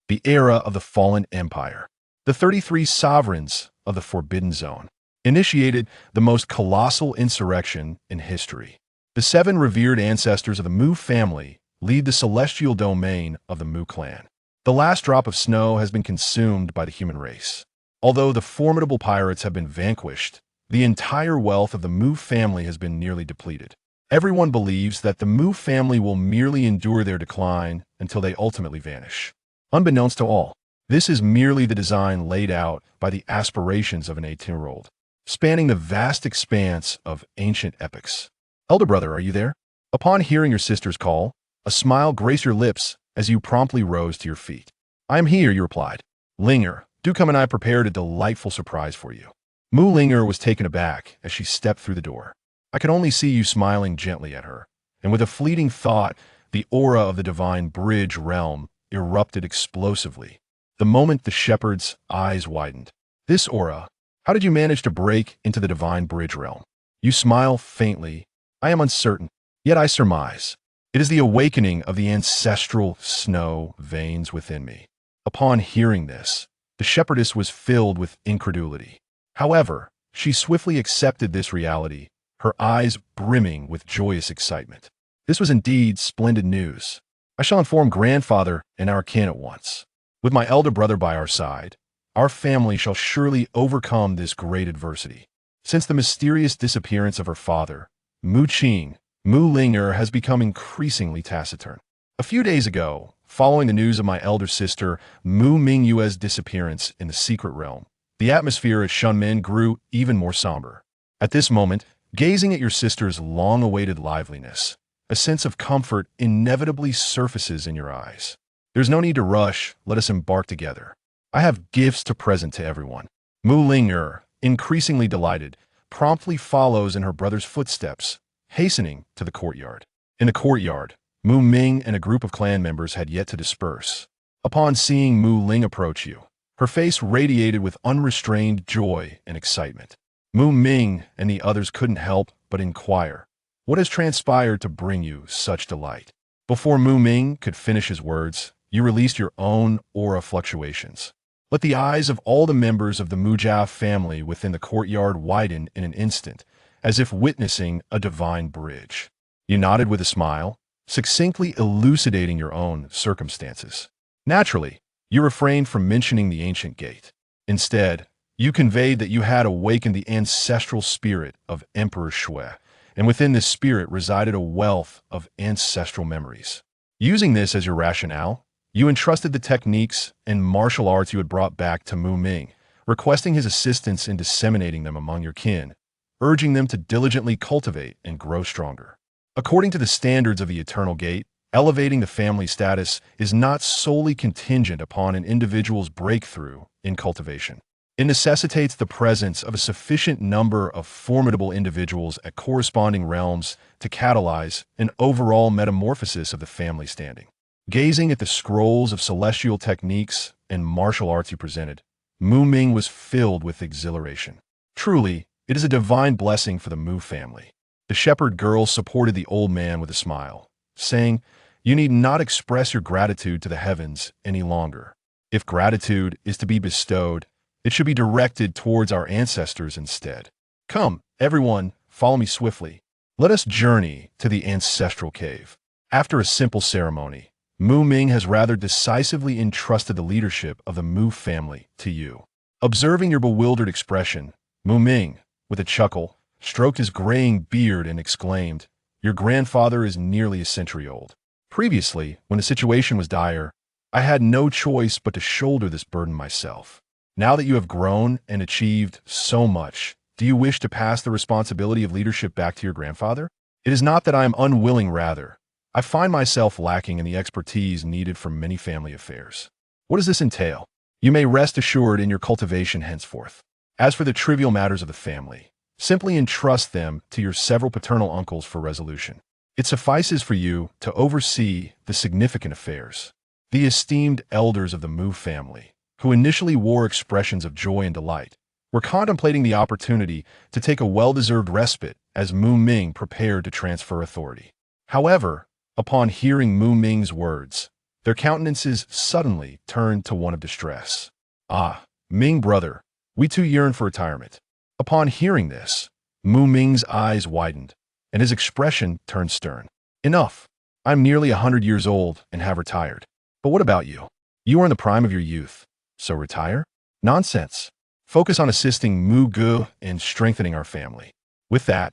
the era of the fallen empire. The 33 sovereigns of the Forbidden Zone initiated the most colossal insurrection in history. The 7 revered ancestors of the Mu family lead the celestial domain of the Mu clan. The last drop of snow has been consumed by the human race. Although the formidable pirates have been vanquished, the entire wealth of the Mu family has been nearly depleted. Everyone believes that the Mu family will merely endure their decline until they ultimately vanish. Unbeknownst to all, this is merely the design laid out by the aspirations of an 18-year-old, spanning the vast expanse of ancient epics. Elder brother, are you there? Upon hearing your sister's call, a smile graced your lips as you promptly rose to your feet. I am here, you replied. Linger, do come and I prepared a delightful surprise for you. Mu Linger was taken aback as she stepped through the door. I could only see you smiling gently at her, and with a fleeting thought, the aura of the divine bridge realm erupted explosively. The moment the shepherd's eyes widened. This aura, how did you manage to break into the divine bridge realm? You smile faintly. I am uncertain, yet I surmise. It is the awakening of the ancestral snow veins within me. Upon hearing this, the shepherdess was filled with incredulity. However, she swiftly accepted this reality, her eyes brimming with joyous excitement. This was indeed splendid news. I shall inform grandfather and our kin at once. With my elder brother by our side, our family shall surely overcome this great adversity. Since the mysterious disappearance of her father, Mu Qing, Mu Linger has become increasingly taciturn. A few days ago, following the news of my elder sister Mu Mingyue's disappearance in the secret realm, the atmosphere at Shunmin grew even more somber. At this moment, gazing at your sister's long-awaited liveliness, a sense of comfort inevitably surfaces in your eyes. There's no need to rush, let us embark together. I have gifts to present to everyone. Mu Linger, increasingly delighted, promptly follows in her brother's footsteps, hastening to the courtyard. In the courtyard, Mu Ming and a group of clan members had yet to disperse. Upon seeing Mu Ling approach you, her face radiated with unrestrained joy and excitement. Mu Ming and the others couldn't help but inquire, what has transpired to bring you such delight? Before Mu Ming could finish his words, you released your own aura fluctuations. Let the eyes of all the members of the Mu Jia family within the courtyard widen in an instant, as if witnessing a divine bridge. You nodded with a smile, succinctly elucidating your own circumstances. Naturally, you refrained from mentioning the ancient gate. Instead, you conveyed that you had awakened the ancestral spirit of Emperor Shui, and within this spirit resided a wealth of ancestral memories. Using this as your rationale, you entrusted the techniques and martial arts you had brought back to Mu Ming, requesting his assistance in disseminating them among your kin, urging them to diligently cultivate and grow stronger. According to the standards of the Eternal Gate, elevating the family status is not solely contingent upon an individual's breakthrough in cultivation. It necessitates the presence of a sufficient number of formidable individuals at corresponding realms to catalyze an overall metamorphosis of the family standing. Gazing at the scrolls of celestial techniques and martial arts you presented, Mu Ming was filled with exhilaration. Truly, it is a divine blessing for the Mu family. The shepherd girl supported the old man with a smile, saying, you need not express your gratitude to the heavens any longer. If gratitude is to be bestowed, it should be directed towards our ancestors instead. Come, everyone, follow me swiftly. Let us journey to the ancestral cave. After a simple ceremony, Mu Ming has rather decisively entrusted the leadership of the Mu family to you. Observing your bewildered expression, Mu Ming, with a chuckle, stroked his graying beard and exclaimed, your grandfather is nearly a century old. Previously, when the situation was dire, I had no choice but to shoulder this burden myself. Now that you have grown and achieved so much, do you wish to pass the responsibility of leadership back to your grandfather? It is not that I am unwilling, rather. I find myself lacking in the expertise needed for many family affairs. What does this entail? You may rest assured in your cultivation henceforth. As for the trivial matters of the family, simply entrust them to your several paternal uncles for resolution. It suffices for you to oversee the significant affairs. The esteemed elders of the Mu family, who initially wore expressions of joy and delight, were contemplating the opportunity to take a well-deserved respite as Mu Ming prepared to transfer authority. However, upon hearing Mu Ming's words, their countenances suddenly turned to one of distress. Ah, Ming brother, we too yearn for retirement. Upon hearing this, Mu Ming's eyes widened, and his expression turned stern. Enough. I'm nearly 100 years old and have retired. But what about you? You are in the prime of your youth. So retire? Nonsense. Focus on assisting Mu Gu and strengthening our family. With that,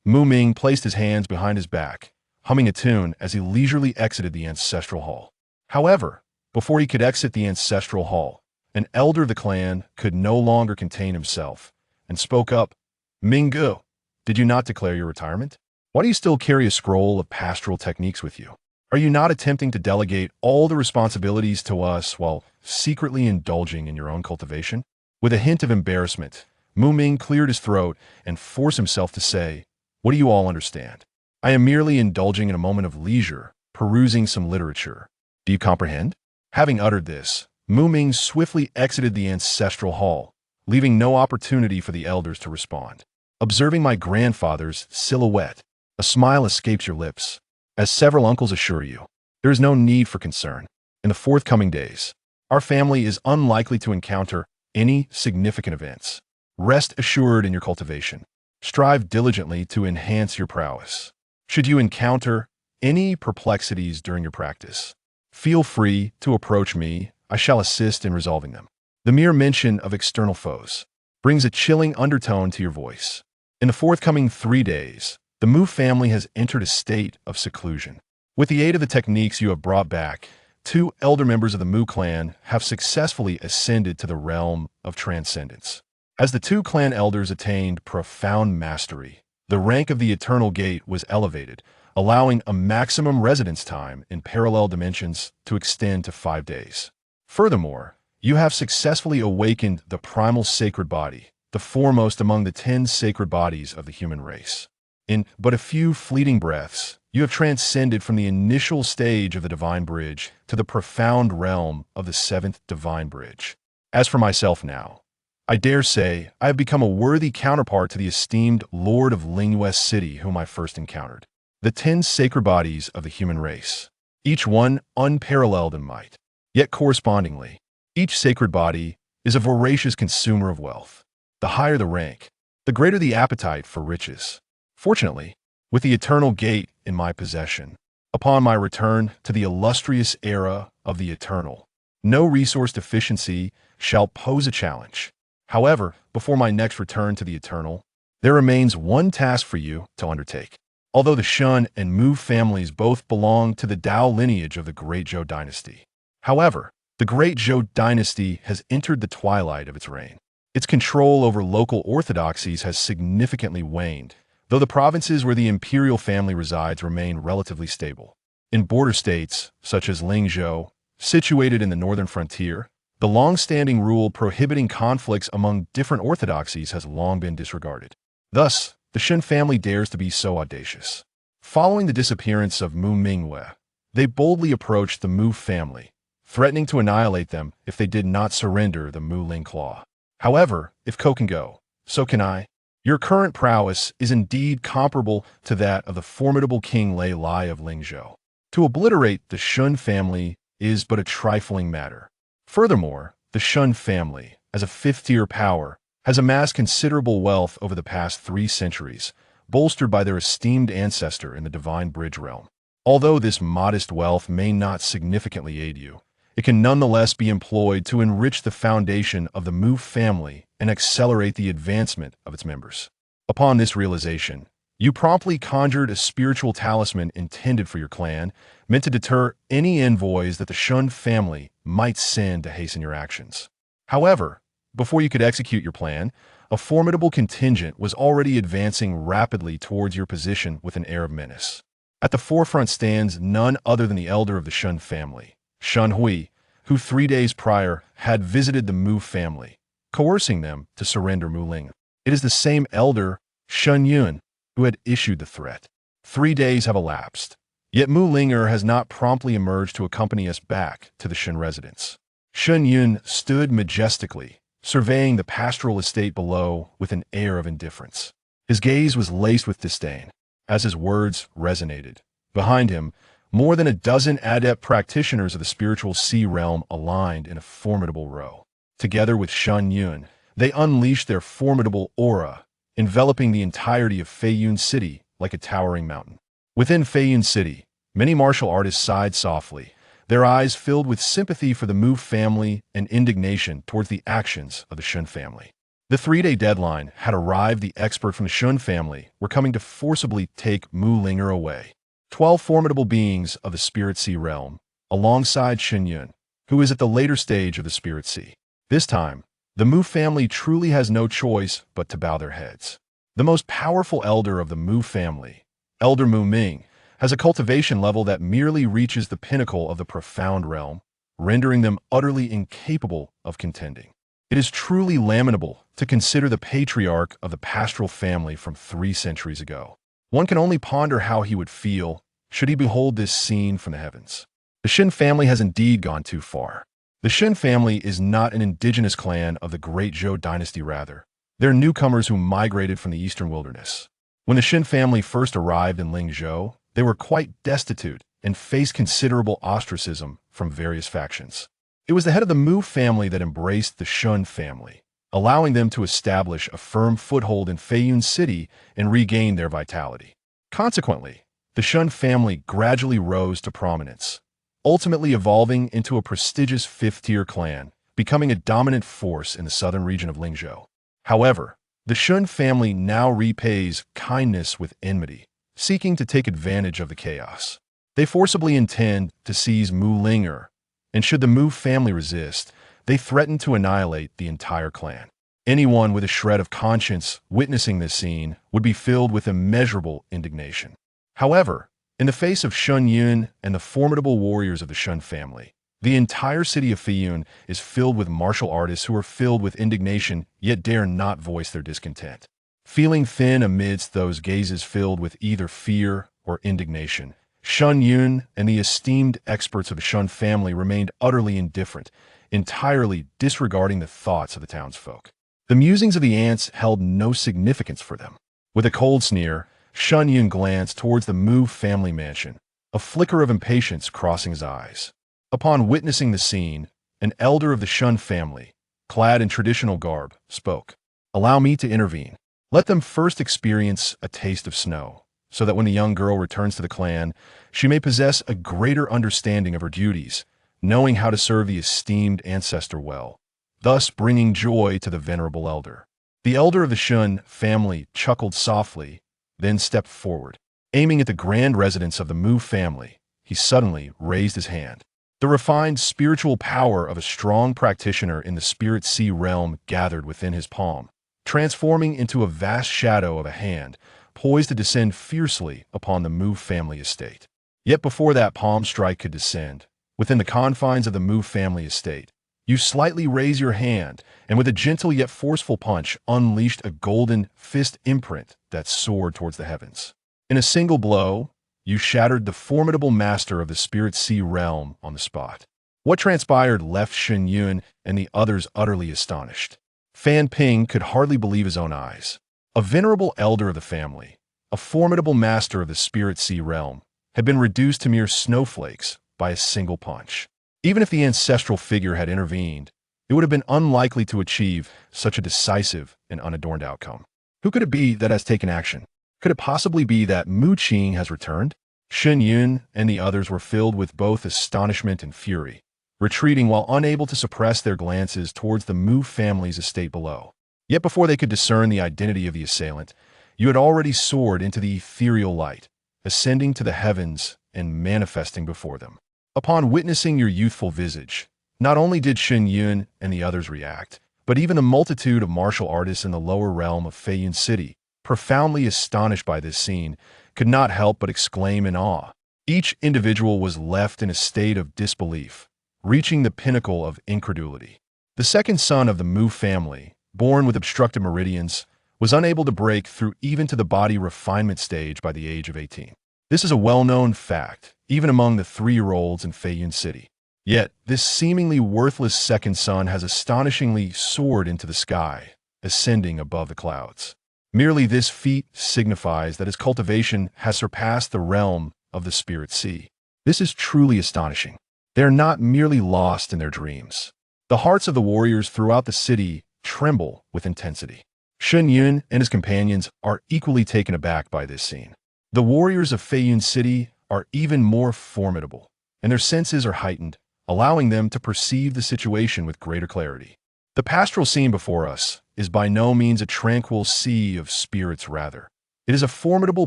Mu Ming placed his hands behind his back, humming a tune as he leisurely exited the ancestral hall. However, before he could exit the ancestral hall, an elder of the clan could no longer contain himself and spoke up. Ming Gu, did you not declare your retirement? Why do you still carry a scroll of pastoral techniques with you? Are you not attempting to delegate all the responsibilities to us while secretly indulging in your own cultivation? With a hint of embarrassment, Mu Ming cleared his throat and forced himself to say, "What do you all understand? I am merely indulging in a moment of leisure, perusing some literature. Do you comprehend?" Having uttered this, Mu Ming swiftly exited the ancestral hall, leaving no opportunity for the elders to respond. Observing my grandfather's silhouette, a smile escapes your lips. As several uncles assure you, there is no need for concern. In the forthcoming days, our family is unlikely to encounter any significant events. Rest assured in your cultivation. Strive diligently to enhance your prowess. Should you encounter any perplexities during your practice, feel free to approach me. I shall assist in resolving them. The mere mention of external foes brings a chilling undertone to your voice. In the forthcoming 3 days, the Mu family has entered a state of seclusion. With the aid of the techniques you have brought back, 2 elder members of the Mu clan have successfully ascended to the realm of transcendence. As the 2 clan elders attained profound mastery, the rank of the Eternal Gate was elevated, allowing a maximum residence time in parallel dimensions to extend to 5 days. Furthermore, you have successfully awakened the primal sacred body, the foremost among the 10 sacred bodies of the human race. In but a few fleeting breaths, you have transcended from the initial stage of the Divine Bridge to the profound realm of the 7th Divine Bridge. As for myself now, I dare say I have become a worthy counterpart to the esteemed Lord of Lingyue City whom I first encountered. The 10 sacred bodies of the human race, each one unparalleled in might. Yet correspondingly, each sacred body is a voracious consumer of wealth. The higher the rank, the greater the appetite for riches. Fortunately, with the Eternal Gate in my possession, upon my return to the illustrious era of the Eternal, no resource deficiency shall pose a challenge. However, before my next return to the Eternal, there remains one task for you to undertake. Although the Shun and Mu families both belong to the Dao lineage of the Great Zhou dynasty, however, the Great Zhou dynasty has entered the twilight of its reign. Its control over local orthodoxies has significantly waned, though the provinces where the imperial family resides remain relatively stable. In border states, such as Lingzhou, situated in the northern frontier, the long-standing rule prohibiting conflicts among different orthodoxies has long been disregarded. Thus, the Shen family dares to be so audacious. Following the disappearance of Mu Mingwei, they boldly approached the Mu family, threatening to annihilate them if they did not surrender the Mu Ling Claw. However, if Ko can go, so can I. Your current prowess is indeed comparable to that of the formidable King Lei Lai of Lingzhou. To obliterate the Shun family is but a trifling matter. Furthermore, the Shun family, as a 5th-tier power, has amassed considerable wealth over the past 3 centuries, bolstered by their esteemed ancestor in the Divine Bridge realm. Although this modest wealth may not significantly aid you, it can nonetheless be employed to enrich the foundation of the Mu family and accelerate the advancement of its members. Upon this realization, you promptly conjured a spiritual talisman intended for your clan, meant to deter any envoys that the Shun family might send to hasten your actions. However, before you could execute your plan, a formidable contingent was already advancing rapidly towards your position with an air of menace. At the forefront stands none other than the elder of the Shun family, Shun Hui, who 3 days prior had visited the Mu family, coercing them to surrender Mu Ling. It is the same elder, Shun Yun, who had issued the threat. 3 days have elapsed, yet Mu Linger has not promptly emerged to accompany us back to the Shen residence. Shun Yun stood majestically, surveying the pastoral estate below with an air of indifference. His gaze was laced with disdain. As his words resonated, behind him, more than a dozen adept practitioners of the spiritual sea realm aligned in a formidable row. Together with Shun Yun, they unleashed their formidable aura, enveloping the entirety of Feiyun City like a towering mountain. Within Feiyun City, many martial artists sighed softly, their eyes filled with sympathy for the Mu family and indignation towards the actions of the Shun family. The 3-day deadline had arrived. The expert from the Shun family were coming to forcibly take Mu Linger away. 12 formidable beings of the Spirit Sea realm, alongside Shen Yun, who is at the later stage of the Spirit Sea. This time, the Mu family truly has no choice but to bow their heads. The most powerful elder of the Mu family, Elder Mu Ming, has a cultivation level that merely reaches the pinnacle of the profound realm, rendering them utterly incapable of contending. It is truly lamentable to consider the patriarch of the pastoral family from 3 centuries ago. One can only ponder how he would feel should he behold this scene from the heavens. The Shin family has indeed gone too far. The Shin family is not an indigenous clan of the Great Zhou dynasty, rather. They're newcomers who migrated from the eastern wilderness. When the Shin family first arrived in Lingzhou, they were quite destitute and faced considerable ostracism from various factions. It was the head of the Mu family that embraced the Shun family, allowing them to establish a firm foothold in Feiyun City and regain their vitality. Consequently, the Shun family gradually rose to prominence, ultimately evolving into a prestigious 5th-tier clan, becoming a dominant force in the southern region of Lingzhou. However, the Shun family now repays kindness with enmity, seeking to take advantage of the chaos. They forcibly intend to seize Mu Linger, and should the Mu family resist, they threaten to annihilate the entire clan. Anyone with a shred of conscience witnessing this scene would be filled with immeasurable indignation. However, in the face of Shun Yun and the formidable warriors of the Shun family, the entire city of Feiyun is filled with martial artists who are filled with indignation yet dare not voice their discontent. Feeling thin amidst those gazes filled with either fear or indignation, Shun Yun and the esteemed experts of the Shun family remained utterly indifferent, entirely disregarding the thoughts of the townsfolk. The musings of the ants held no significance for them. With a cold sneer, Shun Yun glanced towards the Mu family mansion, a flicker of impatience crossing his eyes. Upon witnessing the scene, an elder of the Shun family, clad in traditional garb, spoke. "Allow me to intervene. Let them first experience a taste of snow, so that when the young girl returns to the clan, she may possess a greater understanding of her duties, knowing how to serve the esteemed ancestor well, thus bringing joy to the venerable elder." The elder of the Shun family chuckled softly, then stepped forward. Aiming at the grand residence of the Mu family, he suddenly raised his hand. The refined spiritual power of a strong practitioner in the Spirit Sea realm gathered within his palm, transforming into a vast shadow of a hand, poised to descend fiercely upon the Mu family estate. Yet before that palm strike could descend, within the confines of the Mu family estate, you slightly raise your hand, and with a gentle yet forceful punch, unleashed a golden fist imprint that soared towards the heavens. In a single blow, you shattered the formidable master of the Spirit Sea realm on the spot. What transpired left Shen Yun and the others utterly astonished. Fan Ping could hardly believe his own eyes. A venerable elder of the family, a formidable master of the Spirit Sea realm, had been reduced to mere snowflakes by a single punch. Even if the ancestral figure had intervened, it would have been unlikely to achieve such a decisive and unadorned outcome. Who could it be that has taken action? Could it possibly be that Mu Qing has returned? Shen Yun and the others were filled with both astonishment and fury, retreating while unable to suppress their glances towards the Mu family's estate below. Yet before they could discern the identity of the assailant, you had already soared into the ethereal light, ascending to the heavens and manifesting before them. Upon witnessing your youthful visage, not only did Shen Yun and the others react, but even the multitude of martial artists in the lower realm of Feiyun City, profoundly astonished by this scene, could not help but exclaim in awe. Each individual was left in a state of disbelief, reaching the pinnacle of incredulity. The second son of the Mu family, born with obstructed meridians, was unable to break through even to the body refinement stage by the age of 18. This is a well-known fact, even among the 3-year-olds in Feiyun City. Yet, this seemingly worthless second son has astonishingly soared into the sky, ascending above the clouds. Merely this feat signifies that his cultivation has surpassed the realm of the Spirit Sea. This is truly astonishing. They are not merely lost in their dreams. The hearts of the warriors throughout the city tremble with intensity. Shun Yun and his companions are equally taken aback by this scene. The warriors of Feiyun City are even more formidable, and their senses are heightened, allowing them to perceive the situation with greater clarity. The pastoral scene before us is by no means a tranquil sea of spirits rather. It is a formidable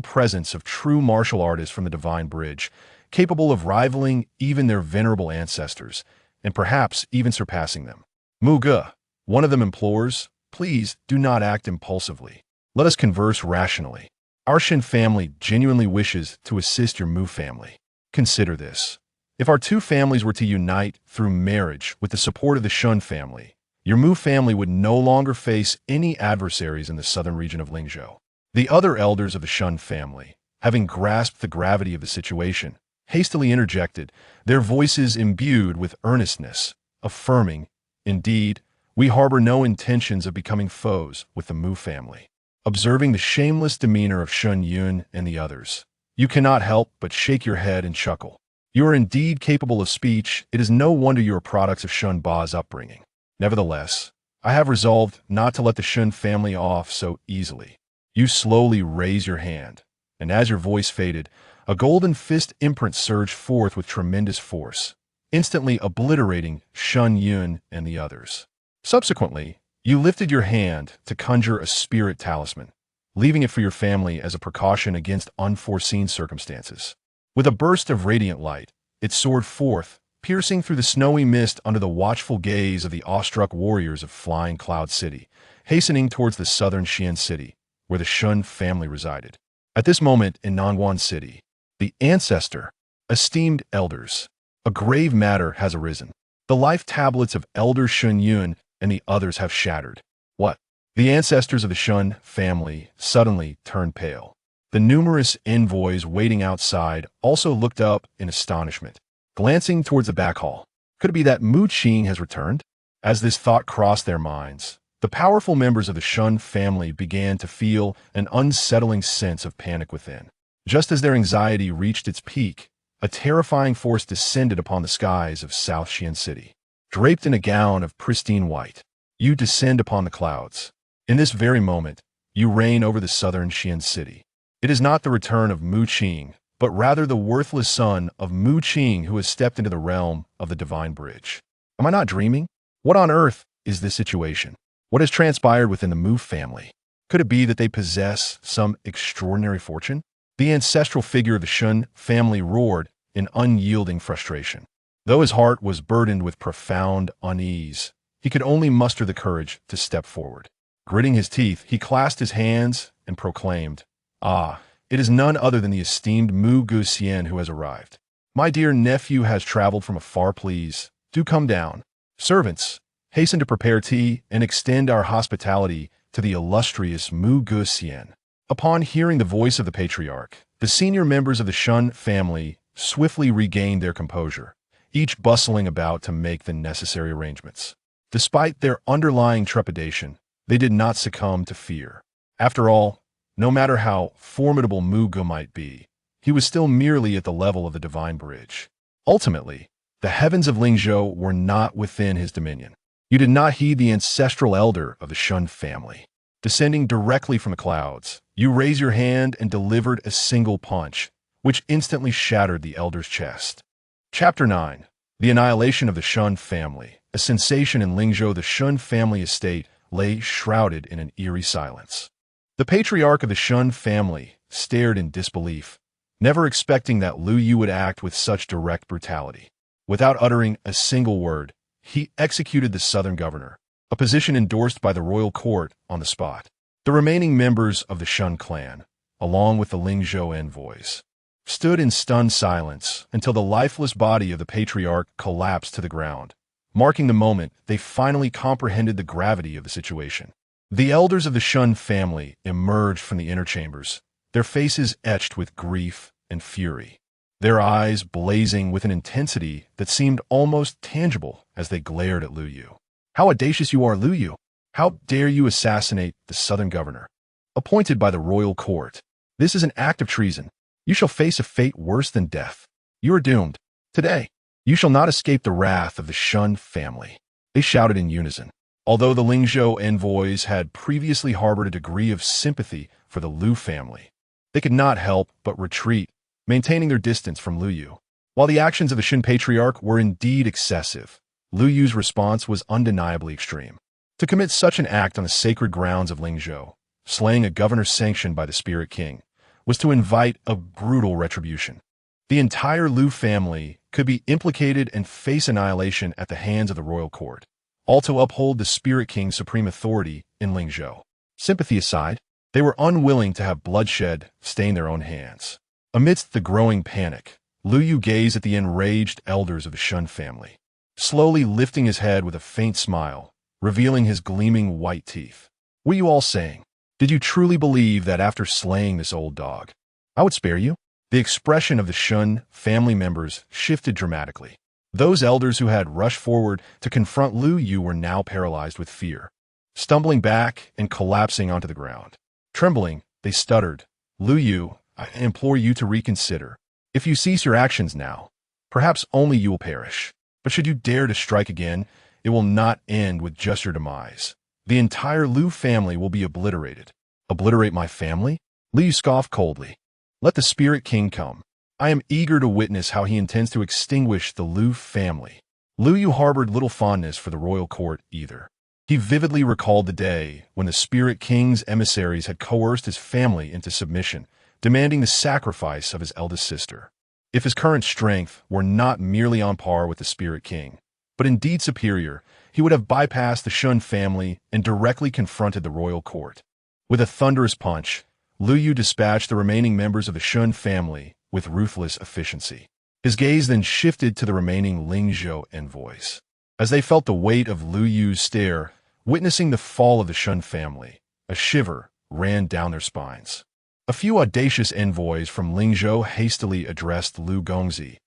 presence of true martial artists from the Divine Bridge, capable of rivaling even their venerable ancestors, and perhaps even surpassing them. Muga, one of them implores, please do not act impulsively. Let us converse rationally. Our Shin family genuinely wishes to assist your Mu family. Consider this. If our two families were to unite through marriage with the support of the Shun family, your Mu family would no longer face any adversaries in the southern region of Lingzhou. The other elders of the Shun family, having grasped the gravity of the situation, hastily interjected, their voices imbued with earnestness, affirming, indeed, we harbor no intentions of becoming foes with the Mu family. Observing the shameless demeanor of Shun Yun and the others, you cannot help but shake your head and chuckle. You are indeed capable of speech. It is no wonder you are products of Shun Ba's upbringing. Nevertheless, I have resolved not to let the Shun family off so easily. You slowly raise your hand, and as your voice faded, a golden fist imprint surged forth with tremendous force, instantly obliterating Shun Yun and the others. Subsequently, you lifted your hand to conjure a spirit talisman, leaving it for your family as a precaution against unforeseen circumstances. With a burst of radiant light, it soared forth, piercing through the snowy mist under the watchful gaze of the awestruck warriors of Flying Cloud City, hastening towards the southern Xian City, where the Shun family resided. At this moment in Nangguan City, the ancestor, esteemed elders, a grave matter has arisen. The life tablets of Elder Shun Yun and the others have shattered. What? The ancestors of the Shun family suddenly turned pale. The numerous envoys waiting outside also looked up in astonishment, glancing towards the back hall. Could it be that Mu Qing has returned? As this thought crossed their minds, the powerful members of the Shun family began to feel an unsettling sense of panic within. Just as their anxiety reached its peak, a terrifying force descended upon the skies of South Xian City. Draped in a gown of pristine white, you descend upon the clouds. In this very moment, you reign over the southern Xian City. It is not the return of Mu Qing, but rather the worthless son of Mu Qing who has stepped into the realm of the Divine Bridge. Am I not dreaming? What on earth is this situation? What has transpired within the Mu family? Could it be that they possess some extraordinary fortune? The ancestral figure of the Shun family roared in unyielding frustration. Though his heart was burdened with profound unease, he could only muster the courage to step forward. Gritting his teeth, he clasped his hands and proclaimed, "Ah, it is none other than the esteemed Mu Guxian who has arrived. My dear nephew has traveled from afar. Please, do come down. Servants, hasten to prepare tea and extend our hospitality to the illustrious Mu Guxian." Upon hearing the voice of the patriarch, the senior members of the Shun family swiftly regained their composure, each bustling about to make the necessary arrangements. Despite their underlying trepidation, they did not succumb to fear. After all, no matter how formidable Mu Gu might be, he was still merely at the level of the Divine Bridge. Ultimately, the heavens of Lingzhou were not within his dominion. You did not heed the ancestral elder of the Shun family. Descending directly from the clouds, you raised your hand and delivered a single punch, which instantly shattered the elder's chest. Chapter 9. The Annihilation of the Shun Family. A sensation in Lingzhou, the Shun family estate lay shrouded in an eerie silence. The patriarch of the Shun family stared in disbelief, never expecting that Lu Yu would act with such direct brutality. Without uttering a single word, he executed the southern governor, a position endorsed by the royal court on the spot. The remaining members of the Shun clan, along with the Lingzhou envoys, stood in stunned silence until the lifeless body of the patriarch collapsed to the ground, marking the moment they finally comprehended the gravity of the situation. The elders of the Shun family emerged from the inner chambers, their faces etched with grief and fury, their eyes blazing with an intensity that seemed almost tangible as they glared at Lu Yu. "How audacious you are, Lu Yu! How dare you assassinate the southern governor, appointed by the royal court? This is an act of treason. You shall face a fate worse than death." You are doomed. Today, you shall not escape the wrath of the Shun family. They shouted in unison. Although the Lingzhou envoys had previously harbored a degree of sympathy for the Lu family, they could not help but retreat, maintaining their distance from Lu Yu. While the actions of the Shun patriarch were indeed excessive, Lu Yu's response was undeniably extreme. To commit such an act on the sacred grounds of Lingzhou, slaying a governor sanctioned by the Spirit King, was to invite a brutal retribution. The entire Lu family could be implicated and face annihilation at the hands of the royal court, all to uphold the Spirit King's supreme authority in Lingzhou. Sympathy aside, they were unwilling to have bloodshed stain their own hands. Amidst the growing panic, Lu Yu gazed at the enraged elders of the Shun family, slowly lifting his head with a faint smile, revealing his gleaming white teeth. What are you all saying? Did you truly believe that after slaying this old dog, I would spare you? The expression of the Shun family members shifted dramatically. Those elders who had rushed forward to confront Lu Yu were now paralyzed with fear, stumbling back and collapsing onto the ground. Trembling, they stuttered, Lu Yu, I implore you to reconsider. If you cease your actions now, perhaps only you will perish. But should you dare to strike again, it will not end with just your demise. The entire Lu family will be obliterated. Obliterate my family? Lu Yu scoffed coldly. Let the Spirit King come. I am eager to witness how he intends to extinguish the Lu family. Lu Yu harbored little fondness for the royal court either. He vividly recalled the day when the Spirit King's emissaries had coerced his family into submission, demanding the sacrifice of his eldest sister. If his current strength were not merely on par with the Spirit King, but indeed superior, he would have bypassed the Shun family and directly confronted the royal court. With a thunderous punch, Lu Yu dispatched the remaining members of the Shun family with ruthless efficiency. His gaze then shifted to the remaining Lingzhou envoys. As they felt the weight of Lu Yu's stare, witnessing the fall of the Shun family, a shiver ran down their spines. A few audacious envoys from Lingzhou hastily addressed Lu Gongzi,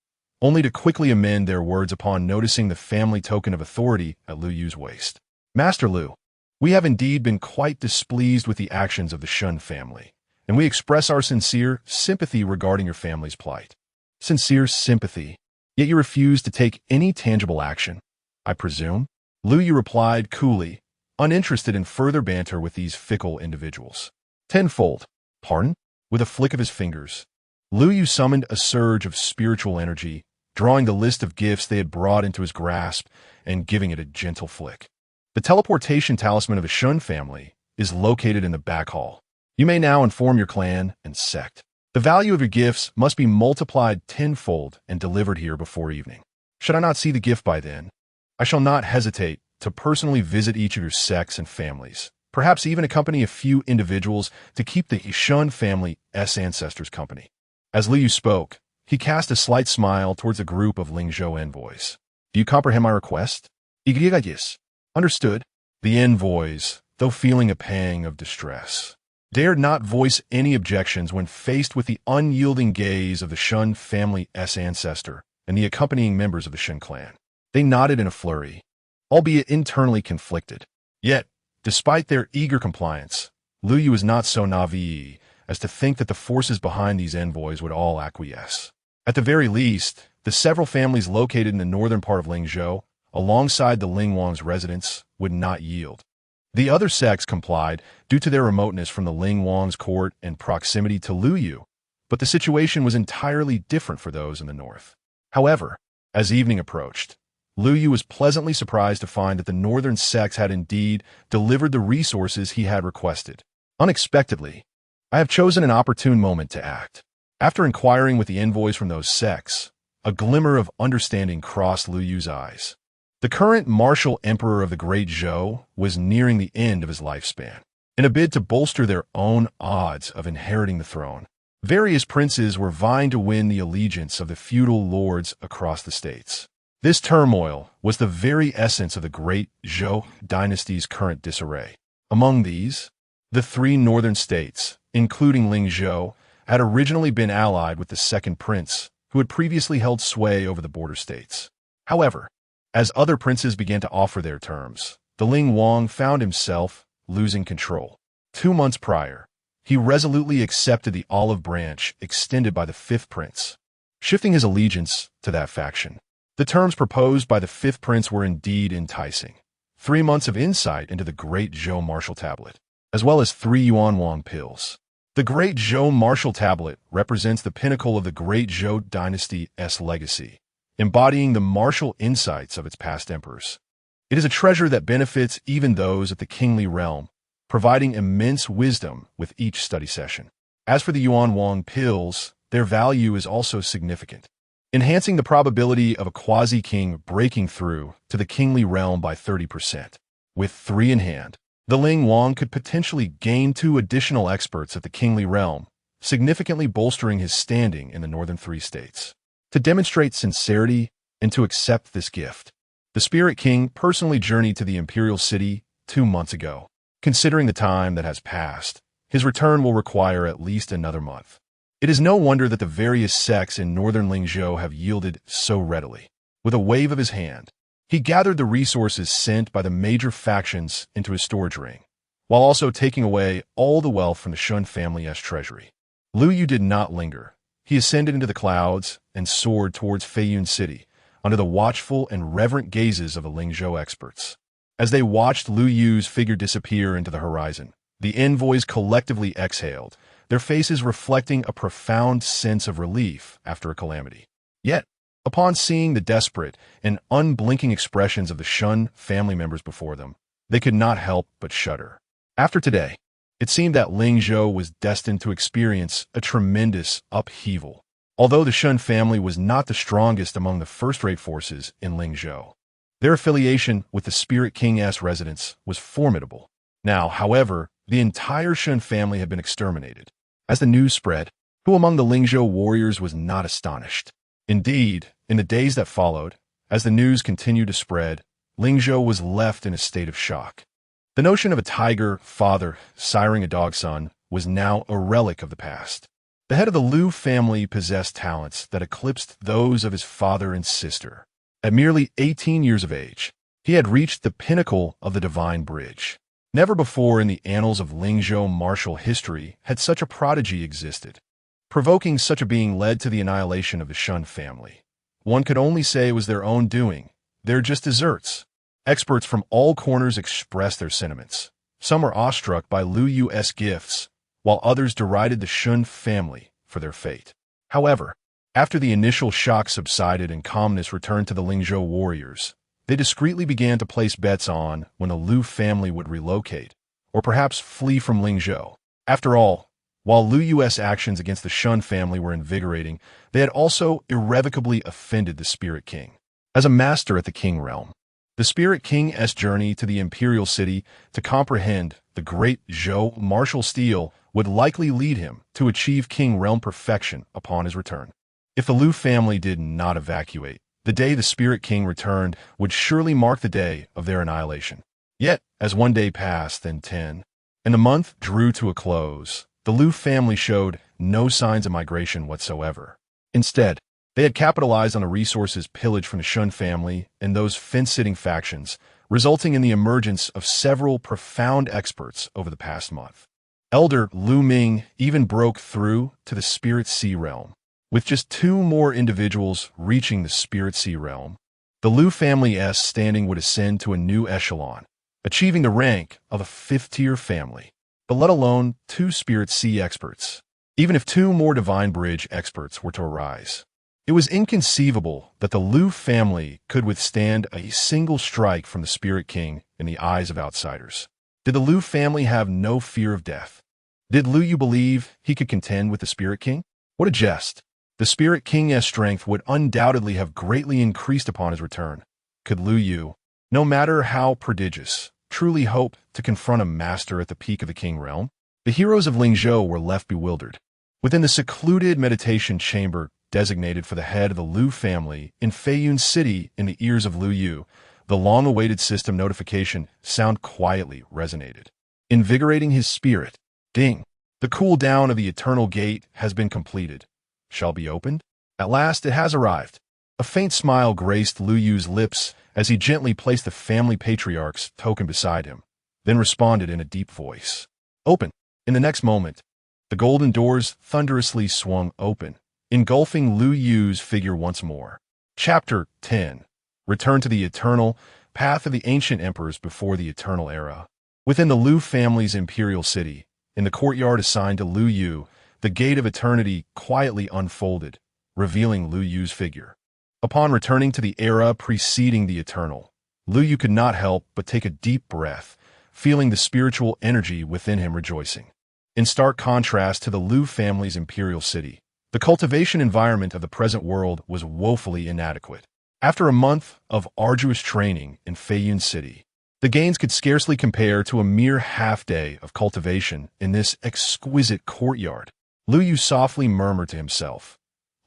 only to quickly amend their words upon noticing the family token of authority at Lu Yu's waist. Master Lu, we have indeed been quite displeased with the actions of the Shun family, and we express our sincere sympathy regarding your family's plight. Sincere sympathy, yet you refuse to take any tangible action, I presume? Lu Yu replied coolly, uninterested in further banter with these fickle individuals. Tenfold. Pardon? With a flick of his fingers, Lu Yu summoned a surge of spiritual energy, drawing the list of gifts they had brought into his grasp and giving it a gentle flick. The teleportation talisman of the Shun family is located in the back hall. You may now inform your clan and sect. The value of your gifts must be multiplied tenfold and delivered here before evening. Should I not see the gift by then, I shall not hesitate to personally visit each of your sects and families, perhaps even accompany a few individuals to keep the Shun family's ancestors company. As Lu Yu spoke, he cast a slight smile towards a group of Lingzhou envoys. Do you comprehend my request? Yes. Understood. The envoys, though feeling a pang of distress, dared not voice any objections when faced with the unyielding gaze of the Shun family's ancestor and the accompanying members of the Shun clan. They nodded in a flurry, albeit internally conflicted. Yet, despite their eager compliance, Lu Yu was not so naive as to think that the forces behind these envoys would all acquiesce. At the very least, the several families located in the northern part of Lingzhou, alongside the Lingwang's residence, would not yield. The other sects complied due to their remoteness from the Lingwang's court and proximity to Lu Yu, but the situation was entirely different for those in the north. However, as evening approached, Lu Yu was pleasantly surprised to find that the northern sects had indeed delivered the resources he had requested. Unexpectedly, I have chosen an opportune moment to act. After inquiring with the envoys from those sects, a glimmer of understanding crossed Lu Yu's eyes. The current martial emperor of the Great Zhou was nearing the end of his lifespan. In a bid to bolster their own odds of inheriting the throne, various princes were vying to win the allegiance of the feudal lords across the states. This turmoil was the very essence of the Great Zhou dynasty's current disarray. Among these, the three northern states, including Lingzhou, had originally been allied with the second prince, who had previously held sway over the border states. However, as other princes began to offer their terms, the Lingwang found himself losing control. 2 months prior, he resolutely accepted the olive branch extended by the fifth prince. shifting his allegiance to that faction. The terms proposed by the fifth prince were indeed enticing. 3 months of insight into the Great Zhou Martial Tablet, as well as 3 Yuan Wang pills. The Great Zhou Martial Tablet represents the pinnacle of the Great Zhou dynasty's legacy, embodying the martial insights of its past emperors. It is a treasure that benefits even those of the kingly realm, providing immense wisdom with each study session. As for the Yuan Wang pills, their value is also significant, enhancing the probability of a quasi-king breaking through to the kingly realm by 30%. With 3 in hand, the Ling Wang could potentially gain 2 additional experts at the kingly realm, significantly bolstering his standing in the northern 3 states. To demonstrate sincerity and to accept this gift, the Spirit King personally journeyed to the imperial city 2 months ago. Considering the time that has passed, his return will require at least another month. It is no wonder that the various sects in northern Lingzhou have yielded so readily. With a wave of his hand, he gathered the resources sent by the major factions into his storage ring, while also taking away all the wealth from the Shun family's treasury. Lu Yu did not linger. He ascended into the clouds and soared towards Feiyun City, under the watchful and reverent gazes of the Lingzhou experts. As they watched Lu Yu's figure disappear into the horizon, the envoys collectively exhaled, their faces reflecting a profound sense of relief after a calamity. Yet, upon seeing the desperate and unblinking expressions of the Shun family members before them, they could not help but shudder. After today, it seemed that Lingzhou was destined to experience a tremendous upheaval. Although the Shun family was not the strongest among the first-rate forces in Lingzhou, their affiliation with the Spirit King's residence was formidable. Now, however, the entire Shun family had been exterminated. As the news spread, who among the Lingzhou warriors was not astonished? Indeed, in the days that followed, as the news continued to spread, Lingzhou was left in a state of shock. The notion of a tiger father siring a dog son was now a relic of the past. The head of the Liu family possessed talents that eclipsed those of his father and sister. At merely 18 years of age, he had reached the pinnacle of the divine bridge. Never before in the annals of Lingzhou martial history had such a prodigy existed. Provoking such a being led to the annihilation of the Shun family. One could only say it was their own doing. They're just desserts. Experts from all corners expressed their sentiments. Some were awestruck by Lu Yu's gifts, while others derided the Shun family for their fate. However, after the initial shock subsided and calmness returned to the Lingzhou warriors, they discreetly began to place bets on when the Liu family would relocate, or perhaps flee from Lingzhou. After all, while Lu Yu's actions against the Shun family were invigorating, they had also irrevocably offended the Spirit King. As a master at the King realm, the Spirit King's journey to the imperial city to comprehend the Great Zhou martial steel would likely lead him to achieve King realm perfection upon his return. If the Liu family did not evacuate, the day the Spirit King returned would surely mark the day of their annihilation. Yet, as one day passed, then 10, and the month drew to a close, the Liu family showed no signs of migration whatsoever. Instead, they had capitalized on the resources pillaged from the Shun family and those fence-sitting factions, resulting in the emergence of several profound experts over the past month. Elder Lu Ming even broke through to the Spirit Sea realm. With just 2 more individuals reaching the Spirit Sea realm, the Liu family's standing would ascend to a new echelon, achieving the rank of a 5th-tier family. But let alone 2 Spirit Sea experts. Even if 2 more Divine Bridge experts were to arise, it was inconceivable that the Liu family could withstand a single strike from the Spirit King in the eyes of outsiders. Did the Liu family have no fear of death? Did Lu Yu believe he could contend with the Spirit King? What a jest! The Spirit King's strength would undoubtedly have greatly increased upon his return. Could Lu Yu, no matter how prodigious, truly hope to confront a master at the peak of the King realm? The heroes of Lingzhou were left bewildered. Within the secluded meditation chamber designated for the head of the Liu family in Feiyun City, in the ears of Lu Yu, the long-awaited system notification sound quietly resonated, invigorating his spirit. Ding! The cool down of the eternal gate has been completed. Shall be opened? At last it has arrived. A faint smile graced Lu Yu's lips as he gently placed the family patriarch's token beside him, then responded in a deep voice. Open! In the next moment, the golden doors thunderously swung open, engulfing Lu Yu's figure once more. Chapter 10. Return to the Eternal Path of the Ancient Emperors before the Eternal Era. Within the Lu family's imperial city, in the courtyard assigned to Lu Yu, the gate of eternity quietly unfolded, revealing Lu Yu's figure. Upon returning to the era preceding the Eternal, Lu Yu could not help but take a deep breath, feeling the spiritual energy within him rejoicing. In stark contrast to the Lu family's imperial city, the cultivation environment of the present world was woefully inadequate. After a month of arduous training in Feiyun City, the gains could scarcely compare to a mere half-day of cultivation in this exquisite courtyard. Lu Yu softly murmured to himself,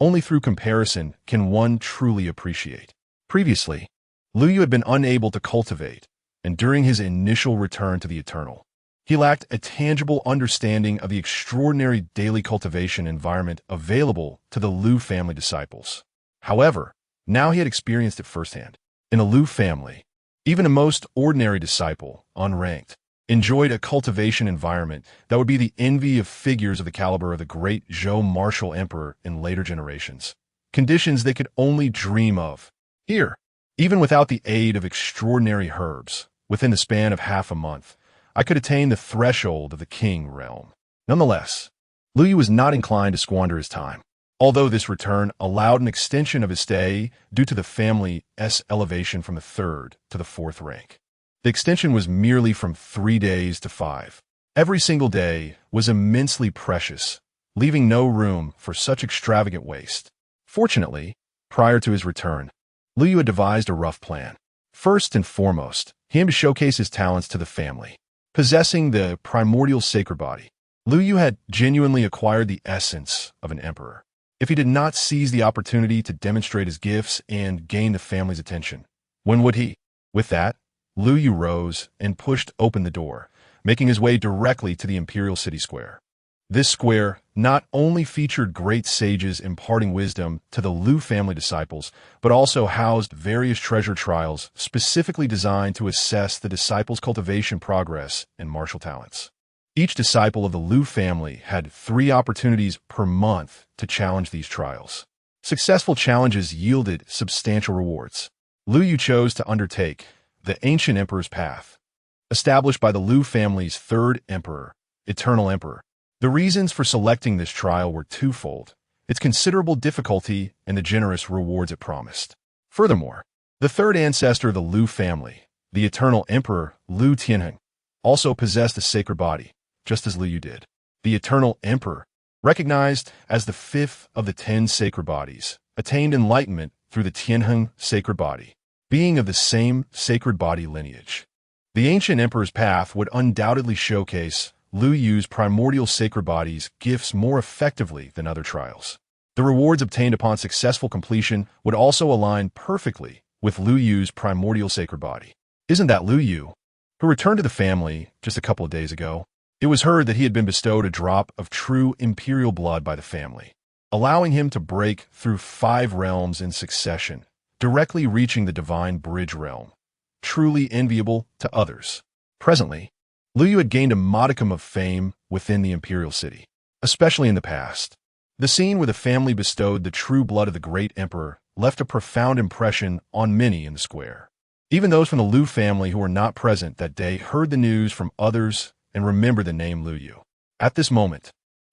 "Only through comparison can one truly appreciate." Previously, Lu Yu had been unable to cultivate, and during his initial return to the Eternal, he lacked a tangible understanding of the extraordinary daily cultivation environment available to the Lu family disciples. However, now he had experienced it firsthand. In the Lu family, even a most ordinary disciple, unranked, enjoyed a cultivation environment that would be the envy of figures of the caliber of the great Zhou martial emperor in later generations. Conditions they could only dream of. Here, even without the aid of extraordinary herbs, within the span of half a month, I could attain the threshold of the king realm. Nonetheless, Lu Yu was not inclined to squander his time. Although this return allowed an extension of his stay due to the family's elevation from the 3rd to the 4th rank. The extension was merely from 3 days to 5. Every single day was immensely precious, leaving no room for such extravagant waste. Fortunately, prior to his return, Lu Yu had devised a rough plan. First and foremost, he aimed to showcase his talents to the family. Possessing the primordial sacred body, Lu Yu had genuinely acquired the essence of an emperor. If he did not seize the opportunity to demonstrate his gifts and gain the family's attention, when would he? With that, Lu Yu rose and pushed open the door, making his way directly to the imperial city square. This square not only featured great sages imparting wisdom to the Lu family disciples, but also housed various treasure trials specifically designed to assess the disciples' cultivation progress and martial talents. Each disciple of the Lu family had 3 opportunities per month to challenge these trials. Successful challenges yielded substantial rewards. Lu Yu chose to undertake the Ancient Emperor's Path, established by the Lu family's 3rd emperor, Eternal Emperor. The reasons for selecting this trial were twofold: its considerable difficulty and the generous rewards it promised. Furthermore, the 3rd ancestor of the Lu family, the Eternal Emperor Lu Tianheng, also possessed a sacred body, just as Lu Yu did. The Eternal Emperor, recognized as the 5th of the 10 sacred bodies, attained enlightenment through the Tianheng sacred body, being of the same sacred body lineage. The Ancient Emperor's Path would undoubtedly showcase Lu Yu's primordial sacred body's gifts more effectively than other trials. The rewards obtained upon successful completion would also align perfectly with Lu Yu's primordial sacred body. Isn't that Lu Yu, who returned to the family just a couple of days ago? It was heard that he had been bestowed a drop of true imperial blood by the family, allowing him to break through 5 realms in succession, directly reaching the divine bridge realm, truly enviable to others. Presently, Lu Yu had gained a modicum of fame within the imperial city, especially in the past. The scene where the family bestowed the true blood of the great emperor left a profound impression on many in the square. Even those from the Lu family who were not present that day heard the news from others and remembered the name Lu Yu. At this moment,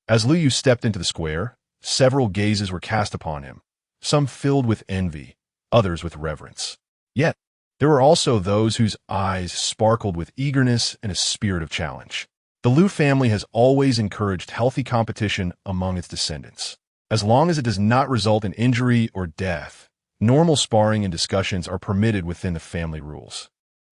as Lu Yu stepped into the square, several gazes were cast upon him, some filled with envy, others with reverence. Yet, there were also those whose eyes sparkled with eagerness and a spirit of challenge. The Lu family has always encouraged healthy competition among its descendants. As long as it does not result in injury or death, normal sparring and discussions are permitted within the family rules.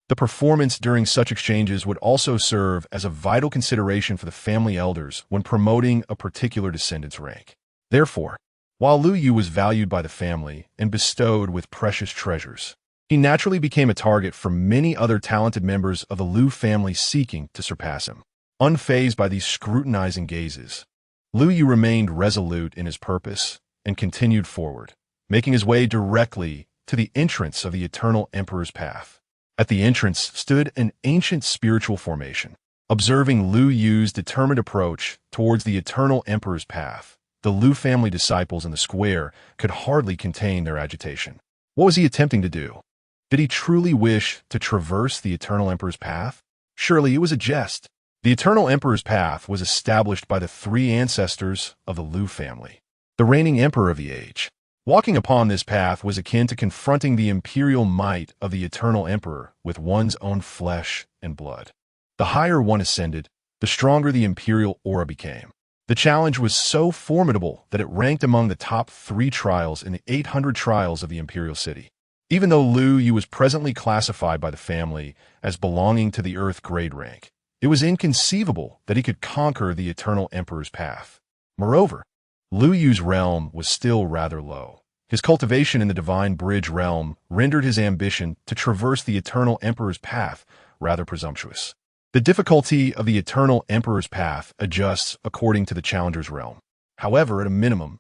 The performance during such exchanges would also serve as a vital consideration for the family elders when promoting a particular descendant's rank. Therefore, while Lu Yu was valued by the family and bestowed with precious treasures, he naturally became a target for many other talented members of the Lu family seeking to surpass him. Unfazed by these scrutinizing gazes, Lu Yu remained resolute in his purpose and continued forward, making his way directly to the entrance of the Eternal Emperor's Path. At the entrance stood an ancient spiritual formation. Observing Lu Yu's determined approach towards the Eternal Emperor's Path, The Liu family disciples in the square could hardly contain their agitation. What was he attempting to do? Did he truly wish to traverse the Eternal Emperor's path? Surely it was a jest. The Eternal Emperor's path was established by the three ancestors of the Liu family, the reigning emperor of the age. Walking upon this path was akin to confronting the imperial might of the Eternal Emperor with one's own flesh and blood. The higher one ascended, the stronger the imperial aura became. The challenge was so formidable that it ranked among the top 3 trials in the 800 trials of the imperial city. Even though Liu Yu was presently classified by the family as belonging to the Earth grade rank, it was inconceivable that he could conquer the Eternal Emperor's path. Moreover, Liu Yu's realm was still rather low. His cultivation in the Divine Bridge realm rendered his ambition to traverse the Eternal Emperor's path rather presumptuous. The difficulty of the Eternal Emperor's path adjusts according to the challenger's realm. However, at a minimum,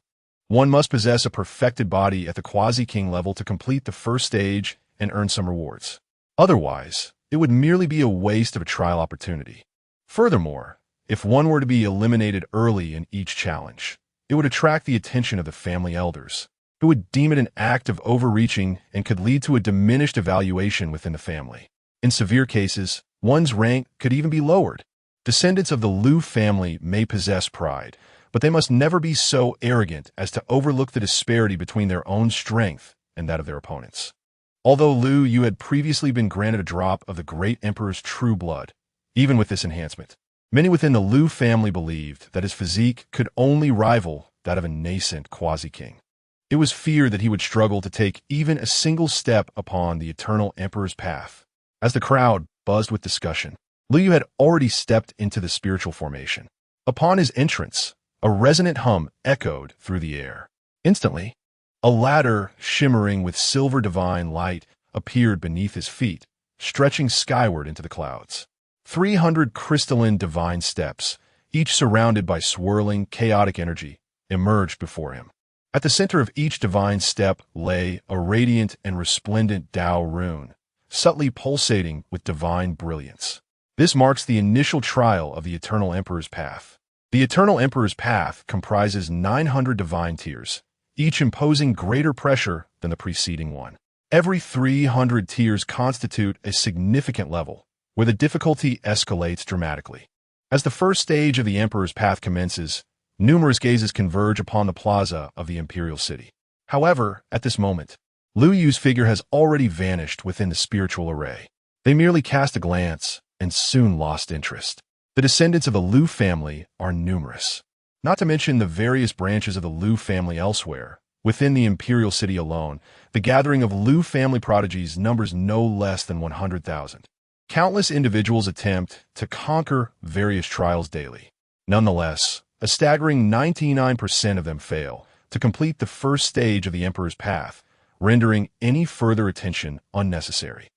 one must possess a perfected body at the quasi-king level to complete the first stage and earn some rewards. Otherwise, it would merely be a waste of a trial opportunity. Furthermore, if one were to be eliminated early in each challenge, it would attract the attention of the family elders, who would deem it an act of overreaching and could lead to a diminished evaluation within the family. In severe cases, one's rank could even be lowered. Descendants of the Liu family may possess pride, but they must never be so arrogant as to overlook the disparity between their own strength and that of their opponents. Although Liu Yu had previously been granted a drop of the great emperor's true blood, even with this enhancement, many within the Liu family believed that his physique could only rival that of a nascent quasi-king. It was feared that he would struggle to take even a single step upon the Eternal Emperor's path. As the crowd buzzed with discussion, Liu Yu had already stepped into the spiritual formation. Upon his entrance, a resonant hum echoed through the air. Instantly, a ladder shimmering with silver divine light appeared beneath his feet, stretching skyward into the clouds. 300 crystalline divine steps, each surrounded by swirling, chaotic energy, emerged before him. At the center of each divine step lay a radiant and resplendent Tao rune, subtly pulsating with divine brilliance. This marks the initial trial of the Eternal Emperor's path. The Eternal Emperor's path comprises 900 divine tiers, each imposing greater pressure than the preceding one. Every 300 tiers constitute a significant level, where the difficulty escalates dramatically. As the first stage of the Emperor's path commences, numerous gazes converge upon the plaza of the imperial city. However, at this moment, Liu Yu's figure has already vanished within the spiritual array. They merely cast a glance and soon lost interest. The descendants of the Liu family are numerous, not to mention the various branches of the Liu family elsewhere. Within the imperial city alone, the gathering of Liu family prodigies numbers no less than 100,000. Countless individuals attempt to conquer various trials daily. Nonetheless, a staggering 99% of them fail to complete the first stage of the Emperor's path, rendering any further attention unnecessary.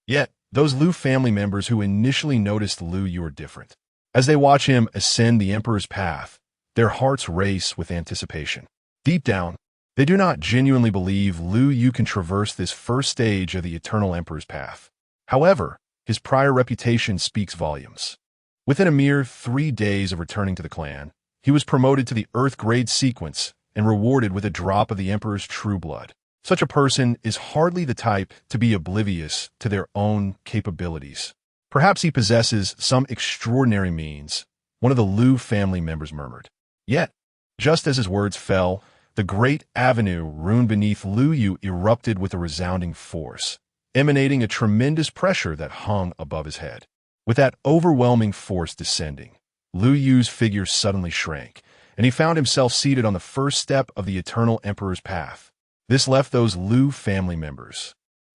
Yet, those Liu family members who initially noticed Liu Yu are different. As they watch him ascend the Emperor's path, their hearts race with anticipation. Deep down, they do not genuinely believe Liu Yu can traverse this first stage of the Eternal Emperor's path. However, his prior reputation speaks volumes. Within a mere 3 days of returning to the clan, he was promoted to the Earth grade sequence and rewarded with a drop of the Emperor's true blood. Such a person is hardly the type to be oblivious to their own capabilities. Perhaps he possesses some extraordinary means, one of the Liu family members murmured. Yet, just as his words fell, the great avenue rune beneath Liu Yu erupted with a resounding force, emanating a tremendous pressure that hung above his head. With that overwhelming force descending, Liu Yu's figure suddenly shrank, and he found himself seated on the first step of the Eternal Emperor's path. This left those Liu family members,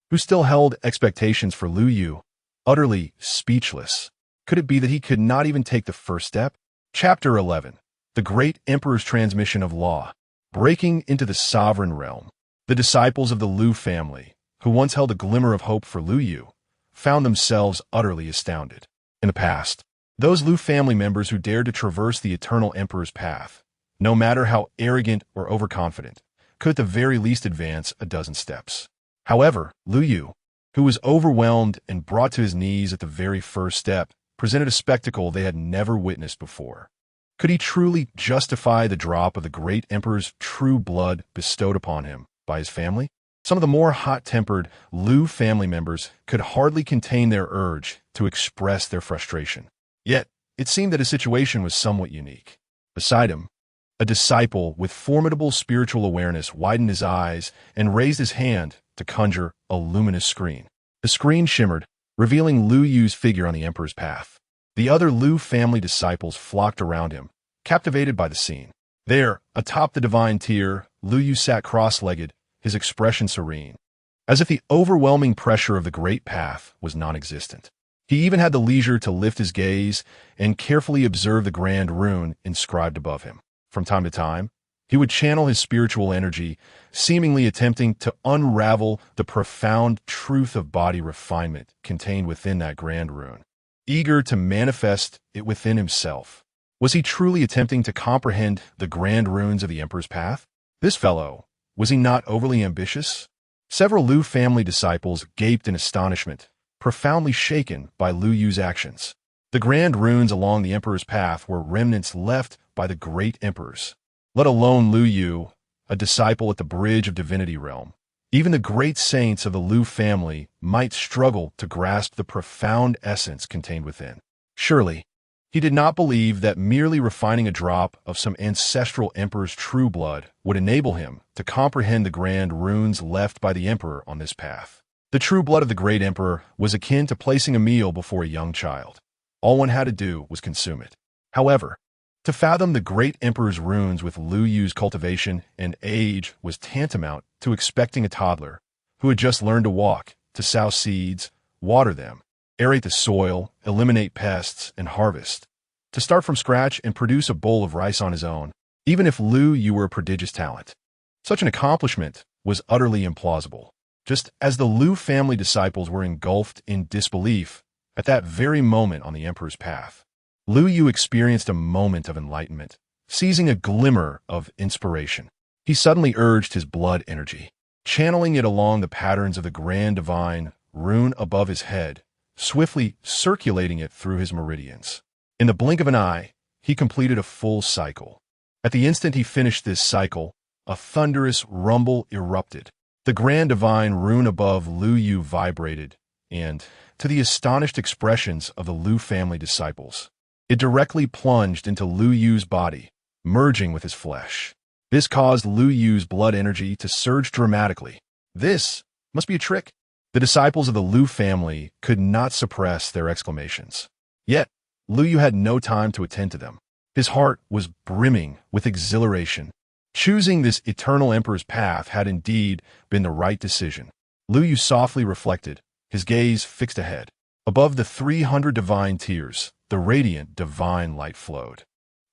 who still held expectations for Liu Yu, utterly speechless. Could it be that he could not even take the first step? Chapter 11. The Great Emperor's Transmission of Law. Breaking into the sovereign realm. The disciples of the Liu family, who once held a glimmer of hope for Liu Yu, found themselves utterly astounded. In the past, those Liu family members who dared to traverse the Eternal Emperor's path, no matter how arrogant or overconfident, could at the very least advance a dozen steps. However, Liu Yu, who was overwhelmed and brought to his knees at the very first step, presented a spectacle they had never witnessed before. Could he truly justify the drop of the great emperor's true blood bestowed upon him by his family? Some of the more hot-tempered Liu family members could hardly contain their urge to express their frustration. Yet, it seemed that his situation was somewhat unique. Beside him, a disciple with formidable spiritual awareness widened his eyes and raised his hand to conjure a luminous screen. The screen shimmered, revealing Lu Yu's figure on the emperor's path. The other Liu family disciples flocked around him, captivated by the scene. There, atop the divine tier, Lu Yu sat cross-legged, his expression serene, as if the overwhelming pressure of the great path was non-existent. He even had the leisure to lift his gaze and carefully observe the grand rune inscribed above him. From time to time, he would channel his spiritual energy, seemingly attempting to unravel the profound truth of body refinement contained within that grand rune, eager to manifest it within himself. Was he truly attempting to comprehend the grand runes of the Emperor's path? This fellow, was he not overly ambitious? Several Liu family disciples gaped in astonishment, profoundly shaken by Lu Yu's actions. The grand runes along the Emperor's path were remnants left by the great emperors. Let alone Lu Yu, a disciple at the bridge of divinity realm. Even the great saints of the Liu family might struggle to grasp the profound essence contained within. Surely, he did not believe that merely refining a drop of some ancestral emperor's true blood would enable him to comprehend the grand runes left by the emperor on this path. The true blood of the great emperor was akin to placing a meal before a young child. All one had to do was consume it. However, to fathom the great emperor's runes with Lu Yu's cultivation and age was tantamount to expecting a toddler who had just learned to walk, to sow seeds, water them, aerate the soil, eliminate pests, and harvest, to start from scratch and produce a bowl of rice on his own, even if Lu Yu were a prodigious talent. Such an accomplishment was utterly implausible. Just as the Liu family disciples were engulfed in disbelief at that very moment on the emperor's path, Lu Yu experienced a moment of enlightenment, seizing a glimmer of inspiration. He suddenly urged his blood energy, channeling it along the patterns of the grand divine rune above his head, swiftly circulating it through his meridians. In the blink of an eye, he completed a full cycle. At the instant he finished this cycle, a thunderous rumble erupted. The grand divine rune above Lu Yu vibrated, and, to the astonished expressions of the Liu family disciples, it directly plunged into Lu Yu's body, merging with his flesh. This caused Lu Yu's blood energy to surge dramatically. This must be a trick. The disciples of the Liu family could not suppress their exclamations. Yet, Lu Yu had no time to attend to them. His heart was brimming with exhilaration. Choosing this eternal emperor's path had indeed been the right decision. Lu Yu softly reflected, his gaze fixed ahead. Above the 300 divine tiers, the radiant divine light flowed.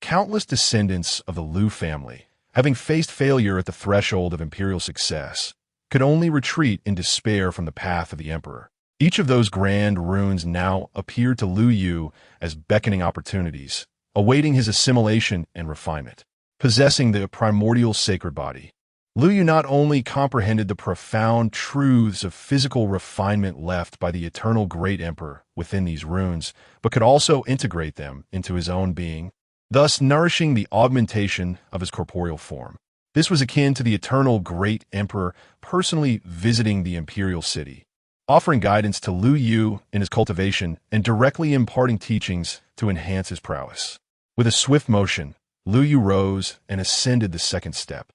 Countless descendants of the Liu family, having faced failure at the threshold of imperial success, could only retreat in despair from the path of the emperor. Each of those grand runes now appeared to Lu Yu as beckoning opportunities, awaiting his assimilation and refinement. Possessing the primordial sacred body, Lu Yu not only comprehended the profound truths of physical refinement left by the eternal great emperor within these runes, but could also integrate them into his own being, thus nourishing the augmentation of his corporeal form. This was akin to the eternal great emperor personally visiting the imperial city, offering guidance to Lu Yu in his cultivation and directly imparting teachings to enhance his prowess. With a swift motion, Lu Yu rose and ascended the second step,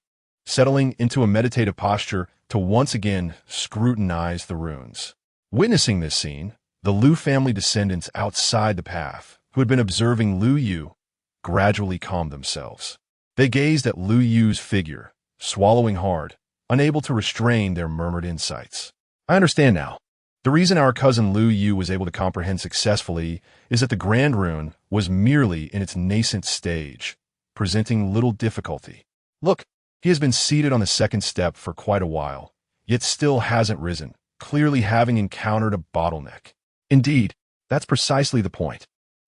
settling into a meditative posture to once again scrutinize the runes. Witnessing this scene, the Liu family descendants outside the path, who had been observing Lu Yu, gradually calmed themselves. They gazed at Lu Yu's figure, swallowing hard, unable to restrain their murmured insights. I understand now. The reason our cousin Lu Yu was able to comprehend successfully is that the grand rune was merely in its nascent stage, presenting little difficulty. Look, he has been seated on the second step for quite a while, yet still hasn't risen, clearly having encountered a bottleneck. Indeed, that's precisely the point.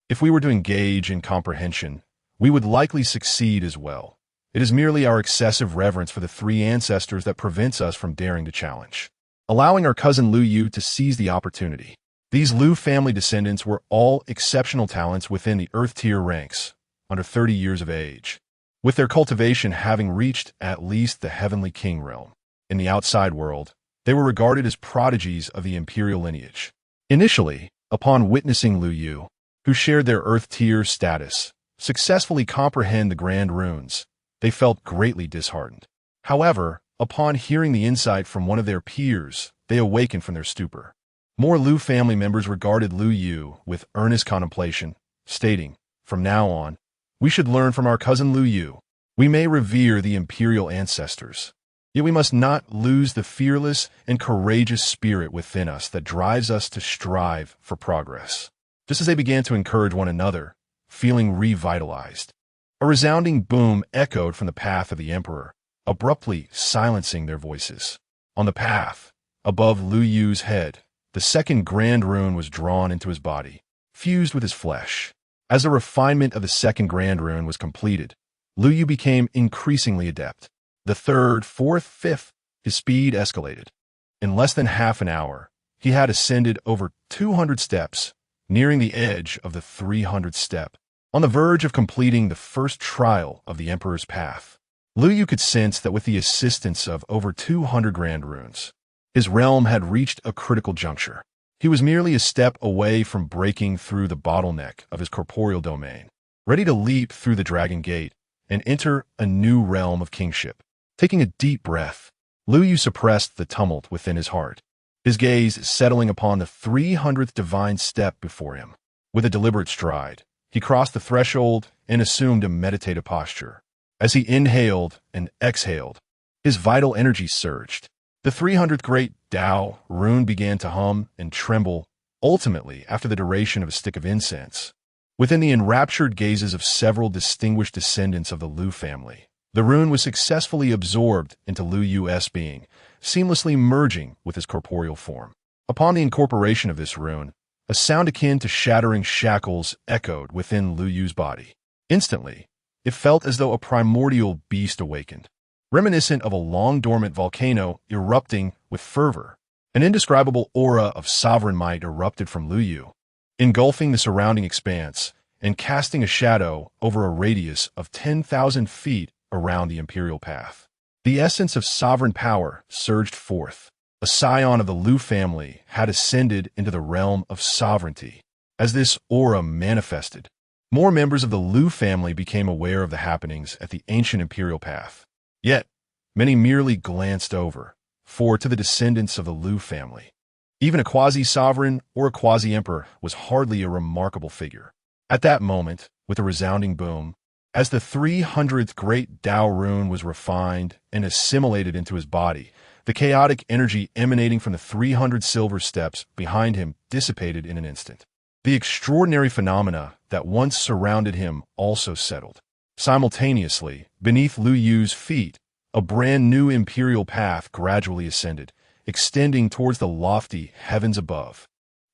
If we were to engage in comprehension, we would likely succeed as well. It is merely our excessive reverence for the three ancestors that prevents us from daring to challenge, allowing our cousin Lu Yu to seize the opportunity. These Liu family descendants were all exceptional talents within the Earth tier ranks, under 30 years of age, with their cultivation having reached at least the heavenly king realm. In the outside world, they were regarded as prodigies of the imperial lineage. Initially, upon witnessing Lu Yu, who shared their earth tier status, successfully comprehend the grand runes, they felt greatly disheartened. However, upon hearing the insight from one of their peers, they awakened from their stupor. More Lu family members regarded Lu Yu with earnest contemplation, stating, "From now on, we should learn from our cousin Lu Yu. We may revere the imperial ancestors, yet we must not lose the fearless and courageous spirit within us that drives us to strive for progress." Just as they began to encourage one another, feeling revitalized, a resounding boom echoed from the path of the emperor, abruptly silencing their voices. On the path, above Lu Yu's head, the second grand rune was drawn into his body, fused with his flesh. As the refinement of the second grand rune was completed, Lu Yu became increasingly adept. The third, fourth, fifth, his speed escalated. In less than half an hour, he had ascended over 200 steps, nearing the edge of the 300th step. On the verge of completing the first trial of the Emperor's Path, Lu Yu could sense that with the assistance of over 200 grand runes, his realm had reached a critical juncture. He was merely a step away from breaking through the bottleneck of his corporeal domain, ready to leap through the dragon gate and enter a new realm of kingship. Taking a deep breath, Lu Yu suppressed the tumult within his heart, his gaze settling upon the 300th divine step before him. With a deliberate stride, he crossed the threshold and assumed a meditative posture. As he inhaled and exhaled, his vital energy surged. The 300th great Tao rune began to hum and tremble, ultimately after the duration of a stick of incense. Within the enraptured gazes of several distinguished descendants of the Lu family, the rune was successfully absorbed into Lu Yu's being, seamlessly merging with his corporeal form. Upon the incorporation of this rune, a sound akin to shattering shackles echoed within Lu Yu's body. Instantly, it felt as though a primordial beast awakened, reminiscent of a long-dormant volcano erupting with fervor. An indescribable aura of sovereign might erupted from Lu Yu, engulfing the surrounding expanse and casting a shadow over a radius of 10,000 feet around the imperial path. The essence of sovereign power surged forth. A scion of the Lu family had ascended into the realm of sovereignty. As this aura manifested, more members of the Lu family became aware of the happenings at the ancient imperial path. Yet, many merely glanced over, for to the descendants of the Lu family, even a quasi-sovereign or a quasi-emperor was hardly a remarkable figure. At that moment, with a resounding boom, as the 300th great Tao rune was refined and assimilated into his body, the chaotic energy emanating from the 300 silver steps behind him dissipated in an instant. The extraordinary phenomena that once surrounded him also settled. Simultaneously, beneath Lu Yu's feet, a brand new imperial path gradually ascended, extending towards the lofty heavens above.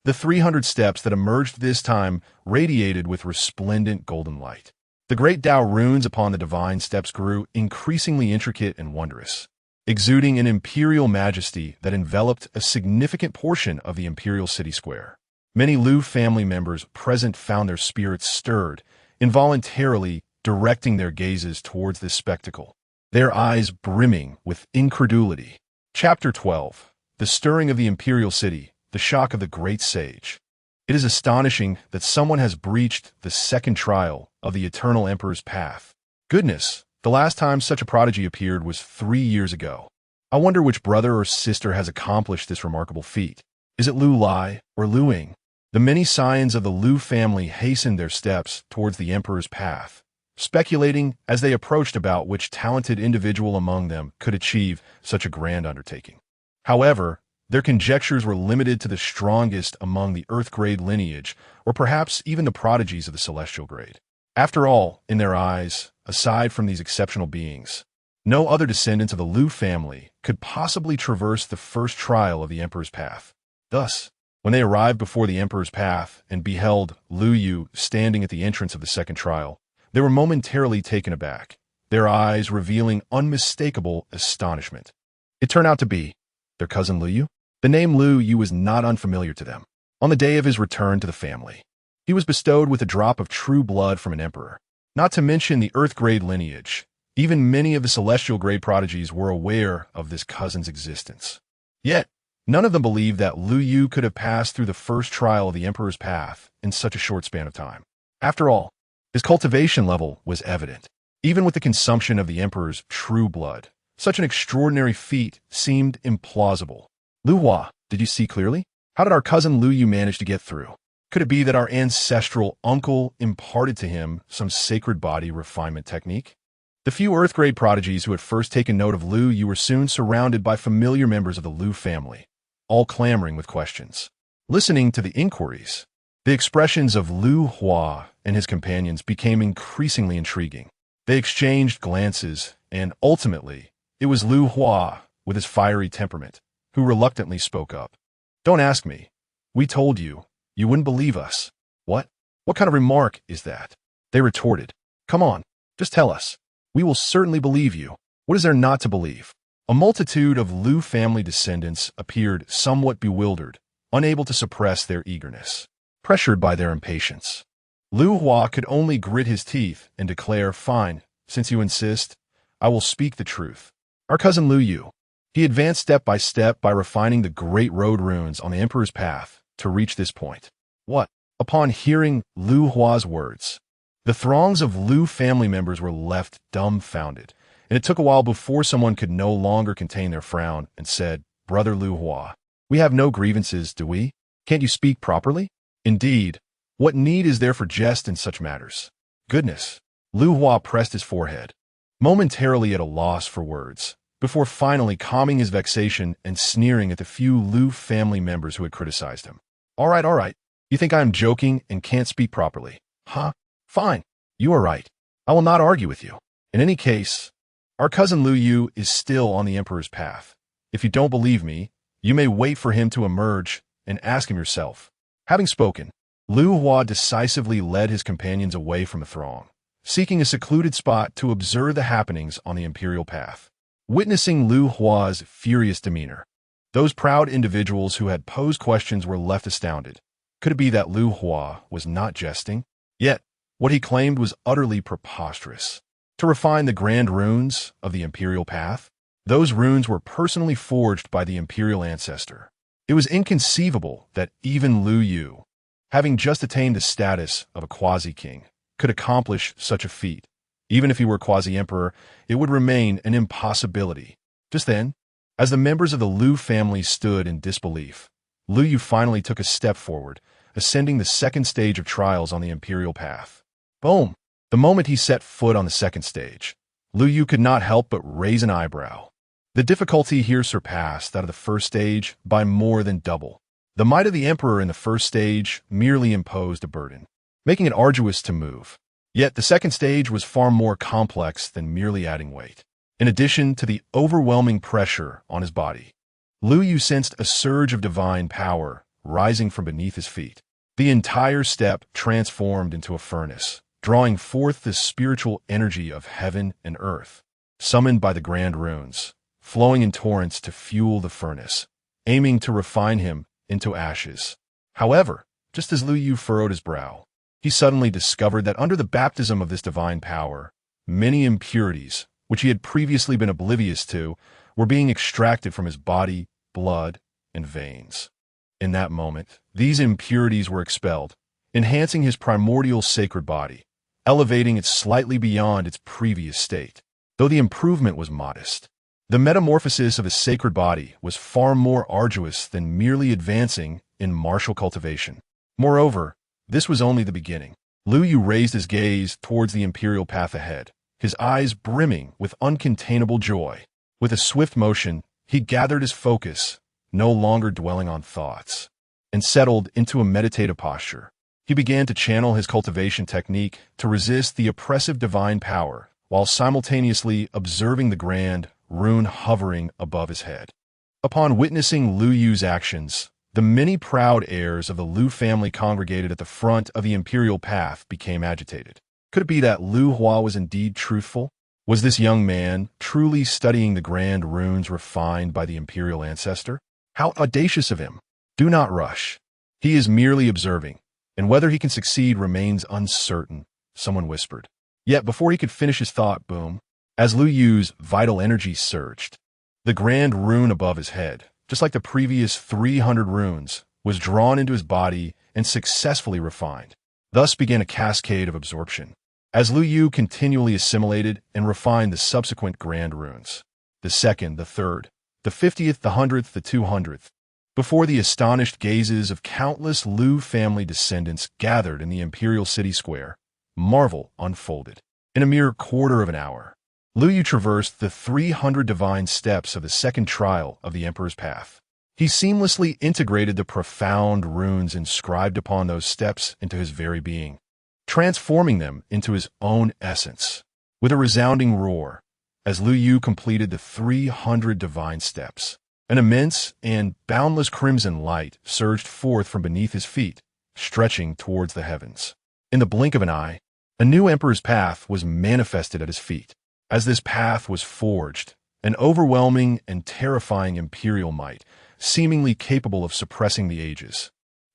The 300 steps that emerged this time radiated with resplendent golden light. The great Tao runes upon the divine steps grew increasingly intricate and wondrous, exuding an imperial majesty that enveloped a significant portion of the imperial city square. Many Lu family members present found their spirits stirred, involuntarily directing their gazes towards this spectacle, their eyes brimming with incredulity. Chapter 12. The Stirring of the Imperial City, the Shock of the Great Sage. It is astonishing that someone has breached the second trial of the Eternal Emperor's Path. Goodness, the last time such a prodigy appeared was 3 years ago. I wonder which brother or sister has accomplished this remarkable feat. Is it Lu Lai or Lu Ying? The many scions of the Lu family hastened their steps towards the Emperor's Path, speculating as they approached about which talented individual among them could achieve such a grand undertaking. However, their conjectures were limited to the strongest among the Earth grade lineage, or perhaps even the prodigies of the Celestial grade. After all, in their eyes, aside from these exceptional beings, no other descendants of the Lu family could possibly traverse the first trial of the Emperor's Path. Thus, when they arrived before the Emperor's Path and beheld Lu Yu standing at the entrance of the second trial, they were momentarily taken aback, their eyes revealing unmistakable astonishment. It turned out to be their cousin Lu Yu. The name Lu Yu was not unfamiliar to them. On the day of his return to the family, he was bestowed with a drop of true blood from an emperor. Not to mention the Earth-grade lineage. Even many of the celestial-grade prodigies were aware of this cousin's existence. Yet, none of them believed that Lu Yu could have passed through the first trial of the Emperor's path in such a short span of time. After all, his cultivation level was evident. Even with the consumption of the Emperor's true blood, such an extraordinary feat seemed implausible. Lu Hua, did you see clearly? How did our cousin Lu Yu manage to get through? Could it be that our ancestral uncle imparted to him some sacred body refinement technique? The few Earth-grade prodigies who had first taken note of Lu Yu were soon surrounded by familiar members of the Lu family, all clamoring with questions. Listening to the inquiries, the expressions of Lu Hua and his companions became increasingly intriguing. They exchanged glances, and ultimately, it was Lu Hua, with his fiery temperament, who reluctantly spoke up. "Don't ask me. We told you. You wouldn't believe us." "What? What kind of remark is that?" they retorted. "Come on, just tell us. We will certainly believe you. What is there not to believe?" A multitude of Lu family descendants appeared somewhat bewildered, unable to suppress their eagerness, pressured by their impatience. Lu Hua could only grit his teeth and declare, "Fine, since you insist, I will speak the truth. Our cousin Lu Yu." He advanced step by refining the great road runes on the Emperor's path to reach this point. What? Upon hearing Lu Hua's words, the throngs of Lu family members were left dumbfounded, and it took a while before someone could no longer contain their frown and said, "Brother Lu Hua, we have no grievances, do we? Can't you speak properly? Indeed, what need is there for jest in such matters?" Goodness. Lu Hua pressed his forehead, momentarily at a loss for words, before finally calming his vexation and sneering at the few Lu family members who had criticized him. All right. You think I am joking and can't speak properly, huh? Fine. You are right. I will not argue with you. In any case, our cousin Lu Yu is still on the Emperor's path. If you don't believe me, you may wait for him to emerge and ask him yourself. Having spoken, Lu Hua decisively led his companions away from the throng, seeking a secluded spot to observe the happenings on the imperial path. Witnessing Lu Hua's furious demeanor, those proud individuals who had posed questions were left astounded. Could it be that Lu Hua was not jesting? Yet, what he claimed was utterly preposterous. To refine the grand runes of the imperial path, those runes were personally forged by the imperial ancestor. It was inconceivable that even Lu Yu, having just attained the status of a quasi-king, could accomplish such a feat. Even if he were quasi-emperor, it would remain an impossibility. Just then, as the members of the Lu family stood in disbelief, Lu Yu finally took a step forward, ascending the second stage of trials on the imperial path. Boom! The moment he set foot on the second stage, Lu Yu could not help but raise an eyebrow. The difficulty here surpassed that of the first stage by more than double. The might of the emperor in the first stage merely imposed a burden, making it arduous to move. Yet the second stage was far more complex than merely adding weight. In addition to the overwhelming pressure on his body, Lu Yu sensed a surge of divine power rising from beneath his feet. The entire step transformed into a furnace, drawing forth the spiritual energy of heaven and earth, summoned by the grand runes, flowing in torrents to fuel the furnace, aiming to refine him into ashes. However, just as Lu Yu furrowed his brow, he suddenly discovered that under the baptism of this divine power, many impurities, which he had previously been oblivious to, were being extracted from his body, blood, and veins. In that moment, these impurities were expelled, enhancing his primordial sacred body, elevating it slightly beyond its previous state. Though the improvement was modest, the metamorphosis of his sacred body was far more arduous than merely advancing in martial cultivation. Moreover, this was only the beginning. Lu Yu raised his gaze towards the imperial path ahead, his eyes brimming with uncontainable joy. With a swift motion, he gathered his focus, no longer dwelling on thoughts, and settled into a meditative posture. He began to channel his cultivation technique to resist the oppressive divine power, while simultaneously observing the grand rune hovering above his head. Upon witnessing Lu Yu's actions, the many proud heirs of the Lu family congregated at the front of the imperial path became agitated. Could it be that Lu Hua was indeed truthful? Was this young man truly studying the grand runes refined by the imperial ancestor? How audacious of him! Do not rush. He is merely observing, and whether he can succeed remains uncertain, someone whispered. Yet before he could finish his thought, boom, as Lu Yu's vital energy surged, the grand rune above his head, just like the previous 300 runes, was drawn into his body and successfully refined. Thus began a cascade of absorption, as Lu Yu continually assimilated and refined the subsequent grand runes. The second, the third, the 50th, the 100th, the 200th, before the astonished gazes of countless Lu family descendants gathered in the imperial city square, marvel unfolded. In a mere quarter of an hour, Lu Yu traversed the 300 divine steps of the second trial of the Emperor's Path. He seamlessly integrated the profound runes inscribed upon those steps into his very being, transforming them into his own essence. With a resounding roar, as Lu Yu completed the 300 divine steps, an immense and boundless crimson light surged forth from beneath his feet, stretching towards the heavens. In the blink of an eye, a new Emperor's Path was manifested at his feet. As this path was forged, an overwhelming and terrifying imperial might, seemingly capable of suppressing the ages,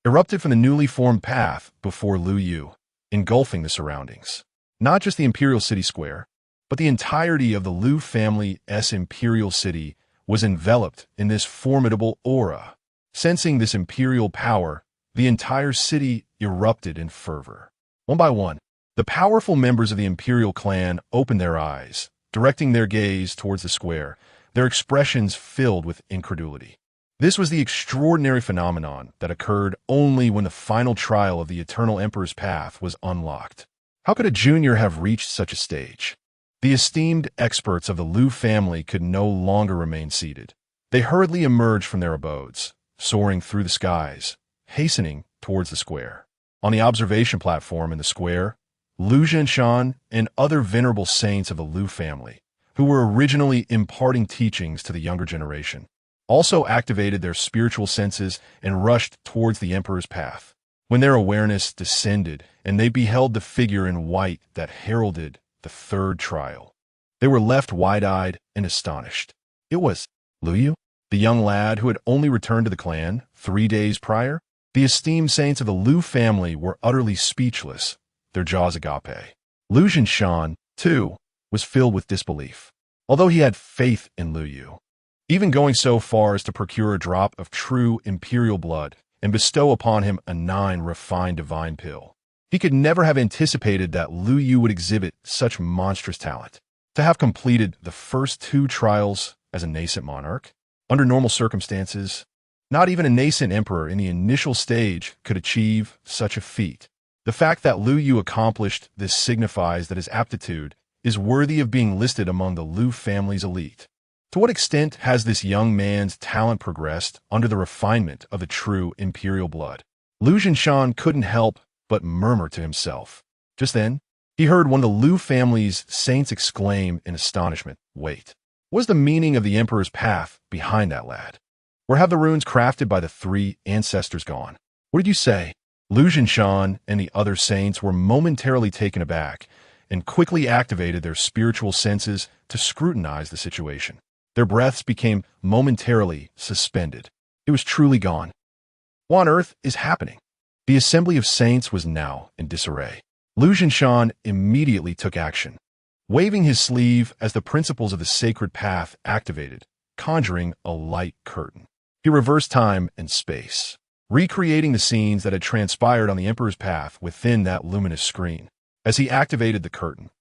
erupted from the newly formed path before Lu Yu, engulfing the surroundings. Not just the imperial city square, but the entirety of the Lu family's imperial city was enveloped in this formidable aura. Sensing this imperial power, the entire city erupted in fervor. One by one, the powerful members of the imperial clan opened their eyes, directing their gaze towards the square, their expressions filled with incredulity. This was the extraordinary phenomenon that occurred only when the final trial of the Eternal Emperor's Path was unlocked. How could a junior have reached such a stage? The esteemed experts of the Lu family could no longer remain seated. They hurriedly emerged from their abodes, soaring through the skies, hastening towards the square. On the observation platform in the square, Lu Zhenshan and other venerable saints of the Lu family, who were originally imparting teachings to the younger generation, also activated their spiritual senses and rushed towards the Emperor's Path. When their awareness descended and they beheld the figure in white that heralded the third trial, they were left wide-eyed and astonished. It was Lu Yu, the young lad who had only returned to the clan 3 days prior. The esteemed saints of the Lu family were utterly speechless, their jaws agape. Lu Zhenshan, too, was filled with disbelief, although he had faith in Lu Yu, even going so far as to procure a drop of true imperial blood and bestow upon him a 9 refined divine pill. He could never have anticipated that Lu Yu would exhibit such monstrous talent. To have completed the first 2 trials as a nascent monarch, under normal circumstances, not even a nascent emperor in the initial stage could achieve such a feat. The fact that Lu Yu accomplished this signifies that his aptitude is worthy of being listed among the Lu family's elite. To what extent has this young man's talent progressed under the refinement of the true imperial blood? Lu Zhenshan couldn't help but murmur to himself. Just then, he heard one of the Lu family's saints exclaim in astonishment, "Wait, what's the meaning of the Emperor's Path behind that lad? Where have the runes crafted by the 3 ancestors gone? What did you say?" Lu Zhenshan and the other saints were momentarily taken aback and quickly activated their spiritual senses to scrutinize the situation. Their breaths became momentarily suspended. It was truly gone. What on earth is happening? The assembly of saints was now in disarray. Lu Zhenshan immediately took action, waving his sleeve as the principles of the sacred path activated, conjuring a light curtain. He reversed time and space, recreating the scenes that had transpired on the Emperor's Path within that luminous screen. As he activated the curtain,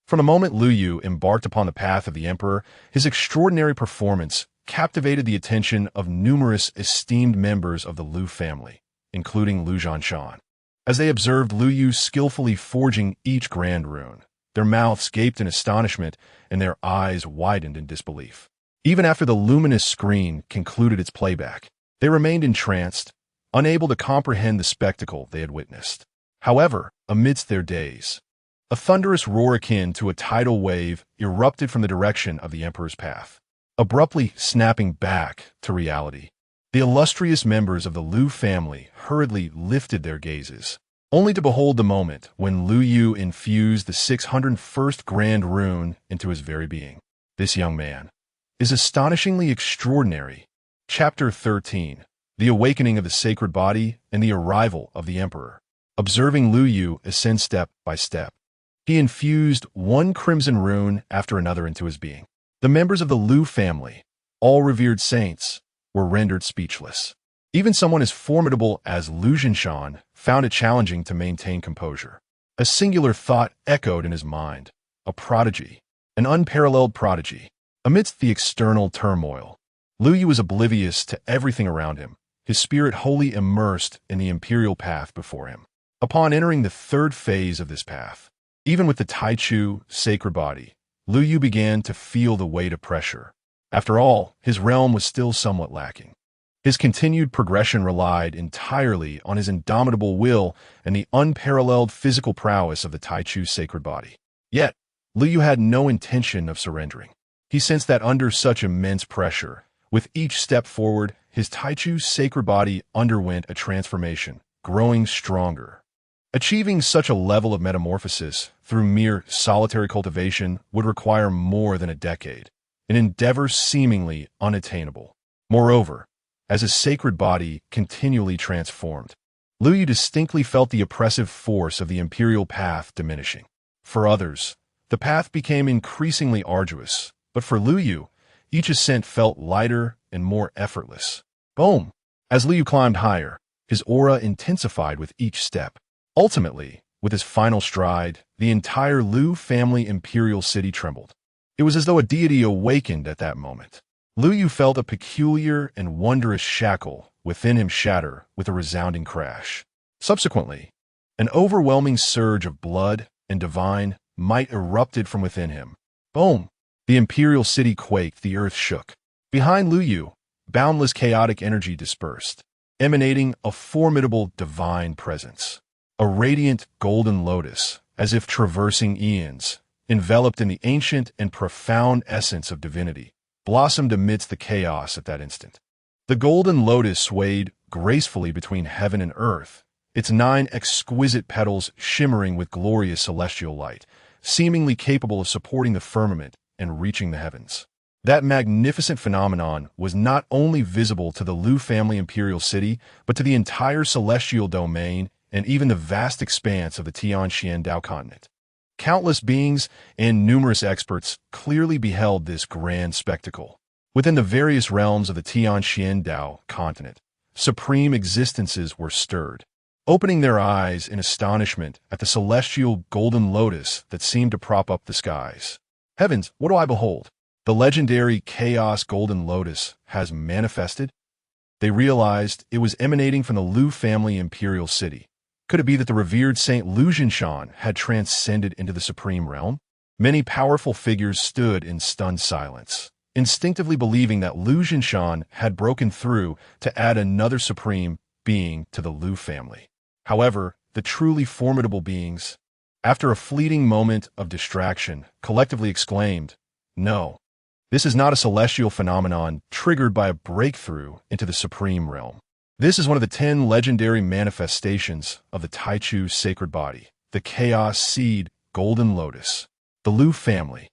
from the moment Lu Yu embarked upon the path of the Emperor, his extraordinary performance captivated the attention of numerous esteemed members of the Lu family, including Lu Zhenshan. As they observed Lu Yu skillfully forging each grand rune, their mouths gaped in astonishment and their eyes widened in disbelief. Even after the luminous screen concluded its playback, they remained entranced, unable to comprehend the spectacle they had witnessed. However, amidst their daze, a thunderous roar akin to a tidal wave erupted from the direction of the Emperor's Path, abruptly snapping back to reality. The illustrious members of the Lu family hurriedly lifted their gazes, only to behold the moment when Lu Yu infused the 601st grand rune into his very being. This young man is astonishingly extraordinary. Chapter 13. The Awakening of the Sacred Body and the Arrival of the Emperor. Observing Lu Yu ascend step by step, He infused one crimson rune after another into his being. The members of the Lu family, all revered saints, were rendered speechless. Even someone as formidable as Lu Jinshan found it challenging to maintain composure. A singular thought echoed in his mind. A prodigy. An unparalleled prodigy. Amidst the external turmoil, Lu Yu was oblivious to everything around him, his spirit wholly immersed in the imperial path before him. Upon entering the third phase of this path, even with the Taichu sacred body, Lu Yu began to feel the weight of pressure. After all, his realm was still somewhat lacking. His continued progression relied entirely on his indomitable will and the unparalleled physical prowess of the Taichu sacred body. Yet, Lu Yu had no intention of surrendering. He sensed that under such immense pressure, with each step forward, his Taichu sacred body underwent a transformation, growing stronger. Achieving such a level of metamorphosis through mere solitary cultivation would require more than a decade, an endeavor seemingly unattainable. Moreover, as his sacred body continually transformed, Lu Yu distinctly felt the oppressive force of the imperial path diminishing. For others, the path became increasingly arduous, but for Lu Yu, each ascent felt lighter and more effortless. Boom! As Lu Yu climbed higher, his aura intensified with each step. Ultimately, with his final stride, the entire Lu family imperial city trembled. It was as though a deity awakened at that moment. Lu Yu felt a peculiar and wondrous shackle within him shatter with a resounding crash. Subsequently, an overwhelming surge of blood and divine might erupted from within him. Boom! The imperial city quaked, the earth shook. Behind Lu Yu, boundless chaotic energy dispersed, emanating a formidable divine presence. A radiant golden lotus, as if traversing eons, enveloped in the ancient and profound essence of divinity, blossomed amidst the chaos at that instant. The golden lotus swayed gracefully between heaven and earth, its 9 exquisite petals shimmering with glorious celestial light, seemingly capable of supporting the firmament and reaching the heavens. That magnificent phenomenon was not only visible to the Lu family imperial city, but to the entire celestial domain and even the vast expanse of the Tianxian Dao continent. Countless beings and numerous experts clearly beheld this grand spectacle. Within the various realms of the Tianxian Dao continent, supreme existences were stirred, opening their eyes in astonishment at the celestial golden lotus that seemed to prop up the skies. Heavens, what do I behold? The legendary Chaos Golden Lotus has manifested? They realized it was emanating from the Lu family imperial city. Could it be that the revered Saint Lu Jinshan had transcended into the supreme realm? Many powerful figures stood in stunned silence, instinctively believing that Lu Jinshan had broken through to add another supreme being to the Lu family. However, the truly formidable beings, after a fleeting moment of distraction, collectively exclaimed, "No, this is not a celestial phenomenon triggered by a breakthrough into the supreme realm. This is one of the 10 legendary manifestations of the Taichu sacred body, the Chaos Seed Golden Lotus. The Lu family,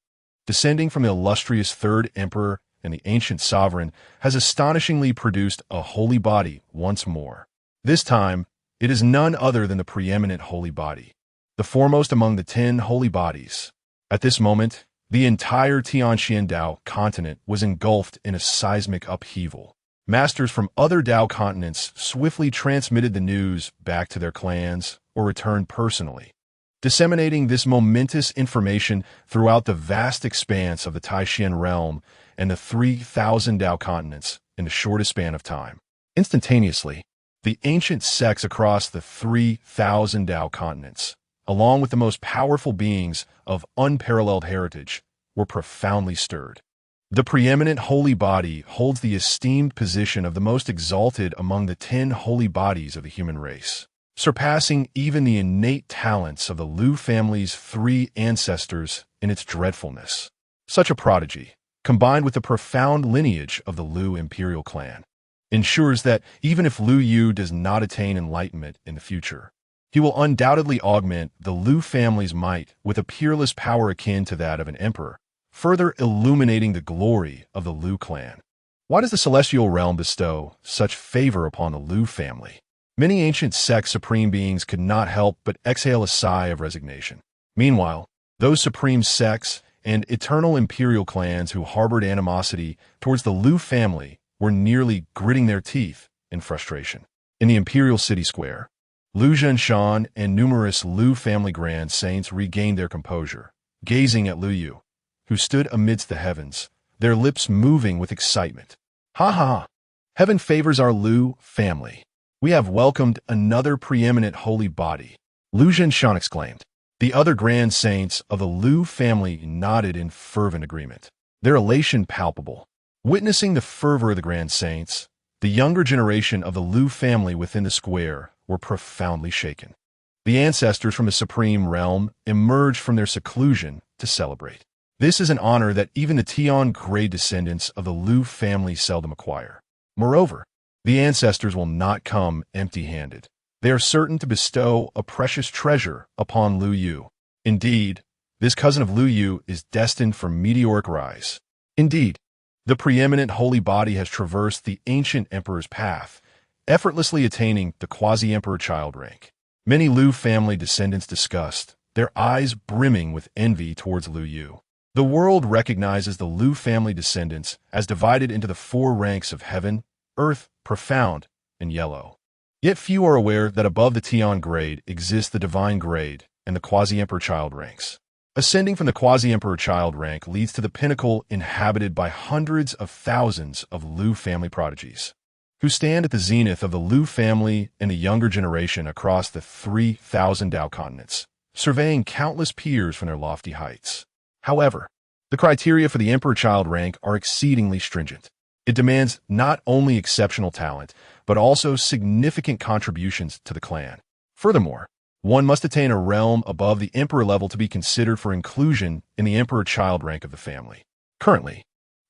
descending from the illustrious third emperor and the ancient sovereign, has astonishingly produced a holy body once more. This time, it is none other than the preeminent holy body, the foremost among the 10 holy bodies. At this moment, the entire Tianxian Dao continent was engulfed in a seismic upheaval. Masters from other Dao continents swiftly transmitted the news back to their clans or returned personally, disseminating this momentous information throughout the vast expanse of the Taishan realm and the 3,000 Dao continents in the shortest span of time. Instantaneously, the ancient sects across the 3,000 Dao continents, along with the most powerful beings of unparalleled heritage, were profoundly stirred. The preeminent holy body holds the esteemed position of the most exalted among the 10 holy bodies of the human race, surpassing even the innate talents of the Lu family's 3 ancestors in its dreadfulness. Such a prodigy, combined with the profound lineage of the Lu imperial clan, ensures that even if Lu Yu does not attain enlightenment in the future, he will undoubtedly augment the Lu family's might with a peerless power akin to that of an emperor, further illuminating the glory of the Lu clan. Why does the celestial realm bestow such favor upon the Lu family? Many ancient sect supreme beings could not help but exhale a sigh of resignation. Meanwhile, those supreme sects and eternal imperial clans who harbored animosity towards the Liu family were nearly gritting their teeth in frustration. In the imperial city square, Liu Zhenshan and numerous Liu family grand saints regained their composure, gazing at Liu Yu, who stood amidst the heavens, their lips moving with excitement. Ha ha! Heaven favors our Liu family. We have welcomed another preeminent holy body, Liu Zhenshan exclaimed. The other grand saints of the Liu family nodded in fervent agreement, their elation palpable. Witnessing the fervor of the grand saints, the younger generation of the Liu family within the square were profoundly shaken. The ancestors from the supreme realm emerged from their seclusion to celebrate. This is an honor that even the Tian grade descendants of the Liu family seldom acquire. Moreover, the ancestors will not come empty-handed. They are certain to bestow a precious treasure upon Liu Yu. Indeed, this cousin of Liu Yu is destined for meteoric rise. Indeed, the preeminent holy body has traversed the ancient emperor's path, effortlessly attaining the quasi-emperor child rank. Many Liu family descendants discussed, their eyes brimming with envy towards Liu Yu. The world recognizes the Liu family descendants as divided into the four ranks of heaven, earth, profound, and yellow. Yet few are aware that above the Tian grade exists the divine grade and the quasi-emperor child ranks. Ascending from the quasi-emperor child rank leads to the pinnacle inhabited by hundreds of thousands of Liu family prodigies, who stand at the zenith of the Liu family and the younger generation across the 3,000 Dao continents, surveying countless peers from their lofty heights. However, the criteria for the emperor child rank are exceedingly stringent. It demands not only exceptional talent, but also significant contributions to the clan. Furthermore, one must attain a realm above the emperor level to be considered for inclusion in the emperor child rank of the family. Currently,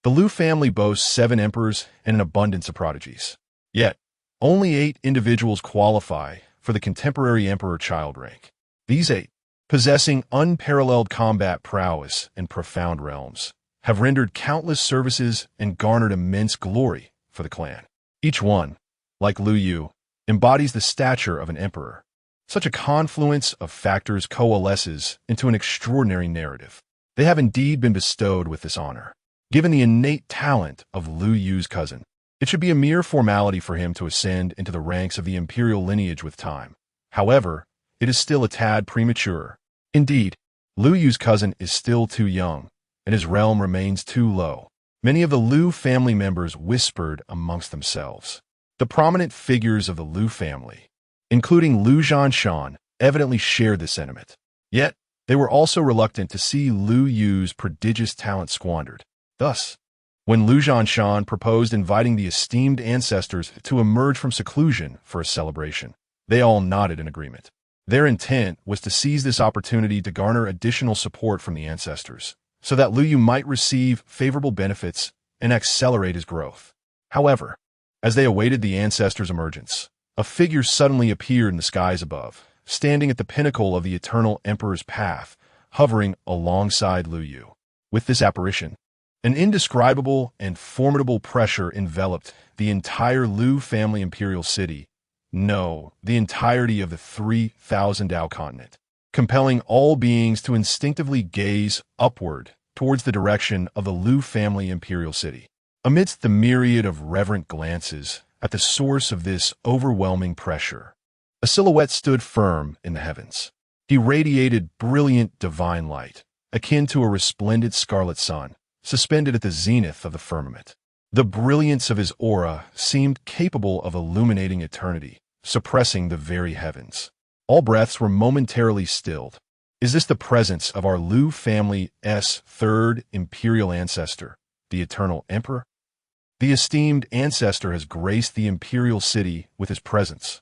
the Liu family boasts 7 emperors and an abundance of prodigies. Yet, only 8 individuals qualify for the contemporary emperor child rank. These 8, possessing unparalleled combat prowess and profound realms, have rendered countless services and garnered immense glory for the clan. Each one, like Liu Yu, embodies the stature of an emperor. Such a confluence of factors coalesces into an extraordinary narrative. They have indeed been bestowed with this honor. Given the innate talent of Liu Yu's cousin, it should be a mere formality for him to ascend into the ranks of the imperial lineage with time. However, it is still a tad premature. Indeed, Liu Yu's cousin is still too young, and his realm remains too low. Many of the Liu family members whispered amongst themselves. The prominent figures of the Liu family, including Liu Zhanshan, evidently shared this sentiment. Yet, they were also reluctant to see Liu Yu's prodigious talent squandered. Thus, when Liu Zhanshan proposed inviting the esteemed ancestors to emerge from seclusion for a celebration, they all nodded in agreement. Their intent was to seize this opportunity to garner additional support from the ancestors, so that Liu Yu might receive favorable benefits and accelerate his growth. However, as they awaited the ancestors' emergence, a figure suddenly appeared in the skies above, standing at the pinnacle of the eternal emperor's path, hovering alongside Liu Yu. With this apparition, an indescribable and formidable pressure enveloped the entire Liu family imperial city, no, the entirety of the 3,000 Dao continent, compelling all beings to instinctively gaze upward towards the direction of the Liu family imperial city. Amidst the myriad of reverent glances at the source of this overwhelming pressure, a silhouette stood firm in the heavens. He radiated brilliant divine light, akin to a resplendent scarlet sun, suspended at the zenith of the firmament. The brilliance of his aura seemed capable of illuminating eternity, suppressing the very heavens. All breaths were momentarily stilled. Is this the presence of our Liu family's third imperial ancestor, the eternal emperor? The esteemed ancestor has graced the imperial city with his presence.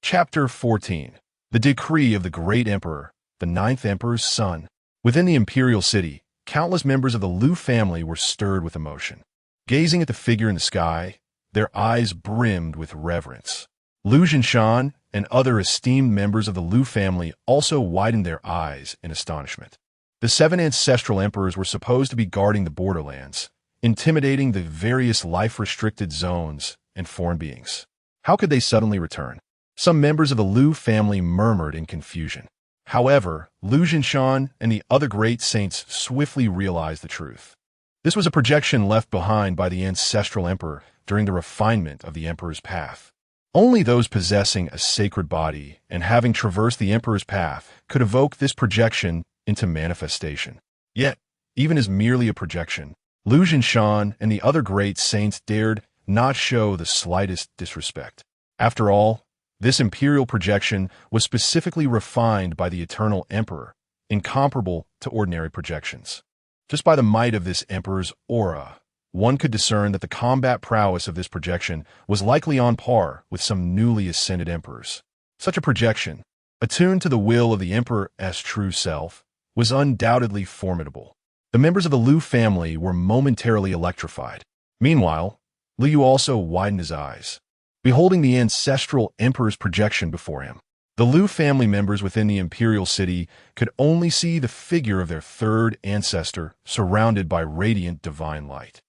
Chapter 14. The Decree of the Great Emperor, the Ninth Emperor's Son. Within the imperial city, countless members of the Liu family were stirred with emotion. Gazing at the figure in the sky, their eyes brimmed with reverence. Liu Zhanshan and other esteemed members of the Liu family also widened their eyes in astonishment. The 7 ancestral emperors were supposed to be guarding the borderlands, intimidating the various life-restricted zones and foreign beings. How could they suddenly return? Some members of the Liu family murmured in confusion. However, Lu Jinshan and the other great saints swiftly realized the truth. This was a projection left behind by the ancestral emperor during the refinement of the emperor's path. Only those possessing a sacred body and having traversed the emperor's path could evoke this projection into manifestation. Yet, even as merely a projection, Lu Jinshan and the other great saints dared not show the slightest disrespect. After all, this imperial projection was specifically refined by the eternal emperor, incomparable to ordinary projections. Just by the might of this emperor's aura, one could discern that the combat prowess of this projection was likely on par with some newly ascended emperors. Such a projection, attuned to the will of the emperor's true self, was undoubtedly formidable. The members of the Lu family were momentarily electrified. Meanwhile, Liu also widened his eyes, beholding the ancestral emperor's projection before him. The Lu family members within the imperial city could only see the figure of their third ancestor surrounded by radiant divine light,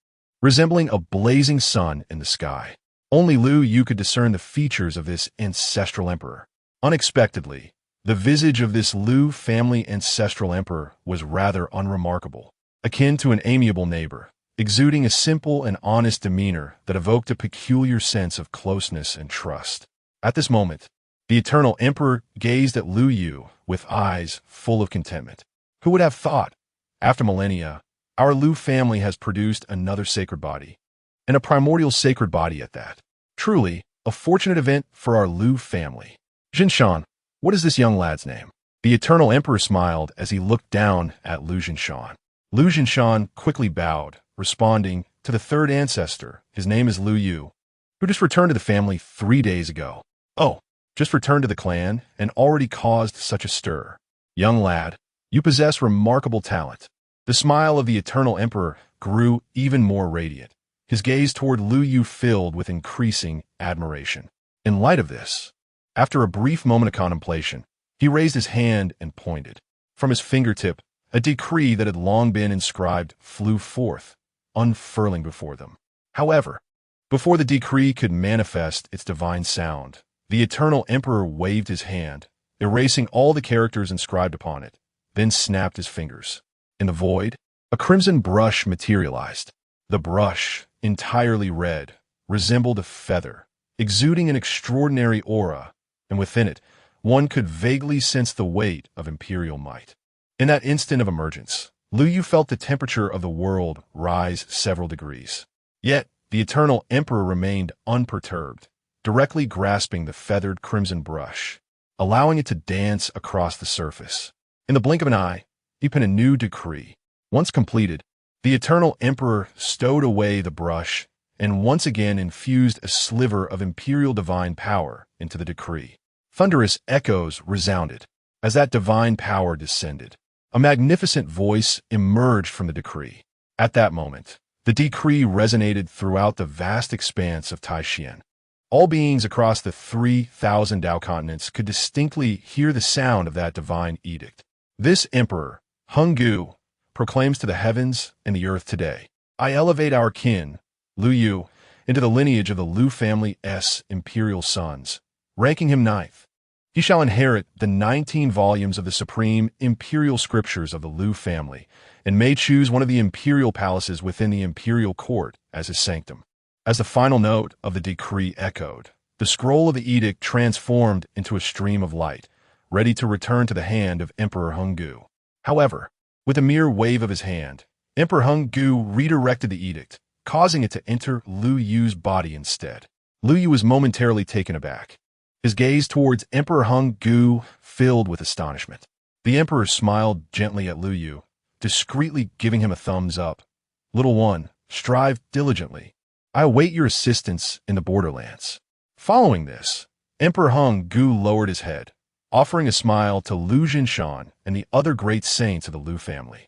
resembling a blazing sun in the sky. Only Liu Yu could discern the features of this ancestral emperor. Unexpectedly, the visage of this Lu family ancestral emperor was rather unremarkable, akin to an amiable neighbor, exuding a simple and honest demeanor that evoked a peculiar sense of closeness and trust. At this moment, the eternal emperor gazed at Liu Yu with eyes full of contentment. Who would have thought, after millennia, our Lu family has produced another sacred body, and a primordial sacred body at that. Truly, a fortunate event for our Lu family. Jinshan, what is this young lad's name? The eternal emperor smiled as he looked down at Lu Jinshan. Lu Jinshan quickly bowed, responding to the third ancestor. His name is Liu Yu, who just returned to the family 3 days ago. Oh, just returned to the clan and already caused such a stir. Young lad, you possess remarkable talent. The smile of the eternal emperor grew even more radiant, his gaze toward Liu Yu filled with increasing admiration. In light of this, after a brief moment of contemplation, he raised his hand and pointed. From his fingertip, a decree that had long been inscribed flew forth, unfurling before them. However, before the decree could manifest its divine sound, the eternal emperor waved his hand, erasing all the characters inscribed upon it, then snapped his fingers. In the void, a crimson brush materialized. The brush, entirely red, resembled a feather, exuding an extraordinary aura, and within it, one could vaguely sense the weight of imperial might. In that instant of emergence, Liu Yu felt the temperature of the world rise several degrees. Yet, the eternal emperor remained unperturbed, directly grasping the feathered crimson brush, allowing it to dance across the surface. In the blink of an eye, he penned a new decree. Once completed, the eternal emperor stowed away the brush and once again infused a sliver of imperial divine power into the decree. Thunderous echoes resounded as that divine power descended. A magnificent voice emerged from the decree. At that moment, the decree resonated throughout the vast expanse of Taishan. All beings across the 3,000 Dao continents could distinctly hear the sound of that divine edict. This emperor, Henggu, proclaims to the heavens and the earth today, I elevate our kin, Liu Yu, into the lineage of the Lu family's imperial sons, ranking him ninth. He shall inherit the 19 volumes of the supreme imperial scriptures of the Lu family, and may choose one of the imperial palaces within the imperial court as his sanctum. As the final note of the decree echoed, the scroll of the edict transformed into a stream of light, ready to return to the hand of Emperor Henggu. However, with a mere wave of his hand, Emperor Henggu redirected the edict, causing it to enter Liu Yu's body instead. Liu Yu was momentarily taken aback, his gaze towards Emperor Henggu filled with astonishment. The emperor smiled gently at Liu Yu, discreetly giving him a thumbs up. Little one, strive diligently. I await your assistance in the borderlands. Following this, Emperor Henggu lowered his head, offering a smile to Lu Jinshan and the other great saints of the Lu family.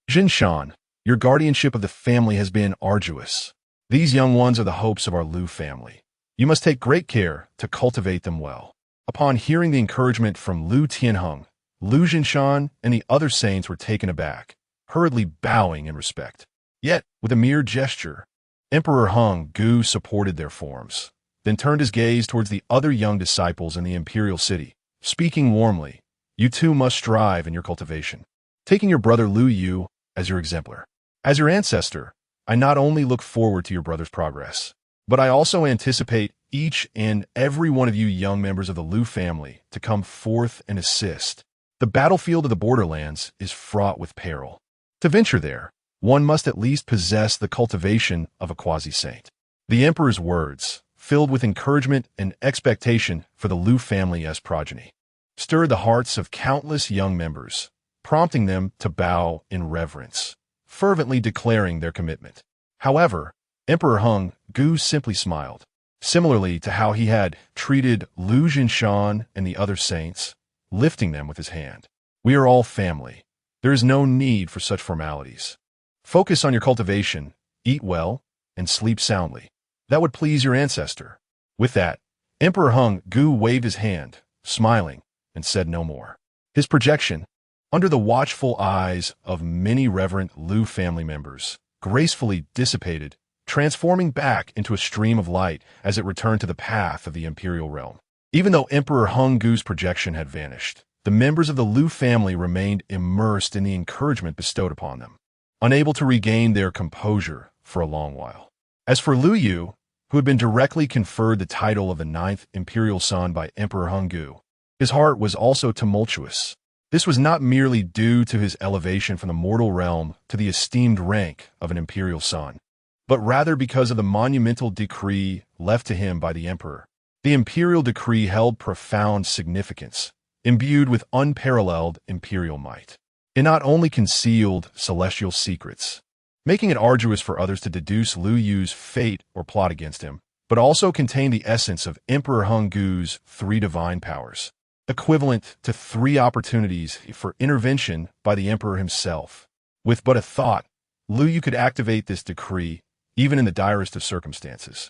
Jinshan, your guardianship of the family has been arduous. These young ones are the hopes of our Lu family. You must take great care to cultivate them well. Upon hearing the encouragement from Lu Tianheng, Lu Jinshan and the other saints were taken aback, hurriedly bowing in respect. Yet, with a mere gesture, Emperor Henggu supported their forms, then turned his gaze towards the other young disciples in the imperial city, speaking warmly, You too must strive in your cultivation, taking your brother Lu Yu as your exemplar. As your ancestor, I not only look forward to your brother's progress, but I also anticipate each and every one of you young members of the Lu family to come forth and assist. The battlefield of the borderlands is fraught with peril. To venture there, one must at least possess the cultivation of a quasi-saint. The emperor's words, filled with encouragement and expectation for the Lu family's progeny, stirred the hearts of countless young members, prompting them to bow in reverence, fervently declaring their commitment. However, Emperor Hung Gu simply smiled, similarly to how he had treated Lu Jinshan and the other saints, lifting them with his hand. We are all family. There is no need for such formalities. Focus on your cultivation, eat well, and sleep soundly. That would please your ancestor. With that, Emperor Hung Gu waved his hand, smiling, and said no more. His projection, under the watchful eyes of many reverent Lu family members, gracefully dissipated, transforming back into a stream of light as it returned to the path of the imperial realm. Even though Emperor Hung Gu's projection had vanished, the members of the Lu family remained immersed in the encouragement bestowed upon them, unable to regain their composure for a long while. As for Lu Yu, who had been directly conferred the title of the 9th imperial son by Emperor Hung Gu, his heart was also tumultuous. This was not merely due to his elevation from the mortal realm to the esteemed rank of an imperial son, but rather because of the monumental decree left to him by the emperor. The imperial decree held profound significance, imbued with unparalleled imperial might. It not only concealed celestial secrets, making it arduous for others to deduce Lu Yu's fate or plot against him, but also contained the essence of Emperor Hung Gu's 3 divine powers, equivalent to 3 opportunities for intervention by the emperor himself. With but a thought, Lu Yu could activate this decree, even in the direst of circumstances.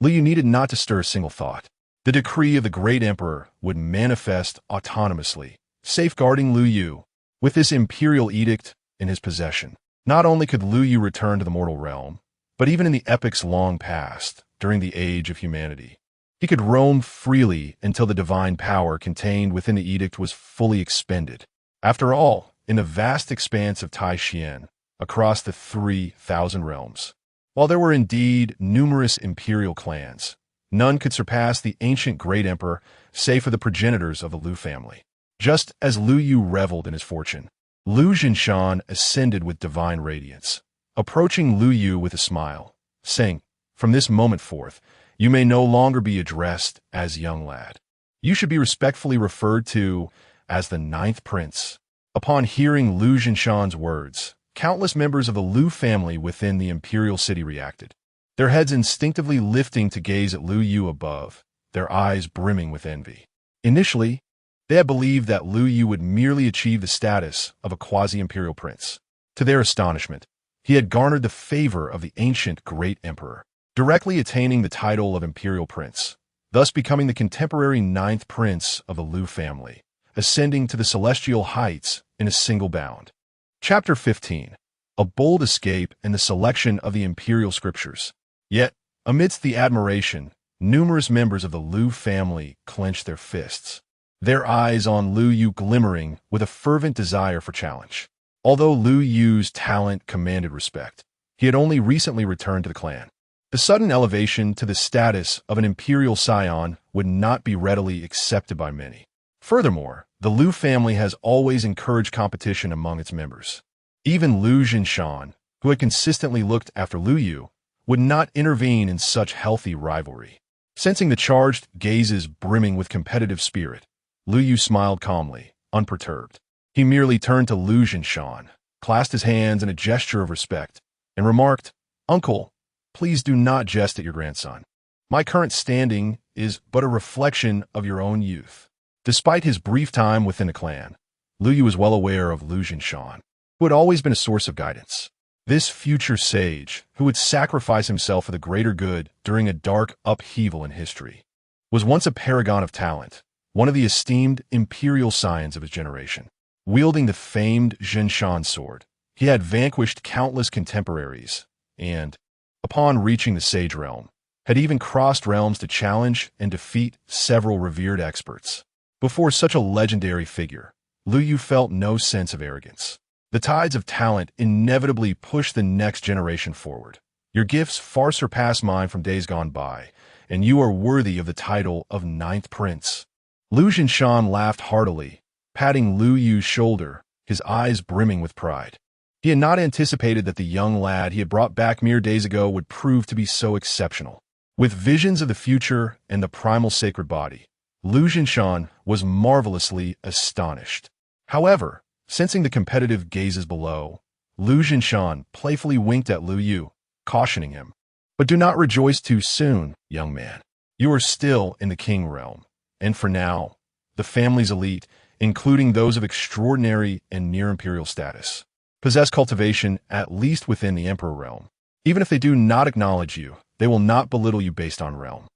Lu Yu needed not to stir a single thought. The decree of the great emperor would manifest autonomously, safeguarding Lu Yu. With this imperial edict in his possession, not only could Lu Yu return to the mortal realm, but even in the epochs long past, during the age of humanity, he could roam freely until the divine power contained within the edict was fully expended. After all, in the vast expanse of Taixien, across the 3,000 realms, while there were indeed numerous imperial clans, none could surpass the ancient great emperor, save for the progenitors of the Lu family. Just as Lu Yu reveled in his fortune, Lu Jinshan ascended with divine radiance, approaching Lu Yu with a smile, saying, "From this moment forth, you may no longer be addressed as young lad. You should be respectfully referred to as the 9th prince." Upon hearing Lu Jinshan's words, countless members of the Lu family within the imperial city reacted, their heads instinctively lifting to gaze at Lu Yu above, their eyes brimming with envy. Initially, they had believed that Lu Yu would merely achieve the status of a quasi-imperial prince. To their astonishment, he had garnered the favor of the ancient great emperor, directly attaining the title of imperial prince, thus becoming the contemporary 9th prince of the Lu family, ascending to the celestial heights in a single bound. Chapter 15. A bold escape and the selection of the imperial scriptures. Yet, amidst the admiration, numerous members of the Lu family clenched their fists, their eyes on Lu Yu glimmering with a fervent desire for challenge. Although Lu Yu's talent commanded respect, he had only recently returned to the clan. The sudden elevation to the status of an imperial scion would not be readily accepted by many. Furthermore, the Lu family has always encouraged competition among its members. Even Lu Jinshan, who had consistently looked after Lu Yu, would not intervene in such healthy rivalry. Sensing the charged gazes brimming with competitive spirit, Lu Yu smiled calmly, unperturbed. He merely turned to Lu Jinshan, clasped his hands in a gesture of respect, and remarked, "Uncle, please do not jest at your grandson. My current standing is but a reflection of your own youth." Despite his brief time within the clan, Lu Yu was well aware of Lu Jinshan, who had always been a source of guidance. This future sage, who would sacrifice himself for the greater good during a dark upheaval in history, was once a paragon of talent, one of the esteemed imperial scions of his generation. Wielding the famed Jinshan sword, he had vanquished countless contemporaries, and, upon reaching the sage realm, had even crossed realms to challenge and defeat several revered experts. Before such a legendary figure, Lu Yu felt no sense of arrogance. The tides of talent inevitably push the next generation forward. Your gifts far surpass mine from days gone by, and you are worthy of the title of Ninth Prince. Lu Jinshan laughed heartily, patting Lu Yu's shoulder, his eyes brimming with pride. He had not anticipated that the young lad he had brought back mere days ago would prove to be so exceptional. With visions of the future and the primal sacred body, Lu Jinshan was marvelously astonished. However, sensing the competitive gazes below, Lu Jinshan playfully winked at Lu Yu, cautioning him. But do not rejoice too soon, young man. You are still in the king realm, and for now, the family's elite, including those of extraordinary and near-imperial status, possess cultivation at least within the emperor realm. Even if they do not acknowledge you, they will not belittle you based on realm.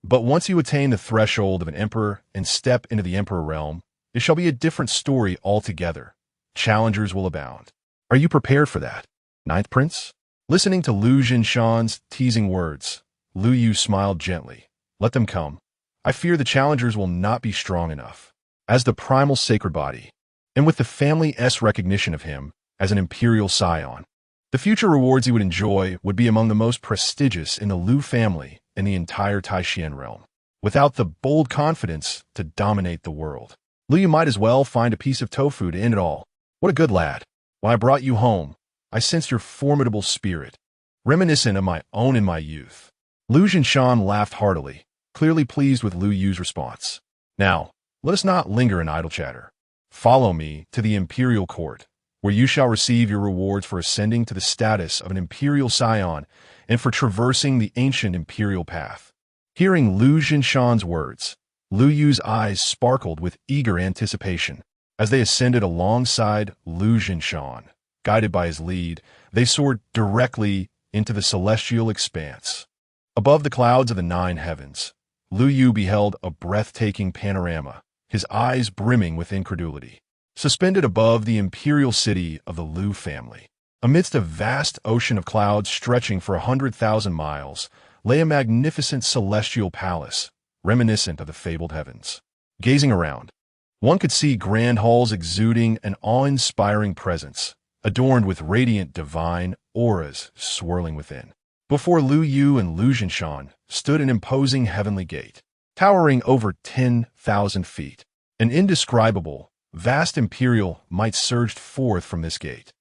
But once you attain the threshold of an emperor and step into the emperor realm, it shall be a different story altogether. Challengers will abound. Are you prepared for that, Ninth Prince? Listening to Lu Jinshan's teasing words, Lu Yu smiled gently. Let them come. I fear the challengers will not be strong enough. As the primal sacred body, and with the family's recognition of him as an imperial scion, the future rewards he would enjoy would be among the most prestigious in the Lu family and the entire Taishan realm. Without the bold confidence to dominate the world, Lu Yu might as well find a piece of tofu to end it all. What a good lad. When I brought you home, I sensed your formidable spirit, reminiscent of my own in my youth. Lu Jinshan laughed heartily, clearly pleased with Lu Yu's response. Now, let us not linger in idle chatter. Follow me to the imperial court, where you shall receive your rewards for ascending to the status of an imperial scion and for traversing the ancient imperial path. Hearing Lu Jinshan's words, Lu Yu's eyes sparkled with eager anticipation. As they ascended alongside Lu Jinshan, guided by his lead, they soared directly into the celestial expanse. Above the clouds of the nine heavens, Lu Yu beheld a breathtaking panorama, his eyes brimming with incredulity. Suspended above the imperial city of the Lu family, amidst a vast ocean of clouds stretching for 100,000 miles, lay a magnificent celestial palace, reminiscent of the fabled heavens. Gazing around, one could see grand halls exuding an awe-inspiring presence, adorned with radiant divine auras swirling within. Before Lu Yu and Lu Jinshan stood an imposing heavenly gate, towering over 10,000 feet. An indescribable, vast imperial might surged forth from this gate,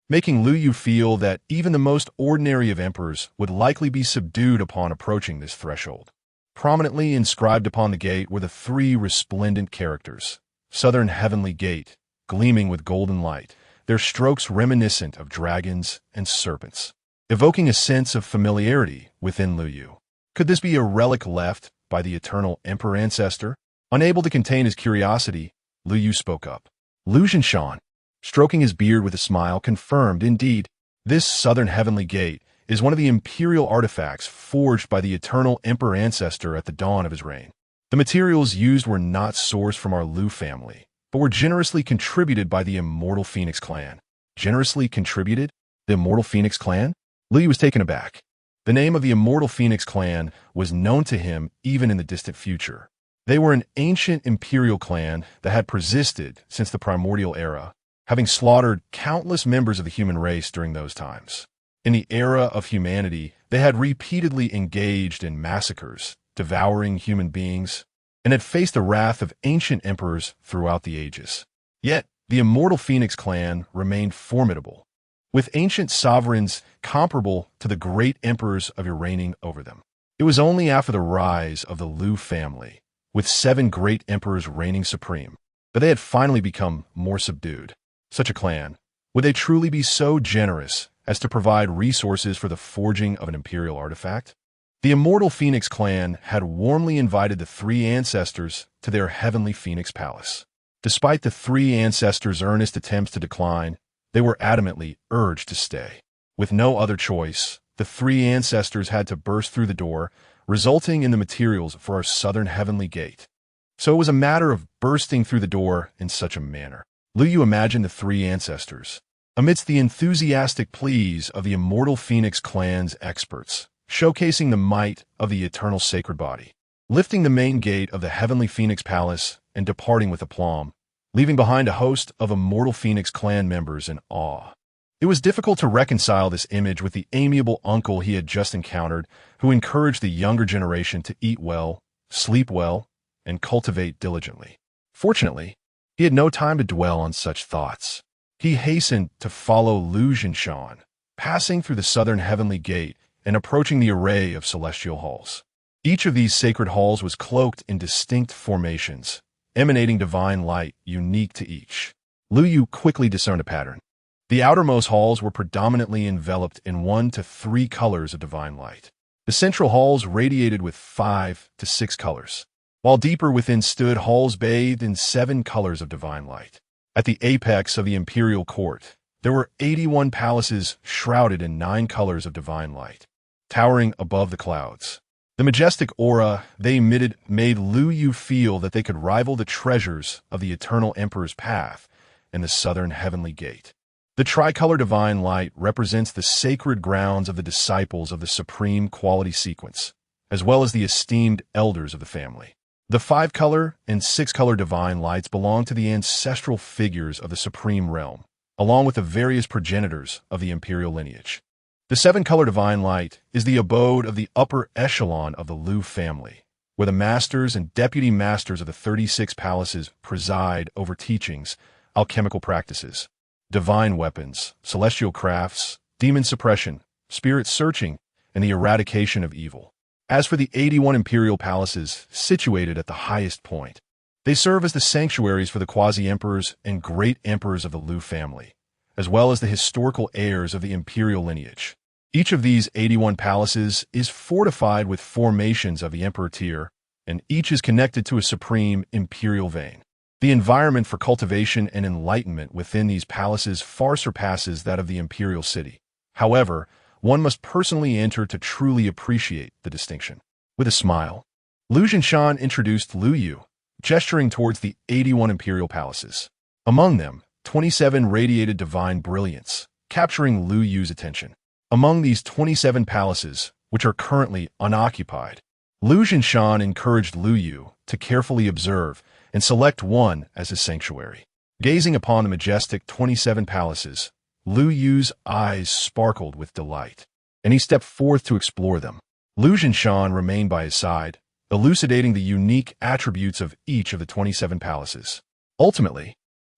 making Lu Yu feel that even the most ordinary of emperors would likely be subdued upon approaching this threshold. Prominently inscribed upon the gate were the three resplendent characters: Southern Heavenly Gate, gleaming with golden light, their strokes reminiscent of dragons and serpents, evoking a sense of familiarity within Lu Yu. Could this be a relic left by the eternal emperor ancestor? Unable to contain his curiosity, Lu Yu spoke up. Lu Jinshan, stroking his beard with a smile, confirmed, indeed, this Southern Heavenly Gate is one of the imperial artifacts forged by the eternal emperor ancestor at the dawn of his reign. The materials used were not sourced from our Lu family, but were generously contributed by the Immortal Phoenix clan. Generously contributed? The Immortal Phoenix clan? Lu Yu was taken aback. The name of the Immortal Phoenix clan was known to him even in the distant future. They were an ancient imperial clan that had persisted since the primordial era, having slaughtered countless members of the human race during those times. In the era of humanity, they had repeatedly engaged in massacres, devouring human beings, and had faced the wrath of ancient emperors throughout the ages. Yet, the Immortal Phoenix clan remained formidable, with ancient sovereigns comparable to the great emperors of reigning over them. It was only after the rise of the Lu family, with 7 great emperors reigning supreme, that they had finally become more subdued. Such a clan, would they truly be so generous as to provide resources for the forging of an imperial artifact? The Immortal Phoenix clan had warmly invited the 3 ancestors to their heavenly Phoenix palace. Despite the 3 ancestors' earnest attempts to decline, they were adamantly urged to stay. With no other choice, the 3 ancestors had to burst through the door, resulting in the materials for our Southern Heavenly Gate. So it was a matter of bursting through the door in such a manner. Lu Yu imagined the 3 ancestors, amidst the enthusiastic pleas of the Immortal Phoenix clan's experts, showcasing the might of the eternal sacred body, lifting the main gate of the Heavenly Phoenix Palace and departing with aplomb. leaving behind a host of immortal Phoenix clan members in awe. It was difficult to reconcile this image with the amiable uncle he had just encountered, who encouraged the younger generation to eat well, sleep well, and cultivate diligently. Fortunately, he had no time to dwell on such thoughts. He hastened to follow Lu Jinshan, passing through the southern heavenly gate and approaching the array of celestial halls. Each of these sacred halls was cloaked in distinct formations, emanating divine light unique to each. Lu Yu quickly discerned a pattern. The outermost halls were predominantly enveloped in 1 to 3 colors of divine light. The central halls radiated with 5 to 6 colors, while deeper within stood halls bathed in 7 colors of divine light. At the apex of the imperial court, there were 81 palaces shrouded in 9 colors of divine light, towering above the clouds. The majestic aura they emitted made Lu Yu feel that they could rival the treasures of the eternal emperor's path and the southern heavenly gate. The tricolor divine light represents the sacred grounds of the disciples of the supreme quality sequence, as well as the esteemed elders of the family. The 5-color and 6-color divine lights belong to the ancestral figures of the supreme realm, along with the various progenitors of the imperial lineage. The 7-color divine light is the abode of the upper echelon of the Lu family, where the masters and deputy masters of the 36 palaces preside over teachings, alchemical practices, divine weapons, celestial crafts, demon suppression, spirit searching, and the eradication of evil. As for the 81 imperial palaces situated at the highest point, they serve as the sanctuaries for the quasi-emperors and great emperors of the Lu family, as well as the historical heirs of the imperial lineage. Each of these 81 palaces is fortified with formations of the emperor tier, and each is connected to a supreme imperial vein. The environment for cultivation and enlightenment within these palaces far surpasses that of the imperial city. However, one must personally enter to truly appreciate the distinction. With a smile, Lu Jinshan introduced Lu Yu, gesturing towards the 81 imperial palaces. Among them, 27 radiated divine brilliance, capturing Lu Yu's attention. Among these 27 palaces, which are currently unoccupied, Lu Jinshan encouraged Lu Yu to carefully observe and select one as his sanctuary. Gazing upon the majestic 27 palaces, Lu Yu's eyes sparkled with delight, and he stepped forth to explore them. Lu Jinshan remained by his side, elucidating the unique attributes of each of the 27 palaces. Ultimately,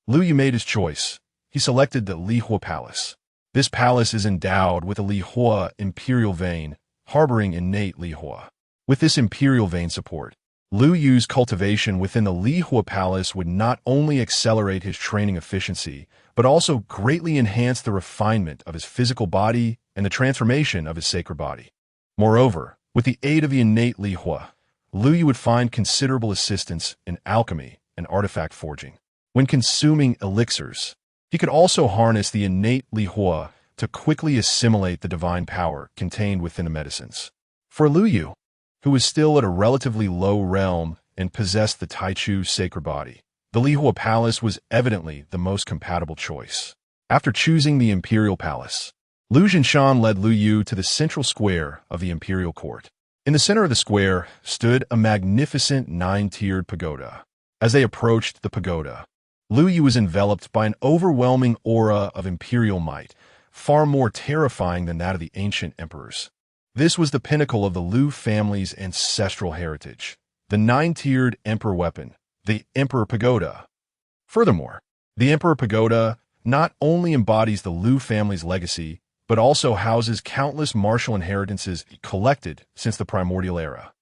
Lu Yu made his choice. He selected the Lihua Palace. This palace is endowed with a Lihua imperial vein, harboring innate Lihua. With this imperial vein support, Lu Yu's cultivation within the Lihua Palace would not only accelerate his training efficiency, but also greatly enhance the refinement of his physical body and the transformation of his sacred body. Moreover, with the aid of the innate Lihua, Lu Yu would find considerable assistance in alchemy and artifact forging. When consuming elixirs, he could also harness the innate Lihua to quickly assimilate the divine power contained within the medicines. For Lu Yu, who was still at a relatively low realm and possessed the Taichu's sacred body, the Lihua Palace was evidently the most compatible choice. After choosing the Imperial Palace, Lu Jinshan led Lu Yu to the central square of the Imperial Court. In the center of the square stood a magnificent 9-tiered pagoda. As they approached the pagoda, Lu Yu was enveloped by an overwhelming aura of imperial might, far more terrifying than that of the ancient emperors. This was the pinnacle of the Lu family's ancestral heritage, the 9-tiered emperor weapon, the Emperor Pagoda. Furthermore, the Emperor Pagoda not only embodies the Lu family's legacy, but also houses countless martial inheritances collected since the primordial era.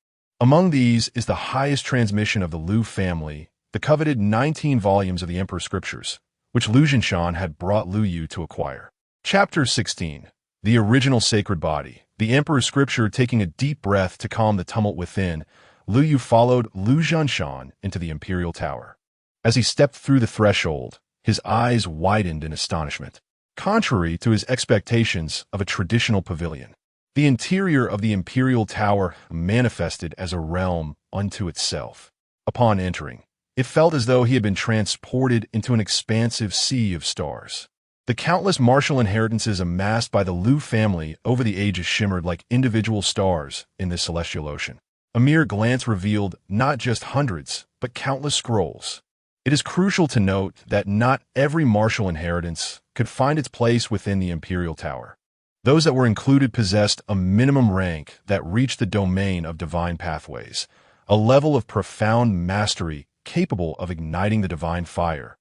Among these is the highest transmission of the Lu family, the coveted 19 volumes of the Emperor Scriptures, which Lu Jinshan had brought Lu Yu to acquire. Chapter 16. The Original Sacred Body. The Emperor's Scripture taking a deep breath to calm the tumult within, Lu Yu followed Lu Jinshan into the Imperial Tower. As he stepped through the threshold, his eyes widened in astonishment. Contrary to his expectations of a traditional pavilion, the interior of the Imperial Tower manifested as a realm unto itself. Upon entering, it felt as though he had been transported into an expansive sea of stars. The countless martial inheritances amassed by the Lu family over the ages shimmered like individual stars in this celestial ocean. A mere glance revealed not just hundreds, but countless scrolls, It is crucial to note that not every martial inheritance could find its place within the imperial tower. Those that were included possessed a minimum rank that reached the domain of divine pathways, a level of profound mastery capable of igniting the divine fire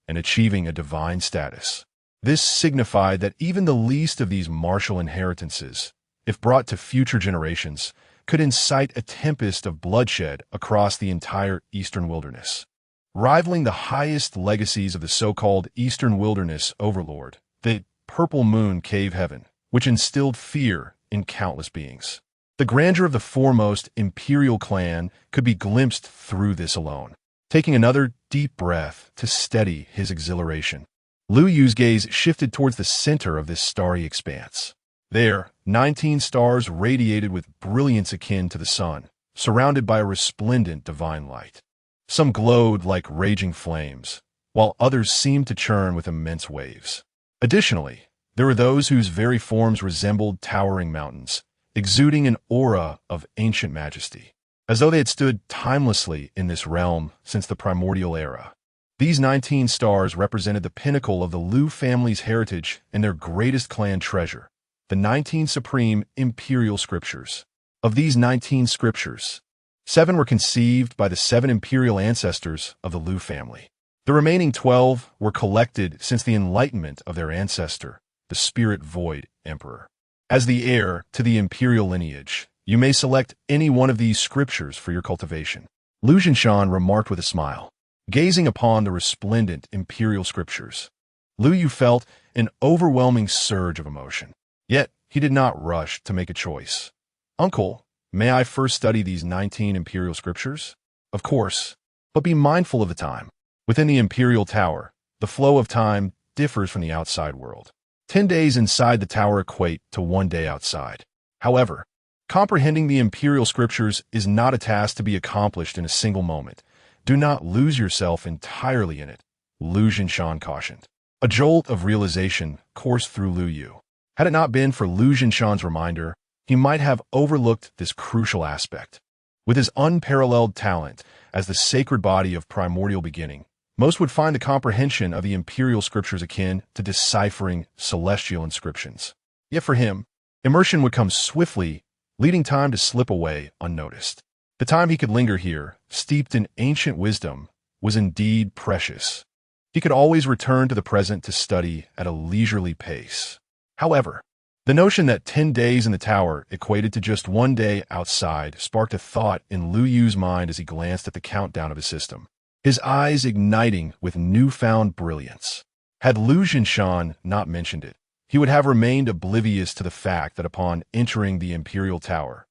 and achieving a divine status. This signified that even the least of these martial inheritances, if brought to future generations, could incite a tempest of bloodshed across the entire Eastern Wilderness. Rivaling the highest legacies of the so-called Eastern Wilderness Overlord, the Purple Moon Cave Heaven, which instilled fear in countless beings. The grandeur of the foremost imperial clan could be glimpsed through this alone. Taking another deep breath to steady his exhilaration, Lu Yu's gaze shifted towards the center of this starry expanse. There, 19 stars radiated with brilliance akin to the sun, surrounded by a resplendent divine light. Some glowed like raging flames, while others seemed to churn with immense waves. Additionally, there were those whose very forms resembled towering mountains, exuding an aura of ancient majesty, as though they had stood timelessly in this realm since the primordial era. These 19 stars represented the pinnacle of the Lu family's heritage and their greatest clan treasure, the 19 supreme imperial scriptures. Of these 19 scriptures, 7 were conceived by the 7 imperial ancestors of the Lu family. The remaining 12 were collected since the enlightenment of their ancestor, the Spirit Void Emperor. As the heir to the imperial lineage, you may select any one of these scriptures for your cultivation. Lu Jinshan remarked with a smile. Gazing upon the resplendent imperial scriptures, Lu Yu felt an overwhelming surge of emotion. Yet, he did not rush to make a choice. Uncle, may I first study these 19 imperial scriptures? Of course, but be mindful of the time. Within the imperial tower, the flow of time differs from the outside world. 10 days inside the tower equate to 1 day outside. However, comprehending the imperial scriptures is not a task to be accomplished in a single moment. Do not lose yourself entirely in it, Lu Jinshan cautioned. A jolt of realization coursed through Lu Yu. Had it not been for Lu Jinshan's reminder, he might have overlooked this crucial aspect. With his unparalleled talent as the sacred body of primordial beginning, most would find the comprehension of the imperial scriptures akin to deciphering celestial inscriptions. Yet for him, immersion would come swiftly, leading time to slip away unnoticed. The time he could linger here, steeped in ancient wisdom, was indeed precious. He could always return to the present to study at a leisurely pace. However, the notion that 10 days in the tower equated to just 1 day outside sparked a thought in Lu Yu's mind as he glanced at the countdown of his system, his eyes igniting with newfound brilliance. Had Lu Jinshan not mentioned it, he would have remained oblivious to the fact that upon entering the imperial tower,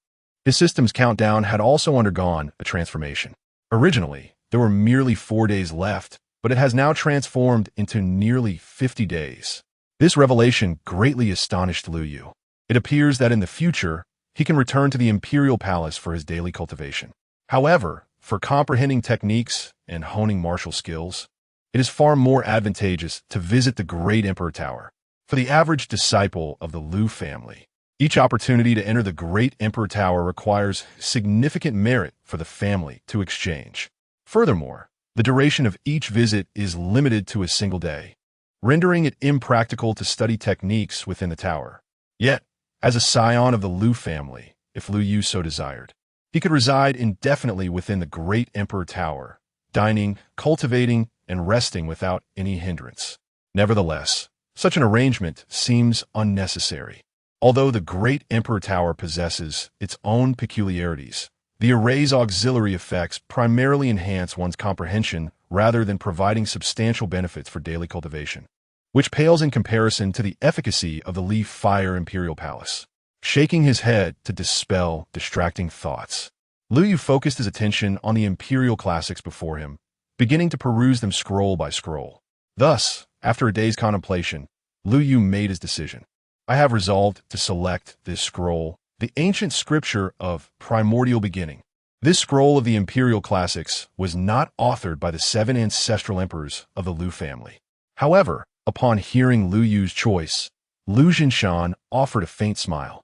his system's countdown had also undergone a transformation. Originally, there were merely 4 days left, but it has now transformed into nearly 50 days. This revelation greatly astonished Lu Yu. It appears that in the future, he can return to the imperial palace for his daily cultivation. However, for comprehending techniques and honing martial skills, it is far more advantageous to visit the Great Emperor Tower. For the average disciple of the Lu family, each opportunity to enter the Great Emperor Tower requires significant merit for the family to exchange. Furthermore, the duration of each visit is limited to a single day, rendering it impractical to study techniques within the tower. Yet, as a scion of the Lu family, if Lu Yu so desired, he could reside indefinitely within the Great Emperor Tower, dining, cultivating, and resting without any hindrance. Nevertheless, such an arrangement seems unnecessary. Although the Great Emperor Tower possesses its own peculiarities, the array's auxiliary effects primarily enhance one's comprehension rather than providing substantial benefits for daily cultivation, which pales in comparison to the efficacy of the Leaf Fire Imperial Palace. Shaking his head to dispel distracting thoughts, Lu Yu focused his attention on the imperial classics before him, beginning to peruse them scroll by scroll. Thus, after a day's contemplation, Lu Yu made his decision. I have resolved to select this scroll, the ancient scripture of primordial beginning. This scroll of the imperial classics was not authored by the 7 ancestral emperors of the Lu family. However, upon hearing Lu Yu's choice, Lu Jinshan offered a faint smile.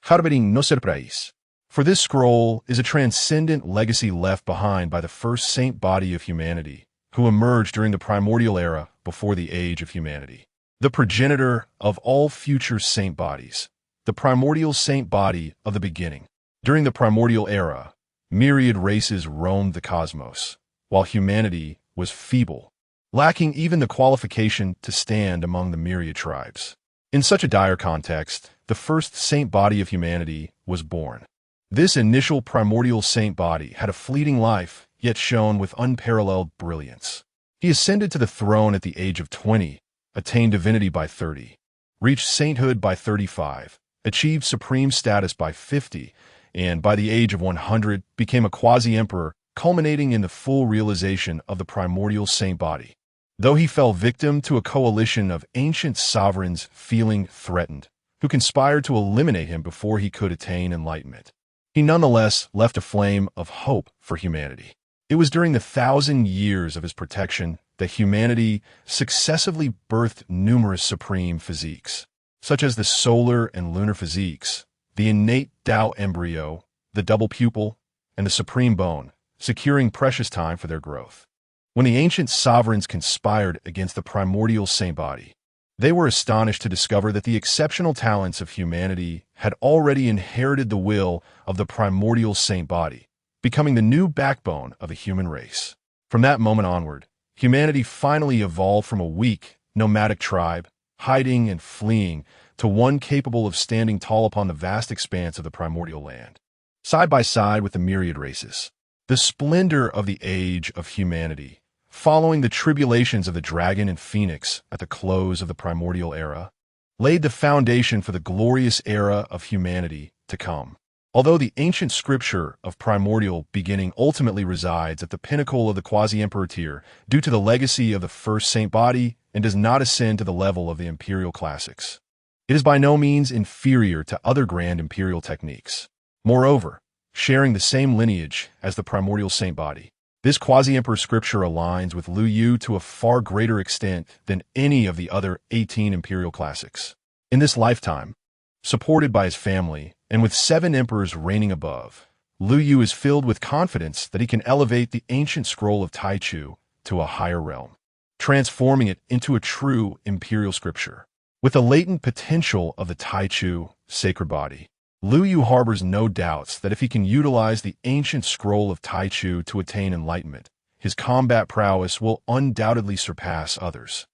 Harbeting no surprise. For this scroll is a transcendent legacy left behind by the first saint body of humanity, who emerged during the primordial era before the age of humanity. The progenitor of all future saint bodies, the primordial saint body of the beginning. During the primordial era, myriad races roamed the cosmos, while humanity was feeble, lacking even the qualification to stand among the myriad tribes. In such a dire context, the first saint body of humanity was born. This initial primordial saint body had a fleeting life, yet shone with unparalleled brilliance. He ascended to the throne at the age of 20, attained divinity by 30, reached sainthood by 35, achieved supreme status by 50, and by the age of 100 became a quasi-emperor, culminating in the full realization of the primordial saint body. Though he fell victim to a coalition of ancient sovereigns feeling threatened, who conspired to eliminate him before he could attain enlightenment, he nonetheless left a flame of hope for humanity. It was during the 1,000 years of his protection that humanity successively birthed numerous supreme physiques, such as the solar and lunar physiques, the innate Tao embryo, the double pupil, and the supreme bone, securing precious time for their growth. When the ancient sovereigns conspired against the primordial saint body, they were astonished to discover that the exceptional talents of humanity had already inherited the will of the primordial saint body, becoming the new backbone of the human race. From that moment onward, humanity finally evolved from a weak, nomadic tribe, hiding and fleeing, to one capable of standing tall upon the vast expanse of the primordial land. Side by side with the myriad races, the splendor of the age of humanity, following the tribulations of the dragon and phoenix at the close of the primordial era, laid the foundation for the glorious era of humanity to come. Although the ancient scripture of primordial beginning ultimately resides at the pinnacle of the quasi-emperor tier due to the legacy of the first saint body and does not ascend to the level of the imperial classics, it is by no means inferior to other grand imperial techniques. Moreover, sharing the same lineage as the primordial saint body, this quasi-emperor scripture aligns with Lu Yu to a far greater extent than any of the other 18 imperial classics. In this lifetime, supported by his family, and with 7 emperors reigning above, Lu Yu is filled with confidence that he can elevate the ancient scroll of Tai Chu to a higher realm, transforming it into a true imperial scripture. With the latent potential of the Tai Chu sacred body, Lu Yu harbors no doubts that if he can utilize the ancient scroll of Tai Chu to attain enlightenment, his combat prowess will undoubtedly surpass others,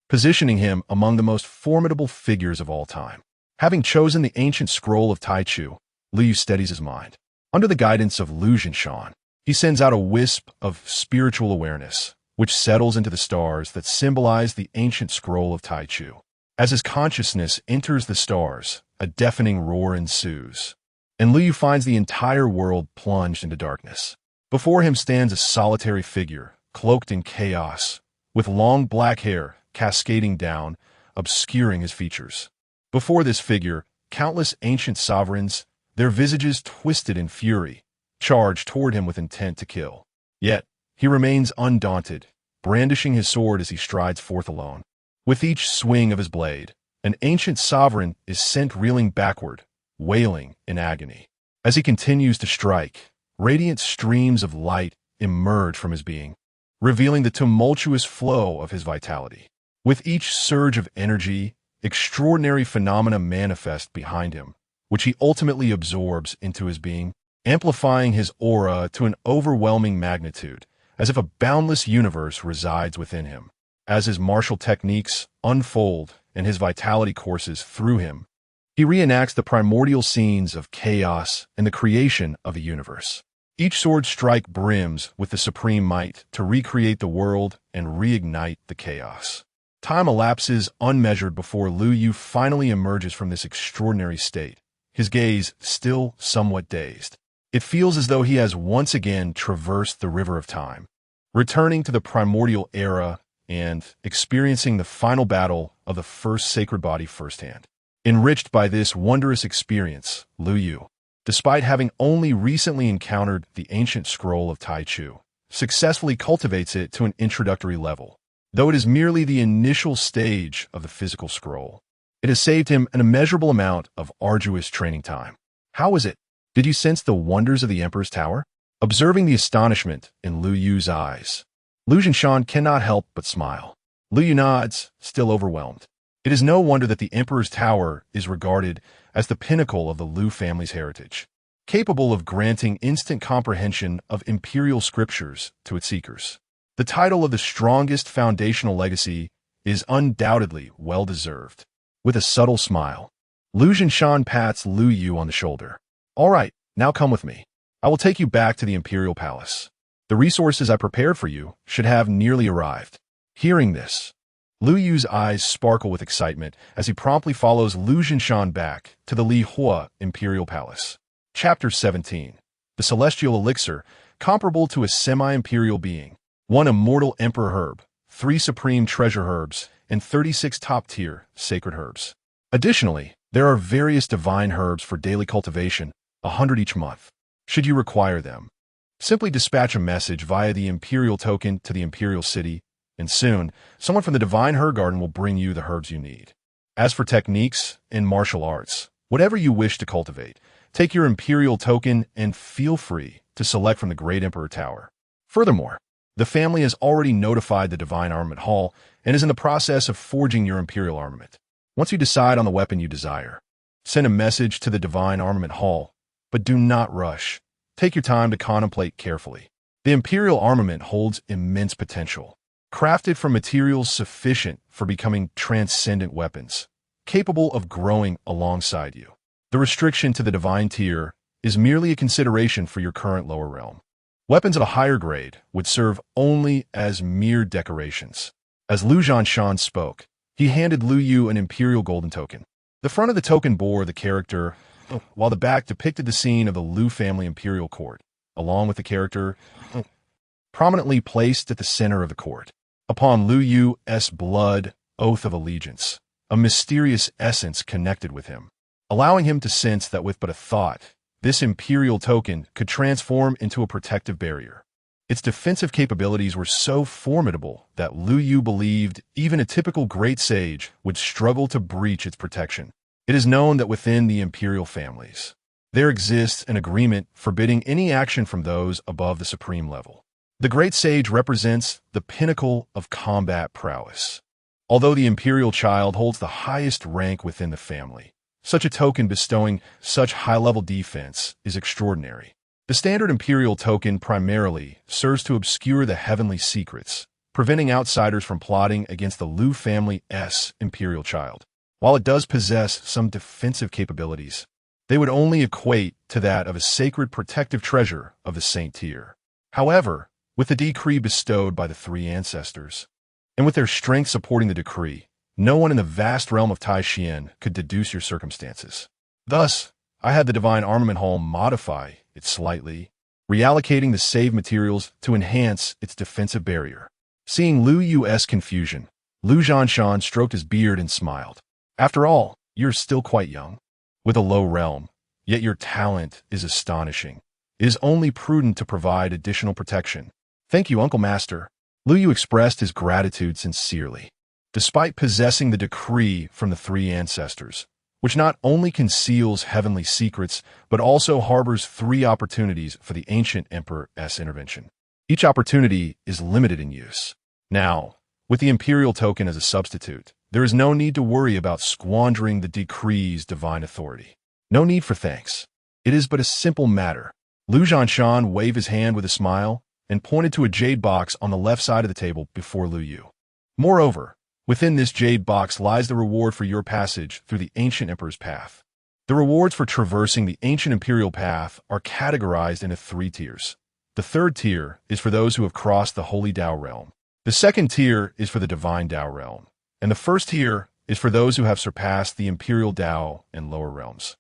positioning him among the most formidable figures of all time. Having chosen the ancient scroll of Tai Chu, Lu Yu steadies his mind. Under the guidance of Lu Jinshan, he sends out a wisp of spiritual awareness, which settles into the stars that symbolize the ancient scroll of Tai Chu. As his consciousness enters the stars, a deafening roar ensues, and Lu Yu finds the entire world plunged into darkness. Before him stands a solitary figure, cloaked in chaos, with long black hair cascading down, obscuring his features. Before this figure, countless ancient sovereigns, their visages twisted in fury, charge toward him with intent to kill. Yet, he remains undaunted, brandishing his sword as he strides forth alone. With each swing of his blade, an ancient sovereign is sent reeling backward, wailing in agony. As he continues to strike, radiant streams of light emerge from his being, revealing the tumultuous flow of his vitality. With each surge of energy, extraordinary phenomena manifest behind him, which he ultimately absorbs into his being, amplifying his aura to an overwhelming magnitude, as if a boundless universe resides within him. As his martial techniques unfold and his vitality courses through him, he reenacts the primordial scenes of chaos and the creation of a universe. Each sword strike brims with the supreme might to recreate the world and reignite the chaos. Time elapses unmeasured before Lu Yu finally emerges from this extraordinary state, his gaze still somewhat dazed. It feels as though he has once again traversed the river of time, returning to the primordial era and experiencing the final battle of the first sacred body firsthand. Enriched by this wondrous experience, Lu Yu, despite having only recently encountered the ancient scroll of Tai Chu, successfully cultivates it to an introductory level. Though it is merely the initial stage of the physical scroll, it has saved him an immeasurable amount of arduous training time. How is it? Did you sense the wonders of the Emperor's Tower? Observing the astonishment in Lu Yu's eyes, Lu Jinshan cannot help but smile. Lu Yu nods, still overwhelmed. It is no wonder that the Emperor's Tower is regarded as the pinnacle of the Lu family's heritage, capable of granting instant comprehension of imperial scriptures to its seekers. The title of the strongest foundational legacy is undoubtedly well-deserved. With a subtle smile, Lu Jinshan pats Lu Yu on the shoulder. All right, now come with me. I will take you back to the Imperial Palace. The resources I prepared for you should have nearly arrived. Hearing this, Lu Yu's eyes sparkle with excitement as he promptly follows Lu Jinshan back to the Li Hua Imperial Palace. Chapter 17. The Celestial Elixir, comparable to a semi-imperial being. 1 immortal emperor herb, 3 supreme treasure herbs, and 36 top-tier sacred herbs. Additionally, there are various divine herbs for daily cultivation, 100 each month. Should you require them, simply dispatch a message via the Imperial token to the Imperial City, and soon, someone from the Divine Herb Garden will bring you the herbs you need. As for techniques and martial arts, whatever you wish to cultivate, take your Imperial token and feel free to select from the Great Emperor Tower. Furthermore, the family has already notified the Divine Armament Hall and is in the process of forging your Imperial armament. Once you decide on the weapon you desire, send a message to the Divine Armament Hall, but do not rush. Take your time to contemplate carefully. The Imperial armament holds immense potential, crafted from materials sufficient for becoming transcendent weapons, capable of growing alongside you. The restriction to the divine tier is merely a consideration for your current lower realm. Weapons of a higher grade would serve only as mere decorations. As Lu Jinshan spoke, he handed Lu Yu an Imperial golden token. The front of the token bore the character, while the back depicted the scene of the Lu family Imperial court, along with the character prominently placed at the center of the court. Upon Lu Yu's blood oath of allegiance, a mysterious essence connected with him, allowing him to sense that with but a thought, this Imperial token could transform into a protective barrier. Its defensive capabilities were so formidable that Lu Yu believed even a typical great sage would struggle to breach its protection. It is known that within the Imperial families, there exists an agreement forbidding any action from those above the supreme level. The Great Sage represents the pinnacle of combat prowess. Although the Imperial child holds the highest rank within the family, such a token bestowing such high-level defense is extraordinary. The standard Imperial token primarily serves to obscure the heavenly secrets, preventing outsiders from plotting against the Lu family's Imperial child. While it does possess some defensive capabilities, they would only equate to that of a sacred protective treasure of the Saint tier. However, with the decree bestowed by the 3 ancestors, and with their strength supporting the decree, no one in the vast realm of Taixien could deduce your circumstances. Thus, I had the Divine Armament Hall modify it slightly, reallocating the saved materials to enhance its defensive barrier. Seeing Lu Yu's confusion, Lu Jinshan stroked his beard and smiled. After all, you're still quite young, with a low realm, yet your talent is astonishing. It is only prudent to provide additional protection. Thank you, Uncle Master. Lu Yu expressed his gratitude sincerely. Despite possessing the decree from the 3 ancestors, which not only conceals heavenly secrets, but also harbors 3 opportunities for the ancient Emperor's intervention. Each opportunity is limited in use. Now, with the Imperial token as a substitute, there is no need to worry about squandering the decree's divine authority. No need for thanks. It is but a simple matter. Lu Jinshan waved his hand with a smile and pointed to a jade box on the left side of the table before Lu Yu. Moreover, within this jade box lies the reward for your passage through the ancient Emperor's path. The rewards for traversing the ancient Imperial path are categorized into 3 tiers. The 3rd tier is for those who have crossed the Holy Dao realm. The 2nd tier is for the Divine Dao realm. And the 1st tier is for those who have surpassed the Imperial Dao and lower realms.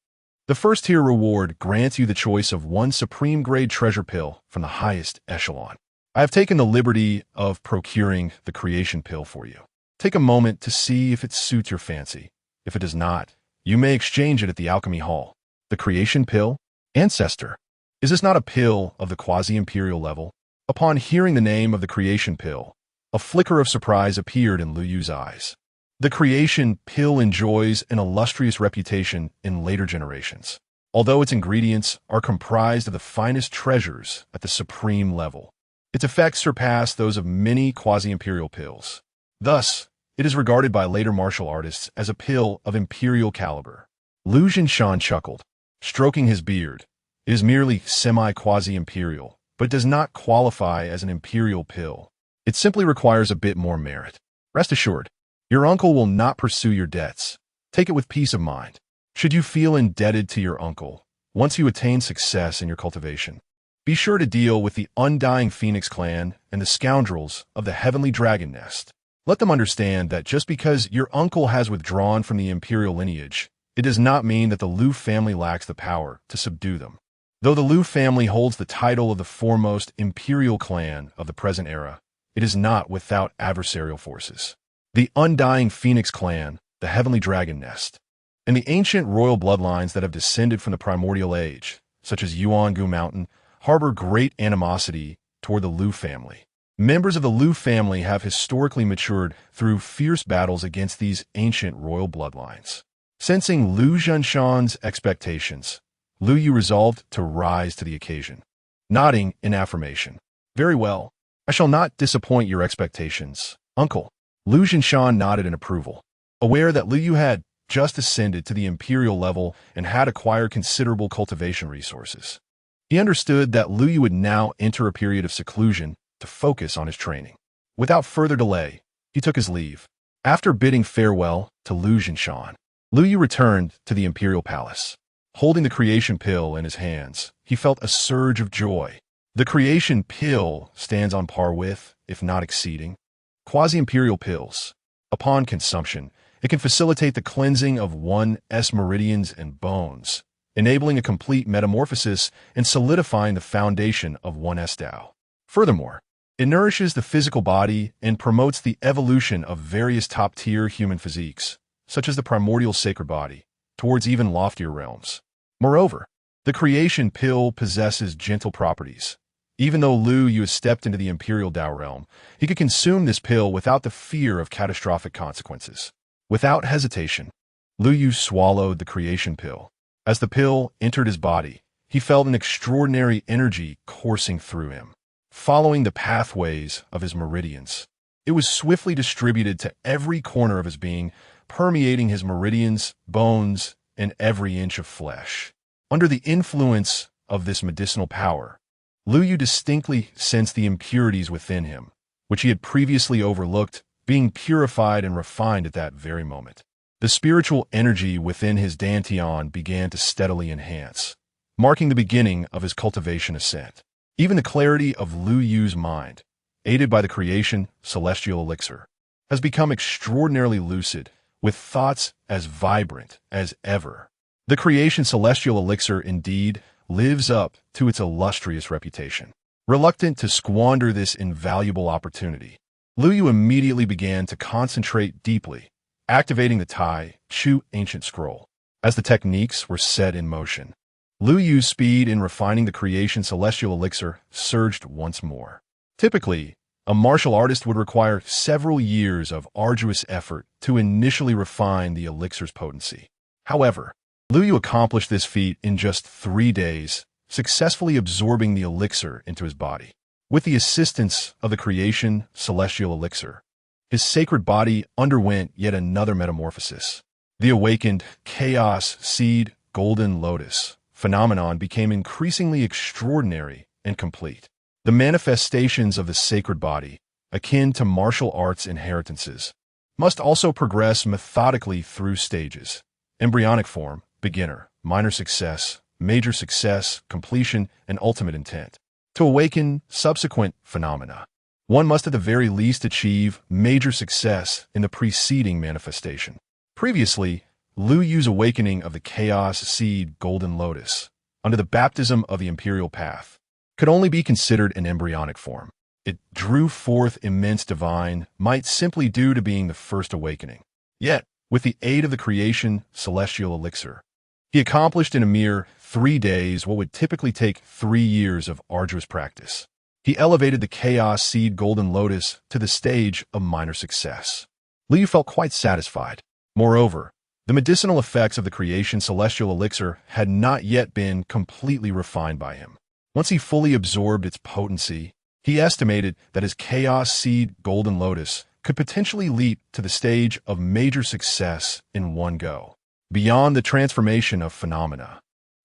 The 1st tier reward grants you the choice of 1 supreme grade treasure pill from the highest echelon. I have taken the liberty of procuring the creation pill for you. Take a moment to see if it suits your fancy. If it does not, you may exchange it at the Alchemy Hall. The creation pill? Ancestor. Is this not a pill of the quasi-imperial level? Upon hearing the name of the creation pill, a flicker of surprise appeared in Lu Yu's eyes. The creation pill enjoys an illustrious reputation in later generations, although its ingredients are comprised of the finest treasures at the supreme level. Its effects surpass those of many quasi-imperial pills. Thus, it is regarded by later martial artists as a pill of imperial caliber. Lu Jinshan chuckled, stroking his beard. It is merely semi-quasi-imperial, but does not qualify as an imperial pill. It simply requires a bit more merit. Rest assured, your uncle will not pursue your debts. Take it with peace of mind. Should you feel indebted to your uncle, once you attain success in your cultivation, be sure to deal with the undying Phoenix clan and the scoundrels of the Heavenly Dragon Nest. Let them understand that just because your uncle has withdrawn from the imperial lineage, it does not mean that the Liu family lacks the power to subdue them. Though the Liu family holds the title of the foremost imperial clan of the present era, it is not without adversarial forces. The undying Phoenix clan, the Heavenly Dragon Nest, and the ancient royal bloodlines that have descended from the primordial age, such as Yuangu Mountain, harbor great animosity toward the Liu family. Members of the Liu family have historically matured through fierce battles against these ancient royal bloodlines. Sensing Lu Jinshan's expectations, Lu Yu resolved to rise to the occasion. Nodding in affirmation. Very well. I shall not disappoint your expectations, uncle. Lu Jinshan nodded in approval. Aware that Lu Yu had just ascended to the imperial level and had acquired considerable cultivation resources, he understood that Lu Yu would now enter a period of seclusion to focus on his training. Without further delay, he took his leave. After bidding farewell to Lu Jinshan, Lu Yu returned to the imperial palace. Holding the creation pill in his hands, he felt a surge of joy. The creation pill stands on par with, if not exceeding, quasi-imperial pills. Upon consumption, it can facilitate the cleansing of one's meridians and bones, enabling a complete metamorphosis and solidifying the foundation of one's Tao. Furthermore, it nourishes the physical body and promotes the evolution of various top-tier human physiques, such as the primordial sacred body, towards even loftier realms. Moreover, the creation pill possesses gentle properties. Even though Lu Yu has stepped into the imperial Tao realm, he could consume this pill without the fear of catastrophic consequences. Without hesitation, Lu Yu swallowed the creation pill. As the pill entered his body, he felt an extraordinary energy coursing through him. Following the pathways of his meridians, it was swiftly distributed to every corner of his being, permeating his meridians, bones, and every inch of flesh. Under the influence of this medicinal power, Lu Yu distinctly sensed the impurities within him, which he had previously overlooked, being purified and refined at that very moment. The spiritual energy within his dantian began to steadily enhance, marking the beginning of his cultivation ascent. Even the clarity of Lu Yu's mind, aided by the creation celestial elixir, has become extraordinarily lucid, with thoughts as vibrant as ever. The creation celestial elixir indeed lives up to its illustrious reputation. Reluctant to squander this invaluable opportunity, Lu Yu immediately began to concentrate deeply, activating the Tai Chu ancient scroll. As the techniques were set in motion, Lu Yu's speed in refining the creation celestial elixir surged once more. Typically, a martial artist would require several years of arduous effort to initially refine the elixir's potency. However, Lu Yu accomplished this feat in just 3 days, successfully absorbing the elixir into his body. With the assistance of the creation celestial elixir, his sacred body underwent yet another metamorphosis. The awakened chaos seed golden lotus phenomenon became increasingly extraordinary and complete. The manifestations of the sacred body, akin to martial arts inheritances, must also progress methodically through stages: embryonic form, beginner, minor success, major success, completion, and ultimate intent. To awaken subsequent phenomena, one must at the very least achieve major success in the preceding manifestation. Previously, Lu Yu's awakening of the chaos seed golden lotus, under the baptism of the imperial path, could only be considered an embryonic form. It drew forth immense divine might simply due to being the first awakening. Yet, with the aid of the creation celestial elixir, he accomplished in a mere 3 days what would typically take 3 years of arduous practice. He elevated the chaos seed golden lotus to the stage of minor success. Lu Yu felt quite satisfied. Moreover, the medicinal effects of the creation celestial elixir had not yet been completely refined by him. Once he fully absorbed its potency, He estimated that his chaos seed golden lotus could potentially leap to the stage of major success in one go. Beyond the transformation of phenomena,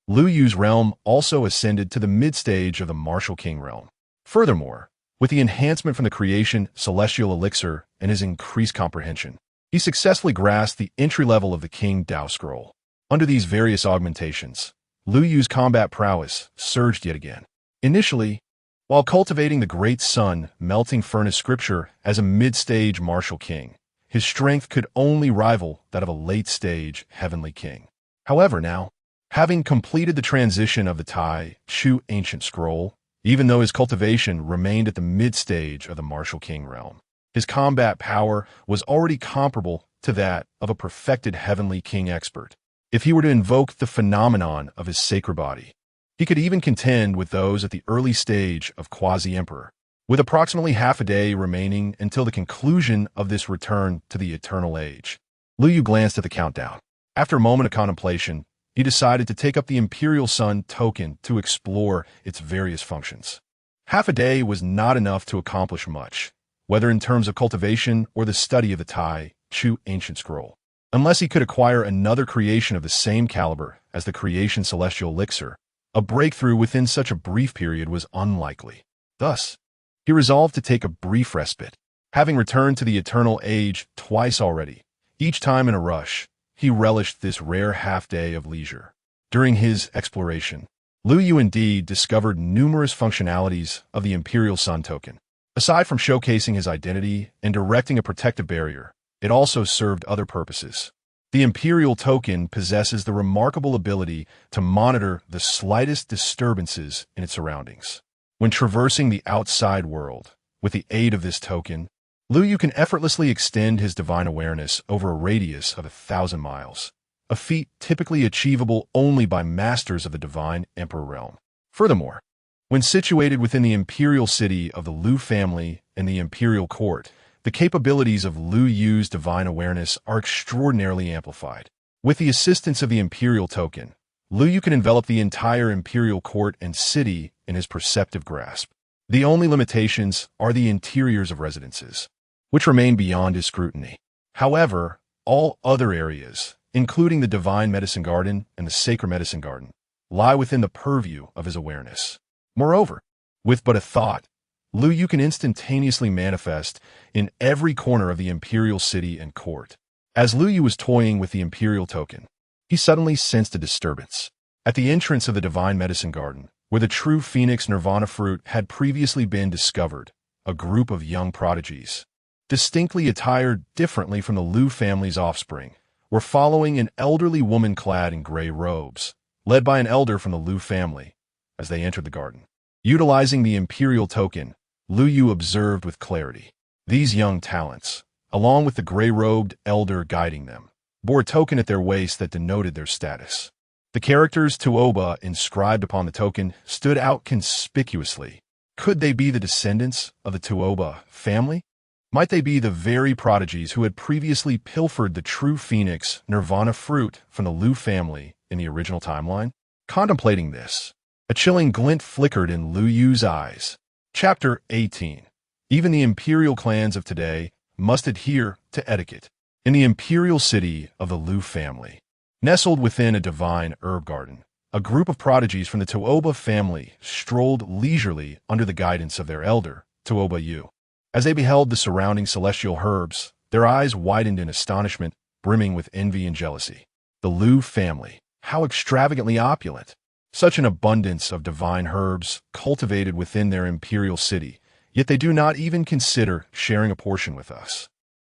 Lu Yu's realm also ascended to the mid-stage of the martial king realm. Furthermore, with the enhancement from the creation celestial elixir and his increased comprehension, he successfully grasped the entry level of the King Dao scroll. Under these various augmentations, Lu Yu's combat prowess surged yet again. Initially, while cultivating the great sun melting furnace scripture as a mid-stage martial king, his strength could only rival that of a late-stage heavenly king. However, now, having completed the transition of the Tai Chu ancient scroll, even though his cultivation remained at the mid-stage of the martial king realm, his combat power was already comparable to that of a perfected heavenly king expert. If he were to invoke the phenomenon of his sacred body, he could even contend with those at the early stage of quasi-emperor. With approximately half a day remaining until the conclusion of this return to the eternal age, Lu Yu glanced at the countdown. After a moment of contemplation, he decided to take up the Imperial Sun token to explore its various functions. Half a day was not enough to accomplish much, whether in terms of cultivation or the study of the Tai Chu ancient scroll, unless he could acquire another creation of the same caliber as the creation celestial elixir. A breakthrough within such a brief period was unlikely. Thus, he resolved to take a brief respite. Having returned to the eternal age twice already, each time in a rush, he relished this rare half-day of leisure. During his exploration, Lu Yu indeed discovered numerous functionalities of the Imperial Sun token. Aside from showcasing his identity and directing a protective barrier, it also served other purposes. The Imperial token possesses the remarkable ability to monitor the slightest disturbances in its surroundings. When traversing the outside world, with the aid of this token, Lu Yu can effortlessly extend his divine awareness over a radius of 1,000 miles, a feat typically achievable only by masters of the divine emperor realm. Furthermore, when situated within the imperial city of the Lu family and the imperial court, the capabilities of Lu Yu's divine awareness are extraordinarily amplified. With the assistance of the Imperial token, Lu Yu can envelop the entire imperial court and city in his perceptive grasp. The only limitations are the interiors of residences, which remain beyond his scrutiny. However, all other areas, including the Divine Medicine Garden and the Sacred Medicine Garden, lie within the purview of his awareness. Moreover, with but a thought, Lu Yu can instantaneously manifest in every corner of the imperial city and court. As Lu Yu was toying with the imperial token, he suddenly sensed a disturbance. At the entrance of the Divine Medicine Garden, where the true Phoenix Nirvana fruit had previously been discovered, a group of young prodigies, distinctly attired differently from the Lu family's offspring, were following an elderly woman clad in gray robes, led by an elder from the Lu family, as they entered the garden. Utilizing the imperial token, Lu Yu observed with clarity. These young talents, along with the gray-robed elder guiding them, bore a token at their waist that denoted their status. The characters Tuoba inscribed upon the token stood out conspicuously. Could they be the descendants of the Tuoba family? Might they be the very prodigies who had previously pilfered the true Phoenix Nirvana fruit from the Lu family in the original timeline? Contemplating this, a chilling glint flickered in Lu Yu's eyes. Chapter 18. Even the imperial clans of today must adhere to etiquette. In the imperial city of the Lu family, nestled within a divine herb garden, a group of prodigies from the Tuoba family strolled leisurely under the guidance of their elder, Tuoba Yu. As they beheld the surrounding celestial herbs, their eyes widened in astonishment, brimming with envy and jealousy. The Lu family, how extravagantly opulent! Such an abundance of divine herbs cultivated within their imperial city, yet they do not even consider sharing a portion with us.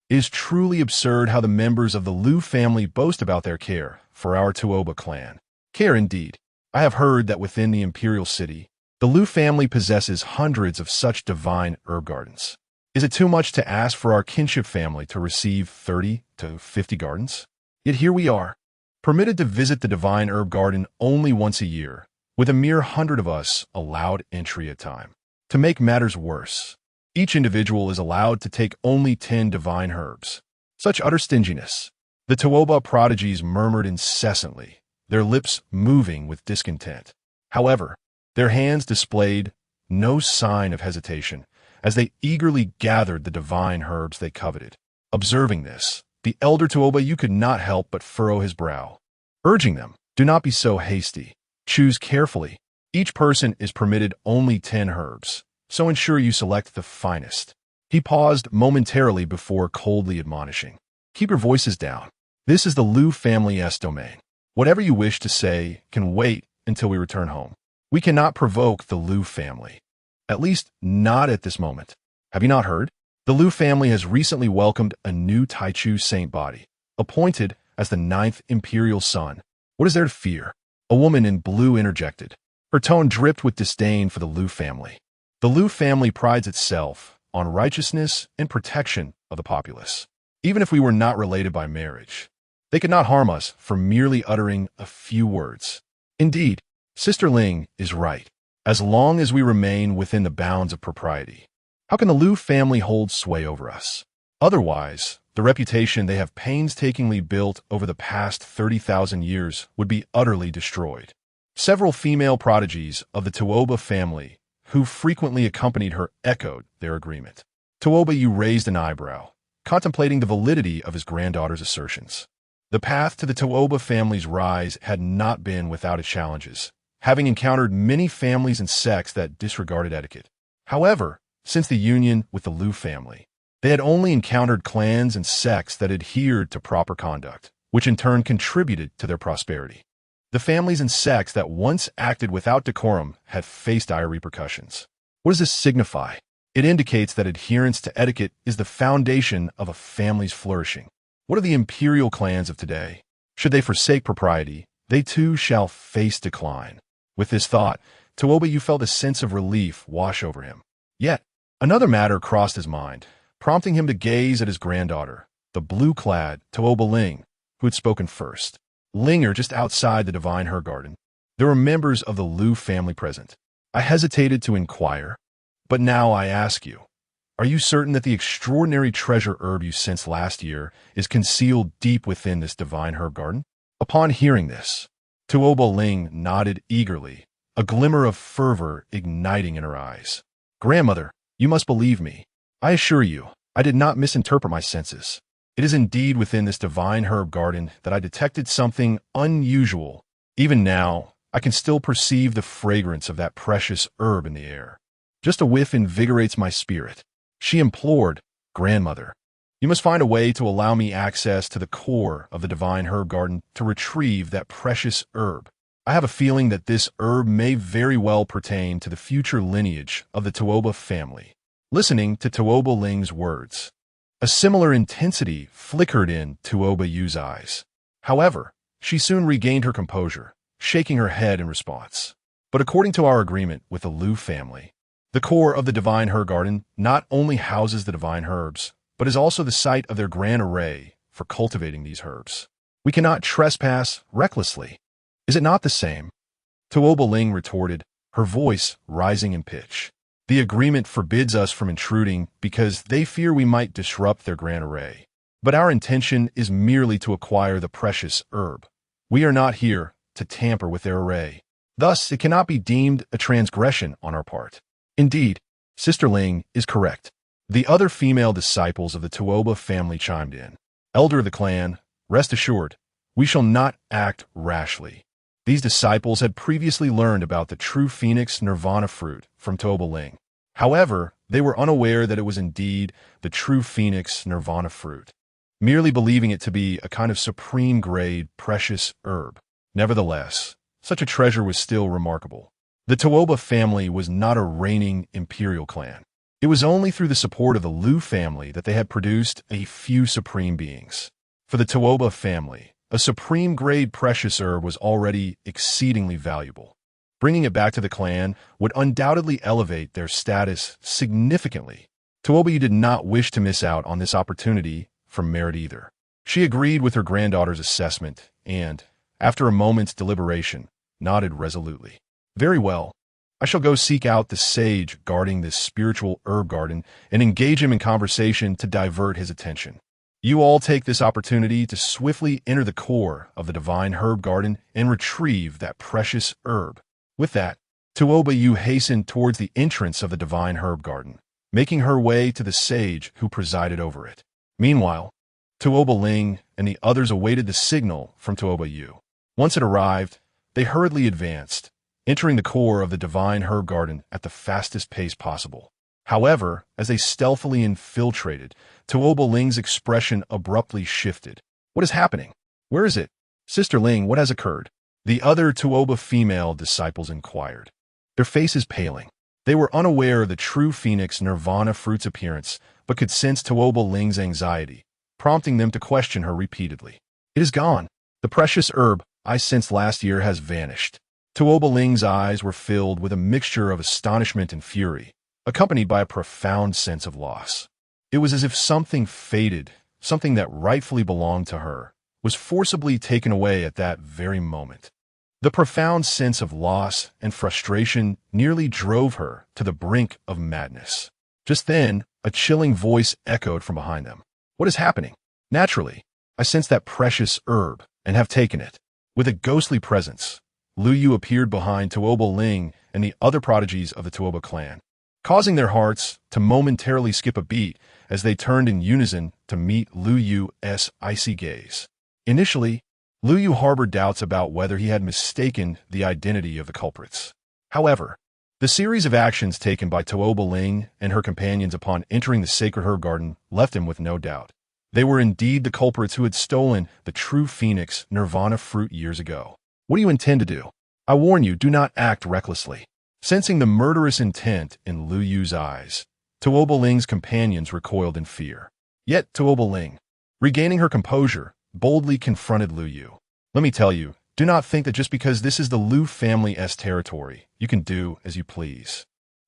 It is truly absurd how the members of the Lu family boast about their care for our Tuoba clan. Care indeed. I have heard that within the imperial city, the Lu family possesses hundreds of such divine herb gardens. Is it too much to ask for our kinship family to receive 30 to 50 gardens? Yet here we are, permitted to visit the divine herb garden only once a year, with a mere 100 of us allowed entry at a time. To make matters worse, each individual is allowed to take only 10 divine herbs. Such utter stinginess. The Tuoba prodigies murmured incessantly, their lips moving with discontent. However, their hands displayed no sign of hesitation, as they eagerly gathered the divine herbs they coveted. Observing this, the elder Tuoba could not help but furrow his brow, urging them, "Do not be so hasty. Choose carefully. Each person is permitted only 10 herbs, so ensure you select the finest." He paused momentarily before coldly admonishing, "Keep your voices down. This is the Liu family's domain. Whatever you wish to say can wait until we return home. We cannot provoke the Liu family. At least, not at this moment. Have you not heard? The Liu family has recently welcomed a new Taichu saint body, appointed as the 9th imperial son. What is there to fear?" A woman in blue interjected. Her tone dripped with disdain for the Liu family. The Liu family prides itself on righteousness and protection of the populace. Even if we were not related by marriage, they could not harm us for merely uttering a few words. Indeed, Sister Ling is right, as long as we remain within the bounds of propriety. How can the Liu family hold sway over us? Otherwise, the reputation they have painstakingly built over the past 30,000 years would be utterly destroyed. Several female prodigies of the Tuoba family, who frequently accompanied her, echoed their agreement. Tuoba raised an eyebrow, contemplating the validity of his granddaughter's assertions. The path to the Tuoba family's rise had not been without its challenges, having encountered many families and sects that disregarded etiquette. However, since the union with the Liu family, they had only encountered clans and sects that adhered to proper conduct, which in turn contributed to their prosperity. The families and sects that once acted without decorum had faced dire repercussions. What does this signify? It indicates that adherence to etiquette is the foundation of a family's flourishing. What are the imperial clans of today? Should they forsake propriety, they too shall face decline. With this thought, Tuoba felt a sense of relief wash over him. Yet, another matter crossed his mind, prompting him to gaze at his granddaughter, the blue-clad Tuoba Ling, who had spoken first. Linger just outside the divine herb garden. There were members of the Liu family present. I hesitated to inquire, but now I ask you, are you certain that the extraordinary treasure herb you sensed last year is concealed deep within this divine herb garden? Upon hearing this, Tuoba Ling nodded eagerly, a glimmer of fervor igniting in her eyes. Grandmother, you must believe me. I assure you, I did not misinterpret my senses. It is indeed within this divine herb garden that I detected something unusual. Even now, I can still perceive the fragrance of that precious herb in the air. Just a whiff invigorates my spirit. She implored, Grandmother, you must find a way to allow me access to the core of the divine herb garden to retrieve that precious herb. I have a feeling that this herb may very well pertain to the future lineage of the Tuoba family. Listening to Tuoba Ling's words, a similar intensity flickered in Tuoba Yu's eyes. However, she soon regained her composure, shaking her head in response. But according to our agreement with the Liu family, the core of the divine herb garden not only houses the divine herbs, but is also the site of their grand array for cultivating these herbs. We cannot trespass recklessly. Is it not the same? Tuoba Ling retorted, her voice rising in pitch. The agreement forbids us from intruding because they fear we might disrupt their grand array. But our intention is merely to acquire the precious herb. We are not here to tamper with their array. Thus, it cannot be deemed a transgression on our part. Indeed, Sister Ling is correct. The other female disciples of the Tuoba family chimed in. Elder of the clan, rest assured, we shall not act rashly. These disciples had previously learned about the true phoenix nirvana fruit from Tuoba Ling. However, they were unaware that it was indeed the true phoenix nirvana fruit, merely believing it to be a kind of supreme-grade precious herb. Nevertheless, such a treasure was still remarkable. The Tuoba family was not a reigning imperial clan. It was only through the support of the Liu family that they had produced a few supreme beings. For the Tuoba family, a supreme-grade precious herb was already exceedingly valuable. Bringing it back to the clan would undoubtedly elevate their status significantly. Tuoba did not wish to miss out on this opportunity from merit either. She agreed with her granddaughter's assessment and, after a moment's deliberation, nodded resolutely. Very well. I shall go seek out the sage guarding this spiritual herb garden and engage him in conversation to divert his attention. You all take this opportunity to swiftly enter the core of the divine herb garden and retrieve that precious herb. With that, Tuoba Yu hastened towards the entrance of the divine herb garden, making her way to the sage who presided over it. Meanwhile, Tuoba Ling and the others awaited the signal from Tuoba Yu. Once it arrived, they hurriedly advanced, entering the core of the divine herb garden at the fastest pace possible. However, as they stealthily infiltrated, Tuoba Ling's expression abruptly shifted. "What is happening? Where is it? Sister Ling, what has occurred?" The other Tuoba female disciples inquired, their faces paling. They were unaware of the true phoenix nirvana fruit's appearance, but could sense Tuoba Ling's anxiety, prompting them to question her repeatedly. "It is gone. The precious herb I sensed last year has vanished." Tuoba Ling's eyes were filled with a mixture of astonishment and fury, accompanied by a profound sense of loss. It was as if something faded, something that rightfully belonged to her, was forcibly taken away at that very moment. The profound sense of loss and frustration nearly drove her to the brink of madness. Just then, a chilling voice echoed from behind them. "What is happening?" "Naturally, I sense that precious herb and have taken it." With a ghostly presence, Lu Yu appeared behind Tuoba Ling and the other prodigies of the Tuoba clan, causing their hearts to momentarily skip a beat as they turned in unison to meet Lu Yu's icy gaze. Initially, Lu Yu harbored doubts about whether he had mistaken the identity of the culprits. However, the series of actions taken by Tuoba Ling and her companions upon entering the sacred herb garden left him with no doubt. They were indeed the culprits who had stolen the true phoenix nirvana fruit years ago. "What do you intend to do? I warn you, do not act recklessly." Sensing the murderous intent in Lu Yu's eyes, Tuoba Ling's companions recoiled in fear. Yet Tuoba Ling, regaining her composure, boldly confronted Lu Yu. "Let me tell you, do not think that just because this is the Lu family's territory, you can do as you please."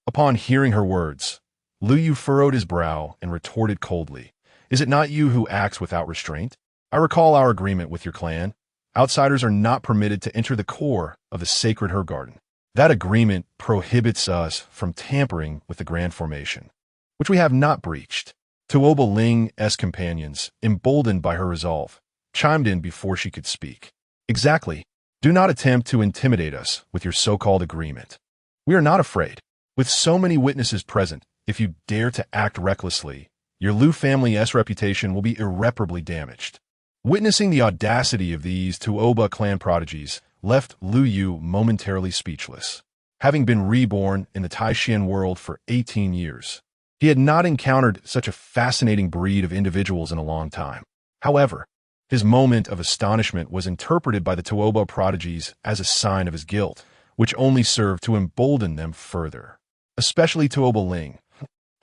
Upon hearing her words, Lu Yu furrowed his brow and retorted coldly, "Is it not you who acts without restraint? I recall our agreement with your clan. Outsiders are not permitted to enter the core of the sacred herb garden. That agreement prohibits us from tampering with the grand formation, which we have not breached." Tuoba Ling's companions, emboldened by her resolve, chimed in before she could speak. "Exactly. Do not attempt to intimidate us with your so-called agreement. We are not afraid. With so many witnesses present, if you dare to act recklessly, your Lu family's reputation will be irreparably damaged." Witnessing the audacity of these Tuoba clan prodigies left Lu Yu momentarily speechless. Having been reborn in the Taishan world for 18 years, he had not encountered such a fascinating breed of individuals in a long time. However, his moment of astonishment was interpreted by the Tuoba prodigies as a sign of his guilt, which only served to embolden them further. Especially Tuoba Ling,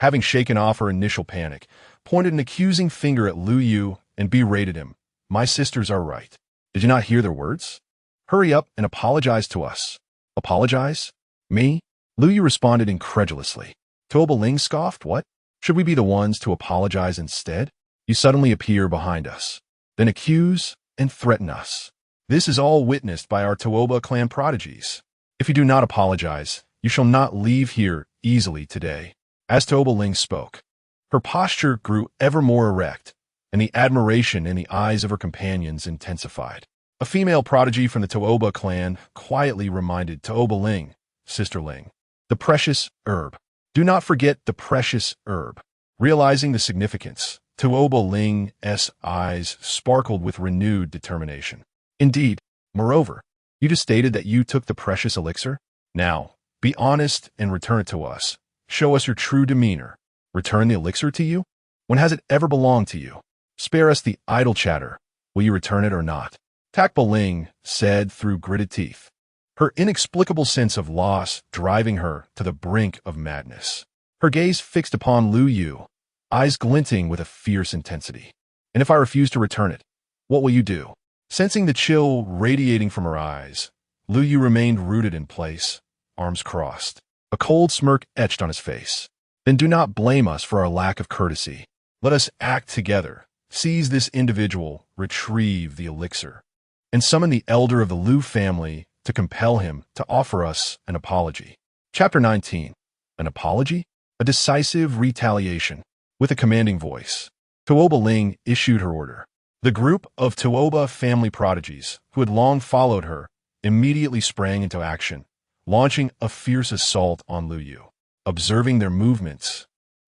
having shaken off her initial panic, pointed an accusing finger at Lu Yu and berated him. "My sisters are right. Did you not hear their words? Hurry up and apologize to us." "Apologize? Me?" Lu Yu responded incredulously. Tuoba Ling scoffed. "What? Should we be the ones to apologize instead? You suddenly appear behind us, then accuse and threaten us. This is all witnessed by our Tuoba clan prodigies. If you do not apologize, you shall not leave here easily today." As Tuoba Ling spoke, her posture grew ever more erect, and the admiration in the eyes of her companions intensified. A female prodigy from the Tuoba clan quietly reminded Tuoba Ling, "Sister Ling, the precious herb. Do not forget the precious herb." Realizing the significance, Tuoba Ling's eyes sparkled with renewed determination. "Indeed, moreover, you just stated that you took the precious elixir. Now, be honest and return it to us. Show us your true demeanor. Return the elixir to you? When has it ever belonged to you? Spare us the idle chatter. Will you return it or not?" Tuoba Ling said through gritted teeth, her inexplicable sense of loss driving her to the brink of madness. Her gaze fixed upon Lu Yu, eyes glinting with a fierce intensity. "And if I refuse to return it, what will you do?" Sensing the chill radiating from her eyes, Lu Yu remained rooted in place, arms crossed, a cold smirk etched on his face. "Then do not blame us for our lack of courtesy. Let us act together, seize this individual, retrieve the elixir, and summon the elder of the Lu family to compel him to offer us an apology." Chapter 19. An apology? A decisive retaliation. With a commanding voice, Tuoba Ling issued her order. The group of Tuoba family prodigies, who had long followed her, immediately sprang into action, launching a fierce assault on Lu Yu. Observing their movements,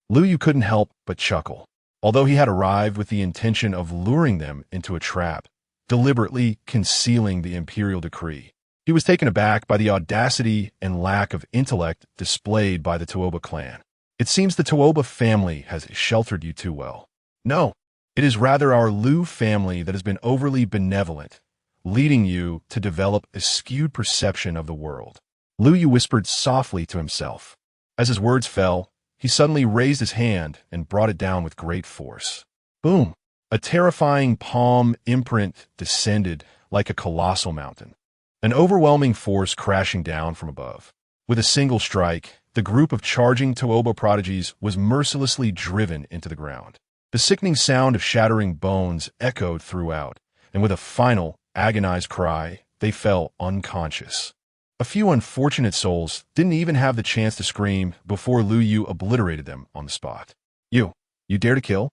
Lu Yu couldn't help but chuckle. Although he had arrived with the intention of luring them into a trap, deliberately concealing the imperial decree, he was taken aback by the audacity and lack of intellect displayed by the Tuoba clan. It seems the Tuoba family has sheltered you too well. No, it is rather our Lu family that has been overly benevolent, leading you to develop a skewed perception of the world. Lu Yu whispered softly to himself. As his words fell, he suddenly raised his hand and brought it down with great force. Boom! A terrifying palm imprint descended like a colossal mountain, an overwhelming force crashing down from above. With a single strike, the group of charging Tuoba prodigies was mercilessly driven into the ground. The sickening sound of shattering bones echoed throughout, and with a final, agonized cry, they fell unconscious. A few unfortunate souls didn't even have the chance to scream before Lu Yu obliterated them on the spot. You dare to kill?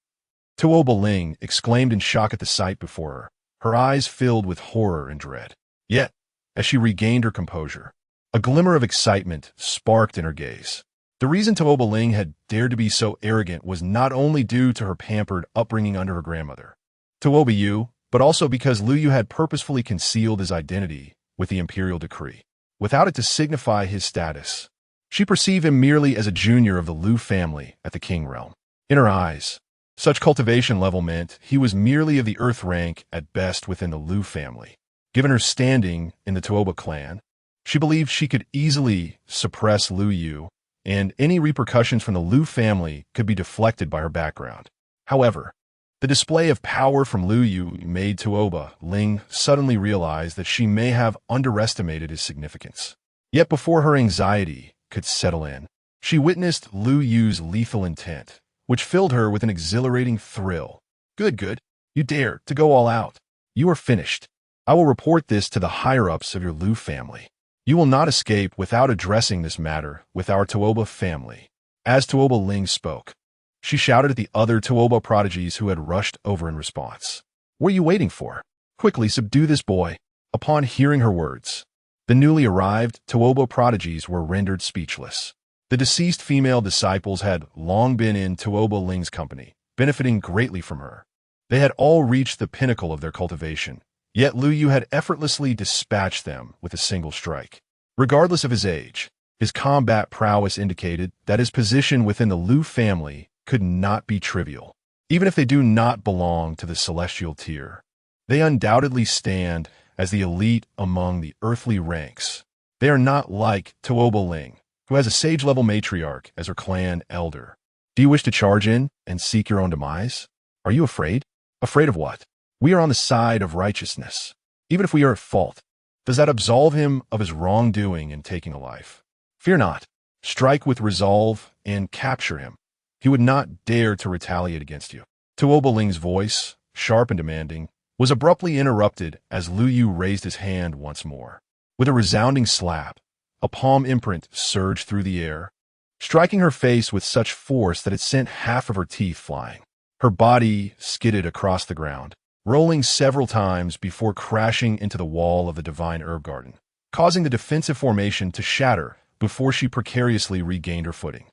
Tuoba Ling exclaimed in shock at the sight before her eyes filled with horror and dread. Yet, as she regained her composure, a glimmer of excitement sparked in her gaze. The reason Tuoba Ling had dared to be so arrogant was not only due to her pampered upbringing under her grandmother, Tuoba Yu, but also because Lu Yu had purposefully concealed his identity with the imperial decree, without it to signify his status. She perceived him merely as a junior of the Lu family at the King realm. In her eyes, such cultivation level meant he was merely of the earth rank at best within the Lu family. Given her standing in the Tuoba clan, she believed she could easily suppress Lu Yu, and any repercussions from the Lu family could be deflected by her background. However, the display of power from Lu Yu made Tuoba Ling suddenly realize that she may have underestimated his significance. Yet before her anxiety could settle in, she witnessed Lu Yu's lethal intent, which filled her with an exhilarating thrill. Good. You dare to go all out. You are finished. I will report this to the higher-ups of your Lu family. You will not escape without addressing this matter with our Tuoba family. As Tuoba Ling spoke, she shouted at the other Tuoba prodigies who had rushed over in response. What are you waiting for? Quickly subdue this boy. Upon hearing her words, the newly arrived Tuoba prodigies were rendered speechless. The deceased female disciples had long been in Tuoba Ling's company, benefiting greatly from her. They had all reached the pinnacle of their cultivation, yet Lu Yu had effortlessly dispatched them with a single strike. Regardless of his age, his combat prowess indicated that his position within the Lu family could not be trivial. Even if they do not belong to the celestial tier, they undoubtedly stand as the elite among the earthly ranks. They are not like Tuoba Ling, who has a sage-level matriarch as her clan elder. Do you wish to charge in and seek your own demise? Are you afraid? Afraid of what? We are on the side of righteousness. Even if we are at fault, does that absolve him of his wrongdoing in taking a life? Fear not. Strike with resolve and capture him. He would not dare to retaliate against you. Tuoba Ling's voice, sharp and demanding, was abruptly interrupted as Lu Yu raised his hand once more. With a resounding slap, a palm imprint surged through the air, striking her face with such force that it sent half of her teeth flying. Her body skidded across the ground, rolling several times before crashing into the wall of the divine herb garden, causing the defensive formation to shatter before she precariously regained her footing.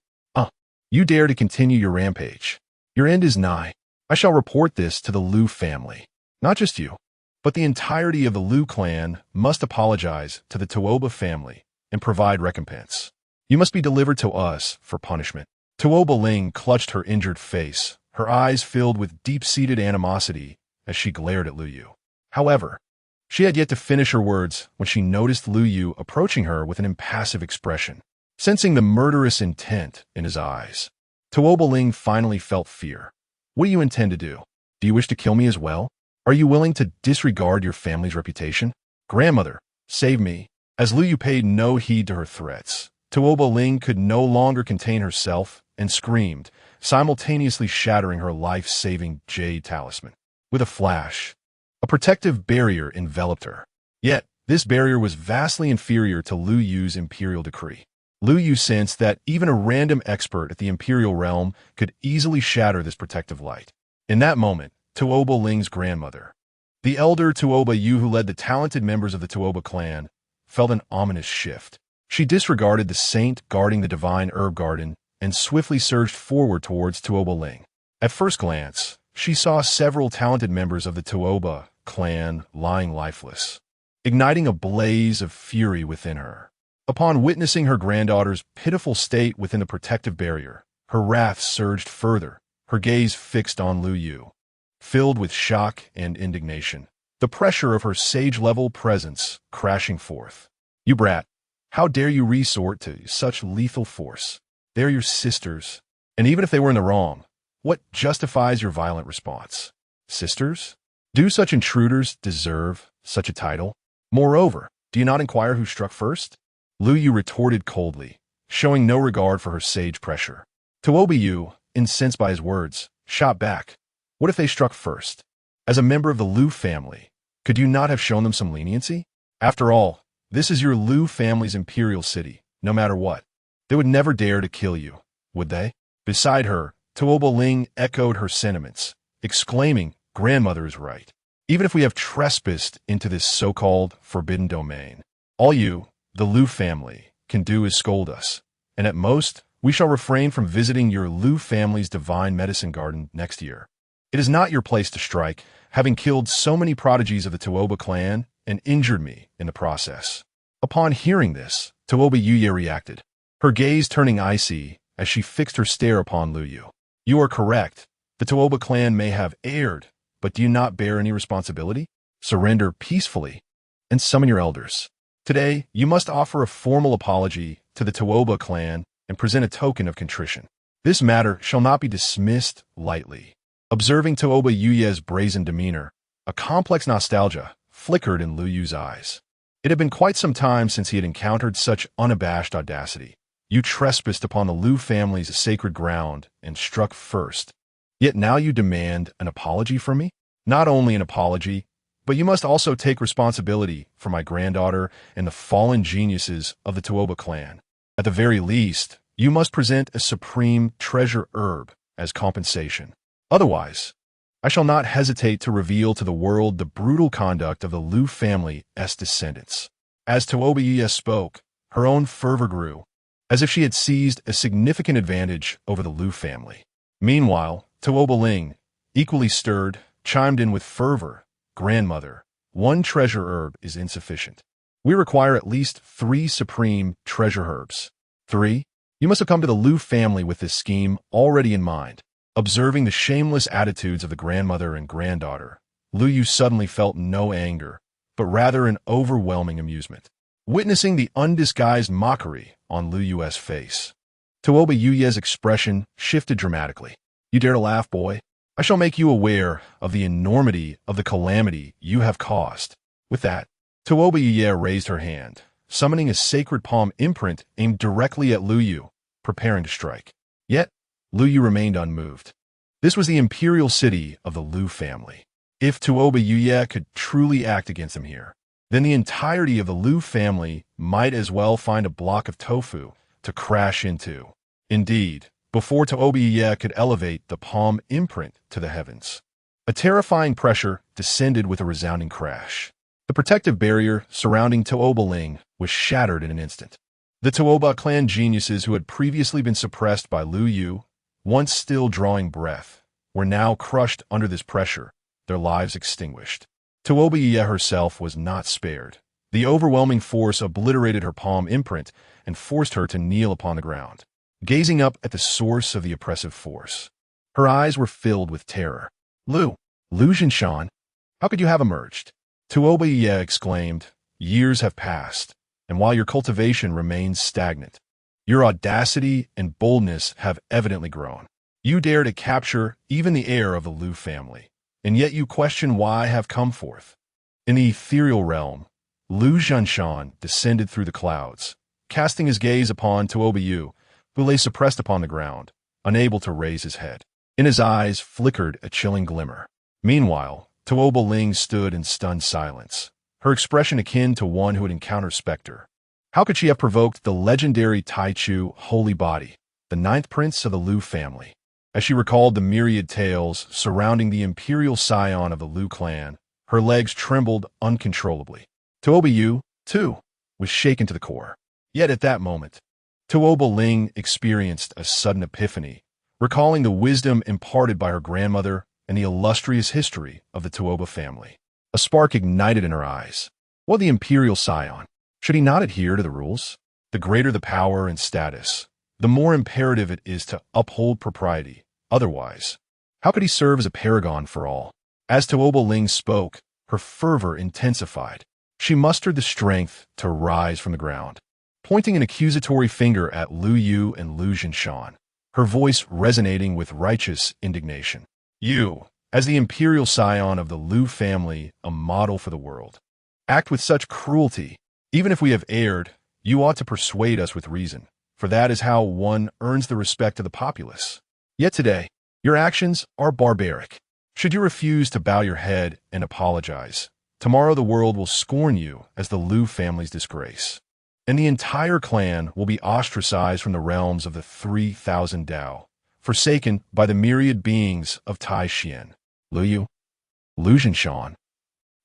You dare to continue your rampage. Your end is nigh. I shall report this to the Lu family. Not just you, but the entirety of the Lu clan must apologize to the Tuoba family and provide recompense. You must be delivered to us for punishment. Tuoba Ling clutched her injured face, her eyes filled with deep-seated animosity as she glared at Lu Yu. However, she had yet to finish her words when she noticed Lu Yu approaching her with an impassive expression. Sensing the murderous intent in his eyes, Tuoba Ling finally felt fear. What do you intend to do? Do you wish to kill me as well? Are you willing to disregard your family's reputation? Grandmother, save me. As Lu Yu paid no heed to her threats, Tuoba Ling could no longer contain herself and screamed, simultaneously shattering her life-saving jade talisman. With a flash, a protective barrier enveloped her. Yet, this barrier was vastly inferior to Lu Yu's imperial decree. Lu Yu sensed that even a random expert at the imperial realm could easily shatter this protective light. In that moment, Tuoba Ling's grandmother, the elder Tuoba Yu who led the talented members of the Tuoba clan, felt an ominous shift. She disregarded the saint guarding the divine herb garden and swiftly surged forward towards Tuoba Ling. At first glance, she saw several talented members of the Tuoba clan lying lifeless, igniting a blaze of fury within her. Upon witnessing her granddaughter's pitiful state within the protective barrier, her wrath surged further, her gaze fixed on Lu Yu, filled with shock and indignation, the pressure of her sage-level presence crashing forth. "You brat, how dare you resort to such lethal force? They're your sisters, and even if they were in the wrong, what justifies your violent response? Sisters? Do such intruders deserve such a title? Moreover, do you not inquire who struck first?" Lu Yu retorted coldly, showing no regard for her sage pressure. Tuoba Yu, incensed by his words, shot back. "What if they struck first? As a member of the Lu family, could you not have shown them some leniency? After all, this is your Lu family's imperial city, no matter what. They would never dare to kill you, would they?" Beside her, Tuoba Ling echoed her sentiments, exclaiming, "Grandmother is right. Even if we have trespassed into this so-called forbidden domain, all you, the Lu family, can do is scold us, and at most, we shall refrain from visiting your Lu family's divine medicine garden next year. It is not your place to strike, having killed so many prodigies of the Tuoba clan and injured me in the process." Upon hearing this, Tuoba Yuye reacted, her gaze turning icy as she fixed her stare upon Lu Yu. "You are correct. The Tuoba clan may have erred, but do you not bear any responsibility? Surrender peacefully and summon your elders. Today, you must offer a formal apology to the Tuoba clan and present a token of contrition. This matter shall not be dismissed lightly." Observing Tuoba Yuye's brazen demeanor, a complex nostalgia flickered in Lu Yu's eyes. It had been quite some time since he had encountered such unabashed audacity. "You trespassed upon the Lu family's sacred ground and struck first. Yet now you demand an apology from me? Not only an apology, but you must also take responsibility for my granddaughter and the fallen geniuses of the Tuoba clan. At the very least, you must present a supreme treasure herb as compensation. Otherwise, I shall not hesitate to reveal to the world the brutal conduct of the Lu family's descendants." As Tuoba Yuye spoke, her own fervor grew, as if she had seized a significant advantage over the Lu family. Meanwhile, Tuoba Ling, equally stirred, chimed in with fervor, "Grandmother, one treasure herb is insufficient. We require at least 3 supreme treasure herbs. 3? You must have come to the Lu family with this scheme already in mind." Observing the shameless attitudes of the grandmother and granddaughter, Lu Yu suddenly felt no anger, but rather an overwhelming amusement. Witnessing the undisguised mockery on Lu Yu's face, Tuoba Yuye's expression shifted dramatically. "You dare to laugh, boy? I shall make you aware of the enormity of the calamity you have caused." With that, Tuoba Yuye raised her hand, summoning a sacred palm imprint aimed directly at Lu Yu, preparing to strike. Yet, Lu Yu remained unmoved. This was the imperial city of the Lu family. If Tuoba Yuye could truly act against him here, then the entirety of the Lu family might as well find a block of tofu to crash into. Indeed, before Tuoba Yuye could elevate the palm imprint to the heavens, a terrifying pressure descended with a resounding crash. The protective barrier surrounding Tuoba Ling was shattered in an instant. The Tuoba clan geniuses who had previously been suppressed by Lu Yu, once still drawing breath, were now crushed under this pressure, their lives extinguished. Tuoba Yuye herself was not spared. The overwhelming force obliterated her palm imprint and forced her to kneel upon the ground, gazing up at the source of the oppressive force. Her eyes were filled with terror. Lu Zhinshan, how could you have emerged?" Tuoba Yuye exclaimed, "Years have passed, and while your cultivation remains stagnant, your audacity and boldness have evidently grown. You dare to capture even the heir of the Lu family, and yet you question why I have come forth." In the ethereal realm, Lu Zhinshan descended through the clouds, casting his gaze upon Tuoba Yu, who lay suppressed upon the ground, unable to raise his head. In his eyes flickered a chilling glimmer. Meanwhile, Tuoba Ling stood in stunned silence, her expression akin to one who had encountered specter. How could she have provoked the legendary Taichu holy body, the 9th prince of the Lu family? As she recalled the myriad tales surrounding the imperial scion of the Lu clan, her legs trembled uncontrollably. Tuoba Yu, too, was shaken to the core. Yet at that moment, Tuoba Ling experienced a sudden epiphany, recalling the wisdom imparted by her grandmother and the illustrious history of the Tuoba family. A spark ignited in her eyes. Well, the imperial scion, should he not adhere to the rules? The greater the power and status, the more imperative it is to uphold propriety. Otherwise, how could he serve as a paragon for all? As Tuoba Ling spoke, her fervor intensified. She mustered the strength to rise from the ground, pointing an accusatory finger at Lu Yu and Lu Jinshan, her voice resonating with righteous indignation. You, as the imperial scion of the Lu family, a model for the world, act with such cruelty. Even if we have erred, you ought to persuade us with reason, for that is how one earns the respect of the populace. Yet today, your actions are barbaric. Should you refuse to bow your head and apologize, tomorrow the world will scorn you as the Lu family's disgrace, and the entire clan will be ostracized from the realms of the 3,000 Dao, forsaken by the myriad beings of Tai Xian. Lu Yu, Lu Jinshan.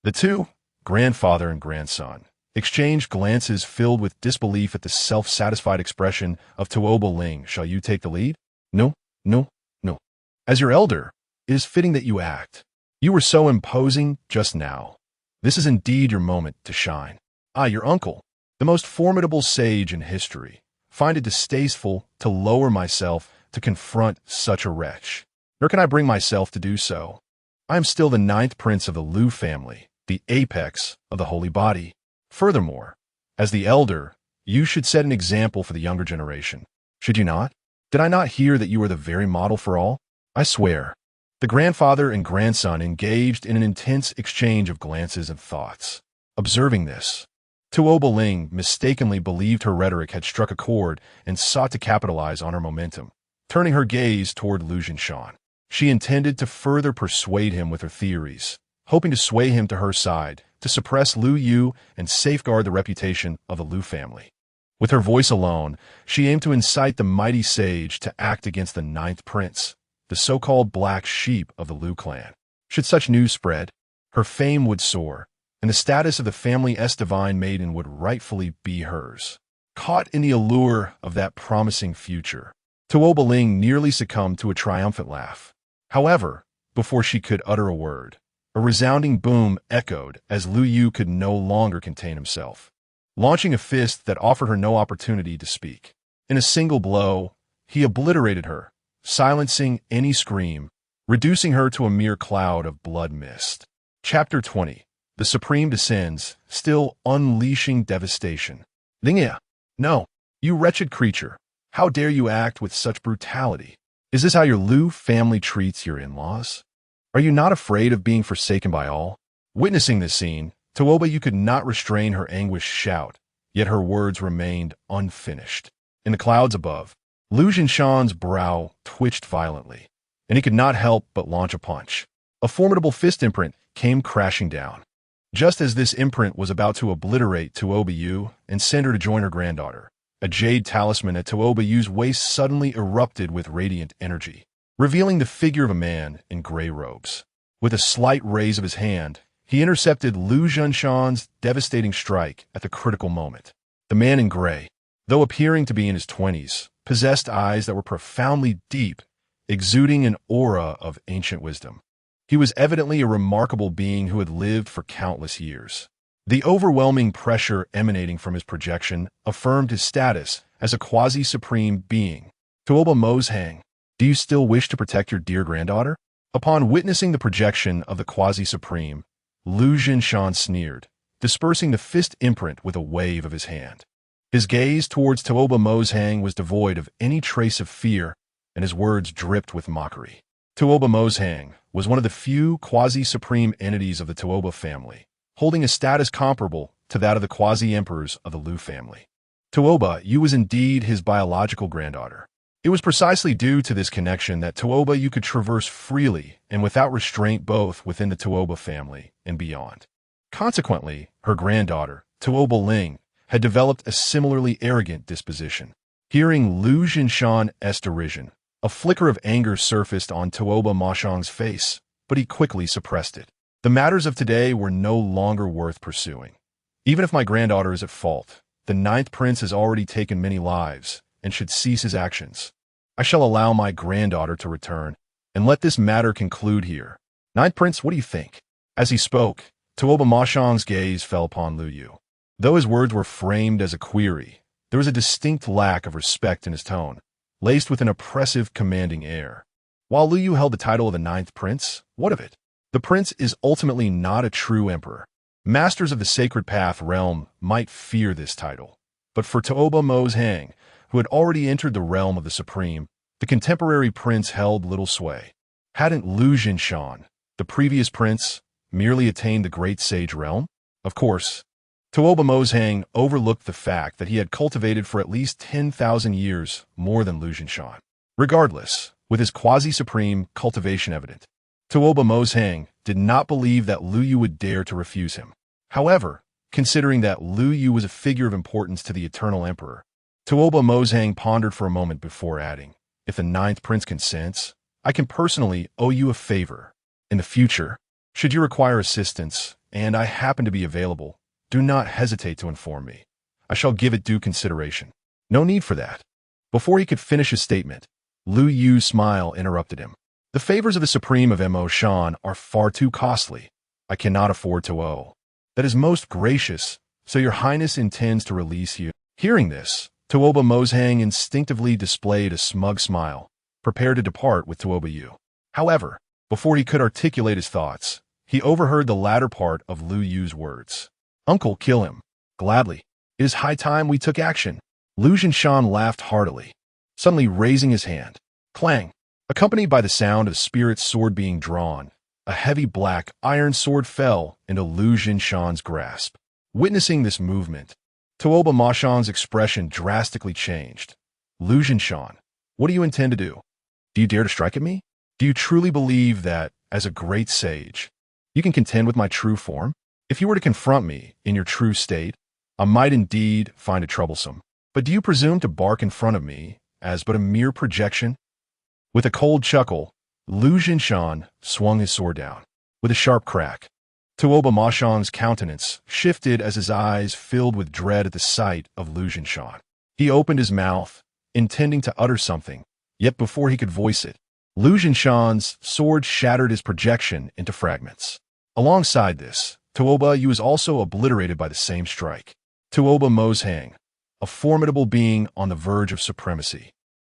The two, grandfather and grandson, exchanged glances filled with disbelief at the self-satisfied expression of Tuoba Ling. Shall you take the lead? No, no, no. As your elder, it is fitting that you act. You were so imposing just now. This is indeed your moment to shine. I, your uncle, the most formidable sage in history, find it distasteful to lower myself to confront such a wretch. Nor can I bring myself to do so. I am still the 9th prince of the Lu family, the apex of the holy body. Furthermore, as the elder, you should set an example for the younger generation. Should you not? Did I not hear that you are the very model for all? I swear. The grandfather and grandson engaged in an intense exchange of glances and thoughts. Observing this, Tuoba Ling mistakenly believed her rhetoric had struck a chord and sought to capitalize on her momentum. Turning her gaze toward Lu Jinshan, she intended to further persuade him with her theories, hoping to sway him to her side, to suppress Lu Yu and safeguard the reputation of the Lu family. With her voice alone, she aimed to incite the mighty sage to act against the 9th prince, the so-called black sheep of the Lu clan. Should such news spread, her fame would soar, and the status of the family's divine maiden would rightfully be hers. Caught in the allure of that promising future, Tuoba Ling nearly succumbed to a triumphant laugh. However, before she could utter a word, a resounding boom echoed as Lu Yu could no longer contain himself, launching a fist that offered her no opportunity to speak. In a single blow, he obliterated her, silencing any scream, reducing her to a mere cloud of blood mist. Chapter 20. The Supreme descends, still unleashing devastation. Lingya, no, you wretched creature. How dare you act with such brutality? Is this how your Lu family treats your in-laws? Are you not afraid of being forsaken by all? Witnessing this scene, Tuoba Yu could not restrain her anguished shout, yet her words remained unfinished. In the clouds above, Lu Jinshan's brow twitched violently, and he could not help but launch a punch. A formidable fist imprint came crashing down. Just as this imprint was about to obliterate Tuoba Yu and send her to join her granddaughter, a jade talisman at Tuoba Yu's waist suddenly erupted with radiant energy, revealing the figure of a man in gray robes. With a slight raise of his hand, he intercepted Lu Jinshan's devastating strike at the critical moment. The man in gray, though appearing to be in his 20s, possessed eyes that were profoundly deep, exuding an aura of ancient wisdom. He was evidently a remarkable being who had lived for countless years. The overwhelming pressure emanating from his projection affirmed his status as a quasi-supreme being. Tuoba Mozhang, do you still wish to protect your dear granddaughter? Upon witnessing the projection of the quasi-supreme, Lu Jinshan sneered, dispersing the fist imprint with a wave of his hand. His gaze towards Tuoba Mozhang was devoid of any trace of fear, and his words dripped with mockery. Tuoba Mozhang was one of the few quasi-supreme entities of the Tuoba family, holding a status comparable to that of the quasi-emperors of the Lu family. Tuoba Yu was indeed his biological granddaughter. It was precisely due to this connection that Tuoba Yu could traverse freely and without restraint both within the Tuoba family and beyond. Consequently, her granddaughter, Tuoba Ling, had developed a similarly arrogant disposition. Hearing Lu Jinshan's derision, a flicker of anger surfaced on Tuoba Mozhang's face, but he quickly suppressed it. The matters of today were no longer worth pursuing. Even if my granddaughter is at fault, The ninth prince has already taken many lives and should cease his actions. I shall allow my granddaughter to return and let this matter conclude here. Ninth prince, what do you think? As he spoke, Tuoba Mashang's gaze fell upon Lu Yu. Though his words were framed as a query, there was a distinct lack of respect in his tone, laced with an oppressive, commanding air. While Lu Yu held the title of the ninth prince, what of it? The prince is ultimately not a true emperor. Masters of the Sacred Path realm might fear this title, but for Tuoba Mozhang, who had already entered the realm of the supreme, the contemporary prince held little sway. Hadn't Lu Jinshan, the previous prince, merely attained the great sage realm? Of course, Tuoba Mozhang overlooked the fact that he had cultivated for at least 10,000 years more than Lu Jinshan. Regardless, with his quasi-supreme cultivation evident, Tuoba Mozhang did not believe that Lu Yu would dare to refuse him. However, considering that Lu Yu was a figure of importance to the Eternal Emperor, Tuoba Mozhang pondered for a moment before adding, "If the ninth prince consents, I can personally owe you a favor. In the future, should you require assistance, and I happen to be available, do not hesitate to inform me. I shall give it due consideration." No need for that. Before he could finish his statement, Lu Yu's smile interrupted him. "The favors of the Supreme of Mo Shan are far too costly. I cannot afford to owe. That is most gracious, so your highness intends to release you." Hearing this, Tuoba Mozhang instinctively displayed a smug smile, prepared to depart with Tuoba Yu. However, before he could articulate his thoughts, he overheard the latter part of Lu Yu's words. "Uncle, kill him. Gladly. It is high time we took action." Lu Jinshan laughed heartily, suddenly raising his hand. Clang! Accompanied by the sound of Spirit's sword being drawn, a heavy black iron sword fell into Lu Jinshan's grasp. Witnessing this movement, Tuoba Mashang's expression drastically changed. "Lu Jinshan, what do you intend to do? Do you dare to strike at me? Do you truly believe that, as a great sage, you can contend with my true form? If you were to confront me in your true state, I might indeed find it troublesome. But do you presume to bark in front of me as but a mere projection?" With a cold chuckle, Lu Jinshan swung his sword down. With a sharp crack, Tuoba Mashang's countenance shifted as his eyes filled with dread at the sight of Lu Jinshan. He opened his mouth, intending to utter something, yet before he could voice it, Lu Jinshan's sword shattered his projection into fragments. Alongside this, Tuoba Yu was also obliterated by the same strike. Tuoba Mozhang, a formidable being on the verge of supremacy,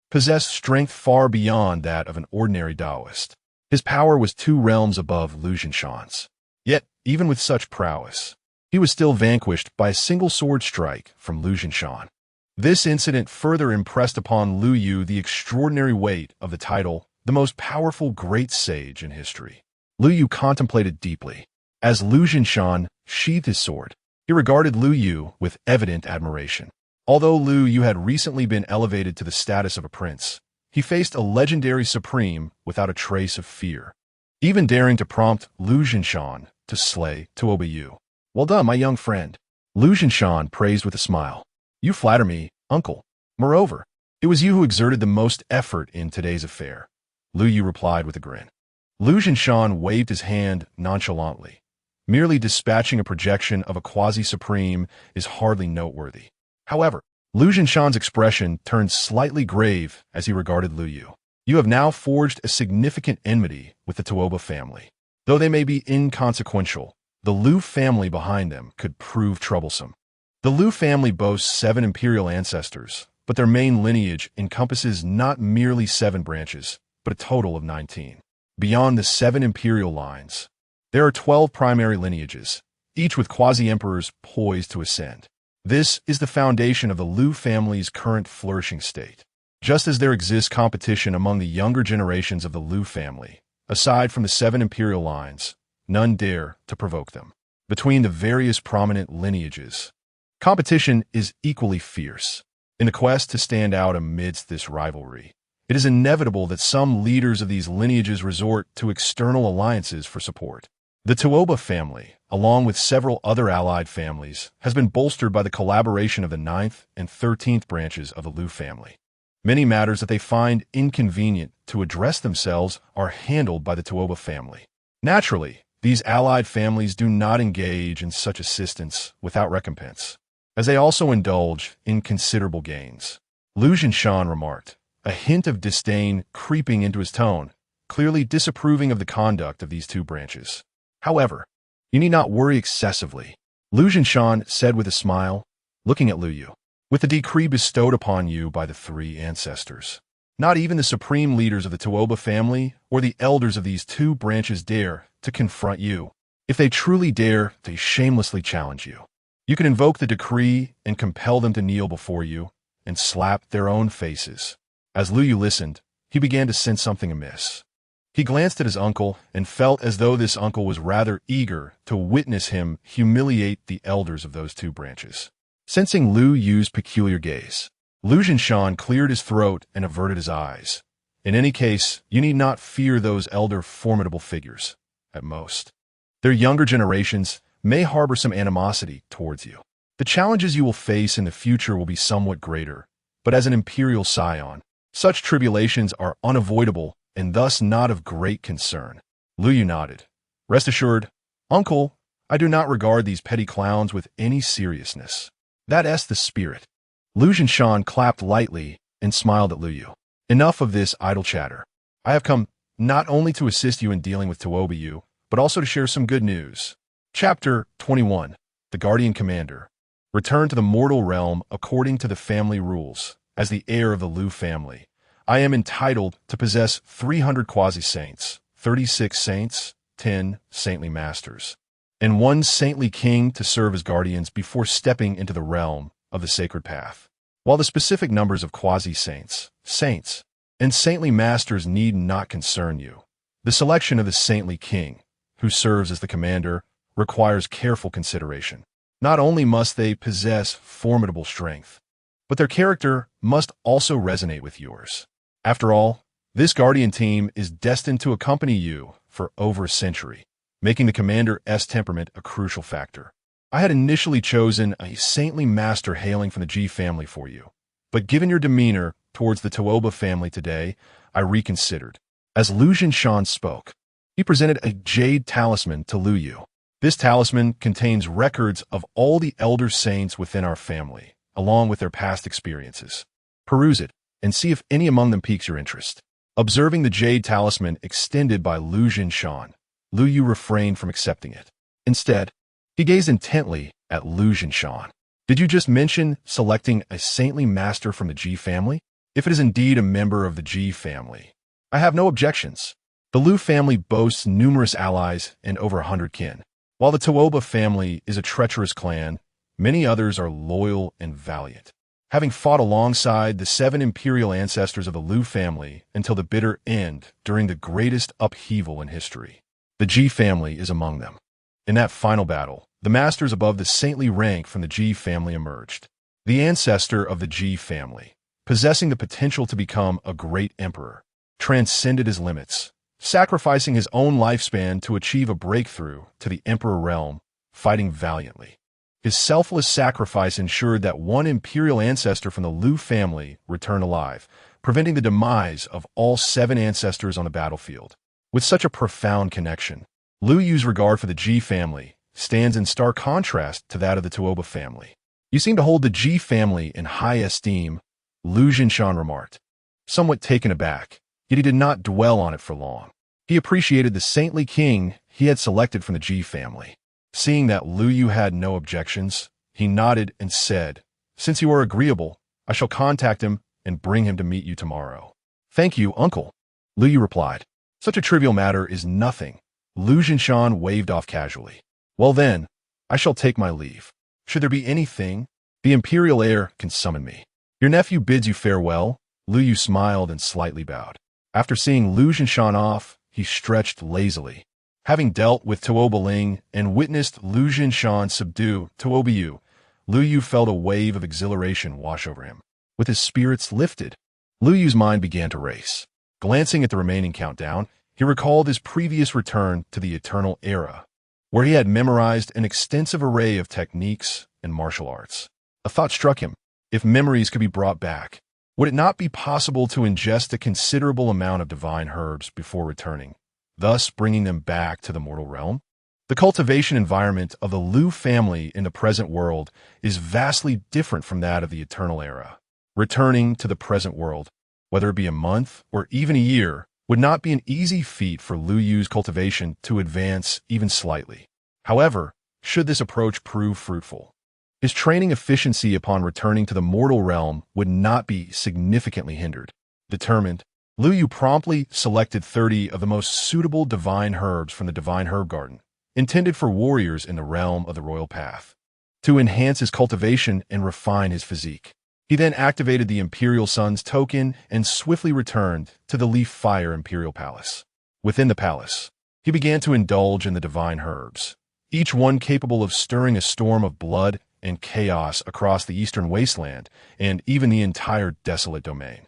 possessed strength far beyond that of an ordinary Taoist. His power was 2 realms above Lu Jinshan's. Yet, even with such prowess, he was still vanquished by a single sword strike from Lu Jinshan. This incident further impressed upon Lu Yu the extraordinary weight of the title, the most powerful great sage in history. Lu Yu contemplated deeply. As Lu Jinshan sheathed his sword, he regarded Lu Yu with evident admiration. Although Lu Yu had recently been elevated to the status of a prince, he faced a legendary supreme without a trace of fear, even daring to prompt Lu Jinshan to slay Tuoba Yu. "Well done, my young friend," Lu Jinshan praised with a smile. "You flatter me, uncle. Moreover, it was you who exerted the most effort in today's affair," Lu Yu replied with a grin. Lu Jinshan waved his hand nonchalantly. Merely dispatching a projection of a quasi-supreme is hardly noteworthy. However, Lu Jinshan's expression turned slightly grave as he regarded Lu Yu. "You have now forged a significant enmity with the Tuoba family. Though they may be inconsequential, the Lu family behind them could prove troublesome. The Lu family boasts 7 imperial ancestors, but their main lineage encompasses not merely 7 branches, but a total of 19. Beyond the 7 imperial lines, there are 12 primary lineages, each with quasi-emperors poised to ascend. This is the foundation of the Lu family's current flourishing state. Just as there exists competition among the younger generations of the Lu family, aside from the 7 imperial lines, none dare to provoke them. Between the various prominent lineages, competition is equally fierce. In the quest to stand out amidst this rivalry, it is inevitable that some leaders of these lineages resort to external alliances for support. The Tuoba family, along with several other allied families, has been bolstered by the collaboration of the 9th and 13th branches of the Lu family. Many matters that they find inconvenient to address themselves are handled by the Tuoba family. Naturally, these allied families do not engage in such assistance without recompense. as they also indulge in considerable gains. Lu Jinshan remarked, a hint of disdain creeping into his tone, clearly disapproving of the conduct of these two branches. However, you need not worry excessively, Lu Jinshan said with a smile, looking at Lu Yu. With the decree bestowed upon you by the three ancestors, not even the supreme leaders of the Tuoba family or the elders of these two branches dare to confront you. If they truly dare, they shamelessly challenge you. You can invoke the decree and compel them to kneel before you and slap their own faces. As Lu Yu listened, he began to sense something amiss. He glanced at his uncle and felt as though this uncle was rather eager to witness him humiliate the elders of those two branches. Sensing Lu Yu's peculiar gaze, Lu Jinshan cleared his throat and averted his eyes. In any case, you need not fear those elder formidable figures, at most. Their younger generations may harbor some animosity towards you. The challenges you will face in the future will be somewhat greater, but as an imperial scion, such tribulations are unavoidable and thus not of great concern. Lu Yu nodded. Rest assured, uncle, I do not regard these petty clowns with any seriousness. That's the spirit. Lu Jinshan clapped lightly and smiled at Lu Yu. Enough of this idle chatter. I have come not only to assist you in dealing with Tuoba Yu, but also to share some good news. Chapter 21. The Guardian Commander. Return to the mortal realm according to the family rules. As the heir of the Lu family, I am entitled to possess 300 quasi-saints, 36 saints, 10 saintly masters, and 1 saintly king to serve as guardians before stepping into the realm of the sacred path. While the specific numbers of quasi-saints, saints, and saintly masters need not concern you, the selection of the saintly king, who serves as the commander, requires careful consideration. Not only must they possess formidable strength, but their character must also resonate with yours. After all, this guardian team is destined to accompany you for over a century, making the commander's temperament a crucial factor. I had initially chosen a saintly master hailing from the Ji family for you, but given your demeanor towards the Tuoba family today, I reconsidered. As Lu Jinshan spoke, he presented a jade talisman to Lu Yu. This talisman contains records of all the elder saints within our family, along with their past experiences. Peruse it and see if any among them piques your interest. Observing the jade talisman extended by Lu Jinshan, Lu Yu refrained from accepting it. Instead, he gazed intently at Lu Jinshan. Did you just mention selecting a saintly master from the Ji family? If it is indeed a member of the Ji family, I have no objections. The Lu family boasts numerous allies and over 100 kin. While the Tuoba family is a treacherous clan, many others are loyal and valiant, having fought alongside the 7 imperial ancestors of the Lu family until the bitter end during the greatest upheaval in history. The Ji family is among them. In that final battle, the masters above the saintly rank from the Ji family emerged. The ancestor of the Ji family, possessing the potential to become a great emperor, transcended his limits, sacrificing his own lifespan to achieve a breakthrough to the emperor realm, fighting valiantly. His selfless sacrifice ensured that 1 imperial ancestor from the Lu family returned alive, preventing the demise of all 7 ancestors on the battlefield. With such a profound connection, Lu Yu's regard for the Ji family stands in stark contrast to that of the Tuoba family. You seem to hold the Ji family in high esteem, Lu Jinshan remarked, somewhat taken aback, yet he did not dwell on it for long. He appreciated the saintly king he had selected from the Ji family. Seeing that Lu Yu had no objections, he nodded and said, since you are agreeable, I shall contact him and bring him to meet you tomorrow. Thank you, uncle, Lu Yu replied. Such a trivial matter is nothing. Lu Jinshan waved off casually. Well then, I shall take my leave. Should there be anything, the imperial heir can summon me. Your nephew bids you farewell. Lu Yu smiled and slightly bowed. After seeing Lu Jinshan off, he stretched lazily. Having dealt with Tuoba Ling and witnessed Lu Jinshan subdue Tuoba Yu, Lu Yu felt a wave of exhilaration wash over him. With his spirits lifted, Lu Yu's mind began to race. Glancing at the remaining countdown, he recalled his previous return to the Eternal Era, where he had memorized an extensive array of techniques and martial arts. A thought struck him. If memories could be brought back, would it not be possible to ingest a considerable amount of divine herbs before returning, thus bringing them back to the mortal realm? The cultivation environment of the Lu family in the present world is vastly different from that of the Eternal Era. Returning to the present world, whether it be a month or even a year, would not be an easy feat for Lu Yu's cultivation to advance even slightly. However, should this approach prove fruitful, his training efficiency upon returning to the mortal realm would not be significantly hindered. Determined, Lu Yu promptly selected 30 of the most suitable divine herbs from the divine herb garden, intended for warriors in the realm of the royal path, to enhance his cultivation and refine his physique. He then activated the Imperial Sun's token and swiftly returned to the Leaf Fire Imperial Palace. Within the palace, he began to indulge in the divine herbs, each one capable of stirring a storm of blood and chaos across the eastern wasteland and even the entire desolate domain.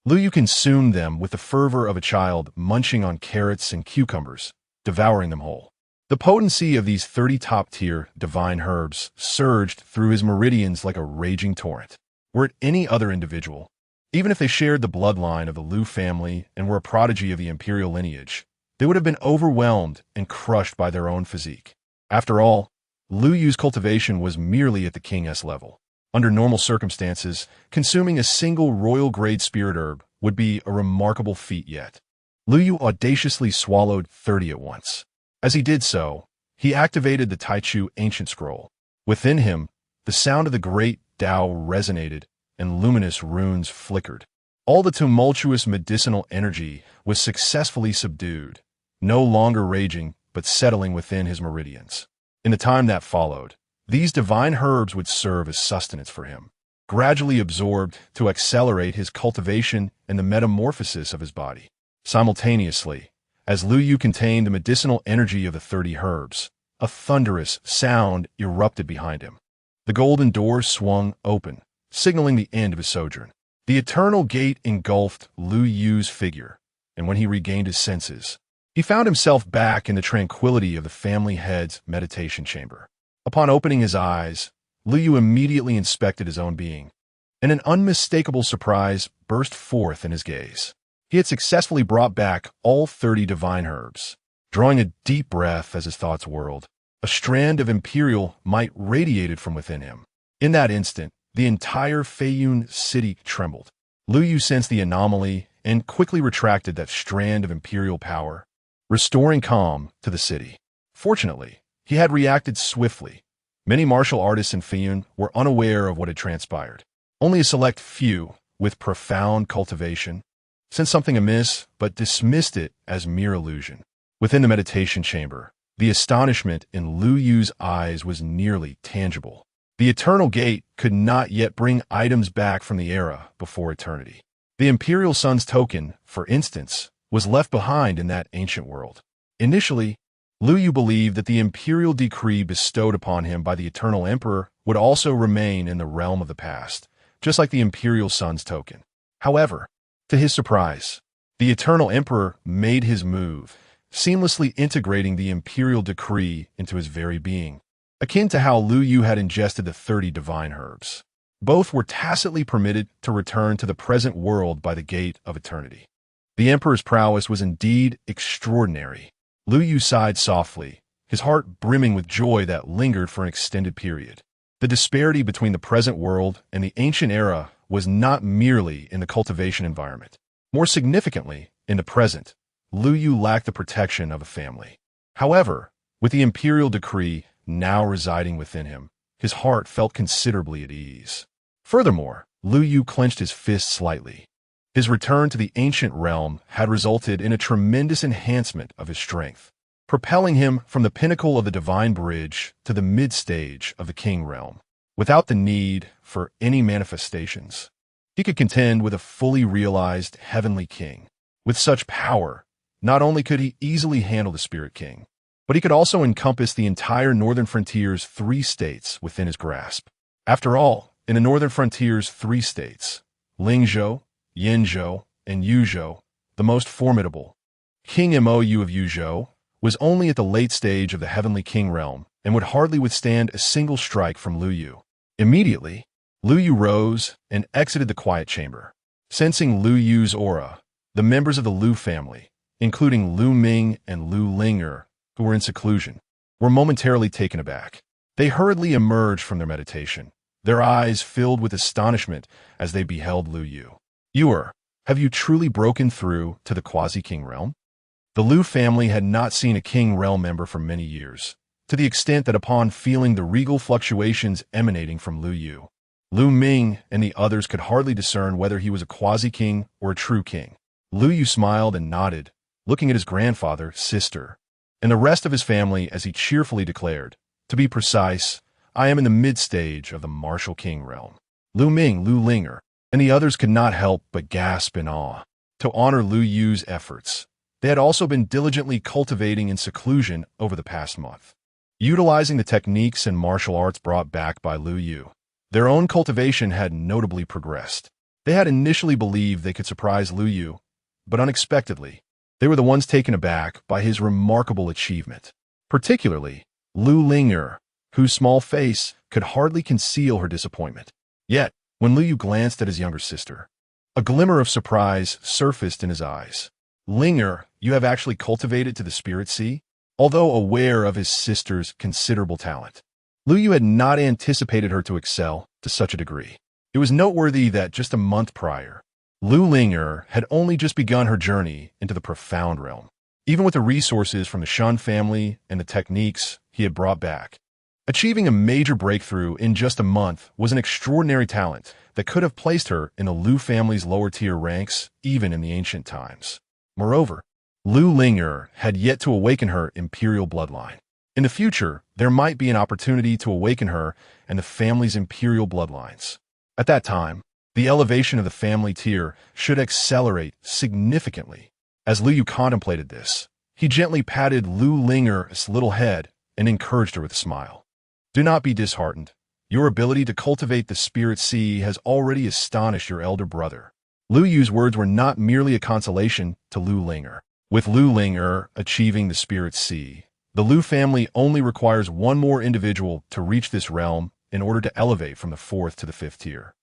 Lu Yu consumed them with the fervor of a child munching on carrots and cucumbers, devouring them whole. The potency of these 30 top-tier divine herbs surged through his meridians like a raging torrent. Were it any other individual, even if they shared the bloodline of the Lu family and were a prodigy of the imperial lineage, they would have been overwhelmed and crushed by their own physique. After all, Lu Yu's cultivation was merely at the King S level. Under normal circumstances, consuming a single royal-grade spirit herb would be a remarkable feat yet. Lu Yu audaciously swallowed 30 at once. As he did so, he activated the Taichu ancient scroll. Within him, the sound of the great Tao resonated, and luminous runes flickered. All the tumultuous medicinal energy was successfully subdued, no longer raging, but settling within his meridians. In the time that followed, these divine herbs would serve as sustenance for him, gradually absorbed to accelerate his cultivation and the metamorphosis of his body. Simultaneously, as Lu Yu contained the medicinal energy of the 30 herbs, a thunderous sound erupted behind him. The golden door swung open, signaling the end of his sojourn. The eternal gate engulfed Lu Yu's figure, and when he regained his senses, he found himself back in the tranquility of the family head's meditation chamber. Upon opening his eyes, Lu Yu immediately inspected his own being, and an unmistakable surprise burst forth in his gaze. He had successfully brought back all 30 divine herbs. Drawing a deep breath as his thoughts whirled, a strand of imperial might radiated from within him. In that instant, the entire Feiyun city trembled. Lu Yu sensed the anomaly and quickly retracted that strand of imperial power, restoring calm to the city. Fortunately, he had reacted swiftly. Many martial artists in Feiyun were unaware of what had transpired. Only a select few, with profound cultivation, sensed something amiss but dismissed it as mere illusion. Within the meditation chamber, the astonishment in Lu Yu's eyes was nearly tangible. The Eternal Gate could not yet bring items back from the era before eternity. The Imperial Sun's token, for instance, was left behind in that ancient world. Initially, Lu Yu believed that the imperial decree bestowed upon him by the Eternal Emperor would also remain in the realm of the past, just like the Imperial Sun's token. However, to his surprise, the Eternal Emperor made his move, seamlessly integrating the imperial decree into his very being, akin to how Lu Yu had ingested the 30 divine herbs. Both were tacitly permitted to return to the present world by the gate of eternity. The Emperor's prowess was indeed extraordinary. Lu Yu sighed softly, his heart brimming with joy that lingered for an extended period. The disparity between the present world and the ancient era was not merely in the cultivation environment. More significantly, in the present, Lu Yu lacked the protection of a family. However, with the imperial decree now residing within him, his heart felt considerably at ease. Furthermore, Lu Yu clenched his fist slightly. His return to the ancient realm had resulted in a tremendous enhancement of his strength, propelling him from the pinnacle of the divine bridge to the mid-stage of the king realm. Without the need for any manifestations, he could contend with a fully realized heavenly king. With such power, not only could he easily handle the Spirit King, but he could also encompass the entire northern frontier's 3 states within his grasp. After all, in the northern frontier's 3 states, Lingzhou, Yenzhou, and Yuzhou, the most formidable, King Mou of Yuzhou was only at the late stage of the heavenly king realm and would hardly withstand a single strike from Lu Yu. Immediately, Lu Yu rose and exited the quiet chamber. Sensing Lu Yu's aura, the members of the Lu family, including Lu Ming and Lu Linger, who were in seclusion, were momentarily taken aback. They hurriedly emerged from their meditation, their eyes filled with astonishment as they beheld Lu Yu. Have you truly broken through to the quasi-king realm? The Lu family had not seen a king realm member for many years, to the extent that upon feeling the regal fluctuations emanating from Lu Yu, Lu Ming and the others could hardly discern whether he was a quasi-king or a true king. Lu Yu smiled and nodded, looking at his grandfather, sister, and the rest of his family as he cheerfully declared, "To be precise, I am in the mid-stage of the martial king realm." Lu Ming, Lu Linger, and the others could not help but gasp in awe. To honor Lu Yu's efforts, they had also been diligently cultivating in seclusion over the past month, utilizing the techniques and martial arts brought back by Lu Yu. Their own cultivation had notably progressed. They had initially believed they could surprise Lu Yu, but unexpectedly, they were the ones taken aback by his remarkable achievement. Particularly, Lu Linger, whose small face could hardly conceal her disappointment. Yet, when Lu Yu glanced at his younger sister, a glimmer of surprise surfaced in his eyes. "Linger, you have actually cultivated to the spirit sea?" Although aware of his sister's considerable talent, Lu Yu had not anticipated her to excel to such a degree. It was noteworthy that just a month prior, Lu Linger had only just begun her journey into the profound realm. Even with the resources from the Shun family and the techniques he had brought back, achieving a major breakthrough in just a month was an extraordinary talent that could have placed her in the Lu family's lower-tier ranks even in the ancient times. Moreover, Lu Linger had yet to awaken her imperial bloodline. In the future, there might be an opportunity to awaken her and the family's imperial bloodlines. At that time, the elevation of the family tier should accelerate significantly. As Lu Yu contemplated this, he gently patted Lu Linger's little head and encouraged her with a smile. "Do not be disheartened. Your ability to cultivate the spirit sea has already astonished your elder brother." Lu Yu's words were not merely a consolation to Lu Linger. With Lu Linger achieving the spirit sea, the Lu family only requires one more individual to reach this realm in order to elevate from the 4th to the 5th tier.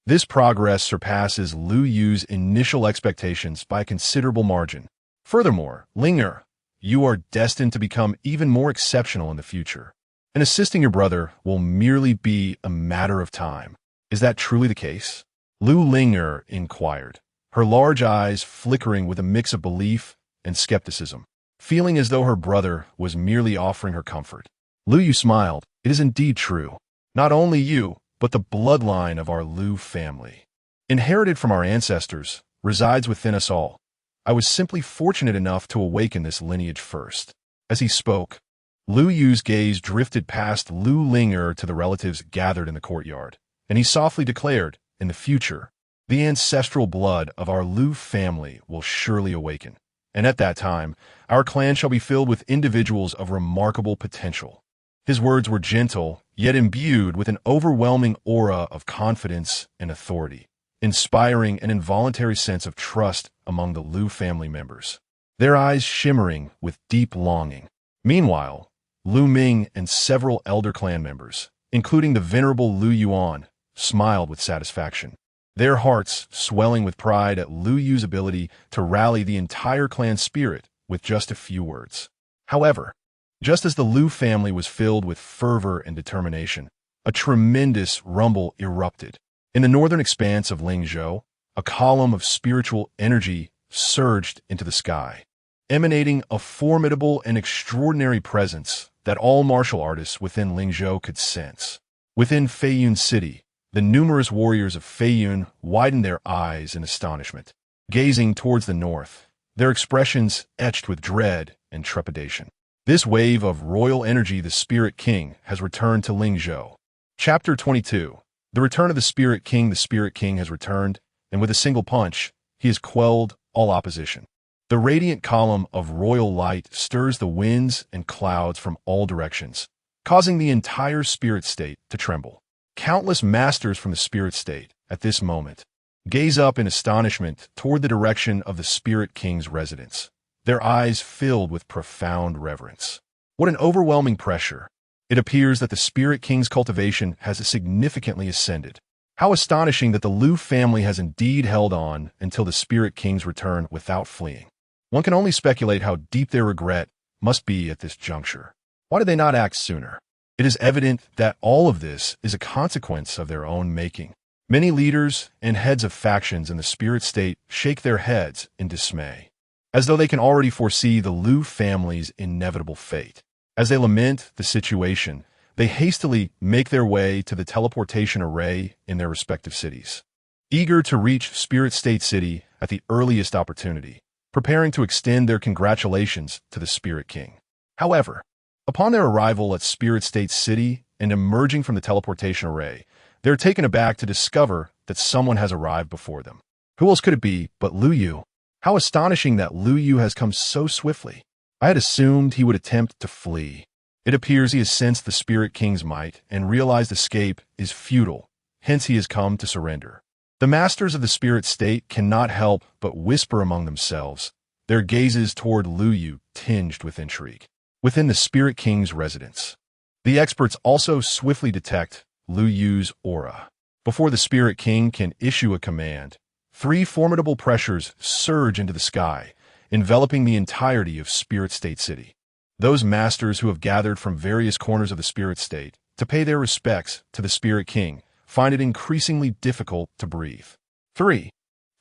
This progress surpasses Lu Yu's initial expectations by a considerable margin. Furthermore, Linger, you are destined to become even more exceptional in the future, and assisting your brother will merely be a matter of time. Is that truly the case? Lu Linger inquired, her large eyes flickering with a mix of belief and skepticism, feeling as though her brother was merely offering her comfort. Lu Yu smiled. "It is indeed true. Not only you, but the bloodline of our Lu family, inherited from our ancestors, resides within us all. I was simply fortunate enough to awaken this lineage first." As he spoke, Lu Yu's gaze drifted past Lu Linger to the relatives gathered in the courtyard, and he softly declared, "In the future, the ancestral blood of our Lu family will surely awaken, and at that time, our clan shall be filled with individuals of remarkable potential." His words were gentle, yet imbued with an overwhelming aura of confidence and authority, inspiring an involuntary sense of trust among the Lu family members, their eyes shimmering with deep longing. Meanwhile, Lu Ming and several elder clan members, including the venerable Lu Yuan, smiled with satisfaction, their hearts swelling with pride at Lu Yu's ability to rally the entire clan spirit with just a few words. However, just as the Lu family was filled with fervor and determination, a tremendous rumble erupted. In the northern expanse of Lingzhou, a column of spiritual energy surged into the sky, emanating a formidable and extraordinary presence that all martial artists within Lingzhou could sense. Within Feiyun City, the numerous warriors of Feiyun widened their eyes in astonishment, gazing towards the north, their expressions etched with dread and trepidation. This wave of royal energy, the Spirit King, has returned to Lingzhou. Chapter 22. The return of the Spirit King. The Spirit King has returned, and with a single punch, he has quelled all opposition. The radiant column of royal light stirs the winds and clouds from all directions, causing the entire spirit state to tremble. Countless masters from the spirit state, at this moment, gaze up in astonishment toward the direction of the Spirit King's residence, their eyes filled with profound reverence. What an overwhelming pressure! It appears that the Spirit King's cultivation has significantly ascended. How astonishing that the Lu family has indeed held on until the Spirit King's return without fleeing. One can only speculate how deep their regret must be at this juncture. Why did they not act sooner? It is evident that all of this is a consequence of their own making. Many leaders and heads of factions in the spirit state shake their heads in dismay, as though they can already foresee the Liu family's inevitable fate. As they lament the situation, they hastily make their way to the teleportation array in their respective cities, eager to reach Spirit State City at the earliest opportunity, preparing to extend their congratulations to the Spirit King. However, upon their arrival at Spirit State City and emerging from the teleportation array, they're taken aback to discover that someone has arrived before them. Who else could it be but Liu Yu? How astonishing that Liu Yu has come so swiftly. I had assumed he would attempt to flee. It appears he has sensed the Spirit King's might and realized escape is futile, hence he has come to surrender. The masters of the spirit state cannot help but whisper among themselves, their gazes toward Liu Yu tinged with intrigue. Within the Spirit King's residence, the experts also swiftly detect Liu Yu's aura. Before the Spirit King can issue a command, 3 formidable pressures surge into the sky, enveloping the entirety of Spirit State City. Those masters who have gathered from various corners of the spirit state to pay their respects to the Spirit King find it increasingly difficult to breathe. 3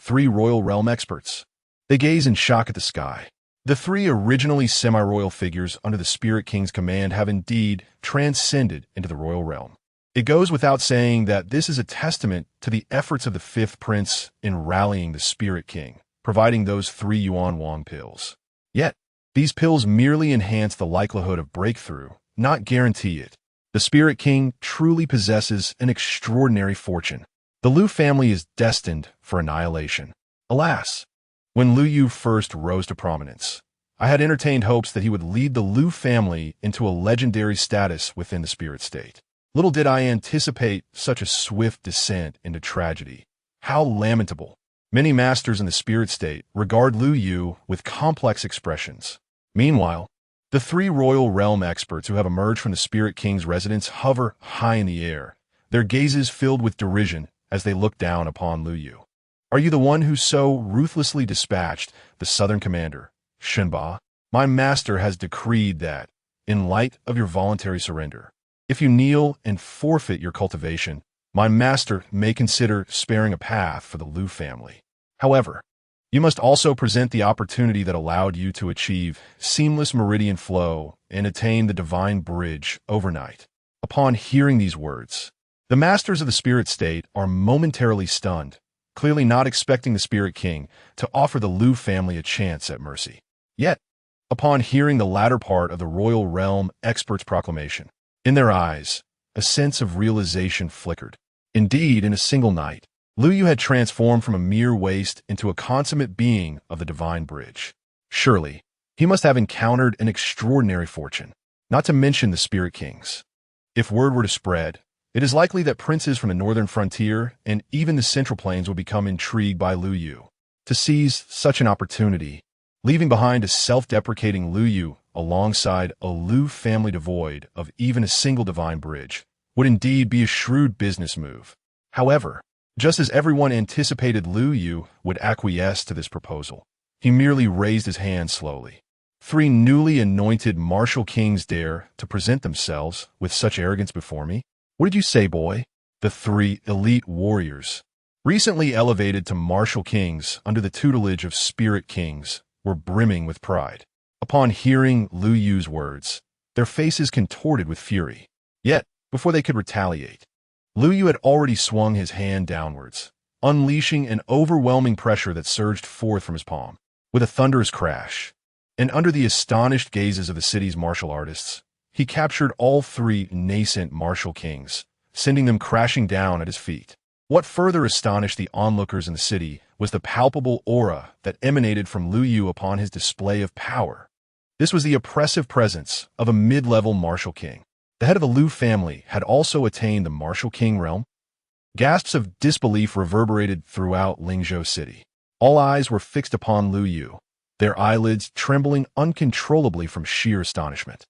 royal realm experts. They gaze in shock at the sky. The 3 originally semi-royal figures under the Spirit King's command have indeed transcended into the royal realm. It goes without saying that this is a testament to the efforts of the 5th prince in rallying the Spirit King, providing those 3 Yuan Wang pills. Yet, these pills merely enhance the likelihood of breakthrough, not guarantee it. The Spirit King truly possesses an extraordinary fortune. The Liu family is destined for annihilation. Alas, when Liu Yu first rose to prominence, I had entertained hopes that he would lead the Liu family into a legendary status within the spirit state. Little did I anticipate such a swift descent into tragedy. How lamentable. Many masters in the spirit state regard Liu Yu with complex expressions. Meanwhile, the 3 royal realm experts who have emerged from the Spirit King's residence hover high in the air, their gazes filled with derision as they look down upon Liu Yu. Are you the one who so ruthlessly dispatched the southern commander, Shenba? My master has decreed that, in light of your voluntary surrender, if you kneel and forfeit your cultivation, my master may consider sparing a path for the Liu family. However, you must also present the opportunity that allowed you to achieve seamless meridian flow and attain the divine bridge overnight. Upon hearing these words, the masters of the spirit state are momentarily stunned, clearly not expecting the Spirit King to offer the Liu family a chance at mercy. Yet, upon hearing the latter part of the royal realm expert's proclamation, in their eyes, a sense of realization flickered. Indeed, in a single night, Liu Yu had transformed from a mere waste into a consummate being of the divine bridge. Surely, he must have encountered an extraordinary fortune, not to mention the Spirit Kings. If word were to spread, it is likely that princes from the northern frontier and even the central plains would become intrigued by Liu Yu. To seize such an opportunity, leaving behind a self-deprecating Liu Yu alongside a Liu family devoid of even a single divine bridge, would indeed be a shrewd business move. However, just as everyone anticipated Liu Yu would acquiesce to this proposal, he merely raised his hand slowly. 3 newly anointed martial kings dare to present themselves with such arrogance before me? What did you say, boy? The 3 elite warriors, recently elevated to martial kings under the tutelage of spirit kings, were brimming with pride. Upon hearing Liu Yu's words, their faces contorted with fury. Yet, before they could retaliate, Liu Yu had already swung his hand downwards, unleashing an overwhelming pressure that surged forth from his palm. With a thunderous crash, and under the astonished gazes of the city's martial artists, he captured all 3 nascent martial kings, sending them crashing down at his feet. What further astonished the onlookers in the city was the palpable aura that emanated from Liu Yu upon his display of power. This was the oppressive presence of a mid-level martial king. The head of the Liu family had also attained the martial king realm. Gasps of disbelief reverberated throughout Lingzhou City. All eyes were fixed upon Liu Yu, their eyelids trembling uncontrollably from sheer astonishment.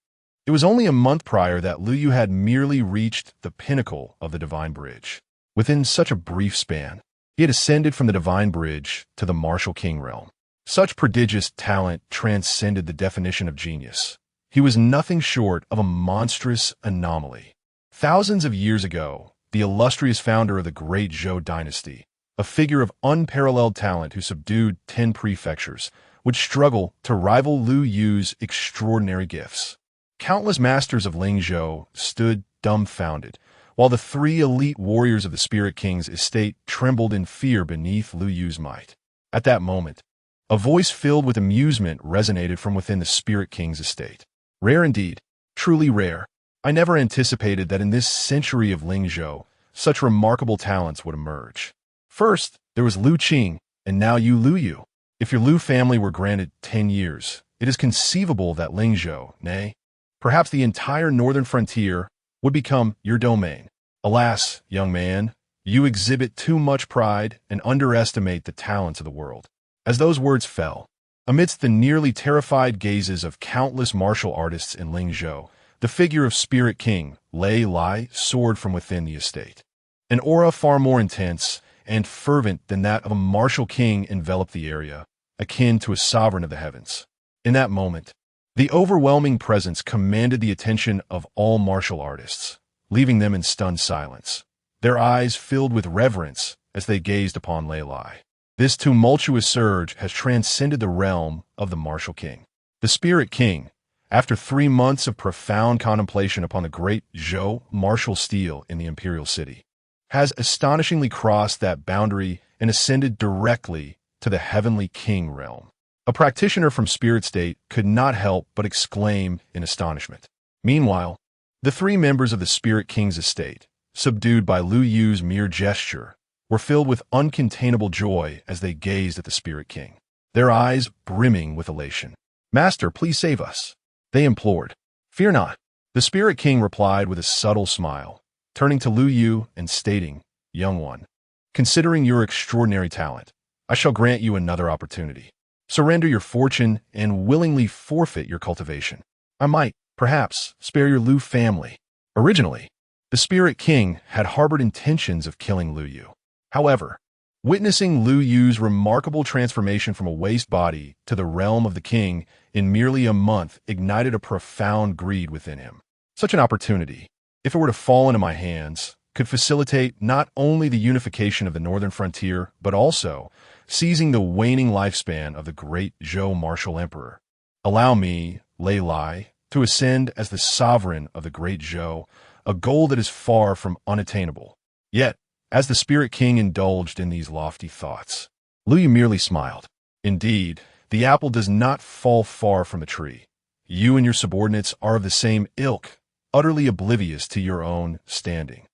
It was only a month prior that Liu Yu had merely reached the pinnacle of the divine bridge. Within such a brief span, he had ascended from the divine bridge to the martial king realm. Such prodigious talent transcended the definition of genius. he was nothing short of a monstrous anomaly. Thousands of years ago, the illustrious founder of the great Zhou dynasty, a figure of unparalleled talent who subdued 10 prefectures, would struggle to rival Lu Yu's extraordinary gifts. Countless masters of Lingzhou stood dumbfounded, while the 3 elite warriors of the Spirit King's estate trembled in fear beneath Lu Yu's might. At that moment, a voice filled with amusement resonated from within the Spirit King's estate. Rare indeed, truly rare. I never anticipated that in this century of Lingzhou, such remarkable talents would emerge. First, there was Lu Qing, and now Lu Yu. If your Lu family were granted 10 years, it is conceivable that Lingzhou, nay, perhaps the entire northern frontier, would become your domain. Alas, young man, you exhibit too much pride and underestimate the talents of the world. As those words fell, amidst the nearly terrified gazes of countless martial artists in Lingzhou, the figure of Spirit King, Lei Lai, soared from within the estate. An aura far more intense and fervent than that of a martial king enveloped the area, akin to a sovereign of the heavens. In that moment, the overwhelming presence commanded the attention of all martial artists, leaving them in stunned silence, their eyes filled with reverence as they gazed upon Lei Lai. This tumultuous surge has transcended the realm of the martial king. The Spirit King, after 3 months of profound contemplation upon the great Zhou martial stele in the imperial city, has astonishingly crossed that boundary and ascended directly to the heavenly king realm. A practitioner from Spirit State could not help but exclaim in astonishment. Meanwhile, the 3 members of the Spirit King's estate, subdued by Lu Yu's mere gesture, were filled with uncontainable joy as they gazed at the Spirit King, their eyes brimming with elation. "Master, please save us," they implored. "Fear not," the Spirit King replied with a subtle smile, turning to Lu Yu and stating, "Young one, considering your extraordinary talent, I shall grant you another opportunity. Surrender your fortune and willingly forfeit your cultivation. I might, perhaps, spare your Lu family." Originally, the Spirit King had harbored intentions of killing Lu Yu. However, witnessing Lu Yu's remarkable transformation from a waste body to the realm of the king in merely a month ignited a profound greed within him. Such an opportunity, if it were to fall into my hands, could facilitate not only the unification of the northern frontier, but also seizing the waning lifespan of the great Zhou martial emperor. Allow me, Lei Lai, to ascend as the sovereign of the great Zhou, a goal that is far from unattainable. Yet, as the Spirit King indulged in these lofty thoughts, Lu Yu merely smiled. Indeed, the apple does not fall far from the tree. You and your subordinates are of the same ilk, utterly oblivious to your own standing.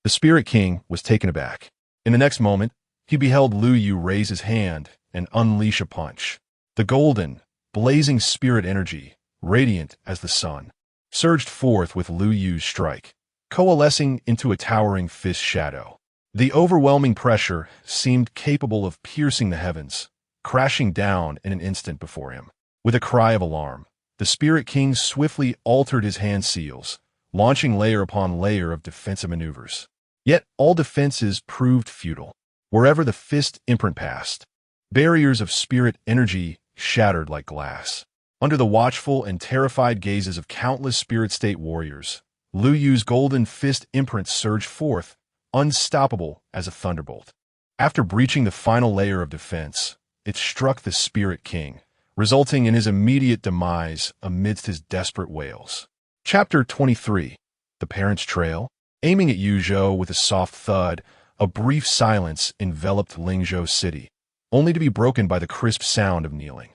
The Spirit King was taken aback. In the next moment, he beheld Lu Yu raise his hand and unleash a punch. The golden, blazing spirit energy, radiant as the sun, surged forth with Lu Yu's strike, coalescing into a towering fist shadow. The overwhelming pressure seemed capable of piercing the heavens, crashing down in an instant before him. With a cry of alarm, the Spirit King swiftly altered his hand seals, launching layer upon layer of defensive maneuvers. Yet all defenses proved futile. Wherever the fist imprint passed, barriers of spirit energy shattered like glass. Under the watchful and terrified gazes of countless Spirit State warriors, Lu Yu's golden fist imprint surged forth, unstoppable as a thunderbolt. After breaching the final layer of defense, it struck the Spirit King, resulting in his immediate demise amidst his desperate wails. Chapter 23. The Parent's Trail. Aiming at Yu Zhou with a soft thud, a brief silence enveloped Lingzhou city, only to be broken by the crisp sound of kneeling.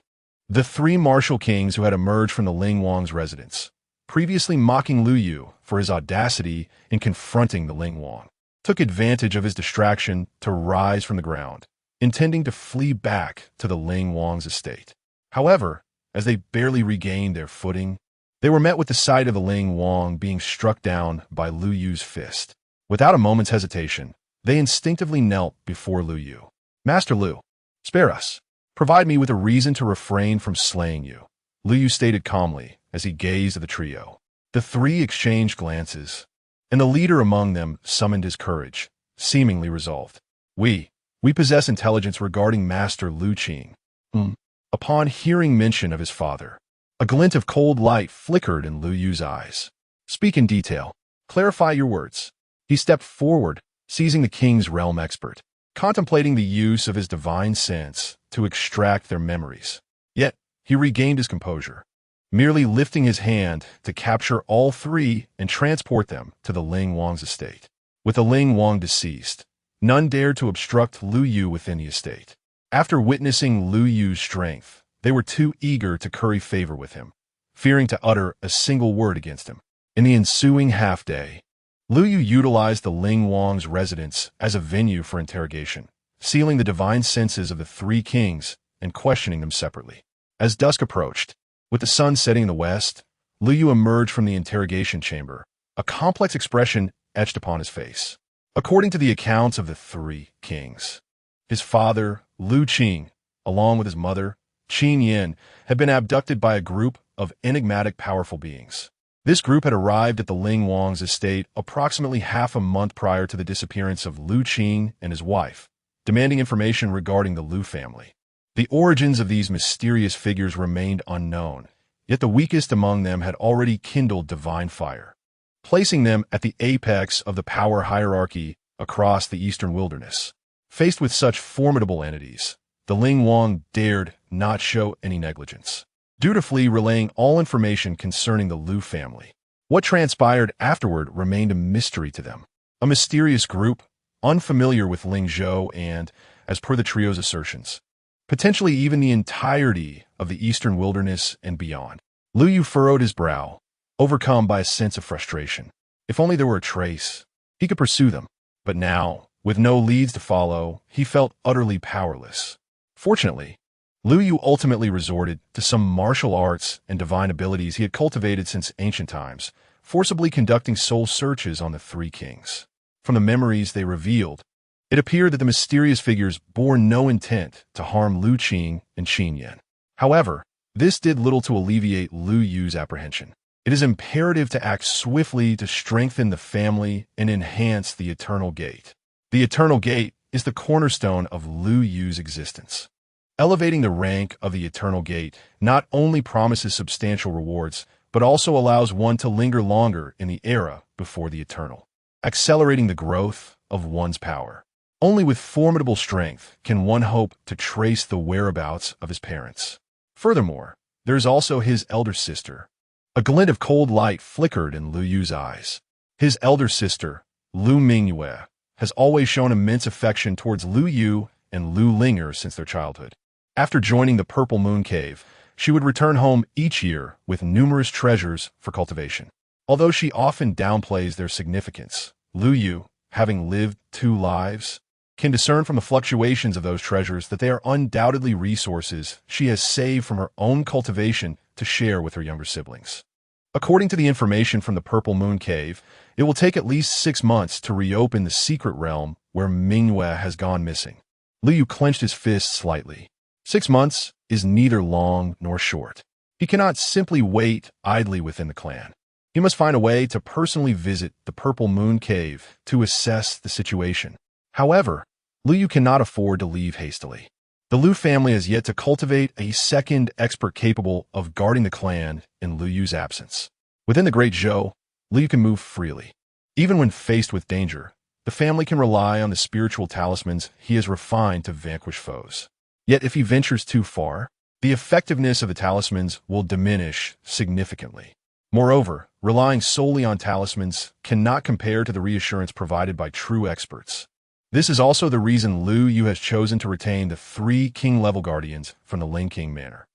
The 3 martial kings who had emerged from the Ling Wang's residence, previously mocking Lu Yu for his audacity in confronting the Ling Wang, took advantage of his distraction to rise from the ground, intending to flee back to the Ling Wang's estate. However, as they barely regained their footing, they were met with the sight of the Ling Wang being struck down by Lu Yu's fist. Without a moment's hesitation, they instinctively knelt before Lu Yu. "Master Lu, spare us. Provide me with a reason to refrain from slaying you," Lu Yu stated calmly as he gazed at the trio. The 3 exchanged glances, and the leader among them summoned his courage, seemingly resolved. We possess intelligence regarding Master Lu Qing." Upon hearing mention of his father, A glint of cold light flickered in Lu Yu's eyes. "Speak in detail. Clarify your words." He stepped forward, seizing the king's realm expert, contemplating the use of his divine sense to extract their memories. Yet, he regained his composure, merely lifting his hand to capture all three and transport them to the Ling Wang's estate. With the Ling Wang deceased, none dared to obstruct Lu Yu within the estate. After witnessing Lu Yu's strength, they were too eager to curry favor with him, fearing to utter a single word against him. In the ensuing half-day, Lu Yu utilized the Ling Wang's residence as a venue for interrogation, sealing the divine senses of the three kings and questioning them separately. As dusk approached, with the sun setting in the west, Lu Yu emerged from the interrogation chamber, a complex expression etched upon his face. According to the accounts of the three kings, his father, Lu Qing, along with his mother, Qin Yin, had been abducted by a group of enigmatic powerful beings. This group had arrived at the Ling Wang's estate approximately half a month prior to the disappearance of Lu Qing and his wife, demanding information regarding the Lu family. The origins of these mysterious figures remained unknown, yet the weakest among them had already kindled divine fire, placing them at the apex of the power hierarchy across the eastern wilderness. Faced with such formidable entities, the Ling Wang dared not show any negligence, dutifully relaying all information concerning the Lu family. What transpired afterward remained a mystery to them. A mysterious group, unfamiliar with Ling Zhou and, as per the trio's assertions, potentially even the entirety of the eastern wilderness and beyond. Lu Yu furrowed his brow, overcome by a sense of frustration. If only there were a trace, he could pursue them. But now, with no leads to follow, he felt utterly powerless. Fortunately, Lu Yu ultimately resorted to some martial arts and divine abilities he had cultivated since ancient times, forcibly conducting soul searches on the three kings. From the memories they revealed, it appeared that the mysterious figures bore no intent to harm Lu Qing and Qin Yin. However, this did little to alleviate Lu Yu's apprehension. It is imperative to act swiftly to strengthen the family and enhance the Eternal Gate. The Eternal Gate is the cornerstone of Lu Yu's existence. Elevating the rank of the Eternal Gate not only promises substantial rewards, but also allows one to linger longer in the era before the Eternal, accelerating the growth of one's power. Only with formidable strength can one hope to trace the whereabouts of his parents. Furthermore, there is also his elder sister. A glint of cold light flickered in Lu Yu's eyes. His elder sister, Lu Mingyue, has always shown immense affection towards Lu Yu and Lu Linger since their childhood. After joining the Purple Moon Cave, she would return home each year with numerous treasures for cultivation. Although she often downplays their significance, Lu Yu, having lived 2 lives, can discern from the fluctuations of those treasures that they are undoubtedly resources she has saved from her own cultivation to share with her younger siblings. According to the information from the Purple Moon Cave, it will take at least 6 months to reopen the secret realm where Mingyue has gone missing. Lu Yu clenched his fist slightly. 6 months is neither long nor short. He cannot simply wait idly within the clan. He must find a way to personally visit the Purple Moon Cave to assess the situation. However, Lu Yu cannot afford to leave hastily. The Lu family has yet to cultivate a second expert capable of guarding the clan in Lu Yu's absence. Within the Great Zhou, Lu Yu can move freely. Even when faced with danger, the family can rely on the spiritual talismans he has refined to vanquish foes. Yet if he ventures too far, the effectiveness of the talismans will diminish significantly. Moreover, relying solely on talismans cannot compare to the reassurance provided by true experts. This is also the reason Lu Yu has chosen to retain the 3 king-level guardians from the Ling King Manor.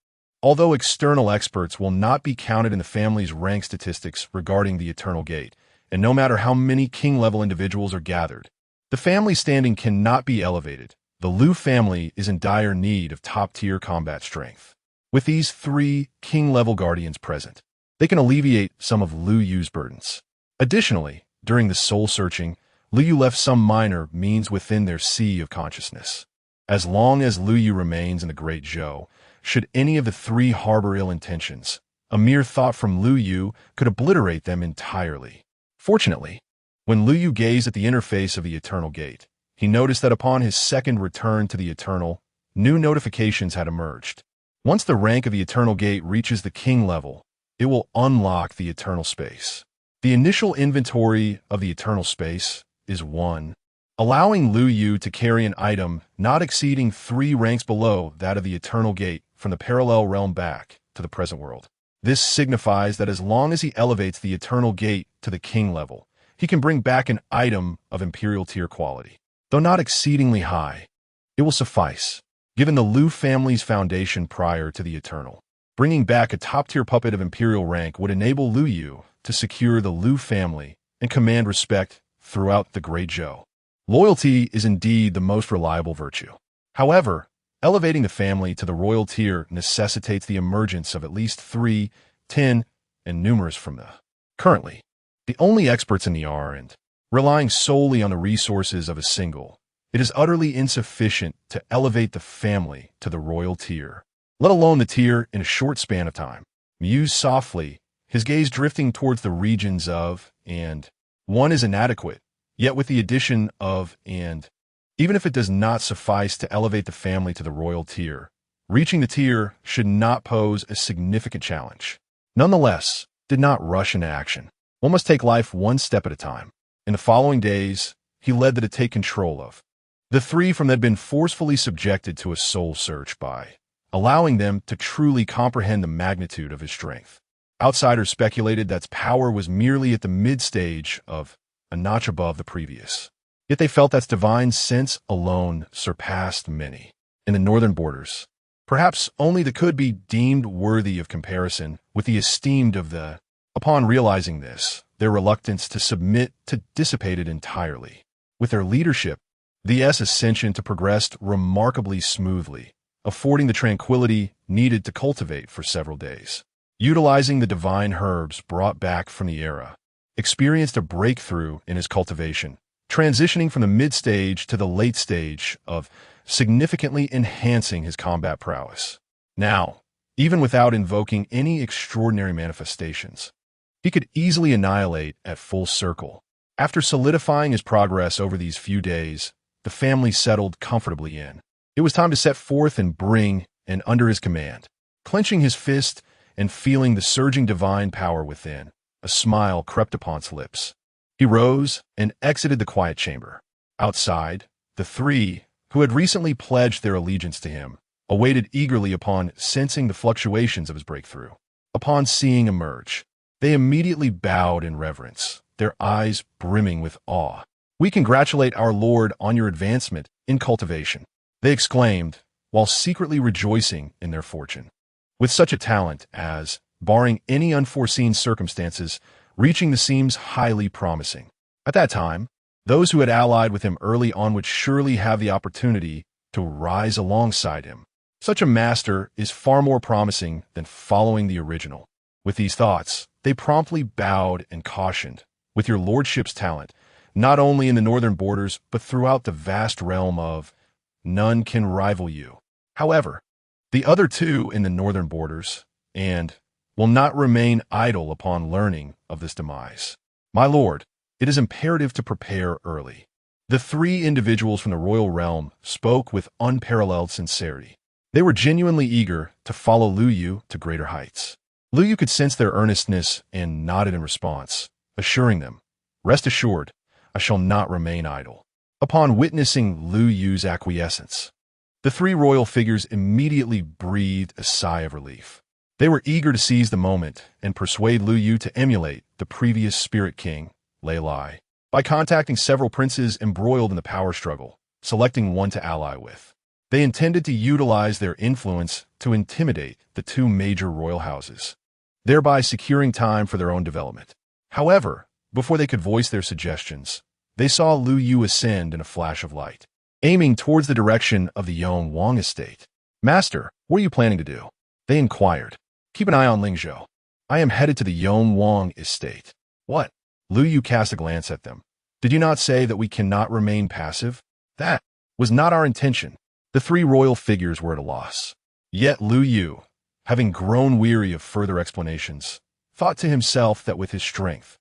Although external experts will not be counted in the family's rank statistics regarding the Eternal Gate, and no matter how many king-level individuals are gathered, the family's standing cannot be elevated. The Lu family is in dire need of top-tier combat strength. With these 3 king-level guardians present, they can alleviate some of Lu Yu's burdens. Additionally, during the soul-searching, Lu Yu left some minor means within their sea of consciousness. As long as Lu Yu remains in the Great Zhou, should any of the 3 harbor ill intentions, a mere thought from Lu Yu could obliterate them entirely. Fortunately, when Lu Yu gazed at the interface of the Eternal Gate, he noticed that upon his second return to the Eternal, new notifications had emerged. Once the rank of the Eternal Gate reaches the king level, it will unlock the Eternal Space. The initial inventory of the Eternal Space is 1, allowing Lu Yu to carry an item not exceeding 3 ranks below that of the Eternal Gate from the parallel realm back to the present world. This signifies that as long as he elevates the Eternal Gate to the king level, he can bring back an item of imperial tier quality. Though not exceedingly high, it will suffice, given the Lu family's foundation prior to the Eternal. Bringing back a top-tier puppet of imperial rank would enable Lu Yu to secure the Lu family and command respect throughout the Great Zhou. Loyalty is indeed the most reliable virtue. However, elevating the family to the royal tier necessitates the emergence of at least 3, 10, and numerous from the currently the only experts in the R, and relying solely on the resources of a single, it is utterly insufficient to elevate the family to the royal tier, let alone the tier in a short span of time. Mused softly, his gaze drifting towards the regions of and 1 is inadequate, yet with the addition of and, even if it does not suffice to elevate the family to the royal tier, reaching the tier should not pose a significant challenge. Nonetheless, did not rush into action. One must take life one step at a time. In the following days, he led them to take control of the 3 from that had been forcefully subjected to a soul search by allowing them to truly comprehend the magnitude of his strength. Outsiders speculated that its power was merely at the mid-stage of a notch above the previous. Yet they felt that its divine sense alone surpassed many. In the northern borders, perhaps only the could be deemed worthy of comparison with the esteemed of the. Upon realizing this, their reluctance to submit to dissipated entirely. With their leadership, the ascension to progressed remarkably smoothly, affording the tranquility needed to cultivate for several days. Utilizing the divine herbs brought back from the era, experienced a breakthrough in his cultivation, transitioning from the mid-stage to the late stage of significantly enhancing his combat prowess. Now, even without invoking any extraordinary manifestations, he could easily annihilate at full circle. After solidifying his progress over these few days, the family settled comfortably in. It was time to set forth and bring and under his command. Clenching his fist and feeling the surging divine power within, a smile crept upon his lips. He rose and exited the quiet chamber. Outside, the 3, who had recently pledged their allegiance to him, awaited eagerly upon sensing the fluctuations of his breakthrough. Upon seeing emerge, they immediately bowed in reverence, their eyes brimming with awe. "We congratulate our Lord on your advancement in cultivation," they exclaimed, while secretly rejoicing in their fortune. With such a talent as, barring any unforeseen circumstances, reaching the seems highly promising. At that time, those who had allied with him early on would surely have the opportunity to rise alongside him. Such a master is far more promising than following the original. With these thoughts, they promptly bowed and cautioned, "With your lordship's talent, not only in the northern borders, but throughout the vast realm of, none can rival you." However, the other 2 in the northern borders, and will not remain idle upon learning of this demise. "My lord, it is imperative to prepare early." The 3 individuals from the royal realm spoke with unparalleled sincerity. They were genuinely eager to follow Lu Yu to greater heights. Lu Yu could sense their earnestness and nodded in response, assuring them, "Rest assured, I shall not remain idle." Upon witnessing Lu Yu's acquiescence, the 3 royal figures immediately breathed a sigh of relief. They were eager to seize the moment and persuade Lu Yu to emulate the previous spirit king, Lei Lai, by contacting several princes embroiled in the power struggle, selecting one to ally with. They intended to utilize their influence to intimidate the 2 major royal houses, thereby securing time for their own development. However, before they could voice their suggestions, they saw Lu Yu ascend in a flash of light, aiming towards the direction of the Yong Wang estate. "Master, what are you planning to do?" they inquired. "Keep an eye on Lingzhou. I am headed to the Yong Wang estate." "What?" Lu Yu cast a glance at them. "Did you not say that we cannot remain passive?" "That was not our intention." The 3 royal figures were at a loss. Yet Lu Yu, having grown weary of further explanations, thought to himself that with his strength,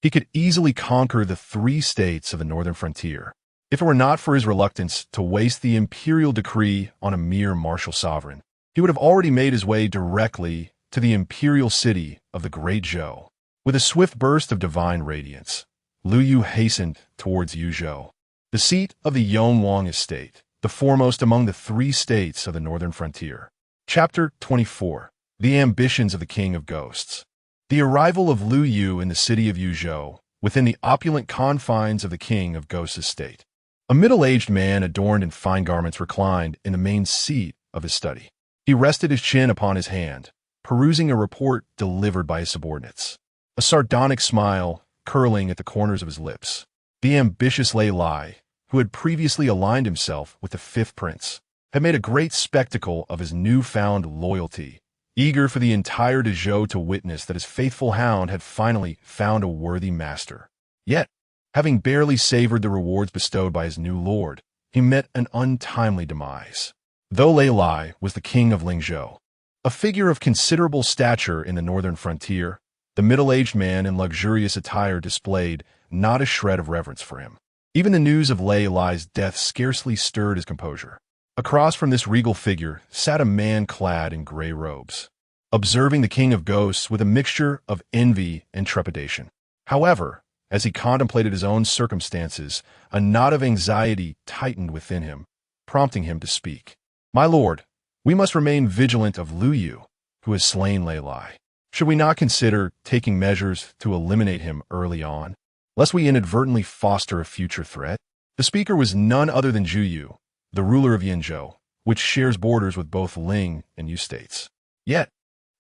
he could easily conquer the 3 states of the northern frontier, if it were not for his reluctance to waste the imperial decree on a mere martial sovereign. he would have already made his way directly to the imperial city of the Great Zhou. With a swift burst of divine radiance, Lu Yu hastened towards Yuzhou, the seat of the Yonwang estate, the foremost among the 3 states of the northern frontier. Chapter 24. The Ambitions of the King of Ghosts. The arrival of Lu Yu in the city of Yuzhou, within the opulent confines of the King of Ghosts' estate. A middle-aged man adorned in fine garments reclined in the main seat of his study. He rested his chin upon his hand, perusing a report delivered by his subordinates, a sardonic smile curling at the corners of his lips. The ambitious Lei Lai, who had previously aligned himself with the 5th prince, had made a great spectacle of his newfound loyalty, eager for the entire Dezhou to witness that his faithful hound had finally found a worthy master. Yet, having barely savored the rewards bestowed by his new lord, he met an untimely demise. Though Lei Lai was the king of Lingzhou, a figure of considerable stature in the northern frontier, the middle-aged man in luxurious attire displayed not a shred of reverence for him. Even the news of Lei Lai's death scarcely stirred his composure. Across from this regal figure sat a man clad in gray robes, observing the King of Ghosts with a mixture of envy and trepidation. However, as he contemplated his own circumstances, a knot of anxiety tightened within him, prompting him to speak. "My lord, we must remain vigilant of Lu Yu, who has slain Lei Lai. Should we not consider taking measures to eliminate him early on, lest we inadvertently foster a future threat?" The speaker was none other than Zhu Yu, the ruler of Yinzhou, which shares borders with both Ling and Yu states. Yet,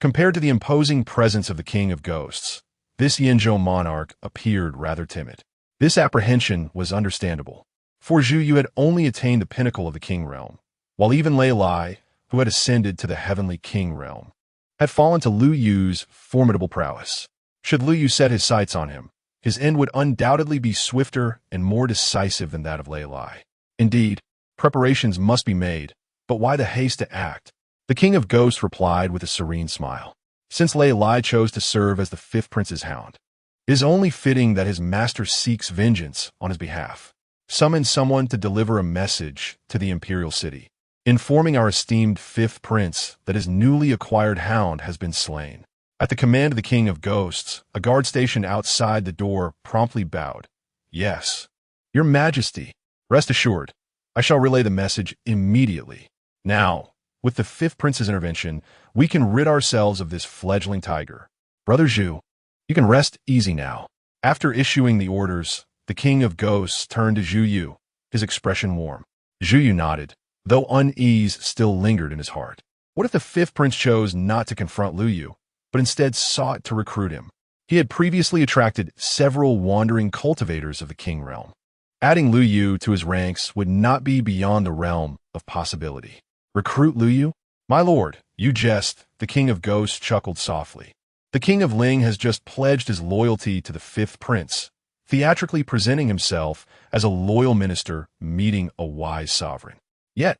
compared to the imposing presence of the King of Ghosts, this Yinzhou monarch appeared rather timid. This apprehension was understandable, for Zhu Yu had only attained the pinnacle of the king realm, while even Lei Lai, who had ascended to the heavenly king realm, had fallen to Lu Yu's formidable prowess. Should Lu Yu set his sights on him, his end would undoubtedly be swifter and more decisive than that of Lei Lai. Indeed, preparations must be made, but why the haste to act? The King of Ghosts replied with a serene smile. Since Lei Lai chose to serve as the 5th prince's hound, it is only fitting that his master seeks vengeance on his behalf. Summon someone to deliver a message to the imperial city, informing our esteemed 5th prince that his newly acquired hound has been slain. At the command of the King of Ghosts, a guard stationed outside the door promptly bowed. "Yes, Your Majesty, rest assured, I shall relay the message immediately. Now, with the 5th prince's intervention, we can rid ourselves of this fledgling tiger. Brother Zhu, you can rest easy now." After issuing the orders, the King of Ghosts turned to Zhu Yu, his expression warm. Zhu Yu nodded, though unease still lingered in his heart. What if the 5th prince chose not to confront Lu Yu, but instead sought to recruit him? He had previously attracted several wandering cultivators of the king realm. Adding Lu Yu to his ranks would not be beyond the realm of possibility. "Recruit Lu Yu? My lord, you jest," the King of Ghosts chuckled softly. "The King of Ling has just pledged his loyalty to the 5th prince, theatrically presenting himself as a loyal minister meeting a wise sovereign. Yet,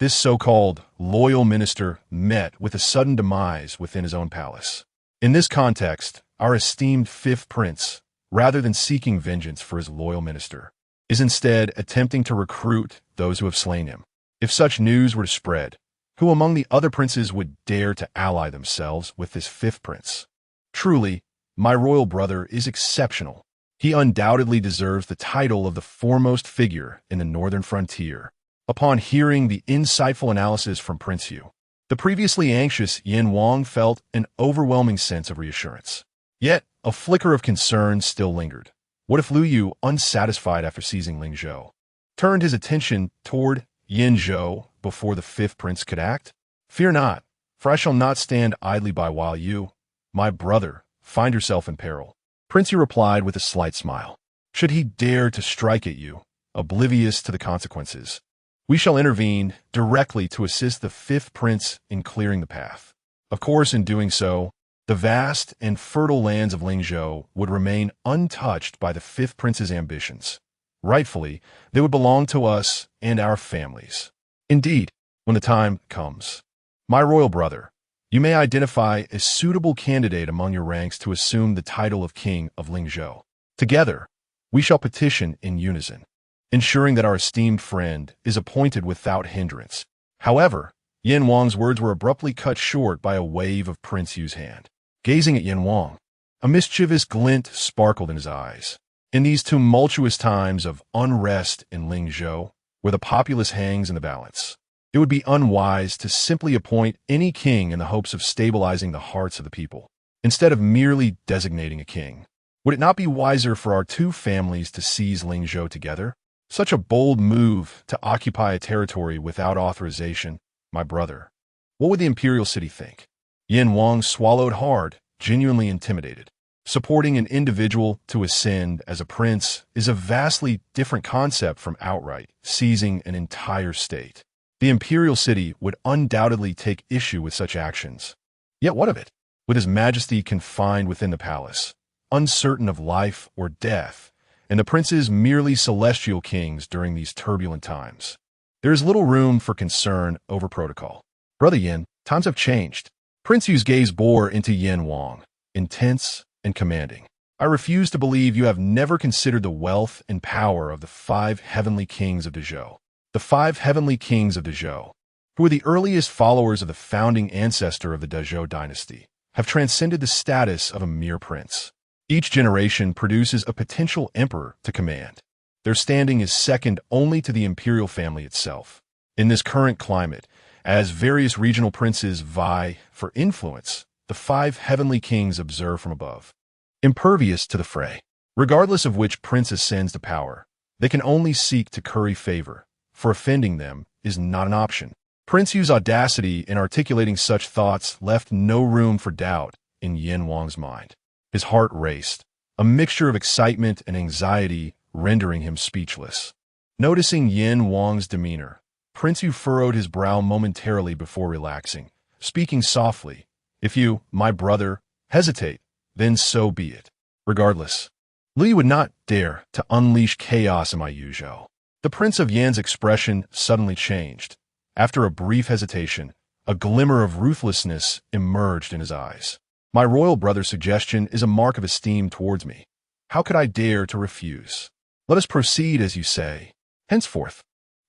this so-called loyal minister met with a sudden demise within his own palace. In this context, our esteemed 5th prince, rather than seeking vengeance for his loyal minister, is instead attempting to recruit those who have slain him. If such news were to spread, who among the other princes would dare to ally themselves with this 5th prince? Truly, my royal brother is exceptional. He undoubtedly deserves the title of the foremost figure in the northern frontier." Upon hearing the insightful analysis from Prince Yu, the previously anxious Yin Wang felt an overwhelming sense of reassurance. Yet, a flicker of concern still lingered. What if Lu Yu, unsatisfied after seizing Lingzhou, turned his attention toward Yinzhou before the 5th prince could act? "Fear not, for I shall not stand idly by while you, my brother, find yourself in peril." Prince Yu replied with a slight smile. "Should he dare to strike at you, oblivious to the consequences, we shall intervene directly to assist the 5th prince in clearing the path. Of course, in doing so, the vast and fertile lands of Lingzhou would remain untouched by the 5th prince's ambitions. Rightfully, they would belong to us and our families. Indeed, when the time comes, my royal brother, you may identify a suitable candidate among your ranks to assume the title of King of Lingzhou. Together, we shall petition in unison, ensuring that our esteemed friend is appointed without hindrance. However, Yin Wang's words were abruptly cut short by a wave of Prince Yu's hand. Gazing at Yin Wang, a mischievous glint sparkled in his eyes. In these tumultuous times of unrest in Lingzhou, where the populace hangs in the balance, it would be unwise to simply appoint any king in the hopes of stabilizing the hearts of the people, instead of merely designating a king. Would it not be wiser for our two families to seize Lingzhou together? Such a bold move to occupy a territory without authorization, my brother. What would the imperial city think? Yin Wang swallowed hard, genuinely intimidated. Supporting an individual to ascend as a prince is a vastly different concept from outright seizing an entire state. The imperial city would undoubtedly take issue with such actions. Yet what of it? With his majesty confined within the palace, uncertain of life or death, and the princes merely celestial kings during these turbulent times, there is little room for concern over protocol. Brother Yin, times have changed. Prince Yu's gaze bore into Yin Wang, intense and commanding. I refuse to believe you have never considered the wealth and power of the 5 heavenly kings of Dezhou. The 5 heavenly kings of Dezhou, who were the earliest followers of the founding ancestor of the Dezhou dynasty, have transcended the status of a mere prince. Each generation produces a potential emperor to command. Their standing is second only to the imperial family itself. In this current climate, as various regional princes vie for influence, the 5 heavenly kings observe from above, impervious to the fray. Regardless of which prince ascends to power, they can only seek to curry favor, for offending them is not an option. Prince Yu's audacity in articulating such thoughts left no room for doubt in Yin Wang's mind. His heart raced, a mixture of excitement and anxiety rendering him speechless. Noticing Yin Wang's demeanor, Prince Yu furrowed his brow momentarily before relaxing, speaking softly. If you, my brother, hesitate, then so be it. Regardless, Lu Yu would not dare to unleash chaos in my Yuzhou. The Prince of Yan's expression suddenly changed. After a brief hesitation, a glimmer of ruthlessness emerged in his eyes. My royal brother's suggestion is a mark of esteem towards me. How could I dare to refuse? Let us proceed as you say. Henceforth,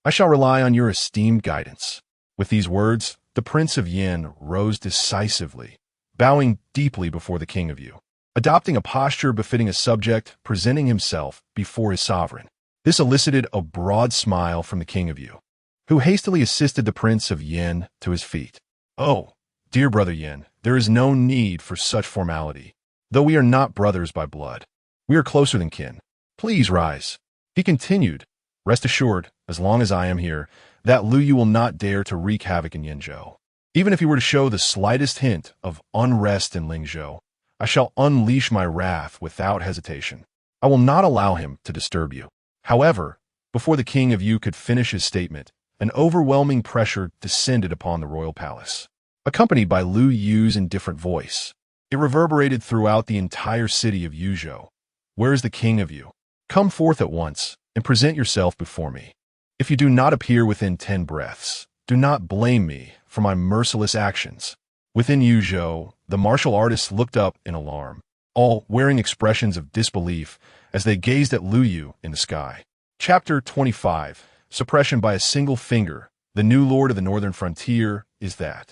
I shall rely on your esteemed guidance. With these words, the Prince of Yin rose decisively, bowing deeply before the King of Yu, adopting a posture befitting a subject presenting himself before his sovereign. This elicited a broad smile from the King of Yu, who hastily assisted the Prince of Yin to his feet. Oh, dear brother Yin, there is no need for such formality. Though we are not brothers by blood, we are closer than kin. Please rise. He continued, rest assured, as long as I am here, that Lu Yu will not dare to wreak havoc in Yinzhou. Even if he were to show the slightest hint of unrest in Lingzhou, I shall unleash my wrath without hesitation. I will not allow him to disturb you. However, before the King of Yu could finish his statement, an overwhelming pressure descended upon the royal palace, accompanied by Lu Yu's indifferent voice. It reverberated throughout the entire city of Yuzhou. Where is the King of Yu? Come forth at once and present yourself before me. If you do not appear within 10 breaths, do not blame me for my merciless actions. Within Yuzhou, the martial artists looked up in alarm, all wearing expressions of disbelief as they gazed at Lu Yu in the sky. Chapter 25. Suppression by a single finger. The new lord of the northern frontier is that.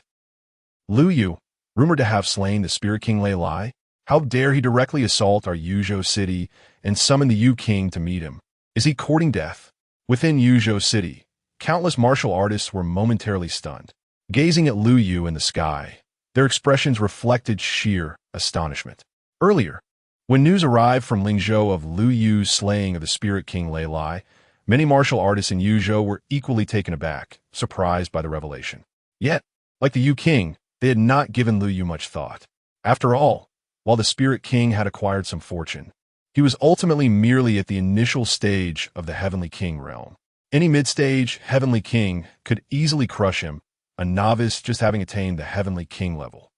Lu Yu, rumored to have slain the Spirit King Lei Lai, how dare he directly assault our Yuzhou city and summon the Yu King to meet him? Is he courting death? Within Yuzhou city, countless martial artists were momentarily stunned, gazing at Lu Yu in the sky. Their expressions reflected sheer astonishment. Earlier, when news arrived from Lingzhou of Lu Yu's slaying of the Spirit King Lei Lai, many martial artists in Yuzhou were equally taken aback, surprised by the revelation. Yet, like the Yu King, they had not given Lu Yu much thought. After all, while the Spirit King had acquired some fortune, he was ultimately merely at the initial stage of the Heavenly King realm. Any mid-stage Heavenly King could easily crush him, a novice just having attained the Heavenly King level.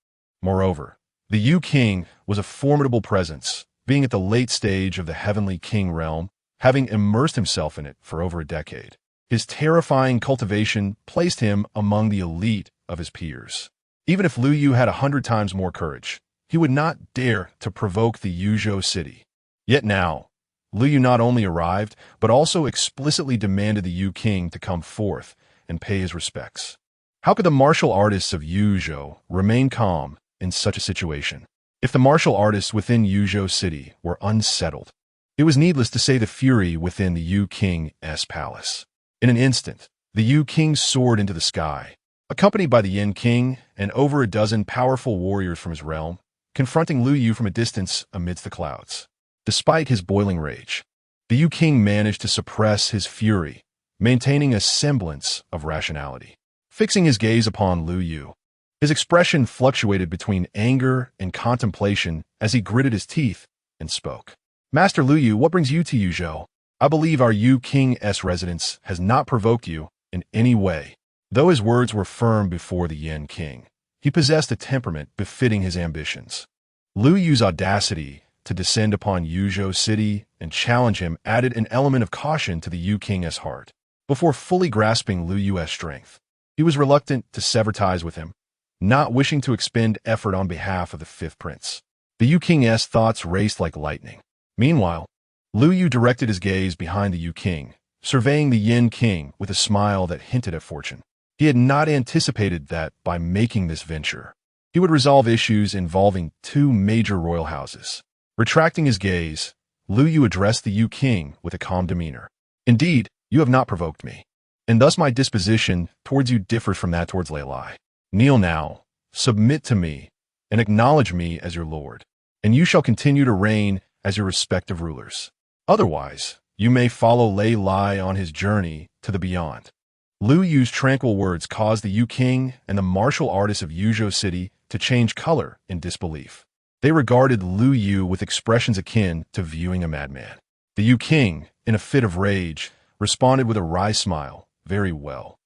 Moreover, the Yu King was a formidable presence, being at the late stage of the Heavenly King realm, having immersed himself in it for over a decade. His terrifying cultivation placed him among the elite of his peers. Even if Lu Yu had 100 times more courage, he would not dare to provoke the Yuzhou city. Yet now, Lu Yu not only arrived, but also explicitly demanded the Yu King to come forth and pay his respects. How could the martial artists of Yuzhou remain calm in such a situation? If the martial artists within Yuzhou City were unsettled, it was needless to say the fury within the Yu King's palace. In an instant, the Yu King soared into the sky, accompanied by the Yin King and over a dozen powerful warriors from his realm, confronting Lu Yu from a distance amidst the clouds. Despite his boiling rage, the Yu King managed to suppress his fury, maintaining a semblance of rationality. Fixing his gaze upon Lu Yu, his expression fluctuated between anger and contemplation as he gritted his teeth and spoke. Master Lu Yu, what brings you to Yuzhou? I believe our Yu King's residence has not provoked you in any way. Though his words were firm before the Yin King, he possessed a temperament befitting his ambitions. Lu Yu's audacity to descend upon Yuzhou City and challenge him added an element of caution to the Yu King's heart. Before fully grasping Lu Yu's strength, he was reluctant to sever ties with him, not wishing to expend effort on behalf of the fifth prince. The Yu King's thoughts raced like lightning. Meanwhile, Lu Yu directed his gaze behind the Yu King, surveying the Yin King with a smile that hinted at fortune. He had not anticipated that, by making this venture, he would resolve issues involving two major royal houses. Retracting his gaze, Lu Yu addressed the Yu King with a calm demeanor. Indeed, you have not provoked me, and thus my disposition towards you differs from that towards Lei Lai. Kneel now, submit to me, and acknowledge me as your lord, and you shall continue to reign as your respective rulers. Otherwise, you may follow Lei Lai on his journey to the beyond. Lu Yu's tranquil words caused the Yu King and the martial artists of Yuzhou City to change color in disbelief. They regarded Lu Yu with expressions akin to viewing a madman. The Yu King, in a fit of rage, responded with a wry smile. Very well.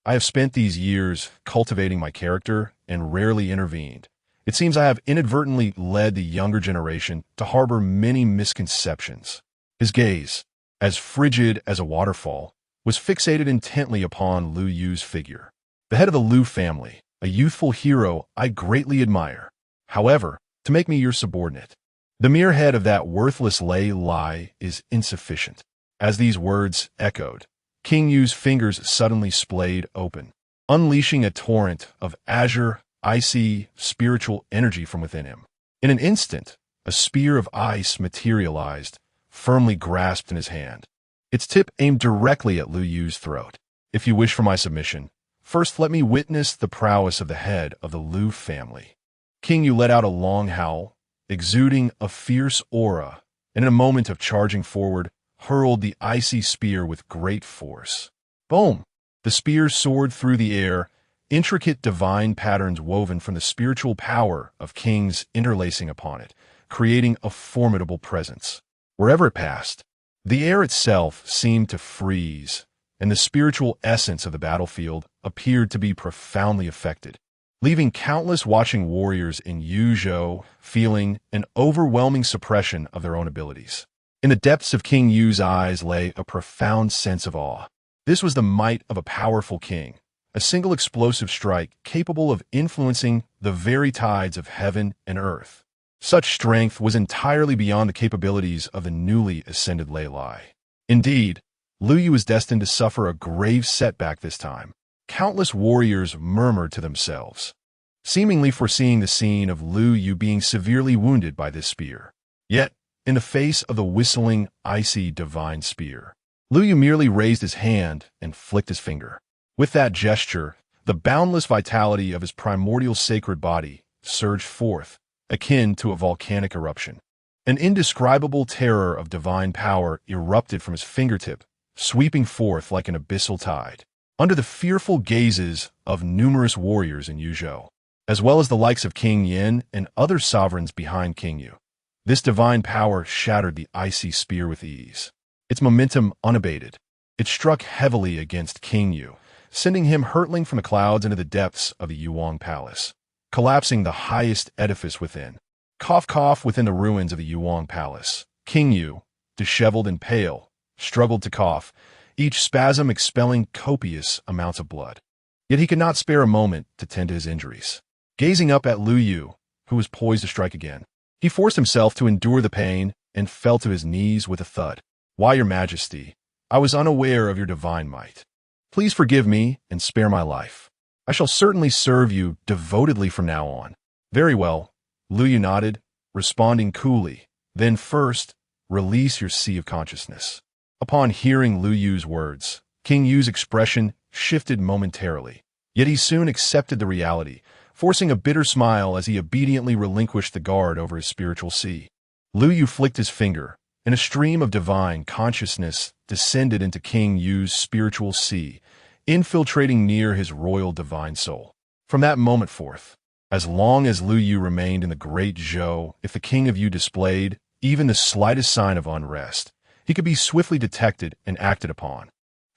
I have spent these years cultivating my character and rarely intervened. It seems I have inadvertently led the younger generation to harbor many misconceptions. His gaze, as frigid as a waterfall, was fixated intently upon Lu Yu's figure. The head of the Lu family, a youthful hero I greatly admire. However, to make me your subordinate, the mere head of that worthless Lei Lai is insufficient. As these words echoed, King Yu's fingers suddenly splayed open, unleashing a torrent of azure, icy, spiritual energy from within him. In an instant, a spear of ice materialized, firmly grasped in his hand. Its tip aimed directly at Lu Yu's throat. If you wish for my submission, first let me witness the prowess of the head of the Lu family. King Yu let out a long howl, exuding a fierce aura, and in a moment of charging forward, hurled the icy spear with great force. Boom! The spear soared through the air, intricate divine patterns woven from the spiritual power of King's interlacing upon it, creating a formidable presence. Wherever it passed, the air itself seemed to freeze, and the spiritual essence of the battlefield appeared to be profoundly affected, leaving countless watching warriors in Yuzhou feeling an overwhelming suppression of their own abilities. In the depths of King Yu's eyes lay a profound sense of awe. This was the might of a powerful king, a single explosive strike capable of influencing the very tides of heaven and earth. Such strength was entirely beyond the capabilities of the newly ascended Lei Lai. Indeed, Lu Yu was destined to suffer a grave setback this time. Countless warriors murmured to themselves, seemingly foreseeing the scene of Lu Yu being severely wounded by this spear. Yet, in the face of the whistling, icy divine spear, Lu Yu merely raised his hand and flicked his finger. With that gesture, the boundless vitality of his primordial sacred body surged forth, akin to a volcanic eruption. An indescribable terror of divine power erupted from his fingertip, sweeping forth like an abyssal tide. Under the fearful gazes of numerous warriors in Yuzhou, as well as the likes of King Yin and other sovereigns behind King Yu, this divine power shattered the icy spear with ease. Its momentum unabated, it struck heavily against King Yu, sending him hurtling from the clouds into the depths of the Yuan Palace, collapsing the highest edifice within. Cough, cough within the ruins of the Yuan Palace. King Yu, disheveled and pale, struggled to cough, each spasm expelling copious amounts of blood. Yet he could not spare a moment to tend to his injuries. Gazing up at Lu Yu, who was poised to strike again, he forced himself to endure the pain and fell to his knees with a thud. Why, Your Majesty, I was unaware of your divine might. Please forgive me and spare my life. I shall certainly serve you devotedly from now on. Very well, Lu Yu nodded, responding coolly. Then first, release your sea of consciousness. Upon hearing Lu Yu's words, King Yu's expression shifted momentarily. Yet he soon accepted the reality, forcing a bitter smile as he obediently relinquished the guard over his spiritual sea. Lu Yu flicked his finger, and a stream of divine consciousness descended into King Yu's spiritual sea, infiltrating near his royal divine soul. From that moment forth, as long as Lu Yu remained in the Great Zhou, if the King of Yu displayed even the slightest sign of unrest, he could be swiftly detected and acted upon.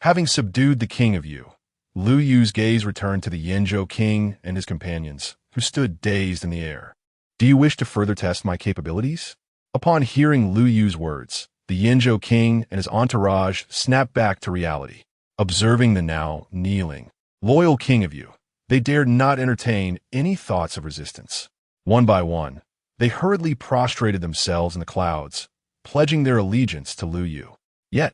Having subdued the King of Yu, Lu Yu's gaze returned to the Yanzhou King and his companions, who stood dazed in the air. Do you wish to further test my capabilities? Upon hearing Lu Yu's words, the Yanzhou King and his entourage snapped back to reality. Observing the now kneeling, loyal King of Yu, they dared not entertain any thoughts of resistance. One by one, they hurriedly prostrated themselves in the clouds, pledging their allegiance to Lu Yu. Yet,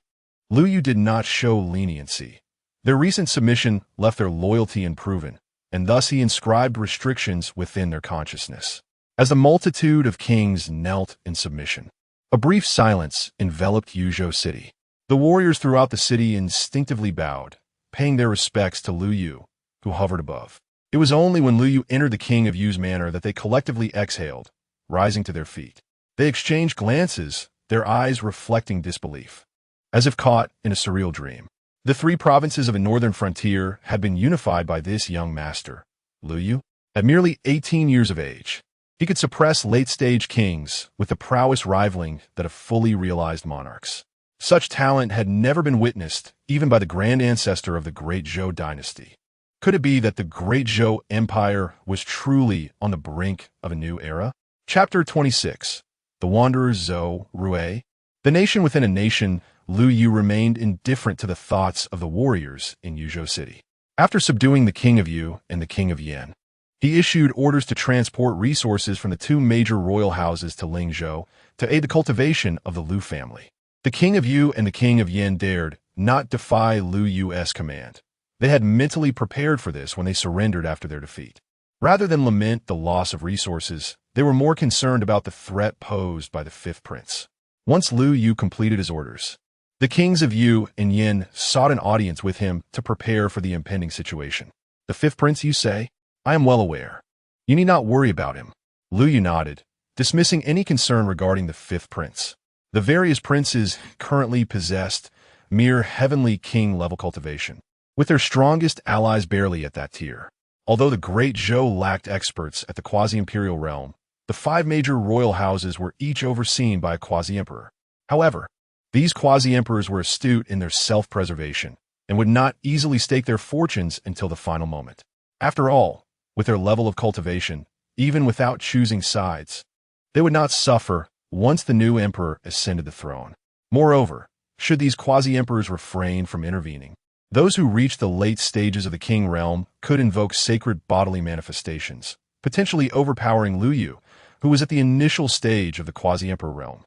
Lu Yu did not show leniency. Their recent submission left their loyalty unproven, and thus he inscribed restrictions within their consciousness. As the multitude of kings knelt in submission, a brief silence enveloped Yuzhou City. The warriors throughout the city instinctively bowed, paying their respects to Lu Yu, who hovered above. It was only when Lu Yu entered the King of Yu's manor that they collectively exhaled, rising to their feet. They exchanged glances, their eyes reflecting disbelief. As if caught in a surreal dream, the three provinces of the northern frontier had been unified by this young master, Lu Yu. At merely 18 years of age, he could suppress late-stage kings with the prowess rivaling that of fully realized monarchs. Such talent had never been witnessed even by the grand ancestor of the Great Zhou dynasty. Could it be that the Great Zhou Empire was truly on the brink of a new era? Chapter 26. The Wanderer Zhou Rui. The nation within a nation, Lu Yu remained indifferent to the thoughts of the warriors in Yuzhou City. After subduing the King of Yu and the King of Yan, he issued orders to transport resources from the two major royal houses to Lingzhou to aid the cultivation of the Lu family. The King of Yu and the King of Yan dared not defy Lu Yu's command. They had mentally prepared for this when they surrendered after their defeat. Rather than lament the loss of resources, they were more concerned about the threat posed by the fifth prince. Once Lu Yu completed his orders, the kings of Yu and Yin sought an audience with him to prepare for the impending situation. The fifth prince, you say? I am well aware. You need not worry about him. Lu Yu nodded, dismissing any concern regarding the fifth prince. The various princes currently possessed mere heavenly king-level cultivation, with their strongest allies barely at that tier. Although the Great Zhou lacked experts at the quasi-imperial realm, the five major royal houses were each overseen by a quasi-emperor. However, these quasi-emperors were astute in their self-preservation and would not easily stake their fortunes until the final moment. After all, with their level of cultivation, even without choosing sides, they would not suffer once the new emperor ascended the throne. Moreover, should these quasi-emperors refrain from intervening, those who reached the late stages of the king realm could invoke sacred bodily manifestations, potentially overpowering Lu Yu, who was at the initial stage of the quasi-emperor realm.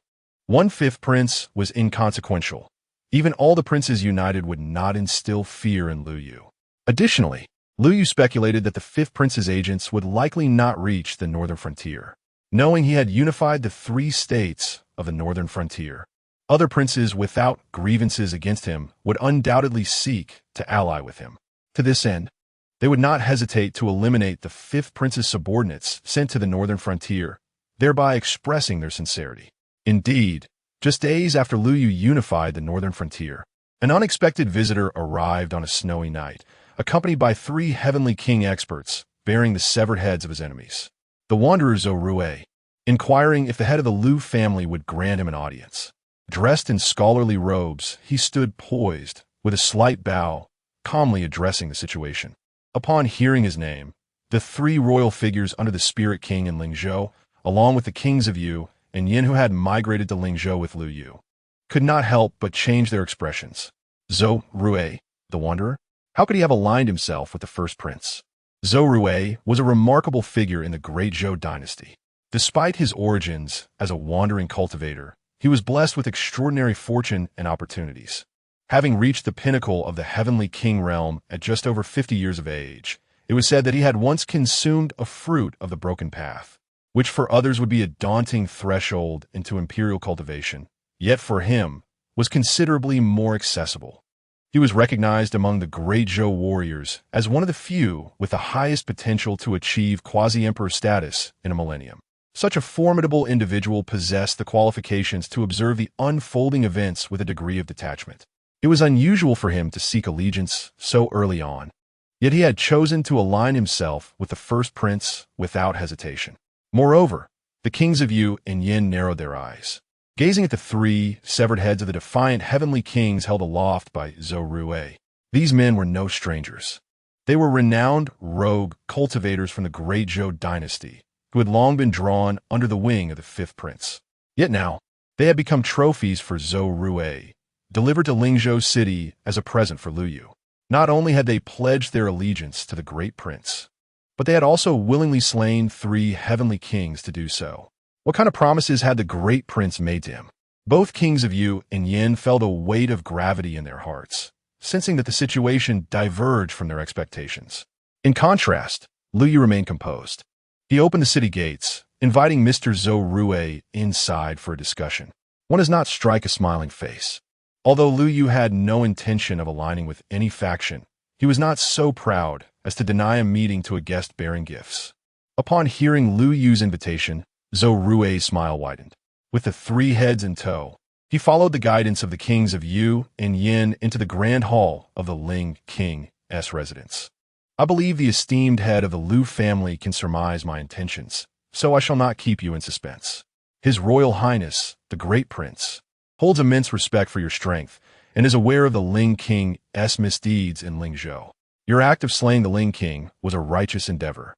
One fifth prince was inconsequential. Even all the princes united would not instill fear in Lu Yu. Additionally, Lu Yu speculated that the fifth prince's agents would likely not reach the northern frontier. Knowing he had unified the three states of the northern frontier, other princes without grievances against him would undoubtedly seek to ally with him. To this end, they would not hesitate to eliminate the fifth prince's subordinates sent to the northern frontier, thereby expressing their sincerity. Indeed, just days after Lu Yu unified the northern frontier, an unexpected visitor arrived on a snowy night, accompanied by three heavenly king experts bearing the severed heads of his enemies. The Wanderer Zhou Rui, inquiring if the head of the Lu family would grant him an audience. Dressed in scholarly robes, he stood poised, with a slight bow, calmly addressing the situation. Upon hearing his name, the three royal figures under the Spirit King in Lingzhou, along with the kings of Yu and Yin who had migrated to Lingzhou with Lu Yu, could not help but change their expressions. Zhou Rui, the Wanderer? How could he have aligned himself with the first prince? Zhou Rui was a remarkable figure in the Great Zhou dynasty. Despite his origins as a wandering cultivator, he was blessed with extraordinary fortune and opportunities. Having reached the pinnacle of the heavenly king realm at just over 50 years of age, It was said that he had once consumed a fruit of the broken path, which for others would be a daunting threshold into imperial cultivation, yet for him was considerably more accessible. He was recognized among the great Zhou warriors as one of the few with the highest potential to achieve quasi-emperor status in a millennium. Such a formidable individual possessed the qualifications to observe the unfolding events with a degree of detachment. It was unusual for him to seek allegiance so early on, yet he had chosen to align himself with the first prince without hesitation. Moreover, the kings of Yu and Yin narrowed their eyes, gazing at the three severed heads of the defiant heavenly kings held aloft by Zhou Rui. These men were no strangers. They were renowned rogue cultivators from the great Zhou dynasty, who had long been drawn under the wing of the fifth prince. Yet now, they had become trophies for Zhou Rui, delivered to Lingzhou city as a present for Lu Yu. Not only had they pledged their allegiance to the great prince, but they had also willingly slain three heavenly kings to do so. What kind of promises had the great prince made to him? Both kings of Yu and Yin felt a weight of gravity in their hearts, sensing that the situation diverged from their expectations. In contrast, Lu Yu remained composed. He opened the city gates, inviting Mr. Zhou Rui inside for a discussion. One does not strike a smiling face. Although Lu Yu had no intention of aligning with any faction, he was not so proud as to deny a meeting to a guest bearing gifts. Upon hearing Lu Yu's invitation, Zhou Rui's smile widened. With the three heads in tow, he followed the guidance of the kings of Yu and Yin into the grand hall of the Ling King's residence. I believe the esteemed head of the Lu family can surmise my intentions, so I shall not keep you in suspense. His Royal Highness, the Great Prince, holds immense respect for your strength and is aware of the Ling King's misdeeds in Lingzhou. Your act of slaying the Ling King was a righteous endeavor,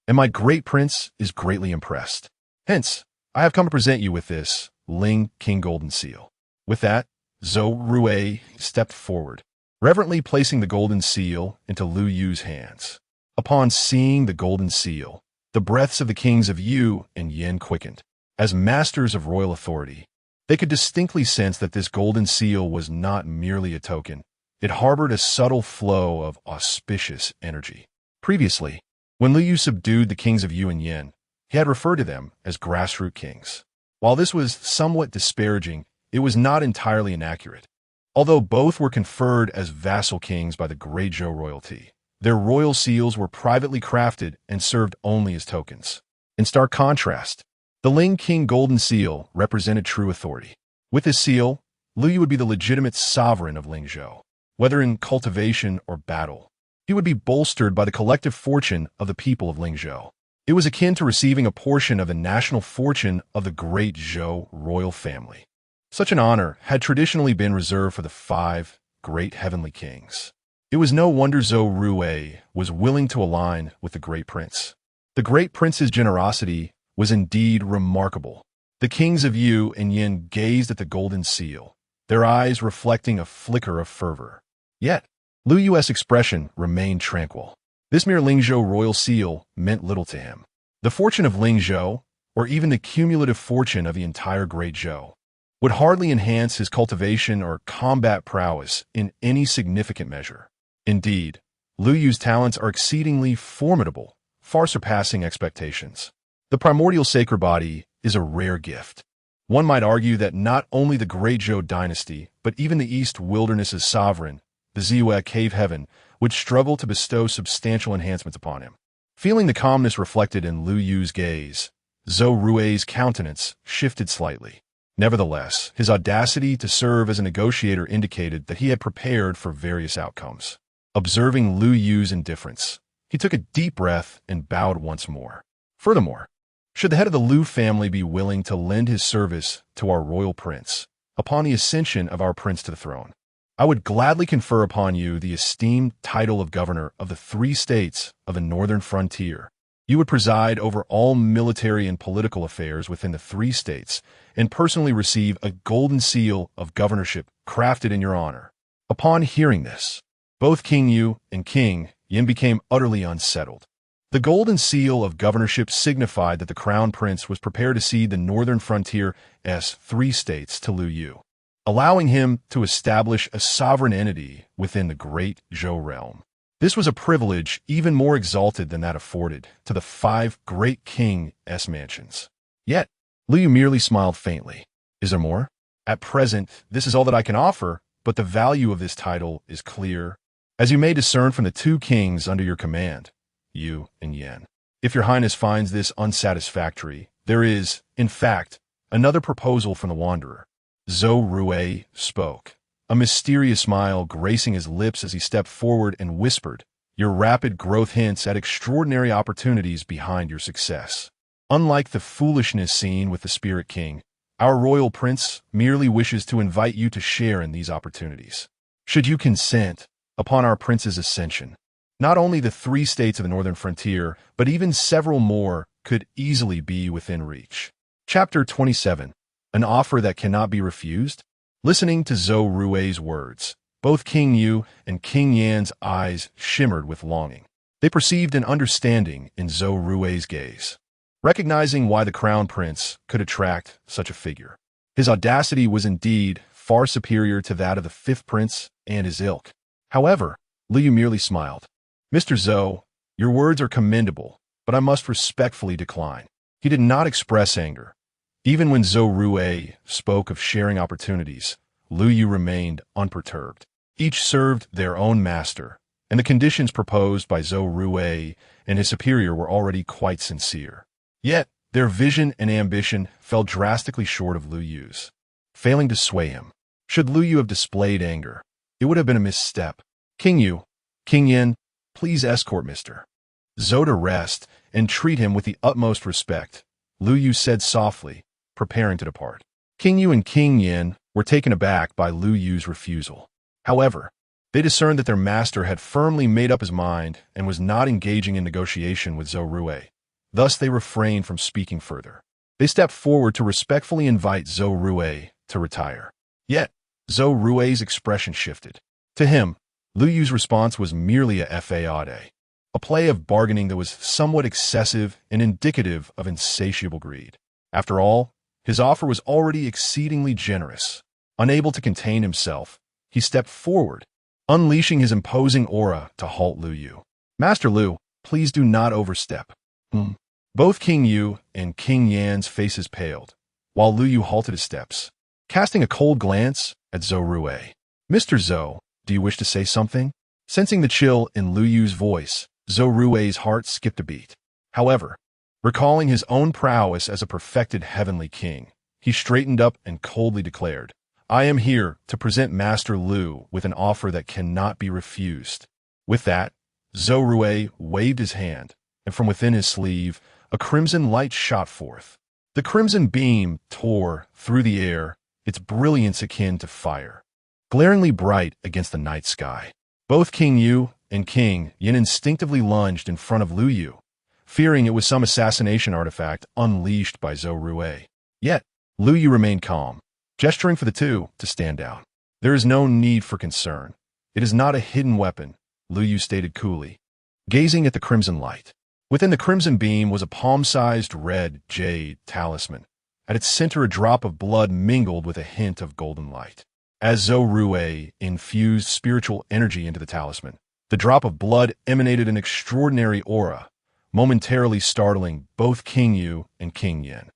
and my Great Prince is greatly impressed. Hence, I have come to present you with this Ling King Golden Seal. With that, Zhou Rui stepped forward, reverently placing the golden seal into Lu Yu's hands. Upon seeing the golden seal, the breaths of the kings of Yu and Yin quickened. As masters of royal authority, they could distinctly sense that this golden seal was not merely a token. It harbored a subtle flow of auspicious energy. Previously, when Lu Yu subdued the kings of Yu and Yin, he had referred to them as grassroots kings. While this was somewhat disparaging, it was not entirely inaccurate. Although both were conferred as vassal kings by the great Zhou royalty, their royal seals were privately crafted and served only as tokens. In stark contrast, the Ling King Golden Seal represented true authority. With this seal, Lu Yu would be the legitimate sovereign of Lingzhou. Whether in cultivation or battle, he would be bolstered by the collective fortune of the people of Lingzhou. It was akin to receiving a portion of the national fortune of the great Zhou royal family. Such an honor had traditionally been reserved for the five great heavenly kings. It was no wonder Zhou Rui was willing to align with the great prince. The great prince's generosity was indeed remarkable. The kings of Yu and Yin gazed at the golden seal, their eyes reflecting a flicker of fervor. Yet, Lu Yu's expression remained tranquil. This mere Lingzhou royal seal meant little to him. The fortune of Lingzhou, or even the cumulative fortune of the entire Great Zhou, would hardly enhance his cultivation or combat prowess in any significant measure. Indeed, Lu Yu's talents are exceedingly formidable, far surpassing expectations. The primordial sacred body is a rare gift. One might argue that not only the great Zhou dynasty, but even the East Wilderness's sovereign, the Ziyue Cave Heaven, would struggle to bestow substantial enhancements upon him. Feeling the calmness reflected in Lu Yu's gaze, Zhou Rui's countenance shifted slightly. Nevertheless, his audacity to serve as a negotiator indicated that he had prepared for various outcomes. Observing Lu Yu's indifference, he took a deep breath and bowed once more. Furthermore, should the head of the Lu family be willing to lend his service to our royal prince upon the ascension of our prince to the throne, I would gladly confer upon you the esteemed title of governor of the 3 states of the northern frontier. You would preside over all military and political affairs within the 3 states and personally receive a golden seal of governorship crafted in your honor. Upon hearing this, both King Yu and King Yin became utterly unsettled. The golden seal of governorship signified that the crown prince was prepared to cede the northern frontier as 3 states to Lu Yu, allowing him to establish a sovereign entity within the great Zhou realm. This was a privilege even more exalted than that afforded to the 5 great king's mansions. Yet, Liu Yu merely smiled faintly. Is there more? At present, this is all that I can offer, but the value of this title is clear, as you may discern from the 2 kings under your command, Yu and Yan. If your highness finds this unsatisfactory, there is, in fact, another proposal from the wanderer. Zhou Rui spoke, a mysterious smile gracing his lips as he stepped forward and whispered, your rapid growth hints at extraordinary opportunities behind your success. Unlike the foolishness seen with the Spirit King, our royal prince merely wishes to invite you to share in these opportunities. Should you consent, upon our prince's ascension, not only the 3 states of the northern frontier, but even several more could easily be within reach. Chapter 27. An offer that cannot be refused? Listening to Zhou Rui's words, both King Yu and King Yan's eyes shimmered with longing. They perceived an understanding in Zhou Rui's gaze, recognizing why the crown prince could attract such a figure. His audacity was indeed far superior to that of the 5th prince and his ilk. However, Liu merely smiled. Mr. Zhou, your words are commendable, but I must respectfully decline. He did not express anger. Even when Zhou Rui spoke of sharing opportunities, Liu Yu remained unperturbed. Each served their own master, and the conditions proposed by Zhou Rui and his superior were already quite sincere. Yet, their vision and ambition fell drastically short of Liu Yu's, failing to sway him. Should Liu Yu have displayed anger, it would have been a misstep. King Yu, King Yan, please escort Mr. Zhou to rest and treat him with the utmost respect, Liu Yu said softly, preparing to depart. King Yu and King Yan were taken aback by Liu Yu's refusal. However, they discerned that their master had firmly made up his mind and was not engaging in negotiation with Zhou Rui. Thus, they refrained from speaking further. They stepped forward to respectfully invite Zhou Rui to retire. Yet, Zhou Rui's expression shifted. To him, Liu Yu's response was merely a fade, a play of bargaining that was somewhat excessive and indicative of insatiable greed. After all, his offer was already exceedingly generous. Unable to contain himself, he stepped forward, unleashing his imposing aura to halt Liu Yu. Master Liu, please do not overstep. Both King Yu and King Yan's faces paled, while Liu Yu halted his steps, casting a cold glance at Zhou Rui. Mr. Zhou, do you wish to say something? Sensing the chill in Liu Yu's voice, Zhou Rui's heart skipped a beat. However, recalling his own prowess as a perfected heavenly king, he straightened up and coldly declared, I am here to present Master Liu with an offer that cannot be refused. With that, Zhou Rui waved his hand, and from within his sleeve, a crimson light shot forth. The crimson beam tore through the air, its brilliance akin to fire, glaringly bright against the night sky. Both King Yu and King Yan instinctively lunged in front of Liu Yu, fearing it was some assassination artifact unleashed by Zhou Rui. Yet, Liu Yu remained calm, gesturing for the two to stand down. There is no need for concern. It is not a hidden weapon, Liu Yu stated coolly, gazing at the crimson light. Within the crimson beam was a palm-sized red jade talisman. At its center, a drop of blood mingled with a hint of golden light. As Zhou Rui infused spiritual energy into the talisman, the drop of blood emanated an extraordinary aura, momentarily startling both King Yu and King Yan.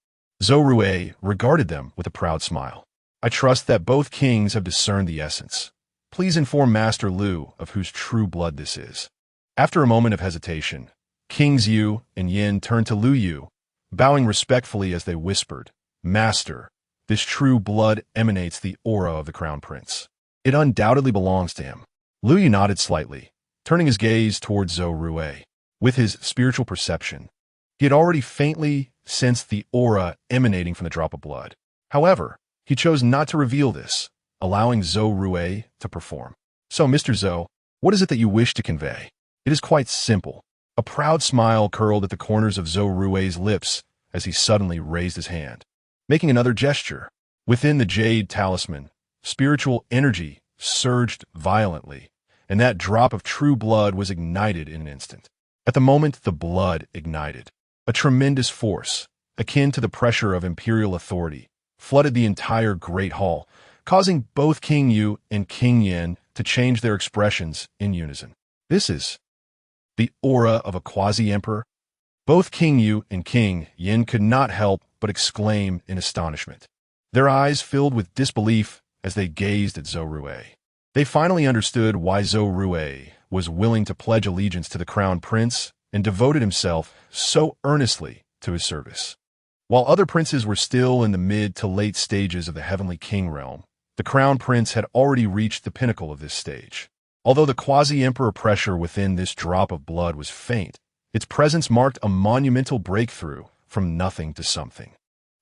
Zhou Rui regarded them with a proud smile. I trust that both kings have discerned the essence. Please inform Master Liu of whose true blood this is. After a moment of hesitation, Kings Yu and Yan turned to Liu Yu, bowing respectfully as they whispered, Master, this true blood emanates the aura of the Crown Prince. It undoubtedly belongs to him. Liu Yu nodded slightly, turning his gaze towards Zhou Rui. With his spiritual perception, he had already faintly sensed the aura emanating from the drop of blood. However, he chose not to reveal this, allowing Zhou Rui to perform. So, Mr. Zhou, what is it that you wish to convey? It is quite simple. A proud smile curled at the corners of Zhou Rui's lips as he suddenly raised his hand, making another gesture. Within the jade talisman, spiritual energy surged violently, and that drop of true blood was ignited in an instant. At the moment the blood ignited, a tremendous force, akin to the pressure of imperial authority, flooded the entire great hall, causing both King Yu and King Yan to change their expressions in unison. This is the aura of a quasi-emperor. Both King Yu and King Yin could not help but exclaim in astonishment. Their eyes filled with disbelief as they gazed at Zhou Rui. They finally understood why Zhou Rui was willing to pledge allegiance to the crown prince and devoted himself so earnestly to his service. While other princes were still in the mid to late stages of the heavenly king realm, the crown prince had already reached the pinnacle of this stage. Although the quasi-emperor pressure within this drop of blood was faint, its presence marked a monumental breakthrough from nothing to something.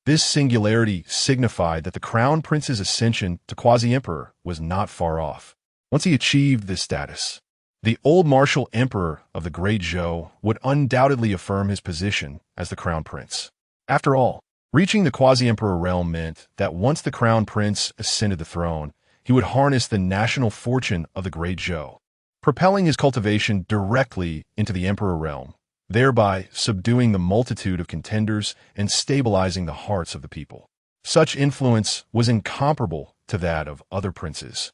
This singularity signified that the crown prince's ascension to quasi-emperor was not far off. Once he achieved this status, the old martial emperor of the Great Zhou would undoubtedly affirm his position as the crown prince. After all, reaching the quasi-emperor realm meant that once the crown prince ascended the throne, he would harness the national fortune of the Great Zhou, propelling his cultivation directly into the emperor realm, thereby subduing the multitude of contenders and stabilizing the hearts of the people. Such influence was incomparable to that of other princes,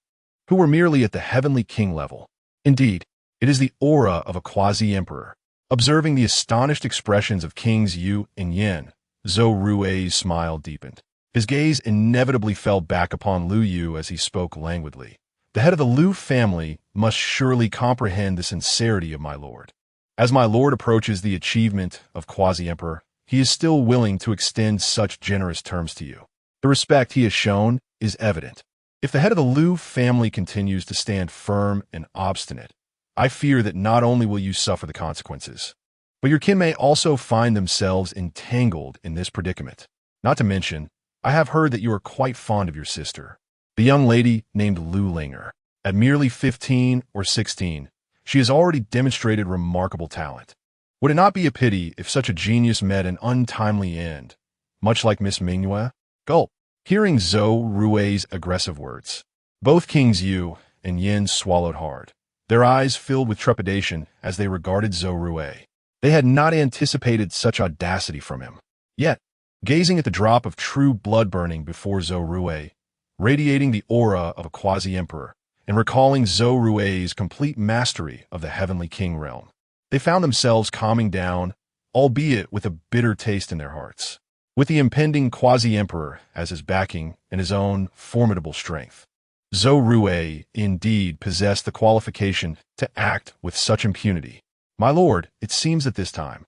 who were merely at the heavenly king level. Indeed, it is the aura of a quasi-emperor. Observing the astonished expressions of Kings Yu and Yin, Zhou Rui's smile deepened. His gaze inevitably fell back upon Lu Yu as he spoke languidly. The head of the Lu family must surely comprehend the sincerity of my lord. As my lord approaches the achievement of quasi-emperor, he is still willing to extend such generous terms to you. The respect he has shown is evident. If the head of the Lu family continues to stand firm and obstinate, I fear that not only will you suffer the consequences, but your kin may also find themselves entangled in this predicament. Not to mention, I have heard that you are quite fond of your sister, the young lady named Lu Linger. At merely 15 or 16, she has already demonstrated remarkable talent. Would it not be a pity if such a genius met an untimely end, much like Miss Mingyue? Gulp. Hearing Zhou Rui's aggressive words, both Kings Yu and Yin swallowed hard, their eyes filled with trepidation as they regarded Zhou Rui. They had not anticipated such audacity from him. Yet, gazing at the drop of true blood burning before Zhou Rui, radiating the aura of a quasi-emperor, and recalling Zhou Rui's complete mastery of the heavenly king realm, they found themselves calming down, albeit with a bitter taste in their hearts. With the impending quasi-emperor as his backing and his own formidable strength, Zhou Rui indeed possessed the qualification to act with such impunity. My lord, it seems at this time,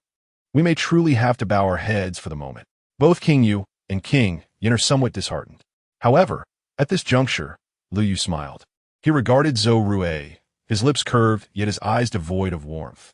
we may truly have to bow our heads for the moment. Both King Yu and King Yin are somewhat disheartened. However, at this juncture, Lu Yu smiled. He regarded Zhou Rui, his lips curved, yet his eyes devoid of warmth.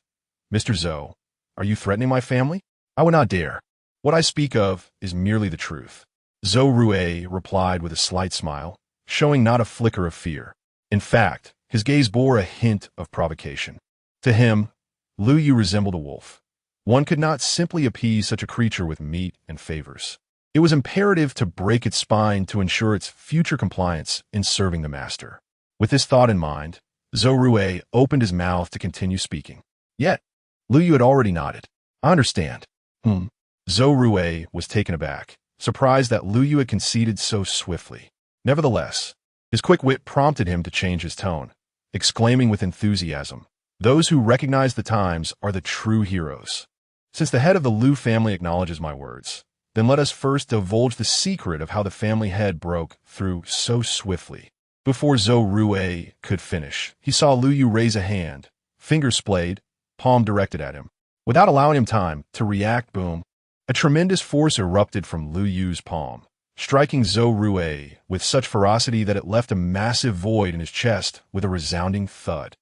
Mr. Zhou, are you threatening my family? I would not dare. What I speak of is merely the truth. Zhou Rui replied with a slight smile, showing not a flicker of fear. In fact, his gaze bore a hint of provocation. To him, Lu Yu resembled a wolf. One could not simply appease such a creature with meat and favors. It was imperative to break its spine to ensure its future compliance in serving the master. With this thought in mind, Zhou Rui opened his mouth to continue speaking. Yet, Lu Yu had already nodded. I understand. Zhou Rui was taken aback, surprised that Lu Yu had conceded so swiftly. Nevertheless, his quick wit prompted him to change his tone, exclaiming with enthusiasm, "Those who recognize the times are the true heroes. Since the head of the Lu family acknowledges my words, then let us first divulge the secret of how the family head broke through so swiftly." Before Zhou Rui could finish, he saw Lu Yu raise a hand, finger splayed, palm directed at him. Without allowing him time to react, boom, a tremendous force erupted from Lu Yu's palm, striking Zhou Rui with such ferocity that it left a massive void in his chest with a resounding thud.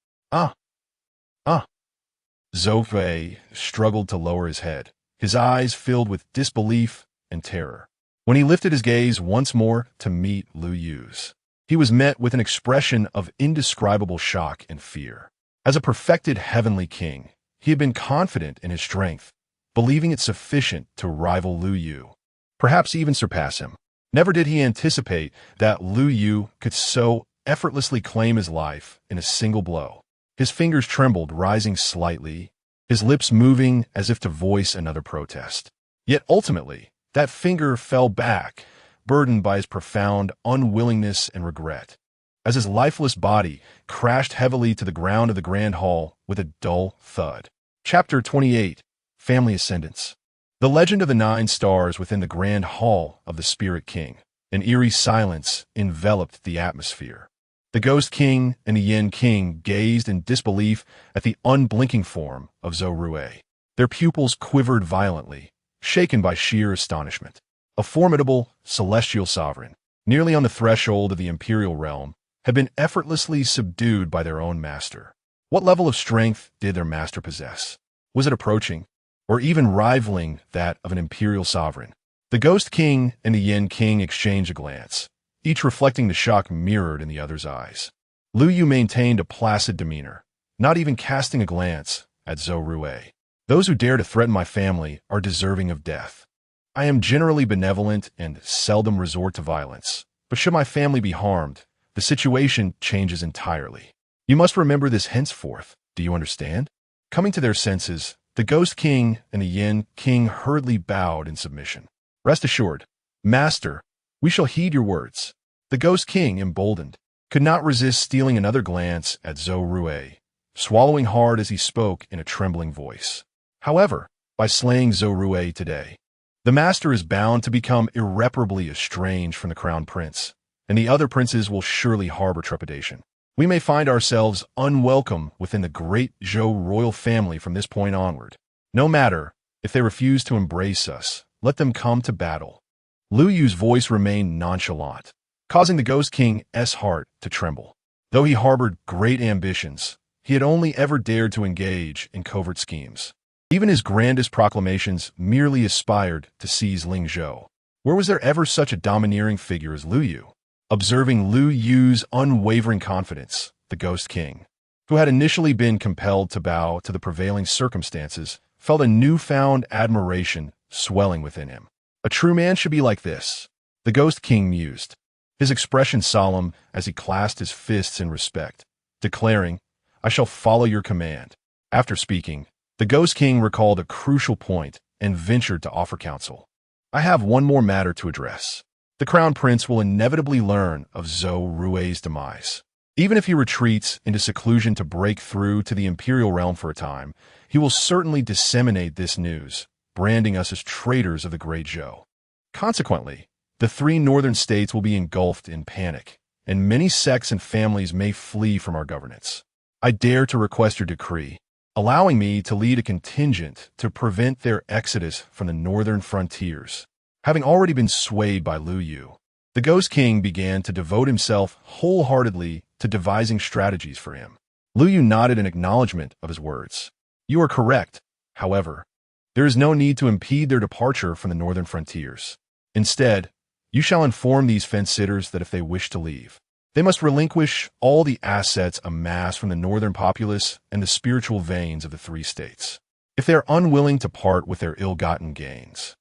Zhou Rui struggled to lower his head, his eyes filled with disbelief and terror. When he lifted his gaze once more to meet Lu Yu's, he was met with an expression of indescribable shock and fear. As a perfected heavenly king, he had been confident in his strength, believing it sufficient to rival Lu Yu, perhaps even surpass him. Never did he anticipate that Lu Yu could so effortlessly claim his life in a single blow. His fingers trembled, rising slightly, his lips moving as if to voice another protest. Yet ultimately, that finger fell back, burdened by his profound unwillingness and regret. as his lifeless body crashed heavily to the ground of the Grand Hall with a dull thud. Chapter 28. Family Ascendance. The legend of the 9 stars within the Grand Hall of the Spirit King. An eerie silence enveloped the atmosphere. The Ghost King and the Yin King gazed in disbelief at the unblinking form of Zhou Rui. Their pupils quivered violently, shaken by sheer astonishment. A formidable, celestial sovereign, nearly on the threshold of the imperial realm, had been effortlessly subdued by their own master. What level of strength did their master possess? Was it approaching, or even rivaling that of an imperial sovereign? The Ghost King and the Yin King exchanged a glance, each reflecting the shock mirrored in the other's eyes. Lu Yu maintained a placid demeanor, not even casting a glance at Zhou Rui. Those who dare to threaten my family are deserving of death. I am generally benevolent and seldom resort to violence, but should my family be harmed, the situation changes entirely. You must remember this henceforth, do you understand? Coming to their senses, the Ghost King and the Yin King hurriedly bowed in submission. Rest assured, Master, we shall heed your words. The Ghost King, emboldened, could not resist stealing another glance at Zhou Rui, swallowing hard as he spoke in a trembling voice. However, by slaying Zhou Rui today, the Master is bound to become irreparably estranged from the Crown Prince, and the other princes will surely harbor trepidation. We may find ourselves unwelcome within the great Zhou royal family from this point onward. No matter if they refuse to embrace us, let them come to battle. Lu Yu's voice remained nonchalant, causing the Ghost King's heart to tremble. Though he harbored great ambitions, he had only ever dared to engage in covert schemes. Even his grandest proclamations merely aspired to seize Lingzhou. Where was there ever such a domineering figure as Lu Yu? Observing Lu Yu's unwavering confidence, the Ghost King, who had initially been compelled to bow to the prevailing circumstances, felt a newfound admiration swelling within him. A true man should be like this, the Ghost King mused, his expression solemn as he clasped his fists in respect, declaring, I shall follow your command. After speaking, the Ghost King recalled a crucial point and ventured to offer counsel. I have one more matter to address. The Crown Prince will inevitably learn of Zhou Rui's demise. Even if he retreats into seclusion to break through to the imperial realm for a time, he will certainly disseminate this news, branding us as traitors of the great Zhou. Consequently, the 3 northern states will be engulfed in panic, and many sects and families may flee from our governance. I dare to request your decree, allowing me to lead a contingent to prevent their exodus from the northern frontiers. Having already been swayed by Lu Yu, the Ghost King began to devote himself wholeheartedly to devising strategies for him. Lu Yu nodded in acknowledgement of his words. You are correct, however. There is no need to impede their departure from the northern frontiers. Instead, you shall inform these fence-sitters that if they wish to leave, they must relinquish all the assets amassed from the northern populace and the spiritual veins of the 3 states. If they are unwilling to part with their ill-gotten gains,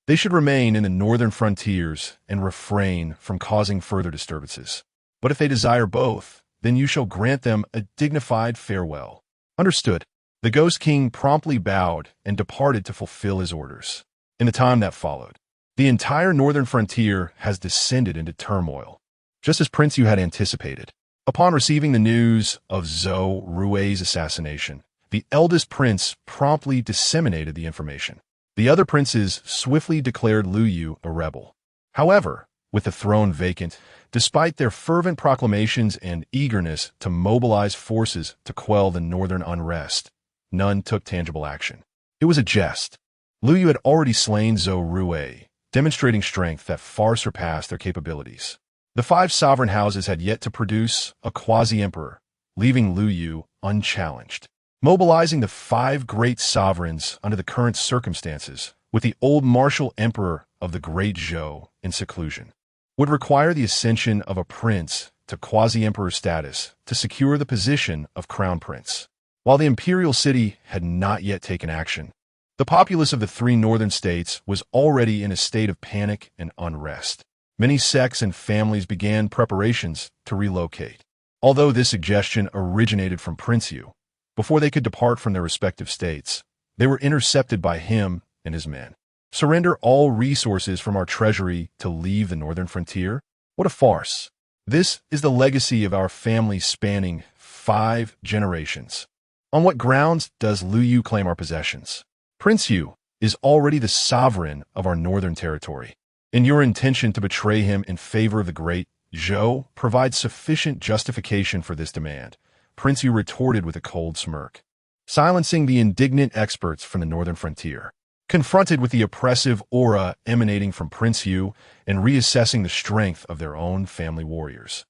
they should remain in the northern frontiers and refrain from causing further disturbances. But if they desire both, then you shall grant them a dignified farewell. Understood. The Ghost King promptly bowed and departed to fulfill his orders. In the time that followed, the entire northern frontier has descended into turmoil, just as Prince Yu had anticipated. Upon receiving the news of Zhou Rui's assassination, the eldest prince promptly disseminated the information. The other princes swiftly declared Lu Yu a rebel. However, with the throne vacant, despite their fervent proclamations and eagerness to mobilize forces to quell the northern unrest, none took tangible action. It was a jest. Lu Yu had already slain Zhou Rui, demonstrating strength that far surpassed their capabilities. The 5 sovereign houses had yet to produce a quasi-emperor, leaving Lu Yu unchallenged. Mobilizing the 5 great sovereigns under the current circumstances, with the old martial emperor of the great Zhou in seclusion, would require the ascension of a prince to quasi-emperor status to secure the position of crown prince. While the imperial city had not yet taken action, the populace of the 3 northern states was already in a state of panic and unrest. Many sects and families began preparations to relocate. Although this suggestion originated from Prince Yu, before they could depart from their respective states, they were intercepted by him and his men. Surrender all resources from our treasury to leave the northern frontier? What a farce! This is the legacy of our family spanning 5 generations. On what grounds does Lu Yu claim our possessions? Prince Yu is already the sovereign of our northern territory, and your intention to betray him in favor of the great Zhou provides sufficient justification for this demand, Prince Yu retorted with a cold smirk, silencing the indignant experts from the northern frontier. Confronted with the oppressive aura emanating from Prince Yu and reassessing the strength of their own family warriors,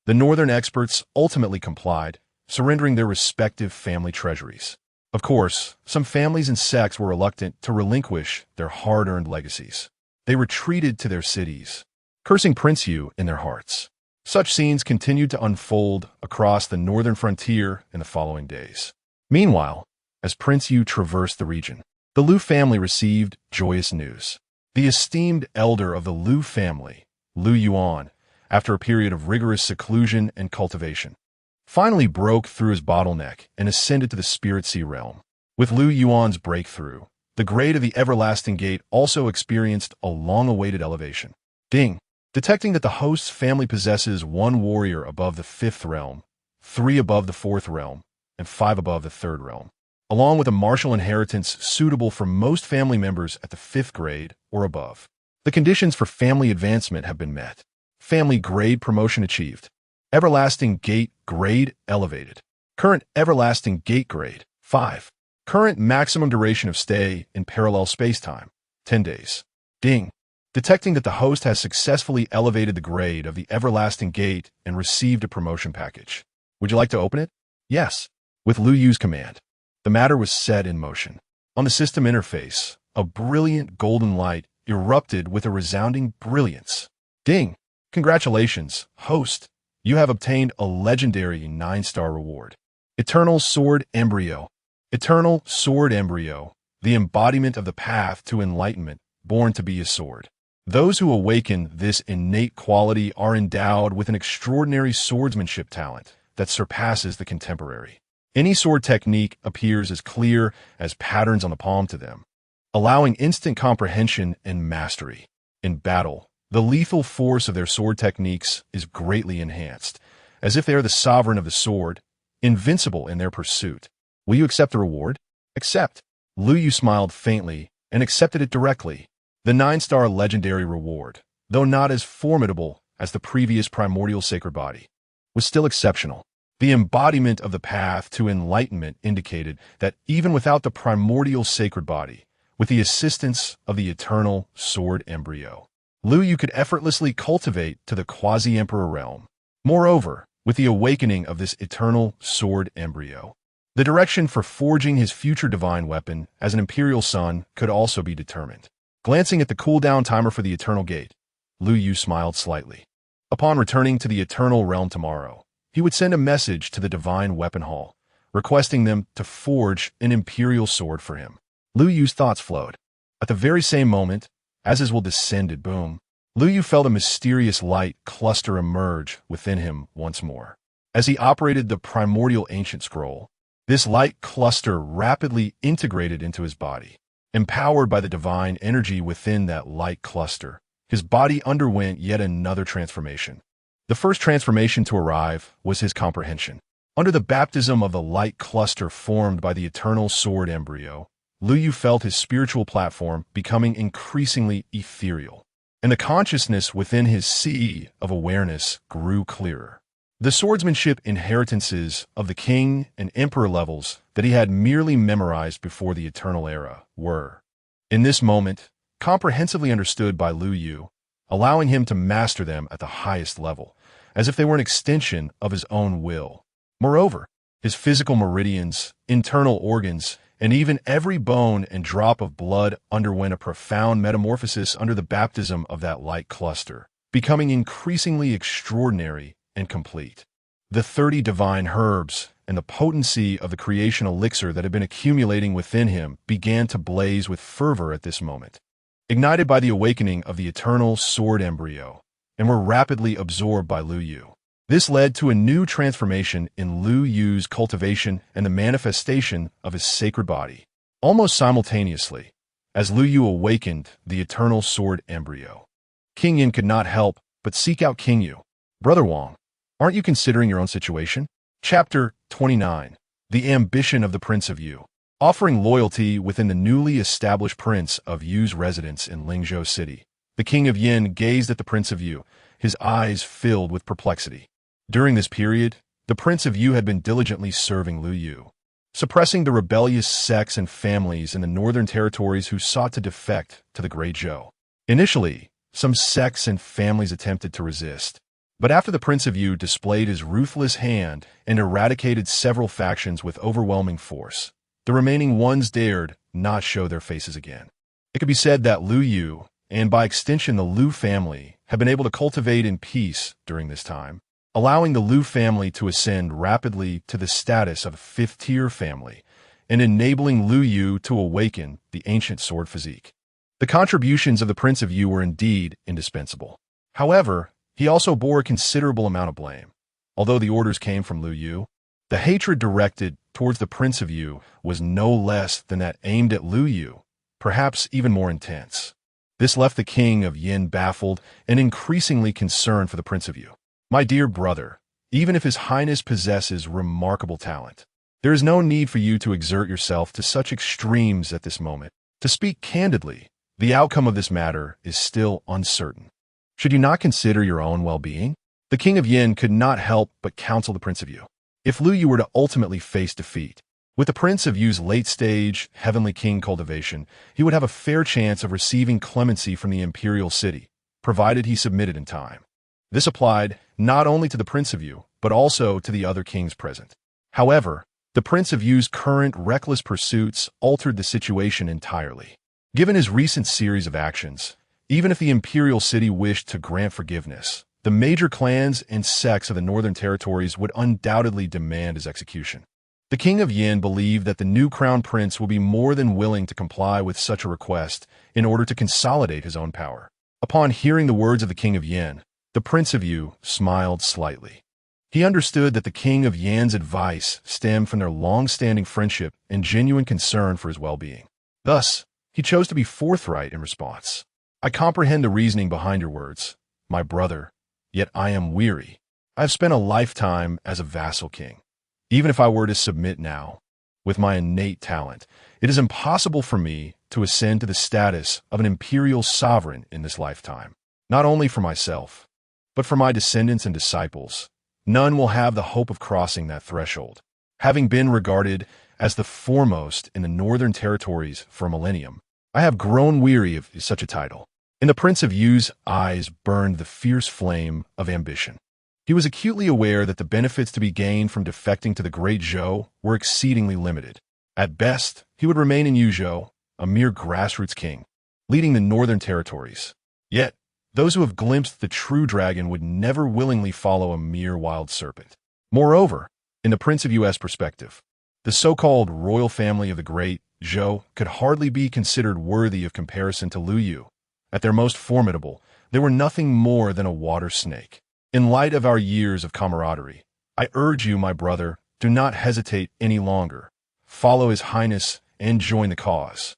the northern experts ultimately complied, surrendering their respective family treasuries. Of course, some families and sects were reluctant to relinquish their hard-earned legacies. They retreated to their cities, cursing Prince Yu in their hearts. Such scenes continued to unfold across the northern frontier in the following days. Meanwhile, as Prince Yu traversed the region, the Lu family received joyous news. The esteemed elder of the Lu family, Lu Yuan, after a period of rigorous seclusion and cultivation, finally broke through his bottleneck and ascended to the Spirit Sea realm. With Lu Yuan's breakthrough, the grade of the Everlasting Gate also experienced a long-awaited elevation. Ding! Detecting that the host's family possesses 1 warrior above the 5th realm, 3 above the 4th realm, and 5 above the 3rd realm, along with a martial inheritance suitable for most family members at the 5th grade or above. The conditions for family advancement have been met. Family grade promotion achieved. Everlasting Gate grade elevated. Current Everlasting Gate grade, 5. Current maximum duration of stay in parallel spacetime, 10 days. Ding! Detecting that the host has successfully elevated the grade of the Everlasting Gate and received a promotion package. Would you like to open it? Yes. With Lu Yu's command, the matter was set in motion. On the system interface, a brilliant golden light erupted with a resounding brilliance. Ding! Congratulations, host. You have obtained a legendary 9-star reward. Eternal Sword Embryo. Eternal Sword Embryo, the embodiment of the path to enlightenment, born to be a sword. Those who awaken this innate quality are endowed with an extraordinary swordsmanship talent that surpasses the contemporary. Any sword technique appears as clear as patterns on the palm to them, allowing instant comprehension and mastery. In battle, the lethal force of their sword techniques is greatly enhanced, as if they are the sovereign of the sword, invincible in their pursuit. Will you accept the reward? Accept. Lu Yu smiled faintly and accepted it directly. The 9-star legendary reward, though not as formidable as the previous primordial sacred body, was still exceptional. The embodiment of the path to enlightenment indicated that even without the primordial sacred body, with the assistance of the eternal sword embryo, Lu Yu could effortlessly cultivate to the quasi-emperor realm. Moreover, with the awakening of this eternal sword embryo, the direction for forging his future divine weapon as an imperial son could also be determined. Glancing at the cooldown timer for the Eternal Gate, Lu Yu smiled slightly. Upon returning to the Eternal Realm tomorrow, he would send a message to the Divine Weapon Hall, requesting them to forge an imperial sword for him. Lu Yu's thoughts flowed. At the very same moment, as his will descended, boom, Lu Yu felt a mysterious light cluster emerge within him once more. As he operated the primordial ancient scroll, this light cluster rapidly integrated into his body. Empowered by the divine energy within that light cluster, his body underwent yet another transformation. The first transformation to arrive was his comprehension. Under the baptism of the light cluster formed by the eternal sword embryo, Lu Yu felt his spiritual platform becoming increasingly ethereal, and the consciousness within his sea of awareness grew clearer. The swordsmanship inheritances of the king and emperor levels that he had merely memorized before the eternal era were, in this moment, comprehensively understood by Lu Yu, allowing him to master them at the highest level, as if they were an extension of his own will. Moreover, his physical meridians, internal organs, and even every bone and drop of blood underwent a profound metamorphosis under the baptism of that light cluster, becoming increasingly extraordinary and complete. The 30 divine herbs and the potency of the creation elixir that had been accumulating within him began to blaze with fervor at this moment, ignited by the awakening of the eternal sword embryo, and were rapidly absorbed by Lu Yu. This led to a new transformation in Lu Yu's cultivation and the manifestation of his sacred body. Almost simultaneously, as Lu Yu awakened the eternal sword embryo, King Yin could not help but seek out King Yu. Brother Wang, aren't you considering your own situation? Chapter 29. The Ambition of the Prince of Yu. Offering loyalty within the newly established Prince of Yu's residence in Lingzhou City, the King of Yin gazed at the Prince of Yu, his eyes filled with perplexity. During this period, the Prince of Yu had been diligently serving Lu Yu, suppressing the rebellious sects and families in the northern territories who sought to defect to the Great Zhou. Initially, some sects and families attempted to resist, but after the Prince of Yu displayed his ruthless hand and eradicated several factions with overwhelming force, the remaining ones dared not show their faces again. It could be said that Lu Yu, and by extension the Lu family, have been able to cultivate in peace during this time, allowing the Lu family to ascend rapidly to the status of a fifth-tier family, and enabling Lu Yu to awaken the ancient sword physique. The contributions of the Prince of Yu were indeed indispensable. However, he also bore a considerable amount of blame. Although the orders came from Lu Yu, the hatred directed towards the Prince of Yu was no less than that aimed at Lu Yu, perhaps even more intense. This left the King of Yin baffled and increasingly concerned for the Prince of Yu. My dear brother, even if His Highness possesses remarkable talent, there is no need for you to exert yourself to such extremes at this moment. To speak candidly, the outcome of this matter is still uncertain. Should you not consider your own well-being? The King of Yin could not help but counsel the Prince of Yu. If Lu Yu were to ultimately face defeat, with the Prince of Yu's late-stage Heavenly King cultivation, he would have a fair chance of receiving clemency from the imperial city, provided he submitted in time. This applied not only to the Prince of Yu, but also to the other kings present. However, the Prince of Yu's current reckless pursuits altered the situation entirely. Given his recent series of actions, even if the imperial city wished to grant forgiveness, the major clans and sects of the northern territories would undoubtedly demand his execution. The King of Yin believed that the new crown prince will be more than willing to comply with such a request in order to consolidate his own power. Upon hearing the words of the King of Yin, the Prince of Yu smiled slightly. He understood that the King of Yan's advice stemmed from their long-standing friendship and genuine concern for his well-being. Thus, he chose to be forthright in response. I comprehend the reasoning behind your words, my brother, yet I am weary. I have spent a lifetime as a vassal king. Even if I were to submit now, with my innate talent, it is impossible for me to ascend to the status of an imperial sovereign in this lifetime. Not only for myself, but for my descendants and disciples. None will have the hope of crossing that threshold. Having been regarded as the foremost in the northern territories for a millennium, I have grown weary of such a title. In the Prince of Yu's eyes burned the fierce flame of ambition. He was acutely aware that the benefits to be gained from defecting to the Great Zhou were exceedingly limited. At best, he would remain in Yuzhou, a mere grassroots king, leading the northern territories. Yet, those who have glimpsed the true dragon would never willingly follow a mere wild serpent. Moreover, in the Prince of Yu's perspective, the so-called royal family of the Great Zhou could hardly be considered worthy of comparison to Lu Yu. At their most formidable, they were nothing more than a water snake. In light of our years of camaraderie, I urge you, my brother, do not hesitate any longer. Follow His Highness and join the cause.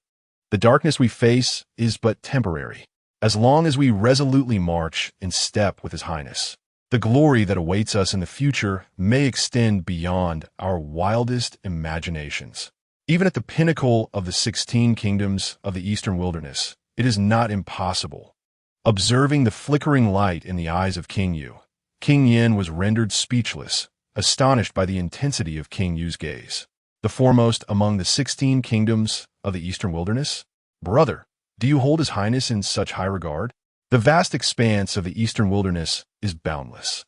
The darkness we face is but temporary, as long as we resolutely march in step with His Highness. The glory that awaits us in the future may extend beyond our wildest imaginations. Even at the pinnacle of the 16 kingdoms of the Eastern Wilderness, it is not impossible. Observing the flickering light in the eyes of King Yu, King Yin was rendered speechless, astonished by the intensity of King Yu's gaze. The foremost among the 16 kingdoms of the Eastern Wilderness? Brother, do you hold His Highness in such high regard? The vast expanse of the Eastern Wilderness is boundless.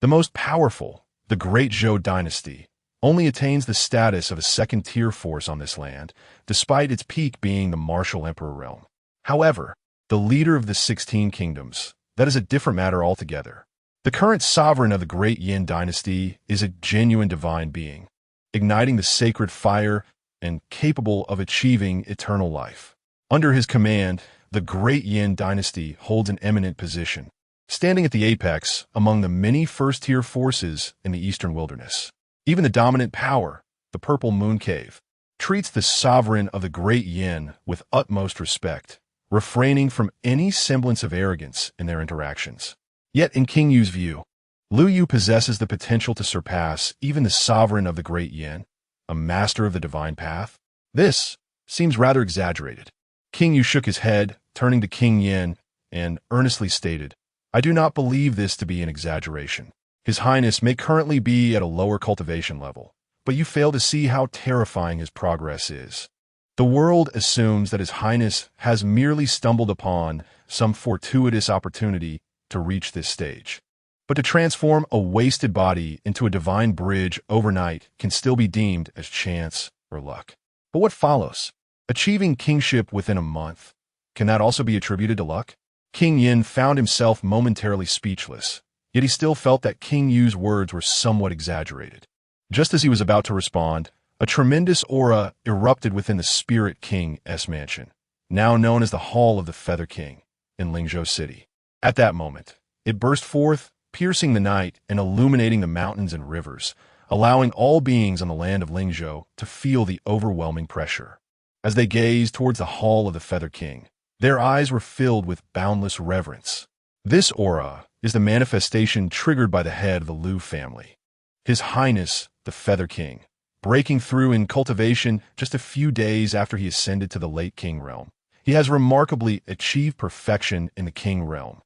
The most powerful, the Great Zhou dynasty, only attains the status of a second-tier force on this land, despite its peak being the martial emperor realm. However, the leader of the 16 kingdoms, that is a different matter altogether. The current sovereign of the Great Yin dynasty is a genuine divine being, igniting the sacred fire and capable of achieving eternal life. Under his command, the Great Yin dynasty holds an eminent position, standing at the apex among the many first-tier forces in the Eastern Wilderness. Even the dominant power, the Purple Moon Cave, treats the sovereign of the Great Yin with utmost respect, refraining from any semblance of arrogance in their interactions. Yet in King Yu's view, Lu Yu possesses the potential to surpass even the sovereign of the great Yin, a master of the divine path? This seems rather exaggerated. King Yu shook his head, turning to King Yin, and earnestly stated, I do not believe this to be an exaggeration. His Highness may currently be at a lower cultivation level, but you fail to see how terrifying his progress is. The world assumes that His Highness has merely stumbled upon some fortuitous opportunity to reach this stage. But to transform a wasted body into a divine bridge overnight can still be deemed as chance or luck. But what follows? Achieving kingship within a month. Can that also be attributed to luck? King Yin found himself momentarily speechless, yet he still felt that King Yu's words were somewhat exaggerated. Just as he was about to respond, a tremendous aura erupted within the Spirit King's mansion, now known as the Hall of the Feather King, in Lingzhou City. At that moment, it burst forth, piercing the night and illuminating the mountains and rivers, allowing all beings on the land of Lingzhou to feel the overwhelming pressure. As they gazed towards the Hall of the Feather King, their eyes were filled with boundless reverence. This aura is the manifestation triggered by the head of the Liu family, His Highness, the Feather King, breaking through in cultivation just a few days after he ascended to the late King realm. He has remarkably achieved perfection in the King realm.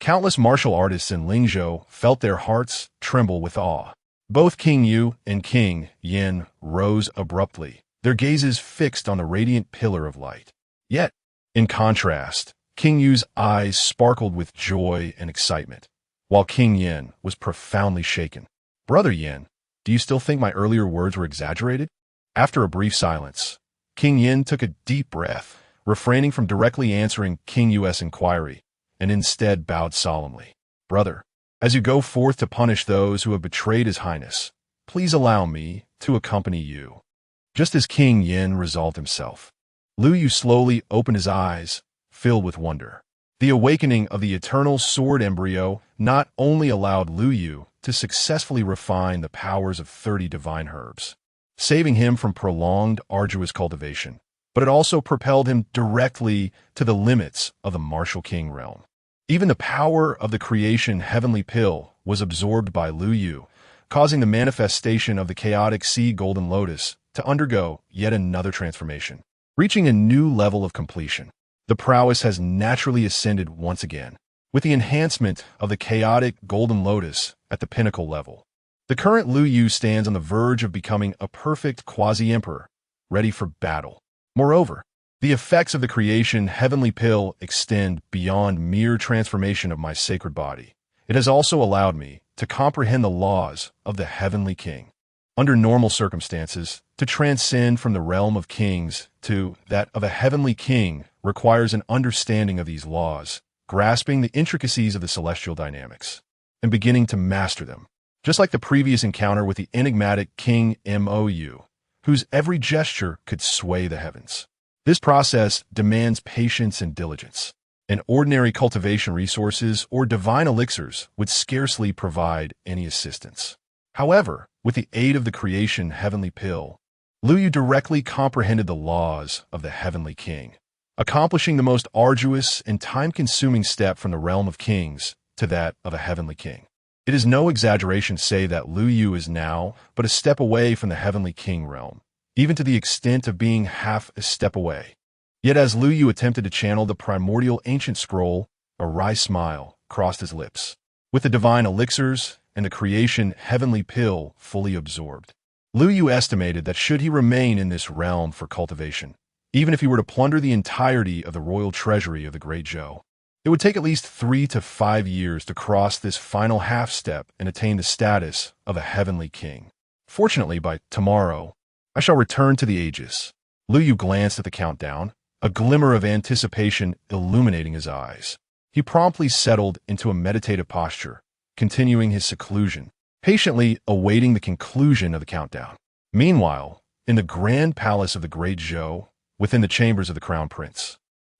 Countless martial artists in Lingzhou felt their hearts tremble with awe. Both King Yu and King Yin rose abruptly, their gazes fixed on the radiant pillar of light. Yet, in contrast, King Yu's eyes sparkled with joy and excitement, while King Yin was profoundly shaken. Brother Yin, do you still think my earlier words were exaggerated? After a brief silence, King Yin took a deep breath, refraining from directly answering King Yu's inquiry, and instead bowed solemnly. Brother, as you go forth to punish those who have betrayed His Highness, please allow me to accompany you. Just as King Yin resolved himself, Lu Yu slowly opened his eyes, filled with wonder. The awakening of the eternal sword embryo not only allowed Lu Yu to successfully refine the powers of 30 divine herbs, saving him from prolonged, arduous cultivation, but it also propelled him directly to the limits of the martial king realm. Even the power of the creation heavenly pill was absorbed by Lu Yu, causing the manifestation of the chaotic sea golden lotus to undergo yet another transformation. Reaching a new level of completion, the prowess has naturally ascended once again, with the enhancement of the chaotic golden lotus at the pinnacle level. The current Lu Yu stands on the verge of becoming a perfect quasi-emperor, ready for battle. Moreover, the effects of the creation heavenly pill extend beyond mere transformation of my sacred body. It has also allowed me to comprehend the laws of the heavenly king. Under normal circumstances, to transcend from the realm of kings to that of a heavenly king requires an understanding of these laws, grasping the intricacies of the celestial dynamics, and beginning to master them. Just like the previous encounter with the enigmatic King Mou, whose every gesture could sway the heavens. This process demands patience and diligence, and ordinary cultivation resources or divine elixirs would scarcely provide any assistance. However, with the aid of the creation heavenly pill, Lu Yu directly comprehended the laws of the heavenly king, accomplishing the most arduous and time-consuming step from the realm of kings to that of a heavenly king. It is no exaggeration to say that Lu Yu is now but a step away from the heavenly king realm, even to the extent of being half a step away. Yet as Lu Yu attempted to channel the primordial ancient scroll, a wry smile crossed his lips. With the divine elixirs and the creation heavenly pill fully absorbed, Lu Yu estimated that should he remain in this realm for cultivation, even if he were to plunder the entirety of the royal treasury of the Great Zhou, it would take at least 3 to 5 years to cross this final half step and attain the status of a heavenly king. Fortunately, by tomorrow, I shall return to the ages. Lu Yu glanced at the countdown, a glimmer of anticipation illuminating his eyes. He promptly settled into a meditative posture, continuing his seclusion, patiently awaiting the conclusion of the countdown. Meanwhile, in the grand palace of the Great Zhou, within the chambers of the Crown Prince,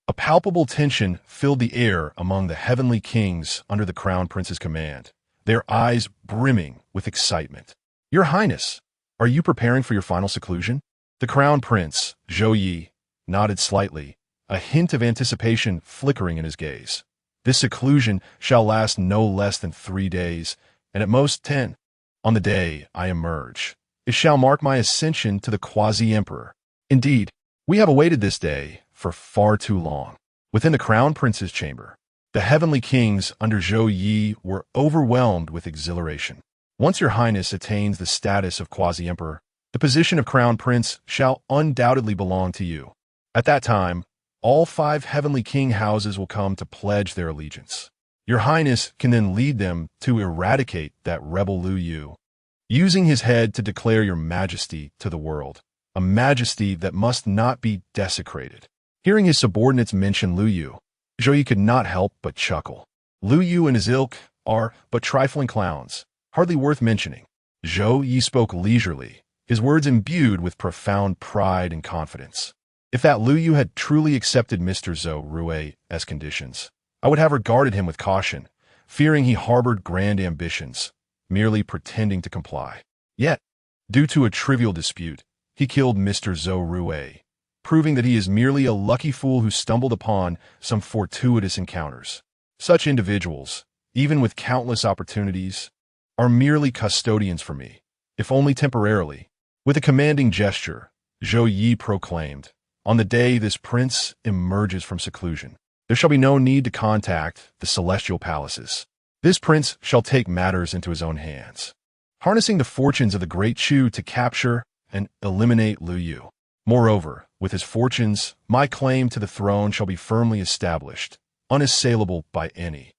a palpable tension filled the air among the heavenly kings under the Crown Prince's command, their eyes brimming with excitement. Your Highness, are you preparing for your final seclusion? The Crown Prince, Zhou Yi, nodded slightly, a hint of anticipation flickering in his gaze. This seclusion shall last no less than 3 days, and at most 10. On the day I emerge, it shall mark my ascension to the quasi-emperor. Indeed, we have awaited this day for far too long. Within the crown prince's chamber, the heavenly kings under Zhou Yi were overwhelmed with exhilaration. Once your highness attains the status of quasi-emperor, the position of crown prince shall undoubtedly belong to you. At that time, all 5 heavenly king houses will come to pledge their allegiance. Your highness can then lead them to eradicate that rebel Lu Yu, using his head to declare your majesty to the world, a majesty that must not be desecrated. Hearing his subordinates mention Lu Yu, Zhou Yi could not help but chuckle. Lu Yu and his ilk are but trifling clowns, hardly worth mentioning. Zhou Yi spoke leisurely, his words imbued with profound pride and confidence. If that Lu Yu had truly accepted Mr. Zhou Rui as conditions, I would have regarded him with caution, fearing he harbored grand ambitions, merely pretending to comply. Yet, due to a trivial dispute, he killed Mr. Zhou Rui, proving that he is merely a lucky fool who stumbled upon some fortuitous encounters. Such individuals, even with countless opportunities, are merely custodians for me, if only temporarily. With a commanding gesture, Zhou Yi proclaimed, "On the day this prince emerges from seclusion, there shall be no need to contact the celestial palaces. This prince shall take matters into his own hands, harnessing the fortunes of the great Chu to capture and eliminate Lu Yu. Moreover, with his fortunes, my claim to the throne shall be firmly established, unassailable by any."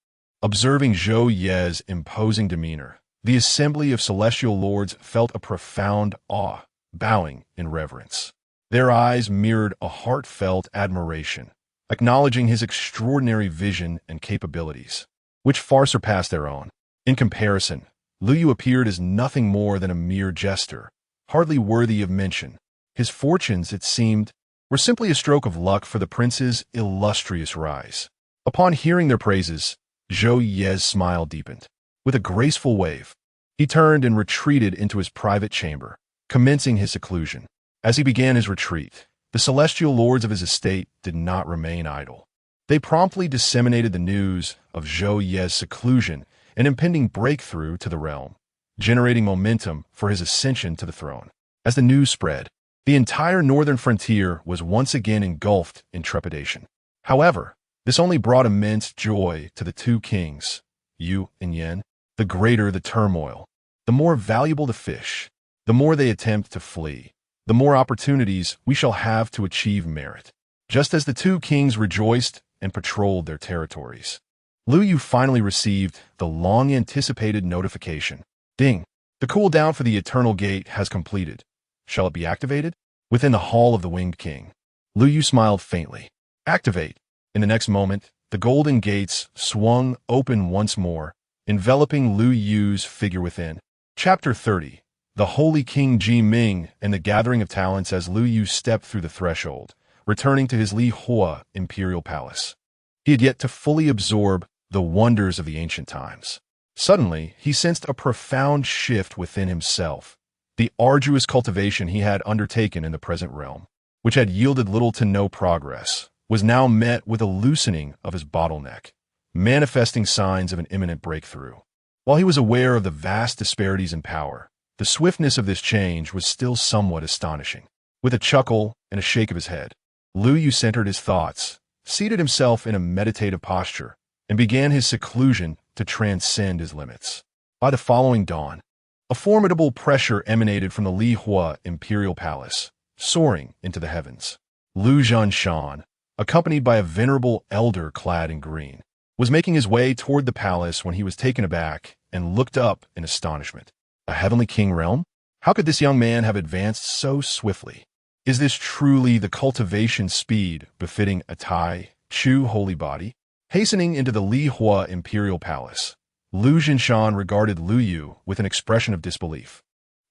Observing Zhou Ye's imposing demeanor, the assembly of celestial lords felt a profound awe, bowing in reverence. Their eyes mirrored a heartfelt admiration, acknowledging his extraordinary vision and capabilities, which far surpassed their own. In comparison, Lu Yu appeared as nothing more than a mere jester, hardly worthy of mention. His fortunes, it seemed, were simply a stroke of luck for the prince's illustrious rise. Upon hearing their praises, Zhou Ye's smile deepened. With a graceful wave, he turned and retreated into his private chamber, commencing his seclusion. As he began his retreat, the celestial lords of his estate did not remain idle. They promptly disseminated the news of Zhou Ye's seclusion and impending breakthrough to the realm, generating momentum for his ascension to the throne. As the news spread, the entire northern frontier was once again engulfed in trepidation. However, this only brought immense joy to the 2 kings, Yu and Yan. The greater the turmoil, the more valuable the fish, the more they attempt to flee, the more opportunities we shall have to achieve merit. Just as the 2 kings rejoiced and patrolled their territories, Lu Yu finally received the long-anticipated notification. Ding! The cooldown for the Eternal Gate has completed. Shall it be activated? Within the Hall of the Winged King, Lu Yu smiled faintly. Activate! In the next moment, the golden gates swung open once more, enveloping Lu Yu's figure within. Chapter 30. The Holy King Ji Ming and the Gathering of Talents. As Lu Yu stepped through the threshold, returning to his Li Hua imperial palace, he had yet to fully absorb the wonders of the ancient times. Suddenly, he sensed a profound shift within himself. The arduous cultivation he had undertaken in the present realm, which had yielded little to no progress, was now met with a loosening of his bottleneck, manifesting signs of an imminent breakthrough. While he was aware of the vast disparities in power, the swiftness of this change was still somewhat astonishing. With a chuckle and a shake of his head, Lu Yu centered his thoughts, seated himself in a meditative posture, and began his seclusion to transcend his limits. By the following dawn, a formidable pressure emanated from the Li Hua imperial palace, soaring into the heavens. Lu Zhanshan, accompanied by a venerable elder clad in green, was making his way toward the palace when he was taken aback and looked up in astonishment. A heavenly king realm? How could this young man have advanced so swiftly? Is this truly the cultivation speed befitting a Tai Chu holy body? Hastening into the Li Hua imperial palace, Lu Zhanshan regarded Lu Yu with an expression of disbelief,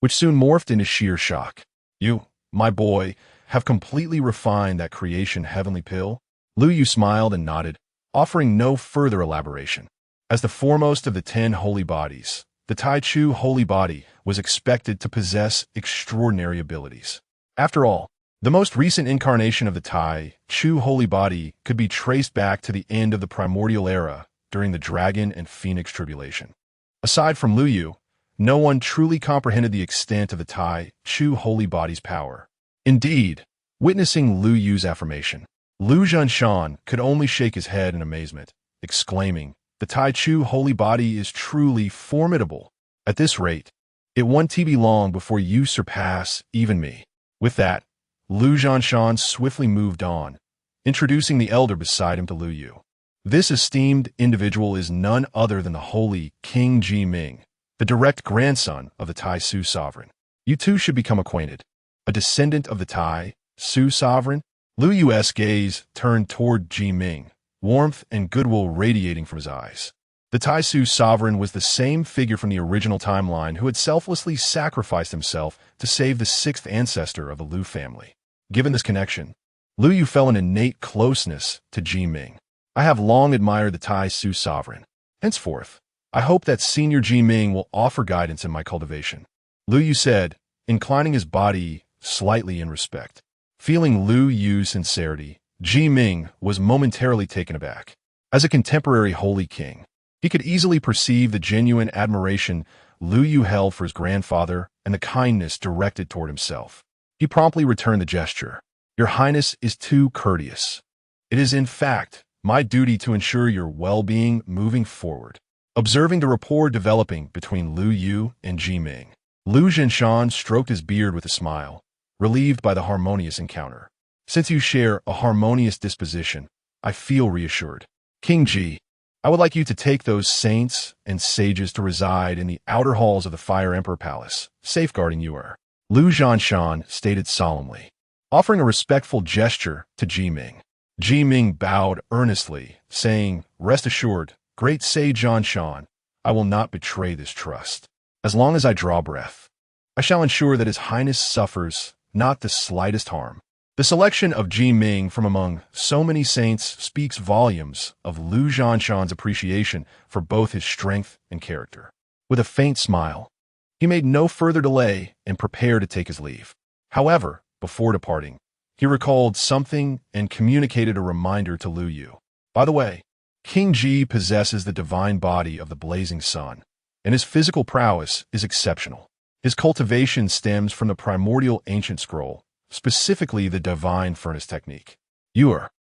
which soon morphed into sheer shock. "You, my boy, have completely refined that creation heavenly pill?" Lu Yu smiled and nodded, offering no further elaboration. As the foremost of the 10 holy bodies, the Tai Chu holy body was expected to possess extraordinary abilities. After all, the most recent incarnation of the Tai Chu holy body could be traced back to the end of the primordial era during the Dragon and Phoenix tribulation. Aside from Lu Yu, no one truly comprehended the extent of the Tai Chu holy body's power. Indeed, witnessing Lu Yu's affirmation, Lu Zhanshan could only shake his head in amazement, exclaiming, "The Tai Chu holy body is truly formidable. At this rate, it won't be long before you surpass even me." With that, Lu Zhanshan swiftly moved on, introducing the elder beside him to Lu Yu. This esteemed individual is none other than the holy King Ji Ming, the direct grandson of the Tai Su sovereign. You two should become acquainted. A descendant of the Tai Su sovereign, Lu Yu's gaze turned toward Ji Ming, warmth and goodwill radiating from his eyes. The Tai Su sovereign was the same figure from the original timeline who had selflessly sacrificed himself to save the sixth ancestor of the Lu family. Given this connection, Lu Yu felt an innate closeness to Ji Ming. I have long admired the Tai Su sovereign. Henceforth, I hope that Senior Ji Ming will offer guidance in my cultivation, Lu Yu said, inclining his body slightly in respect. Feeling Lu Yu's sincerity, Ji Ming was momentarily taken aback. As a contemporary holy king, he could easily perceive the genuine admiration Lu Yu held for his grandfather and the kindness directed toward himself. He promptly returned the gesture. "Your Highness is too courteous. It is, in fact, my duty to ensure your well-being moving forward." Observing the rapport developing between Lu Yu and Ji Ming, Lu Zhanshan stroked his beard with a smile, relieved by the harmonious encounter. "Since you share a harmonious disposition, I feel reassured. King Ji, I would like you to take those saints and sages to reside in the outer halls of the Fire Emperor Palace, safeguarding you." Lu Zhanshan stated solemnly, offering a respectful gesture to Ji Ming. Ji Ming bowed earnestly, saying, "Rest assured, great sage Zhanshan, I will not betray this trust. As long as I draw breath, I shall ensure that His Highness suffers not the slightest harm." The selection of Ji Ming from among so many saints speaks volumes of Lu Zhanshan's appreciation for both his strength and character. With a faint smile, he made no further delay and prepared to take his leave. However, before departing, he recalled something and communicated a reminder to Lu Yu. "By the way, King Ji possesses the divine body of the blazing sun, and his physical prowess is exceptional. His cultivation stems from the primordial ancient scroll, specifically the divine furnace technique.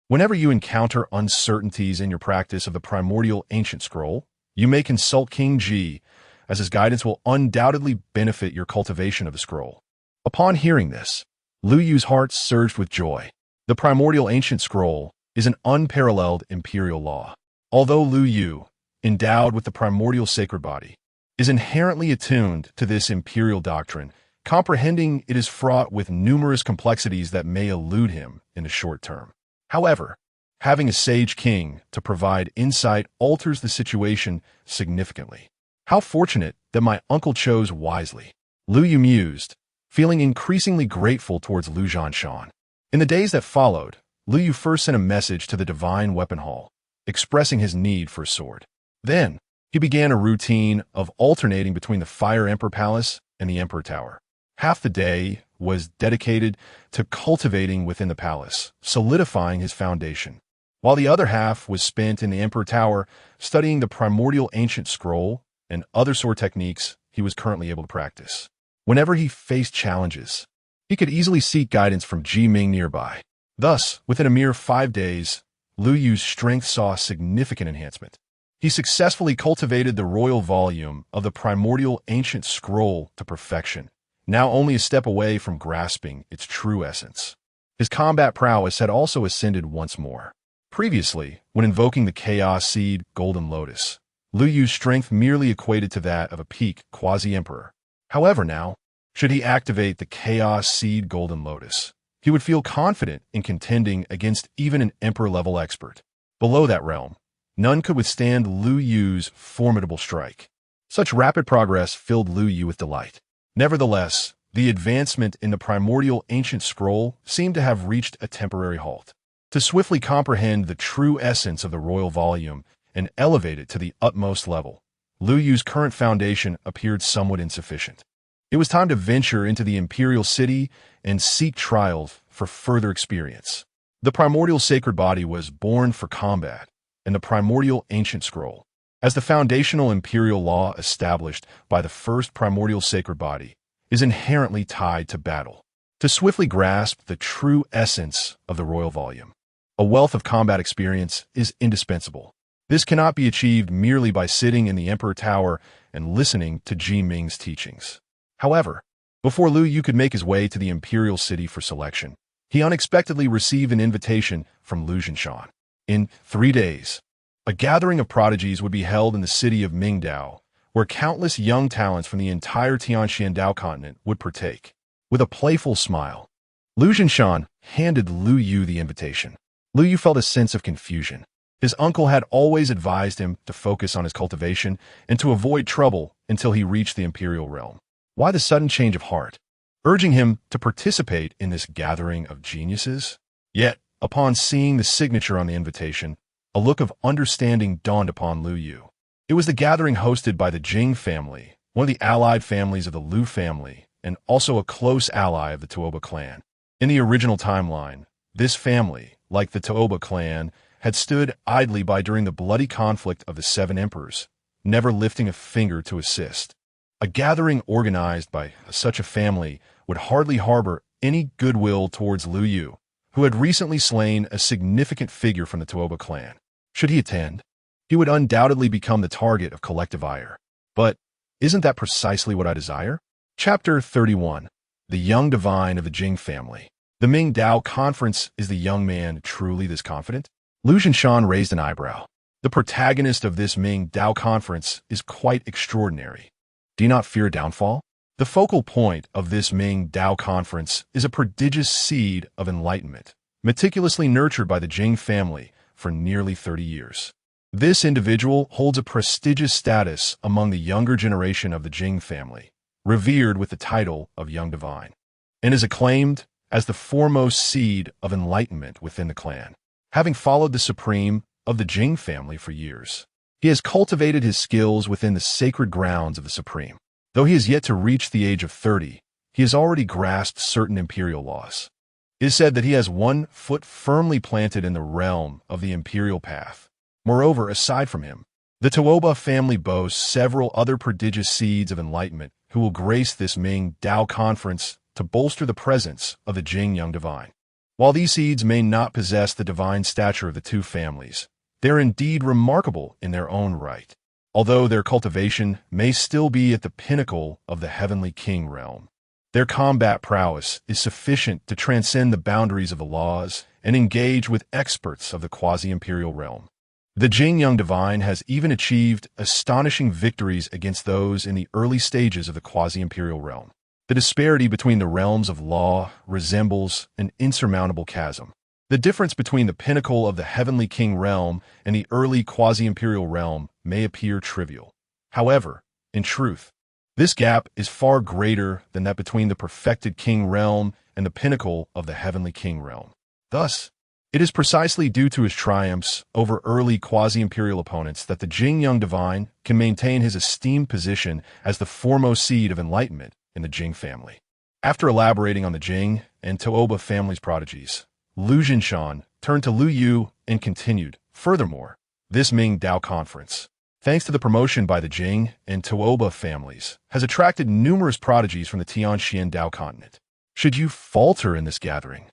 Whenever you encounter uncertainties in your practice of the primordial ancient scroll, you may consult King Ji, as his guidance will undoubtedly benefit your cultivation of the scroll." Upon hearing this, Lu Yu's heart surged with joy. The primordial ancient scroll is an unparalleled imperial law. Although Lu Yu, endowed with the primordial sacred body, is inherently attuned to this imperial doctrine, comprehending it is fraught with numerous complexities that may elude him in the short term. However, having a sage king to provide insight alters the situation significantly. "How fortunate that my uncle chose wisely," Lu Yu mused, feeling increasingly grateful towards Lu Zhanshan. In the days that followed, Lu Yu first sent a message to the Divine Weapon Hall, expressing his need for a sword. Then, he began a routine of alternating between the Fire Emperor Palace and the Emperor Tower. Half the day was dedicated to cultivating within the palace, solidifying his foundation, while the other half was spent in the Emperor Tower studying the primordial ancient scroll and other sword techniques he was currently able to practice. Whenever he faced challenges, he could easily seek guidance from Ji Ming nearby. Thus, within a mere 5 days, Lu Yu's strength saw a significant enhancement. He successfully cultivated the royal volume of the primordial ancient scroll to perfection, now only a step away from grasping its true essence. His combat prowess had also ascended once more. Previously, when invoking the Chaos Seed Golden Lotus, Lu Yu's strength merely equated to that of a peak quasi-emperor. However now, should he activate the Chaos Seed Golden Lotus, he would feel confident in contending against even an emperor-level expert. Below that realm, none could withstand Lu Yu's formidable strike. Such rapid progress filled Lu Yu with delight. Nevertheless, the advancement in the primordial ancient scroll seemed to have reached a temporary halt. To swiftly comprehend the true essence of the royal volume and elevate it to the utmost level, Lu Yu's current foundation appeared somewhat insufficient. It was time to venture into the imperial city and seek trials for further experience. The primordial sacred body was born for combat, and the primordial ancient scroll, as the foundational imperial law established by the first primordial sacred body is inherently tied to battle. To swiftly grasp the true essence of the royal volume, a wealth of combat experience is indispensable. This cannot be achieved merely by sitting in the Emperor Tower and listening to Ji Ming's teachings. However, before Lu Yu could make his way to the imperial city for selection, he unexpectedly received an invitation from Lu Zhenshan. In 3 days, a gathering of prodigies would be held in the city of Mingdao, where countless young talents from the entire Tianxiandao continent would partake. With a playful smile, Lu Zhenshan handed Lu Yu the invitation. Lu Yu felt a sense of confusion. His uncle had always advised him to focus on his cultivation and to avoid trouble until he reached the imperial realm. Why the sudden change of heart, urging him to participate in this gathering of geniuses? Yet, upon seeing the signature on the invitation, a look of understanding dawned upon Lu Yu. It was the gathering hosted by the Jing family, one of the allied families of the Lu family, and also a close ally of the Tuoba clan. In the original timeline, this family, like the Tuoba clan, had stood idly by during the bloody conflict of the 7 emperors, never lifting a finger to assist. A gathering organized by such a family would hardly harbor any goodwill towards Lu Yu, who had recently slain a significant figure from the Tuoba clan. Should he attend, he would undoubtedly become the target of collective ire. But isn't that precisely what I desire? Chapter 31. The Young Divine of the Jing Family. The Mingdao Conference. Is the young man truly this confident? Lu Zhenshan raised an eyebrow. The protagonist of this Mingdao Conference is quite extraordinary. Do you not fear downfall? The focal point of this Mingdao Conference is a prodigious seed of enlightenment, meticulously nurtured by the Jing family for nearly 30 years. This individual holds a prestigious status among the younger generation of the Jing family, revered with the title of Young Divine, and is acclaimed as the foremost seed of enlightenment within the clan. Having followed the supreme of the Jing family for years, he has cultivated his skills within the sacred grounds of the supreme. Though he has yet to reach the age of 30, he has already grasped certain imperial laws. It is said that he has 1 foot firmly planted in the realm of the imperial path. Moreover, aside from him, the Tuoba family boasts several other prodigious seeds of enlightenment who will grace this Mingdao Conference to bolster the presence of the Jing Young Divine. While these seeds may not possess the divine stature of the 2 families, they are indeed remarkable in their own right, although their cultivation may still be at the pinnacle of the heavenly king realm. Their combat prowess is sufficient to transcend the boundaries of the laws and engage with experts of the quasi-imperial realm. The Jing Young Divine has even achieved astonishing victories against those in the early stages of the quasi-imperial realm. The disparity between the realms of law resembles an insurmountable chasm. The difference between the pinnacle of the heavenly king realm and the early quasi-imperial realm may appear trivial. However, in truth, this gap is far greater than that between the perfected king realm and the pinnacle of the heavenly king realm. Thus, it is precisely due to his triumphs over early quasi-imperial opponents that the Jing Young Divine can maintain his esteemed position as the foremost seed of enlightenment in the Jing family. After elaborating on the Jing and Tuoba family's prodigies, Lu Zhenshan turned to Lu Yu and continued, furthermore, this Mingdao Conference, thanks to the promotion by the Jing and Tuoba families, has attracted numerous prodigies from the Tianxiandao continent. Should you falter in this gathering,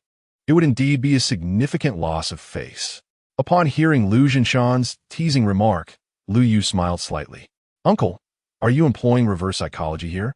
it would indeed be a significant loss of face. Upon hearing Lu Zhenshan's teasing remark, Lu Yu smiled slightly. Uncle, are you employing reverse psychology here?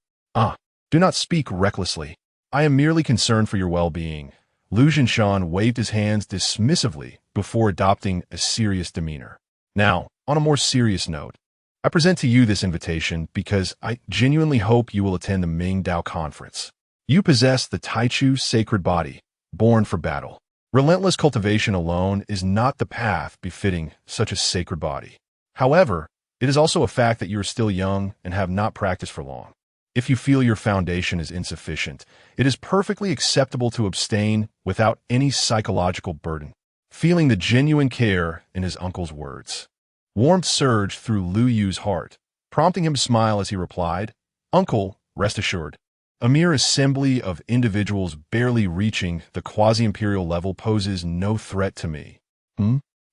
Do not speak recklessly. I am merely concerned for your well-being. Lu Zhenshan waved his hands dismissively before adopting a serious demeanor. Now, on a more serious note, I present to you this invitation because I genuinely hope you will attend the Mingdao Conference. You possess the Taichu sacred body, born for battle. Relentless cultivation alone is not the path befitting such a sacred body. However, it is also a fact that you are still young and have not practiced for long. If you feel your foundation is insufficient, it is perfectly acceptable to abstain without any psychological burden. Feeling the genuine care in his uncle's words, warmth surged through Lu Yu's heart, prompting him to smile as he replied, Uncle, rest assured, a mere assembly of individuals barely reaching the quasi-imperial level poses no threat to me.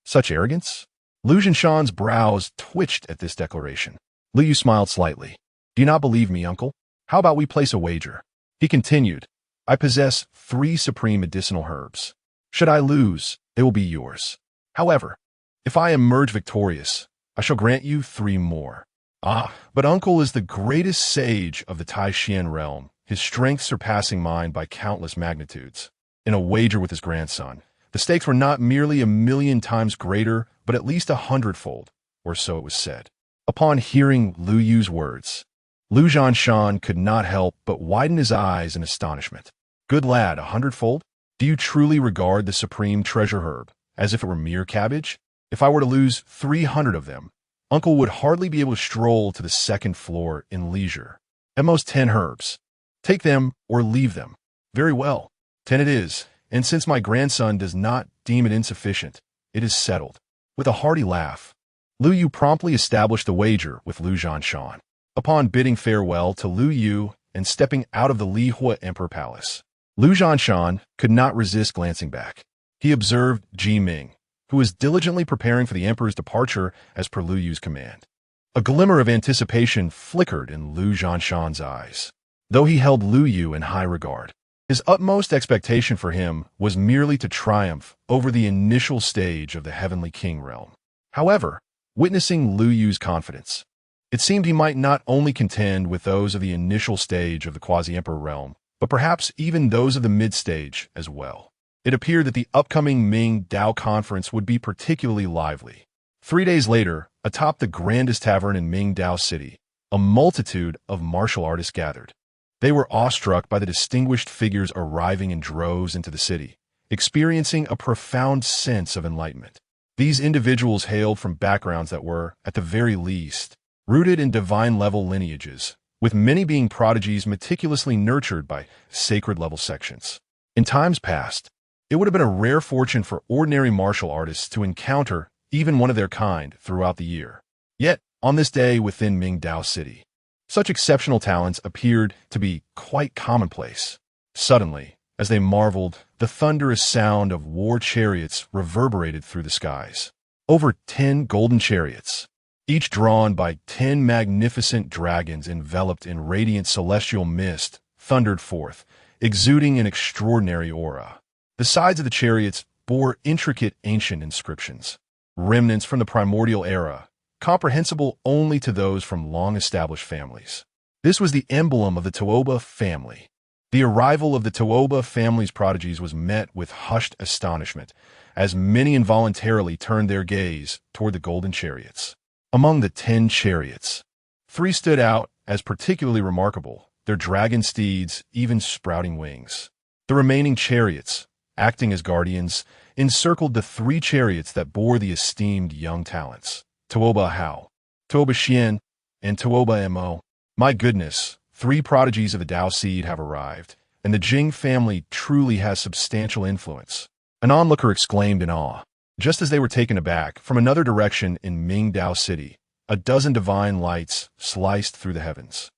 Such arrogance? Lu Zhanshan's brows twitched at this declaration. Lu Yu smiled slightly. Do you not believe me, uncle? How about we place a wager? He continued, I possess 3 supreme medicinal herbs. Should I lose, they will be yours. However, if I emerge victorious, I shall grant you 3 more. Ah, but uncle is the greatest sage of the Taishan realm, his strength surpassing mine by countless magnitudes. In a wager with his grandson, the stakes were not merely 1,000,000 times greater, but at least 100-fold, or so it was said. Upon hearing Lu Yu's words, Lu Zhanshan could not help but widen his eyes in astonishment. Good lad, 100-fold? Do you truly regard the supreme treasure herb as if it were mere cabbage? If I were to lose 300 of them, uncle would hardly be able to stroll to the 2nd floor in leisure. At most 10 herbs. Take them or leave them. Very well. 10 it is, and since my grandson does not deem it insufficient, it is settled. With a hearty laugh, Lu Yu promptly established the wager with Lu Zhanshan. Upon bidding farewell to Lu Yu and stepping out of the Li Hua Emperor Palace, Lu Zhanshan could not resist glancing back. He observed Ji Ming, who was diligently preparing for the emperor's departure as per Lu Yu's command. A glimmer of anticipation flickered in Lu Zhanshan's eyes. Though he held Lu Yu in high regard, his utmost expectation for him was merely to triumph over the initial stage of the Heavenly King realm. However, witnessing Lu Yu's confidence, it seemed he might not only contend with those of the initial stage of the quasi-emperor realm, but perhaps even those of the mid-stage as well. It appeared that the upcoming Ming Dao conference would be particularly lively. 3 days later, atop the grandest tavern in Ming Dao City, a multitude of martial artists gathered. They were awestruck by the distinguished figures arriving in droves into the city, experiencing a profound sense of enlightenment. These individuals hailed from backgrounds that were, at the very least, rooted in divine-level lineages, with many being prodigies meticulously nurtured by sacred-level sections. In times past, it would have been a rare fortune for ordinary martial artists to encounter even one of their kind throughout the year. Yet, on this day within Ming Dao City, such exceptional talents appeared to be quite commonplace. Suddenly, as they marveled, the thunderous sound of war chariots reverberated through the skies. Over 10 golden chariots, each drawn by 10 magnificent dragons enveloped in radiant celestial mist, thundered forth, exuding an extraordinary aura. The sides of the chariots bore intricate ancient inscriptions, remnants from the primordial era, comprehensible only to those from long-established families. This was the emblem of the Tuoba family. The arrival of the Tuoba family's prodigies was met with hushed astonishment, as many involuntarily turned their gaze toward the golden chariots. Among the 10 chariots, 3 stood out as particularly remarkable, their dragon steeds even sprouting wings. The remaining chariots, acting as guardians, encircled the 3 chariots that bore the esteemed young talents. Tuoba Hao, Tuoba Xian, and Tuoba Mo. My goodness, 3 prodigies of the Dao seed have arrived, and the Jing family truly has substantial influence. An onlooker exclaimed in awe. Just as they were taken aback, from another direction in Ming Dao City, a dozen divine lights sliced through the heavens.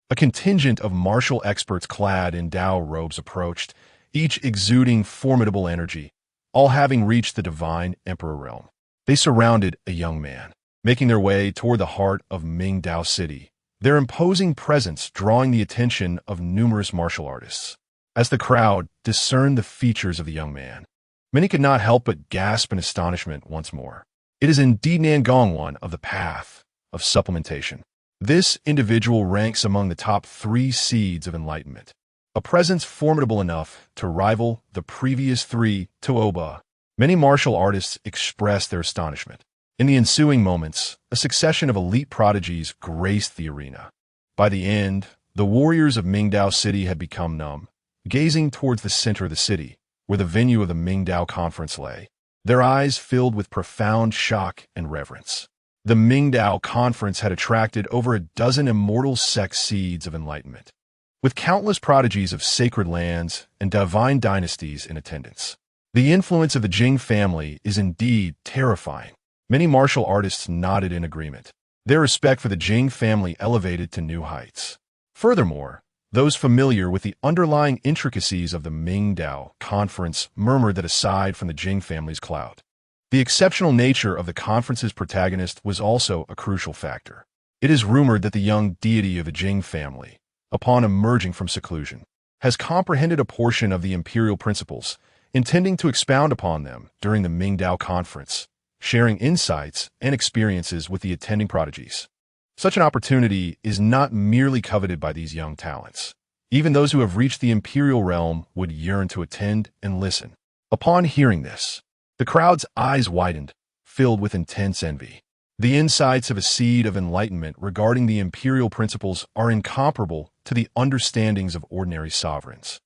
A contingent of martial experts clad in Dao robes approached, each exuding formidable energy, all having reached the divine emperor realm. They surrounded a young man, making their way toward the heart of Ming Dao City, their imposing presence drawing the attention of numerous martial artists. As the crowd discerned the features of the young man, many could not help but gasp in astonishment once more. It is indeed Nangong one of the path of supplementation. This individual ranks among the top 3 seeds of enlightenment, a presence formidable enough to rival the previous 3 Tuoba. Many martial artists expressed their astonishment. In the ensuing moments, a succession of elite prodigies graced the arena. By the end, the warriors of Ming Dao City had become numb, gazing towards the center of the city, where the venue of the Ming Dao conference lay, their eyes filled with profound shock and reverence. The Ming Dao conference had attracted over a dozen immortal sect seeds of enlightenment, with countless prodigies of sacred lands and divine dynasties in attendance. The influence of the Jing family is indeed terrifying. Many martial artists nodded in agreement, their respect for the Jing family elevated to new heights. Furthermore, those familiar with the underlying intricacies of the Ming Dao conference murmured that aside from the Jing family's clout, The exceptional nature of the conference's protagonist was also a crucial factor. It is rumored that the young deity of the Jing family, upon emerging from seclusion, has comprehended a portion of the imperial principles, intending to expound upon them during the Mingdao conference, sharing insights and experiences with the attending prodigies. Such an opportunity is not merely coveted by these young talents. Even those who have reached the imperial realm would yearn to attend and listen. Upon hearing this, the crowd's eyes widened, filled with intense envy. The insights of a seed of enlightenment regarding the imperial principles are incomparable to the understandings of ordinary sovereigns,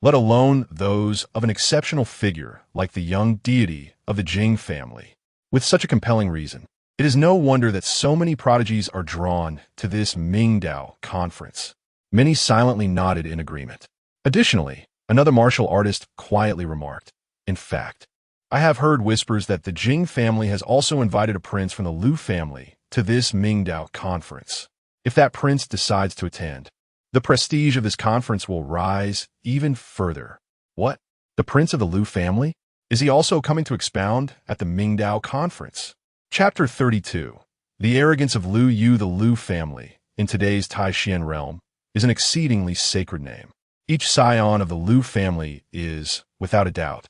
let alone those of an exceptional figure like the young deity of the Jing family. With such a compelling reason, it is no wonder that so many prodigies are drawn to this Mingdao conference. Many silently nodded in agreement. Additionally, another martial artist quietly remarked, "In fact, I have heard whispers that the Jing family has also invited a prince from the Lu family to this Mingdao conference. If that prince decides to attend, the prestige of this conference will rise even further." What? The prince of the Lu family? Is he also coming to expound at the Mingdao conference? Chapter 32. The arrogance of Lu Yu. The Lu family, in today's Taishan realm, is an exceedingly sacred name. Each scion of the Lu family is, without a doubt,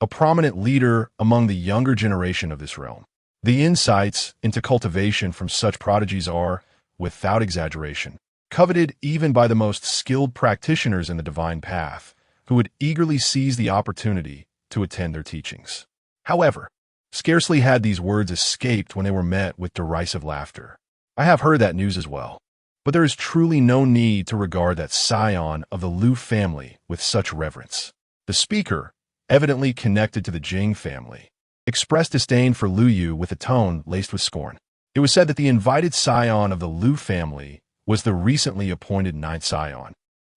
a prominent leader among the younger generation of this realm. The insights into cultivation from such prodigies are, without exaggeration, coveted even by the most skilled practitioners in the divine path, who would eagerly seize the opportunity to attend their teachings. However, scarcely had these words escaped when they were met with derisive laughter. I have heard that news as well, but there is truly no need to regard that scion of the Lu family with such reverence. The speaker, evidently connected to the Jing family, expressed disdain for Lu Yu with a tone laced with scorn. It was said that the invited scion of the Lu family was the recently appointed ninth scion,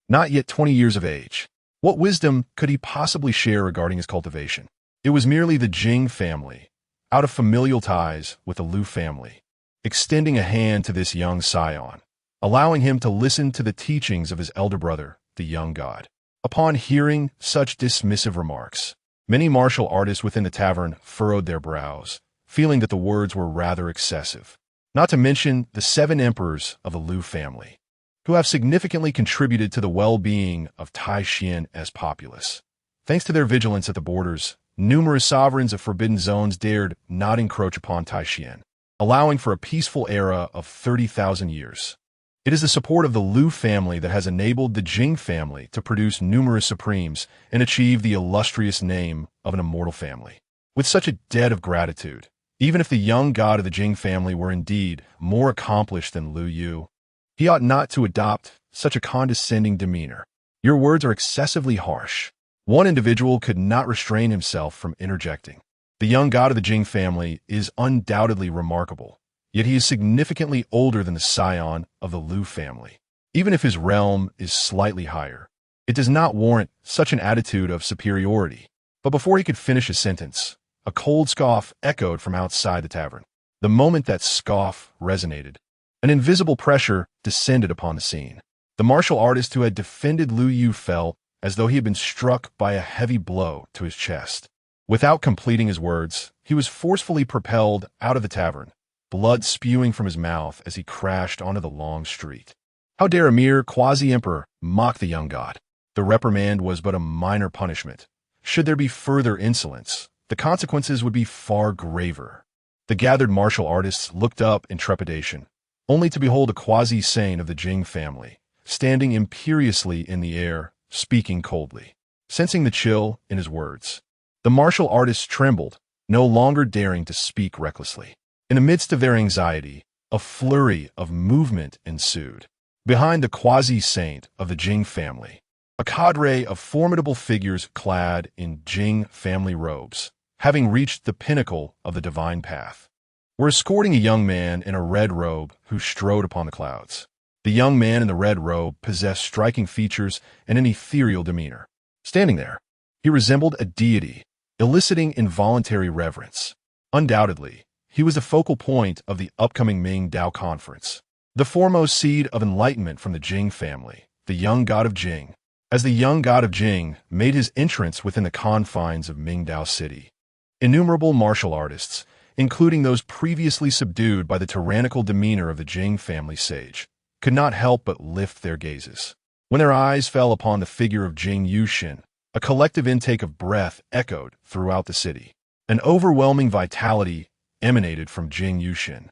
not yet 20 years of age. What wisdom could he possibly share regarding his cultivation? It was merely the Jing family, out of familial ties with the Lu family, extending a hand to this young scion, allowing him to listen to the teachings of his elder brother, the young god. Upon hearing such dismissive remarks, many martial artists within the tavern furrowed their brows, feeling that the words were rather excessive. Not to mention the 7 emperors of the Lu family, who have significantly contributed to the well-being of Taishan's populace. Thanks to their vigilance at the borders, numerous sovereigns of forbidden zones dared not encroach upon Taishan, allowing for a peaceful era of 30,000 years. It is the support of the Lu family that has enabled the Jing family to produce numerous supremes and achieve the illustrious name of an immortal family. With such a debt of gratitude, even if the young god of the Jing family were indeed more accomplished than Lu Yu, he ought not to adopt such a condescending demeanor. Your words are excessively harsh. One individual could not restrain himself from interjecting. The young god of the Jing family is undoubtedly remarkable, yet he is significantly older than the scion of the Lu family. Even if his realm is slightly higher, it does not warrant such an attitude of superiority. But before he could finish his sentence, a cold scoff echoed from outside the tavern. The moment that scoff resonated, an invisible pressure descended upon the scene. The martial artist who had defended Lu Yu felt as though he had been struck by a heavy blow to his chest. Without completing his words, he was forcefully propelled out of the tavern, blood spewing from his mouth as he crashed onto the long street. How dare a mere quasi-emperor mock the young god? The reprimand was but a minor punishment. Should there be further insolence, the consequences would be far graver. The gathered martial artists looked up in trepidation, only to behold a quasi-saint of the Jing family, standing imperiously in the air, speaking coldly. Sensing the chill in his words, the martial artists trembled, no longer daring to speak recklessly. In the midst of their anxiety, a flurry of movement ensued. Behind the quasi-saint of the Jing family, a cadre of formidable figures clad in Jing family robes, having reached the pinnacle of the divine path, were escorting a young man in a red robe who strode upon the clouds. The young man in the red robe possessed striking features and an ethereal demeanor. Standing there, he resembled a deity, eliciting involuntary reverence. Undoubtedly, he was the focal point of the upcoming Mingdao conference, the foremost seed of enlightenment from the Jing family, the young god of Jing. As the young god of Jing made his entrance within the confines of Mingdao City, Innumerable martial artists, including those previously subdued by the tyrannical demeanor of the Jing family sage, could not help but lift their gazes. When their eyes fell upon the figure of Jing Yuxin, a collective intake of breath echoed throughout the city. An overwhelming vitality emanated from Jing Yuxin,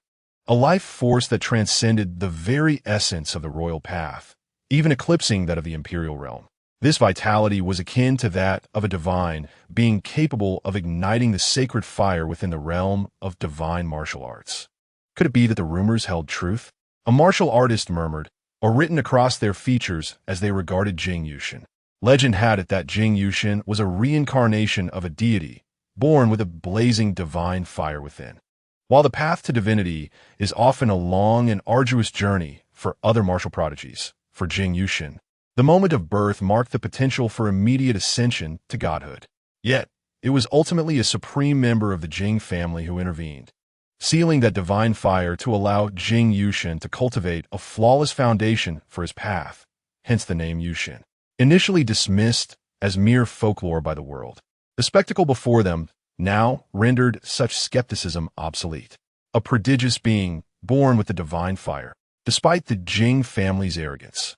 a life force that transcended the very essence of the royal path, even eclipsing that of the imperial realm. This vitality was akin to that of a divine being capable of igniting the sacred fire within the realm of divine martial arts. Could it be that the rumors held truth? A martial artist murmured, or written across their features as they regarded Jing Yuxin. Legend had it that Jing Yuxin was a reincarnation of a deity, born with a blazing divine fire within. While the path to divinity is often a long and arduous journey for other martial prodigies, for Jing Yuxin, the moment of birth marked the potential for immediate ascension to godhood. Yet, it was ultimately a supreme member of the Jing family who intervened, sealing that divine fire to allow Jing Yuxin to cultivate a flawless foundation for his path, hence the name Yuxin. Initially dismissed as mere folklore by the world, the spectacle before them now rendered such skepticism obsolete. A prodigious being born with the divine fire, despite the Jing family's arrogance.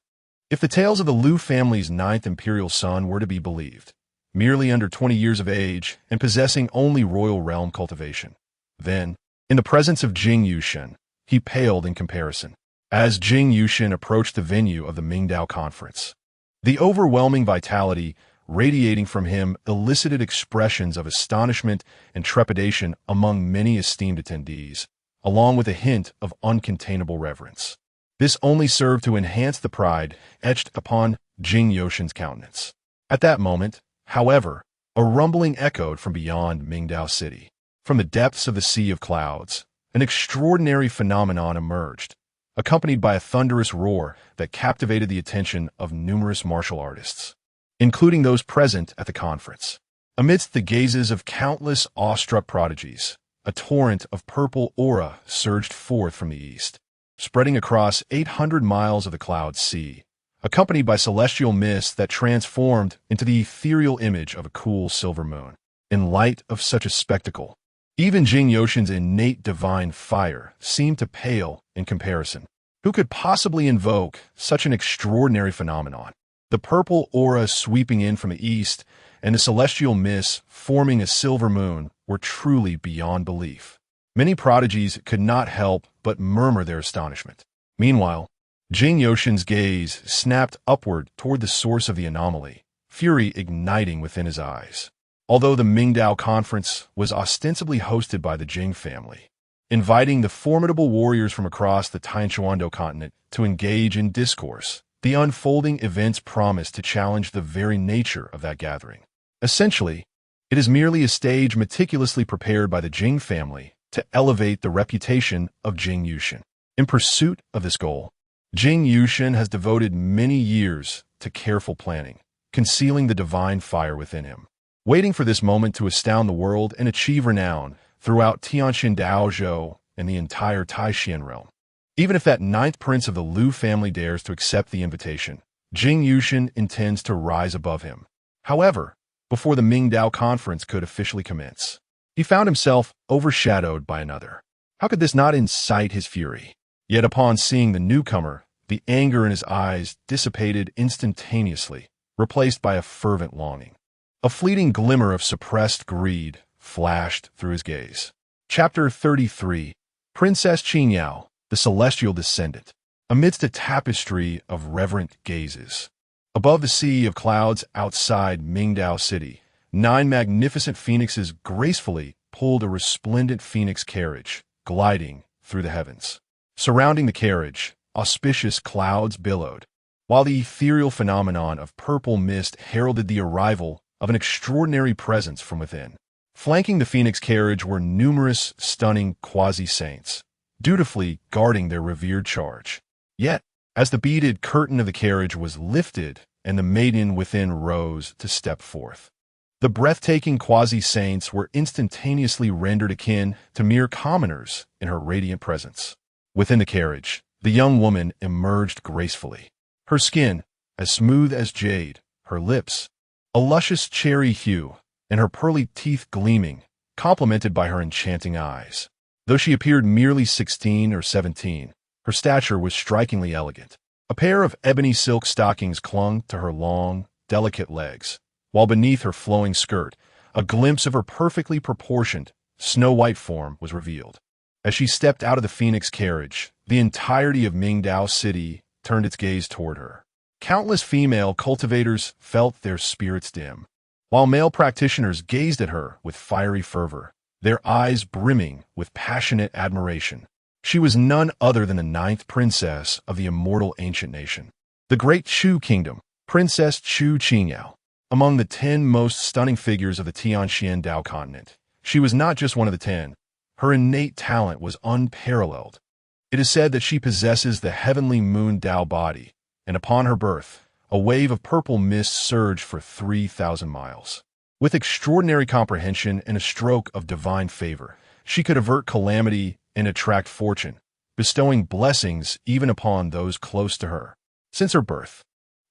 If the tales of the Liu family's ninth imperial son were to be believed, merely under 20 years of age and possessing only royal realm cultivation, then, in the presence of Jing Yuxin, he paled in comparison. As Jing Yuxin approached the venue of the Mingdao conference, the overwhelming vitality radiating from him elicited expressions of astonishment and trepidation among many esteemed attendees, along with a hint of uncontainable reverence. This only served to enhance the pride etched upon Jing Yuxin's countenance. At that moment, however, a rumbling echoed from beyond Mingdao City. From the depths of the sea of clouds, an extraordinary phenomenon emerged, accompanied by a thunderous roar that captivated the attention of numerous martial artists, including those present at the conference. Amidst the gazes of countless awestruck prodigies, a torrent of purple aura surged forth from the east, spreading across 800 miles of the cloud sea, accompanied by celestial mist that transformed into the ethereal image of a cool silver moon. In light of such a spectacle, even Jing Yuxin's innate divine fire seemed to pale in comparison. Who could possibly invoke such an extraordinary phenomenon? The purple aura sweeping in from the east and the celestial mists forming a silver moon were truly beyond belief. Many prodigies could not help but murmur their astonishment. Meanwhile, Jing Yuxin's gaze snapped upward toward the source of the anomaly, fury igniting within his eyes. Although the Mingdao conference was ostensibly hosted by the Jing family, inviting the formidable warriors from across the Taishuando continent to engage in discourse, the unfolding events promised to challenge the very nature of that gathering. Essentially, it is merely a stage meticulously prepared by the Jing family to elevate the reputation of Jing Yuxin. In pursuit of this goal, Jing Yuxin has devoted many years to careful planning, concealing the divine fire within him, waiting for this moment to astound the world and achieve renown throughout Tianxin Daozhou and the entire Taishan realm. Even if that ninth prince of the Liu family dares to accept the invitation, Jing Yuxin intends to rise above him. However, before the Mingdao conference could officially commence, he found himself overshadowed by another. How could this not incite his fury? Yet upon seeing the newcomer, the anger in his eyes dissipated instantaneously, replaced by a fervent longing. A fleeting glimmer of suppressed greed flashed through his gaze. Chapter 33. Princess Qinyao, the Celestial Descendant. Amidst a tapestry of reverent gazes, above the sea of clouds outside Mingdao City, 9 magnificent phoenixes gracefully pulled a resplendent phoenix carriage, gliding through the heavens. Surrounding the carriage, auspicious clouds billowed, while the ethereal phenomenon of purple mist heralded the arrival of an extraordinary presence from within. Flanking the phoenix carriage were numerous stunning quasi-saints, dutifully guarding their revered charge. Yet, as the beaded curtain of the carriage was lifted and the maiden within rose to step forth, the breathtaking quasi-saints were instantaneously rendered akin to mere commoners in her radiant presence. Within the carriage, the young woman emerged gracefully, her skin as smooth as jade, her lips a luscious cherry hue, and her pearly teeth gleaming complemented by her enchanting eyes. Though she appeared merely 16 or 17, her stature was strikingly elegant. A pair of ebony silk stockings clung to her long, delicate legs, while beneath her flowing skirt, a glimpse of her perfectly proportioned, snow-white form was revealed. As she stepped out of the phoenix carriage, the entirety of Mingdao City turned its gaze toward her. Countless female cultivators felt their spirits dim, while male practitioners gazed at her with fiery fervor, their eyes brimming with passionate admiration. She was none other than the ninth princess of the immortal ancient nation, the great Chu kingdom, Princess Chu Qingyao. Among the 10 most stunning figures of the Tianxian Dao continent, she was not just one of the 10. Her innate talent was unparalleled. It is said that she possesses the heavenly moon Dao body, and upon her birth, a wave of purple mist surged for 3,000 miles. With extraordinary comprehension and a stroke of divine favor, she could avert calamity and attract fortune, bestowing blessings even upon those close to her. Since her birth,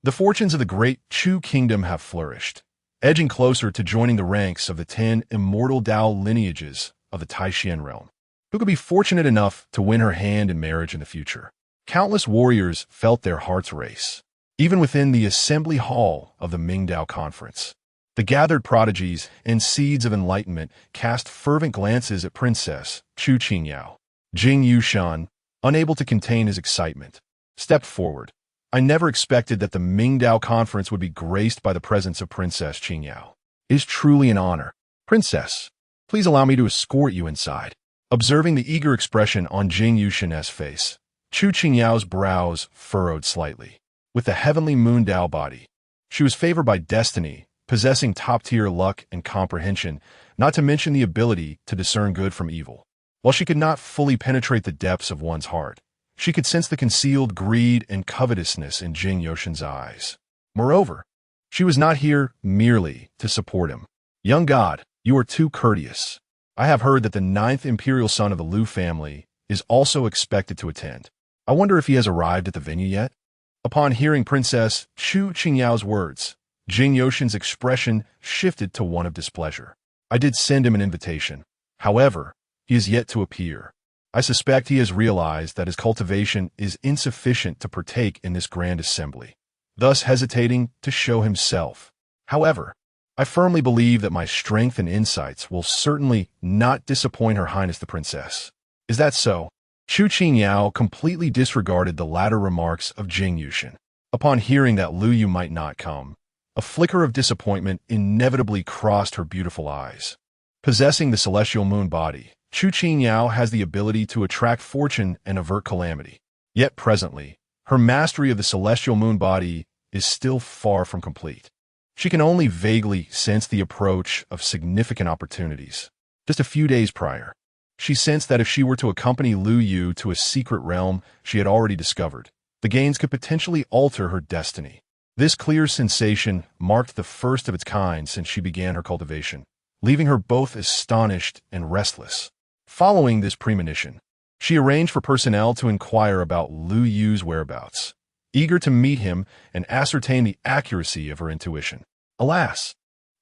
the fortunes of the great Chu kingdom have flourished, edging closer to joining the ranks of the 10 immortal Dao lineages of the Taishan realm. Who could be fortunate enough to win her hand in marriage in the future? Countless warriors felt their hearts race, even within the assembly hall of the Mingdao conference. The gathered prodigies and seeds of enlightenment cast fervent glances at Princess Chu Qingyao. Jing Yushan, unable to contain his excitement, stepped forward. I never expected that the Mingdao conference would be graced by the presence of Princess Qingyao. It is truly an honor. Princess, please allow me to escort you inside. Observing the eager expression on Jing Yushan's face, Chu Qingyao's brows furrowed slightly. With the heavenly moon Dao body, she was favored by destiny, possessing top-tier luck and comprehension, not to mention the ability to discern good from evil. While she could not fully penetrate the depths of one's heart, she could sense the concealed greed and covetousness in Jing Yushan's eyes. Moreover, she was not here merely to support him. Young god, you are too courteous. I have heard that the 9th imperial son of the Liu family is also expected to attend. I wonder if he has arrived at the venue yet? Upon hearing Princess Chu Qingyao's words, Jing Yushan's expression shifted to one of displeasure. I did send him an invitation. However, he is yet to appear. I suspect he has realized that his cultivation is insufficient to partake in this grand assembly, thus hesitating to show himself. However, I firmly believe that my strength and insights will certainly not disappoint Her Highness the Princess. Is that so? Chu Qingyao completely disregarded the latter remarks of Jing Yushan. Upon hearing that Lu Yu might not come, a flicker of disappointment inevitably crossed her beautiful eyes. Possessing the celestial moon body, Chu Qingyao has the ability to attract fortune and avert calamity. Yet presently, her mastery of the celestial moon body is still far from complete. She can only vaguely sense the approach of significant opportunities. Just a few days prior, she sensed that if she were to accompany Lu Yu to a secret realm she had already discovered, the gains could potentially alter her destiny. This clear sensation marked the first of its kind since she began her cultivation, leaving her both astonished and restless. Following this premonition, she arranged for personnel to inquire about Lu Yu's whereabouts, eager to meet him and ascertain the accuracy of her intuition. Alas,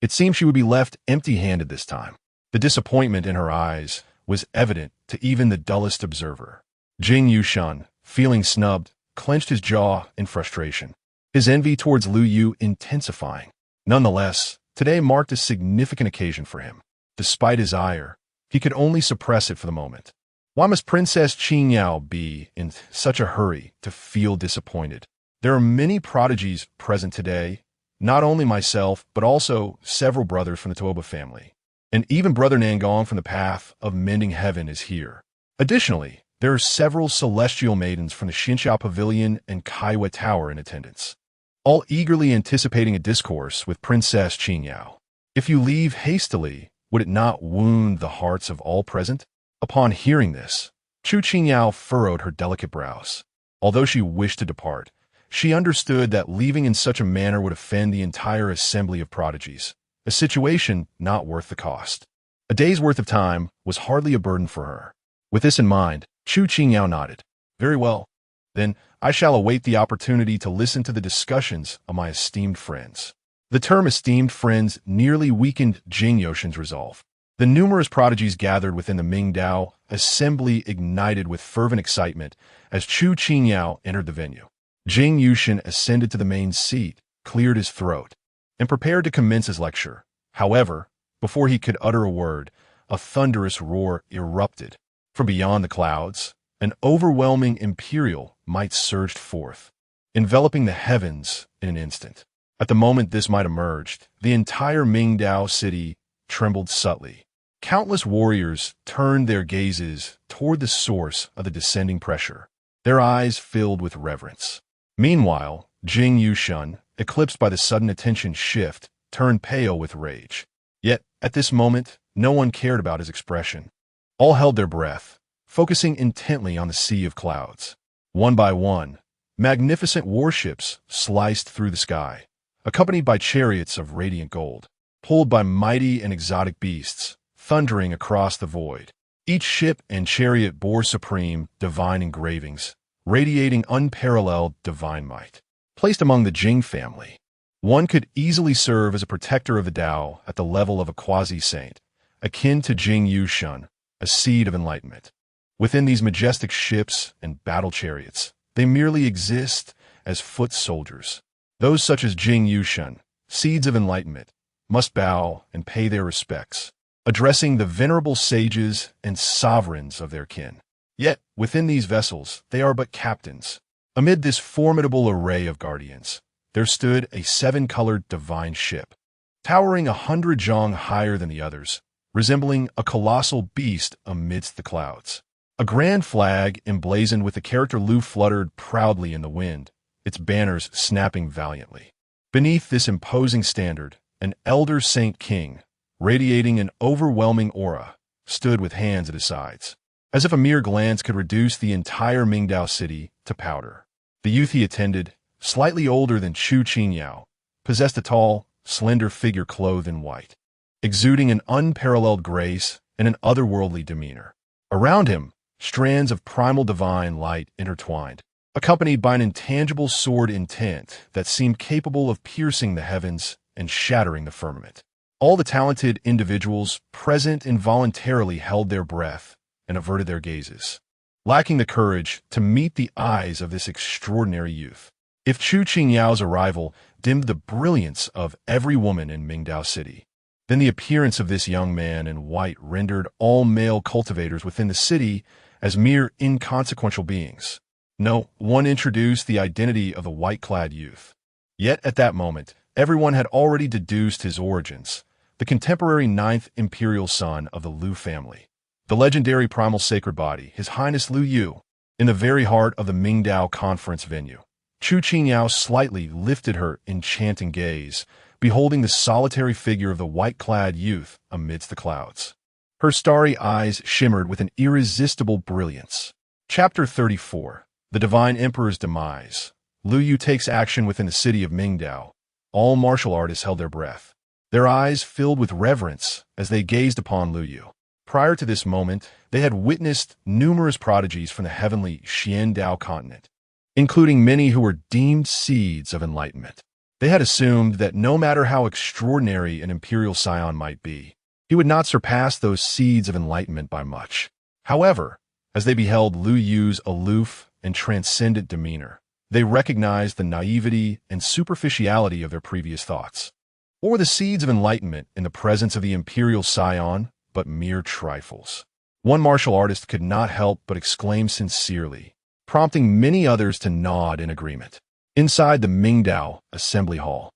it seemed she would be left empty-handed this time. The disappointment in her eyes was evident to even the dullest observer. Jing Yushan, feeling snubbed, clenched his jaw in frustration, his envy towards Lu Yu intensifying. Nonetheless, today marked a significant occasion for him. Despite his ire, he could only suppress it for the moment. Why must Princess Qingyao be in such a hurry to feel disappointed? There are many prodigies present today, not only myself, but also several brothers from the Tuoba family. And even Brother Nangong from the path of mending heaven is here. Additionally, there are several celestial maidens from the Xinxia Pavilion and Kaiwa Tower in attendance, all eagerly anticipating a discourse with Princess Qingyao. If you leave hastily, would it not wound the hearts of all present? Upon hearing this, Chu Qingyao furrowed her delicate brows. Although she wished to depart, she understood that leaving in such a manner would offend the entire assembly of prodigies, a situation not worth the cost. A day's worth of time was hardly a burden for her. With this in mind, Chu Qingyao nodded. Very well. Then I shall await the opportunity to listen to the discussions of my esteemed friends. The term esteemed friends nearly weakened Jing Yushan's resolve. The numerous prodigies gathered within the Mingdao assembly ignited with fervent excitement as Chu Qingyao entered the venue. Jing Yushin ascended to the main seat, cleared his throat, and prepared to commence his lecture. However, before he could utter a word, a thunderous roar erupted. From beyond the clouds, an overwhelming imperial might surged forth, enveloping the heavens in an instant. At the moment this might emerged, the entire Mingdao city trembled subtly. Countless warriors turned their gazes toward the source of the descending pressure, their eyes filled with reverence. Meanwhile, Jing Yushun, eclipsed by the sudden attention shift, turned pale with rage. Yet, at this moment, no one cared about his expression. All held their breath, focusing intently on the sea of clouds. One by one, magnificent warships sliced through the sky, accompanied by chariots of radiant gold, pulled by mighty and exotic beasts, thundering across the void. Each ship and chariot bore supreme, divine engravings, radiating unparalleled divine might. Placed among the Jing family, one could easily serve as a protector of the Tao at the level of a quasi-saint, akin to Jing Yushun, a seed of enlightenment. Within these majestic ships and battle chariots, they merely exist as foot soldiers. Those such as Jing Yushun, seeds of enlightenment, must bow and pay their respects, addressing the venerable sages and sovereigns of their kin. Yet, within these vessels, they are but captains. Amid this formidable array of guardians, there stood a seven-colored divine ship, towering 100 zhang higher than the others, resembling a colossal beast amidst the clouds. A grand flag emblazoned with the character Lu fluttered proudly in the wind, its banners snapping valiantly. Beneath this imposing standard, an elder saint king, radiating an overwhelming aura, stood with hands at his sides, as if a mere glance could reduce the entire Mingdao city to powder. The youth he attended, slightly older than Chu Qingyao, possessed a tall, slender figure clothed in white, exuding an unparalleled grace and an otherworldly demeanor. Around him, strands of primal divine light intertwined, accompanied by an intangible sword intent that seemed capable of piercing the heavens and shattering the firmament. All the talented individuals present involuntarily held their breath and averted their gazes, lacking the courage to meet the eyes of this extraordinary youth. If Chu Qingyao's arrival dimmed the brilliance of every woman in Mingdao City, then the appearance of this young man in white rendered all male cultivators within the city as mere inconsequential beings. No one introduced the identity of the white-clad youth. Yet at that moment, everyone had already deduced his origins, the contemporary 9th imperial son of the Lu family, the legendary primal sacred body, His Highness Lu Yu. In the very heart of the Mingdao conference venue, Chu Qingyao slightly lifted her enchanting gaze, beholding the solitary figure of the white-clad youth amidst the clouds. Her starry eyes shimmered with an irresistible brilliance. Chapter 34. The Divine Emperor's Demise. Lu Yu takes action within the city of Mingdao. All martial artists held their breath, their eyes filled with reverence as they gazed upon Lu Yu. Prior to this moment, they had witnessed numerous prodigies from the heavenly Xiandao continent, including many who were deemed seeds of enlightenment. They had assumed that no matter how extraordinary an imperial scion might be, he would not surpass those seeds of enlightenment by much. However, as they beheld Lu Yu's aloof and transcendent demeanor, they recognized the naivety and superficiality of their previous thoughts. Or the seeds of enlightenment in the presence of the imperial scion, but mere trifles. One martial artist could not help but exclaim sincerely, prompting many others to nod in agreement. Inside the Mingdao assembly hall,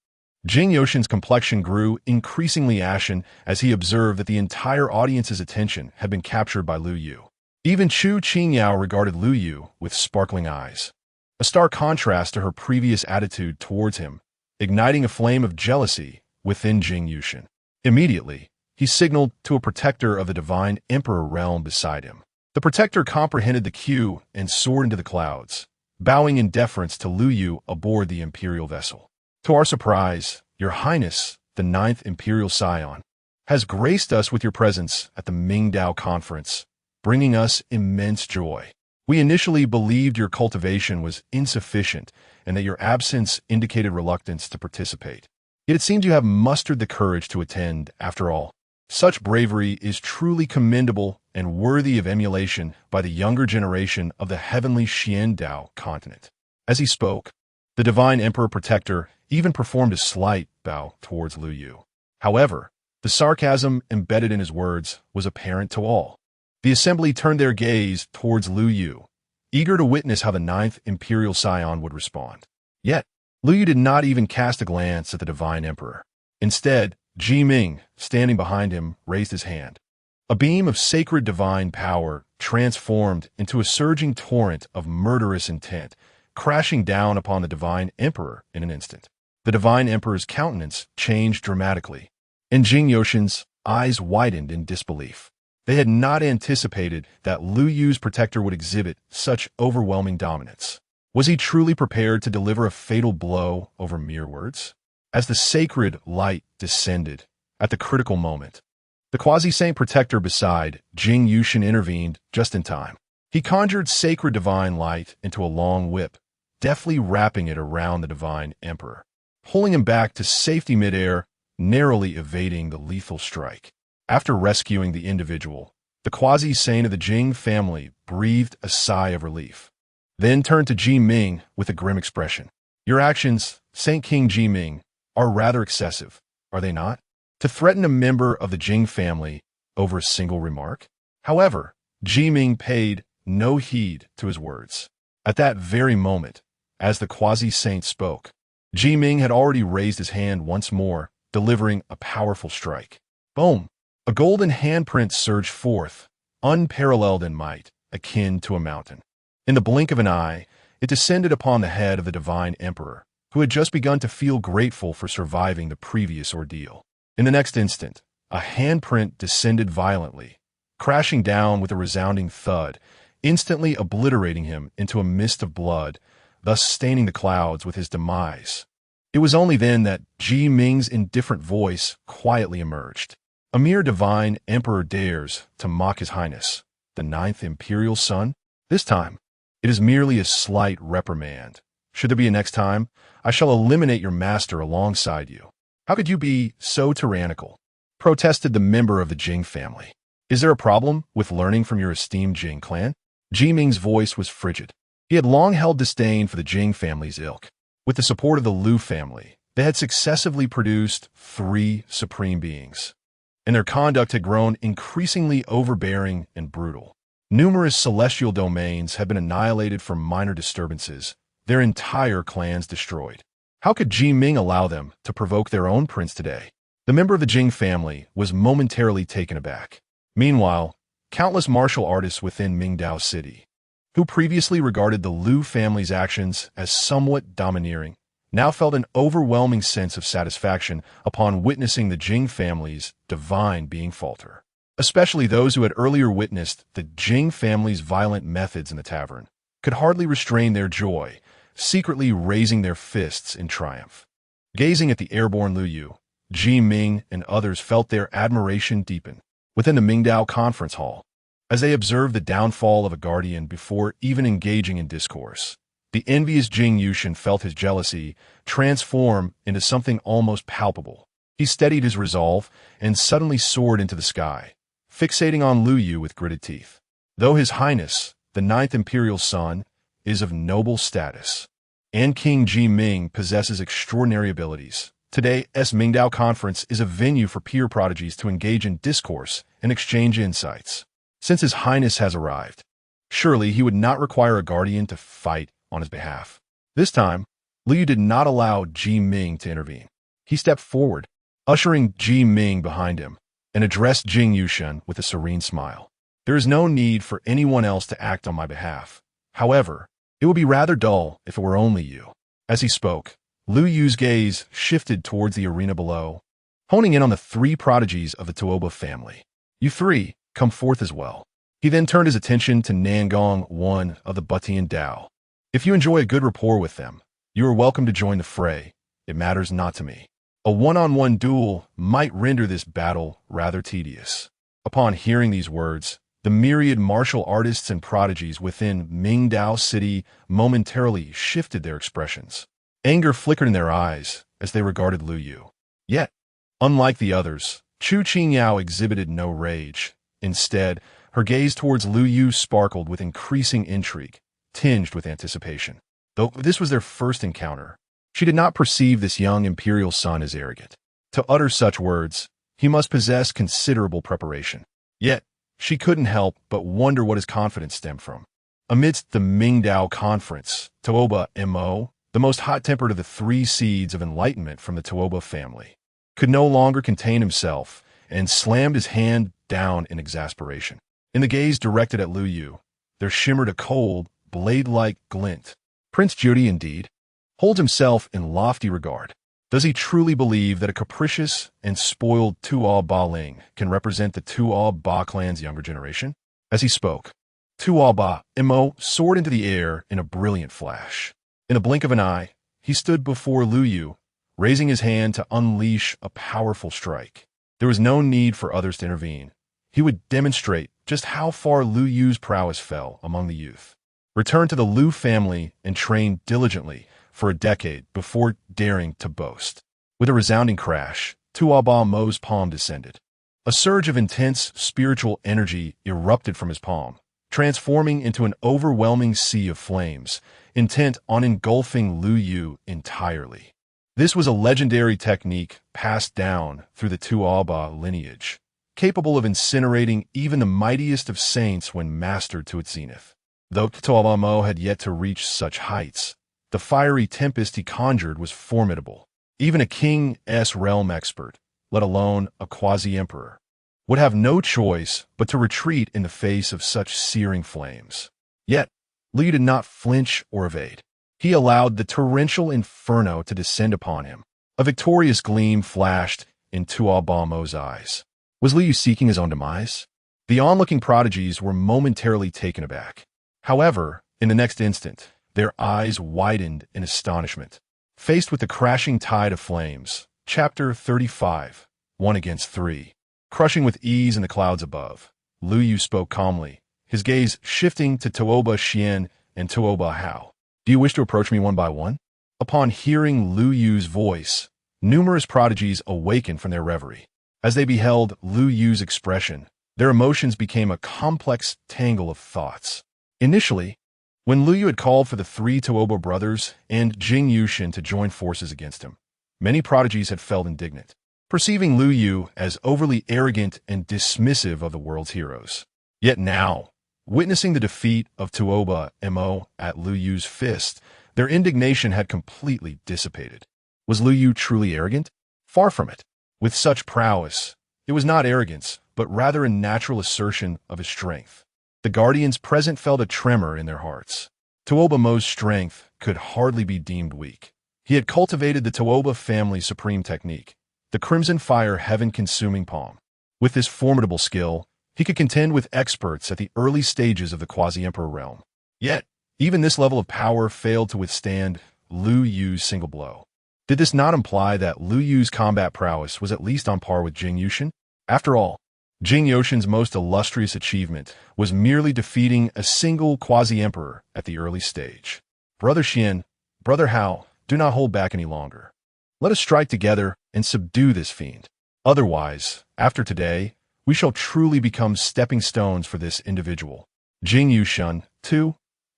Jing Yoshin's complexion grew increasingly ashen as he observed that the entire audience's attention had been captured by Lu Yu. Even Chu Qingyao regarded Lu Yu with sparkling eyes, a stark contrast to her previous attitude towards him, igniting a flame of jealousy within Jing Yushin. Immediately, he signaled to a protector of the divine emperor realm beside him. The protector comprehended the cue and soared into the clouds, bowing in deference to Lu Yu aboard the imperial vessel. To our surprise, Your Highness, the 9th imperial scion, has graced us with your presence at the Mingdao conference, bringing us immense joy. We initially believed your cultivation was insufficient and that your absence indicated reluctance to participate. Yet it seems you have mustered the courage to attend after all. Such bravery is truly commendable and worthy of emulation by the younger generation of the heavenly Xiandao continent. As he spoke, the divine emperor protector even performed a slight bow towards Lu Yu. However, the sarcasm embedded in his words was apparent to all. The assembly turned their gaze towards Lu Yu, eager to witness how the ninth imperial scion would respond. Yet, Lu Yu did not even cast a glance at the divine emperor. Instead, Ji Ming, standing behind him, raised his hand. A beam of sacred divine power transformed into a surging torrent of murderous intent, crashing down upon the divine emperor in an instant. The divine emperor's countenance changed dramatically, and Jing Yoshin's eyes widened in disbelief. They had not anticipated that Lu Yu's protector would exhibit such overwhelming dominance. Was he truly prepared to deliver a fatal blow over mere words? As the sacred light descended at the critical moment, the quasi-saint protector beside Jing Yushin intervened just in time. He conjured sacred divine light into a long whip, deftly wrapping it around the divine emperor, pulling him back to safety midair, narrowly evading the lethal strike. After rescuing the individual, the quasi-saint of the Jing family breathed a sigh of relief, then turned to Ji Ming with a grim expression. Your actions, Saint King Ji Ming, are rather excessive, are they not? To threaten a member of the Jing family over a single remark? However, Ji Ming paid no heed to his words. At that very moment, as the quasi-saint spoke, Ji Ming had already raised his hand once more, delivering a powerful strike. Boom! A golden handprint surged forth, unparalleled in might, akin to a mountain. In the blink of an eye, it descended upon the head of the divine emperor, who had just begun to feel grateful for surviving the previous ordeal. In the next instant, a handprint descended violently, crashing down with a resounding thud, instantly obliterating him into a mist of blood, thus staining the clouds with his demise. It was only then that Ji Ming's indifferent voice quietly emerged. A mere divine emperor dares to mock his highness, the ninth imperial son? This time, it is merely a slight reprimand. Should there be a next time, I shall eliminate your master alongside you. How could you be so tyrannical? Protested the member of the Jing family. Is there a problem with learning from your esteemed Jing clan? Ji Ming's voice was frigid. He had long held disdain for the Jing family's ilk. With the support of the Lu family, they had successively produced 3 supreme beings, and their conduct had grown increasingly overbearing and brutal. Numerous celestial domains had been annihilated from minor disturbances, their entire clans destroyed. How could Ji Ming allow them to provoke their own prince today? The member of the Jing family was momentarily taken aback. Meanwhile, countless martial artists within Mingdao City, who previously regarded the Lu family's actions as somewhat domineering, now felt an overwhelming sense of satisfaction upon witnessing the Jing family's divine being falter. Especially those who had earlier witnessed the Jing family's violent methods in the tavern could hardly restrain their joy, secretly raising their fists in triumph. Gazing at the airborne Lu Yu, Ji Ming and others felt their admiration deepen. Within the Mingdao conference hall, as they observed the downfall of a guardian before even engaging in discourse, the envious Jing Yushin felt his jealousy transform into something almost palpable. He steadied his resolve and suddenly soared into the sky, fixating on Lu Yu with gritted teeth. Though His Highness, the ninth imperial son, is of noble status, and King Ji Ming possesses extraordinary abilities, today's Mingdao Conference is a venue for peer prodigies to engage in discourse and exchange insights. Since His Highness has arrived, surely he would not require a guardian to fight on his behalf. This time, Lu Yu did not allow Ji Ming to intervene. He stepped forward, ushering Ji Ming behind him, and addressed Jing Yushin with a serene smile. There is no need for anyone else to act on my behalf. However, it would be rather dull if it were only you. As he spoke, Lu Yu's gaze shifted towards the arena below, honing in on the 3 prodigies of the Tuoba family. You 3, come forth as well. He then turned his attention to Nangong, one of the Butian Dao. If you enjoy a good rapport with them, you are welcome to join the fray. It matters not to me. A one-on-one duel might render this battle rather tedious. Upon hearing these words, the myriad martial artists and prodigies within Mingdao City momentarily shifted their expressions. Anger flickered in their eyes as they regarded Lu Yu. Yet, unlike the others, Chu Qingyao exhibited no rage. Instead, her gaze towards Lu Yu sparkled with increasing intrigue, tinged with anticipation. Though this was their first encounter, she did not perceive this young imperial son as arrogant. To utter such words, he must possess considerable preparation. Yet, she couldn't help but wonder what his confidence stemmed from. Amidst the Mingdao conference, Tuoba Mo, the most hot-tempered of the three seeds of enlightenment from the Tuoba family, could no longer contain himself and slammed his hand down in exasperation. In the gaze directed at Lu Yu, there shimmered a cold, blade-like glint. Prince Judy, indeed, holds himself in lofty regard. Does he truly believe that a capricious and spoiled Tuo Ba Ling can represent the Tuo Ba clan's younger generation? As he spoke, Tuo Ba Mo soared into the air in a brilliant flash. In a blink of an eye, he stood before Lu Yu, raising his hand to unleash a powerful strike. There was no need for others to intervene. He would demonstrate just how far Lu Yu's prowess fell among the youth. Return to the Lu family and train diligently for a decade before daring to boast. With a resounding crash, Tuo Ba Mo's palm descended. A surge of intense spiritual energy erupted from his palm, transforming into an overwhelming sea of flames, intent on engulfing Lu Yu entirely. This was a legendary technique passed down through the Tuo Ba lineage, capable of incinerating even the mightiest of saints when mastered to its zenith. Though Tuo Ba Mo had yet to reach such heights, the fiery tempest he conjured was formidable. Even a king's realm expert, let alone a quasi-emperor, would have no choice but to retreat in the face of such searing flames. Yet, Lu Yu did not flinch or evade. He allowed the torrential inferno to descend upon him. A victorious gleam flashed in Tuo Ba Mo's eyes. Was Lu Yu seeking his own demise? The onlooking prodigies were momentarily taken aback. However, in the next instant, their eyes widened in astonishment. Faced with the crashing tide of flames, Chapter 35, 1 against 3. Crushing with ease in the clouds above, Lu Yu spoke calmly, his gaze shifting to Tuoba Xian and Tuoba Hao. Do you wish to approach me one by one? Upon hearing Lu Yu's voice, numerous prodigies awakened from their reverie. As they beheld Lu Yu's expression, their emotions became a complex tangle of thoughts. Initially, when Lu Yu had called for the three Tuoba brothers and Jing Yushin to join forces against him, many prodigies had felt indignant, perceiving Lu Yu as overly arrogant and dismissive of the world's heroes. Yet now, witnessing the defeat of Tuoba Mo at Lu Yu's fist, their indignation had completely dissipated. Was Lu Yu truly arrogant? Far from it. With such prowess, it was not arrogance, but rather a natural assertion of his strength. The guardians present felt a tremor in their hearts. Tuoba Mo's strength could hardly be deemed weak. He had cultivated the Tuoba family's supreme technique, the Crimson Fire Heaven-Consuming Palm. With this formidable skill, he could contend with experts at the early stages of the quasi-emperor realm. Yet, even this level of power failed to withstand Lu Yu's single blow. Did this not imply that Lu Yu's combat prowess was at least on par with Jing Yushin? After all, Jing Yushin's most illustrious achievement was merely defeating a single quasi-emperor at the early stage. Brother Xian, Brother Hao, do not hold back any longer. Let us strike together and subdue this fiend. Otherwise, after today, we shall truly become stepping stones for this individual. Jing Yushin, too,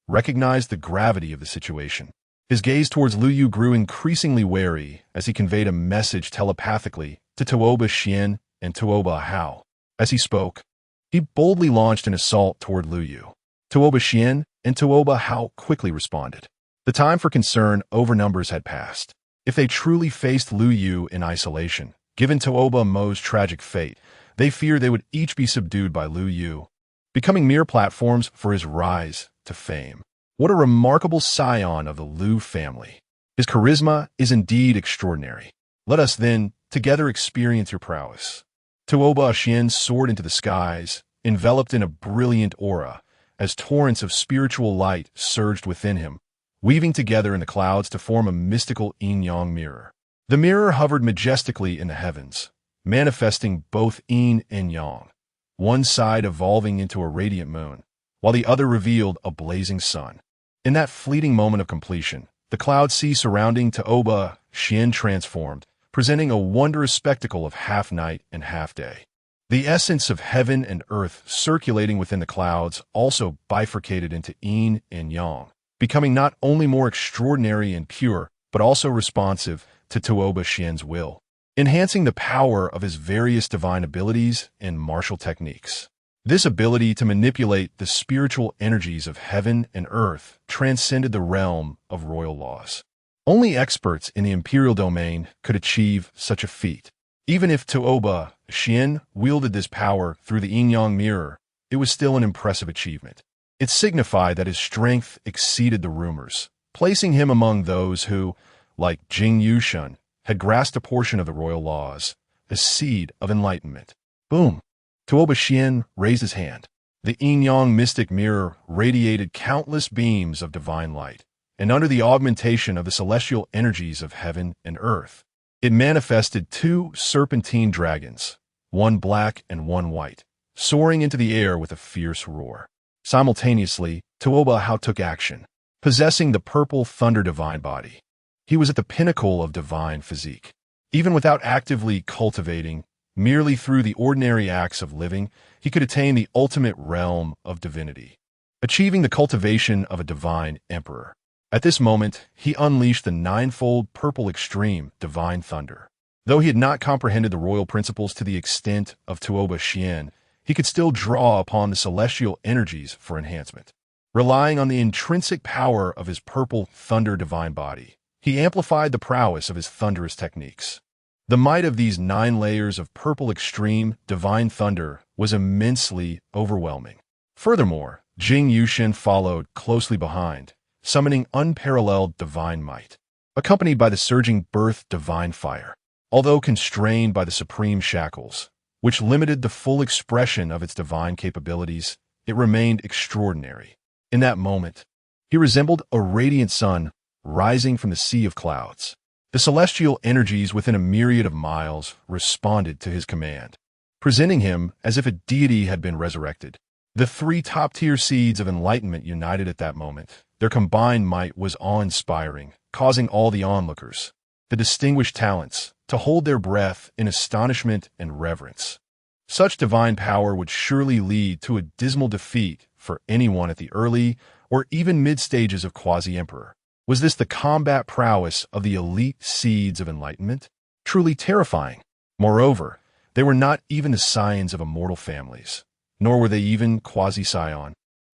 recognized the gravity of the situation. His gaze towards Lu Yu grew increasingly wary as he conveyed a message telepathically to Tuoba Xian and Tuoba Hao. As he spoke, he boldly launched an assault toward Lu Yu. Tuoba Xian and Tuoba Hao quickly responded. The time for concern over numbers had passed. If they truly faced Lu Yu in isolation, given Tuoba Mo's tragic fate, they feared they would each be subdued by Lu Yu, becoming mere platforms for his rise to fame. What a remarkable scion of the Lu family. His charisma is indeed extraordinary. Let us then together experience your prowess. Tuoba Xian soared into the skies, enveloped in a brilliant aura, as torrents of spiritual light surged within him, weaving together in the clouds to form a mystical yin-yang mirror. The mirror hovered majestically in the heavens, manifesting both yin and yang, one side evolving into a radiant moon, while the other revealed a blazing sun. In that fleeting moment of completion, the cloud sea surrounding Tuoba Xian transformed, presenting a wondrous spectacle of half-night and half-day. The essence of heaven and earth circulating within the clouds also bifurcated into yin and yang, becoming not only more extraordinary and pure, but also responsive to Tuoba Xian's will, enhancing the power of his various divine abilities and martial techniques. This ability to manipulate the spiritual energies of heaven and earth transcended the realm of royal laws. Only experts in the imperial domain could achieve such a feat. Even if Tuoba Xian wielded this power through the yin-yang mirror, it was still an impressive achievement. It signified that his strength exceeded the rumors, placing him among those who, like Jing Yushun, had grasped a portion of the royal laws, a seed of enlightenment. Boom! Tuoba Xian raised his hand. The yin-yang mystic mirror radiated countless beams of divine light, and under the augmentation of the celestial energies of heaven and earth, it manifested two serpentine dragons, one black and one white, soaring into the air with a fierce roar. Simultaneously, Tuoba Hao took action, possessing the purple thunder divine body. He was at the pinnacle of divine physique. Even without actively cultivating, merely through the ordinary acts of living, he could attain the ultimate realm of divinity, achieving the cultivation of a divine emperor. At this moment, he unleashed the ninefold purple extreme divine thunder. Though he had not comprehended the royal principles to the extent of Tuoba Xian, he could still draw upon the celestial energies for enhancement. Relying on the intrinsic power of his purple thunder divine body, he amplified the prowess of his thunderous techniques. The might of these 9 layers of purple extreme divine thunder was immensely overwhelming. Furthermore, Jing Yushun followed closely behind, summoning unparalleled divine might, accompanied by the surging birth divine fire. Although constrained by the supreme shackles, which limited the full expression of its divine capabilities, it remained extraordinary. In that moment, he resembled a radiant sun rising from the sea of clouds. The celestial energies within a myriad of miles responded to his command, presenting him as if a deity had been resurrected. The 3 top-tier seeds of enlightenment united at that moment. Their combined might was awe-inspiring, causing all the onlookers, the distinguished talents, to hold their breath in astonishment and reverence. Such divine power would surely lead to a dismal defeat for anyone at the early or even mid-stages of Quasi-Emperor. Was this the combat prowess of the elite seeds of enlightenment? Truly terrifying. Moreover, they were not even the scions of immortal families, nor were they even quasi-scion.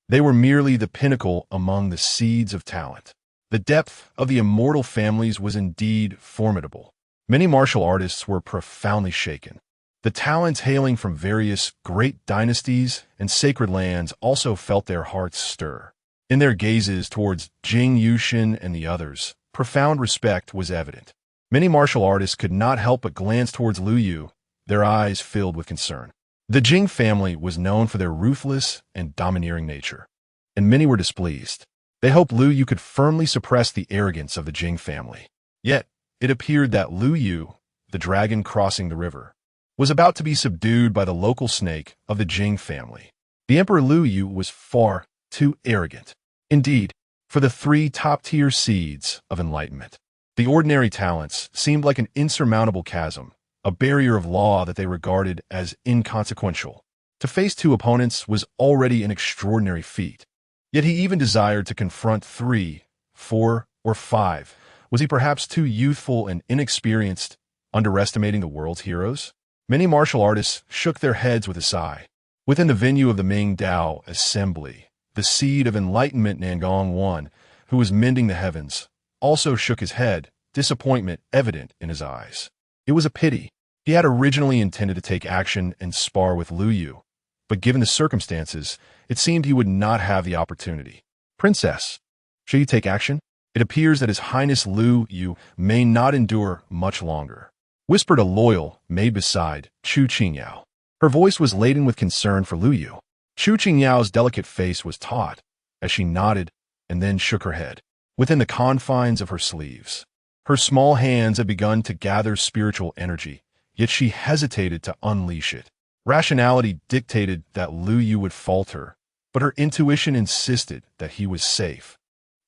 They were merely the pinnacle among the seeds of talent. The depth of the immortal families was indeed formidable. Many martial artists were profoundly shaken. The talents hailing from various great dynasties and sacred lands also felt their hearts stir. In their gazes towards Jing Yushun and the others, profound respect was evident. Many martial artists could not help but glance towards Lu Yu, their eyes filled with concern. The Jing family was known for their ruthless and domineering nature, and many were displeased. They hoped Lu Yu could firmly suppress the arrogance of the Jing family. Yet, it appeared that Lu Yu, the dragon crossing the river, was about to be subdued by the local snake of the Jing family. The Emperor Lu Yu was far too arrogant. Indeed, for the 3 top-tier seeds of enlightenment, the ordinary talents seemed like an insurmountable chasm, a barrier of law that they regarded as inconsequential. To face 2 opponents was already an extraordinary feat. Yet he even desired to confront 3, 4, or 5. Was he perhaps too youthful and inexperienced, underestimating the world's heroes? Many martial artists shook their heads with a sigh. Within the venue of the Ming Dao Assembly, the seed of enlightenment Nangong Wan, who was mending the heavens, also shook his head, disappointment evident in his eyes. It was a pity. He had originally intended to take action and spar with Lu Yu, but given the circumstances, it seemed he would not have the opportunity. Princess, shall you take action? It appears that His Highness Lu Yu may not endure much longer, whispered a loyal maid beside Chu Qingyao. Her voice was laden with concern for Lu Yu. Chu Qingyao's delicate face was taut as she nodded and then shook her head. Within the confines of her sleeves, her small hands had begun to gather spiritual energy, yet she hesitated to unleash it. Rationality dictated that Lu Yu would falter, but her intuition insisted that he was safe,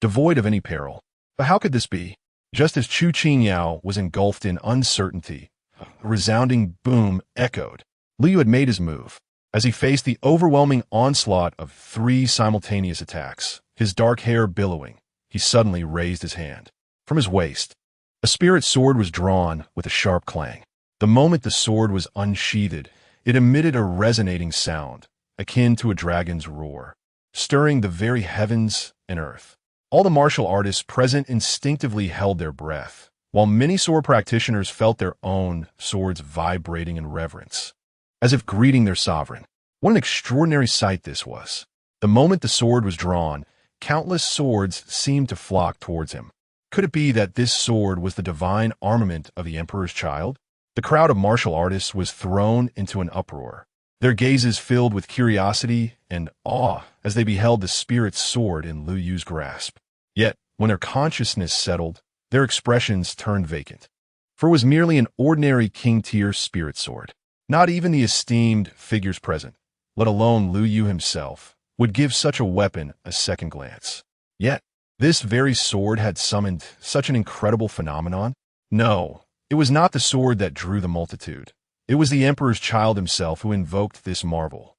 devoid of any peril. But how could this be? Just as Chu Qingyao was engulfed in uncertainty, a resounding boom echoed. Liu had made his move. As he faced the overwhelming onslaught of 3 simultaneous attacks, his dark hair billowing, he suddenly raised his hand. From his waist, a spirit sword was drawn with a sharp clang. The moment the sword was unsheathed, it emitted a resonating sound, akin to a dragon's roar, stirring the very heavens and earth. All the martial artists present instinctively held their breath, while many sword practitioners felt their own swords vibrating in reverence, as if greeting their sovereign. What an extraordinary sight this was. The moment the sword was drawn, countless swords seemed to flock towards him. Could it be that this sword was the divine armament of the emperor's child? The crowd of martial artists was thrown into an uproar, their gazes filled with curiosity and awe as they beheld the spirit's sword in Lu Yu's grasp. Yet, when their consciousness settled, their expressions turned vacant. For it was merely an ordinary king-tier spirit sword. Not even the esteemed figures present, let alone Lu Yu himself, would give such a weapon a second glance. Yet, this very sword had summoned such an incredible phenomenon? No, it was not the sword that drew the multitude. It was the emperor's child himself who invoked this marvel.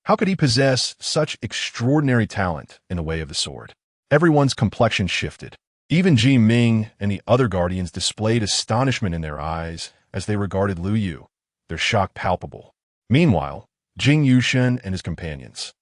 How could he possess such extraordinary talent in the way of the sword? Everyone's complexion shifted. Even Ji Ming and the other guardians displayed astonishment in their eyes as they regarded Lu Yu, their shock palpable. Meanwhile, Jing Yushen and his companions,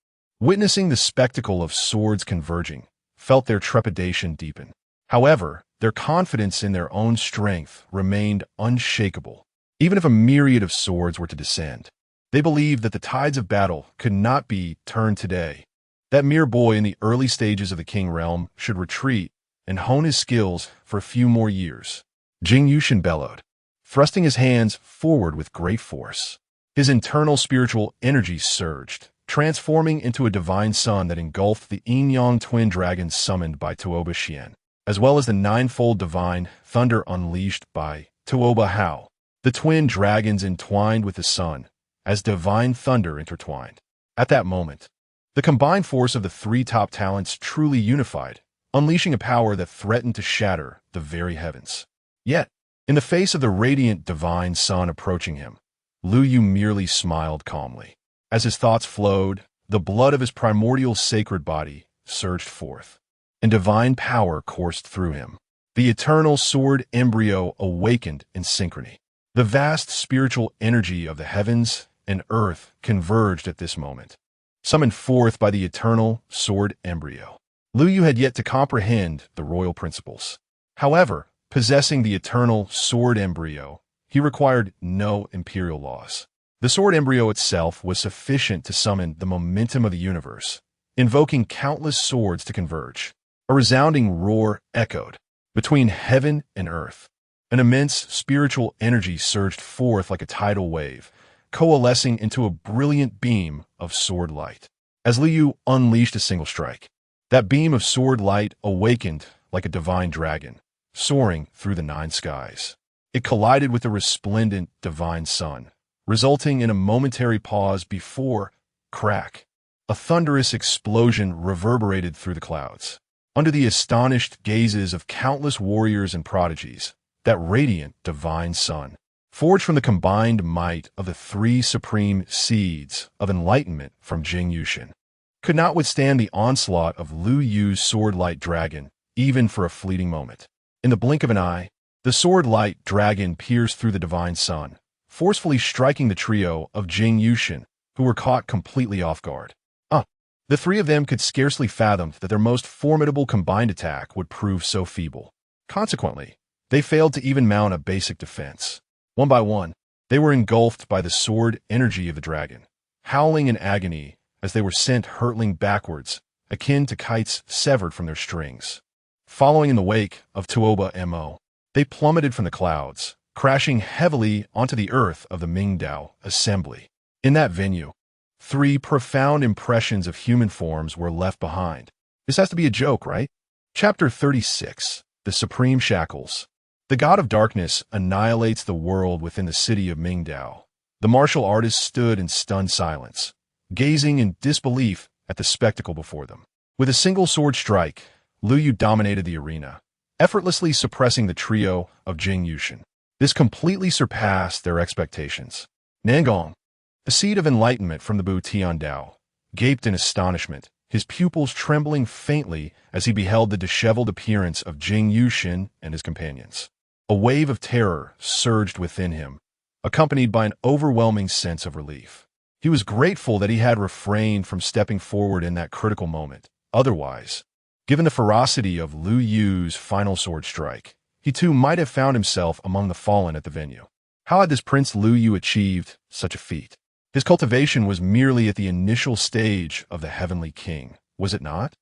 witnessing the spectacle of swords converging, felt their trepidation deepen. However, their confidence in their own strength remained unshakable. Even if a myriad of swords were to descend, they believed that the tides of battle could not be turned today. That mere boy in the early stages of the King realm should retreat and hone his skills for a few more years. Jing Yushen bellowed, thrusting his hands forward with great force. His internal spiritual energy surged, transforming into a divine sun that engulfed the yin-yang twin dragons summoned by Tuoba Xian, as well as the ninefold divine thunder unleashed by Tuoba Hao. The twin dragons entwined with the sun, as divine thunder intertwined. At that moment, the combined force of the 3 top talents truly unified, unleashing a power that threatened to shatter the very heavens. Yet, in the face of the radiant divine sun approaching him, Lu Yu merely smiled calmly. As his thoughts flowed, the blood of his primordial sacred body surged forth, and divine power coursed through him. The eternal sword embryo awakened in synchrony. The vast spiritual energy of the heavens and earth converged at this moment, summoned forth by the eternal sword embryo. Lu Yu had yet to comprehend the royal principles. However, possessing the eternal sword embryo, he required no imperial laws. The sword embryo itself was sufficient to summon the momentum of the universe, invoking countless swords to converge. A resounding roar echoed between heaven and earth. An immense spiritual energy surged forth like a tidal wave, coalescing into a brilliant beam of sword light. As Lu Yu unleashed a single strike, that beam of sword light awakened like a divine dragon, soaring through the 9 skies. It collided with the resplendent divine sun, resulting in a momentary pause before, crack, a thunderous explosion reverberated through the clouds. Under the astonished gazes of countless warriors and prodigies, that radiant divine sun, forged from the combined might of the 3 supreme seeds of enlightenment from Jing Yushen, could not withstand the onslaught of Lu Yu's sword-light dragon, even for a fleeting moment. In the blink of an eye, the sword-light dragon pierced through the divine sun, forcefully striking the trio of Jing Yushen, who were caught completely off guard. The 3 of them could scarcely fathom that their most formidable combined attack would prove so feeble. Consequently, they failed to even mount a basic defense. One by one, they were engulfed by the sword energy of the dragon, howling in agony as they were sent hurtling backwards, akin to kites severed from their strings. Following in the wake of Tuoba Mo, they plummeted from the clouds, crashing heavily onto the earth of the Mingdao assembly. In that venue, 3 profound impressions of human forms were left behind. This has to be a joke, right? Chapter 36, The Supreme Shackles. The God of Darkness annihilates the world within the city of Mingdao. The martial artists stood in stunned silence, gazing in disbelief at the spectacle before them. With a single sword strike, Lu Yu dominated the arena, effortlessly suppressing the trio of Jing Yuxian. This completely surpassed their expectations. Nangong, the seed of enlightenment from the Bu Tian Dao, gaped in astonishment, his pupils trembling faintly as he beheld the disheveled appearance of Jing Yuxian and his companions. A wave of terror surged within him, accompanied by an overwhelming sense of relief. He was grateful that he had refrained from stepping forward in that critical moment. Otherwise, given the ferocity of Lu Yu's final sword strike, he too might have found himself among the fallen at the venue. How had this Prince Lu Yu achieved such a feat? His cultivation was merely at the initial stage of the Heavenly King, was it not?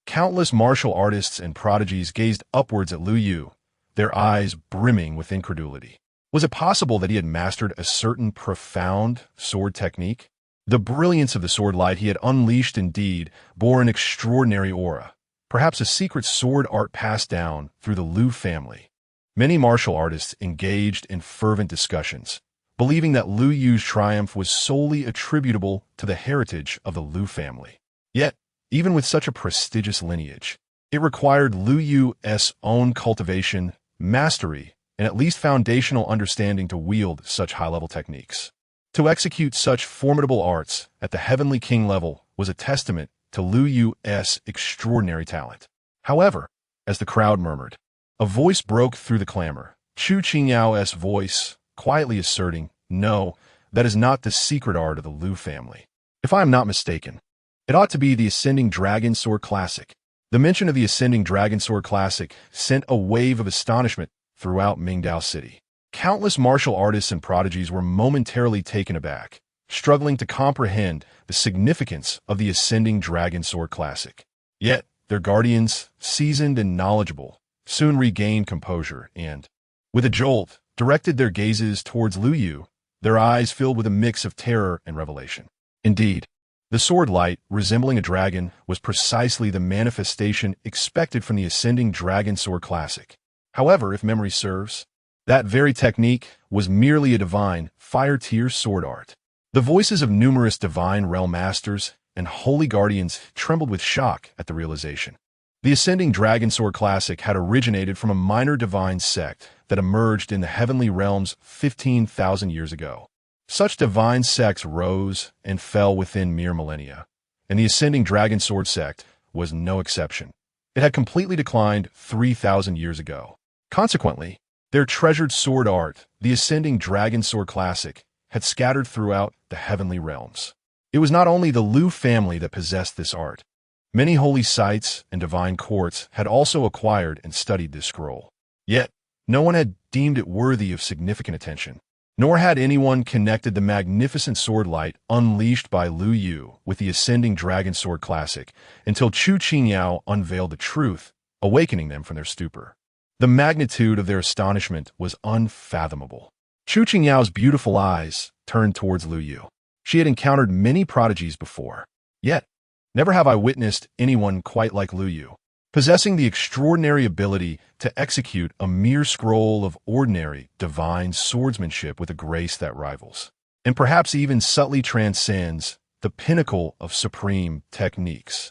Countless martial artists and prodigies gazed upwards at Lu Yu, their eyes brimming with incredulity. Was it possible that he had mastered a certain profound sword technique? The brilliance of the sword light he had unleashed indeed bore an extraordinary aura, perhaps a secret sword art passed down through the Lu family. Many martial artists engaged in fervent discussions, believing that Lu Yu's triumph was solely attributable to the heritage of the Lu family. Yet, even with such a prestigious lineage, it required Lu Yu's own cultivation, mastery, and at least foundational understanding to wield such high-level techniques. To execute such formidable arts at the Heavenly King level was a testament to Lu Yu's extraordinary talent. However, as the crowd murmured, a voice broke through the clamor, Chu Qingyao's voice, quietly asserting, "No, that is not the secret art of the Lu family. If I am not mistaken, it ought to be the Ascending Dragon Sword Classic." The mention of the Ascending Dragon Sword Classic sent a wave of astonishment throughout Mingdao City. Countless martial artists and prodigies were momentarily taken aback, struggling to comprehend the significance of the Ascending Dragon Sword Classic. Yet, their guardians, seasoned and knowledgeable, soon regained composure and, with a jolt, directed their gazes towards Lu Yu, their eyes filled with a mix of terror and revelation. Indeed, the sword light, resembling a dragon, was precisely the manifestation expected from the Ascending Dragon Sword Classic. However, if memory serves, that very technique was merely a divine, fire-tier sword art. The voices of numerous divine realm masters and holy guardians trembled with shock at the realization. The Ascending Dragon Sword Classic had originated from a minor divine sect that emerged in the heavenly realms 15,000 years ago. Such divine sects rose and fell within mere millennia, and the Ascending Dragon Sword sect was no exception. It had completely declined 3,000 years ago. Consequently, their treasured sword art, the Ascending Dragon Sword Classic, had scattered throughout the heavenly realms. It was not only the Lu family that possessed this art. Many holy sites and divine courts had also acquired and studied this scroll. Yet, no one had deemed it worthy of significant attention, nor had anyone connected the magnificent sword light unleashed by Lu Yu with the Ascending Dragon Sword Classic until Chu Qingyao unveiled the truth, awakening them from their stupor. The magnitude of their astonishment was unfathomable. Chu Qingyao's beautiful eyes turned towards Lu Yu. She had encountered many prodigies before, yet never have I witnessed anyone quite like Lu Yu, possessing the extraordinary ability to execute a mere scroll of ordinary, divine swordsmanship with a grace that rivals, and perhaps even subtly transcends, the pinnacle of supreme techniques.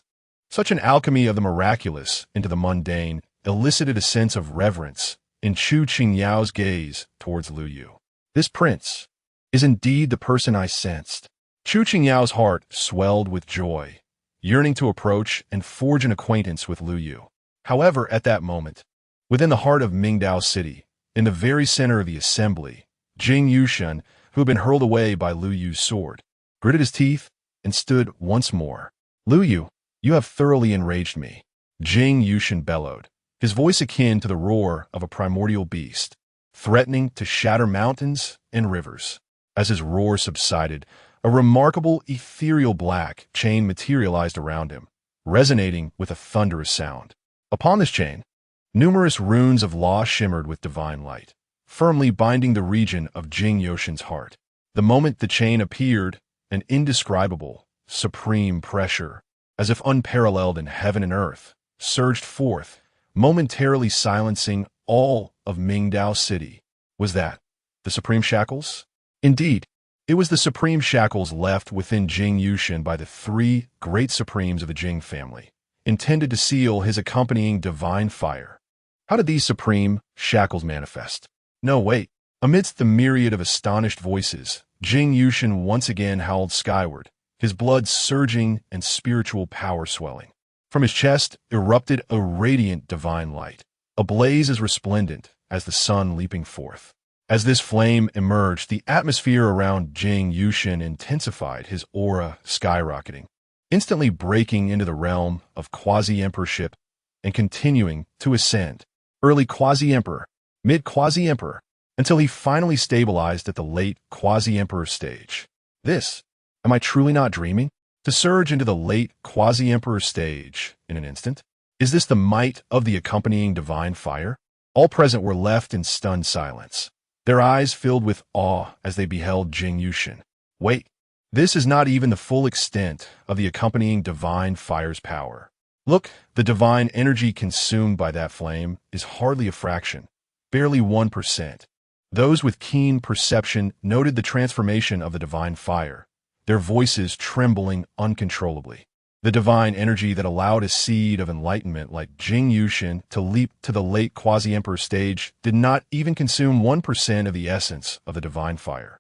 Such an alchemy of the miraculous into the mundane elicited a sense of reverence in Chu Qingyao's gaze towards Lu Yu. This prince is indeed the person I sensed. Chu Qingyao's heart swelled with joy, yearning to approach and forge an acquaintance with Lu Yu. However, at that moment, within the heart of Mingdao City, in the very center of the assembly, Jing Yuxian, who had been hurled away by Lu Yu's sword, gritted his teeth and stood once more. "Lu Yu, you have thoroughly enraged me," Jing Yuxian bellowed, his voice akin to the roar of a primordial beast, threatening to shatter mountains and rivers. As his roar subsided, a remarkable ethereal black chain materialized around him, resonating with a thunderous sound. Upon this chain, numerous runes of law shimmered with divine light, firmly binding the region of Jing Yuxian's heart. The moment the chain appeared, an indescribable, supreme pressure, as if unparalleled in heaven and earth, surged forth, momentarily silencing all of Mingdao City. Was that the supreme shackles? Indeed, it was the supreme shackles left within Jing Yuxian by the three great supremes of the Jing family, intended to seal his accompanying divine fire. How did these supreme shackles manifest? No, wait. Amidst the myriad of astonished voices, Jing Yushin once again howled skyward, his blood surging and spiritual power swelling. From his chest erupted a radiant divine light, a blaze as resplendent as the sun leaping forth. As this flame emerged, the atmosphere around Jing Yushin intensified, his aura skyrocketing, instantly breaking into the realm of quasi-emperorship and continuing to ascend. Early quasi-emperor, mid-quasi-emperor, until he finally stabilized at the late quasi-emperor stage. Am I truly not dreaming? To surge into the late quasi-emperor stage in an instant? Is this the might of the accompanying divine fire? All present were left in stunned silence, their eyes filled with awe as they beheld Jing Yushin. Wait, this is not even the full extent of the accompanying divine fire's power. Look, the divine energy consumed by that flame is hardly a fraction, barely 1%. Those with keen perception noted the transformation of the divine fire, their voices trembling uncontrollably. The divine energy that allowed a seed of enlightenment like Jing Yushin to leap to the late quasi-emperor stage did not even consume 1% of the essence of the divine fire.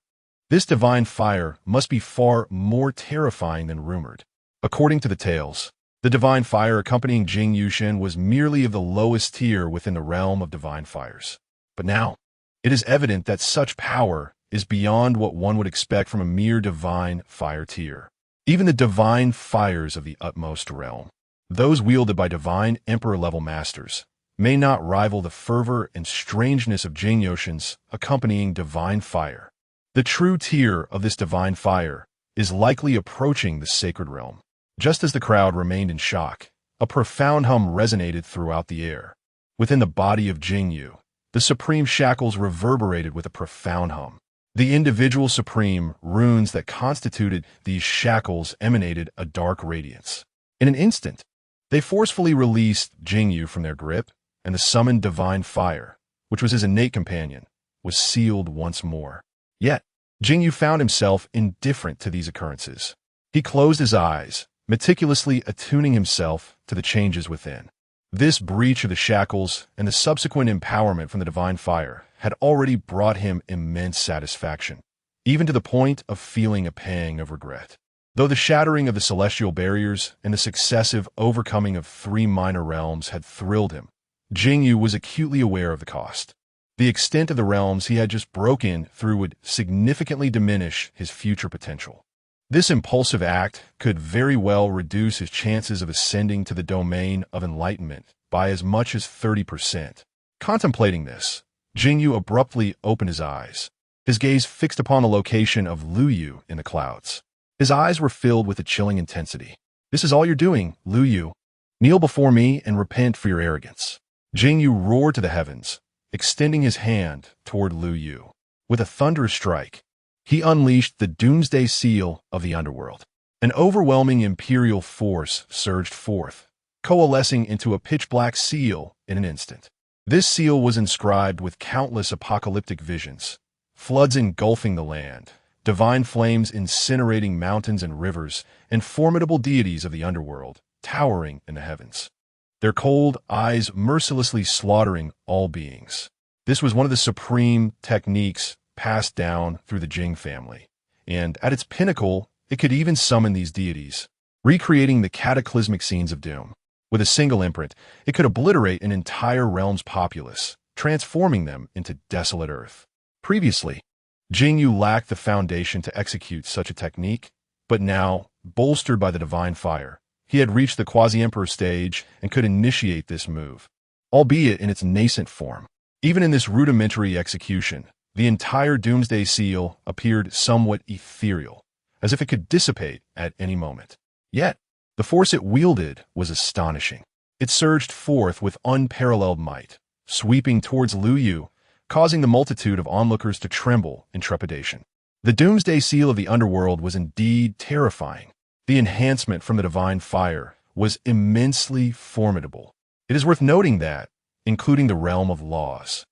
This divine fire must be far more terrifying than rumored. According to the tales, the divine fire accompanying Jing Yushin was merely of the lowest tier within the realm of divine fires. But now, it is evident that such power is beyond what one would expect from a mere divine fire tier. Even the divine fires of the utmost realm, those wielded by divine emperor-level masters, may not rival the fervor and strangeness of Jing Yushin's accompanying divine fire. The true tier of this divine fire is likely approaching the sacred realm. Just as the crowd remained in shock, a profound hum resonated throughout the air. Within the body of Jing Yu, the supreme shackles reverberated with a profound hum. The individual supreme runes that constituted these shackles emanated a dark radiance. In an instant, they forcefully released Jing Yu from their grip, and the summoned divine fire, which was his innate companion, was sealed once more. Yet, Jing Yu found himself indifferent to these occurrences. He closed his eyes, meticulously attuning himself to the changes within. This breach of the shackles and the subsequent empowerment from the divine fire had already brought him immense satisfaction, even to the point of feeling a pang of regret. Though the shattering of the celestial barriers and the successive overcoming of 3 minor realms had thrilled him, Jing Yu was acutely aware of the cost. The extent of the realms he had just broken through would significantly diminish his future potential. This impulsive act could very well reduce his chances of ascending to the domain of enlightenment by as much as 30%. Contemplating this, Jing Yu abruptly opened his eyes, his gaze fixed upon the location of Lu Yu in the clouds. His eyes were filled with a chilling intensity. "This is all you're doing, Lu Yu. Kneel before me and repent for your arrogance." Jing Yu roared to the heavens, extending his hand toward Lu Yu. With a thunderous strike, he unleashed the doomsday seal of the underworld. An overwhelming imperial force surged forth, coalescing into a pitch-black seal in an instant. This seal was inscribed with countless apocalyptic visions, floods engulfing the land, divine flames incinerating mountains and rivers, and formidable deities of the underworld towering in the heavens, their cold eyes mercilessly slaughtering all beings. This was one of the supreme techniques passed down through the Jing family, and at its pinnacle, it could even summon these deities, recreating the cataclysmic scenes of doom. With a single imprint, it could obliterate an entire realm's populace, transforming them into desolate earth. Previously, Jing Yu lacked the foundation to execute such a technique, but now, bolstered by the divine fire, he had reached the quasi-emperor stage and could initiate this move, albeit in its nascent form. Even in this rudimentary execution, the entire doomsday seal appeared somewhat ethereal, as if it could dissipate at any moment. Yet, the force it wielded was astonishing. It surged forth with unparalleled might, sweeping towards Lu Yu, causing the multitude of onlookers to tremble in trepidation. The doomsday seal of the underworld was indeed terrifying. The enhancement from the divine fire was immensely formidable. It is worth noting that, including the realm of laws,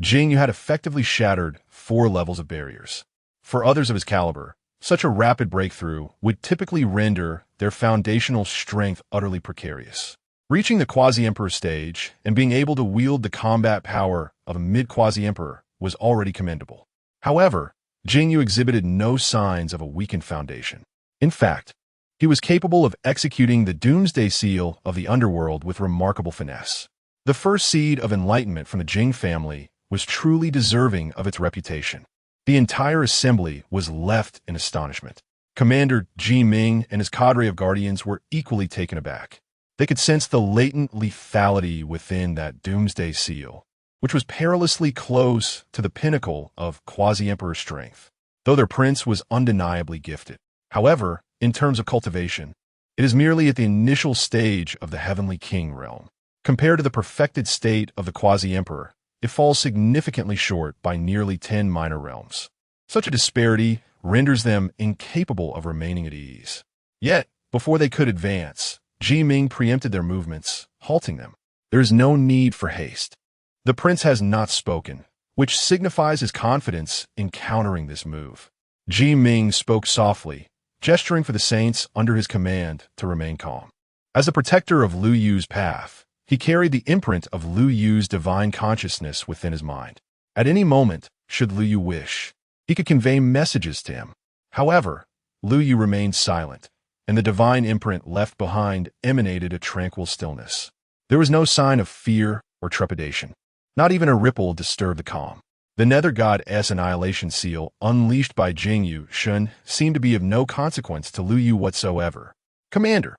Jing Yu had effectively shattered 4 levels of barriers. For others of his caliber, such a rapid breakthrough would typically render their foundational strength utterly precarious. Reaching the quasi-emperor stage and being able to wield the combat power of a mid-quasi-emperor was already commendable. However, Jingyu exhibited no signs of a weakened foundation. In fact, he was capable of executing the doomsday seal of the underworld with remarkable finesse. The first seed of enlightenment from the Jing family was truly deserving of its reputation. The entire assembly was left in astonishment. Commander Ji Ming and his cadre of guardians were equally taken aback. They could sense the latent lethality within that doomsday seal, which was perilously close to the pinnacle of quasi-emperor strength, though their prince was undeniably gifted. However, in terms of cultivation, it is merely at the initial stage of the heavenly king realm. Compared to the perfected state of the quasi-emperor, it falls significantly short by nearly 10 minor realms. Such a disparity renders them incapable of remaining at ease. Yet, before they could advance, Ji Ming preempted their movements, halting them. There is no need for haste. The prince has not spoken, which signifies his confidence in countering this move. Ji Ming spoke softly, gesturing for the saints under his command to remain calm. As the protector of Lu Yu's path, he carried the imprint of Lu Yu's divine consciousness within his mind. At any moment, should Lu Yu wish, he could convey messages to him. However, Lu Yu remained silent, and the divine imprint left behind emanated a tranquil stillness. There was no sign of fear or trepidation. Not even a ripple disturbed the calm. The Nether God-S annihilation seal unleashed by Jingyu Shun seemed to be of no consequence to Lu Yu whatsoever. Commander,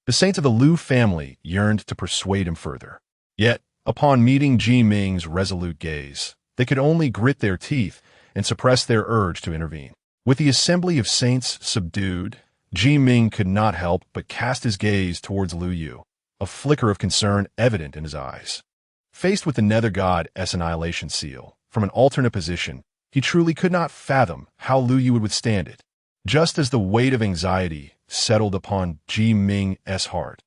the saints of the Lu family yearned to persuade him further. Yet, upon meeting Ji Ming's resolute gaze, they could only grit their teeth and suppress their urge to intervene. With the assembly of saints subdued, Ji Ming could not help but cast his gaze towards Lu Yu, a flicker of concern evident in his eyes. Faced with the Nether God-S annihilation seal, from an alternate position, he truly could not fathom how Lu Yu would withstand it. Just as the weight of anxiety settled upon Ji Ming's heart,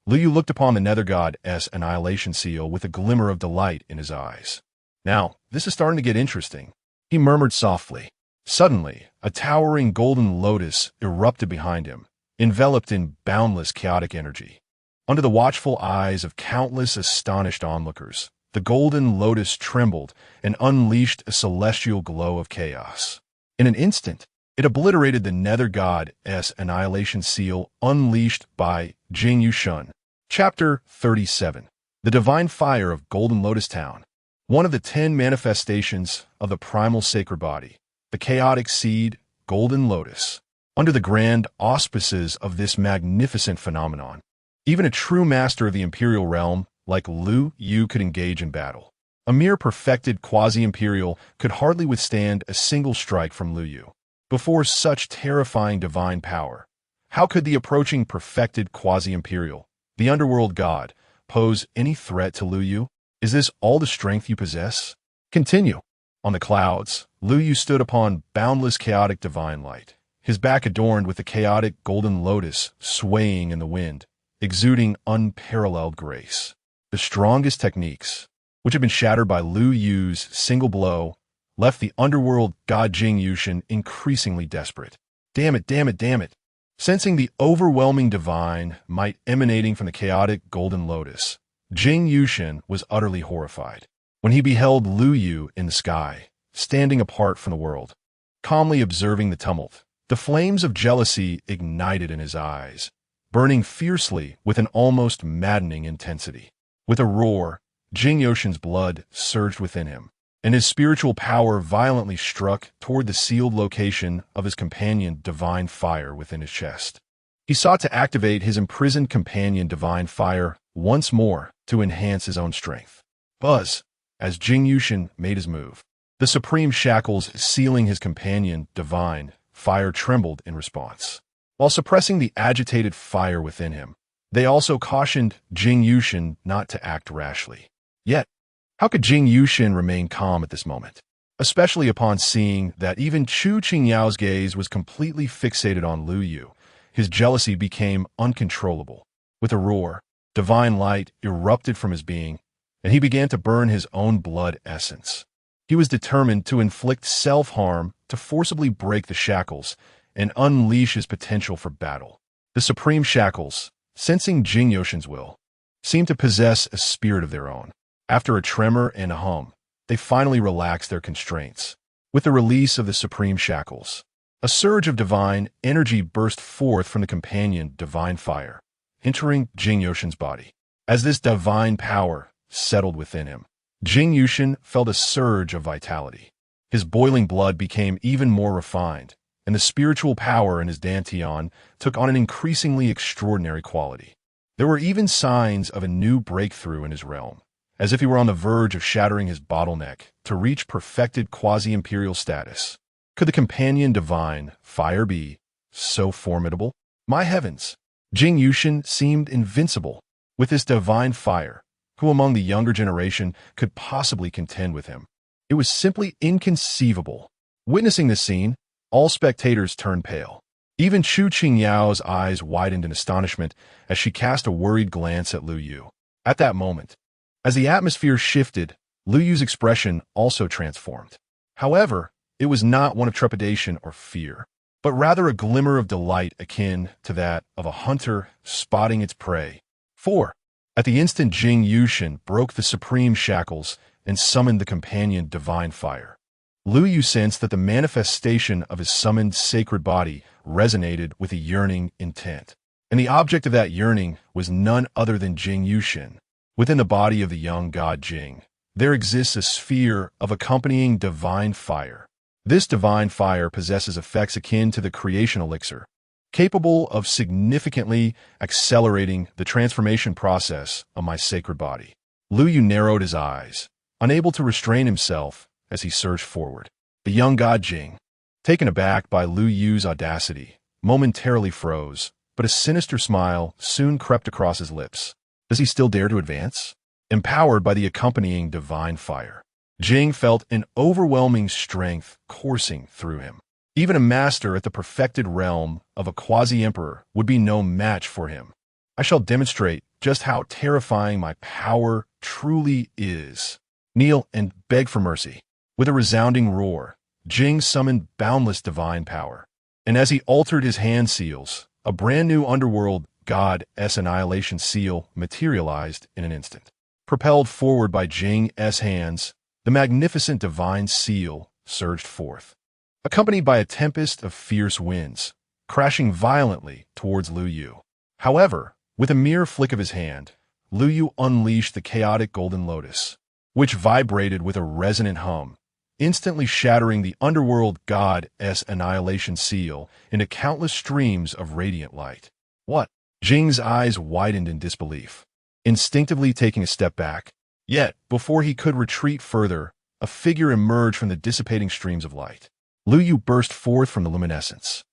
Lu Yu looked upon the Nether God-S annihilation seal with a glimmer of delight in his eyes. Now, this is starting to get interesting, he murmured softly. Suddenly, a towering golden lotus erupted behind him, enveloped in boundless chaotic energy. Under the watchful eyes of countless astonished onlookers, the golden lotus trembled and unleashed a celestial glow of chaos. In an instant, it obliterated the Nether God-S annihilation seal unleashed by Jingyu Shun. Chapter 37. The Divine Fire of Golden Lotus Town. One of the 10 manifestations of the primal sacred body, the chaotic seed, Golden Lotus. Under the grand auspices of this magnificent phenomenon, even a true master of the imperial realm like Lu Yu could engage in battle. A mere perfected quasi-imperial could hardly withstand a single strike from Lu Yu. Before such terrifying divine power, how could the approaching perfected quasi-imperial, the underworld god, pose any threat to Lu Yu? Is this all the strength you possess? Continue. On the clouds, Lu Yu stood upon boundless chaotic divine light, his back adorned with the chaotic golden lotus swaying in the wind, exuding unparalleled grace. The strongest techniques, which had been shattered by Lu Yu's single blow, left the underworld god Jingyu Shun increasingly desperate. Damn it, damn it, damn it. Sensing the overwhelming divine might emanating from the chaotic golden lotus, Jingyu Shun was utterly horrified when he beheld Lu Yu in the sky, standing apart from the world, calmly observing the tumult. The flames of jealousy ignited in his eyes, burning fiercely with an almost maddening intensity. With a roar, Jingyu Shun's blood surged within him, and his spiritual power violently struck toward the sealed location of his companion Divine Fire within his chest. He sought to activate his imprisoned companion Divine Fire once more to enhance his own strength. Buzz, as Jingyu Shun made his move, the supreme shackles sealing his companion Divine Fire trembled in response. While suppressing the agitated fire within him, they also cautioned Jingyu Shun not to act rashly. Yet, how could Jingyu Shun remain calm at this moment, especially upon seeing that even Chu Qingyao's gaze was completely fixated on Lu Yu? His jealousy became uncontrollable. With a roar, divine light erupted from his being, and he began to burn his own blood essence. He was determined to inflict self-harm to forcibly break the shackles and unleash his potential for battle. The supreme shackles, sensing Jingyu Shun's will, seemed to possess a spirit of their own. After a tremor and a hum, they finally relaxed their constraints. With the release of the supreme shackles, a surge of divine energy burst forth from the companion divine fire, entering Jing Yushin's body. As this divine power settled within him, Jing Yushin felt a surge of vitality. His boiling blood became even more refined, and the spiritual power in his dantian took on an increasingly extraordinary quality. There were even signs of a new breakthrough in his realm, as if he were on the verge of shattering his bottleneck to reach perfected quasi-imperial status. Could the companion divine fire be so formidable? My heavens! Jing Yushin seemed invincible. With this divine fire, who among the younger generation could possibly contend with him? It was simply inconceivable. Witnessing this scene, all spectators turned pale. Even Chu Qingyao's eyes widened in astonishment as she cast a worried glance at Lu Yu. At that moment, as the atmosphere shifted, Lu Yu's expression also transformed. However, it was not one of trepidation or fear, but rather a glimmer of delight akin to that of a hunter spotting its prey. 4. At the instant Jing Yushin broke the supreme shackles and summoned the companion divine fire, Lu Yu sensed that the manifestation of his summoned sacred body resonated with a yearning intent. And the object of that yearning was none other than Jing Yushin. Within the body of the young god Jing, there exists a sphere of accompanying divine fire. This divine fire possesses effects akin to the creation elixir, capable of significantly accelerating the transformation process of my sacred body. Lu Yu narrowed his eyes, unable to restrain himself as he surged forward. The young god Jing, taken aback by Lu Yu's audacity, momentarily froze, but a sinister smile soon crept across his lips. Does he still dare to advance? Empowered by the accompanying divine fire, Jing felt an overwhelming strength coursing through him. Even a master at the perfected realm of a quasi-emperor would be no match for him. I shall demonstrate just how terrifying my power truly is. Kneel and beg for mercy. With a resounding roar, Jing summoned boundless divine power. And as he altered his hand seals, a brand new underworld god-s annihilation seal materialized in an instant. Propelled forward by Jing's hands, the magnificent divine seal surged forth, accompanied by a tempest of fierce winds, crashing violently towards Lu Yu. However, with a mere flick of his hand, Lu Yu unleashed the chaotic golden lotus, which vibrated with a resonant hum, instantly shattering the underworld god-s annihilation seal into countless streams of radiant light. What? Jing's eyes widened in disbelief, instinctively taking a step back. Yet, before he could retreat further, a figure emerged from the dissipating streams of light. Lu Yu burst forth from the luminescence,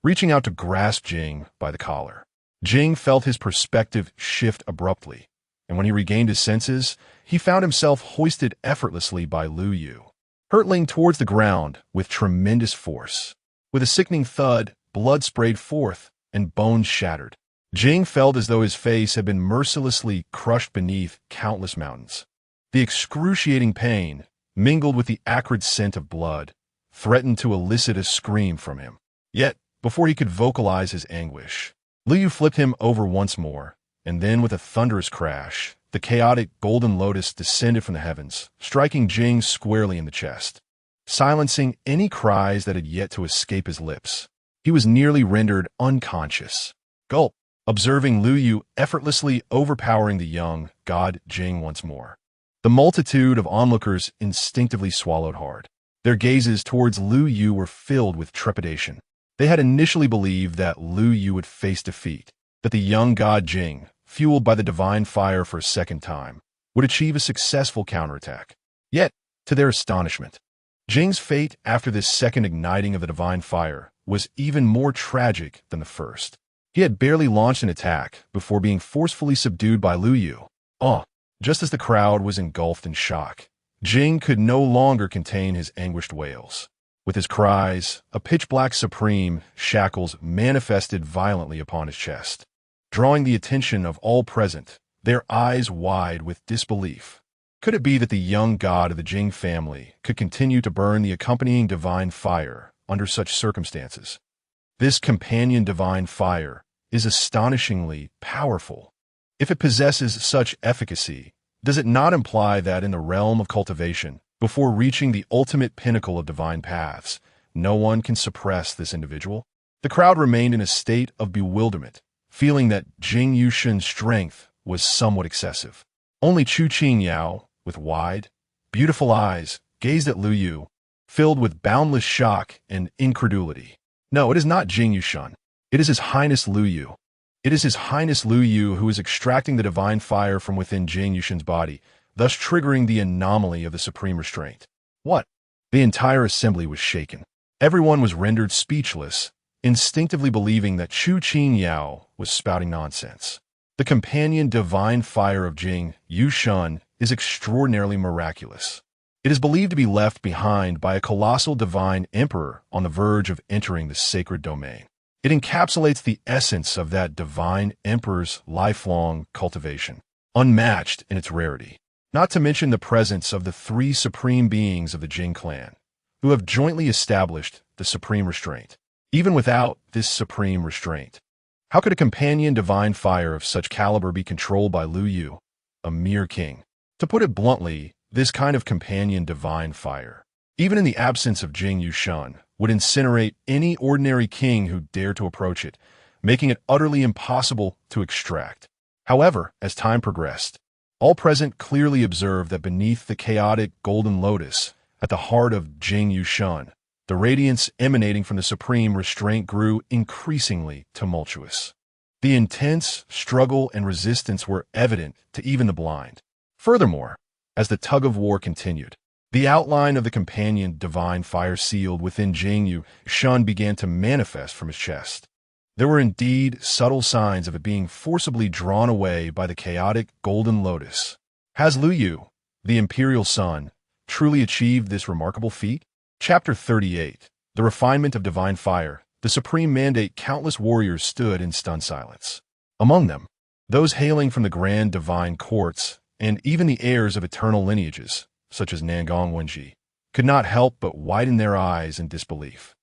reaching out to grasp Jing by the collar. Jing felt his perspective shift abruptly, and when he regained his senses, he found himself hoisted effortlessly by Lu Yu, hurtling towards the ground with tremendous force. With a sickening thud, blood sprayed forth and bones shattered. Jing felt as though his face had been mercilessly crushed beneath countless mountains. The excruciating pain, mingled with the acrid scent of blood, threatened to elicit a scream from him. Yet, before he could vocalize his anguish, Lu Yu flipped him over once more, and then with a thunderous crash, the chaotic golden lotus descended from the heavens, striking Jing squarely in the chest, silencing any cries that had yet to escape his lips. He was nearly rendered unconscious. Gulp! Observing Lu Yu effortlessly overpowering the young god Jing once more, the multitude of onlookers instinctively swallowed hard. Their gazes towards Lu Yu were filled with trepidation. They had initially believed that Lu Yu would face defeat, that the young god Jing, fueled by the divine fire for a second time, would achieve a successful counterattack. Yet, to their astonishment, Jing's fate after this second igniting of the divine fire was even more tragic than the first. He had barely launched an attack before being forcefully subdued by Lu Yu. Just as the crowd was engulfed in shock, Jing could no longer contain his anguished wails. With his cries, a pitch-black supreme shackles manifested violently upon his chest, drawing the attention of all present, their eyes wide with disbelief. Could it be that the young god of the Jing family could continue to burn the accompanying divine fire under such circumstances? This companion divine fire is astonishingly powerful. If it possesses such efficacy, does it not imply that in the realm of cultivation, before reaching the ultimate pinnacle of divine paths, no one can suppress this individual? The crowd remained in a state of bewilderment, feeling that Jing Yushun's strength was somewhat excessive. Only Chu Qingyao, with wide, beautiful eyes, gazed at Lu Yu, filled with boundless shock and incredulity. No, it is not Jing Yushun. It is His Highness Lu Yu. It is His Highness Lu Yu who is extracting the divine fire from within Jing Yushun's body, thus triggering the anomaly of the supreme restraint. What? The entire assembly was shaken. Everyone was rendered speechless, instinctively believing that Chu Qingyao was spouting nonsense. The companion divine fire of Jing Yushun is extraordinarily miraculous. It is believed to be left behind by a colossal divine emperor on the verge of entering the sacred domain. It encapsulates the essence of that divine emperor's lifelong cultivation, unmatched in its rarity. Not to mention the presence of the three supreme beings of the Jing clan, who have jointly established the supreme restraint. Even without this supreme restraint, how could a companion divine fire of such caliber be controlled by Lu Yu, a mere king? To put it bluntly, this kind of companion divine fire, even in the absence of Jing Yushun, would incinerate any ordinary king who dared to approach it, making it utterly impossible to extract. However, as time progressed, all present clearly observed that beneath the chaotic golden lotus, at the heart of Jing Yushun, the radiance emanating from the supreme restraint grew increasingly tumultuous. The intense struggle and resistance were evident to even the blind. Furthermore, as the tug-of-war continued, the outline of the companion divine fire sealed within Jing Yushun began to manifest from his chest. There were indeed subtle signs of it being forcibly drawn away by the chaotic golden lotus. Has Lu Yu, the imperial son, truly achieved this remarkable feat? Chapter 38. The Refinement of Divine Fire. The supreme mandate. Countless warriors stood in stunned silence. Among them, those hailing from the grand divine courts, and even the heirs of eternal lineages, such as Nangong Wenji, could not help but widen their eyes in disbelief.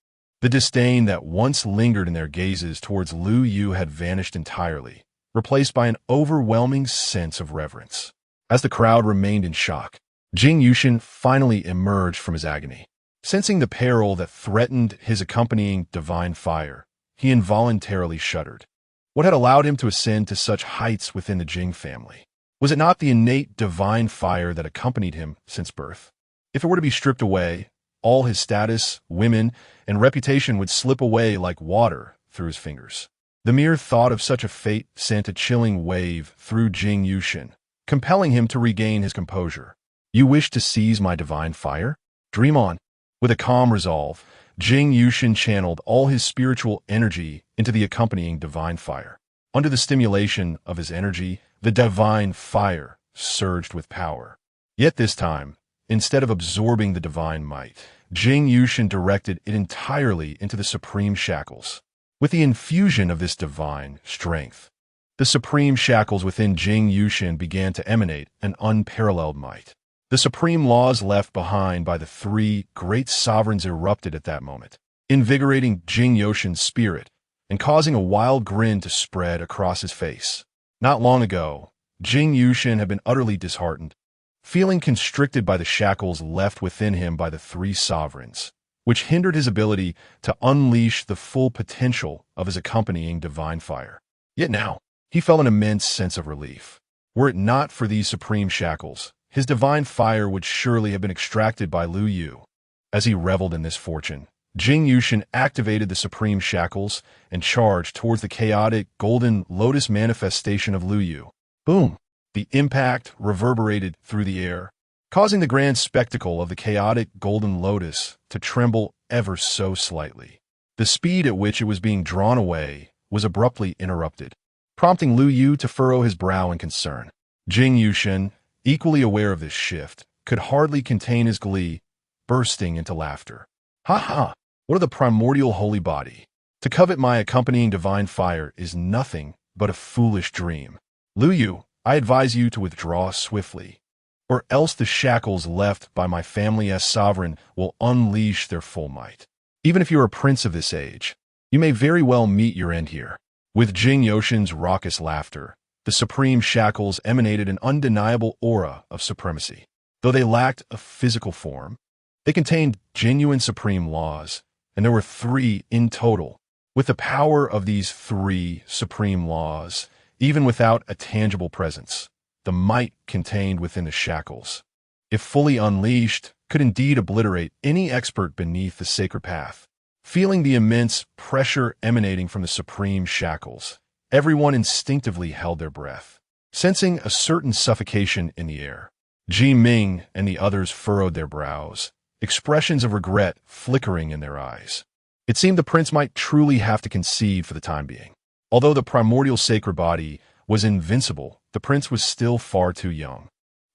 The disdain that once lingered in their gazes towards Lu Yu had vanished entirely, replaced by an overwhelming sense of reverence. As the crowd remained in shock, Jing Yushun finally emerged from his agony. Sensing the peril that threatened his accompanying divine fire, he involuntarily shuddered. What had allowed him to ascend to such heights within the Jing family? Was it not the innate divine fire that accompanied him since birth? If it were to be stripped away, all his status, women, and reputation would slip away like water through his fingers. The mere thought of such a fate sent a chilling wave through Jing Yushun, compelling him to regain his composure. You wish to seize my divine fire? Dream on. With a calm resolve, Jing Yushun channeled all his spiritual energy into the accompanying divine fire. Under the stimulation of his energy, the divine fire surged with power. Yet this time, instead of absorbing the divine might, Jing Yushun directed it entirely into the supreme shackles. With the infusion of this divine strength, the supreme shackles within Jing Yushun began to emanate an unparalleled might. The supreme laws left behind by the three great sovereigns erupted at that moment, invigorating Jing Yushun's spirit and causing a wild grin to spread across his face. Not long ago, Jing Yushun had been utterly disheartened, feeling constricted by the shackles left within him by the three sovereigns, which hindered his ability to unleash the full potential of his accompanying divine fire. Yet now, he felt an immense sense of relief. Were it not for these supreme shackles, his divine fire would surely have been extracted by Lu Yu. As he reveled in this fortune, Jing Yushun activated the supreme shackles and charged towards the chaotic golden lotus manifestation of Lu Yu. Boom! The impact reverberated through the air, causing the grand spectacle of the chaotic golden lotus to tremble ever so slightly. The speed at which it was being drawn away was abruptly interrupted, prompting Lu Yu to furrow his brow in concern. Jing Yushun, equally aware of this shift, could hardly contain his glee, bursting into laughter. Ha ha! What of the primordial holy body? To covet my accompanying divine fire is nothing but a foolish dream. Lu Yu, I advise you to withdraw swiftly, or else the shackles left by my family as sovereign will unleash their full might. Even if you are a prince of this age, you may very well meet your end here. With Jing Yushun's raucous laughter, The supreme shackles emanated an undeniable aura of supremacy. Though they lacked a physical form, they contained genuine supreme laws, and there were 3 in total. With the power of these 3 supreme laws, even without a tangible presence, the might contained within the shackles, if fully unleashed, could indeed obliterate any expert beneath the sacred path. Feeling the immense pressure emanating from the supreme shackles, everyone instinctively held their breath. Sensing a certain suffocation in the air, Ji Ming and the others furrowed their brows, expressions of regret flickering in their eyes. It seemed the prince might truly have to concede for the time being. Although the primordial sacred body was invincible, the prince was still far too young,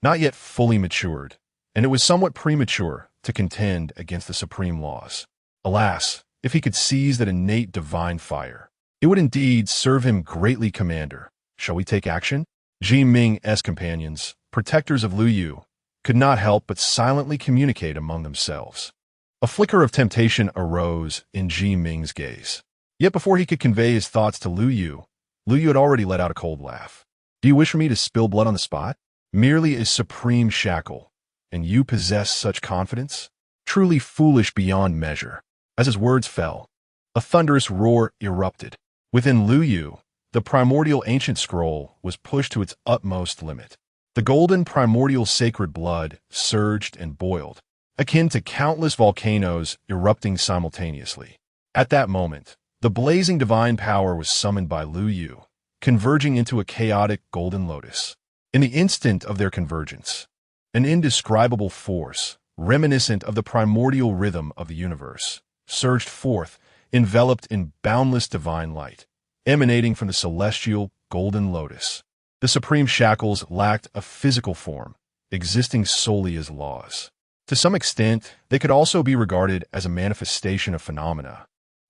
not yet fully matured, and it was somewhat premature to contend against the supreme laws. Alas, if he could seize that innate divine fire, it would indeed serve him greatly, Commander. Shall we take action? Ji Ming's companions, protectors of Lu Yu, could not help but silently communicate among themselves. A flicker of temptation arose in Ji Ming's gaze. Yet before he could convey his thoughts to Lu Yu had already let out a cold laugh. Do you wish for me to spill blood on the spot? Merely a supreme shackle, and you possess such confidence? Truly foolish beyond measure. As his words fell, a thunderous roar erupted. Within Lu Yu, the primordial ancient scroll was pushed to its utmost limit. The golden primordial sacred blood surged and boiled, akin to countless volcanoes erupting simultaneously. At that moment, the blazing divine power was summoned by Lu Yu, converging into a chaotic golden lotus. In the instant of their convergence, an indescribable force, reminiscent of the primordial rhythm of the universe, surged forth, enveloped in boundless divine light, emanating from the celestial golden lotus. The supreme shackles lacked a physical form, existing solely as laws. To some extent, they could also be regarded as a manifestation of phenomena,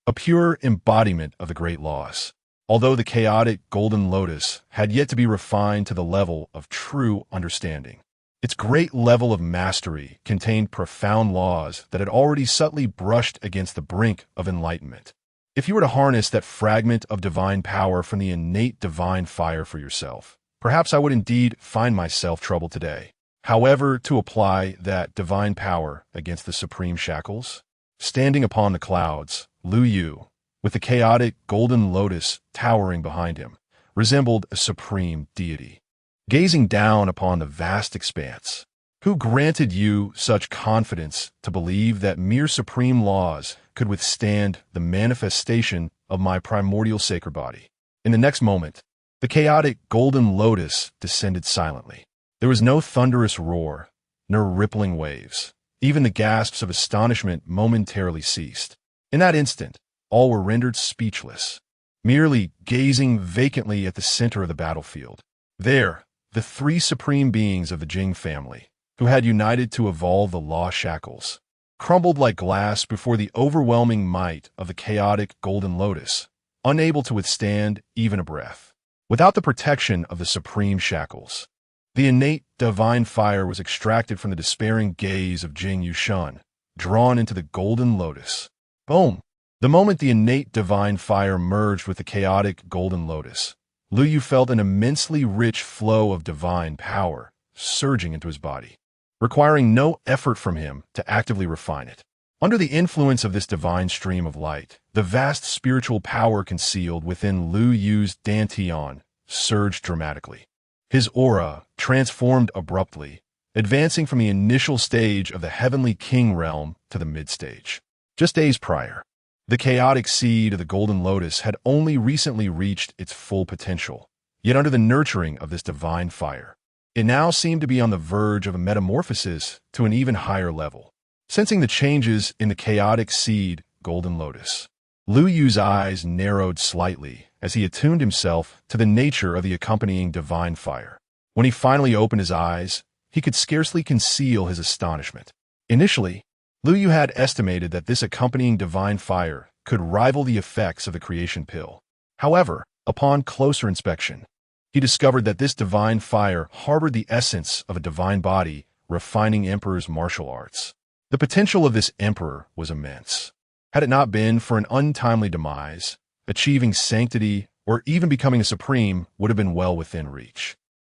a pure embodiment of the great laws. Although the chaotic golden lotus had yet to be refined to the level of true understanding, its great level of mastery contained profound laws that had already subtly brushed against the brink of enlightenment. If you were to harness that fragment of divine power from the innate divine fire for yourself, perhaps I would indeed find myself troubled today. However, to apply that divine power against the supreme shackles, standing upon the clouds, Lu Yu, with the chaotic golden lotus towering behind him, resembled a supreme deity. Gazing down upon the vast expanse, who granted you such confidence to believe that mere supreme laws could withstand the manifestation of my primordial sacred body? In the next moment, the chaotic golden lotus descended silently. There was no thunderous roar, nor rippling waves. Even the gasps of astonishment momentarily ceased. In that instant, all were rendered speechless, merely gazing vacantly at the center of the battlefield. There, the 3 supreme beings of the Jing family, who had united to evolve the law shackles, crumbled like glass before the overwhelming might of the chaotic golden lotus, unable to withstand even a breath. Without the protection of the supreme shackles, the innate divine fire was extracted from the despairing gaze of Jing Yushun, drawn into the golden lotus. Boom! The moment the innate divine fire merged with the chaotic golden lotus, Lu Yu felt an immensely rich flow of divine power surging into his body, requiring no effort from him to actively refine it. Under the influence of this divine stream of light, the vast spiritual power concealed within Lu Yu's dantian surged dramatically. His aura transformed abruptly, advancing from the initial stage of the heavenly king realm to the mid-stage. Just days prior, the chaotic seed of the golden lotus had only recently reached its full potential, yet under the nurturing of this divine fire, it now seemed to be on the verge of a metamorphosis to an even higher level. Sensing the changes in the chaotic seed golden lotus, Lu Yu's eyes narrowed slightly as he attuned himself to the nature of the accompanying divine fire. When he finally opened his eyes, he could scarcely conceal his astonishment. Initially, Lu Yu had estimated that this accompanying divine fire could rival the effects of the creation pill. However, upon closer inspection, he discovered that this divine fire harbored the essence of a divine body refining Emperor's martial arts. The potential of this Emperor was immense. Had it not been for an untimely demise, achieving sanctity or even becoming a supreme would have been well within reach.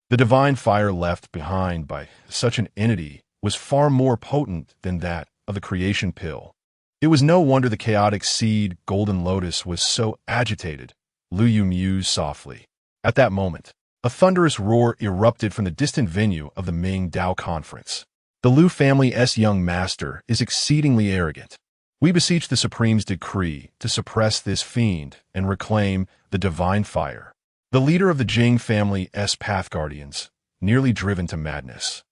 The divine fire left behind by such an entity was far more potent than that of the creation pill. It was no wonder the chaotic seed, Golden Lotus, was so agitated, Lu Yu mused softly. At that moment, a thunderous roar erupted from the distant venue of the Ming Dao conference. The Lu family's young master is exceedingly arrogant. We beseech the Supreme's decree to suppress this fiend and reclaim the divine fire. The leader of the Jing family's path guardians, nearly driven to madness,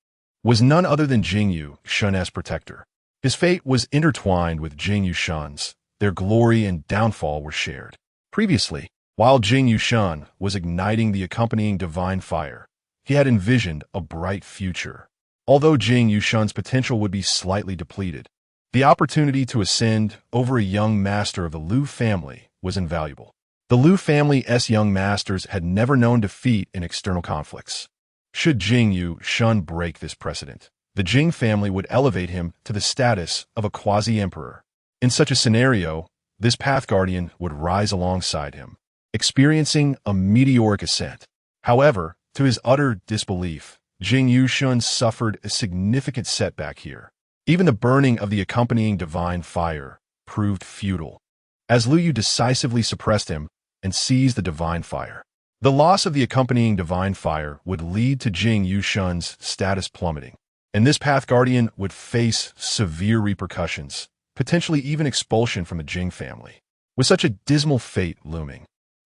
was none other than Jing Yushun's protector. His fate was intertwined with Jing Yushun's. Their glory and downfall were shared. Previously, while Jing Yushun was igniting the accompanying divine fire, he had envisioned a bright future. Although Jing Yushun's potential would be slightly depleted, the opportunity to ascend over a young master of the Lu family was invaluable. The Lu family's young masters had never known defeat in external conflicts. Should Jing Yushun break this precedent, the Jing family would elevate him to the status of a quasi-emperor. In such a scenario, this path guardian would rise alongside him, experiencing a meteoric ascent. However, to his utter disbelief, Jing Yushun suffered a significant setback here. Even the burning of the accompanying divine fire proved futile, as Lu Yu decisively suppressed him and seized the divine fire. The loss of the accompanying divine fire would lead to Jing Yushun's status plummeting, and this path guardian would face severe repercussions, potentially even expulsion from the Jing family. With such a dismal fate looming,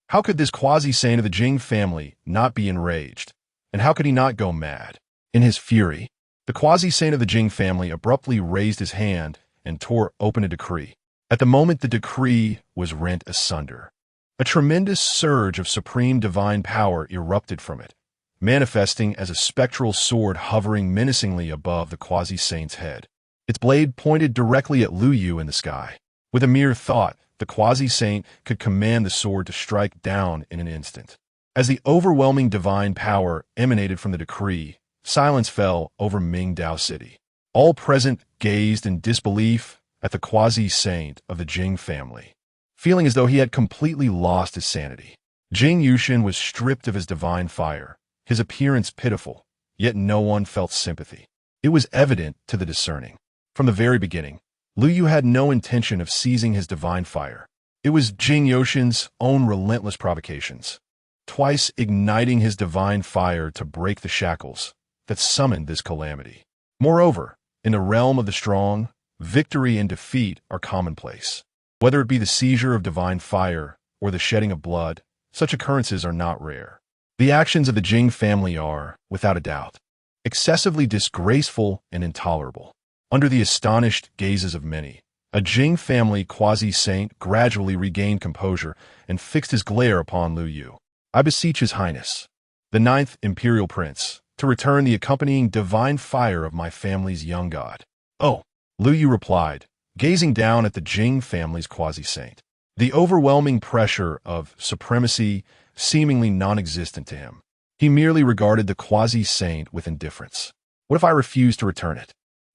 how could this quasi-saint of the Jing family not be enraged? And how could he not go mad? In his fury, the quasi-saint of the Jing family abruptly raised his hand and tore open a decree. At the moment the decree was rent asunder, a tremendous surge of supreme divine power erupted from it, manifesting as a spectral sword hovering menacingly above the quasi-saint's head. Its blade pointed directly at Lu Yu in the sky. With a mere thought, the quasi-saint could command the sword to strike down in an instant. As the overwhelming divine power emanated from the decree, silence fell over Ming Dao City. All present gazed in disbelief at the quasi-saint of the Jing family, feeling as though he had completely lost his sanity. Jing Yushun was stripped of his divine fire, his appearance pitiful, yet no one felt sympathy. It was evident to the discerning. From the very beginning, Lu Yu had no intention of seizing his divine fire. It was Jing Yushun's own relentless provocations, twice igniting his divine fire to break the shackles that summoned this calamity. Moreover, in the realm of the strong, victory and defeat are commonplace. Whether it be the seizure of divine fire or the shedding of blood, such occurrences are not rare. The actions of the Jing family are, without a doubt, excessively disgraceful and intolerable. Under the astonished gazes of many, a Jing family quasi-saint gradually regained composure and fixed his glare upon Lu Yu. I beseech His Highness, the 9th Imperial Prince, to return the accompanying divine fire of my family's young god. Oh, Lu Yu replied, gazing down at the Jing family's quasi-saint. The overwhelming pressure of supremacy seemingly non-existent to him. He merely regarded the quasi-saint with indifference. What if I refuse to return it?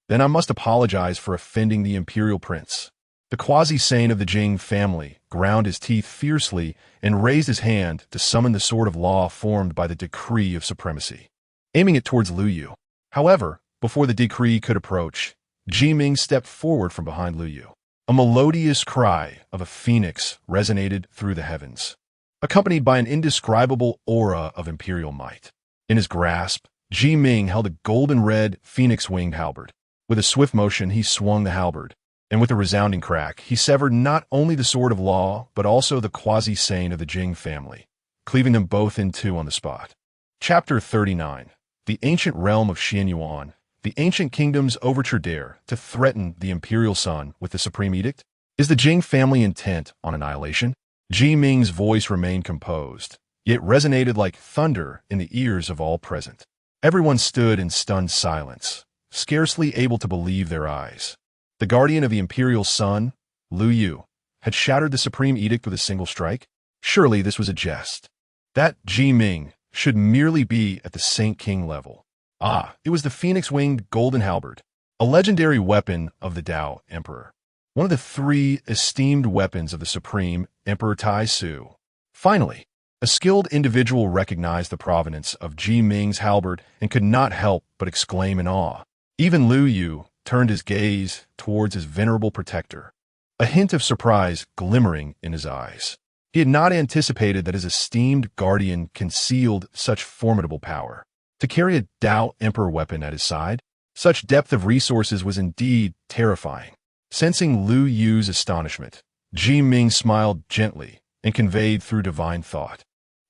Then I must apologize for offending the Imperial Prince. The quasi-saint of the Jing family ground his teeth fiercely and raised his hand to summon the sword of law formed by the decree of supremacy, aiming it towards Lu Yu. However, before the decree could approach, Ji Ming stepped forward from behind Lu Yu. A melodious cry of a phoenix resonated through the heavens, accompanied by an indescribable aura of imperial might. In his grasp, Ji Ming held a golden-red phoenix-winged halberd. With a swift motion, he swung the halberd, and with a resounding crack, he severed not only the sword of law, but also the quasi-saint of the Jing family, cleaving them both in two on the spot. Chapter 39. The Ancient Realm of Xianyuan. The ancient kingdom's overture dare to threaten the imperial son with the supreme edict? Is the Jing family intent on annihilation? Ji Ming's voice remained composed, yet resonated like thunder in the ears of all present. Everyone stood in stunned silence, scarcely able to believe their eyes. The guardian of the imperial son, Lu Yu, had shattered the supreme edict with a single strike? Surely this was a jest. That Ji Ming should merely be at the Saint King level. Ah, it was the phoenix-winged golden halberd, a legendary weapon of the Dao Emperor, one of the 3 esteemed weapons of the supreme Emperor Tai Su. Finally, A skilled individual recognized the provenance of Ji Ming's halberd and could not help but exclaim in awe. Even Lu Yu turned his gaze towards his venerable protector, a hint of surprise glimmering in his eyes. He had not anticipated that his esteemed guardian concealed such formidable power. To carry a Dao Emperor weapon at his side, such depth of resources was indeed terrifying. Sensing Lu Yu's astonishment, Ji Ming smiled gently and conveyed through divine thought.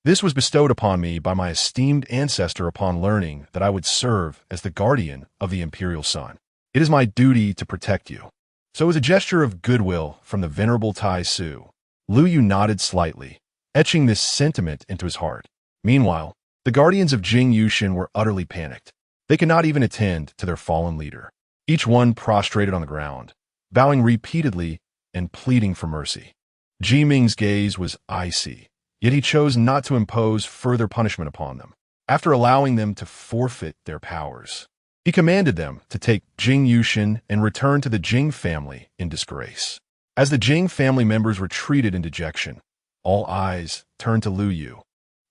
This was bestowed upon me by my esteemed ancestor upon learning that I would serve as the guardian of the imperial sun. It is my duty to protect you. So as a gesture of goodwill from the venerable Tai Su, Lu Yu nodded slightly, etching this sentiment into his heart. Meanwhile, the guardians of Jing Yushin were utterly panicked. They could not even attend to their fallen leader. Each one prostrated on the ground, bowing repeatedly and pleading for mercy. Ji Ming's gaze was icy, yet he chose not to impose further punishment upon them. After allowing them to forfeit their powers, he commanded them to take Jing Yushin and return to the Jing family in disgrace. As the Jing family members retreated in dejection, all eyes turned to Lu Yu,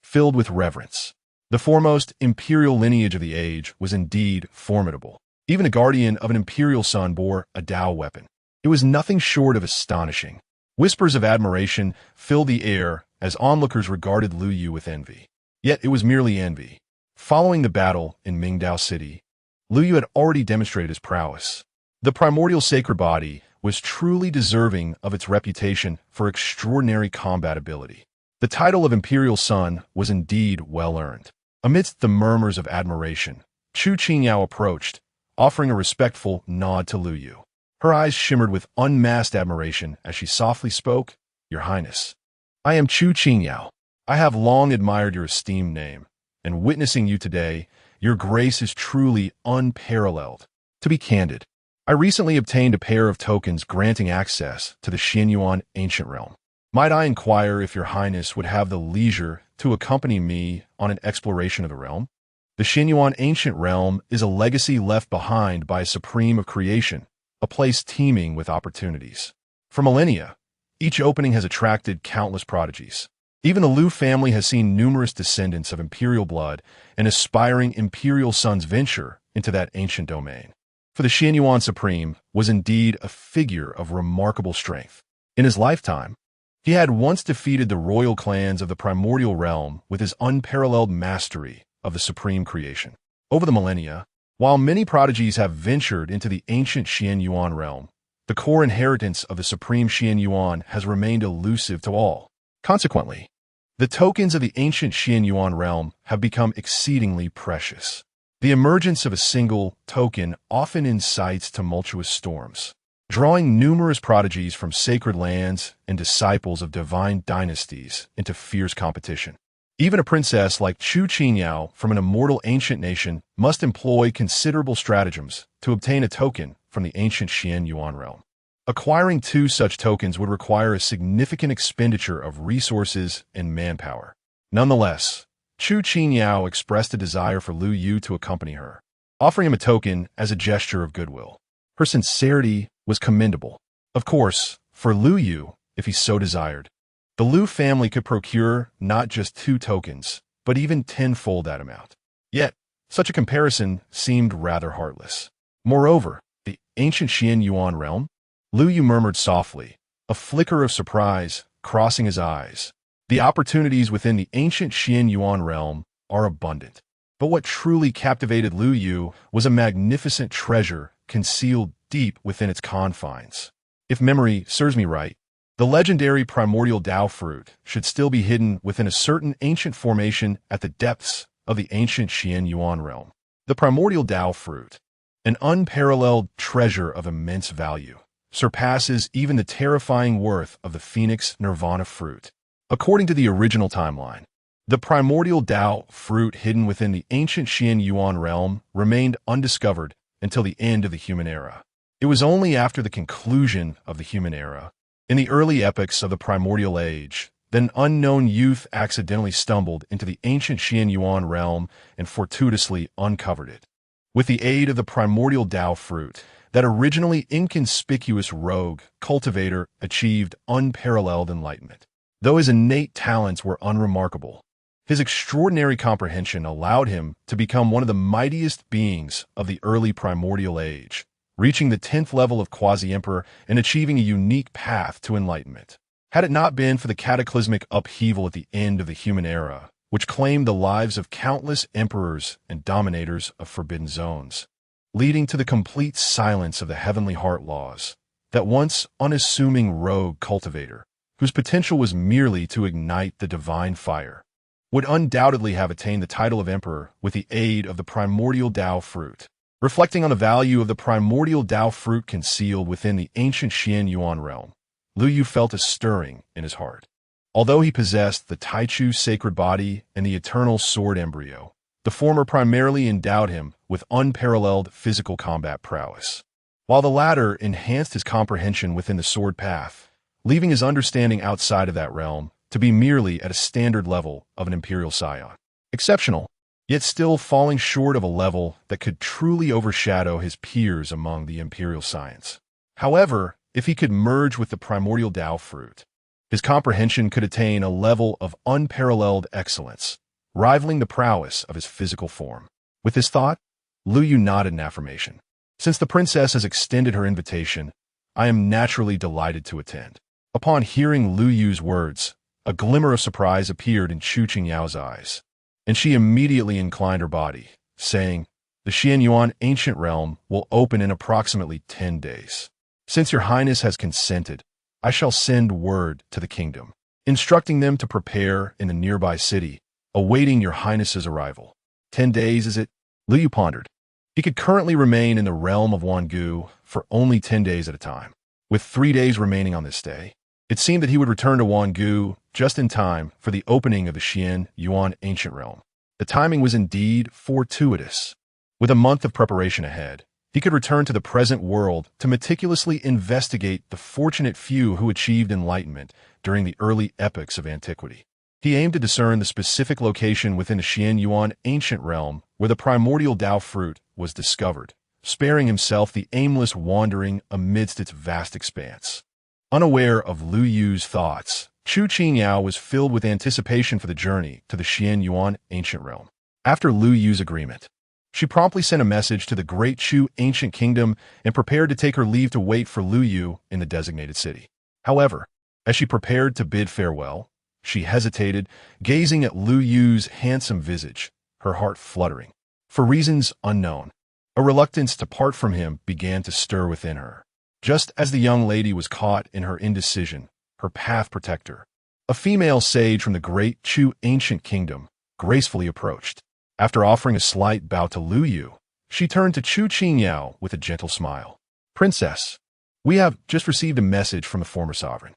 filled with reverence. The foremost imperial lineage of the age was indeed formidable. Even a guardian of an imperial son bore a Dao weapon. It was nothing short of astonishing. Whispers of admiration filled the air as onlookers regarded Lu Yu with envy. Yet it was merely envy. Following the battle in Mingdao City, Lu Yu had already demonstrated his prowess. The primordial sacred body was truly deserving of its reputation for extraordinary combat ability. The title of Imperial Son was indeed well earned. Amidst the murmurs of admiration, Chu Qingyao approached, offering a respectful nod to Lu Yu. Her eyes shimmered with unmasked admiration as she softly spoke, "Your Highness, I am Chu Qingyao. I have long admired your esteemed name, and witnessing you today, your grace is truly unparalleled. To be candid, I recently obtained a pair of tokens granting access to the Xianyuan ancient realm. Might I inquire if your highness would have the leisure to accompany me on an exploration of the realm? The Xianyuan ancient realm is a legacy left behind by a supreme of creation, a place teeming with opportunities. For millennia, each opening has attracted countless prodigies. Even the Liu family has seen numerous descendants of imperial blood and aspiring imperial sons venture into that ancient domain. For the Xianyuan Supreme was indeed a figure of remarkable strength. In his lifetime, he had once defeated the royal clans of the primordial realm with his unparalleled mastery of the supreme creation. Over the millennia, while many prodigies have ventured into the ancient Xianyuan realm, the core inheritance of the supreme Xianyuan has remained elusive to all. Consequently, the tokens of the ancient Xianyuan realm have become exceedingly precious. The emergence of a single token often incites tumultuous storms, drawing numerous prodigies from sacred lands and disciples of divine dynasties into fierce competition. Even a princess like Chu Qingyao from an immortal ancient nation must employ considerable stratagems to obtain a token from the ancient Xianyuan realm. Acquiring 2 such tokens would require a significant expenditure of resources and manpower. Nonetheless, Chu Qingyao expressed a desire for Lu Yu to accompany her, offering him a token as a gesture of goodwill. Her sincerity was commendable. Of course, for Lu Yu, if he so desired, the Liu family could procure not just 2 tokens, but even tenfold that amount. Yet, such a comparison seemed rather heartless. Moreover, the ancient Xianyuan realm? Lu Yu murmured softly, a flicker of surprise crossing his eyes. The opportunities within the ancient Xianyuan realm are abundant. But what truly captivated Lu Yu was a magnificent treasure concealed deep within its confines. If memory serves me right, the legendary primordial Dao fruit should still be hidden within a certain ancient formation at the depths of the ancient Xianyuan realm. The primordial Dao fruit, an unparalleled treasure of immense value, surpasses even the terrifying worth of the Phoenix Nirvana fruit. According to the original timeline, the primordial Dao fruit hidden within the ancient Xianyuan realm remained undiscovered until the end of the human era. It was only after the conclusion of the human era, in the early epochs of the primordial age, that an unknown youth accidentally stumbled into the ancient Xianyuan realm and fortuitously uncovered it. With the aid of the primordial Dao fruit, that originally inconspicuous rogue cultivator achieved unparalleled enlightenment. Though his innate talents were unremarkable, his extraordinary comprehension allowed him to become one of the mightiest beings of the early primordial age, reaching the 10th level of quasi-emperor and achieving a unique path to enlightenment. Had it not been for the cataclysmic upheaval at the end of the human era, which claimed the lives of countless emperors and dominators of forbidden zones, leading to the complete silence of the heavenly heart laws, that once unassuming rogue cultivator, whose potential was merely to ignite the divine fire, would undoubtedly have attained the title of emperor with the aid of the primordial Tao fruit. Reflecting on the value of the primordial Tao fruit concealed within the ancient Xian Yuan realm, Lu Yu felt a stirring in his heart. Although he possessed the Taichu sacred body and the eternal sword embryo, the former primarily endowed him with unparalleled physical combat prowess, while the latter enhanced his comprehension within the sword path, leaving his understanding outside of that realm to be merely at a standard level of an imperial scion. Exceptional, yet still falling short of a level that could truly overshadow his peers among the imperial science. However, if he could merge with the primordial Tao fruit, his comprehension could attain a level of unparalleled excellence, rivaling the prowess of his physical form. With this thought, Lu Yu nodded in affirmation. Since the princess has extended her invitation, I am naturally delighted to attend. Upon hearing Lu Yu's words, a glimmer of surprise appeared in Chu Qingyao's eyes, and she immediately inclined her body, saying, "The Xian Yuan ancient realm will open in approximately 10 days. Since your highness has consented, I shall send word to the kingdom, instructing them to prepare in the nearby city, awaiting your highness's arrival." 10 days, is it? Lu Yu pondered. He could currently remain in the realm of Wangu for only 10 days at a time. With 3 days remaining on this day, it seemed that he would return to Wangu just in time for the opening of the Xian Yuan ancient realm. The timing was indeed fortuitous. With a month of preparation ahead, he could return to the present world to meticulously investigate the fortunate few who achieved enlightenment during the early epochs of antiquity. He aimed to discern the specific location within the Xian Yuan ancient realm where the primordial Tao fruit was discovered, sparing himself the aimless wandering amidst its vast expanse. Unaware of Lu Yu's thoughts, Chu Qingyao was filled with anticipation for the journey to the Xian Yuan ancient realm. After Lu Yu's agreement, she promptly sent a message to the Great Chu ancient kingdom and prepared to take her leave to wait for Lu Yu in the designated city. However, as she prepared to bid farewell, she hesitated, gazing at Lu Yu's handsome visage, her heart fluttering. For reasons unknown, a reluctance to part from him began to stir within her. Just as the young lady was caught in her indecision, her path protector, a female sage from the Great Chu ancient kingdom, gracefully approached. After offering a slight bow to Lu Yu, she turned to Chu Qingyao with a gentle smile. "Princess, we have just received a message from the former sovereign."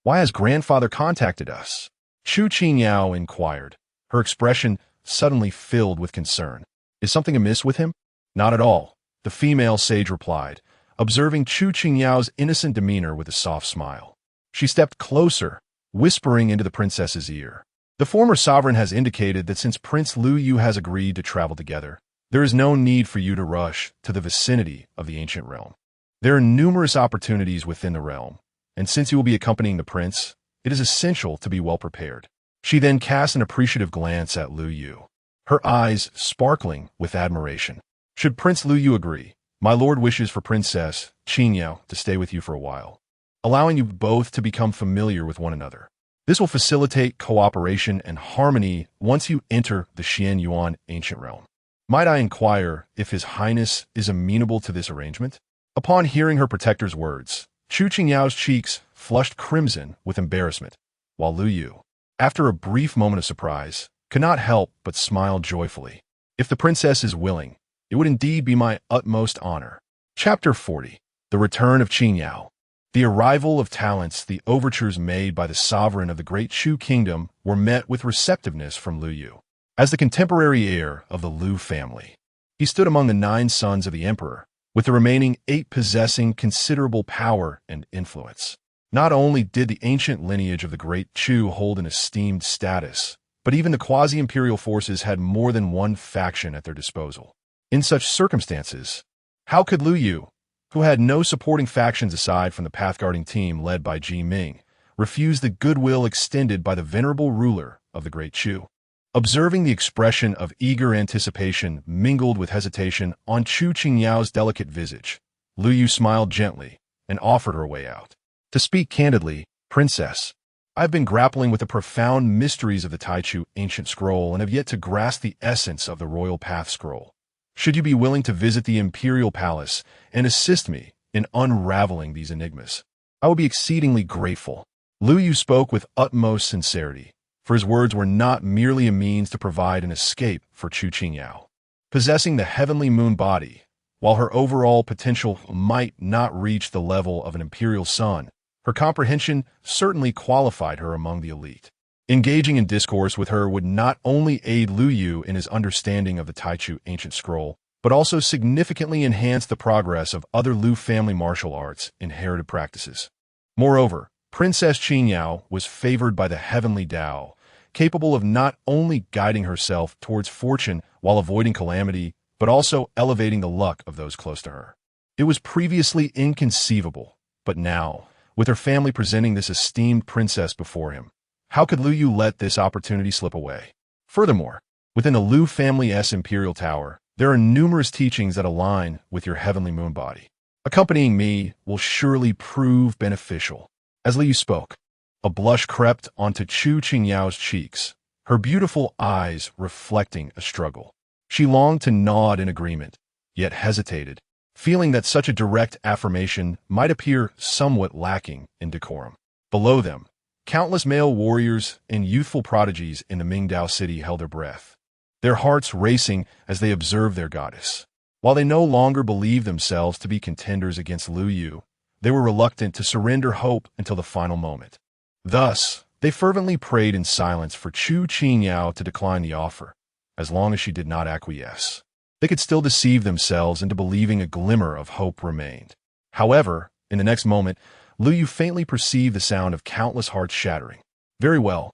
"Why has grandfather contacted us?" Chu Qingyao inquired, her expression suddenly filled with concern. "Is something amiss with him?" "Not at all," the female sage replied, observing Chu Qingyao's innocent demeanor with a soft smile. She stepped closer, whispering into the princess's ear. "The former sovereign has indicated that since Prince Lu Yu has agreed to travel together, there is no need for you to rush to the vicinity of the ancient realm. There are numerous opportunities within the realm, and since you will be accompanying the prince, it is essential to be well prepared." She then cast an appreciative glance at Lu Yu, her eyes sparkling with admiration. "Should Prince Lu Yu agree, my lord wishes for Princess Qingyao to stay with you for a while, allowing you both to become familiar with one another. This will facilitate cooperation and harmony once you enter the Xian Yuan ancient realm. Might I inquire if His Highness is amenable to this arrangement?" Upon hearing her protector's words, Chu Qingyao's cheeks flushed crimson with embarrassment, while Lu Yu, after a brief moment of surprise, could not help but smile joyfully. "If the princess is willing, it would indeed be my utmost honor." Chapter 40. The Return of Qingyao. The arrival of talents, the overtures made by the sovereign of the Great Chu Kingdom were met with receptiveness from Lu Yu. As the contemporary heir of the Lu family, he stood among the 9 sons of the emperor, with the remaining 8 possessing considerable power and influence. Not only did the ancient lineage of the Great Chu hold an esteemed status, but even the quasi-imperial forces had more than one faction at their disposal. In such circumstances, how could Lu Yu, who had no supporting factions aside from the pathguarding team led by Ji Ming, refused the goodwill extended by the venerable ruler of the Great Chu. Observing the expression of eager anticipation mingled with hesitation on Chu Qingyao's delicate visage, Lu Yu smiled gently and offered her a way out. To speak candidly, Princess, I've been grappling with the profound mysteries of the Taichu ancient scroll and have yet to grasp the essence of the royal path scroll. Should you be willing to visit the imperial palace and assist me in unraveling these enigmas, I would be exceedingly grateful. Lu Yu spoke with utmost sincerity, for his words were not merely a means to provide an escape for Chu Qingyao. Possessing the heavenly moon body, while her overall potential might not reach the level of an imperial son, her comprehension certainly qualified her among the elite. Engaging in discourse with her would not only aid Lu Yu in his understanding of the Taichu ancient scroll, but also significantly enhance the progress of other Lu family martial arts inherited practices. Moreover, Princess Qingyao was favored by the heavenly Tao, capable of not only guiding herself towards fortune while avoiding calamity, but also elevating the luck of those close to her. It was previously inconceivable, but now, with her family presenting this esteemed princess before him, how could Lu Yu let this opportunity slip away? Furthermore, within the Lu family's imperial tower, there are numerous teachings that align with your heavenly moon body. Accompanying me will surely prove beneficial. As Lu Yu spoke, a blush crept onto Chu Qingyao's cheeks, her beautiful eyes reflecting a struggle. She longed to nod in agreement, yet hesitated, feeling that such a direct affirmation might appear somewhat lacking in decorum. Below them, countless male warriors and youthful prodigies in the Mingdao city held their breath, their hearts racing as they observed their goddess. While they no longer believed themselves to be contenders against Lu Yu, they were reluctant to surrender hope until the final moment. Thus, they fervently prayed in silence for Chu Qingyao to decline the offer, as long as she did not acquiesce. They could still deceive themselves into believing a glimmer of hope remained. However, in the next moment, Lu Yu faintly perceived the sound of countless hearts shattering. Very well.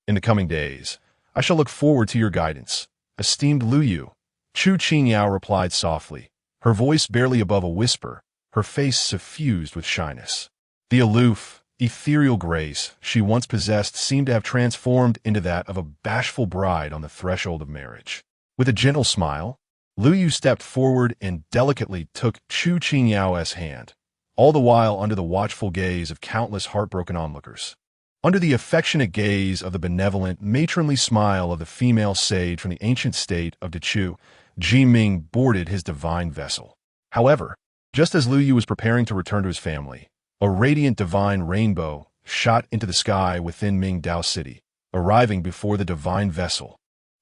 In the coming days, I shall look forward to your guidance, esteemed Lu Yu. Chu Qingyao replied softly, her voice barely above a whisper, her face suffused with shyness. The aloof, ethereal grace she once possessed seemed to have transformed into that of a bashful bride on the threshold of marriage. With a gentle smile, Lu Yu stepped forward and delicately took Chu Qingyao's hand, all the while under the watchful gaze of countless heartbroken onlookers. Under the affectionate gaze of the benevolent, matronly smile of the female sage from the ancient state of Dechu, Ji Ming boarded his divine vessel. However, just as Lu Yu was preparing to return to his family, a radiant divine rainbow shot into the sky within Mingdao City, arriving before the divine vessel.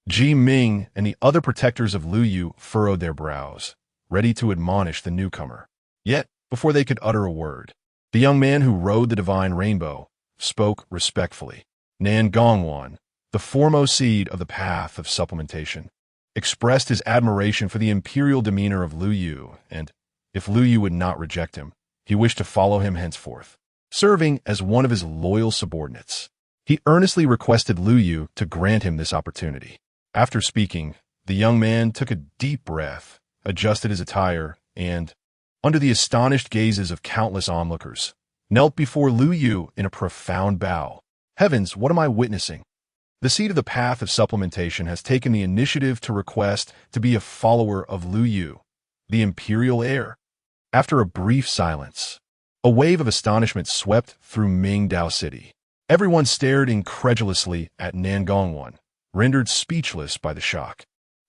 Ji Ming and the other protectors of Lu Yu furrowed their brows, ready to admonish the newcomer. Yet, before they could utter a word, the young man who rode the divine rainbow spoke respectfully. Nan Gongwan, the foremost seed of the path of supplementation, expressed his admiration for the imperial demeanor of Lu Yu, and, if Lu Yu would not reject him, he wished to follow him henceforth, serving as one of his loyal subordinates. He earnestly requested Lu Yu to grant him this opportunity. After speaking, the young man took a deep breath, adjusted his attire, and, under the astonished gazes of countless onlookers, knelt before Lu Yu in a profound bow. Heavens, what am I witnessing? The seed of the path of supplementation has taken the initiative to request to be a follower of Lu Yu, the imperial heir. After a brief silence, a wave of astonishment swept through Mingdao City. Everyone stared incredulously at Nan Gongwan, rendered speechless by the shock.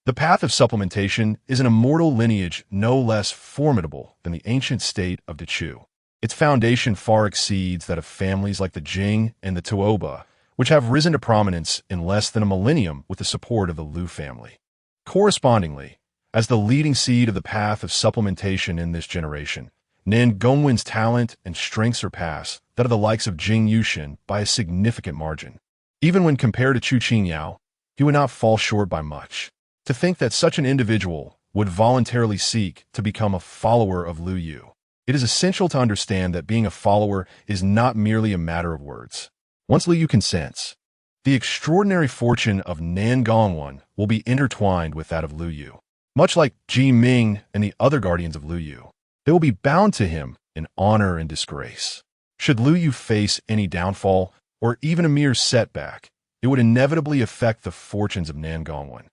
The path of supplementation is an immortal lineage no less formidable than the ancient state of Dechu. Its foundation far exceeds that of families like the Jing and the Tuoba, which have risen to prominence in less than a millennium with the support of the Lu family. Correspondingly, as the leading seed of the path of supplementation in this generation, Nan Gongwan's talent and strength surpass that of the likes of Jing Yushin by a significant margin. Even when compared to Chu Qingyao, he would not fall short by much. To think that such an individual would voluntarily seek to become a follower of Lu Yu. It is essential to understand that being a follower is not merely a matter of words. Once Lu Yu consents, the extraordinary fortune of Nan Gongwan will be intertwined with that of Lu Yu. Much like Ji Ming and the other guardians of Lu Yu, they will be bound to him in honor and disgrace. Should Lu Yu face any downfall, or even a mere setback, it would inevitably affect the fortunes of Nangongwen,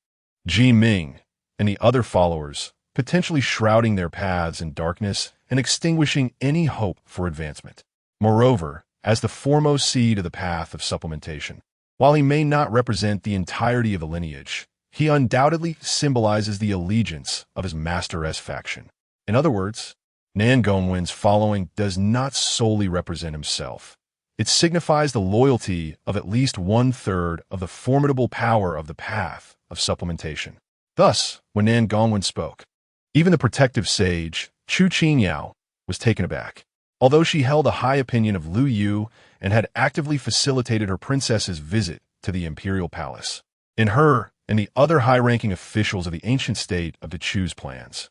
Ji Ming, and the other followers, potentially shrouding their paths in darkness and extinguishing any hope for advancement. Moreover, as the foremost seed of the path of supplementation, while he may not represent the entirety of the lineage, he undoubtedly symbolizes the allegiance of his Master S faction. In other words, Nangongwen's following does not solely represent himself. It signifies the loyalty of at least one-third of the formidable power of the path of supplementation. Thus, when Nangongwen spoke, even the protective sage, Chu Qingyao, was taken aback. Although she held a high opinion of Lu Yu and had actively facilitated her princess's visit to the imperial palace, in her and the other high-ranking officials of the ancient state of the Chu's plans,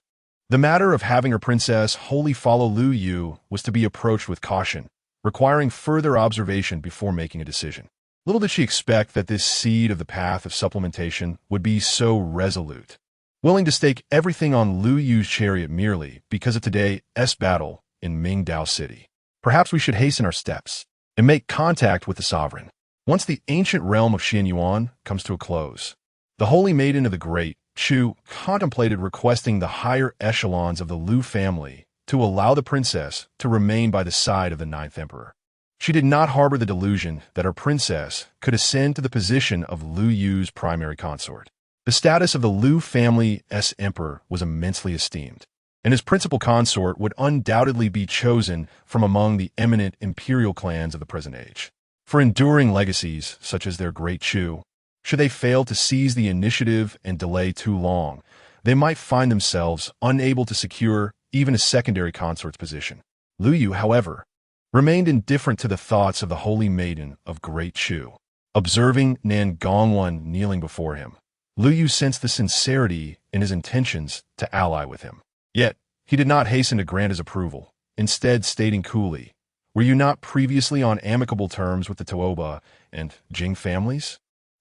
the matter of having her princess wholly follow Lu Yu was to be approached with caution, requiring further observation before making a decision. Little did she expect that this seed of the path of supplementation would be so resolute, willing to stake everything on Lu Yu's chariot merely because of today's battle in Mingdao City. Perhaps we should hasten our steps and make contact with the sovereign. Once the ancient realm of Xianyuan comes to a close, the holy maiden of the great Chu contemplated requesting the higher echelons of the Lu family to allow the princess to remain by the side of the ninth emperor. She did not harbor the delusion that her princess could ascend to the position of Lu Yu's primary consort. The status of the Lu family's emperor was immensely esteemed, and his principal consort would undoubtedly be chosen from among the eminent imperial clans of the present age. For enduring legacies such as their great Chu, should they fail to seize the initiative and delay too long, they might find themselves unable to secure even a secondary consort's position. Lu Yu, however, remained indifferent to the thoughts of the holy maiden of Great Chu. Observing Nangongwen kneeling before him, Lu Yu sensed the sincerity in his intentions to ally with him. Yet, he did not hasten to grant his approval, instead stating coolly, "Were you not previously on amicable terms with the Tuoba and Jing families?"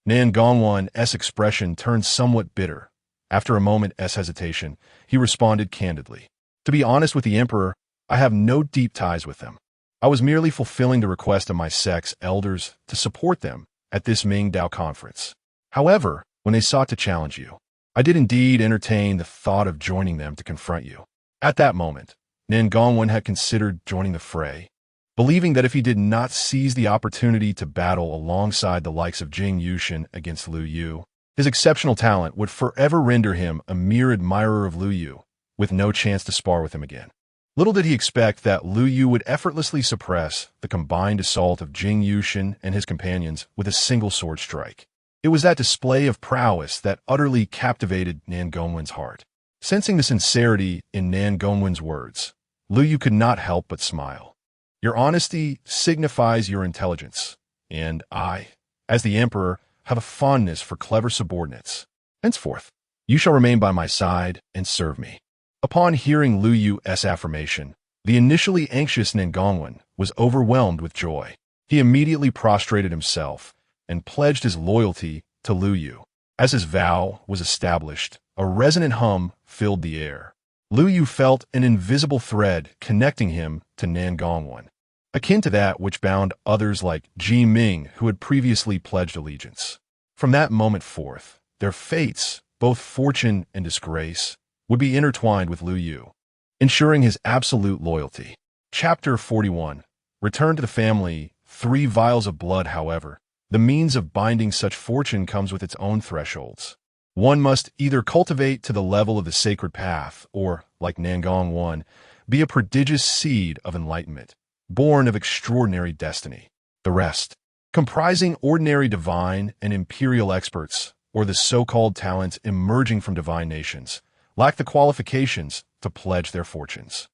Nangongwen's expression turned somewhat bitter. After a moment's hesitation, he responded candidly, "To be honest with the emperor, I have no deep ties with them. I was merely fulfilling the request of my sect's elders to support them at this Mingdao conference. However, when they sought to challenge you, I did indeed entertain the thought of joining them to confront you." At that moment, Nangongwen had considered joining the fray, believing that if he did not seize the opportunity to battle alongside the likes of Jing Yushin against Lu Yu, his exceptional talent would forever render him a mere admirer of Lu Yu, with no chance to spar with him again. Little did he expect that Lu Yu would effortlessly suppress the combined assault of Jing Yushin and his companions with a single sword strike. It was that display of prowess that utterly captivated Nangongwen's heart. Sensing the sincerity in Nangongwen's words, Lu Yu could not help but smile. "Your honesty signifies your intelligence, and I, as the emperor, have a fondness for clever subordinates. Henceforth, you shall remain by my side and serve me." Upon hearing Lu Yu's affirmation, the initially anxious Nangongwen was overwhelmed with joy. He immediately prostrated himself and pledged his loyalty to Lu Yu. As his vow was established, a resonant hum filled the air. Lu Yu felt an invisible thread connecting him to Nangongwen, akin to that which bound others like Ji Ming who had previously pledged allegiance. From that moment forth, their fates, both fortune and disgrace, would be intertwined with Lu Yu, ensuring his absolute loyalty. Chapter 41. Return to the family. 3 vials of blood, however. The means of binding such fortune comes with its own thresholds. One must either cultivate to the level of the sacred path or, like Nangongwen, be a prodigious seed of enlightenment, born of extraordinary destiny. The rest, comprising ordinary divine and imperial experts, or the so-called talents emerging from divine nations, lack the qualifications to pledge their fortunes.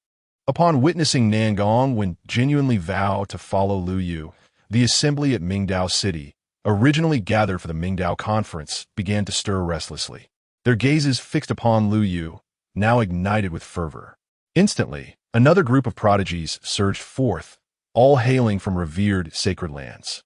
Upon witnessing Nangongwen genuinely vow to follow Lu Yu, the assembly at Mingdao City, originally gathered for the Mingdao conference, began to stir restlessly. Their gazes fixed upon Lu Yu, now ignited with fervor. Instantly, another group of prodigies surged forth, all hailing from revered sacred lands.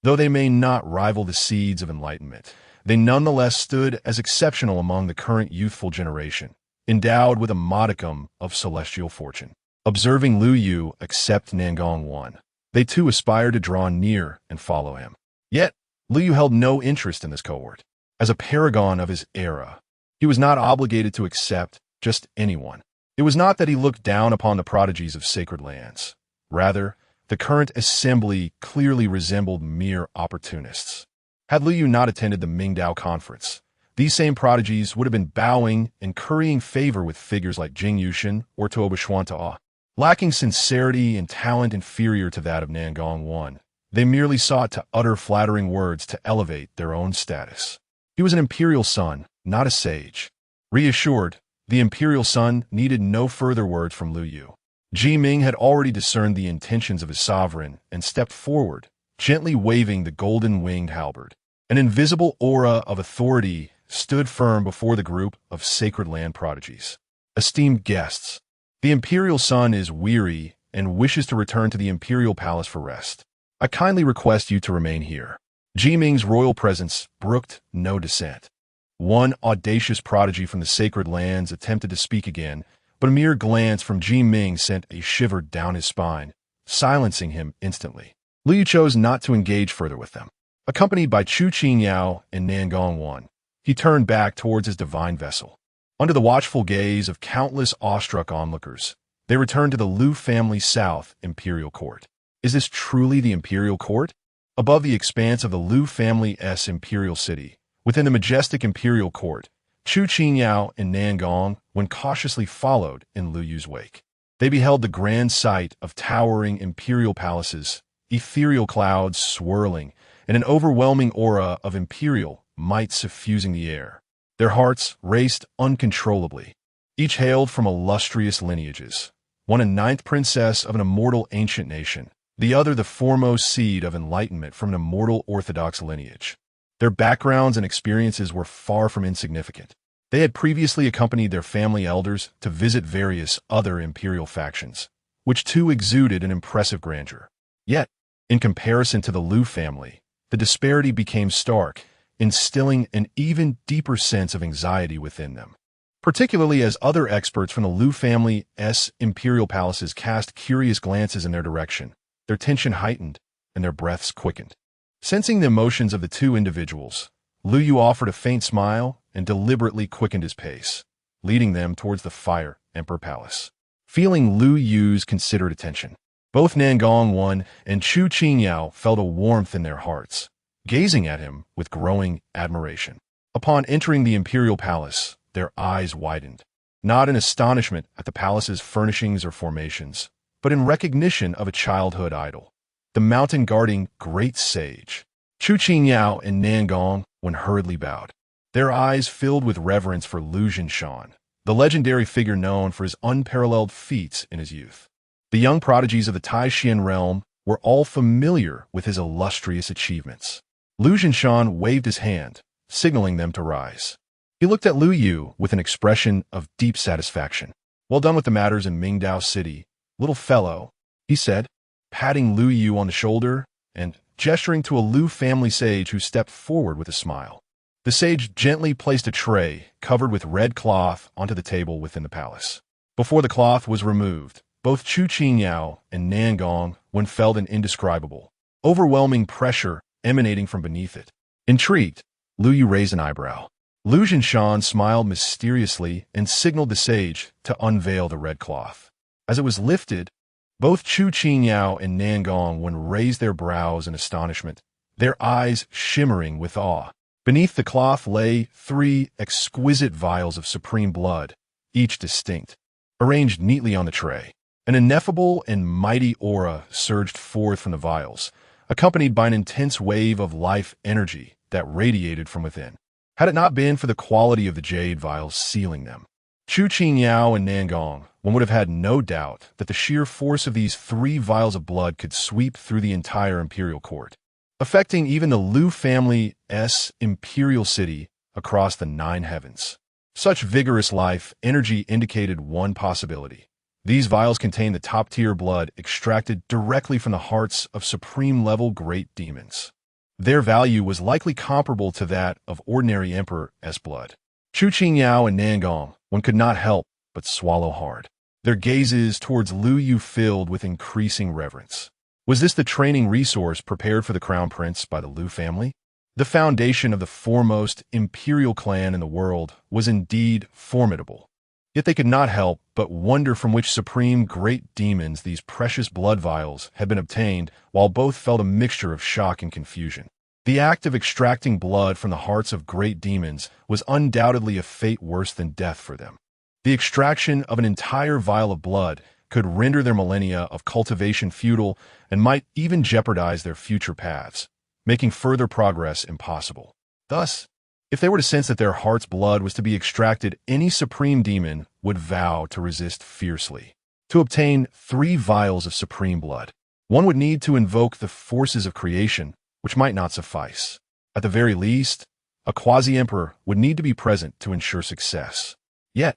Though they may not rival the seeds of enlightenment, they nonetheless stood as exceptional among the current youthful generation, endowed with a modicum of celestial fortune. Observing Lu Yu accept Nangongwen, They too aspired to draw near and follow him. Yet, Lu Yu held no interest in this cohort. As a paragon of his era, he was not obligated to accept just anyone. It was not that he looked down upon the prodigies of sacred lands. Rather, the current assembly clearly resembled mere opportunists. Had Lu Yu not attended the Mingdao conference, these same prodigies would have been bowing and currying favor with figures like Jing Yushin or Tuoba Xuanta'a. Lacking sincerity and talent inferior to that of Nangong Wan, they merely sought to utter flattering words to elevate their own status. He was an imperial son, not a sage. Reassured, the imperial son needed no further words from Lu Yu. Ji Ming had already discerned the intentions of his sovereign and stepped forward, gently waving the golden-winged halberd. An invisible aura of authority stood firm before the group of sacred land prodigies. Esteemed guests, the imperial son is weary and wishes to return to the imperial palace for rest. I kindly request you to remain here. Ji Ming's royal presence brooked no dissent. One audacious prodigy from the sacred lands attempted to speak again, but a mere glance from Ji Ming sent a shiver down his spine, silencing him instantly. Lu Yu chose not to engage further with them. Accompanied by Chu Qingyao and Nangong Wan, he turned back towards his divine vessel. Under the watchful gaze of countless awestruck onlookers, they returned to the Lu family South Imperial Court. Is this truly the Imperial Court? Above the expanse of the Lu family's Imperial City, within the majestic Imperial Court, Chu Qingyao and Nangong Wan cautiously followed in Lu Yu's wake. They beheld the grand sight of towering imperial palaces, ethereal clouds swirling, and an overwhelming aura of imperial might suffusing the air. Their hearts raced uncontrollably. Each hailed from illustrious lineages, one a ninth princess of an immortal ancient nation, the other the foremost seed of enlightenment from an immortal orthodox lineage. Their backgrounds and experiences were far from insignificant. They had previously accompanied their family elders to visit various other imperial factions, which too exuded an impressive grandeur. Yet, in comparison to the Lu family, the disparity became stark, instilling an even deeper sense of anxiety within them. Particularly as other experts from the Lu family's imperial palaces cast curious glances in their direction, their tension heightened and their breaths quickened. Sensing the emotions of the two individuals, Lu Yu offered a faint smile and deliberately quickened his pace, leading them towards the Fire Emperor Palace. Feeling Lu Yu's considerate attention, both Nangong Wan and Chu Qingyao felt a warmth in their hearts, gazing at him with growing admiration. Upon entering the imperial palace, their eyes widened, not in astonishment at the palace's furnishings or formations, but in recognition of a childhood idol, the mountain-guarding great sage. Chu Qingyao and Nangong Wan hurriedly bowed, their eyes filled with reverence for Lu Jinshan, the legendary figure known for his unparalleled feats in his youth. The young prodigies of the Taishan realm were all familiar with his illustrious achievements. Lu Jinshan waved his hand, signaling them to rise. He looked at Lu Yu with an expression of deep satisfaction. Well done with the matters in Mingdao City, little fellow, he said, patting Lu Yu on the shoulder and gesturing to a Lu family sage who stepped forward with a smile. The sage gently placed a tray covered with red cloth onto the table within the palace. Before the cloth was removed, both Chu Qingyao and Nangong Wan felt an indescribable, overwhelming pressure emanating from beneath it. Intrigued, Lu Yu raised an eyebrow. Lu Jinshan smiled mysteriously and signaled the sage to unveil the red cloth. As it was lifted, both Chu Qingyao and Nangong Wan raised their brows in astonishment, their eyes shimmering with awe. Beneath the cloth lay 3 exquisite vials of supreme blood, each distinct, arranged neatly on the tray. An ineffable and mighty aura surged forth from the vials, accompanied by an intense wave of life energy that radiated from within. Had it not been for the quality of the jade vials sealing them, Chu Qingyao and Nangong Wan would have had no doubt that the sheer force of these 3 vials of blood could sweep through the entire imperial court, affecting even the Lu family's imperial city across the 9 heavens. Such vigorous life energy indicated one possibility. These vials contained the top-tier blood extracted directly from the hearts of supreme-level great demons. Their value was likely comparable to that of ordinary emperor's blood. Chu Qingyao and Nangong Wan could not help but swallow hard, their gazes towards Lu Yu filled with increasing reverence. Was this the training resource prepared for the crown prince by the Liu family? The foundation of the foremost imperial clan in the world was indeed formidable. Yet they could not help but wonder from which supreme great demons these precious blood vials had been obtained, while both felt a mixture of shock and confusion. The act of extracting blood from the hearts of great demons was undoubtedly a fate worse than death for them. The extraction of an entire vial of blood could render their millennia of cultivation futile and might even jeopardize their future paths, making further progress impossible. Thus, if they were to sense that their heart's blood was to be extracted, any supreme demon would vow to resist fiercely. To obtain 3 vials of supreme blood, one would need to invoke the forces of creation, which might not suffice. At the very least, a quasi-emperor would need to be present to ensure success. Yet,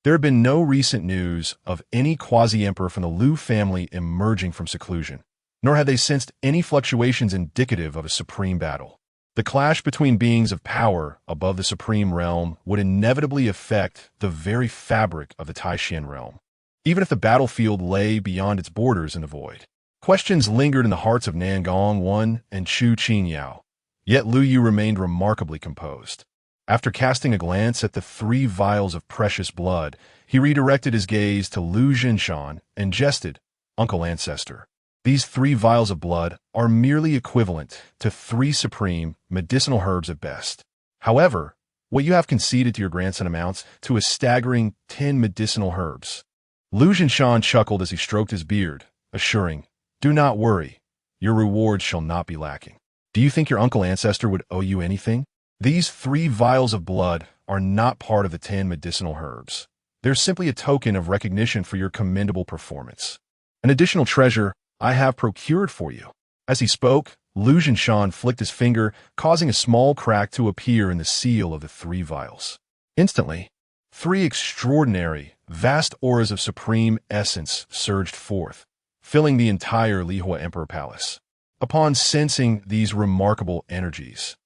there had been no recent news of any quasi-emperor from the Liu family emerging from seclusion, nor had they sensed any fluctuations indicative of a supreme battle. The clash between beings of power above the supreme realm would inevitably affect the very fabric of the Taishan realm, even if the battlefield lay beyond its borders in the void. Questions lingered in the hearts of Nangong Wan and Chu Qinyao, yet Lu Yu remained remarkably composed. After casting a glance at the 3 vials of precious blood, he redirected his gaze to Lu Jinshan and jested, "Uncle Ancestor, these 3 vials of blood are merely equivalent to 3 supreme medicinal herbs at best. However, what you have conceded to your grandson amounts to a staggering 10 medicinal herbs." Lu Jinshan chuckled as he stroked his beard, assuring, "Do not worry, your reward shall not be lacking. Do you think your Uncle Ancestor would owe you anything? These 3 vials of blood are not part of the 10 medicinal herbs. They're simply a token of recognition for your commendable performance. An additional treasure I have procured for you." As he spoke, Lu Jinshan flicked his finger, causing a small crack to appear in the seal of the 3 vials. Instantly, 3 extraordinary, vast auras of supreme essence surged forth, filling the entire Lihua Emperor Palace. Upon sensing these remarkable energies,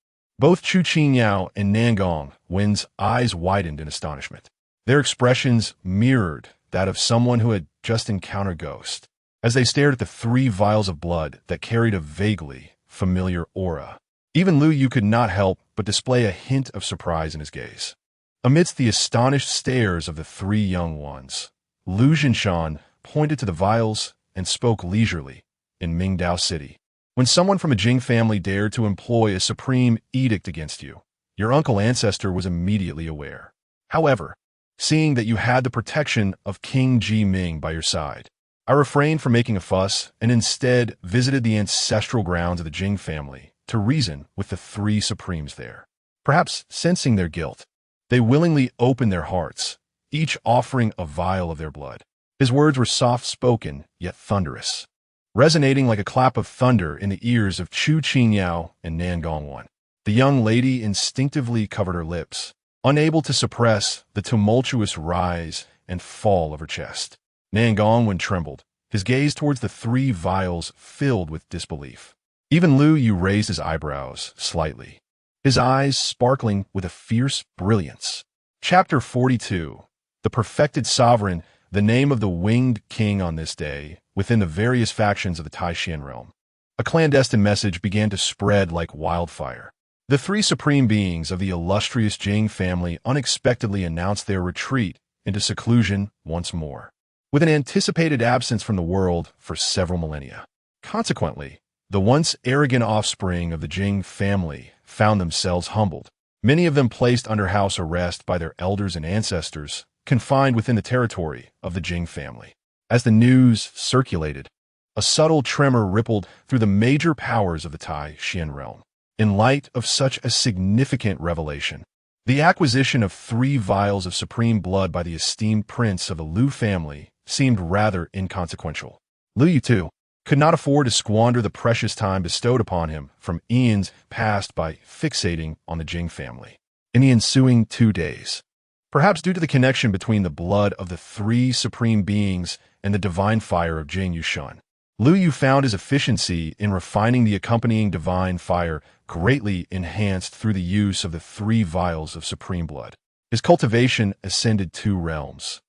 both Chu Qinyao and Nangong Wen's eyes widened in astonishment. Their expressions mirrored that of someone who had just encountered a ghost, as they stared at the 3 vials of blood that carried a vaguely familiar aura. Even Lu Yu could not help but display a hint of surprise in his gaze. Amidst the astonished stares of the 3 young ones, Lu Jinshan pointed to the vials and spoke leisurely in Mingdao City. "When someone from a Jing family dared to employ a supreme edict against you, your Uncle Ancestor was immediately aware. However, seeing that you had the protection of King Ji Ming by your side, I refrained from making a fuss and instead visited the ancestral grounds of the Jing family to reason with the 3 supremes there. Perhaps sensing their guilt, they willingly opened their hearts, each offering a vial of their blood." His words were soft-spoken, yet thunderous, resonating like a clap of thunder in the ears of Chu Qinyao and Nangong Wan. The young lady instinctively covered her lips, unable to suppress the tumultuous rise and fall of her chest. Nangong Wan trembled, his gaze towards the 3 vials filled with disbelief. Even Lu Yu raised his eyebrows slightly, his eyes sparkling with a fierce brilliance. Chapter 42. The Perfected Sovereign, the name of the winged king on this day, within the various factions of the Taishan realm. A clandestine message began to spread like wildfire. The 3 supreme beings of the illustrious Jing family unexpectedly announced their retreat into seclusion once more, with an anticipated absence from the world for several millennia. Consequently, the once arrogant offspring of the Jing family found themselves humbled, many of them placed under house arrest by their elders and ancestors, confined within the territory of the Jing family. As the news circulated, a subtle tremor rippled through the major powers of the Taishan realm. In light of such a significant revelation, the acquisition of 3 vials of supreme blood by the esteemed prince of the Liu family seemed rather inconsequential. Lu Yu, too, could not afford to squander the precious time bestowed upon him from eons past by fixating on the Jing family. In the ensuing 2 days, perhaps due to the connection between the blood of the 3 supreme beings and the divine fire of Jing Yushun, Lu Yu found his efficiency in refining the accompanying divine fire greatly enhanced through the use of the 3 vials of supreme blood. His cultivation ascended 2 realms,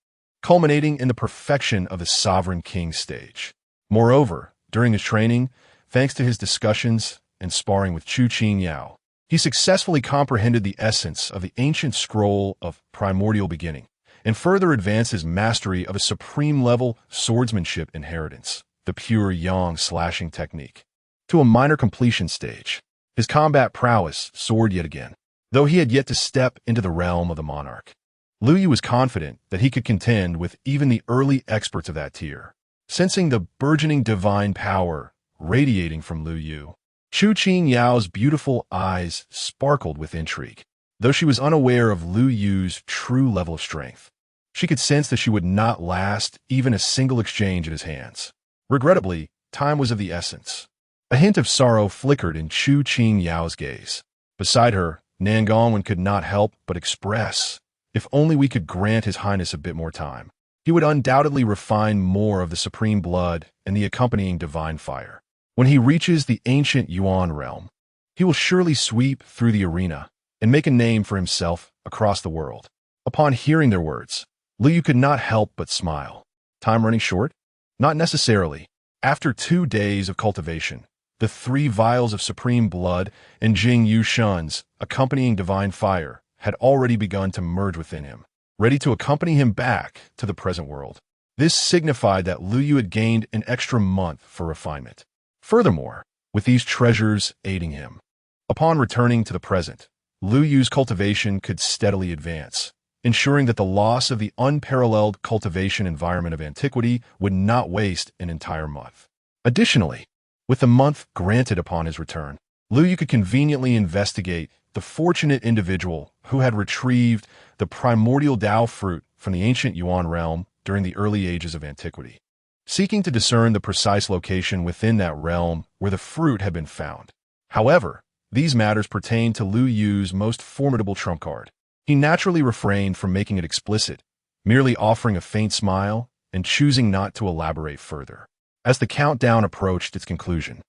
culminating in the perfection of the sovereign king stage. Moreover, During his training, thanks to his discussions and sparring with Chu Qingyao, he successfully comprehended the essence of the ancient scroll of primordial beginning and further advanced his mastery of a supreme-level swordsmanship inheritance, the pure yang slashing technique, to a minor completion stage. His combat prowess soared yet again, though he had yet to step into the realm of the monarch. Lu Yu was confident that he could contend with even the early experts of that tier. Sensing the burgeoning divine power radiating from Lu Yu, Chu Qinyao's beautiful eyes sparkled with intrigue. Though she was unaware of Lu Yu's true level of strength, she could sense that she would not last even a single exchange at his hands. Regrettably, time was of the essence. A hint of sorrow flickered in Chu Qinyao's gaze. Beside her, Nan Gongwen could not help but express, if only we could grant His Highness a bit more time, he would undoubtedly refine more of the supreme blood and the accompanying divine fire. When he reaches the ancient Yuan realm, he will surely sweep through the arena and make a name for himself across the world. Upon hearing their words, Lu Yu could not help but smile. Time running short? Not necessarily. After 2 days of cultivation, the 3 vials of supreme blood and Jing Yushun's accompanying divine fire had already begun to merge within him, ready to accompany him back to the present world. This signified that Lu Yu had gained an extra month for refinement. Furthermore, with these treasures aiding him, upon returning to the present, Lu Yu's cultivation could steadily advance, ensuring that the loss of the unparalleled cultivation environment of antiquity would not waste an entire month. Additionally, with the month granted upon his return, Lu Yu could conveniently investigate the fortunate individual who had retrieved the primordial Tao fruit from the ancient Yuan realm during the early ages of antiquity, seeking to discern the precise location within that realm where the fruit had been found. However, these matters pertained to Lu Yu's most formidable trump card. He naturally refrained from making it explicit, merely offering a faint smile and choosing not to elaborate further. As the countdown approached its conclusion,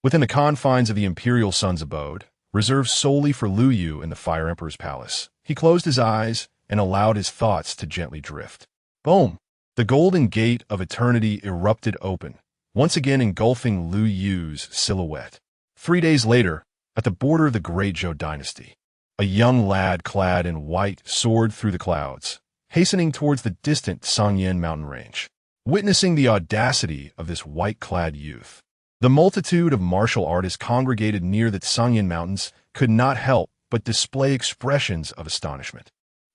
within the confines of the imperial sun's abode, reserved solely for Lu Yu in the Fire Emperor's palace, he closed his eyes and allowed his thoughts to gently drift. Boom! The golden gate of eternity erupted open, once again engulfing Lu Yu's silhouette. 3 days later, at the border of the Great Zhou dynasty, a young lad clad in white soared through the clouds, hastening towards the distant Sangyan mountain range. Witnessing the audacity of this white-clad youth, the multitude of martial artists congregated near the Sangyan mountains could not help but display expressions of astonishment.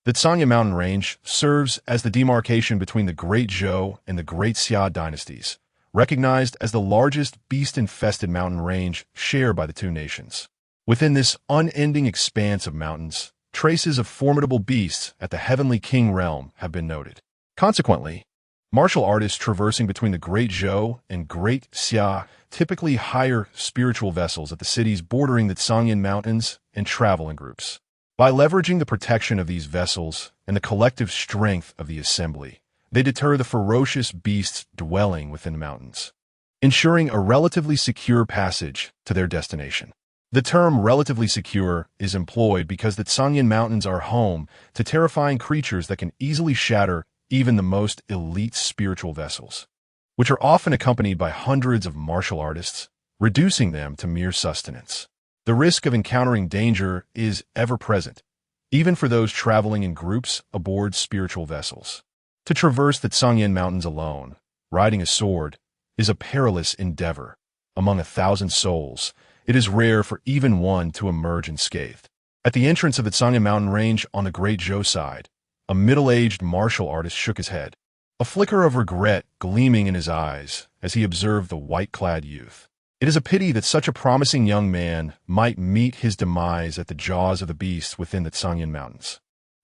The Sangyan mountain range serves as the demarcation between the Great Zhou and the Great Xia dynasties, recognized as the largest beast-infested mountain range shared by the 2 nations. Within this unending expanse of mountains, traces of formidable beasts at the Heavenly King realm have been noted. Consequently, martial artists traversing between the Great Zhou and Great Xia typically hire spiritual vessels at the cities bordering the Sangyan mountains and travel in groups. By leveraging the protection of these vessels and the collective strength of the assembly, they deter the ferocious beasts dwelling within the mountains, ensuring a relatively secure passage to their destination. The term relatively secure is employed because the Sangyan mountains are home to terrifying creatures that can easily shatter even the most elite spiritual vessels, which are often accompanied by hundreds of martial artists, reducing them to mere sustenance. The risk of encountering danger is ever present, even for those traveling in groups aboard spiritual vessels. To traverse the Sangyan mountains alone, riding a sword, is a perilous endeavor. Among 1,000 souls, it is rare for even one to emerge unscathed. At the entrance of the Sangyan mountain range on the Great Zhou side, a middle-aged martial artist shook his head, a flicker of regret gleaming in his eyes as he observed the white-clad youth. It is a pity that such a promising young man might meet his demise at the jaws of the beasts within the Sangyan mountains.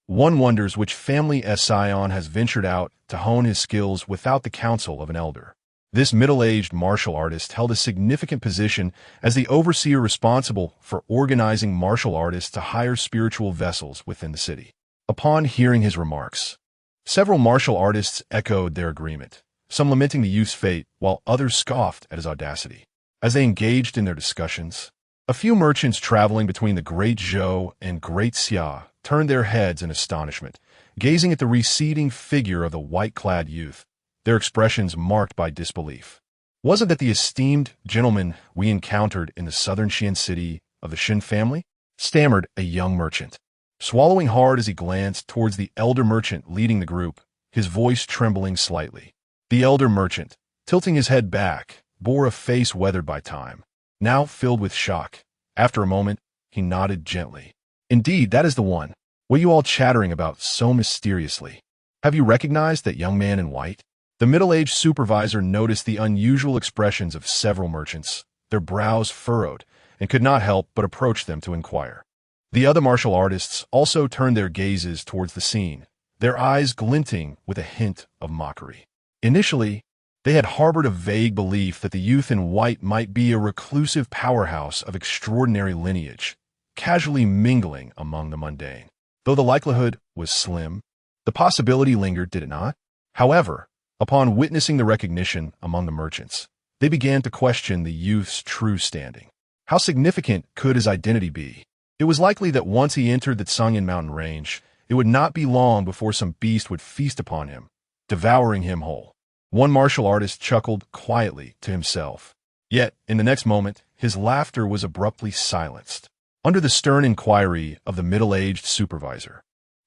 One wonders which family scion has ventured out to hone his skills without the counsel of an elder. This middle-aged martial artist held a significant position as the overseer responsible for organizing martial artists to hire spiritual vessels within the city. Upon hearing his remarks, several martial artists echoed their agreement, some lamenting the youth's fate while others scoffed at his audacity. As they engaged in their discussions, a few merchants traveling between the Great Zhou and Great Xia turned their heads in astonishment, gazing at the receding figure of the white-clad youth, their expressions marked by disbelief. Wasn't that the esteemed gentleman we encountered in the southern Xian city of the Shin family? Stammered a young merchant. Swallowing hard as he glanced towards the elder merchant leading the group, his voice trembling slightly. The elder merchant, tilting his head back, bore a face weathered by time, now filled with shock. After a moment, he nodded gently. Indeed, that is the one. What are you all chattering about so mysteriously? Have you recognized that young man in white? The middle-aged supervisor noticed the unusual expressions of several merchants, their brows furrowed, and could not help but approach them to inquire. The other martial artists also turned their gazes towards the scene, their eyes glinting with a hint of mockery. Initially, they had harbored a vague belief that the youth in white might be a reclusive powerhouse of extraordinary lineage, casually mingling among the mundane. Though the likelihood was slim, the possibility lingered, did it not? However, upon witnessing the recognition among the merchants, they began to question the youth's true standing. How significant could his identity be? It was likely that once he entered the Tsangyan mountain range, it would not be long before some beast would feast upon him, devouring him whole. One martial artist chuckled quietly to himself. Yet, in the next moment, his laughter was abruptly silenced. Under the stern inquiry of the middle-aged supervisor,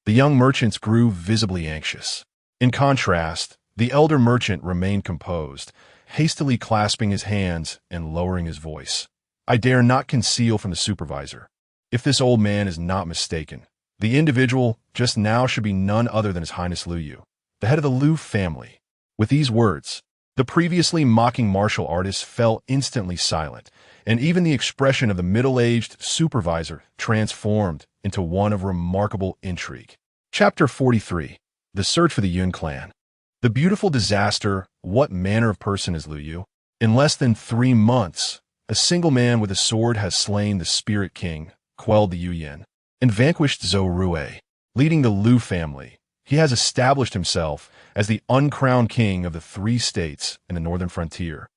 the young merchants grew visibly anxious. In contrast, the elder merchant remained composed, hastily clasping his hands and lowering his voice. I dare not conceal from the supervisor. If this old man is not mistaken, the individual just now should be none other than His Highness Liu Yu, the head of the Liu family. With these words, the previously mocking martial artist fell instantly silent, and even the expression of the middle-aged supervisor transformed into one of remarkable intrigue. Chapter 43. The Search for the Yun Clan. The beautiful disaster. What manner of person is Liu Yu? In less than 3 months, a single man with a sword has slain the Spirit King, quelled the Yu Yin, and vanquished Zhou Rui. Leading the Liu family, he has established himself as the uncrowned king of the 3 states in the northern frontier,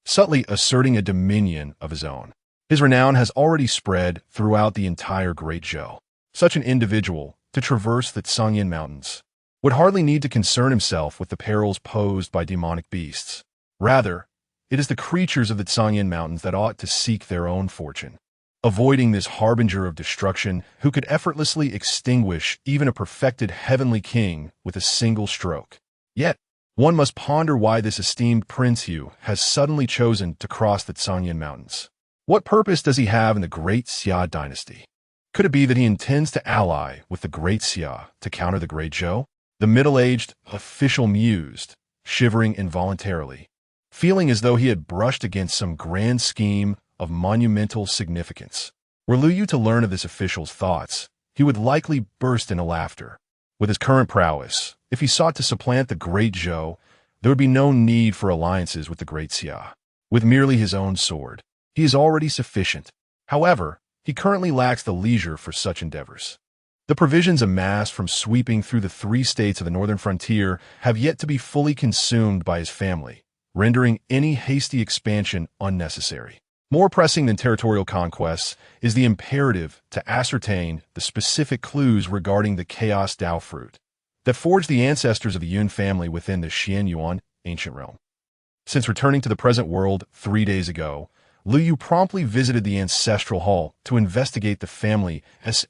subtly asserting a dominion of his own. His renown has already spread throughout the entire Great Zhou. Such an individual, to traverse the Tsangyan Mountains, would hardly need to concern himself with the perils posed by demonic beasts. Rather, it is the creatures of the Tsangyan Mountains that ought to seek their own fortune, avoiding this harbinger of destruction who could effortlessly extinguish even a perfected heavenly king with a single stroke. Yet, one must ponder why this esteemed Prince Yu has suddenly chosen to cross the Tsangyan Mountains. What purpose does he have in the Great Xia dynasty? Could it be that he intends to ally with the Great Xia to counter the Great Zhou? The middle-aged official mused, shivering involuntarily, feeling as though he had brushed against some grand scheme of monumental significance. Were Liu Yu to learn of this official's thoughts, he would likely burst into laughter. With his current prowess, if he sought to supplant the Great Zhou, there would be no need for alliances with the Great Xia. With merely his own sword, he is already sufficient. However, he currently lacks the leisure for such endeavors. The provisions amassed from sweeping through the 3 states of the northern frontier have yet to be fully consumed by his family, rendering any hasty expansion unnecessary. More pressing than territorial conquests is the imperative to ascertain the specific clues regarding the Chaos Dao fruit that forged the ancestors of the Yun family within the Xian Yuan ancient realm. Since returning to the present world 3 days ago, Liu Yu promptly visited the ancestral hall to investigate the family's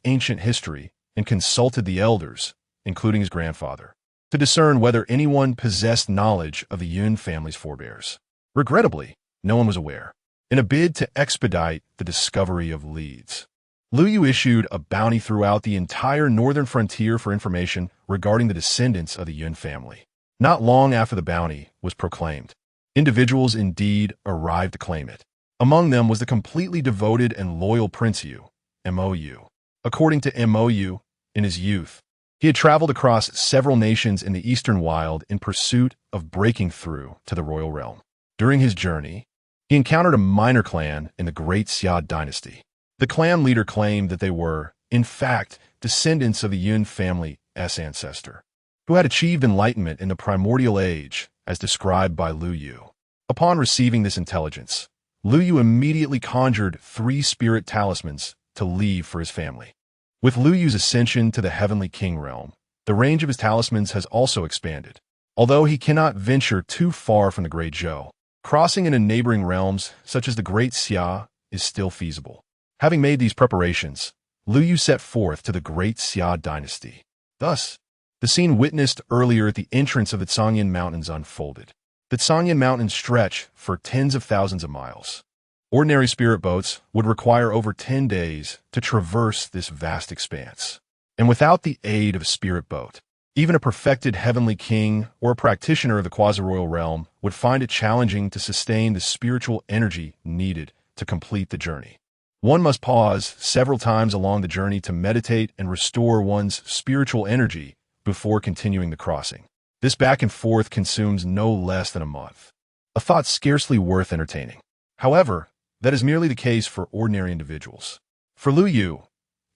ancient history and consulted the elders, including his grandfather, to discern whether anyone possessed knowledge of the Yun family's forebears. Regrettably, no one was aware. In a bid to expedite the discovery of leads, Liu Yu issued a bounty throughout the entire northern frontier for information regarding the descendants of the Yun family. Not long after the bounty was proclaimed, individuals indeed arrived to claim it. Among them was the completely devoted and loyal Prince Yu, Mou. According to Mou, in his youth, he had traveled across several nations in the eastern wild in pursuit of breaking through to the royal realm. During his journey, he encountered a minor clan in the Great Xia dynasty. The clan leader claimed that they were, in fact, descendants of the Yun family's ancestor, who had achieved enlightenment in the primordial age, as described by Liu Yu. Upon receiving this intelligence, Liu Yu immediately conjured 3 spirit talismans to leave for his family. With Liu Yu's ascension to the heavenly king realm, the range of his talismans has also expanded. Although he cannot venture too far from the Great Zhou, Crossing into neighboring realms, such as the Great Xia, is still feasible. Having made these preparations, Lu Yu set forth to the Great Xia dynasty. Thus, the scene witnessed earlier at the entrance of the Cangyan Mountains unfolded. The Cangyan Mountains stretch for tens of thousands of miles. Ordinary spirit boats would require over 10 days to traverse this vast expanse. And without the aid of a spirit boat, even a perfected heavenly king or a practitioner of the quasi-royal realm would find it challenging to sustain the spiritual energy needed to complete the journey. One must pause several times along the journey to meditate and restore one's spiritual energy before continuing the crossing. This back and forth consumes no less than a month. A thought scarcely worth entertaining. However, that is merely the case for ordinary individuals. For Lu Yu,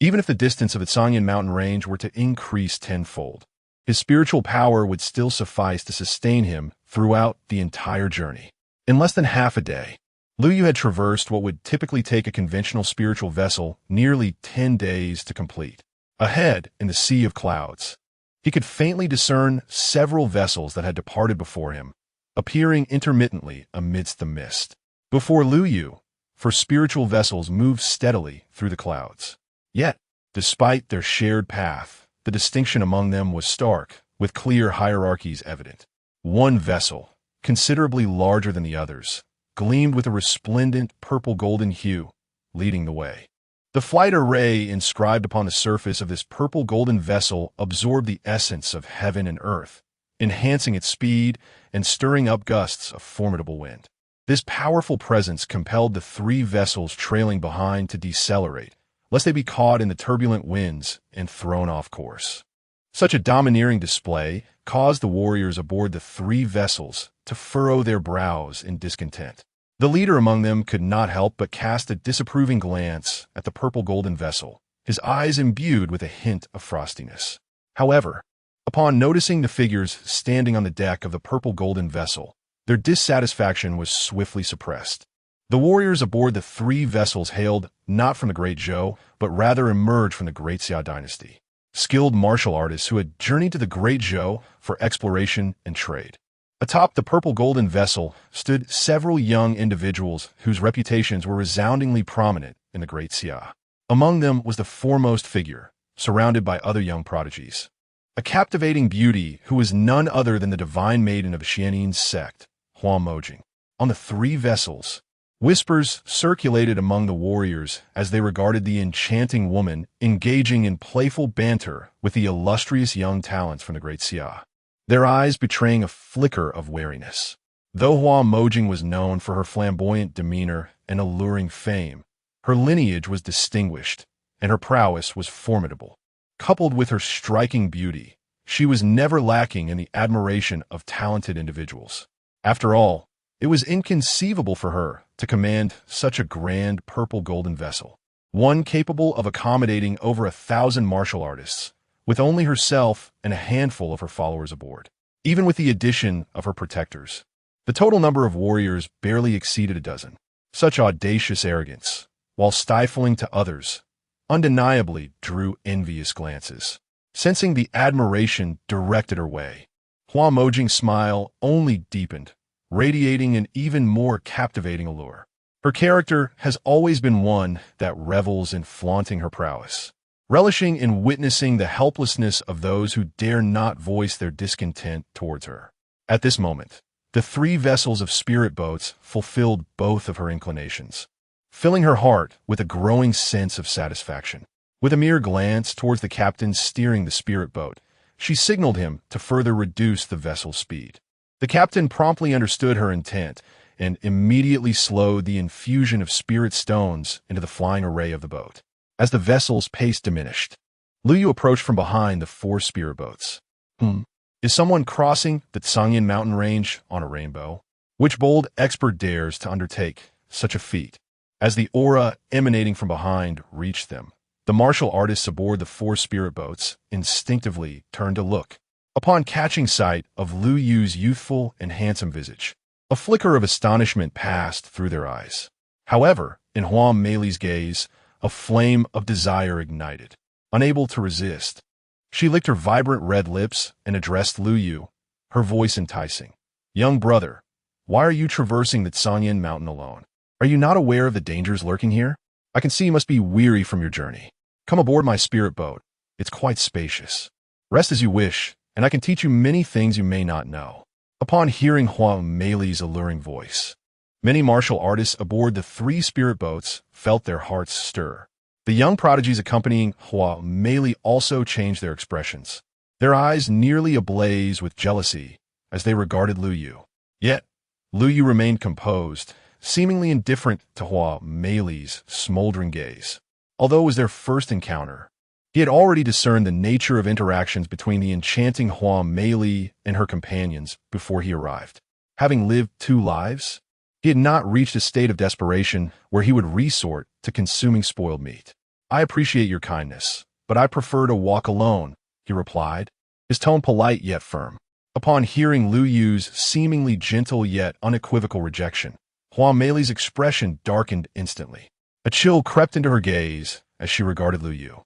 even if the distance of the Cangyan mountain range were to increase tenfold, his spiritual power would still suffice to sustain him throughout the entire journey. In less than half a day, Lu Yu had traversed what would typically take a conventional spiritual vessel nearly 10 days to complete. Ahead, in the sea of clouds, he could faintly discern several vessels that had departed before him, appearing intermittently amidst the mist. Before Lu Yu, for spiritual vessels moved steadily through the clouds. Yet, despite their shared path, the distinction among them was stark, with clear hierarchies evident. One vessel, considerably larger than the others, gleamed with a resplendent purple-golden hue, leading the way. The flight array inscribed upon the surface of this purple-golden vessel absorbed the essence of heaven and earth, enhancing its speed and stirring up gusts of formidable wind. This powerful presence compelled the 3 vessels trailing behind to decelerate, lest they be caught in the turbulent winds and thrown off course. Such a domineering display caused the warriors aboard the 3 vessels to furrow their brows in discontent. The leader among them could not help but cast a disapproving glance at the purple-golden vessel, his eyes imbued with a hint of frostiness. However, upon noticing the figures standing on the deck of the purple-golden vessel, their dissatisfaction was swiftly suppressed. The warriors aboard the 3 vessels hailed not from the Great Zhou, but rather emerged from the Great Xia dynasty, skilled martial artists who had journeyed to the Great Zhou for exploration and trade. Atop the purple-golden vessel stood several young individuals whose reputations were resoundingly prominent in the Great Xia. Among them was the foremost figure, surrounded by other young prodigies. A captivating beauty who was none other than the divine maiden of Xianin's sect, Hua Mojing. On the 3 vessels, whispers circulated among the warriors as they regarded the enchanting woman engaging in playful banter with the illustrious young talents from the Great Xia, their eyes betraying a flicker of wariness. Though Hua Mojing was known for her flamboyant demeanor and alluring fame, her lineage was distinguished, and her prowess was formidable. Coupled with her striking beauty, she was never lacking in the admiration of talented individuals. After all, it was inconceivable for her to command such a grand purple-golden vessel, one capable of accommodating over 1,000 martial artists, with only herself and a handful of her followers aboard. Even with the addition of her protectors, the total number of warriors barely exceeded a dozen. Such audacious arrogance, while stifling to others, undeniably drew envious glances. Sensing the admiration directed her way, Hua Mojing's smile only deepened, radiating an even more captivating allure. Her character has always been one that revels in flaunting her prowess, relishing in witnessing the helplessness of those who dare not voice their discontent towards her. At this moment, the 3 vessels of spirit boats fulfilled both of her inclinations, filling her heart with a growing sense of satisfaction. With a mere glance towards the captain steering the spirit boat, she signaled him to further reduce the vessel's speed. The captain promptly understood her intent and immediately slowed the infusion of spirit stones into the flying array of the boat. As the vessel's pace diminished, Lu Yu approached from behind the 4 spirit boats. Is someone crossing the Cangyan mountain range on a rainbow? Which bold expert dares to undertake such a feat? As the aura emanating from behind reached them, the martial artists aboard the 4 spirit boats instinctively turned to look. Upon catching sight of Lu Yu's youthful and handsome visage, a flicker of astonishment passed through their eyes. However, in Hua Meili's gaze, a flame of desire ignited. Unable to resist, she licked her vibrant red lips and addressed Lu Yu, her voice enticing. "Young brother, Why are you traversing the Tsanyan mountain alone? Are you not aware of the dangers lurking here? I can see you must be weary from your journey. Come aboard my spirit boat. It's quite spacious. Rest as you wish, and I can teach you many things you may not know. Upon hearing Hua Mei's alluring voice, many martial artists aboard the 3 spirit boats felt their hearts stir. The young prodigies accompanying Hua Mei also changed their expressions, their eyes nearly ablaze with jealousy as they regarded Lu Yu. Yet, Lu Yu remained composed, seemingly indifferent to Hua Mei's smoldering gaze. Although it was their first encounter, he had already discerned the nature of interactions between the enchanting Hua Mei and her companions before he arrived. Having lived 2 lives, he had not reached a state of desperation where he would resort to consuming spoiled meat. I appreciate your kindness, but I prefer to walk alone, he replied, his tone polite yet firm. Upon hearing Lu Yu's seemingly gentle yet unequivocal rejection, Hua Mei's expression darkened instantly. A chill crept into her gaze as she regarded Lu Yu.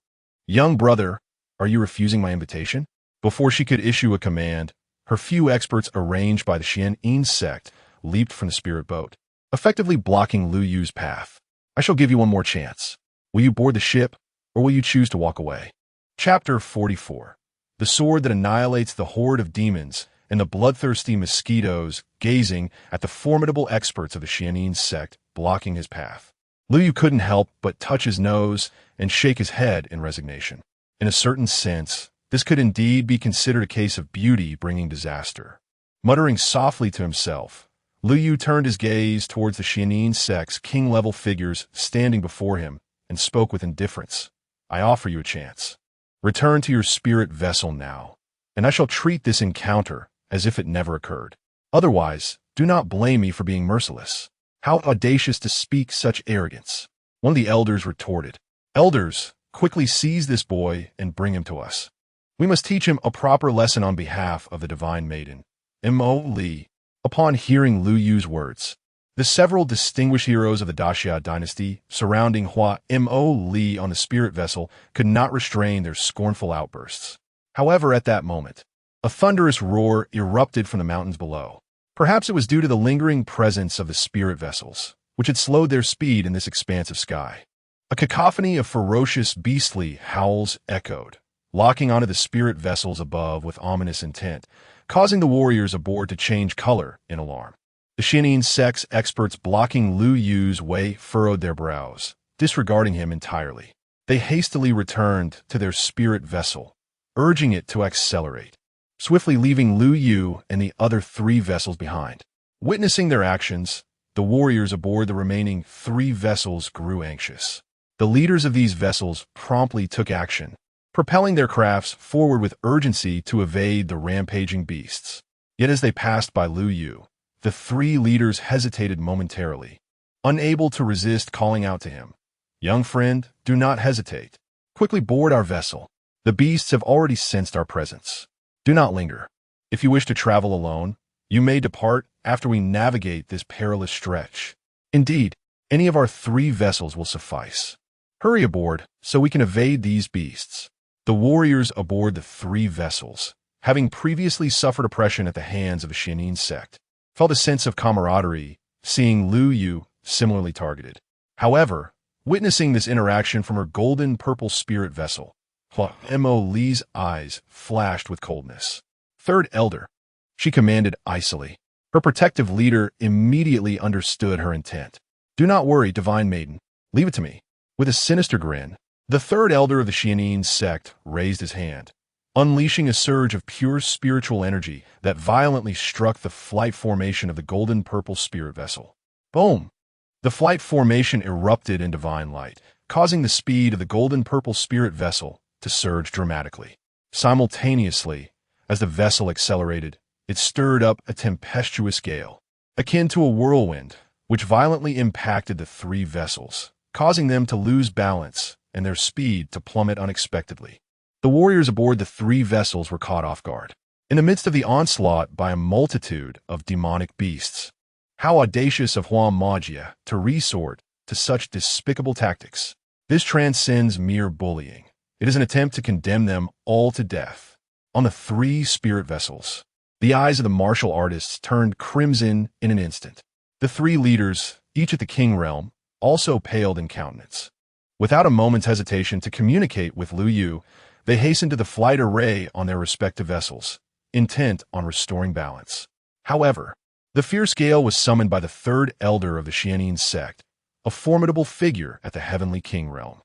Young brother, are you refusing my invitation? Before she could issue a command, her few experts arranged by the Xian'in sect leaped from the spirit boat, effectively blocking Lu Yu's path. I shall give you one more chance. Will you board the ship, or will you choose to walk away? Chapter 44. The sword that annihilates the horde of demons and the bloodthirsty mosquitoes gazing at the formidable experts of the Xian'in sect blocking his path. Lu Yu couldn't help but touch his nose and shake his head in resignation. In a certain sense, this could indeed be considered a case of beauty bringing disaster. Muttering softly to himself, Lu Yu turned his gaze towards the Xian'in sect's king-level figures standing before him and spoke with indifference. I offer you a chance. Return to your spirit vessel now, and I shall treat this encounter as if it never occurred. Otherwise, do not blame me for being merciless. How audacious to speak such arrogance. One of the elders retorted. Elders, quickly seize this boy and bring him to us. We must teach him a proper lesson on behalf of the divine maiden. Mo Li. Upon hearing Lu Yu's words, the several distinguished heroes of the Daxia dynasty surrounding Hua Mo Li on the spirit vessel could not restrain their scornful outbursts. However, at that moment, a thunderous roar erupted from the mountains below. Perhaps it was due to the lingering presence of the spirit vessels, which had slowed their speed in this expanse of sky. A cacophony of ferocious, beastly howls echoed, locking onto the spirit vessels above with ominous intent, causing the warriors aboard to change color in alarm. The Xian'in sect's experts blocking Lu Yu's way furrowed their brows, disregarding him entirely. They hastily returned to their spirit vessel, urging it to accelerate, swiftly leaving Lu Yu and the other 3 vessels behind. Witnessing their actions, the warriors aboard the remaining 3 vessels grew anxious. The leaders of these vessels promptly took action, propelling their crafts forward with urgency to evade the rampaging beasts. Yet as they passed by Lu Yu, the 3 leaders hesitated momentarily, unable to resist calling out to him. Young friend, do not hesitate. Quickly board our vessel. The beasts have already sensed our presence. Do not linger. If you wish to travel alone, you may depart after we navigate this perilous stretch. Indeed, any of our 3 vessels will suffice. Hurry aboard so we can evade these beasts. The warriors aboard the 3 vessels, having previously suffered oppression at the hands of the Xian'in sect, felt a sense of camaraderie, seeing Lu Yu similarly targeted. However, witnessing this interaction from her golden purple spirit vessel, Hua Mo Li's eyes flashed with coldness. Third elder, she commanded icily. Her protective leader immediately understood her intent. Do not worry, divine maiden. Leave it to me. With a sinister grin, the 3rd elder of the Xian'in sect raised his hand, unleashing a surge of pure spiritual energy that violently struck the flight formation of the golden purple spirit vessel. Boom! The flight formation erupted in divine light, causing the speed of the golden purple spirit vessel to surge dramatically. Simultaneously, as the vessel accelerated, it stirred up a tempestuous gale, akin to a whirlwind, which violently impacted the 3 vessels, causing them to lose balance and their speed to plummet unexpectedly. The warriors aboard the 3 vessels were caught off guard, in the midst of the onslaught by a multitude of demonic beasts. How audacious of Hua Magia to resort to such despicable tactics. This transcends mere bullying. It is an attempt to condemn them all to death. On the 3 spirit vessels, The eyes of the martial artists turned crimson in an instant. The three leaders, each at the king realm, also paled in countenance. Without a moment's hesitation to communicate with Lu Yu, they hastened to the flight array on their respective vessels, intent on restoring balance. However, the fierce gale was summoned by the third elder of the Xianyin sect, a formidable figure at the heavenly king realm.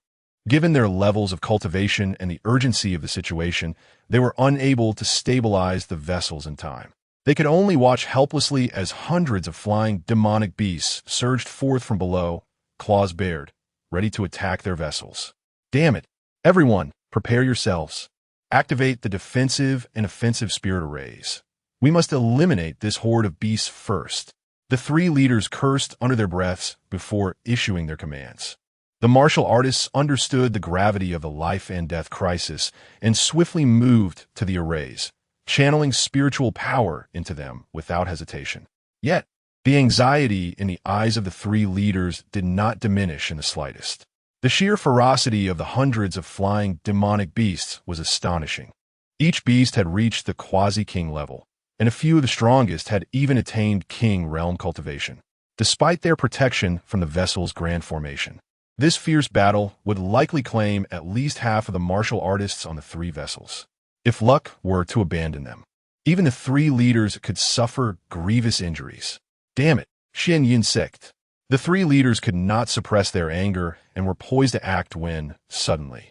Given their levels of cultivation and the urgency of the situation, they were unable to stabilize the vessels in time. They could only watch helplessly as hundreds of flying demonic beasts surged forth from below, claws bared, ready to attack their vessels. Damn it! Everyone, prepare yourselves. Activate the defensive and offensive spirit arrays. We must eliminate this horde of beasts first. The three leaders cursed under their breaths before issuing their commands. The martial artists understood the gravity of the life and death crisis and swiftly moved to the arrays, channeling spiritual power into them without hesitation. Yet, the anxiety in the eyes of the three leaders did not diminish in the slightest. The sheer ferocity of the hundreds of flying demonic beasts was astonishing. Each beast had reached the quasi-king level, and a few of the strongest had even attained king realm cultivation. Despite their protection from the vessel's grand formation, this fierce battle would likely claim at least half of the martial artists on the three vessels. If luck were to abandon them, even the three leaders could suffer grievous injuries. Damn it, Xianyin sect. The three leaders could not suppress their anger and were poised to act when, suddenly,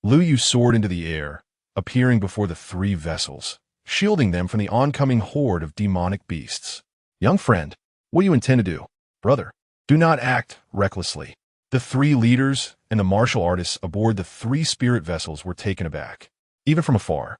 Lu Yu soared into the air, appearing before the three vessels, shielding them from the oncoming horde of demonic beasts. Young friend, what do you intend to do? Brother, do not act recklessly. The three leaders and the martial artists aboard the three spirit vessels were taken aback. Even from afar,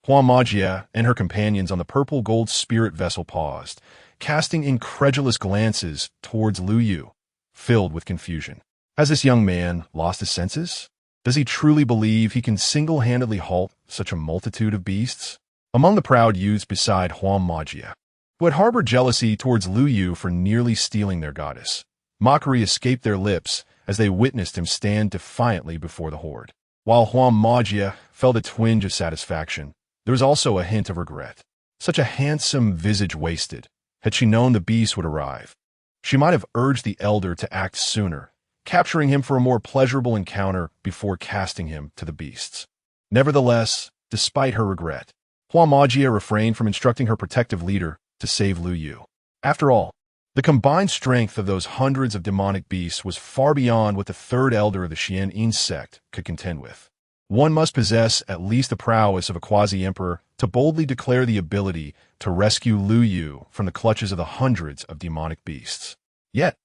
Huang Majia and her companions on the purple-gold spirit vessel paused, casting incredulous glances towards Lu Yu, filled with confusion. Has this young man lost his senses? Does he truly believe he can single-handedly halt such a multitude of beasts? Among the proud youths beside Huang Majia, who had harbored jealousy towards Lu Yu for nearly stealing their goddess, mockery escaped their lips as they witnessed him stand defiantly before the horde. While Huang Majia felt a twinge of satisfaction, there was also a hint of regret. Such a handsome visage wasted. Had she known the beast would arrive, she might have urged the elder to act sooner, capturing him for a more pleasurable encounter before casting him to the beasts. Nevertheless, despite her regret, Huang Majia refrained from instructing her protective leader to save Lu Yu. After all, the combined strength of those hundreds of demonic beasts was far beyond what the third elder of the Xianyin sect could contend with. One must possess at least the prowess of a quasi-emperor to boldly declare the ability to rescue Lu Yu from the clutches of the hundreds of demonic beasts. Yet,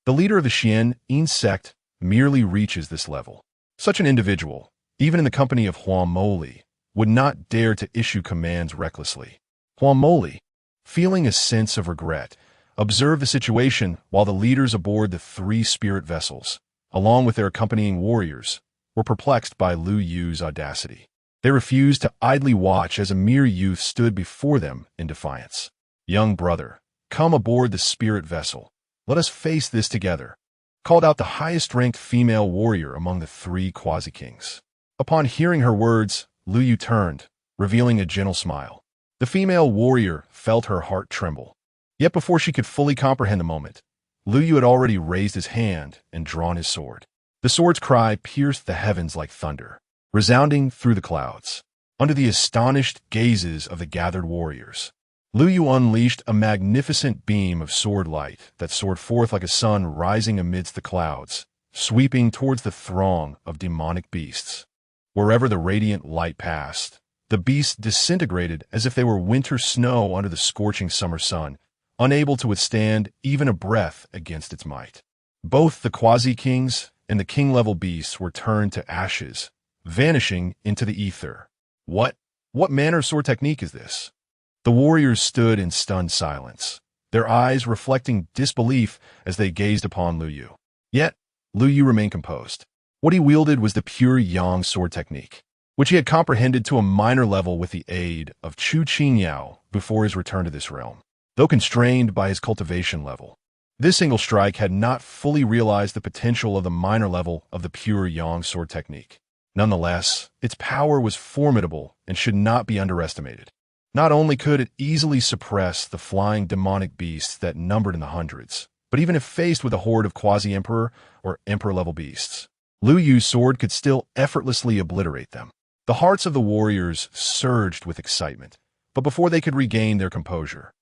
the leader of the Xianyin sect merely reaches this level. Such an individual, even in the company of Huang Moli, would not dare to issue commands recklessly. Huang Moli, feeling a sense of regret, observed the situation while the leaders aboard the three spirit vessels, along with their accompanying warriors, were perplexed by Lu Yu's audacity. They refused to idly watch as a mere youth stood before them in defiance. Young brother, come aboard the spirit vessel. Let us face this together, called out the highest-ranked female warrior among the three quasi-kings. Upon hearing her words, Lu Yu turned, revealing a gentle smile. The female warrior felt her heart tremble. Yet before she could fully comprehend the moment, Lu Yu had already raised his hand and drawn his sword. The sword's cry pierced the heavens like thunder, resounding through the clouds. Under the astonished gazes of the gathered warriors, Lu Yu unleashed a magnificent beam of sword light that soared forth like a sun rising amidst the clouds, sweeping towards the throng of demonic beasts. Wherever the radiant light passed, the beasts disintegrated as if they were winter snow under the scorching summer sun, unable to withstand even a breath against its might. Both the quasi-kings and the king-level beasts were turned to ashes, vanishing into the ether. What manner of sword technique is this? The warriors stood in stunned silence, their eyes reflecting disbelief as they gazed upon Lu Yu. Yet, Lu Yu remained composed. What he wielded was the pure yang sword technique, which he had comprehended to a minor level with the aid of Chu Qingyao before his return to this realm. Though constrained by his cultivation level, this single strike had not fully realized the potential of the minor level of the pure yang sword technique. Nonetheless, its power was formidable and should not be underestimated. Not only could it easily suppress the flying demonic beasts that numbered in the hundreds, but even if faced with a horde of quasi-emperor or emperor-level beasts, Lu Yu's sword could still effortlessly obliterate them. The hearts of the warriors surged with excitement, but before they could regain their composure,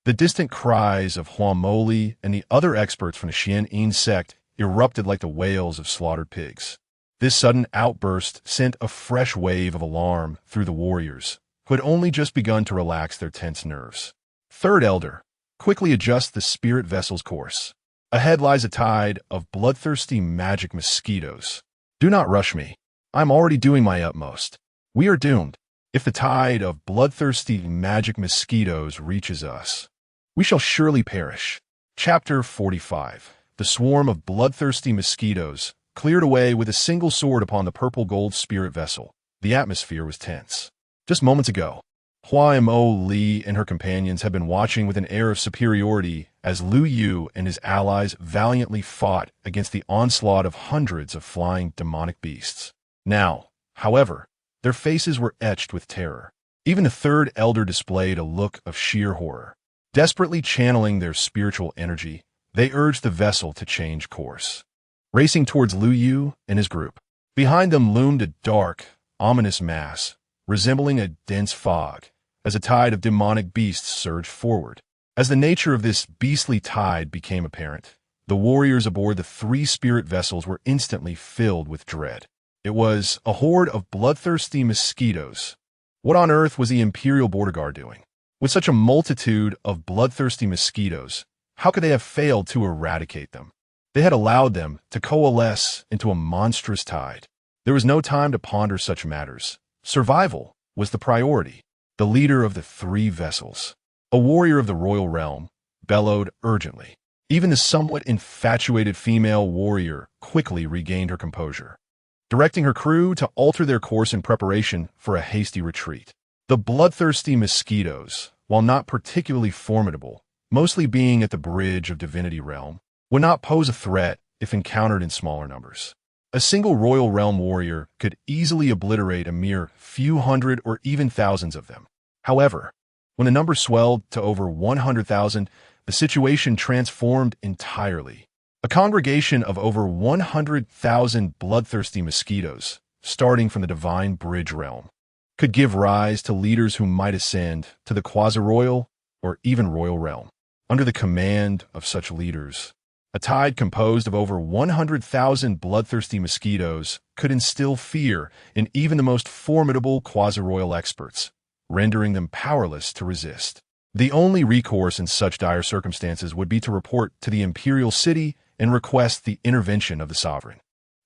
the distant cries of Huang Moli and the other experts from the Xian sect erupted like the wails of slaughtered pigs. This sudden outburst sent a fresh wave of alarm through the warriors, who had only just begun to relax their tense nerves. Third Elder, quickly adjust the spirit vessel's course. Ahead lies a tide of bloodthirsty magic mosquitoes. Do not rush me. I'm already doing my utmost. We are doomed. If the tide of bloodthirsty magic mosquitoes reaches us, we shall surely perish. Chapter 45. The swarm of bloodthirsty mosquitoes cleared away with a single sword upon the purple-gold spirit vessel. The atmosphere was tense. Just moments ago, Hua Mo Li and her companions had been watching with an air of superiority as Lu Yu and his allies valiantly fought against the onslaught of hundreds of flying demonic beasts. Now, however, their faces were etched with terror. Even the third elder displayed a look of sheer horror. Desperately channeling their spiritual energy, they urged the vessel to change course. Racing towards Lu Yu and his group, behind them loomed a dark, ominous mass, resembling a dense fog, as a tide of demonic beasts surged forward. As the nature of this beastly tide became apparent, the warriors aboard the 3 spirit vessels were instantly filled with dread. It was a horde of bloodthirsty mosquitoes. What on earth was the Imperial Border Guard doing? With such a multitude of bloodthirsty mosquitoes, how could they have failed to eradicate them? They had allowed them to coalesce into a monstrous tide. There was no time to ponder such matters. Survival was the priority. The leader of the 3 vessels, a warrior of the royal realm, bellowed urgently. Even the somewhat infatuated female warrior quickly regained her composure, directing her crew to alter their course in preparation for a hasty retreat. The bloodthirsty mosquitoes, while not particularly formidable, mostly being at the bridge of Divinity Realm, would not pose a threat if encountered in smaller numbers. A single royal realm warrior could easily obliterate a mere few hundred or even thousands of them. However, when the number swelled to over 100,000, the situation transformed entirely. A congregation of over 100,000 bloodthirsty mosquitoes, starting from the divine bridge realm, could give rise to leaders who might ascend to the quasi-royal or even royal realm. Under the command of such leaders, a tide composed of over 100,000 bloodthirsty mosquitoes could instill fear in even the most formidable quasi-royal experts, rendering them powerless to resist. The only recourse in such dire circumstances would be to report to the imperial city and request the intervention of the sovereign.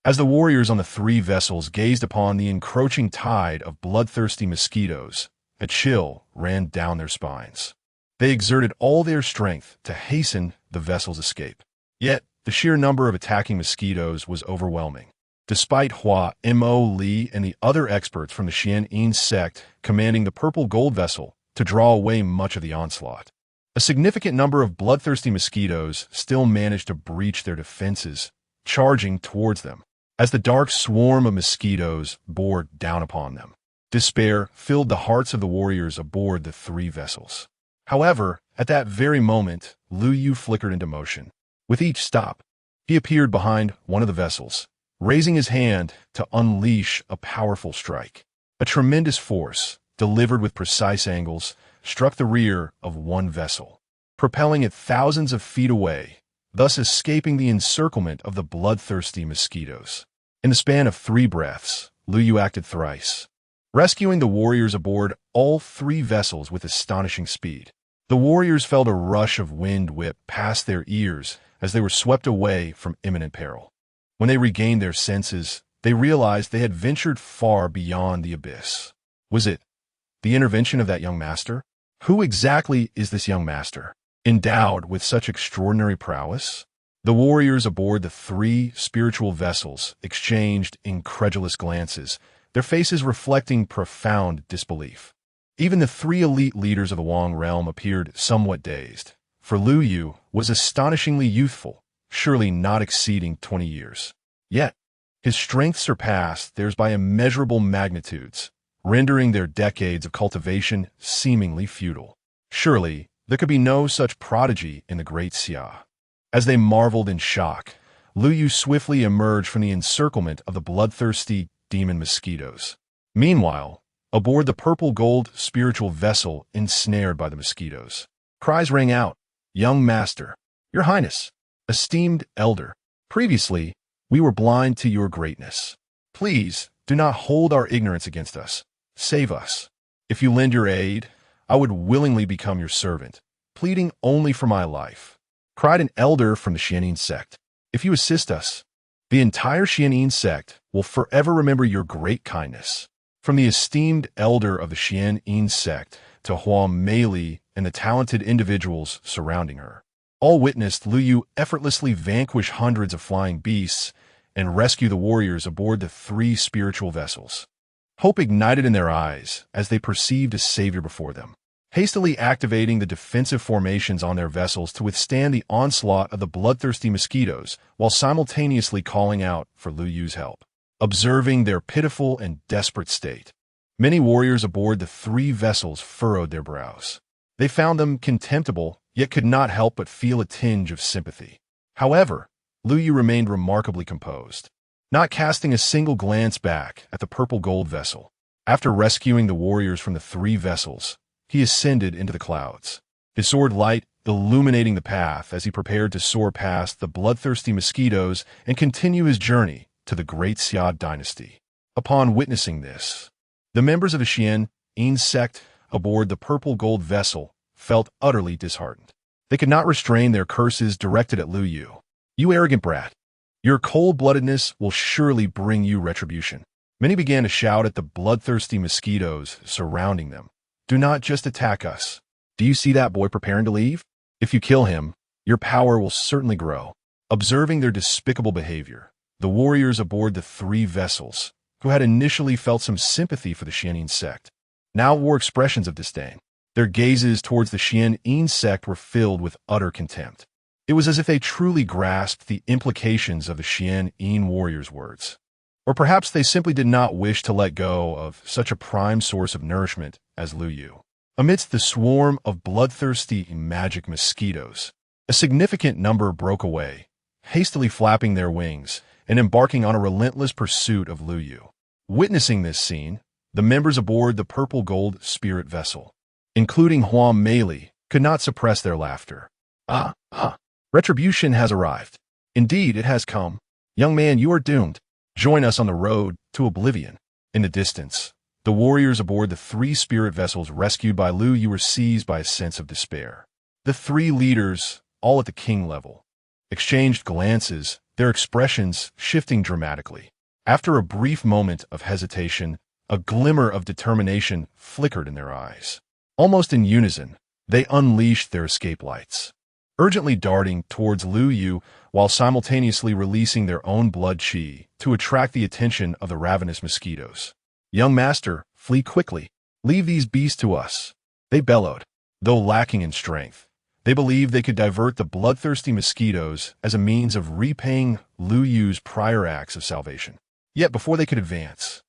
As the warriors on the 3 vessels gazed upon the encroaching tide of bloodthirsty mosquitoes, a chill ran down their spines. They exerted all their strength to hasten the vessel's escape. Yet, the sheer number of attacking mosquitoes was overwhelming. Despite Hua Mo Li and the other experts from the Xian sect commanding the purple gold vessel to draw away much of the onslaught, a significant number of bloodthirsty mosquitoes still managed to breach their defenses, charging towards them. As the dark swarm of mosquitoes bore down upon them, despair filled the hearts of the warriors aboard the 3 vessels. However, at that very moment, Lu Yu flickered into motion. With each stop, he appeared behind one of the vessels, raising his hand to unleash a powerful strike. A tremendous force, delivered with precise angles, struck the rear of one vessel, propelling it thousands of feet away, thus escaping the encirclement of the bloodthirsty mosquitoes. In the span of 3 breaths, Lu Yu acted thrice, rescuing the warriors aboard all 3 vessels with astonishing speed. The warriors felt a rush of wind whip past their ears as they were swept away from imminent peril. When they regained their senses, they realized they had ventured far beyond the abyss. Was it the intervention of that young master? Who exactly is this young master, endowed with such extraordinary prowess? The warriors aboard the 3 spiritual vessels exchanged incredulous glances, their faces reflecting profound disbelief. Even the 3 elite leaders of the Wang realm appeared somewhat dazed, for Lu Yu was astonishingly youthful, surely not exceeding 20 years. Yet, his strength surpassed theirs by immeasurable magnitudes, rendering their decades of cultivation seemingly futile. Surely, there could be no such prodigy in the Great Xia. As they marveled in shock, Lu Yu swiftly emerged from the encirclement of the bloodthirsty demon mosquitoes. Meanwhile, aboard the purple-gold spiritual vessel ensnared by the mosquitoes, cries rang out, "Young Master, Your Highness, esteemed Elder, previously, we were blind to your greatness. Please, do not hold our ignorance against us. Save us. If you lend your aid, I would willingly become your servant, pleading only for my life," cried an elder from the Xianyin sect. "If you assist us, the entire Xianyin sect will forever remember your great kindness." From the esteemed elder of the Xianyin sect to Huang Meili and the talented individuals surrounding her, all witnessed Lu Yu effortlessly vanquish hundreds of flying beasts and rescue the warriors aboard the 3 spiritual vessels. Hope ignited in their eyes as they perceived a savior before them, hastily activating the defensive formations on their vessels to withstand the onslaught of the bloodthirsty mosquitoes while simultaneously calling out for Lu Yu's help. Observing their pitiful and desperate state, many warriors aboard the 3 vessels furrowed their brows. They found them contemptible, yet could not help but feel a tinge of sympathy. However, Lu Yu remained remarkably composed, not casting a single glance back at the purple-gold vessel. After rescuing the warriors from the 3 vessels, he ascended into the clouds, his sword light illuminating the path as he prepared to soar past the bloodthirsty mosquitoes and continue his journey to the Great Xia dynasty. Upon witnessing this, the members of the Xianyin sect aboard the purple-gold vessel felt utterly disheartened. They could not restrain their curses directed at Lu Yu. "You arrogant brat! Your cold-bloodedness will surely bring you retribution." Many began to shout at the bloodthirsty mosquitoes surrounding them. "Do not just attack us. Do you see that boy preparing to leave? If you kill him, your power will certainly grow." Observing their despicable behavior, the warriors aboard the 3 vessels, who had initially felt some sympathy for the Xianyin sect, now wore expressions of disdain. Their gazes towards the Xianyin sect were filled with utter contempt. It was as if they truly grasped the implications of the Xianyin warriors' words. Or perhaps they simply did not wish to let go of such a prime source of nourishment as Lu Yu. Amidst the swarm of bloodthirsty magic mosquitoes, a significant number broke away, hastily flapping their wings and embarking on a relentless pursuit of Lu Yu. Witnessing this scene, the members aboard the purple-gold spirit vessel, including Huang Meili, could not suppress their laughter. Retribution has arrived. Indeed, it has come. Young man, you are doomed. Join us on the road to oblivion." In the distance, the warriors aboard the 3 spirit vessels rescued by Lu Yu were seized by a sense of despair. The 3 leaders, all at the king level, exchanged glances, their expressions shifting dramatically. After a brief moment of hesitation, a glimmer of determination flickered in their eyes. Almost in unison, they unleashed their escape lights, urgently darting towards Lu Yu while simultaneously releasing their own blood qi to attract the attention of the ravenous mosquitoes. "Young master, flee quickly. Leave these beasts to us," they bellowed. Though lacking in strength, they believed they could divert the bloodthirsty mosquitoes as a means of repaying Lu Yu's prior acts of salvation. Yet before they could advance,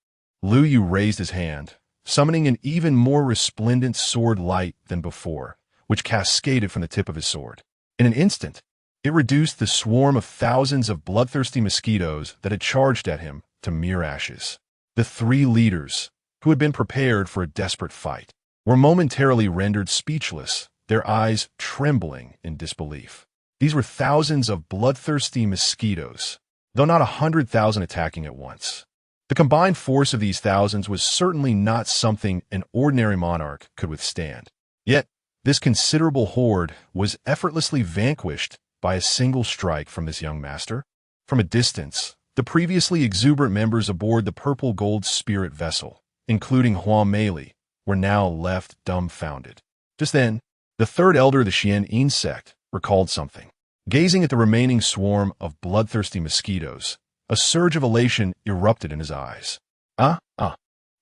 Lu Yu raised his hand, summoning an even more resplendent sword light than before, which cascaded from the tip of his sword. In an instant, it reduced the swarm of thousands of bloodthirsty mosquitoes that had charged at him to mere ashes. The 3 leaders, who had been prepared for a desperate fight, were momentarily rendered speechless, their eyes trembling in disbelief. These were thousands of bloodthirsty mosquitoes, though not 100,000 attacking at once. The combined force of these thousands was certainly not something an ordinary monarch could withstand. Yet, this considerable horde was effortlessly vanquished by a single strike from this young master. From a distance, the previously exuberant members aboard the purple-gold spirit vessel, including Huang Meili, were now left dumbfounded. Just then, the 3rd elder of the Xianyin sect recalled something. Gazing at the remaining swarm of bloodthirsty mosquitoes, a surge of elation erupted in his eyes.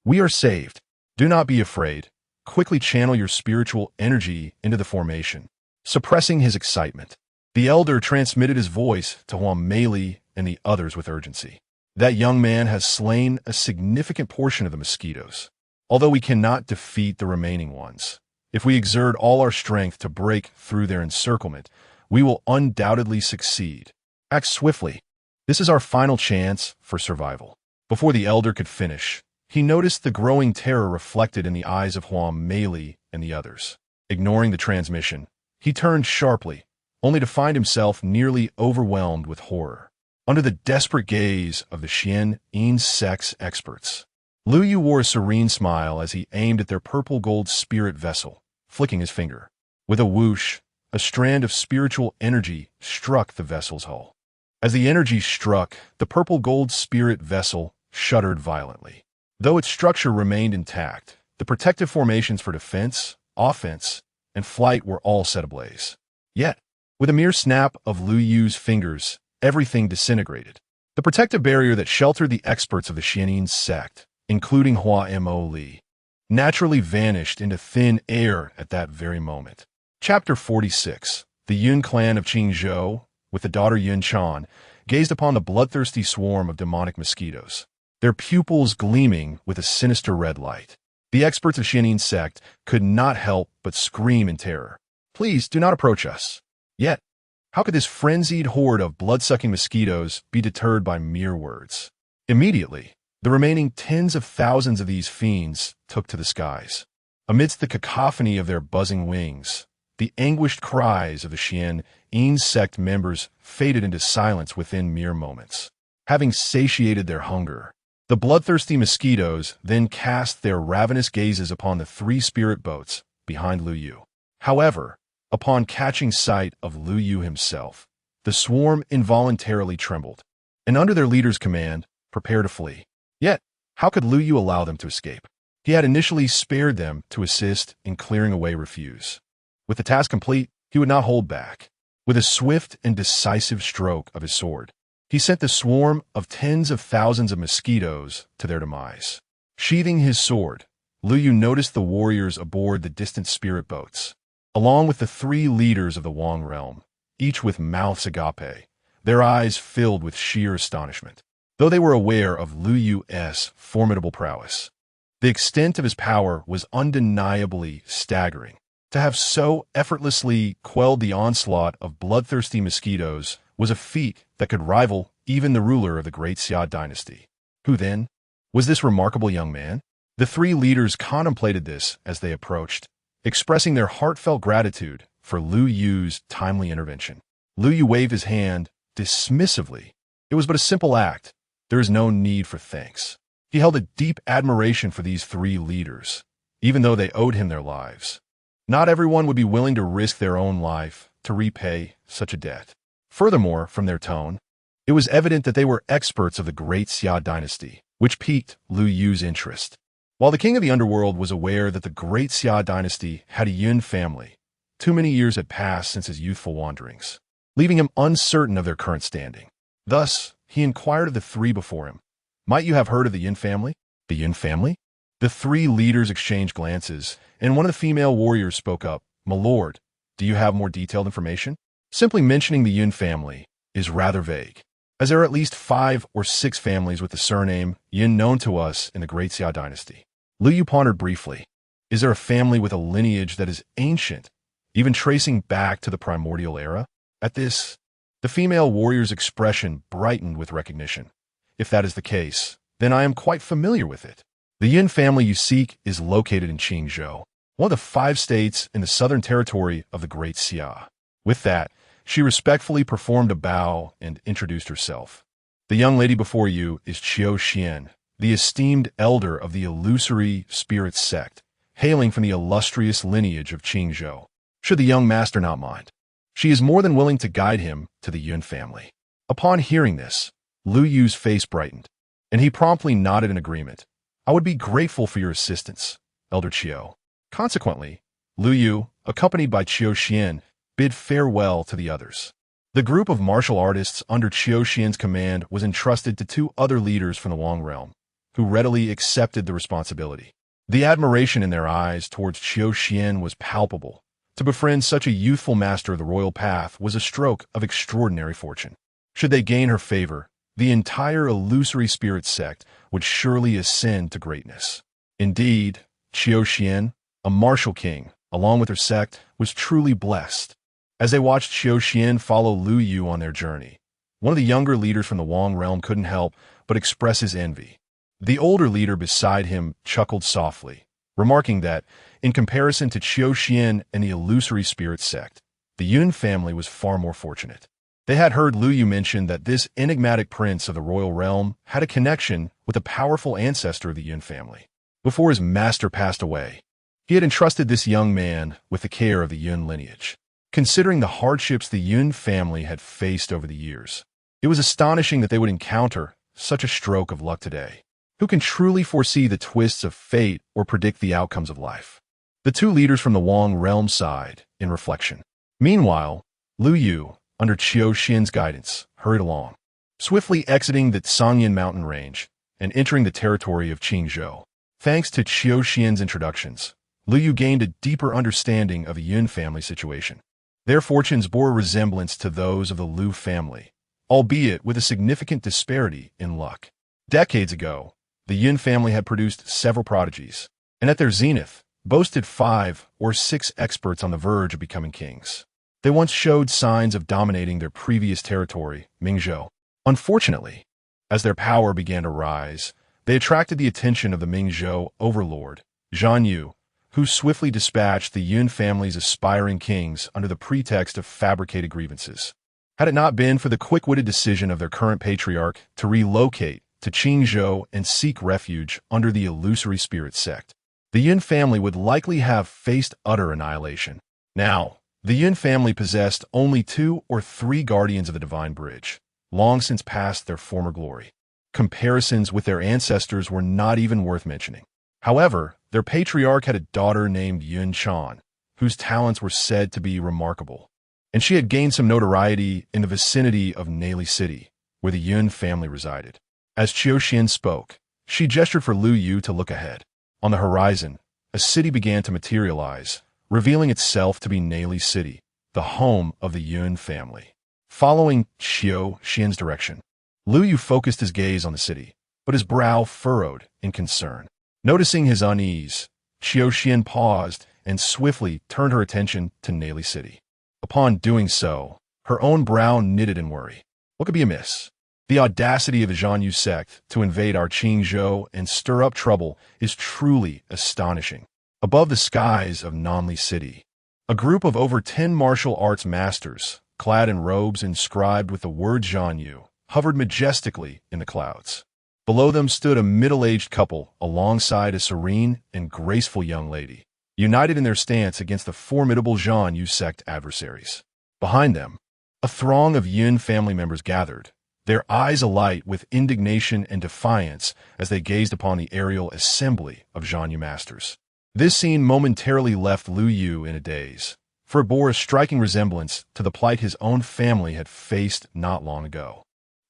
We are saved. Do not be afraid. Quickly channel your spiritual energy into the formation." Suppressing his excitement, the elder transmitted his voice to Huang Meili and the others with urgency. "That young man has slain a significant portion of the mosquitoes. although we cannot defeat the remaining ones. If we exert all our strength to break through their encirclement, we will undoubtedly succeed. Act swiftly. This is our final chance for survival." Before the elder could finish, he noticed the growing terror reflected in the eyes of Huang Meili and the others. Ignoring the transmission, he turned sharply, only to find himself nearly overwhelmed with horror. Under the desperate gaze of the Xian Yin sect's experts, Lu Yu wore a serene smile as he aimed at their purple-gold spirit vessel, flicking his finger. With a whoosh, a strand of spiritual energy struck the vessel's hull. As the energy struck, the purple-gold spirit vessel shuddered violently. Though its structure remained intact, the protective formations for defense, offense, and flight were all set ablaze. Yet, with a mere snap of Lu Yu's fingers, everything disintegrated. The protective barrier that sheltered the experts of the Xianyin sect, including Hua Mo Li, naturally vanished into thin air at that very moment. Chapter 46. The Yun clan of Qingzhou, with the daughter Yun Chan, gazed upon the bloodthirsty swarm of demonic mosquitoes, their pupils gleaming with a sinister red light. The experts of Xianyin sect could not help but scream in terror. "Please do not approach us." Yet, how could this frenzied horde of blood-sucking mosquitoes be deterred by mere words? Immediately, the remaining tens of thousands of these fiends took to the skies. Amidst the cacophony of their buzzing wings, the anguished cries of the Xian Yin sect members faded into silence within mere moments. Having satiated their hunger, the bloodthirsty mosquitoes then cast their ravenous gazes upon the three spirit boats behind Lu Yu. However, upon catching sight of Lu Yu himself, the swarm involuntarily trembled, and under their leader's command, prepared to flee. Yet, how could Lu Yu allow them to escape? He had initially spared them to assist in clearing away refuse. With the task complete, he would not hold back. With a swift and decisive stroke of his sword, he sent the swarm of tens of thousands of mosquitoes to their demise. Sheathing his sword, Lu Yu noticed the warriors aboard the distant spirit boats, along with the three leaders of the Wang realm, each with mouths agape, their eyes filled with sheer astonishment. Though they were aware of Lu Yu's formidable prowess, the extent of his power was undeniably staggering. To have so effortlessly quelled the onslaught of bloodthirsty mosquitoes was a feat that could rival even the ruler of the great Xia dynasty. Who then was this remarkable young man? The three leaders contemplated this as they approached, expressing their heartfelt gratitude for Lu Yu's timely intervention. Lu Yu waved his hand dismissively. It was but a simple act. There is no need for thanks. He held a deep admiration for these three leaders, even though they owed him their lives. Not everyone would be willing to risk their own life to repay such a debt. Furthermore, from their tone, it was evident that they were experts of the great Xia dynasty, which piqued Lu Yu's interest. While the king of the underworld was aware that the great Xia dynasty had a Yun family, too many years had passed since his youthful wanderings, leaving him uncertain of their current standing. Thus, he inquired of the three before him, "Might you have heard of the Yun family?" "The Yun family?" The three leaders exchanged glances, and one of the female warriors spoke up, "My lord, do you have more detailed information?" Simply mentioning the Yun family is rather vague, as there are at least 5 or 6 families with the surname Yin known to us in the great Xia dynasty. Lu Yu pondered briefly. Is there a family with a lineage that is ancient, even tracing back to the primordial era? At this, the female warrior's expression brightened with recognition. "If that is the case, then I am quite familiar with it. The Yin family you seek is located in Qingzhou, one of the 5 states in the southern territory of the great Xia." With that, she respectfully performed a bow and introduced herself. "The young lady before you is Qiu Xian, the esteemed elder of the illusory spirit sect, hailing from the illustrious lineage of Qingzhou. Should the young master not mind, she is more than willing to guide him to the Yun family." Upon hearing this, Lu Yu's face brightened, and he promptly nodded in agreement. "I would be grateful for your assistance, Elder Qiu." Consequently, Lu Yu, accompanied by Qiu Xian, bid farewell to the others. The group of martial artists under Qiu Xian's command was entrusted to 2 other leaders from the Wang realm, who readily accepted the responsibility. The admiration in their eyes towards Qiu Xian was palpable. To befriend such a youthful master of the royal path was a stroke of extraordinary fortune. Should they gain her favor, the entire illusory spirit sect would surely ascend to greatness. Indeed, Qiu Xian, a martial king, along with her sect, was truly blessed. As they watched Qiu Xian follow Lu Yu on their journey, one of the younger leaders from the Wang realm couldn't help but express his envy. The older leader beside him chuckled softly, remarking that, in comparison to Qiu Xian and the illusory spirit sect, the Yun family was far more fortunate. They had heard Lu Yu mention that this enigmatic prince of the royal realm had a connection with a powerful ancestor of the Yun family. Before his master passed away, he had entrusted this young man with the care of the Yun lineage. Considering the hardships the Yun family had faced over the years, it was astonishing that they would encounter such a stroke of luck today. Who can truly foresee the twists of fate or predict the outcomes of life? The two leaders from the Wang realm sighed in reflection. Meanwhile, Lu Yu, under Qiu Xian's guidance, hurried along, swiftly exiting the Sangyan mountain range and entering the territory of Qingzhou. Thanks to Qiu Xian's introductions, Lu Yu gained a deeper understanding of the Yun family situation. Their fortunes bore a resemblance to those of the Lu family, albeit with a significant disparity in luck. Decades ago, the Yun family had produced several prodigies, and at their zenith, boasted 5 or 6 experts on the verge of becoming kings. They once showed signs of dominating their previous territory, Mingzhou. Unfortunately, as their power began to rise, they attracted the attention of the Mingzhou overlord, Zhan Yu, who swiftly dispatched the Yun family's aspiring kings under the pretext of fabricated grievances. Had it not been for the quick-witted decision of their current patriarch to relocate to Qingzhou and seek refuge under the illusory spirit sect, the Yun family would likely have faced utter annihilation. Now, the Yun family possessed only 2 or 3 guardians of the divine bridge, long since past their former glory. Comparisons with their ancestors were not even worth mentioning. However, their patriarch had a daughter named Yun Chan, whose talents were said to be remarkable, and she had gained some notoriety in the vicinity of Nali City, where the Yun family resided. As Qiu Xian spoke, she gestured for Lu Yu to look ahead. On the horizon, a city began to materialize, revealing itself to be Nali City, the home of the Yun family. Following Qiu Xian's direction, Lu Yu focused his gaze on the city, but his brow furrowed in concern. Noticing his unease, Qiu Xian paused and swiftly turned her attention to Nali City. Upon doing so, her own brow knitted in worry. What could be amiss? The audacity of the Zhan Yu sect to invade our Qingzhou and stir up trouble is truly astonishing. Above the skies of Nanli City, a group of over 10 martial arts masters, clad in robes inscribed with the word Zhan Yu, hovered majestically in the clouds. Below them stood a middle-aged couple alongside a serene and graceful young lady, united in their stance against the formidable Zhan Yu sect adversaries. Behind them, a throng of Yun family members gathered, their eyes alight with indignation and defiance as they gazed upon the aerial assembly of Zhan Yu masters. This scene momentarily left Lu Yu in a daze, for it bore a striking resemblance to the plight his own family had faced not long ago.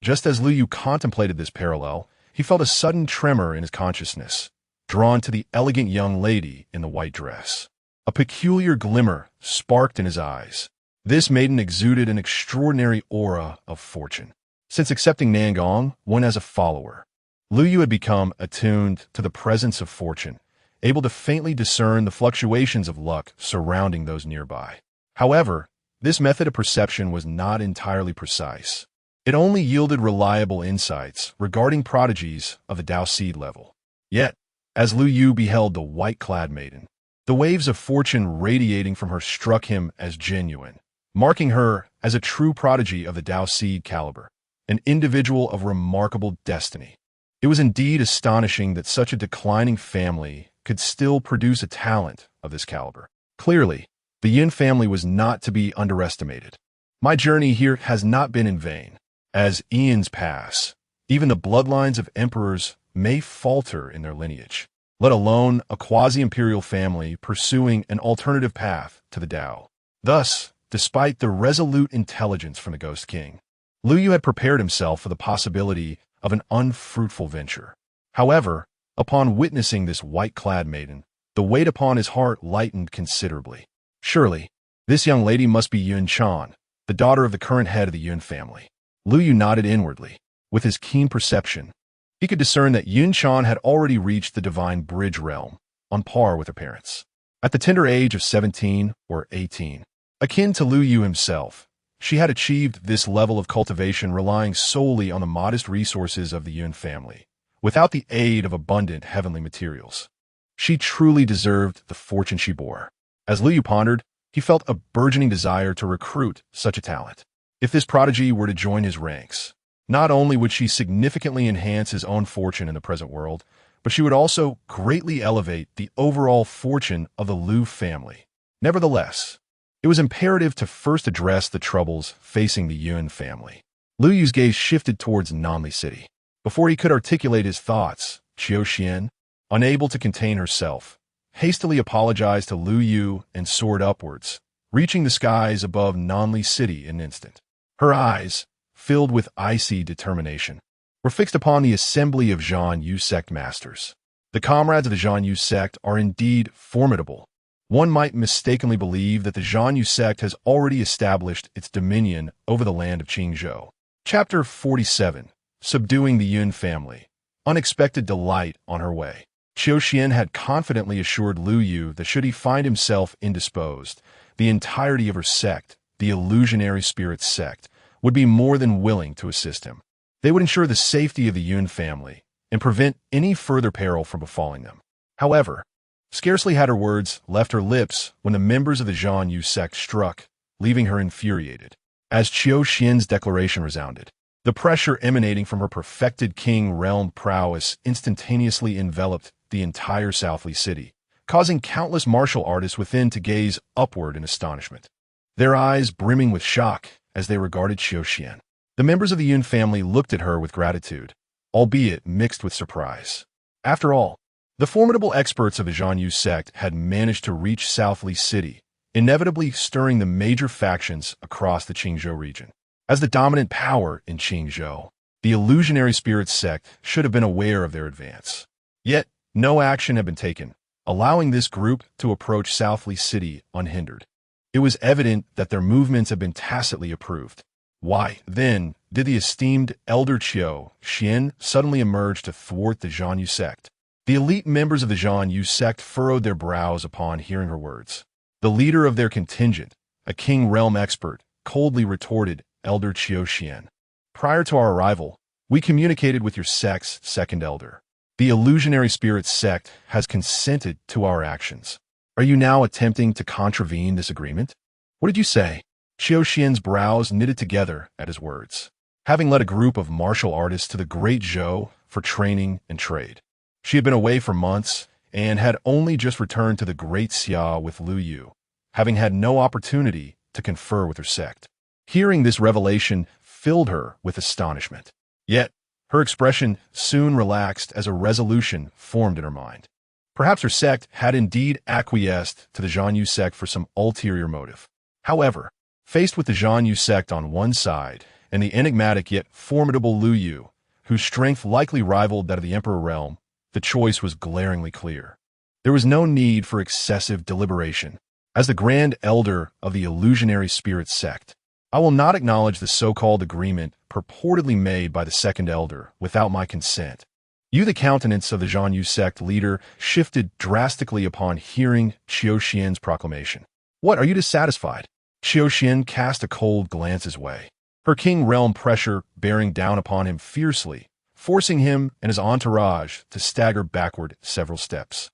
Just as Lu Yu contemplated this parallel, he felt a sudden tremor in his consciousness, drawn to the elegant young lady in the white dress. A peculiar glimmer sparked in his eyes. This maiden exuded an extraordinary aura of fortune. Since accepting Nangong, one as a follower, Lu Yu had become attuned to the presence of fortune, able to faintly discern the fluctuations of luck surrounding those nearby. However, this method of perception was not entirely precise. It only yielded reliable insights regarding prodigies of the Dao seed level. Yet, as Lu Yu beheld the white-clad maiden, the waves of fortune radiating from her struck him as genuine, marking her as a true prodigy of the Dao seed caliber, an individual of remarkable destiny. It was indeed astonishing that such a declining family could still produce a talent of this caliber. Clearly, the Yin family was not to be underestimated. My journey here has not been in vain. As eons pass, even the bloodlines of emperors may falter in their lineage, let alone a quasi-imperial family pursuing an alternative path to the Tao. Thus, despite the resolute intelligence from the Ghost King, Lu Yu had prepared himself for the possibility of an unfruitful venture. However, upon witnessing this white-clad maiden, the weight upon his heart lightened considerably. Surely, this young lady must be Yun Chan, the daughter of the current head of the Yun family. Lu Yu nodded inwardly. With his keen perception, He could discern that Yun Chan had already reached the divine bridge realm, on par with her parents. At the tender age of 17 or 18, akin to Lu Yu himself, she had achieved this level of cultivation relying solely on the modest resources of the Yun family, without the aid of abundant heavenly materials. She truly deserved the fortune she bore. As Lu Yu pondered, he felt a burgeoning desire to recruit such a talent. If this prodigy were to join his ranks, not only would she significantly enhance his own fortune in the present world, but she would also greatly elevate the overall fortune of the Lu family. Nevertheless, it was imperative to first address the troubles facing the Yun family. Lu Yu's gaze shifted towards Nanli City. Before he could articulate his thoughts, Qiu Xian, unable to contain herself, hastily apologized to Lu Yu and soared upwards, reaching the skies above Nanli City in an instant. Her eyes, filled with icy determination, were fixed upon the assembly of Zhan Yu sect masters. The comrades of the Zhan Yu sect are indeed formidable. One might mistakenly believe that the Zhan Yu sect has already established its dominion over the land of Qingzhou. Chapter 47. Subduing the Yun family. Unexpected delight on her way. Qiu Xian had confidently assured Lu Yu that should he find himself indisposed, the entirety of her sect, the illusionary spirit sect, would be more than willing to assist him. They would ensure the safety of the Yun family and prevent any further peril from befalling them. However, scarcely had her words left her lips when the members of the Zhan Yu sect struck, leaving her infuriated. As Qiu Xian's declaration resounded, the pressure emanating from her perfected king realm prowess instantaneously enveloped the entire Southly City, causing countless martial artists within to gaze upward in astonishment, their eyes brimming with shock as they regarded Qiu Xian. The members of the Yun family looked at her with gratitude, albeit mixed with surprise. After all, the formidable experts of the Zhan Yu sect had managed to reach Southly City, inevitably stirring the major factions across the Qingzhou region. As the dominant power in Qingzhou, the illusionary spirit sect should have been aware of their advance. Yet, no action had been taken, allowing this group to approach Southly City unhindered. It was evident that their movements had been tacitly approved. Why, then, did the esteemed elder Qiu Xian suddenly emerge to thwart the Zhan Yu sect? The elite members of the Zhan Yu sect furrowed their brows upon hearing her words. The leader of their contingent, a king realm expert, coldly retorted, Elder Qiu Xian. Prior to our arrival, we communicated with your sect's second elder. The illusionary spirit sect has consented to our actions. Are you now attempting to contravene this agreement? What did you say? Qiu Xian's brows knitted together at his words. Having led a group of martial artists to the Great Zhou for training and trade, she had been away for months and had only just returned to the Great Xia with Lu Yu, having had no opportunity to confer with her sect. Hearing this revelation filled her with astonishment. Yet, her expression soon relaxed as a resolution formed in her mind. Perhaps her sect had indeed acquiesced to the Zhan Yu sect for some ulterior motive. However, faced with the Zhan Yu sect on one side and the enigmatic yet formidable Lu Yu, whose strength likely rivaled that of the Emperor realm, the choice was glaringly clear. There was no need for excessive deliberation. As the Grand Elder of the illusionary spirit sect, I will not acknowledge the so-called agreement purportedly made by the second elder without my consent. The countenance of the Zhan Yu sect leader shifted drastically upon hearing Qiu Xian's proclamation. What, are you dissatisfied? Qiu Xian cast a cold glance his way, her king realm pressure bearing down upon him fiercely, forcing him and his entourage to stagger backward several steps.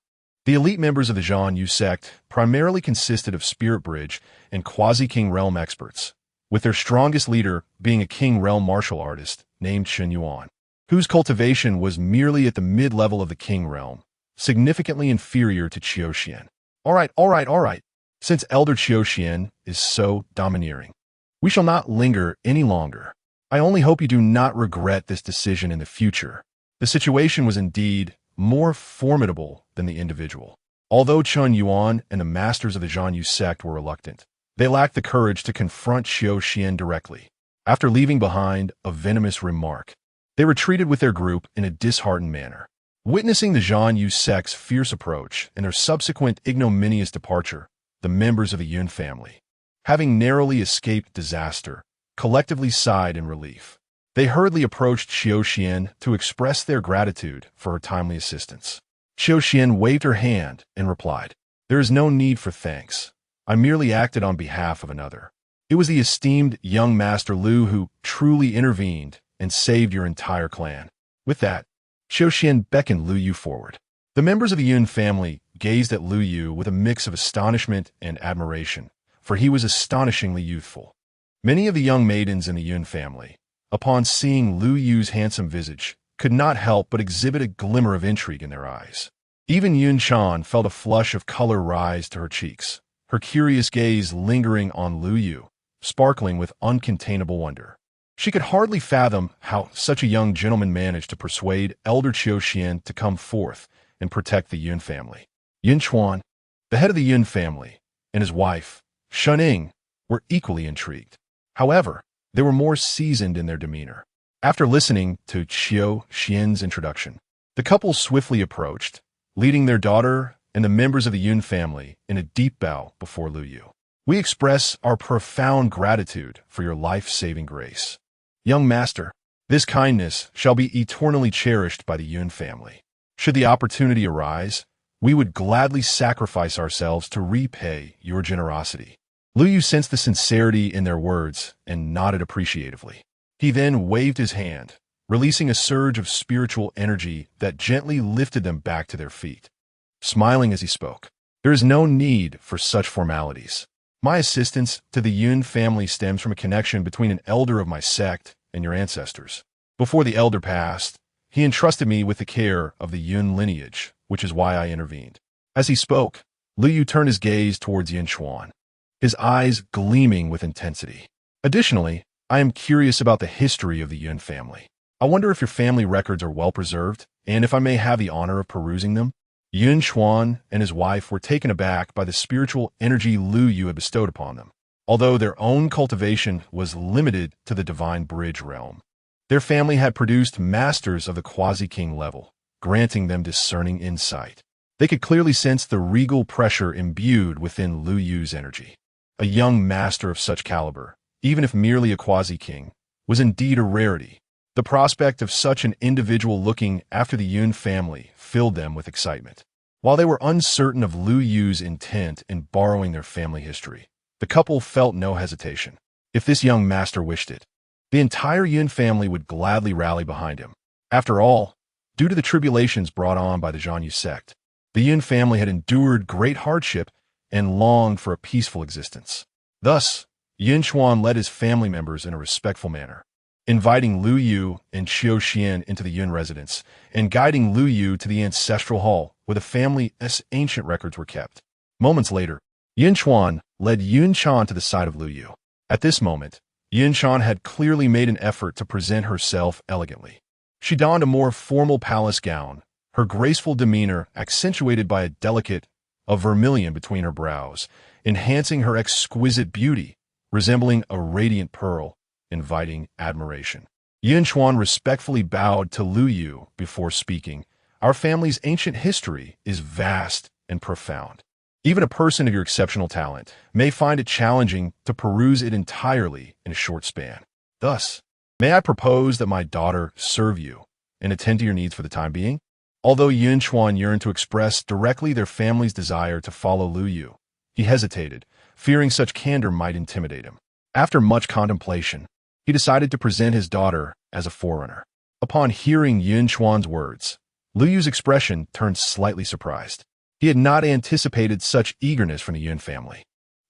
The elite members of the Zhan Yu sect primarily consisted of Spirit Bridge and quasi-king realm experts, with their strongest leader being a king realm martial artist named Chen Yuan, whose cultivation was merely at the mid-level of the king realm, significantly inferior to Qiu Xian. All right. Since Elder Qiu Xian is so domineering, we shall not linger any longer. I only hope you do not regret this decision in the future. The situation was indeed more formidable than the individual. Although Chen Yuan and the masters of the Zhan Yu sect were reluctant, they lacked the courage to confront Qiu Xian directly. After leaving behind a venomous remark, they retreated with their group in a disheartened manner. Witnessing the Zhan Yu sect's fierce approach and their subsequent ignominious departure, the members of the Yun family, having narrowly escaped disaster, collectively sighed in relief. They hurriedly approached Qiu Xian to express their gratitude for her timely assistance. Qiu Xian waved her hand and replied, "There is no need for thanks. I merely acted on behalf of another. It was the esteemed young Master Lu who truly intervened and saved your entire clan." With that, Qiu Xian beckoned Lu Yu forward. The members of the Yun family gazed at Lu Yu with a mix of astonishment and admiration, for he was astonishingly youthful. Many of the young maidens in the Yun family, upon seeing Lu Yu's handsome visage, could not help but exhibit a glimmer of intrigue in their eyes. Even Yun Chan felt a flush of color rise to her cheeks, her curious gaze lingering on Lu Yu, sparkling with uncontainable wonder. She could hardly fathom how such a young gentleman managed to persuade elder Qiu Xian to come forth and protect the Yun family. Yun Chuan, the head of the Yun family, and his wife, Shuning, were equally intrigued. However, they were more seasoned in their demeanor. After listening to Qiu Xian's introduction, the couple swiftly approached, leading their daughter and the members of the Yun family in a deep bow before Lu Yu. "We express our profound gratitude for your life-saving grace. Young master, this kindness shall be eternally cherished by the Yun family. Should the opportunity arise, we would gladly sacrifice ourselves to repay your generosity." Lu Yu sensed the sincerity in their words and nodded appreciatively. He then waved his hand, releasing a surge of spiritual energy that gently lifted them back to their feet. Smiling as he spoke, "There is no need for such formalities. My assistance to the Yun family stems from a connection between an elder of my sect and your ancestors. Before the elder passed, he entrusted me with the care of the Yun lineage, which is why I intervened." As he spoke, Lu Yu turned his gaze towards Yin Chuan, his eyes gleaming with intensity. "Additionally, I am curious about the history of the Yun family. I wonder if your family records are well preserved, and if I may have the honor of perusing them." Yun Chuan and his wife were taken aback by the spiritual energy Lu Yu had bestowed upon them. Although their own cultivation was limited to the divine bridge realm, their family had produced masters of the quasi-king level, granting them discerning insight. They could clearly sense the regal pressure imbued within Lu Yu's energy. A young master of such caliber, even if merely a quasi-king, was indeed a rarity. The prospect of such an individual looking after the Yun family filled them with excitement. While they were uncertain of Lu Yu's intent in borrowing their family history, the couple felt no hesitation. If this young master wished it, the entire Yun family would gladly rally behind him. After all, due to the tribulations brought on by the Zhanyu sect, the Yun family had endured great hardship and longed for a peaceful existence. Thus, Yin Chuan led his family members in a respectful manner, inviting Lu Yu and Qiu Xian into the Yun residence and guiding Lu Yu to the ancestral hall where the family's ancient records were kept. Moments later, Yin Chuan led Yun Chan to the side of Lu Yu. At this moment, Yin Chan had clearly made an effort to present herself elegantly. She donned a more formal palace gown, her graceful demeanor accentuated by a delicate of vermilion between her brows, enhancing her exquisite beauty, resembling a radiant pearl, inviting admiration. Yin Chuan respectfully bowed to Lu Yu before speaking. "Our family's ancient history is vast and profound. Even a person of your exceptional talent may find it challenging to peruse it entirely in a short span. Thus, may I propose that my daughter serve you and attend to your needs for the time being?" Although Yin Chuan yearned to express directly their family's desire to follow Lu Yu, he hesitated, fearing such candor might intimidate him. After much contemplation, he decided to present his daughter as a forerunner. Upon hearing Yin Chuan's words, Lu Yu's expression turned slightly surprised. He had not anticipated such eagerness from the Yun family.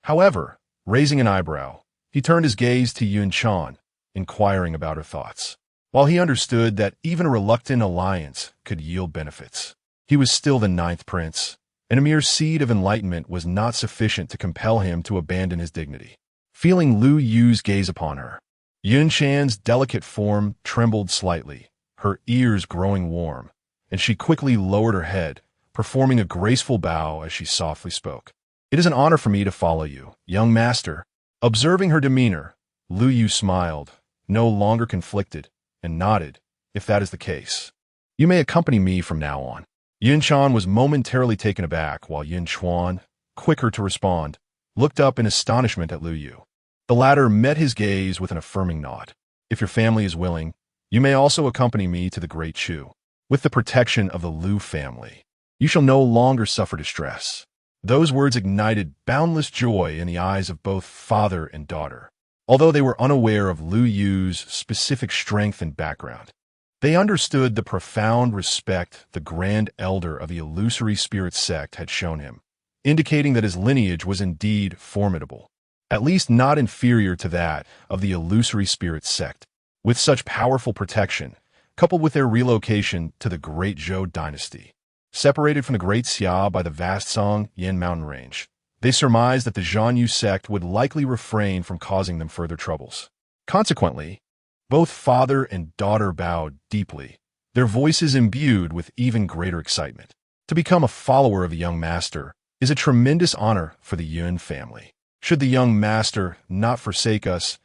However, raising an eyebrow, he turned his gaze to Yun Chan, inquiring about her thoughts. While he understood that even a reluctant alliance could yield benefits, he was still the ninth prince, and a mere seed of enlightenment was not sufficient to compel him to abandon his dignity. Feeling Lu Yu's gaze upon her, Yun Chan's delicate form trembled slightly, her ears growing warm, and she quickly lowered her head, performing a graceful bow as she softly spoke. "It is an honor for me to follow you, young master." Observing her demeanor, Lu Yu smiled, no longer conflicted, and nodded, "If that is the case, you may accompany me from now on." Yin Chan was momentarily taken aback, while Yin Chuan, quicker to respond, looked up in astonishment at Lu Yu. The latter met his gaze with an affirming nod. "If your family is willing, You may also accompany me to the Great Chu. With the protection of the Liu family, you shall no longer suffer distress." Those words ignited boundless joy in the eyes of both father and daughter. Although they were unaware of Liu Yu's specific strength and background, they understood the profound respect the Grand Elder of the Illusory Spirit sect had shown him, indicating that his lineage was indeed formidable, at least not inferior to that of the Illusory Spirit sect. With such powerful protection, coupled with their relocation to the Great Zhou dynasty, separated from the Great Xia by the vast Song Yin mountain range, they surmised that the Zhanyu sect would likely refrain from causing them further troubles. Consequently, both father and daughter bowed deeply, their voices imbued with even greater excitement. To become a follower of a young master is a tremendous honor for the Yun family. Should the young master not forsake us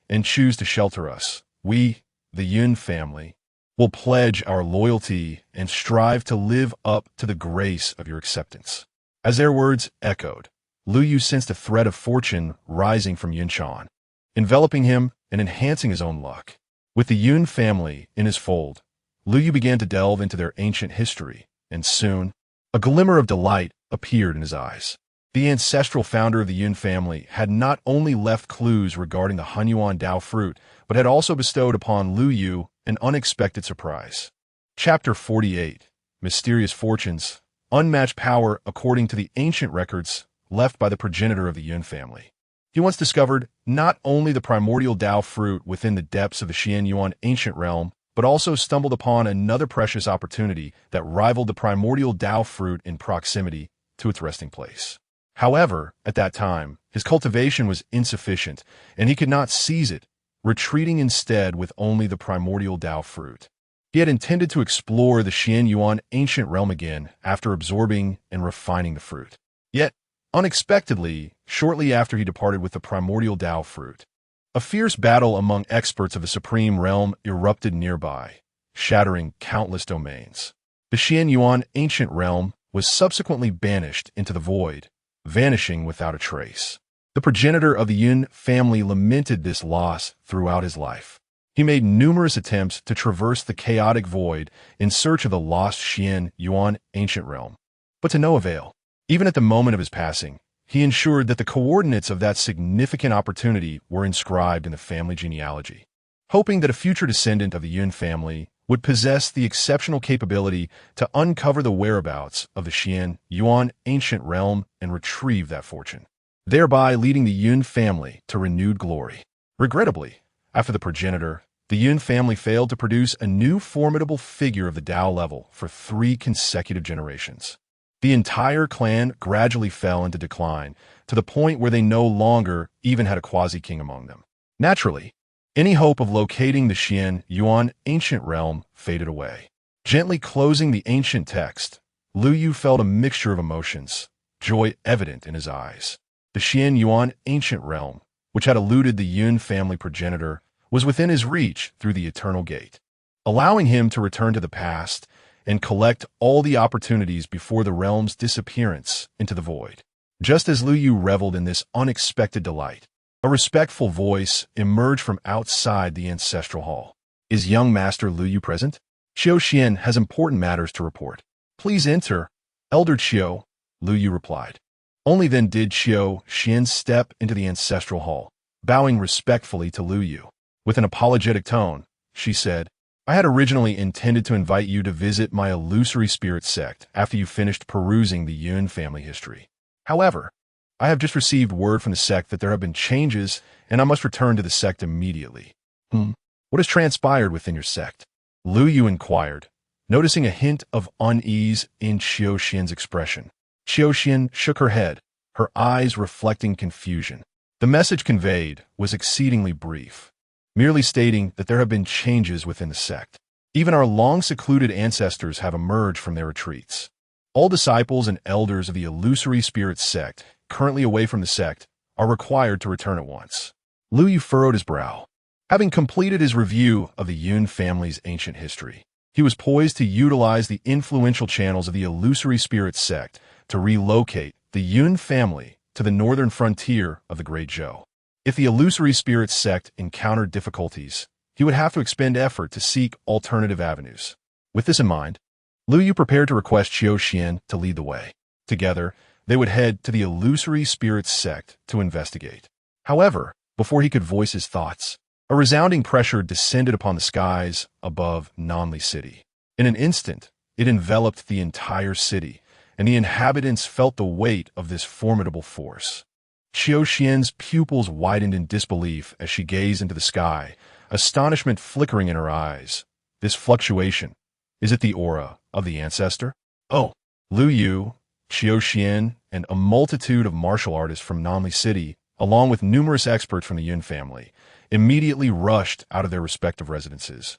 and choose to shelter us, we, the Yun family, will pledge our loyalty and strive to live up to the grace of your acceptance. As their words echoed, Liu Yu sensed a thread of fortune rising from Yunshan, enveloping him and enhancing his own luck. With the Yun family in his fold, Liu Yu began to delve into their ancient history, and soon, a glimmer of delight appeared in his eyes. The ancestral founder of the Yun family had not only left clues regarding the Hunyuan Dao fruit, but had also bestowed upon Liu Yu an unexpected surprise. Chapter 48, Mysterious Fortunes, Unmatched Power according to the ancient records left by the progenitor of the Yun family. He once discovered not only the primordial Dao fruit within the depths of the Xianyuan ancient realm, but also stumbled upon another precious opportunity that rivaled the primordial Dao fruit in proximity to its resting place. However, at that time, his cultivation was insufficient, and he could not seize it, retreating instead with only the primordial Dao fruit. He had intended to explore the Xianyuan ancient realm again after absorbing and refining the fruit. Yet, unexpectedly, shortly after he departed with the primordial Dao fruit, a fierce battle among experts of the supreme realm erupted nearby, shattering countless domains. The Xianyuan ancient realm was subsequently banished into the void, vanishing without a trace. The progenitor of the Yun family lamented this loss throughout his life. He made numerous attempts to traverse the chaotic void in search of the lost Xianyuan ancient realm, but to no avail. Even at the moment of his passing, he ensured that the coordinates of that significant opportunity were inscribed in the family genealogy, hoping that a future descendant of the Yun family would possess the exceptional capability to uncover the whereabouts of the Xianyuan ancient realm and retrieve that fortune, thereby leading the Yun family to renewed glory. Regrettably, after the progenitor, the Yun family failed to produce a new formidable figure of the Dao level for 3 consecutive generations. The entire clan gradually fell into decline, to the point where they no longer even had a quasi-king among them. Naturally, any hope of locating the Xianyuan ancient realm faded away. Gently closing the ancient text, Liu Yu felt a mixture of emotions, joy evident in his eyes. The Xianyuan ancient realm, which had eluded the Yun family progenitor, was within his reach through the Eternal Gate, allowing him to return to the past and collect all the opportunities before the realm's disappearance into the void. Just as Liu Yu reveled in this unexpected delight, a respectful voice emerged from outside the ancestral hall. "Is young master Liu Yu present? Qiu Xian has important matters to report." "Please enter, Elder Qiu," Liu Yu replied. Only then did Qiu Xian step into the ancestral hall, bowing respectfully to Liu Yu. With an apologetic tone, she said, "I had originally intended to invite you to visit my illusory spirit sect after you finished perusing the Yun family history. However, I have just received word from the sect that there have been changes, and I must return to the sect immediately." "What has transpired within your sect?" Liu Yu inquired, noticing a hint of unease in Qiu Xian's expression. Qiu Xian shook her head, her eyes reflecting confusion. The message conveyed was exceedingly brief, merely stating that there have been changes within the sect. Even our long-secluded ancestors have emerged from their retreats. All disciples and elders of the illusory spirit sect currently away from the sect are required to return at once. Liu Yu furrowed his brow. Having completed his review of the Yun family's ancient history, he was poised to utilize the influential channels of the illusory spirit sect to relocate the Yun family to the northern frontier of the Great Zhou. If the illusory spirit sect encountered difficulties, he would have to expend effort to seek alternative avenues. With this in mind, Lu Yu prepared to request Qiu Xian to lead the way. Together, they would head to the illusory spirits sect to investigate. However, before he could voice his thoughts, a resounding pressure descended upon the skies above Nanli City. In an instant, it enveloped the entire city, and the inhabitants felt the weight of this formidable force. Qiu Xian's pupils widened in disbelief as she gazed into the sky, astonishment flickering in her eyes. This fluctuation, is it the aura of the ancestor? Oh, Lu Yu, Qiu Xian, and a multitude of martial artists from Nanli City, along with numerous experts from the Yun family, immediately rushed out of their respective residences,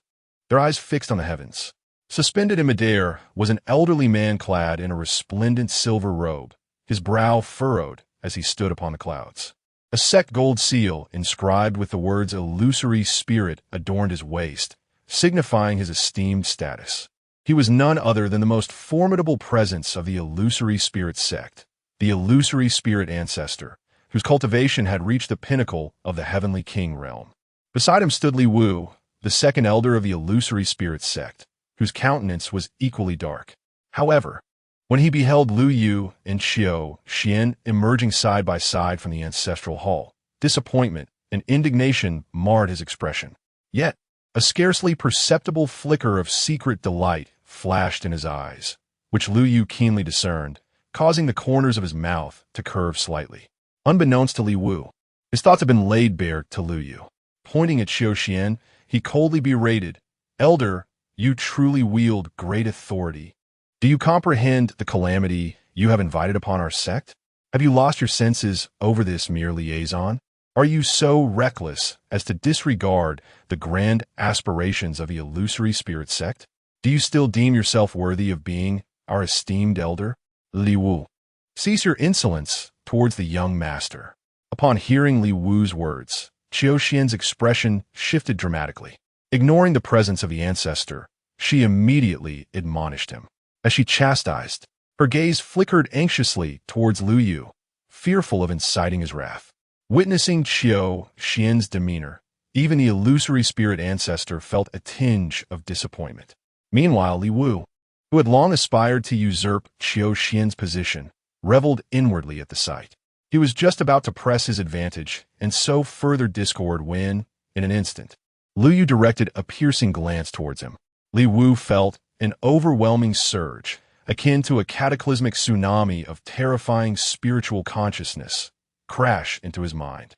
their eyes fixed on the heavens. Suspended in midair was an elderly man clad in a resplendent silver robe, his brow furrowed as he stood upon the clouds. A sect gold seal inscribed with the words illusory spirit adorned his waist, signifying his esteemed status. He was none other than the most formidable presence of the illusory spirit sect, the illusory spirit ancestor, whose cultivation had reached the pinnacle of the heavenly king realm. Beside him stood Li Wu, the second elder of the illusory spirit sect, whose countenance was equally dark. However, when he beheld Lu Yu and Qiu Xian emerging side by side from the ancestral hall, disappointment and indignation marred his expression. Yet, a scarcely perceptible flicker of secret delight flashed in his eyes, which Lu Yu keenly discerned, causing the corners of his mouth to curve slightly. Unbeknownst to Li Wu, his thoughts had been laid bare to Lu Yu. Pointing at Qiu Xian, he coldly berated, "Elder, you truly wield great authority. Do you comprehend the calamity you have invited upon our sect? Have you lost your senses over this mere liaison? Are you so reckless as to disregard the grand aspirations of the illusory spirit sect? Do you still deem yourself worthy of being our esteemed elder?" Li Wu, cease your insolence towards the young master. Upon hearing Li Wu's words, Qiu Xian's expression shifted dramatically. Ignoring the presence of the ancestor, she immediately admonished him. As she chastised, her gaze flickered anxiously towards Lu Yu, fearful of inciting his wrath. Witnessing Qiu Xian's demeanor, even the illusory spirit ancestor felt a tinge of disappointment. Meanwhile, Li Wu, who had long aspired to usurp Qiu Xian's position, reveled inwardly at the sight. He was just about to press his advantage and sow further discord when, in an instant, Lu Yu directed a piercing glance towards him. Li Wu felt an overwhelming surge, akin to a cataclysmic tsunami of terrifying spiritual consciousness, crash into his mind.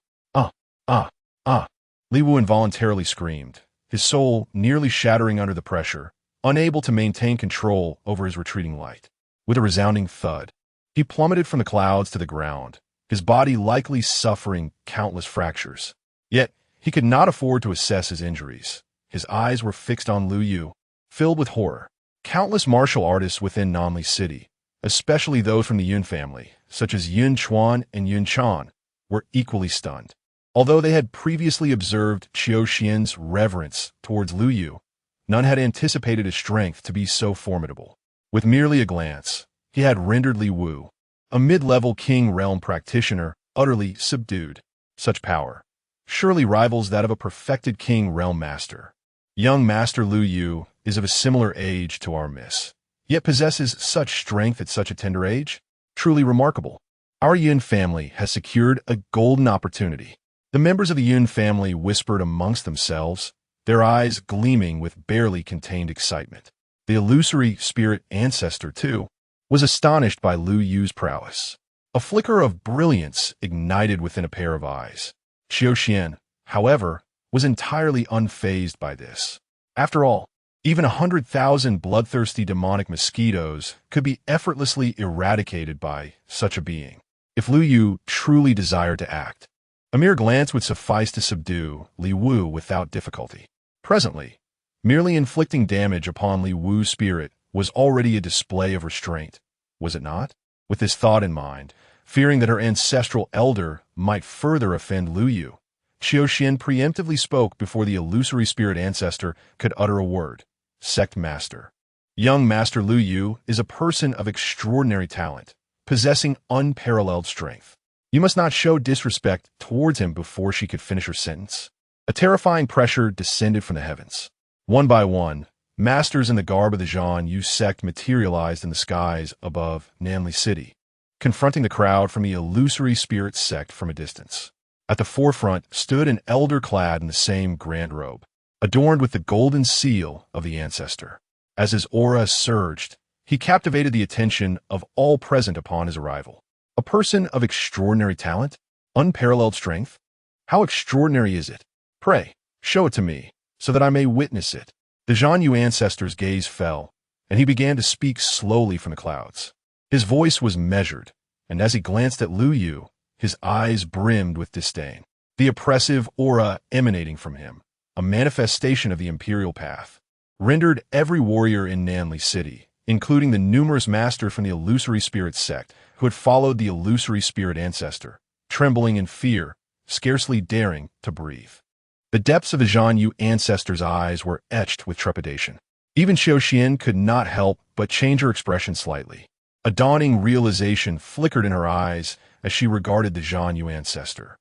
Li Wu involuntarily screamed, his soul nearly shattering under the pressure, unable to maintain control over his retreating light. With a resounding thud, he plummeted from the clouds to the ground, his body likely suffering countless fractures. Yet, he could not afford to assess his injuries. His eyes were fixed on Lu Yu, filled with horror. Countless martial artists within Nanli City, especially those from the Yun family, such as Yun Chuan and Yun Chan, were equally stunned. Although they had previously observed Qiu Xian's reverence towards Lu Yu, none had anticipated his strength to be so formidable. With merely a glance, he had rendered Li Wu, a mid-level king realm practitioner, utterly subdued. Such power surely rivals that of a perfected king realm master. Young Master Lu Yu is of a similar age to our miss, yet possesses such strength at such a tender age? Truly remarkable. Our Yun family has secured a golden opportunity. The members of the Yun family whispered amongst themselves, their eyes gleaming with barely contained excitement. The illusory spirit ancestor, too, was astonished by Lu Yu's prowess. A flicker of brilliance ignited within a pair of eyes. Qiu Xian, however, was entirely unfazed by this. After all, even 100,000 bloodthirsty demonic mosquitoes could be effortlessly eradicated by such a being. If Lu Yu truly desired to act, a mere glance would suffice to subdue Li Wu without difficulty. Presently, merely inflicting damage upon Li Wu's spirit was already a display of restraint, was it not? With this thought in mind, fearing that her ancestral elder might further offend Lu Yu, Qiu Xian preemptively spoke before the illusory spirit ancestor could utter a word. Sect Master. Young Master Lu Yu is a person of extraordinary talent, possessing unparalleled strength. You must not show disrespect towards him. Before she could finish her sentence, A terrifying pressure descended from the heavens. One by one, masters in the garb of the Zhan Yu sect materialized in the skies above Nanli City, confronting the crowd from the illusory spirit sect from a distance. At the forefront stood an elder clad in the same grand robe, adorned with the golden seal of the ancestor. As his aura surged, he captivated the attention of all present upon his arrival. A person of extraordinary talent, unparalleled strength. How extraordinary is it? Pray, show it to me, so that I may witness it. The Zhan Yu ancestor's gaze fell, and he began to speak slowly from the clouds. His voice was measured, and as he glanced at Lu Yu, his eyes brimmed with disdain. The oppressive aura emanating from him, a manifestation of the imperial path, rendered every warrior in Nanli City, including the numerous masters from the illusory spirit sect who had followed the illusory spirit ancestor, trembling in fear, scarcely daring to breathe. The depths of the Zhan Yu ancestor's eyes were etched with trepidation. Even Xiao Xian could not help but change her expression slightly. A dawning realization flickered in her eyes as she regarded the Zhan Yu ancestor.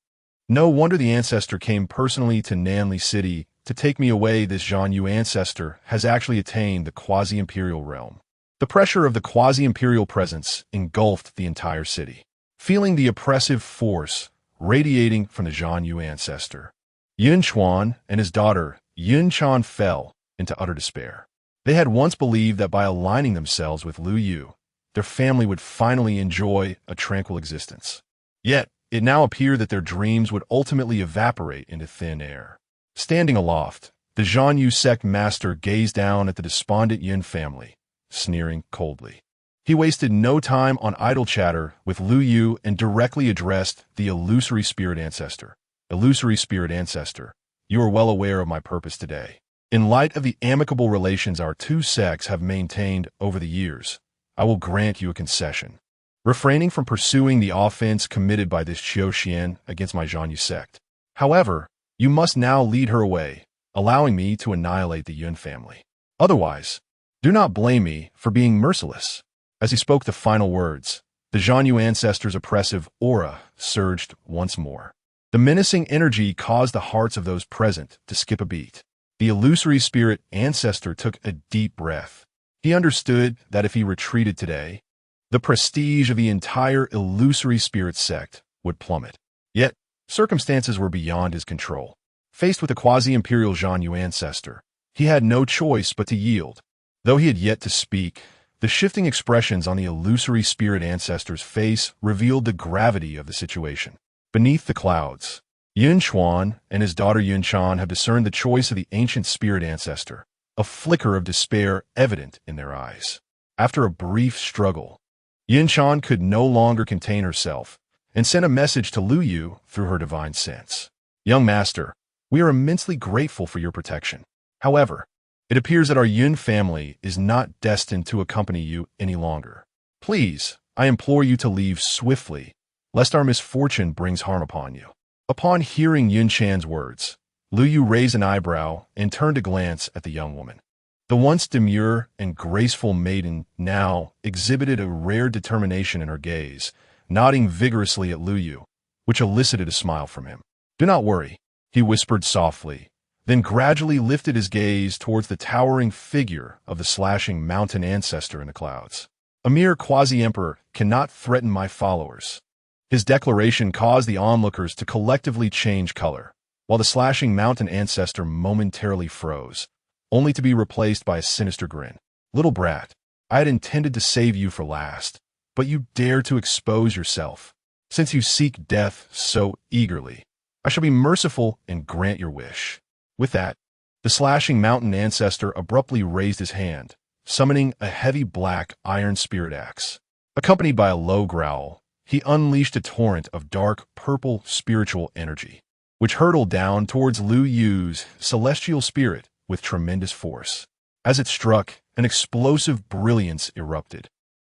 No wonder the ancestor came personally to Nanli City to take me away. This Zhan Yu ancestor has actually attained the quasi-imperial realm. The pressure of the quasi-imperial presence engulfed the entire city. Feeling the oppressive force radiating from the Zhan Yu ancestor, Yun Chuan and his daughter Yun Chan fell into utter despair. They had once believed that by aligning themselves with Lu Yu, their family would finally enjoy a tranquil existence. Yet, it now appeared that their dreams would ultimately evaporate into thin air. Standing aloft, the Zhan Yu sect master gazed down at the despondent Yun family, sneering coldly. He wasted no time on idle chatter with Lu Yu and directly addressed the illusory spirit ancestor. Illusory spirit ancestor, you are well aware of my purpose today. In light of the amicable relations our two sects have maintained over the years, I will grant you a concession, refraining from pursuing the offense committed by this Xiao Xian against my Zhan Yu sect. However, you must now lead her away, allowing me to annihilate the Yun family. Otherwise, do not blame me for being merciless. As he spoke the final words, the Zhan Yu ancestor's oppressive aura surged once more. The menacing energy caused the hearts of those present to skip a beat. The illusory spirit ancestor took a deep breath. He understood that if he retreated today, the prestige of the entire illusory spirit sect would plummet. Yet, circumstances were beyond his control. Faced with the quasi-imperial Zhan Yu ancestor, he had no choice but to yield. Though he had yet to speak, the shifting expressions on the illusory spirit ancestor's face revealed the gravity of the situation. Beneath the clouds, Yun Chuan and his daughter Yun Chan have discerned the choice of the ancient spirit ancestor, a flicker of despair evident in their eyes. After a brief struggle, Yun Chan could no longer contain herself and sent a message to Lu Yu through her divine sense. Young master, we are immensely grateful for your protection. However, it appears that our Yun family is not destined to accompany you any longer. Please, I implore you to leave swiftly, lest our misfortune brings harm upon you. Upon hearing Yun Chan's words, Lu Yu raised an eyebrow and turned to glance at the young woman. The once demure and graceful maiden now exhibited a rare determination in her gaze, nodding vigorously at Lu Yu, which elicited a smile from him. Do not worry, he whispered softly, then gradually lifted his gaze towards the towering figure of the slashing mountain ancestor in the clouds. A mere quasi-emperor cannot threaten my followers. His declaration caused the onlookers to collectively change color, while the slashing mountain ancestor momentarily froze, only to be replaced by a sinister grin. Little brat, I had intended to save you for last, but you dare to expose yourself. Since you seek death so eagerly, I shall be merciful and grant your wish. With that, the slashing mountain ancestor abruptly raised his hand, summoning a heavy black iron spirit axe. Accompanied by a low growl, he unleashed a torrent of dark purple spiritual energy, which hurtled down towards Lu Yu's celestial spirit with tremendous force. As it struck, an explosive brilliance erupted,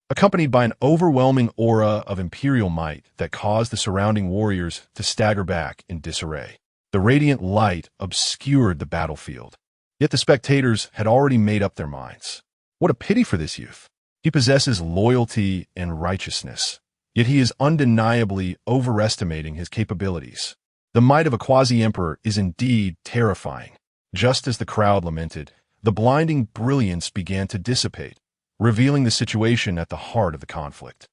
accompanied by an overwhelming aura of imperial might that caused the surrounding warriors to stagger back in disarray. The radiant light obscured the battlefield, yet the spectators had already made up their minds. What a pity for this youth. He possesses loyalty and righteousness, yet he is undeniably overestimating his capabilities. The might of a quasi-emperor is indeed terrifying. Just as the crowd lamented, the blinding brilliance began to dissipate, revealing the situation at the heart of the conflict.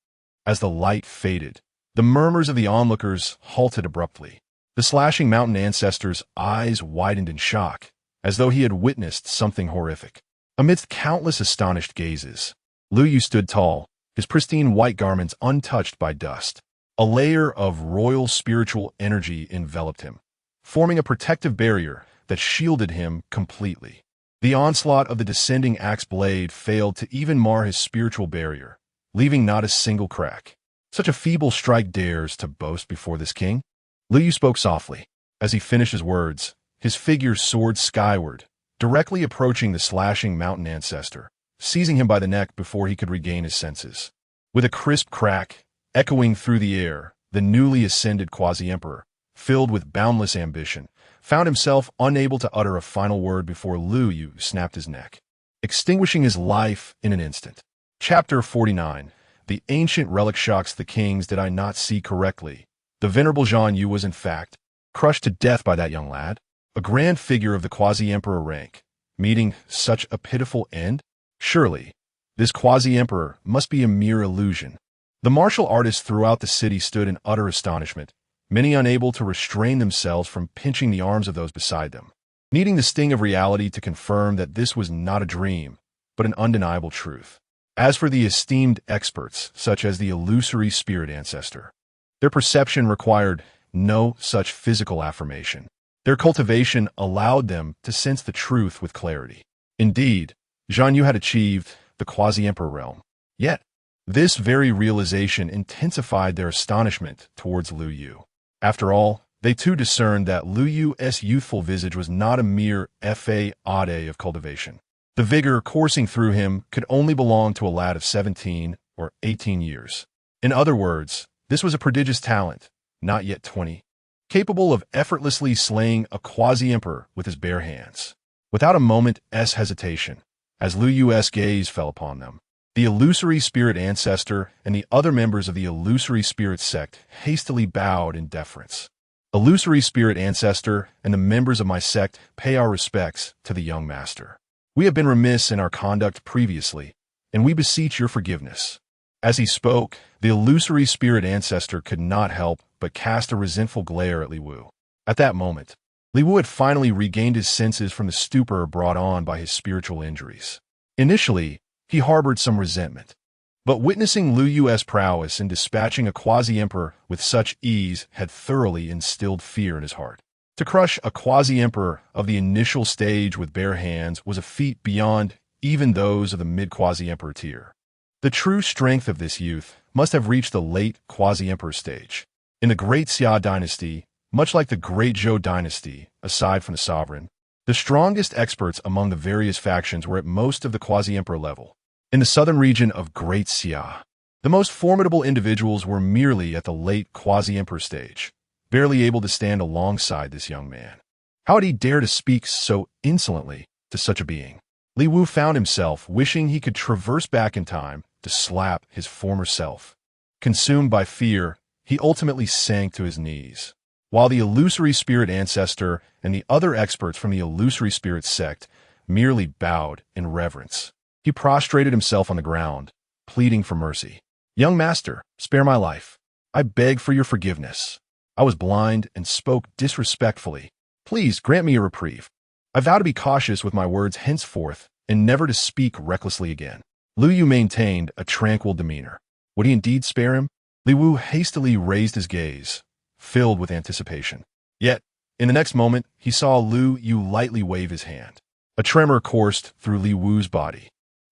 As the light faded, the murmurs of the onlookers halted abruptly. The slashing mountain ancestor's eyes widened in shock, as though he had witnessed something horrific. Amidst countless astonished gazes, Lu Yu stood tall, his pristine white garments untouched by dust. A layer of royal spiritual energy enveloped him, forming a protective barrier that shielded him completely. The onslaught of the descending axe blade failed to even mar his spiritual barrier, leaving not a single crack. Such a feeble strike dares to boast before this king? Lu Yu spoke softly. As he finished his words, his figure soared skyward, directly approaching the slashing mountain ancestor, seizing him by the neck before he could regain his senses. With a crisp crack, echoing through the air, the newly ascended quasi-emperor, filled with boundless ambition, found himself unable to utter a final word before Lu Yu snapped his neck, extinguishing his life in an instant. Chapter 49. The ancient relic shocks the kings. Did I not see correctly? The venerable Zhang Yu was in fact crushed to death by that young lad, a grand figure of the quasi-emperor rank, meeting such a pitiful end? Surely, this quasi-emperor must be a mere illusion. The martial artists throughout the city stood in utter astonishment, many unable to restrain themselves from pinching the arms of those beside them, needing the sting of reality to confirm that this was not a dream, but an undeniable truth. As for the esteemed experts, such as the illusory spirit ancestor, their perception required no such physical affirmation. Their cultivation allowed them to sense the truth with clarity. Indeed, Zhang Yu had achieved the quasi-emperor realm. Yet, this very realization intensified their astonishment towards Lu Yu. After all, they too discerned that Lu Yu's youthful visage was not a mere fade of cultivation. The vigor coursing through him could only belong to a lad of 17 or 18 years. In other words, this was a prodigious talent, not yet 20, capable of effortlessly slaying a quasi-emperor with his bare hands. Without a moment's hesitation, as Lu Yu's gaze fell upon them, the illusory spirit ancestor and the other members of the illusory spirit sect hastily bowed in deference. Illusory spirit ancestor and the members of my sect pay our respects to the young master. We have been remiss in our conduct previously, and we beseech your forgiveness. As he spoke, the illusory spirit ancestor could not help but cast a resentful glare at Li Wu. At that moment, Li Wu had finally regained his senses from the stupor brought on by his spiritual injuries. Initially, he harbored some resentment, but witnessing Lu Yu's prowess in dispatching a quasi-emperor with such ease had thoroughly instilled fear in his heart. To crush a quasi-emperor of the initial stage with bare hands was a feat beyond even those of the mid-quasi-emperor tier. The true strength of this youth must have reached the late quasi-emperor stage. In the Great Xia dynasty, much like the Great Zhou dynasty, aside from the sovereign, the strongest experts among the various factions were at most of the quasi-emperor level. In the southern region of Great Xia, the most formidable individuals were merely at the late quasi-emperor stage, barely able to stand alongside this young man. How had he dared to speak so insolently to such a being? Li Wu found himself wishing he could traverse back in time to slap his former self. Consumed by fear, he ultimately sank to his knees, while the illusory spirit ancestor and the other experts from the illusory spirit sect merely bowed in reverence. He prostrated himself on the ground, pleading for mercy. "Young master, spare my life. I beg for your forgiveness. I was blind and spoke disrespectfully. Please grant me a reprieve. I vow to be cautious with my words henceforth and never to speak recklessly again." Lu Yu maintained a tranquil demeanor. Would he indeed spare him? Li Wu hastily raised his gaze, filled with anticipation. Yet, in the next moment, he saw Lu Yu lightly wave his hand. A tremor coursed through Li Wu's body,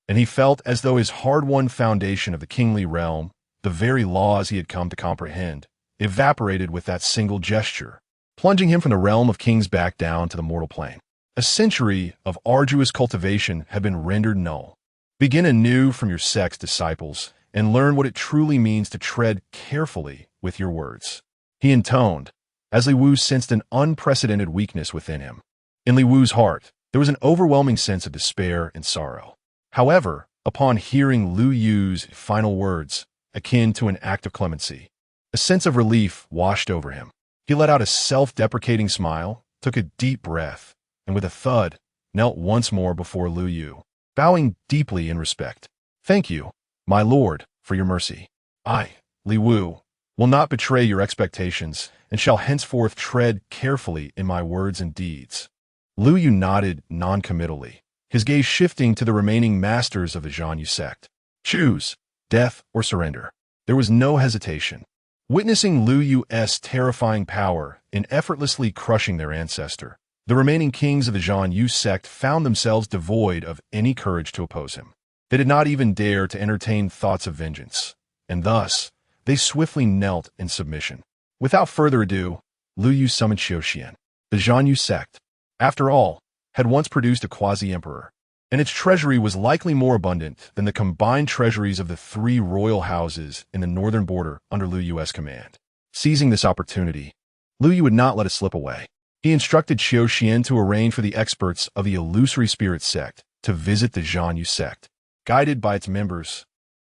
and he felt as though his hard-won foundation of the kingly realm, the very laws he had come to comprehend, evaporated with that single gesture, plunging him from the realm of kings back down to the mortal plane. A century of arduous cultivation had been rendered null. Begin anew from your sect's disciples and learn what it truly means to tread carefully with your words. He intoned, as Li Wu sensed an unprecedented weakness within him. In Li Wu's heart, there was an overwhelming sense of despair and sorrow. However, upon hearing Lu Yu's final words, akin to an act of clemency, a sense of relief washed over him. He let out a self-deprecating smile, took a deep breath, and with a thud, knelt once more before Lu Yu, bowing deeply in respect. "Thank you, my lord, for your mercy. I, Li Wu, will not betray your expectations and shall henceforth tread carefully in my words and deeds." Lu Yu nodded non-committally, his gaze shifting to the remaining masters of the Zhanyu sect. "Choose, death or surrender." There was no hesitation. Witnessing Lu Yu's terrifying power in effortlessly crushing their ancestor, the remaining kings of the Zhanyu sect found themselves devoid of any courage to oppose him. They did not even dare to entertain thoughts of vengeance, and thus, they swiftly knelt in submission. Without further ado, Lu Yu summoned Xiaoxian. The Zhanyu sect, after all, had once produced a quasi-emperor, and its treasury was likely more abundant than the combined treasuries of the three royal houses in the northern border under Lu Yu's command. Seizing this opportunity, Lu Yu would not let it slip away. He instructed Xiaoxian to arrange for the experts of the illusory spirit sect to visit the Zhanyu sect, guided by its members,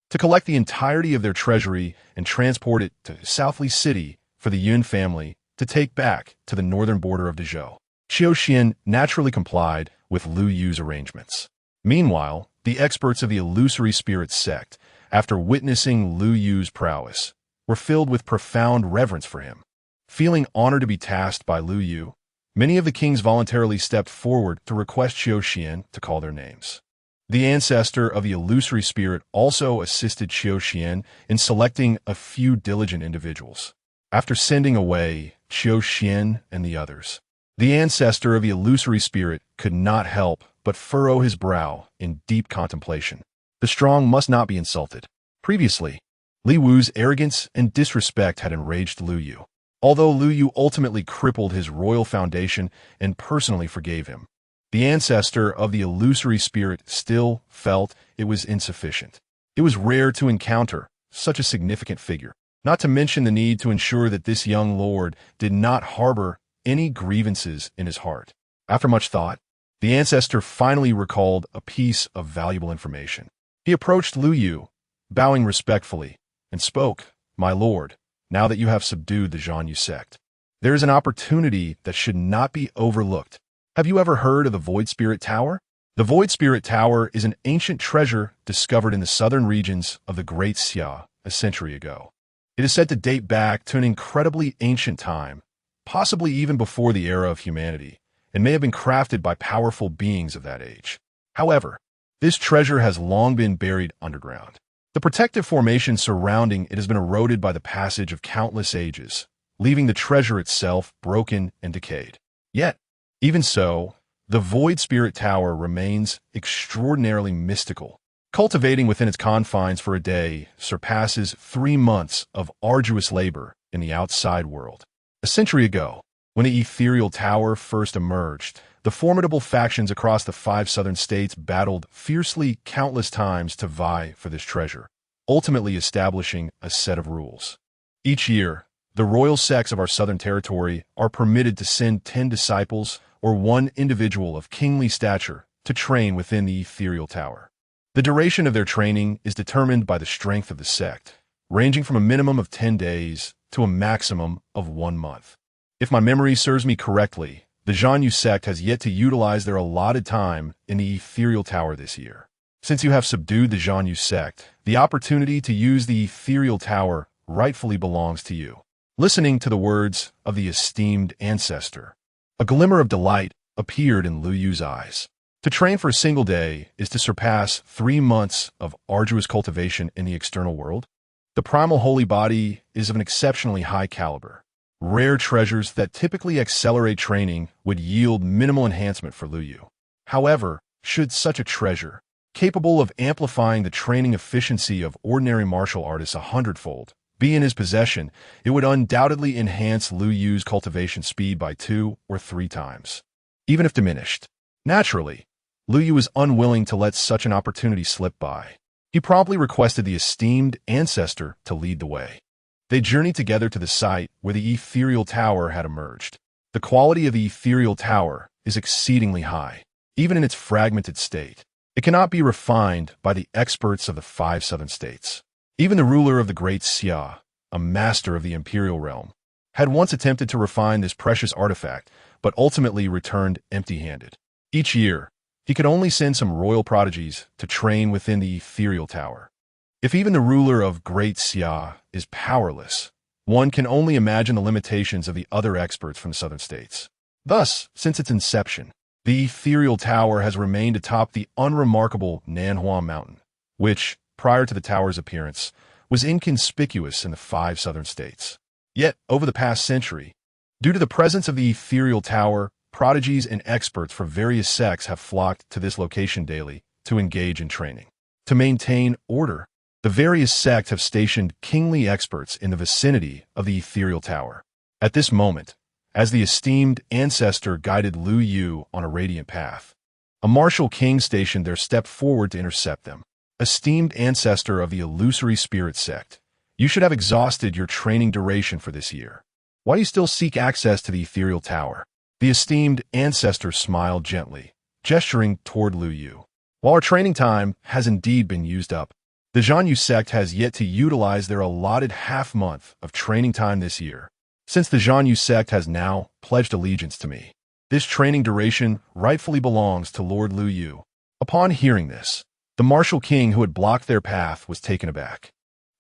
to collect the entirety of their treasury and transport it to Southly City for the Yun family to take back to the northern border of the Zhou. Xiaoxian naturally complied with Lu Yu's arrangements. Meanwhile, the experts of the illusory spirit sect, after witnessing Lu Yu's prowess, were filled with profound reverence for him. Feeling honored to be tasked by Lu Yu, many of the kings voluntarily stepped forward to request Xiaoxian to call their names. The ancestor of the illusory spirit also assisted Xiaoxian in selecting a few diligent individuals. After sending away Xiaoxian and the others, the ancestor of the illusory spirit could not help but furrow his brow in deep contemplation. The strong must not be insulted. Previously, Li Wu's arrogance and disrespect had enraged Lu Yu. Although Lu Yu ultimately crippled his royal foundation and personally forgave him, the ancestor of the illusory spirit still felt it was insufficient. It was rare to encounter such a significant figure, not to mention the need to ensure that this young lord did not harbor any grievances in his heart. After much thought, the ancestor finally recalled a piece of valuable information. He approached Lu Yu, bowing respectfully, and spoke, "My lord, now that you have subdued the Zhanyu sect, there is an opportunity that should not be overlooked. Have you ever heard of the Void Spirit Tower?" The Void Spirit Tower is an ancient treasure discovered in the southern regions of the Great Xia a century ago. It is said to date back to an incredibly ancient time, possibly even before the era of humanity, and may have been crafted by powerful beings of that age. However, this treasure has long been buried underground. The protective formation surrounding it has been eroded by the passage of countless ages, leaving the treasure itself broken and decayed. Yet, even so, the Void Spirit Tower remains extraordinarily mystical. Cultivating within its confines for a day surpasses 3 months of arduous labor in the outside world. A century ago, when the ethereal tower first emerged, the formidable factions across the 5 southern states battled fiercely countless times to vie for this treasure, ultimately establishing a set of rules. Each year, the royal sects of our southern territory are permitted to send 10 disciples or 1 individual of kingly stature to train within the ethereal tower. The duration of their training is determined by the strength of the sect, ranging from a minimum of 10 days to a maximum of 1 month. If my memory serves me correctly, the Zhanyu sect has yet to utilize their allotted time in the ethereal tower this year. Since you have subdued the Zhanyu sect, the opportunity to use the ethereal tower rightfully belongs to you. Listening to the words of the esteemed ancestor, a glimmer of delight appeared in Lu Yu's eyes. To train for a single day is to surpass 3 months of arduous cultivation in the external world. The primal holy body is of an exceptionally high caliber. Rare treasures that typically accelerate training would yield minimal enhancement for Lu Yu. However, should such a treasure, capable of amplifying the training efficiency of ordinary martial artists 100-fold, be in his possession, it would undoubtedly enhance Lu Yu's cultivation speed by 2 or 3 times, even if diminished. Naturally, Lu Yu was unwilling to let such an opportunity slip by. He promptly requested the esteemed ancestor to lead the way. They journeyed together to the site where the ethereal tower had emerged. The quality of the ethereal tower is exceedingly high, even in its fragmented state. It cannot be refined by the experts of the 5 southern states. Even the ruler of the Great Xia, a master of the imperial realm, had once attempted to refine this precious artifact, but ultimately returned empty-handed. Each year, he could only send some royal prodigies to train within the ethereal tower. If even the ruler of Great Xia is powerless, one can only imagine the limitations of the other experts from the southern states. Thus, since its inception, the ethereal tower has remained atop the unremarkable Nanhua Mountain, which, prior to the tower's appearance, was inconspicuous in the 5 southern states. Yet, over the past century, due to the presence of the ethereal tower, prodigies and experts from various sects have flocked to this location daily to engage in training. To maintain order, the various sects have stationed kingly experts in the vicinity of the ethereal tower. At this moment, as the esteemed ancestor guided Lu Yu on a radiant path, a martial king stationed there stepped forward to intercept them. Esteemed ancestor of the illusory spirit sect, you should have exhausted your training duration for this year. Why do you still seek access to the ethereal tower? The esteemed ancestor smiled gently, gesturing toward Lu Yu. While our training time has indeed been used up, the Zhanyu sect has yet to utilize their allotted half-month of training time this year. Since the Zhanyu sect has now pledged allegiance to me, this training duration rightfully belongs to Lord Lu Yu. Upon hearing this, the martial king who had blocked their path was taken aback.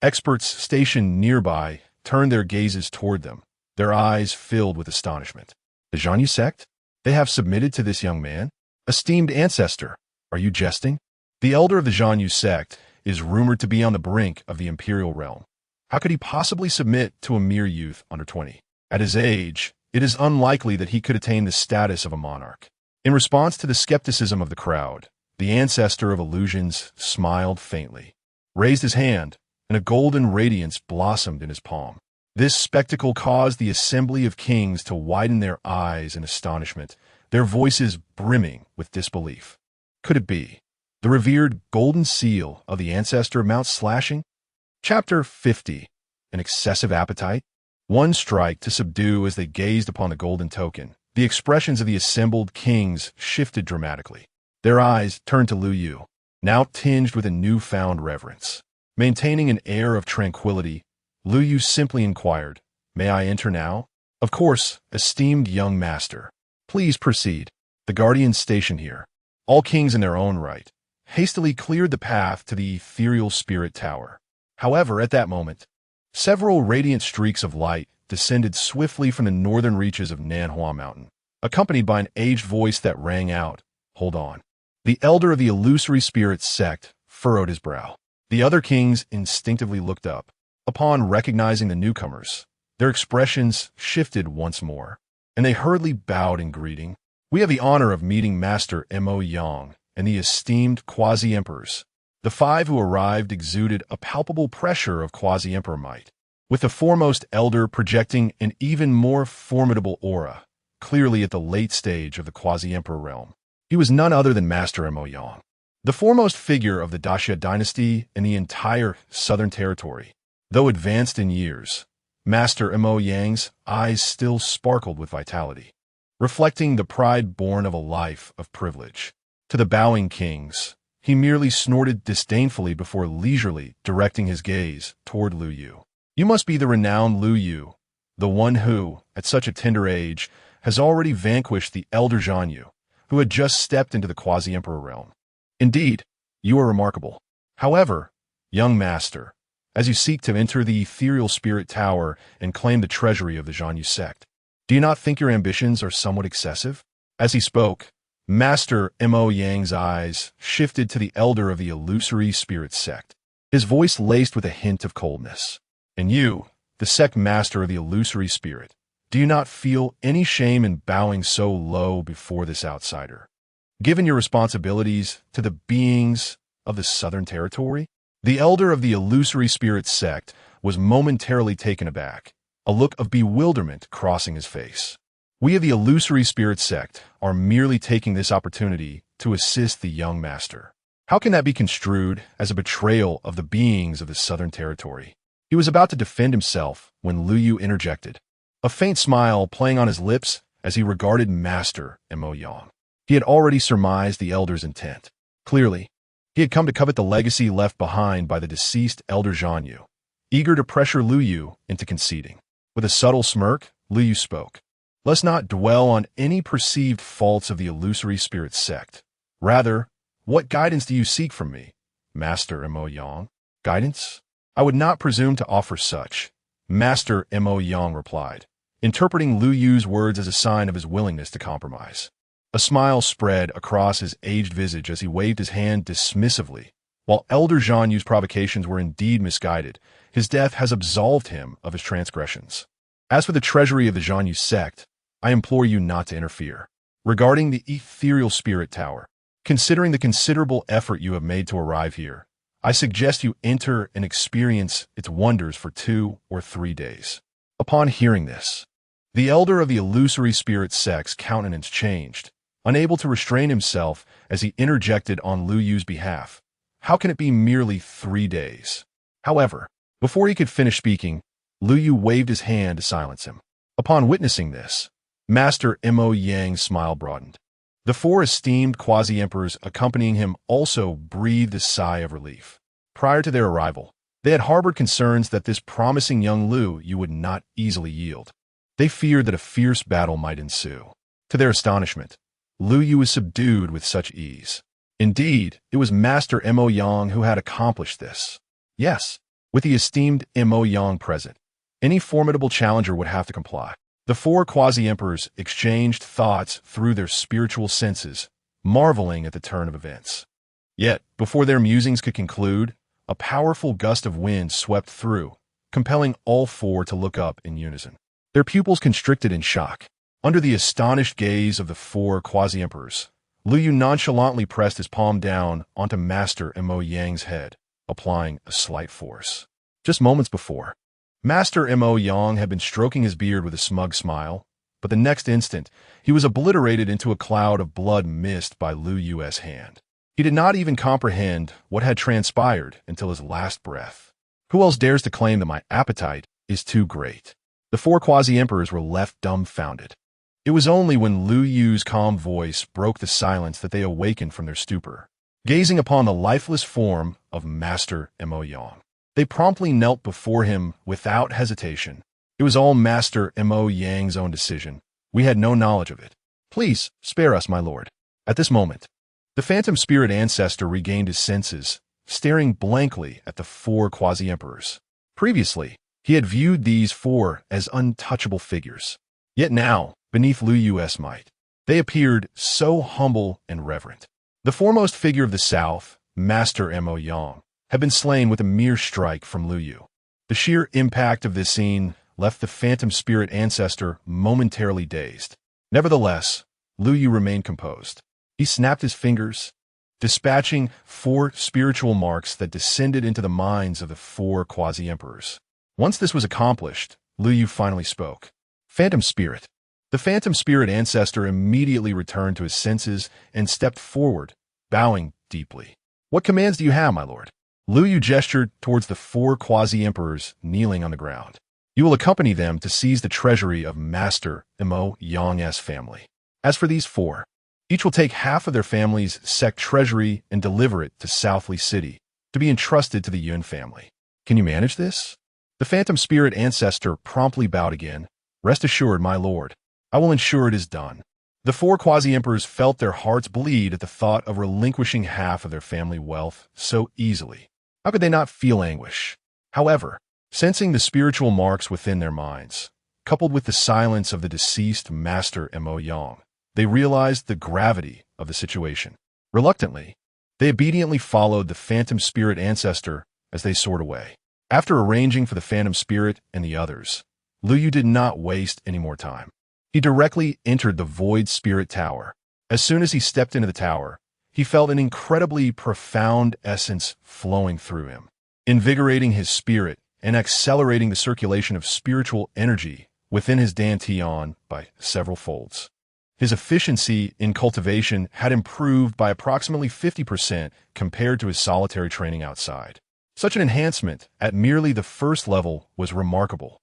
Experts stationed nearby turned their gazes toward them, their eyes filled with astonishment. The Zhanyu sect? They have submitted to this young man? Esteemed ancestor, are you jesting? The elder of the Zhanyu sect is rumored to be on the brink of the imperial realm. How could he possibly submit to a mere youth under 20? At his age, it is unlikely that he could attain the status of a monarch. In response to the skepticism of the crowd, the ancestor of illusions smiled faintly, raised his hand, and a golden radiance blossomed in his palm. This spectacle caused the assembly of kings to widen their eyes in astonishment, their voices brimming with disbelief. Could it be the revered golden seal of the ancestor of Mount Slashing? Chapter 50. An excessive appetite? One strike to subdue. As they gazed upon the golden token, the expressions of the assembled kings shifted dramatically. Their eyes turned to Lu Yu, now tinged with a newfound reverence. Maintaining an air of tranquility, Lu Yu simply inquired, "May I enter now?" "Of course, esteemed young master. Please proceed." The guardians stationed here, all kings in their own right, hastily cleared the path to the ethereal spirit tower. However, at that moment, several radiant streaks of light descended swiftly from the northern reaches of Nanhua Mountain, accompanied by an aged voice that rang out, "Hold on." The elder of the illusory spirit sect furrowed his brow. The other kings instinctively looked up. Upon recognizing the newcomers, their expressions shifted once more, and they hurriedly bowed in greeting. "We have the honor of meeting Master Mo Yang and the esteemed quasi-emperors." The 5 who arrived exuded a palpable pressure of quasi-emperor might, with the foremost elder projecting an even more formidable aura, clearly at the late stage of the quasi-emperor realm. He was none other than Master Mo Yang, the foremost figure of the Daxia dynasty in the entire southern territory. Though advanced in years, Master Mo Yang's eyes still sparkled with vitality, reflecting the pride born of a life of privilege. To the bowing kings, he merely snorted disdainfully before leisurely directing his gaze toward Lu Yu. "You must be the renowned Lu Yu, the one who, at such a tender age, has already vanquished the elder Zhanyu, who had just stepped into the quasi-emperor realm. Indeed, you are remarkable. However, young master, as you seek to enter the ethereal spirit tower and claim the treasury of the Zhanyu sect, do you not think your ambitions are somewhat excessive?" As he spoke, Master Mo Yang's eyes shifted to the elder of the illusory spirit sect, his voice laced with a hint of coldness. "And you, the sect master of the illusory spirit, do you not feel any shame in bowing so low before this outsider, given your responsibilities to the beings of the southern territory?" The elder of the illusory spirit sect was momentarily taken aback, a look of bewilderment crossing his face. "We of the illusory spirit sect are merely taking this opportunity to assist the young master. How can that be construed as a betrayal of the beings of the southern territory?" He was about to defend himself when Lu Yu interjected, a faint smile playing on his lips as he regarded Master Mo Yang. He had already surmised the elder's intent. Clearly, he had come to covet the legacy left behind by the deceased elder Zhanyu, eager to pressure Lu Yu into conceding. With a subtle smirk, Liu spoke. Let's not dwell on any perceived faults of the illusory spirit sect. Rather, what guidance do you seek from me, Master Mo Yang? Guidance? I would not presume to offer such, Master Mo Yang replied, interpreting Lu Yu's words as a sign of his willingness to compromise. A smile spread across his aged visage as he waved his hand dismissively. While Elder Zhang Yu's provocations were indeed misguided, his death has absolved him of his transgressions. As for the treasury of the Zhang Yu sect, I implore you not to interfere. Regarding the ethereal spirit tower, considering the considerable effort you have made to arrive here, I suggest you enter and experience its wonders for 2 or 3 days. Upon hearing this, the elder of the illusory spirit sect's countenance changed, unable to restrain himself as he interjected on Lu Yu's behalf. How can it be merely 3 days? However, before he could finish speaking, Lu Yu waved his hand to silence him. Upon witnessing this, Master Mo Yang's smile broadened. The 4 esteemed quasi-emperors accompanying him also breathed a sigh of relief. Prior to their arrival, they had harbored concerns that this promising young Lu Yu would not easily yield. They feared that a fierce battle might ensue. To their astonishment, Lu Yu was subdued with such ease. Indeed, it was Master Mo Yang who had accomplished this. Yes, with the esteemed Mo Yang present, any formidable challenger would have to comply. The 4 quasi-emperors exchanged thoughts through their spiritual senses, marveling at the turn of events. Yet, before their musings could conclude, a powerful gust of wind swept through, compelling all 4 to look up in unison. Their pupils constricted in shock. Under the astonished gaze of the 4 quasi-emperors, Lu Yu nonchalantly pressed his palm down onto Master Mo Yang's head, applying a slight force. Just moments before, Master Mo Yang had been stroking his beard with a smug smile, but the next instant, he was obliterated into a cloud of blood mist by Lu Yu's hand. He did not even comprehend what had transpired until his last breath. Who else dares to claim that my appetite is too great? The 4 quasi-emperors were left dumbfounded. It was only when Lu Yu's calm voice broke the silence that they awakened from their stupor. Gazing upon the lifeless form of Master Mo Yang, they promptly knelt before him without hesitation. It was all Master Mo Yang's own decision. We had no knowledge of it. Please, spare us, my lord. At this moment, the phantom spirit ancestor regained his senses, staring blankly at the 4 quasi-emperors. Previously, he had viewed these 4 as untouchable figures. Yet now, beneath Lu Yu's might, they appeared so humble and reverent. The foremost figure of the South, Master Mo Yang, had been slain with a mere strike from Lu Yu. The sheer impact of this scene left the phantom spirit ancestor momentarily dazed. Nevertheless, Lu Yu remained composed. He snapped his fingers, dispatching 4 spiritual marks that descended into the minds of the 4 quasi-emperors. Once this was accomplished, Lu Yu finally spoke. Phantom spirit. The phantom spirit ancestor immediately returned to his senses and stepped forward, bowing deeply. What commands do you have, my lord? Lu Yu gestured towards the 4 quasi-emperors kneeling on the ground. You will accompany them to seize the treasury of Master Mo Yang's family. As for these 4, each will take half of their family's sect treasury and deliver it to Southly City, to be entrusted to the Yun family. Can you manage this? The phantom spirit ancestor promptly bowed again. Rest assured, my lord, I will ensure it is done. The 4 quasi-emperors felt their hearts bleed at the thought of relinquishing half of their family wealth so easily. How could they not feel anguish? However, sensing the spiritual marks within their minds, coupled with the silence of the deceased Master Mo Yang, they realized the gravity of the situation. Reluctantly, they obediently followed the phantom spirit ancestor as they soared away. After arranging for the phantom spirit and the others, Lu Yu did not waste any more time. He directly entered the void spirit tower. As soon as he stepped into the tower, he felt an incredibly profound essence flowing through him, invigorating his spirit and accelerating the circulation of spiritual energy within his dantian by several folds. His efficiency in cultivation had improved by approximately 50% compared to his solitary training outside. Such an enhancement at merely the first level was remarkable.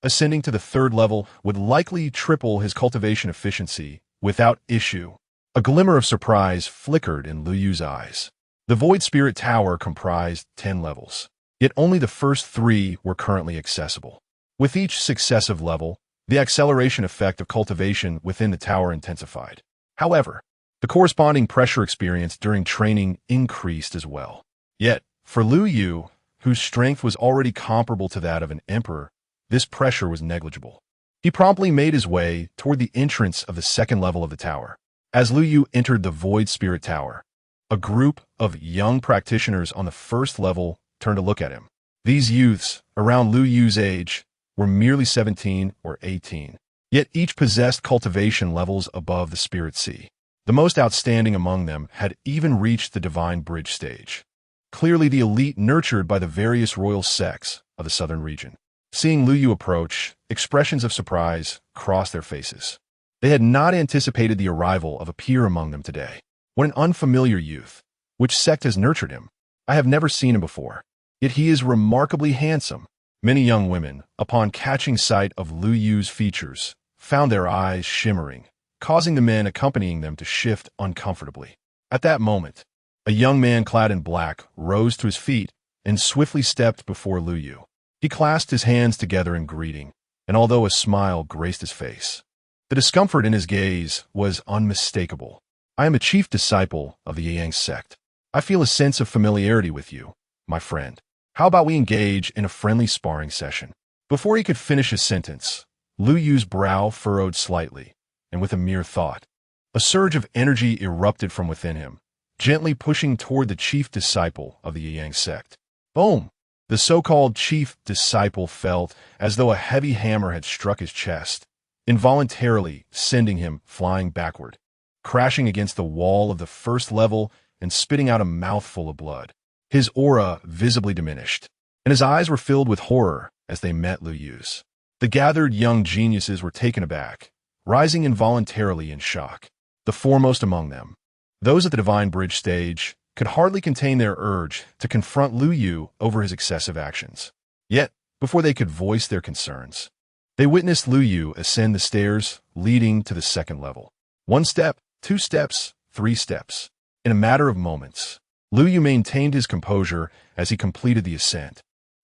Ascending to the 3rd level would likely triple his cultivation efficiency without issue. A glimmer of surprise flickered in Lu Yu's eyes. The Void Spirit Tower comprised 10 levels, yet only the first 3 were currently accessible. With each successive level, the acceleration effect of cultivation within the tower intensified. However, the corresponding pressure experienced during training increased as well. Yet, for Lu Yu, whose strength was already comparable to that of an emperor, this pressure was negligible. He promptly made his way toward the entrance of the second level of the tower. As Lu Yu entered the Void Spirit Tower, a group of young practitioners on the first level turned to look at him. These youths, around Lu Yu's age, were merely 17 or 18, yet each possessed cultivation levels above the Spirit Sea. The most outstanding among them had even reached the Divine Bridge stage. Clearly the elite nurtured by the various royal sects of the southern region. Seeing Lu Yu approach, expressions of surprise crossed their faces. They had not anticipated the arrival of a peer among them today. What an unfamiliar youth. Which sect has nurtured him? I have never seen him before. Yet he is remarkably handsome. Many young women, upon catching sight of Lu Yu's features, found their eyes shimmering, causing the men accompanying them to shift uncomfortably. At that moment, a young man clad in black rose to his feet and swiftly stepped before Lu Yu. He clasped his hands together in greeting, and although a smile graced his face, the discomfort in his gaze was unmistakable. I am a chief disciple of the Yang sect. I feel a sense of familiarity with you, my friend. How about we engage in a friendly sparring session? Before he could finish his sentence, Lu Yu's brow furrowed slightly, and with a mere thought, a surge of energy erupted from within him, gently pushing toward the chief disciple of the Yang sect. Boom! The so-called chief disciple felt as though a heavy hammer had struck his chest, involuntarily sending him flying backward, crashing against the wall of the first level and spitting out a mouthful of blood. His aura visibly diminished, and his eyes were filled with horror as they met Lu Yu's. The gathered young geniuses were taken aback, rising involuntarily in shock. The foremost among them, those at the Divine Bridge stage, could hardly contain their urge to confront Lu Yu over his excessive actions. Yet, before they could voice their concerns, they witnessed Lu Yu ascend the stairs leading to the second level. 1 step, 2 steps, 3 steps. In a matter of moments, Lu Yu maintained his composure as he completed the ascent,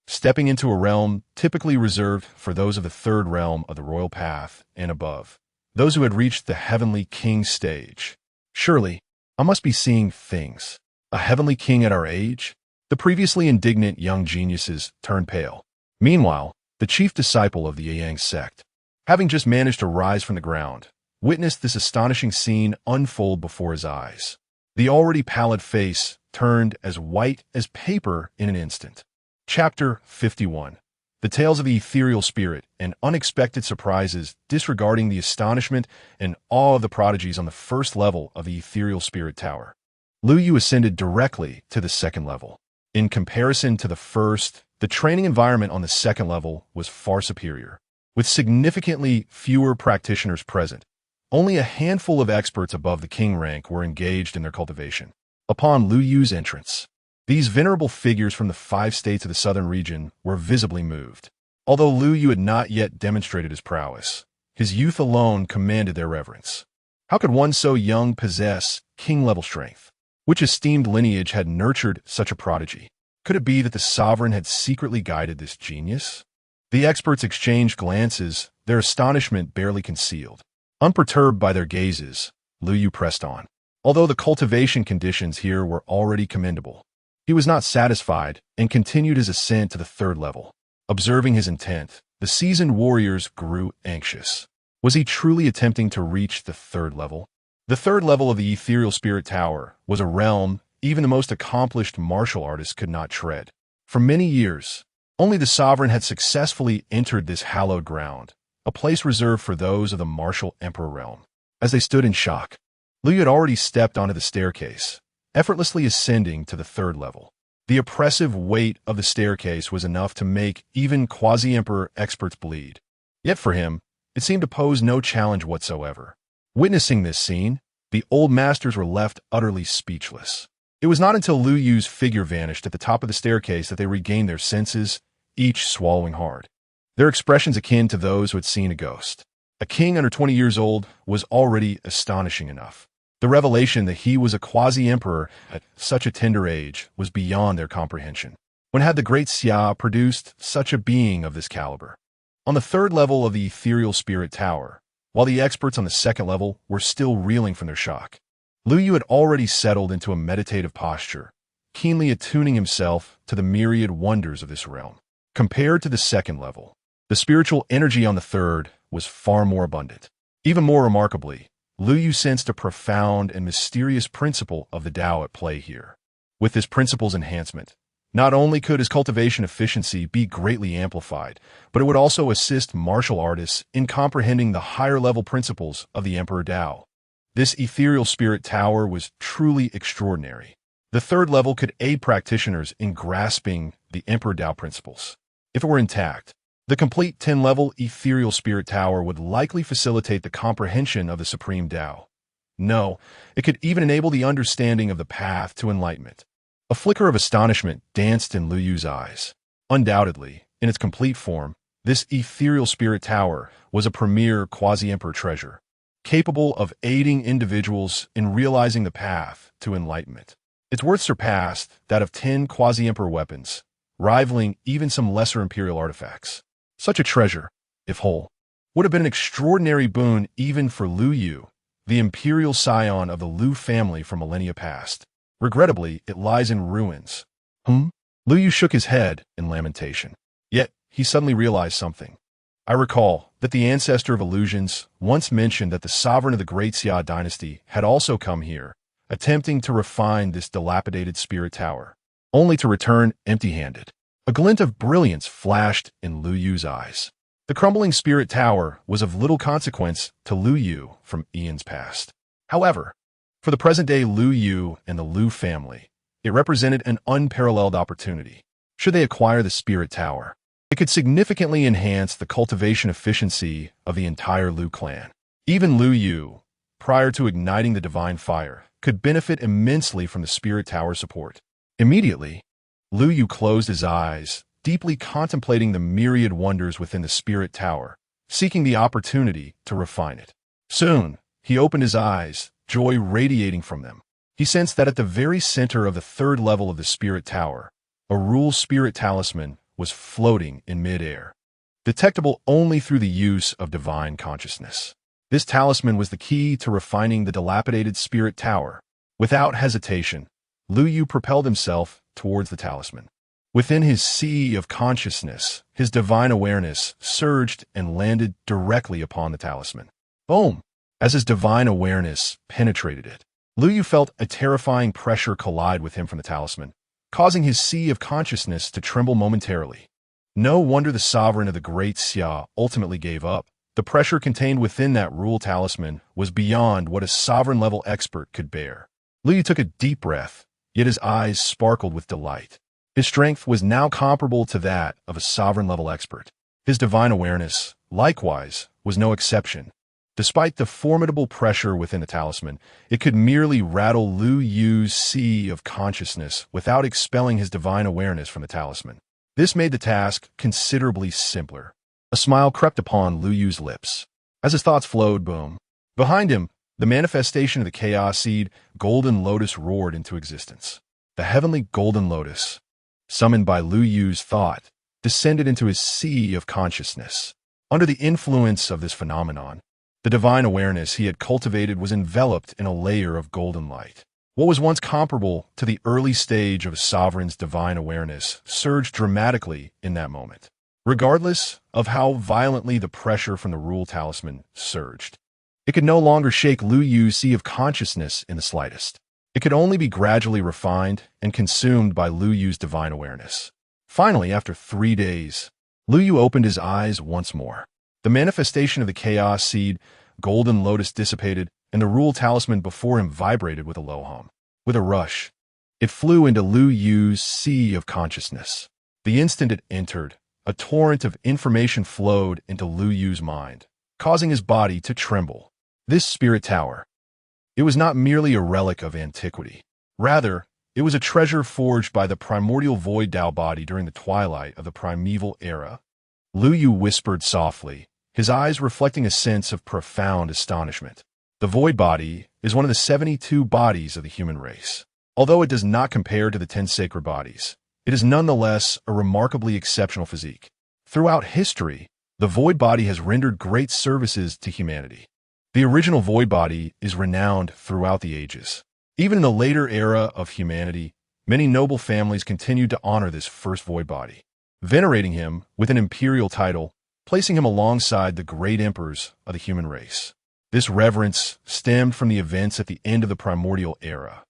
stepping into a realm typically reserved for those of the third realm of the royal path and above, those who had reached the heavenly king stage. Surely, I must be seeing things. A heavenly king at our age? The previously indignant young geniuses turned pale. Meanwhile, the chief disciple of the Yang sect, having just managed to rise from the ground, witnessed this astonishing scene unfold before his eyes. The already pallid face turned as white as paper in an instant. Chapter 51. The Tales of the Ethereal Spirit and Unexpected Surprises disregarding the astonishment and awe of the prodigies on the first level of the Ethereal Spirit Tower. Lu Yu ascended directly to the second level. In comparison to the first, the training environment on the second level was far superior. With significantly fewer practitioners present, only a handful of experts above the king rank were engaged in their cultivation. Upon Lu Yu's entrance, these venerable figures from the 5 states of the southern region were visibly moved. Although Lu Yu had not yet demonstrated his prowess, his youth alone commanded their reverence. How could one so young possess king-level strength? Which esteemed lineage had nurtured such a prodigy? Could it be that the sovereign had secretly guided this genius? The experts exchanged glances, their astonishment barely concealed. Unperturbed by their gazes, Lu Yu pressed on. Although the cultivation conditions here were already commendable, he was not satisfied and continued his ascent to the third level. Observing his intent, the seasoned warriors grew anxious. Was he truly attempting to reach the third level? The third level of the Ethereal Spirit Tower was a realm even the most accomplished martial artists could not tread. For many years, only the sovereign had successfully entered this hallowed ground, a place reserved for those of the martial emperor realm. As they stood in shock, Lu Yu had already stepped onto the staircase, effortlessly ascending to the third level. The oppressive weight of the staircase was enough to make even quasi-emperor experts bleed. Yet for him, it seemed to pose no challenge whatsoever. Witnessing this scene, the old masters were left utterly speechless. It was not until Lu Yu's figure vanished at the top of the staircase that they regained their senses, each swallowing hard. Their expressions akin to those who had seen a ghost. A king under 20 years old was already astonishing enough. The revelation that he was a quasi-emperor at such a tender age was beyond their comprehension. When had the great Xia produced such a being of this caliber? On the third level of the ethereal spirit tower, while the experts on the second level were still reeling from their shock, Lu Yu had already settled into a meditative posture, keenly attuning himself to the myriad wonders of this realm. Compared to the second level, the spiritual energy on the third was far more abundant. Even more remarkably, Lu Yu sensed a profound and mysterious principle of the Tao at play here. With this principle's enhancement, not only could his cultivation efficiency be greatly amplified, but it would also assist martial artists in comprehending the higher-level principles of the Emperor Tao. This ethereal spirit tower was truly extraordinary. The third level could aid practitioners in grasping the Emperor Tao principles. If it were intact, the complete 10-level ethereal spirit tower would likely facilitate the comprehension of the Supreme Tao. No, it could even enable the understanding of the path to enlightenment. A flicker of astonishment danced in Lu Yu's eyes. Undoubtedly, in its complete form, this ethereal spirit tower was a premier quasi-emperor treasure, capable of aiding individuals in realizing the path to enlightenment. Its worth surpassed that of 10 quasi-emperor weapons, rivaling even some lesser imperial artifacts. Such a treasure, if whole, would have been an extraordinary boon even for Lu Yu, the imperial scion of the Lu family from millennia past. Regrettably, it lies in ruins. Lu Yu shook his head in lamentation. Yet, he suddenly realized something. I recall that the ancestor of illusions once mentioned that the sovereign of the Great Xia dynasty had also come here, attempting to refine this dilapidated spirit tower, only to return empty-handed. A glint of brilliance flashed in Lu Yu's eyes. The crumbling spirit tower was of little consequence to Lu Yu from eons past. However, for the present-day Lu Yu and the Lu family, it represented an unparalleled opportunity. Should they acquire the spirit tower, it could significantly enhance the cultivation efficiency of the entire Lu clan. Even Lu Yu, prior to igniting the divine fire, could benefit immensely from the spirit tower support. Immediately, Lu Yu closed his eyes, deeply contemplating the myriad wonders within the spirit tower, seeking the opportunity to refine it. Soon, he opened his eyes, joy radiating from them. He sensed that at the very center of the third level of the spirit tower, a rule spirit talisman was floating in midair, detectable only through the use of divine consciousness. This talisman was the key to refining the dilapidated spirit tower. Without hesitation, Lu Yu propelled himself towards the talisman. Within his sea of consciousness, his divine awareness surged and landed directly upon the talisman. Boom! As his divine awareness penetrated it, Lu Yu felt a terrifying pressure collide with him from the talisman, causing his sea of consciousness to tremble momentarily. No wonder the sovereign of the Great Xia ultimately gave up. The pressure contained within that rule talisman was beyond what a sovereign-level expert could bear. Lu Yu took a deep breath, yet his eyes sparkled with delight. His strength was now comparable to that of a sovereign-level expert. His divine awareness, likewise, was no exception. Despite the formidable pressure within the talisman, it could merely rattle Lu Yu's sea of consciousness without expelling his divine awareness from the talisman. This made the task considerably simpler. A smile crept upon Lu Yu's lips. As his thoughts flowed, boom. Behind him, the manifestation of the chaos seed, Golden Lotus, roared into existence. The heavenly Golden Lotus, summoned by Lu Yu's thought, descended into his sea of consciousness. Under the influence of this phenomenon, the divine awareness he had cultivated was enveloped in a layer of golden light. What was once comparable to the early stage of a sovereign's divine awareness surged dramatically in that moment. Regardless of how violently the pressure from the rule talisman surged, it could no longer shake Lu Yu's sea of consciousness in the slightest. It could only be gradually refined and consumed by Lu Yu's divine awareness. Finally, after 3 days, Lu Yu opened his eyes once more. The manifestation of the chaos seed, Golden Lotus, dissipated, and the rule talisman before him vibrated with a low hum. With a rush, it flew into Lu Yu's sea of consciousness. The instant it entered, a torrent of information flowed into Lu Yu's mind, causing his body to tremble. This spirit tower, it was not merely a relic of antiquity. Rather, it was a treasure forged by the primordial void Tao body during the twilight of the primeval era. Lu Yu whispered softly, his eyes reflecting a sense of profound astonishment. The void body is one of the 72 bodies of the human race. Although it does not compare to the 10 sacred bodies, it is nonetheless a remarkably exceptional physique. Throughout history, the void body has rendered great services to humanity. The original void body is renowned throughout the ages. Even in the later era of humanity, many noble families continued to honor this first void body, venerating him with an imperial title, placing him alongside the great emperors of the human race. This reverence stemmed from the events at the end of the primordial era.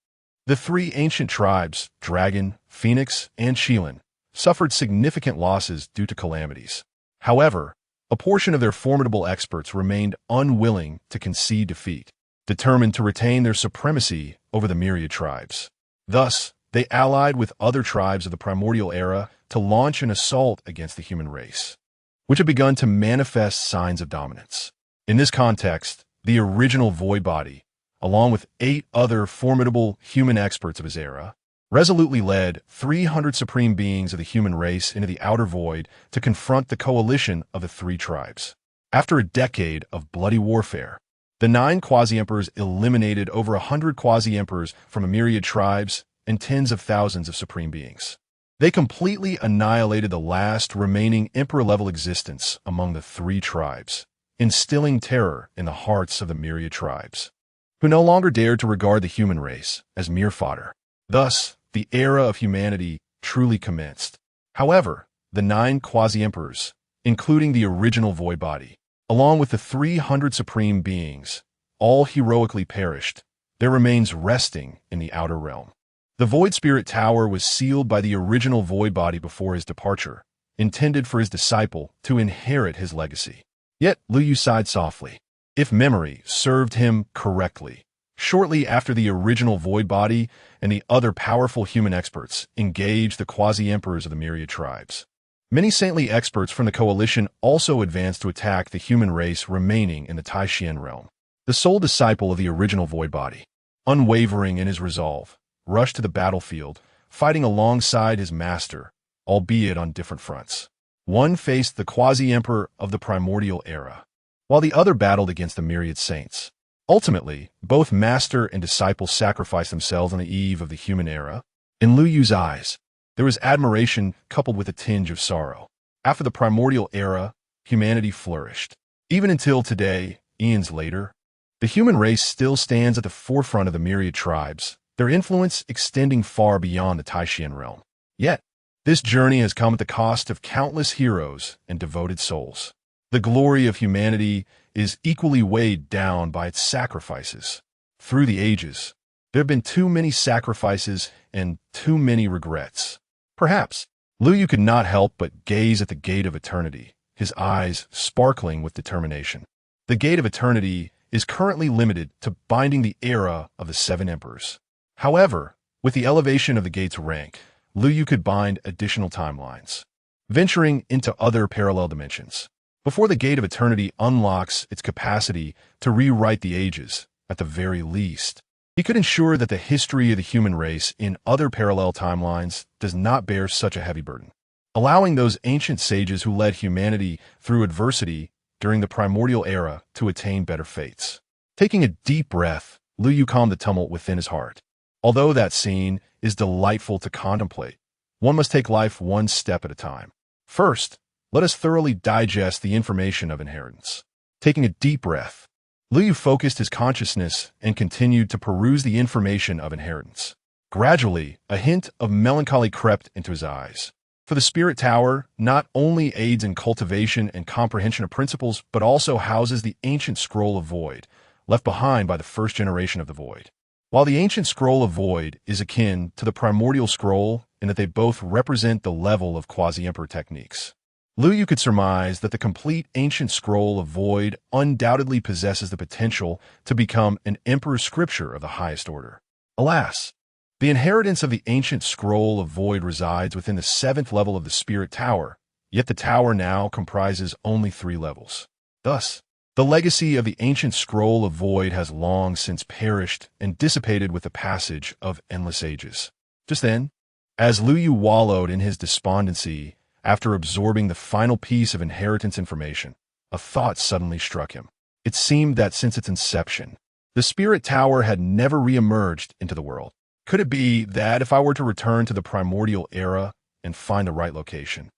The three ancient tribes, Dragon, Phoenix, and Shilin, suffered significant losses due to calamities. However, a portion of their formidable experts remained unwilling to concede defeat, determined to retain their supremacy over the myriad tribes. Thus, they allied with other tribes of the primordial era to launch an assault against the human race, which had begun to manifest signs of dominance. In this context, the original void body, along with 8 other formidable human experts of his era, resolutely led 300 supreme beings of the human race into the outer void to confront the coalition of the 3 tribes. After a decade of bloody warfare, the 9 quasi-emperors eliminated over 100 quasi-emperors from a myriad tribes and tens of thousands of supreme beings. They completely annihilated the last remaining emperor-level existence among the 3 tribes, instilling terror in the hearts of the myriad tribes, who no longer dared to regard the human race as mere fodder. Thus, the era of humanity truly commenced. However, the 9 quasi-emperors, including the original void body, along with the 300 supreme beings, all heroically perished, their remains resting in the outer realm. The Void Spirit Tower was sealed by the original void body before his departure, intended for his disciple to inherit his legacy. Yet Liu Yu sighed softly. If memory served him correctly, shortly after the original void body and the other powerful human experts engaged the quasi-emperors of the myriad tribes, many saintly experts from the coalition also advanced to attack the human race remaining in the Taishian realm. The sole disciple of the original void body, unwavering in his resolve, rushed to the battlefield, fighting alongside his master, albeit on different fronts. One faced the quasi-emperor of the primordial era, while the other battled against the myriad saints. Ultimately, both master and disciple sacrificed themselves on the eve of the human era. In Liu Yu's eyes, there was admiration coupled with a tinge of sorrow. After the primordial era, humanity flourished. Even until today, eons later, the human race still stands at the forefront of the myriad tribes, their influence extending far beyond the Taishian realm. Yet, this journey has come at the cost of countless heroes and devoted souls. The glory of humanity is equally weighed down by its sacrifices. Through the ages, there have been too many sacrifices and too many regrets. Perhaps, Liu Yu could not help but gaze at the gate of eternity, his eyes sparkling with determination. The gate of eternity is currently limited to binding the era of the 7 emperors. However, with the elevation of the gate's rank, Liu Yu could bind additional timelines, venturing into other parallel dimensions. Before the gate of eternity unlocks its capacity to rewrite the ages, at the very least, he could ensure that the history of the human race in other parallel timelines does not bear such a heavy burden, allowing those ancient sages who led humanity through adversity during the primordial era to attain better fates. Taking a deep breath, Liu Yu calmed the tumult within his heart. Although that scene is delightful to contemplate, one must take life one step at a time. First, let us thoroughly digest the information of inheritance. Taking a deep breath, Liu Yu focused his consciousness and continued to peruse the information of inheritance. Gradually, a hint of melancholy crept into his eyes. For the Spirit Tower not only aids in cultivation and comprehension of principles, but also houses the ancient Scroll of Void, left behind by the first generation of the Void. While the ancient Scroll of Void is akin to the primordial scroll in that they both represent the level of quasi-emperor techniques, Liu Yu could surmise that the complete ancient Scroll of Void undoubtedly possesses the potential to become an emperor scripture of the highest order. Alas, the inheritance of the ancient Scroll of Void resides within the 7th level of the Spirit Tower, yet the tower now comprises only 3 levels. Thus, the legacy of the ancient Scroll of Void has long since perished and dissipated with the passage of endless ages. Just then, as Liu Yu wallowed in his despondency after absorbing the final piece of inheritance information, a thought suddenly struck him. It seemed that since its inception, the Spirit Tower had never re-emerged into the world. Could it be that if I were to return to the primordial era and find the right location,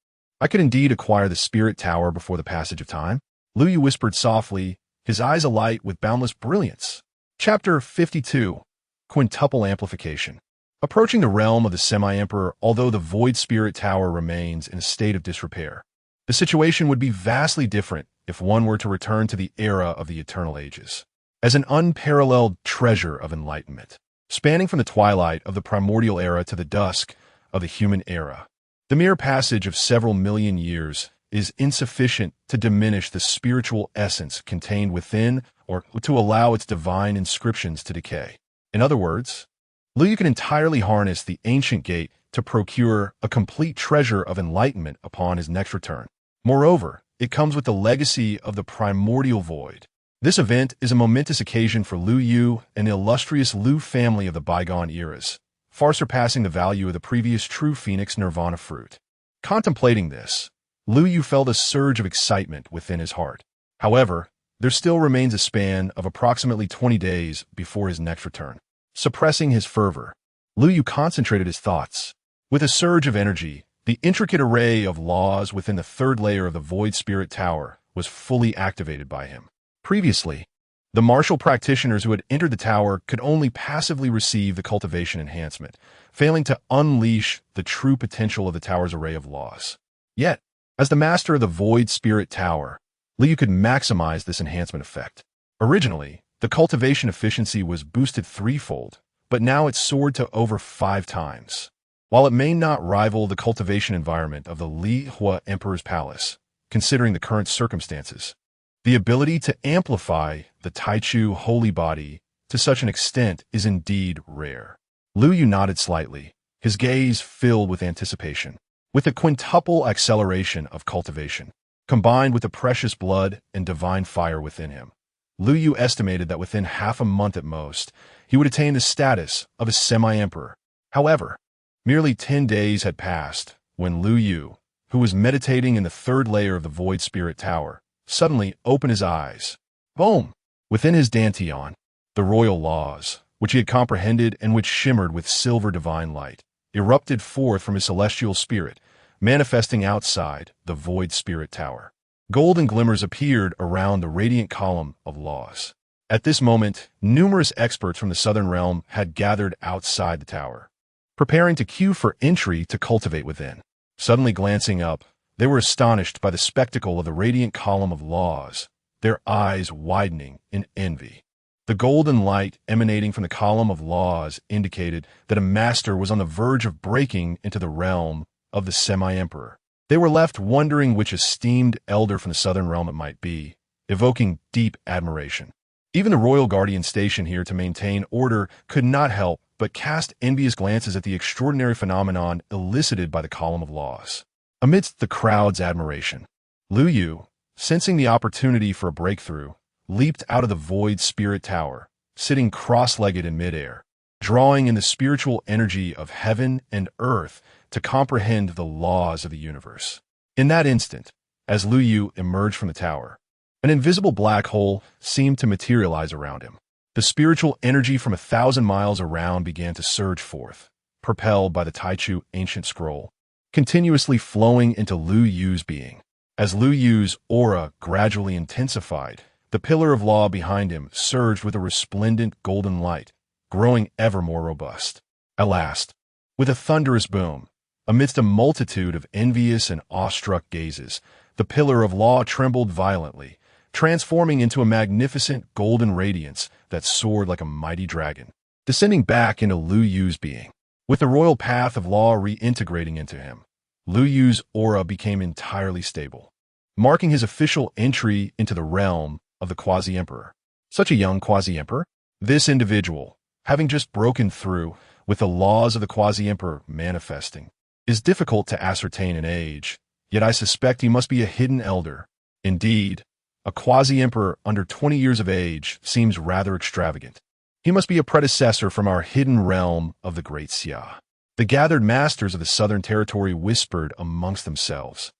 I could indeed acquire the spirit tower before the passage of time. Lu Yu whispered softly, his eyes alight with boundless brilliance. Chapter 52. Quintuple Amplification. Approaching the realm of the semi-emperor, although the void spirit tower remains in a state of disrepair, the situation would be vastly different if one were to return to the era of the eternal ages. As an unparalleled treasure of enlightenment, spanning from the twilight of the primordial era to the dusk of the human era, the mere passage of several million years is insufficient to diminish the spiritual essence contained within or to allow its divine inscriptions to decay. In other words, Lu Yu can entirely harness the ancient gate to procure a complete treasure of enlightenment upon his next return. Moreover, it comes with the legacy of the primordial void. This event is a momentous occasion for Lu Yu and the illustrious Lu family of the bygone eras, far surpassing the value of the previous true Phoenix Nirvana fruit. Contemplating this, Lu Yu felt a surge of excitement within his heart. However, there still remains a span of approximately 20 days before his next return. Suppressing his fervor, Lu Yu concentrated his thoughts. With a surge of energy, the intricate array of laws within the third layer of the Void Spirit Tower was fully activated by him. Previously, the martial practitioners who had entered the tower could only passively receive the cultivation enhancement, failing to unleash the true potential of the tower's array of laws. Yet, as the master of the Void Spirit Tower, Lu Yu could maximize this enhancement effect. Originally, the cultivation efficiency was boosted threefold, but now it soared to over 5 times. While it may not rival the cultivation environment of the Li Hua Emperor's Palace, considering the current circumstances, the ability to amplify the Taichu holy body to such an extent is indeed rare. Lu Yu nodded slightly, his gaze filled with anticipation. With the quintuple acceleration of cultivation, combined with the precious blood and divine fire within him, Lu Yu estimated that within half a month at most, he would attain the status of a semi-emperor. However, merely 10 days had passed when Lu Yu, who was meditating in the third layer of the Void Spirit Tower, suddenly opened his eyes. Boom! Within his dantian, the royal laws, which he had comprehended and which shimmered with silver divine light, erupted forth from his celestial spirit, manifesting outside the Void Spirit Tower. Golden glimmers appeared around the radiant column of laws. At this moment, numerous experts from the southern realm had gathered outside the tower, preparing to queue for entry to cultivate within. Suddenly glancing up, they were astonished by the spectacle of the radiant column of laws, their eyes widening in envy. The golden light emanating from the column of laws indicated that a master was on the verge of breaking into the realm of the semi-emperor. They were left wondering which esteemed elder from the southern realm it might be, evoking deep admiration. Even the royal guardian stationed here to maintain order could not help but cast envious glances at the extraordinary phenomenon elicited by the column of laws. Amidst the crowd's admiration, Lu Yu, sensing the opportunity for a breakthrough, leaped out of the Void Spirit Tower, sitting cross-legged in midair, drawing in the spiritual energy of heaven and earth to comprehend the laws of the universe. In that instant, as Lu Yu emerged from the tower, an invisible black hole seemed to materialize around him. The spiritual energy from 1,000 miles around began to surge forth, propelled by the Taichu ancient scroll, continuously flowing into Lu Yu's being. As Lu Yu's aura gradually intensified, the pillar of law behind him surged with a resplendent golden light, growing ever more robust. At last, with a thunderous boom, amidst a multitude of envious and awestruck gazes, the pillar of law trembled violently, transforming into a magnificent golden radiance that soared like a mighty dragon, descending back into Lu Yu's being. With the royal path of law reintegrating into him, Lu Yu's aura became entirely stable, marking his official entry into the realm of the quasi-emperor. Such a young quasi-emperor? This individual, having just broken through with the laws of the quasi-emperor manifesting, is difficult to ascertain in age, yet I suspect he must be a hidden elder. Indeed, a quasi-emperor under 20 years of age seems rather extravagant. He must be a predecessor from our hidden realm of the Great Xia. The gathered masters of the southern territory whispered amongst themselves,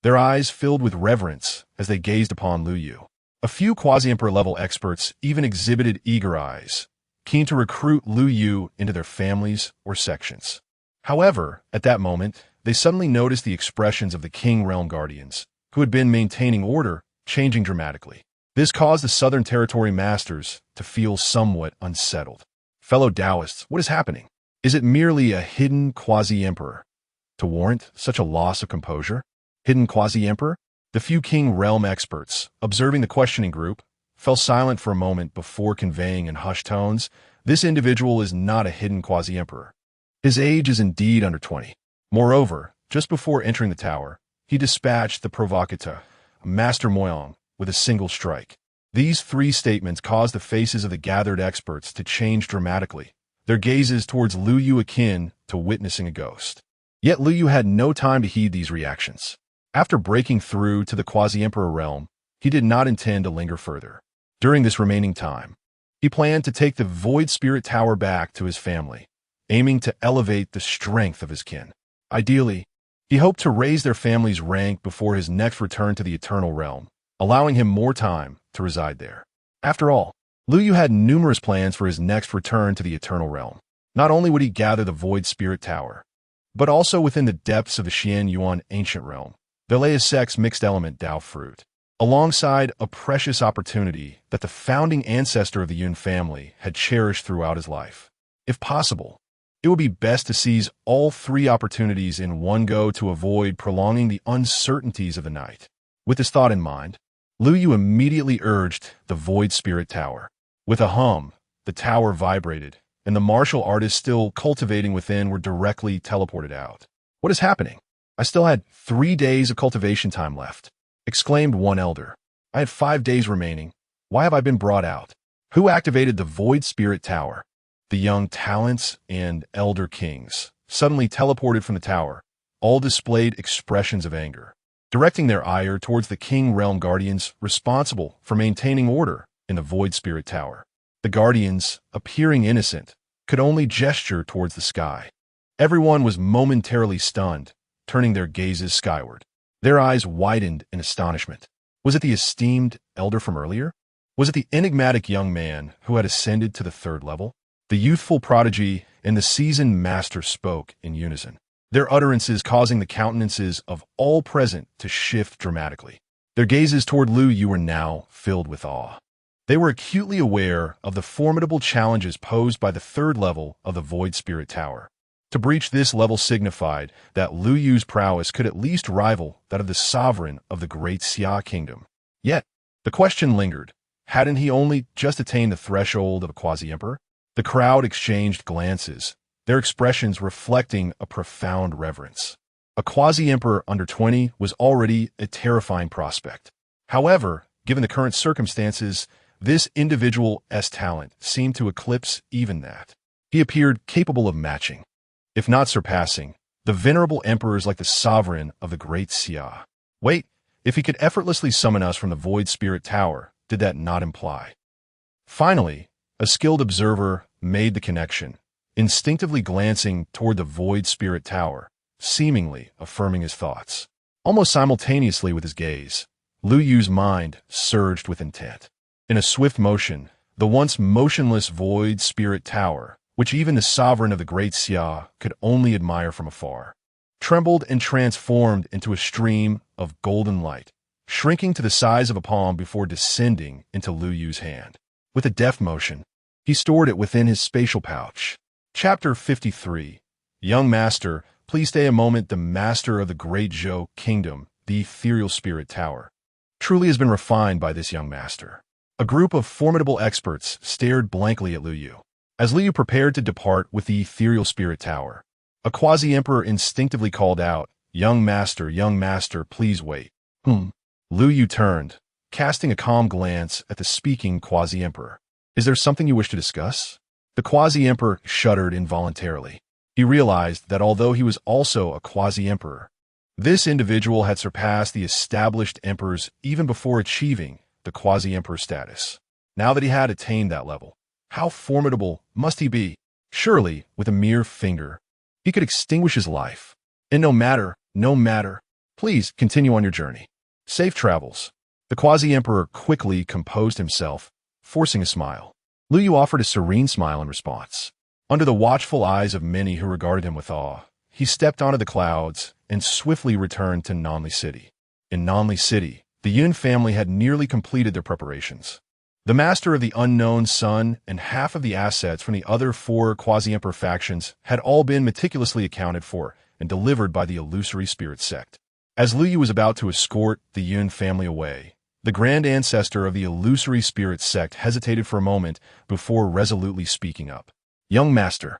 their eyes filled with reverence as they gazed upon Lu Yu. A few quasi-emperor level experts even exhibited eager eyes, keen to recruit Lu Yu into their families or sections. However, at that moment, they suddenly noticed the expressions of the King Realm Guardians, who had been maintaining order, changing dramatically. This caused the Southern Territory Masters to feel somewhat unsettled. Fellow Taoists, what is happening? Is it merely a hidden quasi-emperor to warrant such a loss of composure? Hidden quasi-emperor? The few King Realm experts, observing the questioning group, fell silent for a moment before conveying in hushed tones, this individual is not a hidden quasi-emperor. His age is indeed under 20. Moreover, just before entering the tower, he dispatched the provocateur, Master Moyong, with a single strike. These three statements caused the faces of the gathered experts to change dramatically, their gazes towards Lu Yu akin to witnessing a ghost. Yet Lu Yu had no time to heed these reactions. After breaking through to the quasi-emperor realm, he did not intend to linger further. During this remaining time, he planned to take the Void Spirit Tower back to his family, aiming to elevate the strength of his kin. Ideally, he hoped to raise their family's rank before his next return to the Eternal Realm, allowing him more time to reside there. After all, Lu Yu had numerous plans for his next return to the Eternal Realm. Not only would he gather the Void Spirit Tower, but also within the depths of the Xian Yuan Ancient Realm, there lay a sex mixed element Dao fruit, alongside a precious opportunity that the founding ancestor of the Yun family had cherished throughout his life. If possible, it would be best to seize all three opportunities in one go to avoid prolonging the uncertainties of the night. With this thought in mind, Lu Yu immediately urged the Void Spirit Tower. With a hum, the tower vibrated, and the martial artists still cultivating within were directly teleported out. What is happening? I still had 3 days of cultivation time left, exclaimed one elder. I had 5 days remaining. Why have I been brought out? Who activated the Void Spirit Tower? The young talents and elder kings suddenly teleported from the tower, all displayed expressions of anger, directing their ire towards the King Realm Guardians responsible for maintaining order in the Void Spirit Tower. The Guardians, appearing innocent, could only gesture towards the sky. Everyone was momentarily stunned, turning their gazes skyward. Their eyes widened in astonishment. Was it the esteemed elder from earlier? Was it the enigmatic young man who had ascended to the 3rd level? The youthful prodigy and the seasoned master spoke in unison, their utterances causing the countenances of all present to shift dramatically. Their gazes toward Lu Yu were now filled with awe. They were acutely aware of the formidable challenges posed by the 3rd level of the Void Spirit Tower. To breach this level signified that Lu Yu's prowess could at least rival that of the sovereign of the Great Xia Kingdom. Yet, the question lingered. Hadn't he only just attained the threshold of a quasi-emperor? The crowd exchanged glances, their expressions reflecting a profound reverence. A quasi-emperor under 20 was already a terrifying prospect. However, given the current circumstances, this individual's talent seemed to eclipse even that. He appeared capable of matching, if not surpassing, the venerable emperors like the sovereign of the Great Xia. Wait, if he could effortlessly summon us from the Void Spirit Tower, did that not imply? Finally, a skilled observer made the connection, instinctively glancing toward the Void Spirit Tower, seemingly affirming his thoughts. Almost simultaneously with his gaze, Lu Yu's mind surged with intent. In a swift motion, the once motionless Void Spirit Tower, which even the sovereign of the Great Xia could only admire from afar, trembled and transformed into a stream of golden light, shrinking to the size of a palm before descending into Lu Yu's hand. With a deft motion, he stored it within his spatial pouch. Chapter 53. Young Master, please stay a moment. The Master of the Great Zhou Kingdom, the Ethereal Spirit Tower, truly has been refined by this young master. A group of formidable experts stared blankly at Lu Yu. As Lu Yu prepared to depart with the Ethereal Spirit Tower, a quasi-emperor instinctively called out, young master, please wait." Lu Yu turned, casting a calm glance at the speaking quasi-emperor. "Is there something you wish to discuss?" The quasi-emperor shuddered involuntarily. He realized that although he was also a quasi-emperor, this individual had surpassed the established emperors even before achieving the quasi-emperor status. Now that he had attained that level, how formidable must he be? Surely, with a mere finger, he could extinguish his life. And no matter, please continue on your journey. Safe travels. The quasi-emperor quickly composed himself, forcing a smile. Lu Yu offered a serene smile in response. Under the watchful eyes of many who regarded him with awe, he stepped onto the clouds and swiftly returned to Nanli City. In Nanli City, the Yun family had nearly completed their preparations. The master of the unknown sun and half of the assets from the other 4 quasi-emperor factions had all been meticulously accounted for and delivered by the illusory spirit sect. As Lu Yu was about to escort the Yun family away, the grand ancestor of the illusory spirit sect hesitated for a moment before resolutely speaking up. "Young master,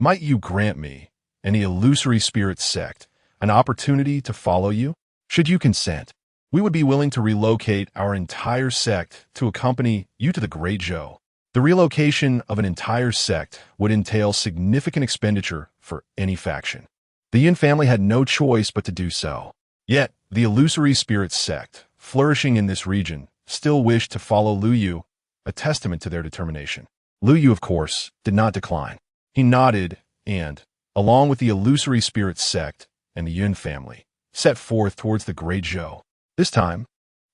might you grant me, and the illusory spirit sect, an opportunity to follow you? Should you consent, we would be willing to relocate our entire sect to accompany you to the Great Zhou. The relocation of an entire sect would entail significant expenditure for any faction. The Yin family had no choice but to do so. Yet, the illusory spirit sect, flourishing in this region, still wished to follow Lu Yu, a testament to their determination. Lu Yu, of course, did not decline. He nodded and, along with the illusory spirit sect and the Yun family, set forth towards the Great Zhou. This time,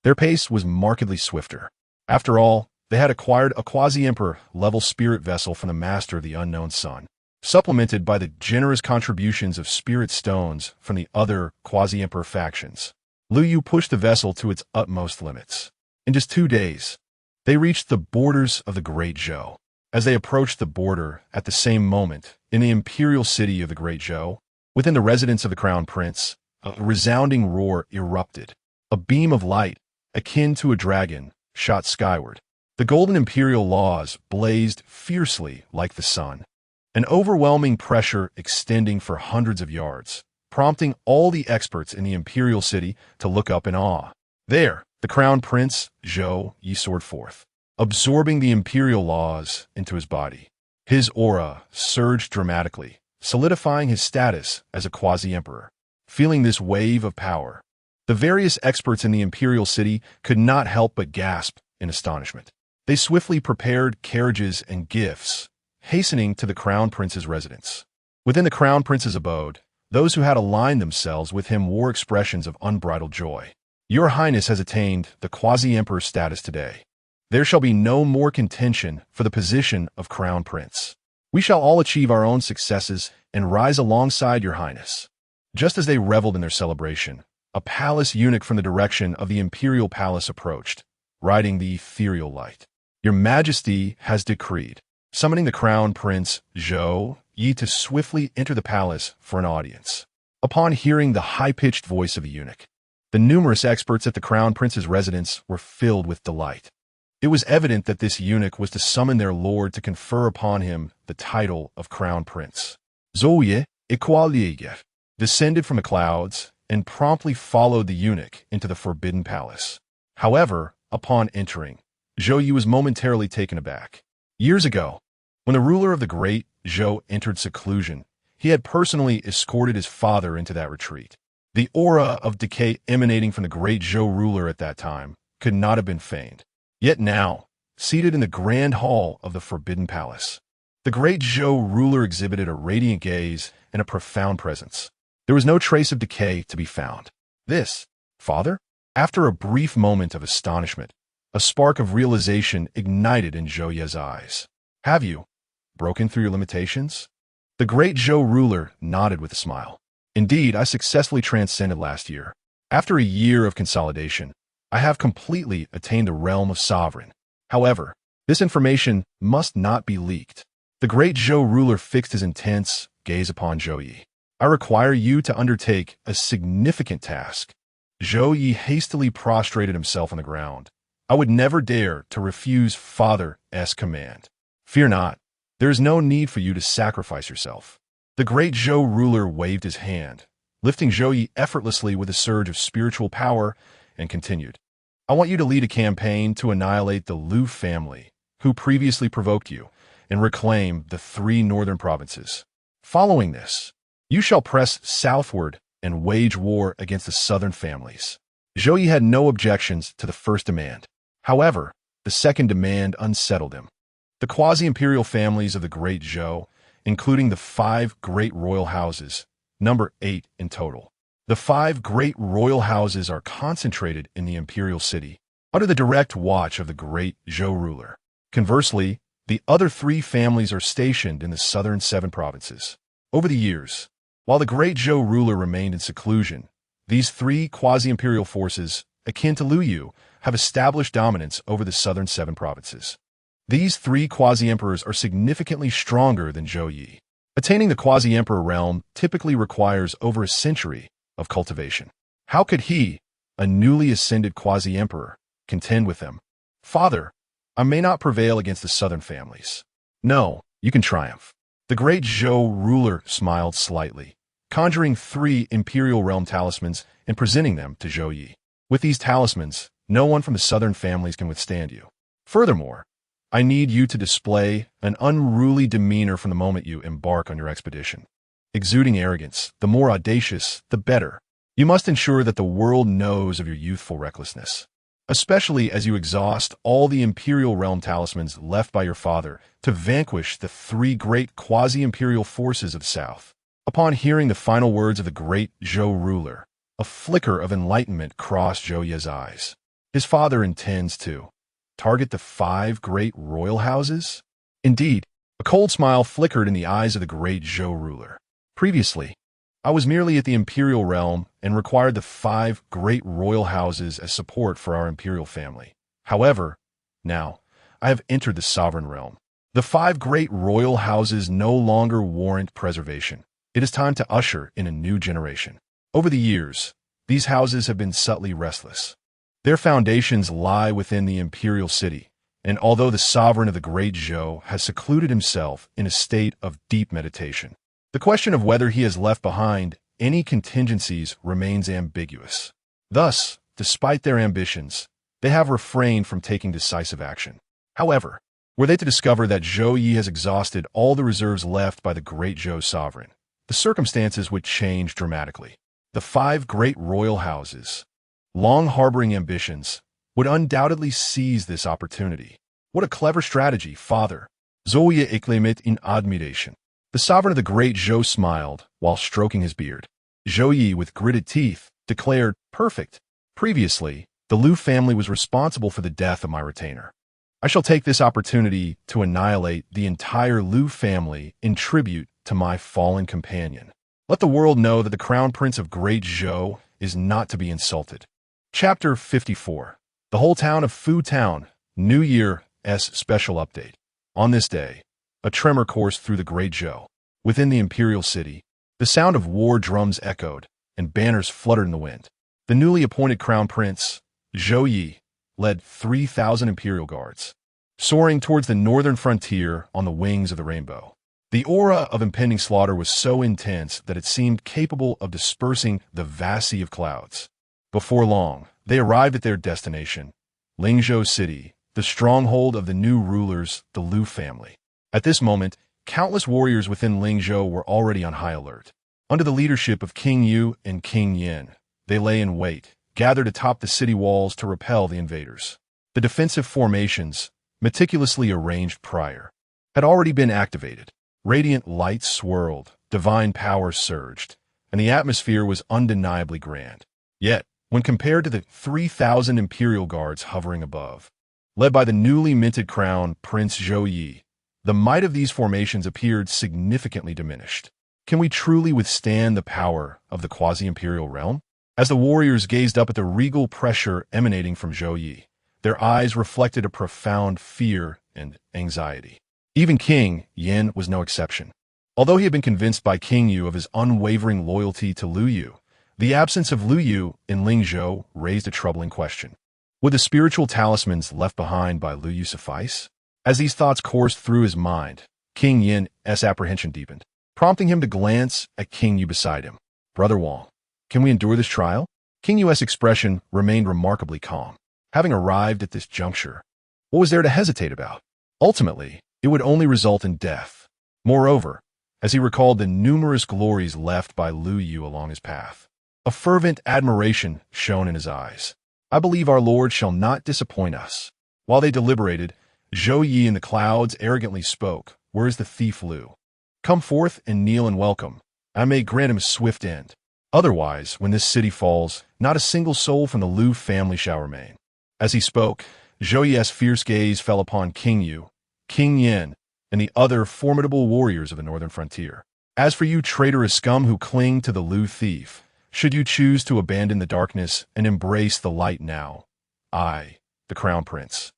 their pace was markedly swifter. After all, they had acquired a quasi-emperor level spirit vessel from the master of the unknown sun, supplemented by the generous contributions of spirit stones from the other quasi-emperor factions. Lu Yu pushed the vessel to its utmost limits. In just 2 days, they reached the borders of the Great Zhou. As they approached the border at the same moment, in the imperial city of the Great Zhou, within the residence of the Crown Prince, a resounding roar erupted. A beam of light, akin to a dragon, shot skyward. The golden imperial laws blazed fiercely like the sun, an overwhelming pressure extending for hundreds of yards, prompting all the experts in the imperial city to look up in awe. There, the Crown Prince, Zhou Yi, soared forth, absorbing the imperial laws into his body. His aura surged dramatically, solidifying his status as a quasi-emperor. Feeling this wave of power, the various experts in the imperial city could not help but gasp in astonishment. They swiftly prepared carriages and gifts, hastening to the Crown Prince's residence. Within the Crown Prince's abode, those who had aligned themselves with him wore expressions of unbridled joy. "Your Highness has attained the quasi-emperor status today. There shall be no more contention for the position of Crown Prince. We shall all achieve our own successes and rise alongside your Highness." Just as they reveled in their celebration, a palace eunuch from the direction of the imperial palace approached, riding the ethereal light. "Your Majesty has decreed," summoning the Crown Prince Zhou Yi to swiftly enter the palace for an audience. Upon hearing the high-pitched voice of the eunuch, the numerous experts at the Crown Prince's residence were filled with delight. It was evident that this eunuch was to summon their lord to confer upon him the title of Crown Prince. Zhou Yi, Equalier, descended from the clouds and promptly followed the eunuch into the Forbidden Palace. However, upon entering, Zhou Yi was momentarily taken aback. Years ago, when the ruler of the Great Zhou entered seclusion, he had personally escorted his father into that retreat. The aura of decay emanating from the Great Zhou ruler at that time could not have been feigned. Yet now, seated in the grand hall of the Forbidden Palace, the Great Zhou ruler exhibited a radiant gaze and a profound presence. There was no trace of decay to be found. "This, father?" After a brief moment of astonishment, a spark of realization ignited in Zhou Ye's eyes. "Have you broken through your limitations?" The Great Zhou ruler nodded with a smile. "Indeed, I successfully transcended last year. After a year of consolidation, I have completely attained the realm of sovereign. However, this information must not be leaked." The Great Zhou ruler fixed his intense gaze upon Zhou Yi. "I require you to undertake a significant task." Zhou Yi hastily prostrated himself on the ground. "I would never dare to refuse Father's command." "Fear not. There is no need for you to sacrifice yourself." The Great Zhou ruler waved his hand, lifting Zhou Yi effortlessly with a surge of spiritual power, and continued. "I want you to lead a campaign to annihilate the Lu family, who previously provoked you, and reclaim the 3 northern provinces. Following this, you shall press southward and wage war against the southern families." Zhou Yi had no objections to the first demand. However, the second demand unsettled him. The quasi-imperial families of the Great Zhou, including the 5 great royal houses, number 8 in total. The 5 great royal houses are concentrated in the imperial city, under the direct watch of the Great Zhou ruler. Conversely, the other 3 families are stationed in the southern 7 provinces. Over the years, While the great Zhou ruler remained in seclusion, these three quasi-imperial forces, akin to Liu Yu, have established dominance over the southern seven provinces. These three quasi-emperors are significantly stronger than Zhou Yi. Attaining the quasi-emperor realm typically requires over a century of cultivation. How could he, a newly ascended quasi-emperor, contend with them? Father, I may not prevail against the southern families. No, you can triumph. The great Zhou ruler smiled slightly, conjuring three imperial realm talismans and presenting them to Zhou Yi. With these talismans, no one from the southern families can withstand you. Furthermore, I need you to display an unruly demeanor from the moment you embark on your expedition. Exuding arrogance, the more audacious, the better. You must ensure that the world knows of your youthful recklessness, especially as you exhaust all the imperial realm talismans left by your father to vanquish the three great quasi-imperial forces of the south. Upon hearing the final words of the great Zhou ruler, a flicker of enlightenment crossed Zhou Ye's eyes. His father intends to target the five great royal houses? Indeed, a cold smile flickered in the eyes of the great Zhou ruler. Previously, I was merely at the imperial realm and required the five great royal houses as support for our imperial family. However, now, I have entered the sovereign realm. The five great royal houses no longer warrant preservation. It is time to usher in a new generation. Over the years, these houses have been subtly restless. Their foundations lie within the imperial city, and although the sovereign of the great Zhou has secluded himself in a state of deep meditation, the question of whether he has left behind any contingencies remains ambiguous. Thus, despite their ambitions, they have refrained from taking decisive action. However, were they to discover that Zhou Yi has exhausted all the reserves left by the great Zhou sovereign, the circumstances would change dramatically. The five great royal houses, long harboring ambitions, would undoubtedly seize this opportunity. What a clever strategy, father! Zhou Yi exclaimed in admiration. The sovereign of the great Zhou smiled while stroking his beard. Zhou Yi, with gritted teeth, declared, "Perfect. Previously, the Liu family was responsible for the death of my retainer. I shall take this opportunity to annihilate the entire Liu family in tribute to my fallen companion. Let the world know that the crown prince of Great Zhou is not to be insulted." Chapter 54. The whole town of Fu Town, New Year's special update. On this day, a tremor coursed through the Great Zhou. Within the imperial city, the sound of war drums echoed, and banners fluttered in the wind. The newly appointed crown prince, Zhou Yi, led 3,000 imperial guards, soaring towards the northern frontier on the wings of the rainbow. The aura of impending slaughter was so intense that it seemed capable of dispersing the vast sea of clouds. Before long, they arrived at their destination, Lingzhou City, the stronghold of the new rulers, the Liu family. At this moment, countless warriors within Lingzhou were already on high alert. Under the leadership of King Yu and King Yin, they lay in wait, gathered atop the city walls to repel the invaders. The defensive formations, meticulously arranged prior, had already been activated. Radiant light swirled, divine power surged, and the atmosphere was undeniably grand. Yet, when compared to the 3,000 imperial guards hovering above, led by the newly minted crown Prince Zhou Yi, the might of these formations appeared significantly diminished. Can we truly withstand the power of the quasi-imperial realm? As the warriors gazed up at the regal pressure emanating from Zhou Yi, their eyes reflected a profound fear and anxiety. Even King Yin was no exception. Although he had been convinced by King Yu of his unwavering loyalty to Liu Yu, the absence of Liu Yu in Lingzhou raised a troubling question. Would the spiritual talismans left behind by Liu Yu suffice? As these thoughts coursed through his mind, King Yin's apprehension deepened, prompting him to glance at King Yu beside him. "Brother Wang, can we endure this trial?" King Yu's expression remained remarkably calm. Having arrived at this juncture, what was there to hesitate about? Ultimately, it would only result in death. Moreover, as he recalled the numerous glories left by Liu Yu along his path, a fervent admiration shone in his eyes. "I believe our Lord shall not disappoint us." While they deliberated, Zhou Yi in the clouds arrogantly spoke, "Where is the thief Liu? Come forth and kneel and welcome. I may grant him a swift end. Otherwise, when this city falls, not a single soul from the Liu family shall remain." As he spoke, Zhou Yi's fierce gaze fell upon King Yu, King Yin, and the other formidable warriors of the northern frontier. As for you traitorous scum who cling to the Lu thief, should you choose to abandon the darkness and embrace the light now, I, the Crown Prince,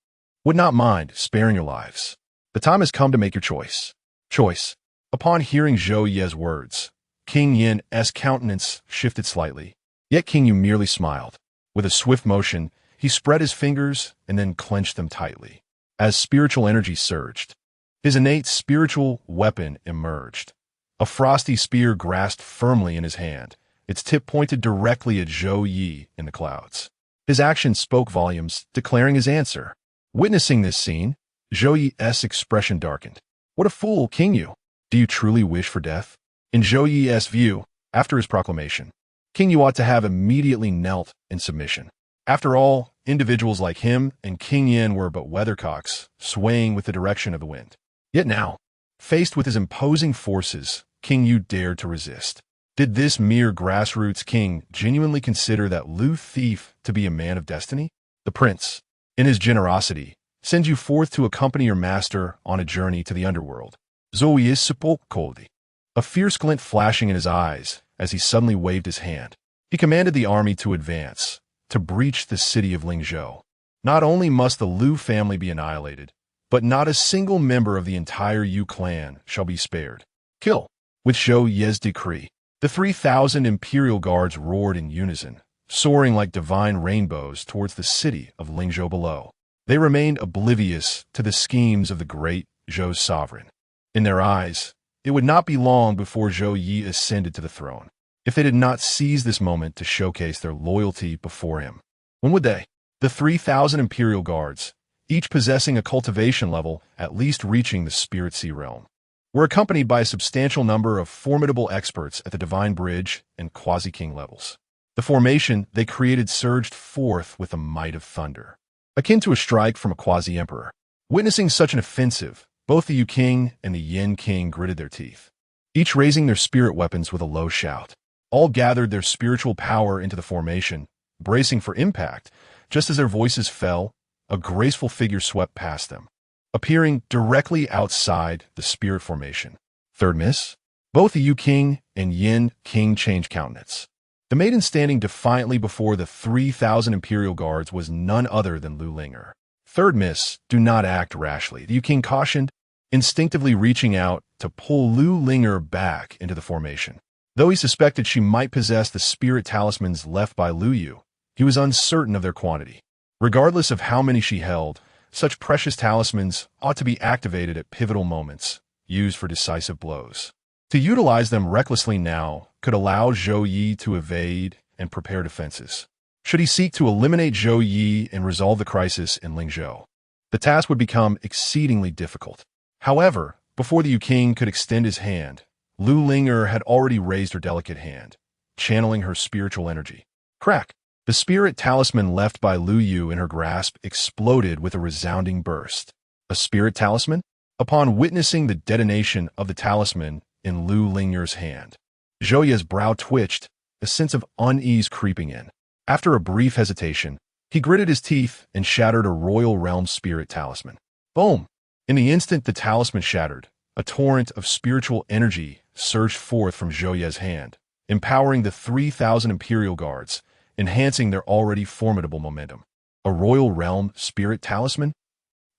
would not mind sparing your lives. The time has come to make your choice. Choice. Upon hearing Zhou Ye's words, King Yin's countenance shifted slightly, yet King Yu merely smiled. With a swift motion, he spread his fingers and then clenched them tightly. As spiritual energy surged, his innate spiritual weapon emerged. A frosty spear grasped firmly in his hand, its tip pointed directly at Zhou Yi in the clouds. His actions spoke volumes, declaring his answer. Witnessing this scene, Zhou Yi's expression darkened. What a fool, King Yu! Do you truly wish for death? In Zhou Yi's view, after his proclamation, King Yu ought to have immediately knelt in submission. After all, individuals like him and King Yin were but weathercocks, swaying with the direction of the wind. Yet now, faced with his imposing forces, King Yu dared to resist. Did this mere grassroots king genuinely consider that Lu thief to be a man of destiny? The prince, in his generosity, sends you forth to accompany your master on a journey to the underworld. Zhou Yi spoke coldly, a fierce glint flashing in his eyes as he suddenly waved his hand. He commanded the army to advance, to breach the city of Lingzhou. Not only must the Lu family be annihilated, but not a single member of the entire Yu clan shall be spared. Kill! With Zhou Yi's decree, the 3,000 imperial guards roared in unison, soaring like divine rainbows towards the city of Lingzhou below. They remained oblivious to the schemes of the great Zhou sovereign. In their eyes, it would not be long before Zhou Yi ascended to the throne, if they did not seize this moment to showcase their loyalty before him. When would they? The 3,000 imperial guards, each possessing a cultivation level at least reaching the Spirit Sea realm, were accompanied by a substantial number of formidable experts at the Divine Bridge and Quasi-King levels. The formation they created surged forth with the might of thunder, akin to a strike from a quasi-emperor. Witnessing such an offensive, both the Yu King and the Yin King gritted their teeth, each raising their spirit weapons with a low shout. All gathered their spiritual power into the formation, bracing for impact. Just as their voices fell, a graceful figure swept past them, appearing directly outside the spirit formation. Third miss? Both the Yu King and Yin King changed countenance. The maiden standing defiantly before the 3,000 imperial guards was none other than Lu Linger. Third miss, do not act rashly, the Yu King cautioned, instinctively reaching out to pull Lu Linger back into the formation. Though he suspected she might possess the spirit talismans left by Lu Yu, he was uncertain of their quantity. Regardless of how many she held, such precious talismans ought to be activated at pivotal moments, used for decisive blows. To utilize them recklessly now could allow Zhou Yi to evade and prepare defenses. Should he seek to eliminate Zhou Yi and resolve the crisis in Lingzhou, the task would become exceedingly difficult. However, before the Yu King could extend his hand, Lu Linger had already raised her delicate hand, channeling her spiritual energy. Crack! The spirit talisman left by Lu Yu in her grasp exploded with a resounding burst. A spirit talisman? Upon witnessing the detonation of the talisman in Lu Linger's hand, Zhou Yi's brow twitched, a sense of unease creeping in. After a brief hesitation, he gritted his teeth and shattered a royal realm spirit talisman. Boom! In the instant the talisman shattered, a torrent of spiritual energy surged forth from Zhou Yi's hand, empowering the 3,000 imperial guards, enhancing their already formidable momentum. A royal realm spirit talisman?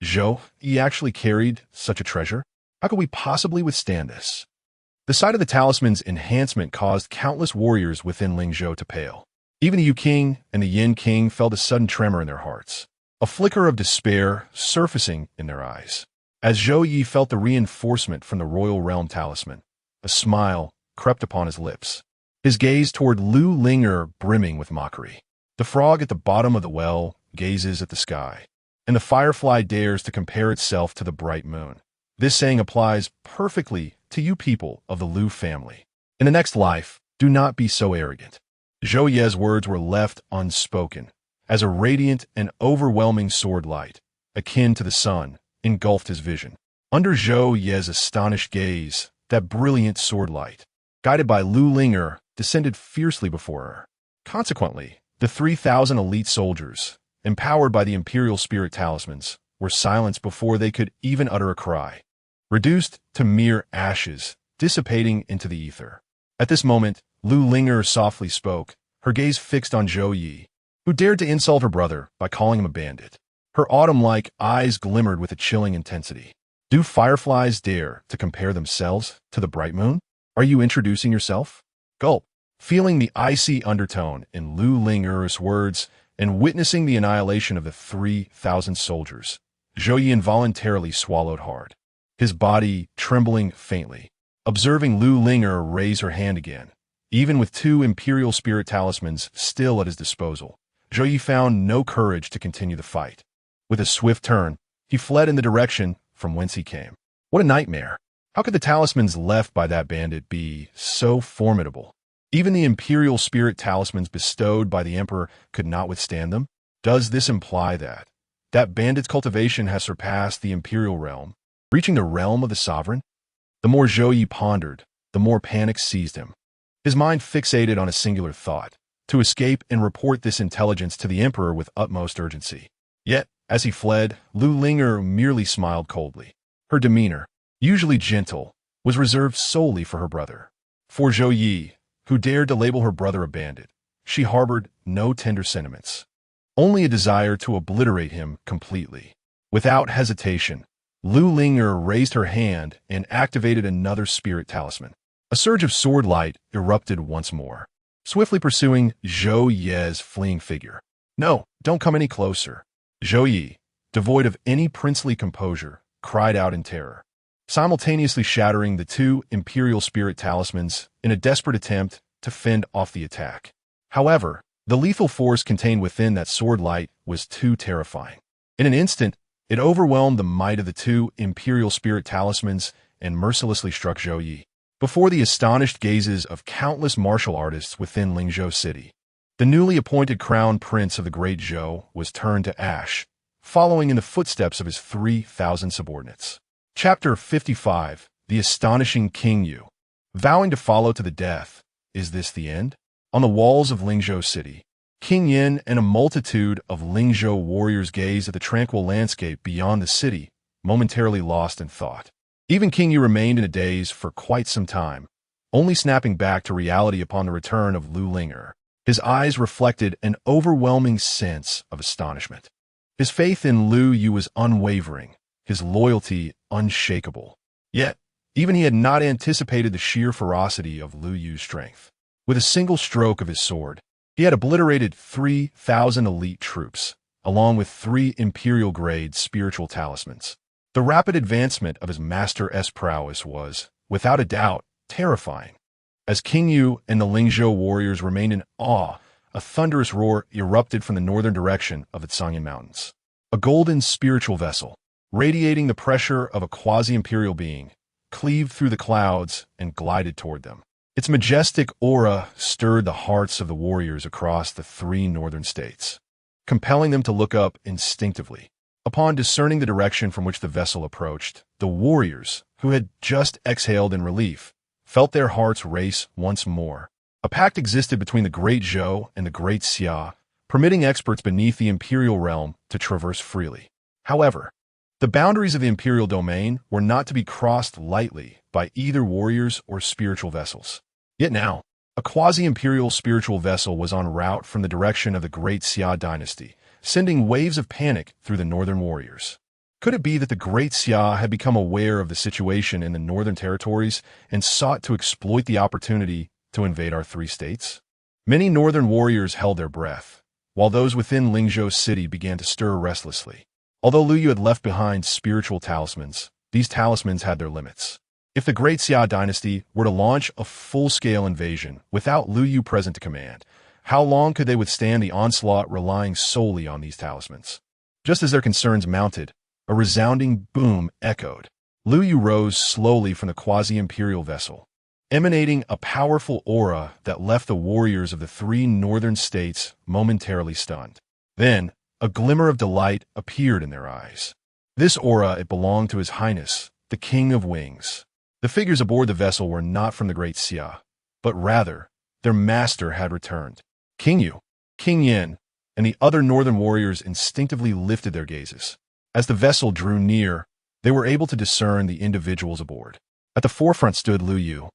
Zhou Yi actually carried such a treasure? How could we possibly withstand this? The sight of the talisman's enhancement caused countless warriors within Lingzhou to pale. Even the Yu King and the Yin King felt a sudden tremor in their hearts, a flicker of despair surfacing in their eyes. As Zhou Yi felt the reinforcement from the royal realm talisman, a smile crept upon his lips, his gaze toward Lu Linger brimming with mockery. The frog at the bottom of the well gazes at the sky, and the firefly dares to compare itself to the bright moon. This saying applies perfectly to you people of the Lu family. In the next life, do not be so arrogant. Zhou Yi's words were left unspoken, as a radiant and overwhelming sword light, akin to the sun, engulfed his vision. Under Zhou Yi's astonished gaze, that brilliant sword light, guided by Lu Linger, descended fiercely before her. Consequently, the 3,000 elite soldiers, empowered by the imperial spirit talismans, were silenced before they could even utter a cry. Reduced to mere ashes, dissipating into the ether. At this moment, Lu Linger softly spoke, her gaze fixed on Zhou Yi, who dared to insult her brother by calling him a bandit. Her autumn-like eyes glimmered with a chilling intensity. Do fireflies dare to compare themselves to the bright moon? Are you introducing yourself? Gulp. Feeling the icy undertone in Lu Linger's words and witnessing the annihilation of the 3,000 soldiers, Zhou Yi involuntarily swallowed hard, his body trembling faintly. Observing Lu Linger raise her hand again, even with 2 imperial spirit talismans still at his disposal, Zhou Yi found no courage to continue the fight. With a swift turn, he fled in the direction from whence he came. What a nightmare! How could the talismans left by that bandit be so formidable? Even the imperial spirit talismans bestowed by the emperor could not withstand them? Does this imply that bandit's cultivation has surpassed the imperial realm, reaching the realm of the sovereign? The more Zhou Yi pondered, the more panic seized him. His mind fixated on a singular thought, to escape and report this intelligence to the emperor with utmost urgency. Yet, as he fled, Lu Linger merely smiled coldly. Her demeanor, usually gentle, was reserved solely for her brother. For Zhou Yi, who dared to label her brother a bandit, she harbored no tender sentiments, only a desire to obliterate him completely. Without hesitation, Lu Linger raised her hand and activated another spirit talisman. A surge of sword light erupted once more, swiftly pursuing Zhou Yi's fleeing figure. No, don't come any closer. Zhou Yi, devoid of any princely composure, cried out in terror, simultaneously shattering the 2 imperial spirit talismans in a desperate attempt to fend off the attack. However, the lethal force contained within that sword light was too terrifying. In an instant, it overwhelmed the might of the 2 imperial spirit talismans and mercilessly struck Zhou Yi. Before the astonished gazes of countless martial artists within Lingzhou City, the newly appointed crown prince of the Great Zhou was turned to ash, following in the footsteps of his 3,000 subordinates. Chapter 55. The Astonishing King Yu. Vowing to follow to the death, is this the end? On the walls of Lingzhou City, King Yin and a multitude of Lingzhou warriors gazed at the tranquil landscape beyond the city, momentarily lost in thought. Even King Yu remained in a daze for quite some time, only snapping back to reality upon the return of Lu Linger. His eyes reflected an overwhelming sense of astonishment. His faith in Lu Yu was unwavering, his loyalty unshakable. Yet, even he had not anticipated the sheer ferocity of Lu Yu's strength. With a single stroke of his sword, he had obliterated 3,000 elite troops, along with 3 imperial-grade spiritual talismans. The rapid advancement of his master's prowess was, without a doubt, terrifying. As King Yu and the Lingzhou warriors remained in awe, a thunderous roar erupted from the northern direction of the Tsangyan Mountains. A golden spiritual vessel, radiating the pressure of a quasi-imperial being, cleaved through the clouds and glided toward them. Its majestic aura stirred the hearts of the warriors across the 3 northern states, compelling them to look up instinctively. Upon discerning the direction from which the vessel approached, the warriors, who had just exhaled in relief, felt their hearts race once more. A pact existed between the Great Zhou and the Great Xia, permitting experts beneath the imperial realm to traverse freely. However, the boundaries of the imperial domain were not to be crossed lightly by either warriors or spiritual vessels. Yet now, a quasi-imperial spiritual vessel was en route from the direction of the Great Xia dynasty, sending waves of panic through the northern warriors. Could it be that the Great Xia had become aware of the situation in the northern territories and sought to exploit the opportunity to invade our 3 states? Many northern warriors held their breath, while those within Lingzhou City began to stir restlessly. Although Lu Yu had left behind spiritual talismans, these talismans had their limits. If the Great Xia dynasty were to launch a full-scale invasion without Lu Yu present to command, how long could they withstand the onslaught relying solely on these talismans? Just as their concerns mounted, a resounding boom echoed. Lu Yu rose slowly from the quasi-imperial vessel, emanating a powerful aura that left the warriors of the 3 northern states momentarily stunned. Then, a glimmer of delight appeared in their eyes. This aura, it belonged to His Highness, the King of Wings. The figures aboard the vessel were not from the Great Xia, but rather, their master had returned. King Yu, King Yin, and the other northern warriors instinctively lifted their gazes. As the vessel drew near, they were able to discern the individuals aboard. At the forefront stood Lu Yu,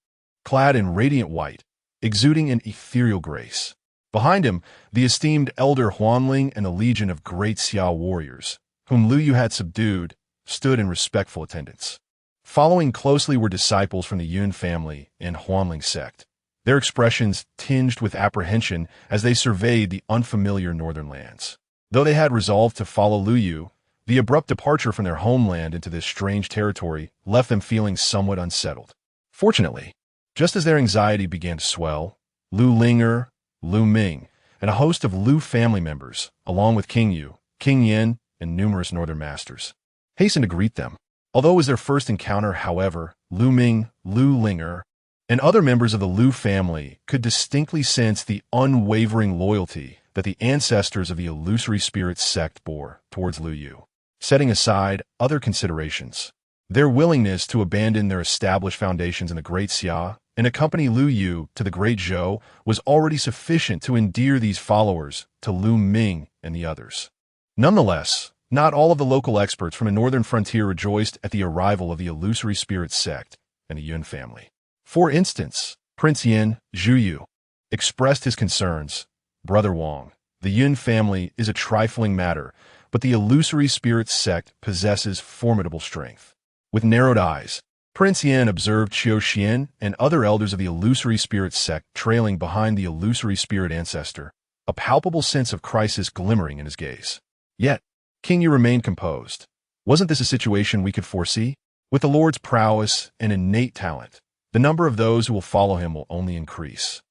clad in radiant white, exuding an ethereal grace. Behind him, the esteemed elder Huanling and a legion of great Xia warriors, whom Lu Yu had subdued, stood in respectful attendance. Following closely were disciples from the Yun family and Huanling sect, their expressions tinged with apprehension as they surveyed the unfamiliar northern lands. Though they had resolved to follow Lu Yu, the abrupt departure from their homeland into this strange territory left them feeling somewhat unsettled. Fortunately, just as their anxiety began to swell, Lu Linger, Lu Ming, and a host of Lu family members, along with King Yu, King Yin, and numerous northern masters, hastened to greet them. Although it was their first encounter, however, Lu Ming, Lu Linger, and other members of the Lu family could distinctly sense the unwavering loyalty that the ancestors of the illusory spirit sect bore towards Lu Yu. Setting aside other considerations, their willingness to abandon their established foundations in the Great Xia and accompany Lu Yu to the Great Zhou was already sufficient to endear these followers to Lu Ming and the others. Nonetheless, not all of the local experts from the northern frontier rejoiced at the arrival of the illusory spirit sect and the Yun family. For instance, Prince Yin, Zhu Yu, expressed his concerns. Brother Wang, the Yun family is a trifling matter, but the illusory spirit sect possesses formidable strength. With narrowed eyes, Prince Yin observed Qiu Xian and other elders of the illusory spirit sect trailing behind the illusory spirit ancestor, a palpable sense of crisis glimmering in his gaze. Yet, King Yu remained composed. Wasn't this a situation we could foresee? With the Lord's prowess and innate talent, the number of those who will follow him will only increase,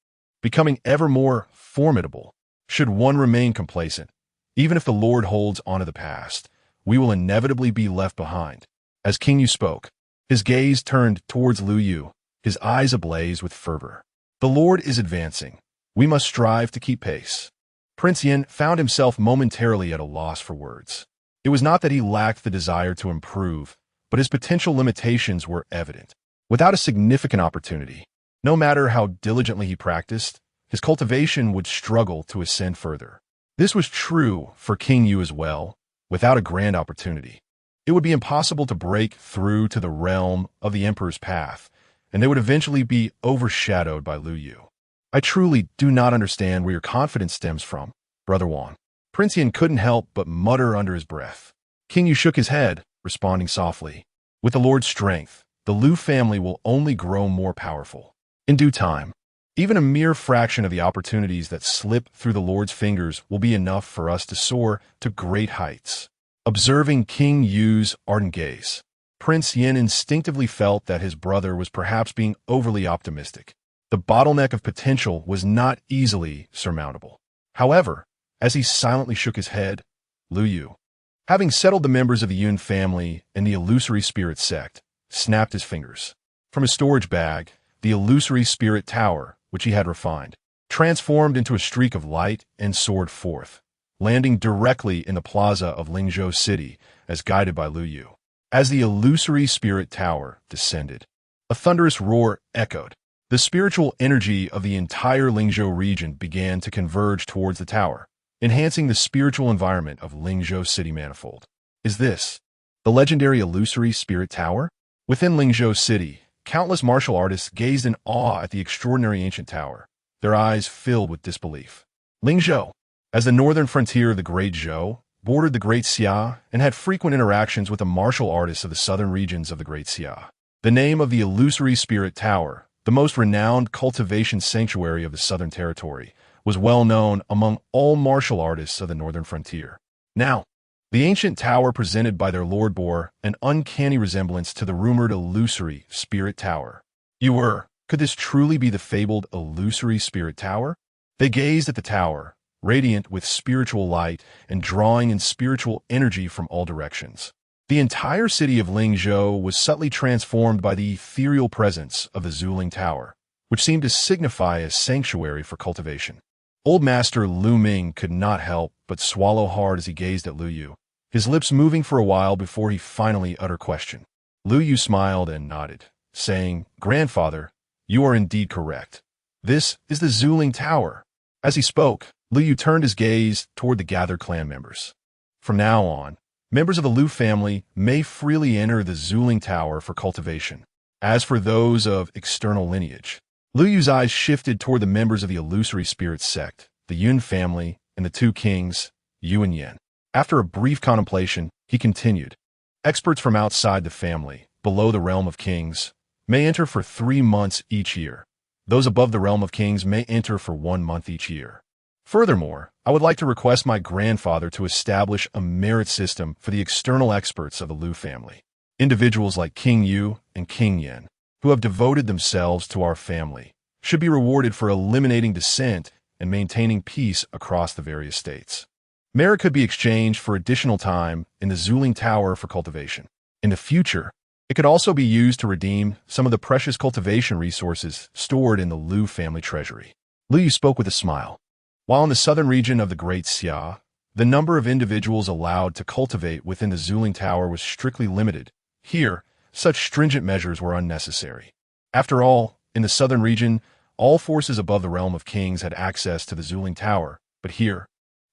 becoming ever more formidable. Should one remain complacent, even if the Lord holds onto the past, we will inevitably be left behind. As King Yu spoke, his gaze turned towards Lu Yu, his eyes ablaze with fervor. The Lord is advancing. We must strive to keep pace. Prince Yin found himself momentarily at a loss for words. It was not that he lacked the desire to improve, but his potential limitations were evident. Without a significant opportunity, no matter how diligently he practiced, his cultivation would struggle to ascend further. This was true for King Yu as well. Without a grand opportunity, it would be impossible to break through to the realm of the Emperor's path, and they would eventually be overshadowed by Lu Yu. I truly do not understand where your confidence stems from, Brother Wang. Prince Yin couldn't help but mutter under his breath. King Yu shook his head, responding softly. With the Lord's strength, the Lu family will only grow more powerful. In due time, even a mere fraction of the opportunities that slip through the Lord's fingers will be enough for us to soar to great heights. Observing King Yu's ardent gaze, Prince Yin instinctively felt that his brother was perhaps being overly optimistic. The bottleneck of potential was not easily surmountable. However, as he silently shook his head, Lu Yu, having settled the members of the Yun family and the illusory spirit sect, snapped his fingers. From his storage bag, the illusory spirit tower, which he had refined, transformed into a streak of light and soared forth, landing directly in the plaza of Lingzhou City as guided by Lu Yu. As the illusory spirit tower descended, a thunderous roar echoed. The spiritual energy of the entire Lingzhou region began to converge towards the tower, enhancing the spiritual environment of Lingzhou City manifold. Is this the legendary illusory spirit tower? Within Lingzhou City, countless martial artists gazed in awe at the extraordinary ancient tower, their eyes filled with disbelief. Lingzhou, as the northern frontier of the Great Zhou, bordered the Great Xia and had frequent interactions with the martial artists of the southern regions of the Great Xia. The name of the illusory spirit tower, the most renowned cultivation sanctuary of the southern territory, was well known among all martial artists of the northern frontier. Now, the ancient tower presented by their lord bore an uncanny resemblance to the rumored illusory spirit tower. Could this truly be the fabled illusory spirit tower? They gazed at the tower, radiant with spiritual light and drawing in spiritual energy from all directions. The entire city of Lingzhou was subtly transformed by the ethereal presence of the Zuling Tower, which seemed to signify a sanctuary for cultivation. Old Master Lu Ming could not help but swallow hard as he gazed at Lu Yu, his lips moving for a while before he finally uttered question. Lu Yu smiled and nodded, saying, "Grandfather, you are indeed correct. This is the Zuling Tower." As he spoke, Lu Yu turned his gaze toward the gathered clan members. From now on, members of the Lu family may freely enter the Zuling Tower for cultivation. As for those of external lineage, Lu Yu's eyes shifted toward the members of the illusory spirit sect, the Yun family, and the two kings, Yu and Yin. After a brief contemplation, he continued, experts from outside the family, below the realm of kings, may enter for 3 months each year. Those above the realm of kings may enter for 1 month each year. Furthermore, I would like to request my grandfather to establish a merit system for the external experts of the Lu family. Individuals like King Yu and King Yin, who have devoted themselves to our family, should be rewarded for eliminating dissent and maintaining peace across the various states. Merit could be exchanged for additional time in the Zuling Tower for cultivation. In the future, it could also be used to redeem some of the precious cultivation resources stored in the Lu family treasury. Lu Yu spoke with a smile. While in the southern region of the Great Xia, the number of individuals allowed to cultivate within the Zuling Tower was strictly limited. Here, such stringent measures were unnecessary. After all, in the southern region, all forces above the realm of kings had access to the Zuling Tower, but here,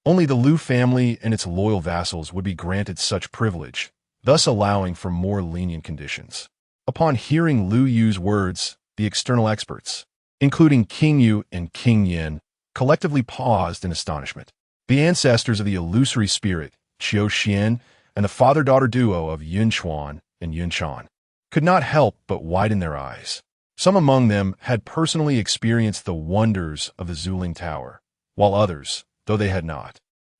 only the Lu family and its loyal vassals would be granted such privilege, thus allowing for more lenient conditions. Upon hearing Lu Yu's words, the external experts, including King Yu and King Yin, collectively paused in astonishment. The ancestors of the illusory spirit, Qiu Xian, and the father-daughter duo of Yun Chuan and Yun Chan, could not help but widen their eyes. Some among them had personally experienced the wonders of the Zuling Tower, while others, though they had not,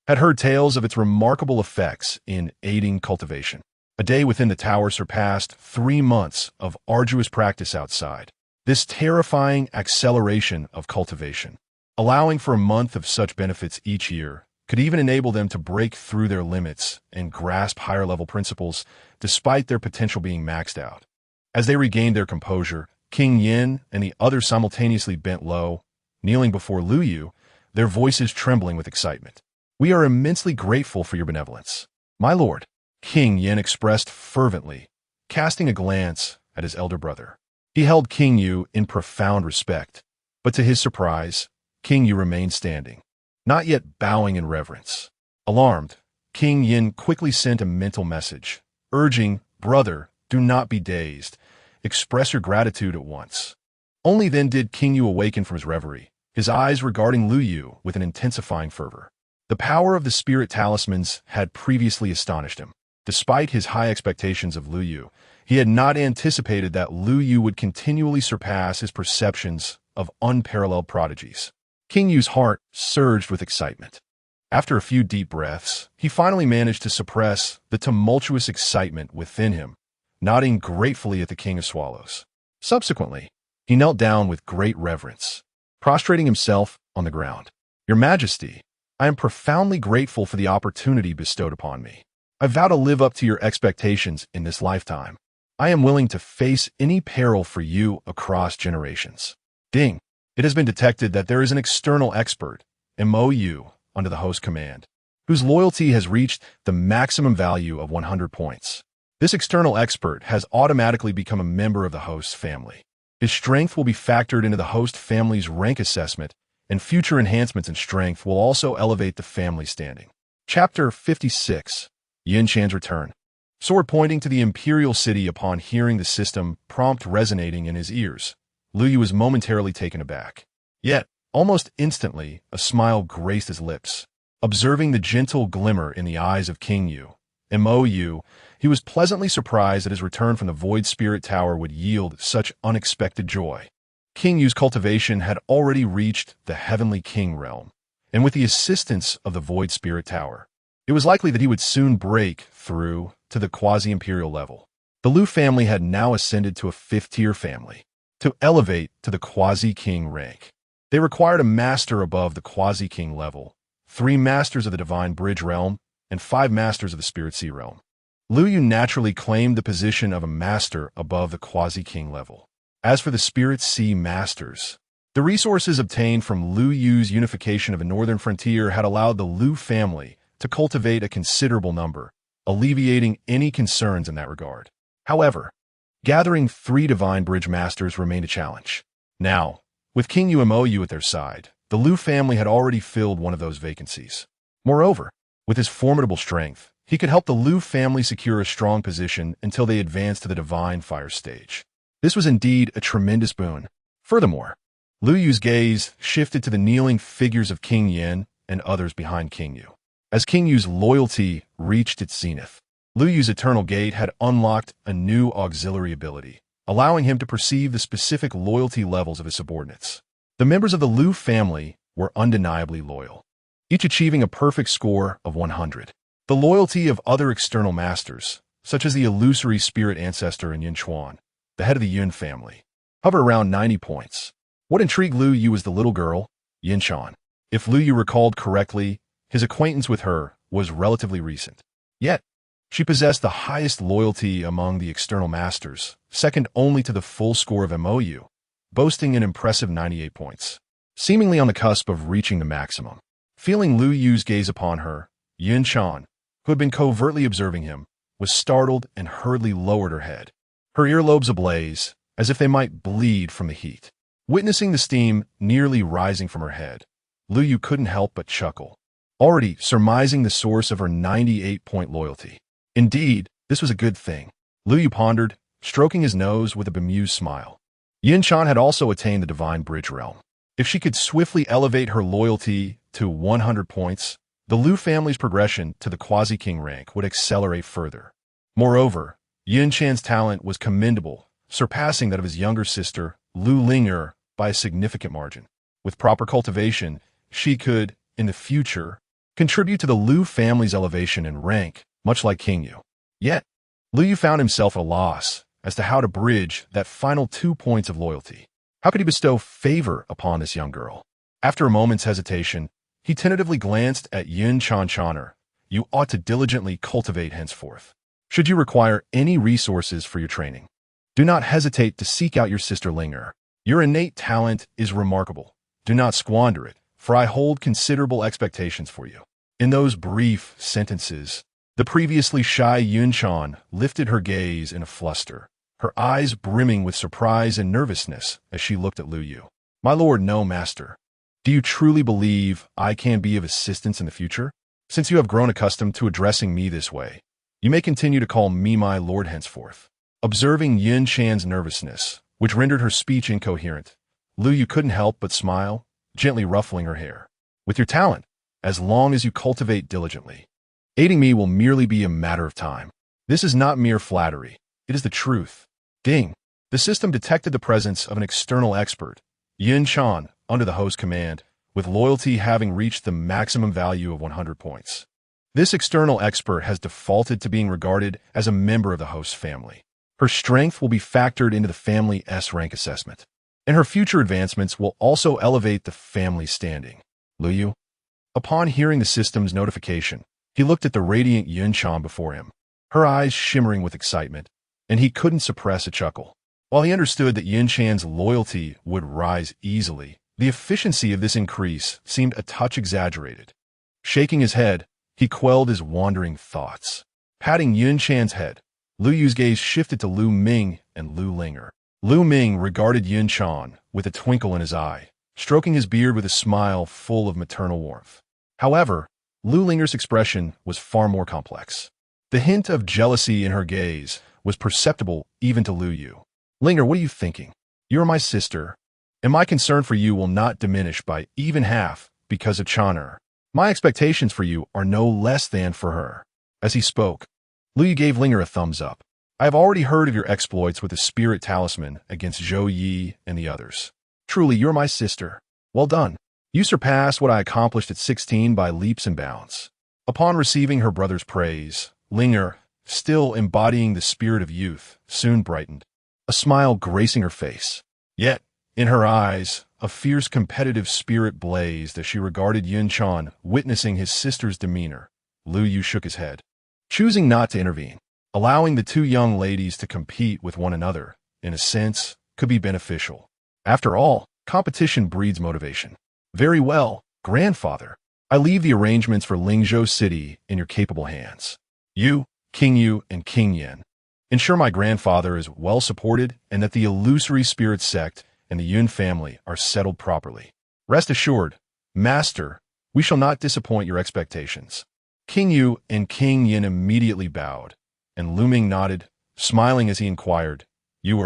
had heard tales of its remarkable effects in aiding cultivation. A day within the tower surpassed 3 months of arduous practice outside. This terrifying acceleration of cultivation, allowing for a month of such benefits each year, could even enable them to break through their limits and grasp higher-level principles despite their potential being maxed out. As they regained their composure, King Yin and the others simultaneously bent low, kneeling before Lu Yu, their voices trembling with excitement. "We are immensely grateful for your benevolence, my lord," King Yin expressed fervently, casting a glance at his elder brother. He held King Yu in profound respect, but to his surprise, King Yu remained standing, not yet bowing in reverence. Alarmed, King Yin quickly sent a mental message, urging, "Brother, do not be dazed. Express your gratitude at once." Only then did King Yu awaken from his reverie, his eyes regarding Lu Yu with an intensifying fervor. The power of the spirit talismans had previously astonished him. Despite his high expectations of Lu Yu, he had not anticipated that Lu Yu would continually surpass his perceptions of unparalleled prodigies. King Yu's heart surged with excitement. After a few deep breaths, he finally managed to suppress the tumultuous excitement within him, nodding gratefully at the King of Swallows. Subsequently, he knelt down with great reverence, prostrating himself on the ground. "Your Majesty, I am profoundly grateful for the opportunity bestowed upon me. I vow to live up to your expectations in this lifetime. I am willing to face any peril for you across generations." Ding! It has been detected that there is an external expert, MOU, under the host command, whose loyalty has reached the maximum value of 100 points. This external expert has automatically become a member of the host's family. His strength will be factored into the host family's rank assessment, and future enhancements in strength will also elevate the family standing. Chapter 56. Yin Chan's Return. Sword pointing to the imperial city upon hearing the system prompt resonating in his ears, Lu Yu was momentarily taken aback. Yet, almost instantly, a smile graced his lips. Observing the gentle glimmer in the eyes of King Yu, MOU, he was pleasantly surprised that his return from the Void Spirit Tower would yield such unexpected joy. King Yu's cultivation had already reached the Heavenly King realm, and with the assistance of the Void Spirit Tower, it was likely that he would soon break through to the quasi-imperial level. The Lu family had now ascended to a 5th-tier family. To elevate to the quasi-king rank, they required a master above the quasi-king level, 3 masters of the Divine Bridge realm, and 5 masters of the Spirit Sea realm. Lu Yu naturally claimed the position of a master above the quasi-king level. As for the Spirit Sea masters, the resources obtained from Lu Yu's unification of the northern frontier had allowed the Lu family to cultivate a considerable number, alleviating any concerns in that regard. However, gathering 3 Divine Bridge Masters remained a challenge. Now, with King Yu at their side, the Lu family had already filled one of those vacancies. Moreover, with his formidable strength, he could help the Lu family secure a strong position until they advanced to the Divine Fire stage. This was indeed a tremendous boon. Furthermore, Lu Yu's gaze shifted to the kneeling figures of King Yin and others behind King Yu. As King Yu's loyalty reached its zenith, Lu Yu's Eternal Gate had unlocked a new auxiliary ability, allowing him to perceive the specific loyalty levels of his subordinates. The members of the Lu family were undeniably loyal, each achieving a perfect score of 100. The loyalty of other external masters, such as the illusory spirit ancestor in Yin Chuan, the head of the Yun family, hovered around 90 points. What intrigued Lu Yu was the little girl, Yin Chuan. If Lu Yu recalled correctly, his acquaintance with her was relatively recent. Yet, she possessed the highest loyalty among the external masters, second only to the full score of MOU, boasting an impressive 98 points. Seemingly on the cusp of reaching the maximum. Feeling Lu Yu's gaze upon her, Yin Chuan, who had been covertly observing him, was startled and hurriedly lowered her head. Her earlobes ablaze, as if they might bleed from the heat. Witnessing the steam nearly rising from her head, Lu Yu couldn't help but chuckle, already surmising the source of her 98-point loyalty. Indeed, this was a good thing. Lu Yu pondered, stroking his nose with a bemused smile. Yin Chuan had also attained the Divine Bridge realm. If she could swiftly elevate her loyalty to 100 points, the Lu family's progression to the Quasi-King rank would accelerate further. Moreover, Yin Chuan's talent was commendable, surpassing that of his younger sister, Lu Ling'er, by a significant margin. With proper cultivation, she could, in the future, contribute to the Lu family's elevation in rank, much like King Yu. Yet, Lu Yu found himself at a loss as to how to bridge that final 2 points of loyalty. How could he bestow favor upon this young girl? After a moment's hesitation, he tentatively glanced at Yin Chuan. You ought to diligently cultivate henceforth. Should you require any resources for your training, do not hesitate to seek out your sister Ling'er. Your innate talent is remarkable. Do not squander it, for I hold considerable expectations for you. In those brief sentences, the previously shy Yin Chuan lifted her gaze in a fluster, her eyes brimming with surprise and nervousness as she looked at Lu Yu. My lord, no, master. Do you truly believe I can be of assistance in the future? Since you have grown accustomed to addressing me this way, you may continue to call me my lord henceforth. Observing Yin Chuan's nervousness, which rendered her speech incoherent, Lu Yu couldn't help but smile, gently ruffling her hair. With your talent, as long as you cultivate diligently, aiding me will merely be a matter of time. This is not mere flattery. It is the truth. Ding. The system detected the presence of an external expert, Yin Chuan, under the host command, with loyalty having reached the maximum value of 100 points. This external expert has defaulted to being regarded as a member of the host family. Her strength will be factored into the family S rank assessment, and her future advancements will also elevate the family standing. Lu Yu. Upon hearing the system's notification, he looked at the radiant Yin Chuan before him, her eyes shimmering with excitement, and he couldn't suppress a chuckle. While he understood that Yin Chuan's loyalty would rise easily, the efficiency of this increase seemed a touch exaggerated. Shaking his head, he quelled his wandering thoughts. Patting Yin Chuan's head, Lu Yu's gaze shifted to Lu Ming and Lu Ling'er. Lu Ming regarded Yin Chuan with a twinkle in his eye, stroking his beard with a smile full of maternal warmth. However, Lu Ling'er's expression was far more complex. The hint of jealousy in her gaze was perceptible even to Lu Yu. Ling'er, what are you thinking? You are my sister, and my concern for you will not diminish by even half because of Chuan. My expectations for you are no less than for her. As he spoke, Lu Yu gave Ling'er a thumbs up. I have already heard of your exploits with the spirit talisman against Zhou Yi and the others. Truly, you're my sister. Well done. You surpassed what I accomplished at 16 by leaps and bounds. Upon receiving her brother's praise, Ling'er, still embodying the spirit of youth, soon brightened, a smile gracing her face. Yet, in her eyes, a fierce competitive spirit blazed as she regarded Yin Chuan, witnessing his sister's demeanor. Lu Yu shook his head, choosing not to intervene. Allowing the two young ladies to compete with one another, in a sense, could be beneficial. After all, competition breeds motivation. Very well, grandfather. I leave the arrangements for Lingzhou City in your capable hands. You, King Yu, and King Yin, ensure my grandfather is well supported and that the illusory spirit sect and the Yun family are settled properly. Rest assured, master, we shall not disappoint your expectations. King Yu and King Yin immediately bowed, and Lu Ming nodded, smiling as he inquired, You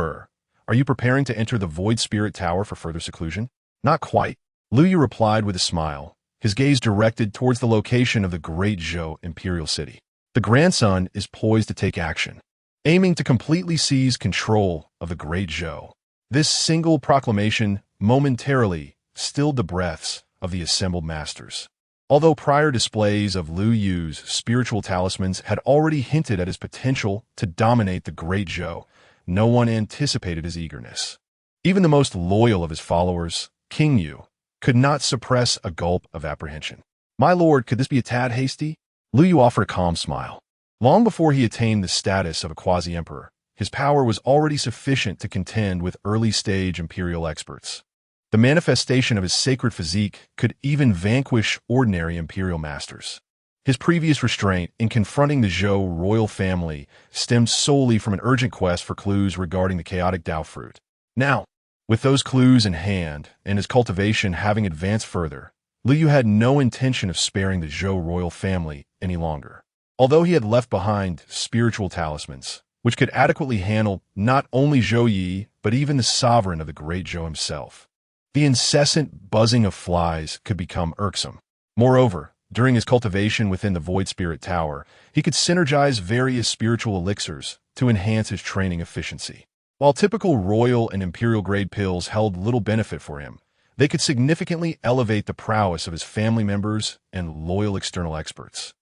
Are you preparing to enter the Void Spirit Tower for further seclusion? Not quite. Lu Yu replied with a smile, his gaze directed towards the location of the Great Zhou Imperial City. The grandson is poised to take action, aiming to completely seize control of the Great Zhou. This single proclamation momentarily stilled the breaths of the assembled masters. Although prior displays of Lu Yu's spiritual talismans had already hinted at his potential to dominate the Great Zhou, no one anticipated his eagerness. Even the most loyal of his followers, King Yu, could not suppress a gulp of apprehension. My lord, could this be a tad hasty? Lu Yu offered a calm smile. Long before he attained the status of a quasi-emperor, his power was already sufficient to contend with early-stage imperial experts. The manifestation of his sacred physique could even vanquish ordinary imperial masters. His previous restraint in confronting the Zhou royal family stemmed solely from an urgent quest for clues regarding the chaotic Dao fruit. Now, with those clues in hand and his cultivation having advanced further, Lu Yu had no intention of sparing the Zhou royal family any longer. Although he had left behind spiritual talismans, which could adequately handle not only Zhou Yi, but even the sovereign of the Great Zhou himself, the incessant buzzing of flies could become irksome. Moreover, during his cultivation within the Void Spirit Tower, he could synergize various spiritual elixirs to enhance his training efficiency. While typical royal and imperial-grade pills held little benefit for him, they could significantly elevate the prowess of his family members and loyal external experts.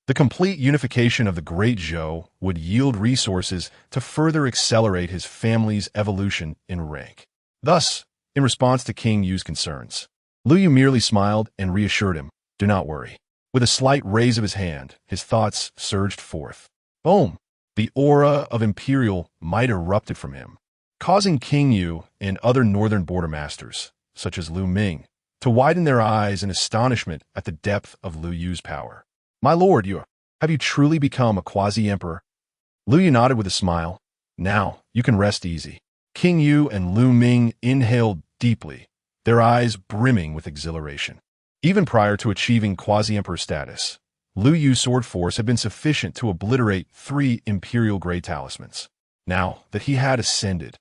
The complete unification of the Great Zhou would yield resources to further accelerate his family's evolution in rank. Thus, in response to King Yu's concerns, Lu Yu merely smiled and reassured him, "Do not worry." With a slight raise of his hand, his thoughts surged forth. Boom! The aura of imperial might erupted from him, causing King Yu and other northern border masters, such as Lu Ming, to widen their eyes in astonishment at the depth of Lu Yu's power. My lord, have you truly become a quasi-emperor? Lu Yu nodded with a smile. Now, you can rest easy. King Yu and Lu Ming inhaled deeply, their eyes brimming with exhilaration. Even prior to achieving quasi-emperor status, Lu Yu's sword force had been sufficient to obliterate 3 imperial-grade talismans. Now that he had ascended,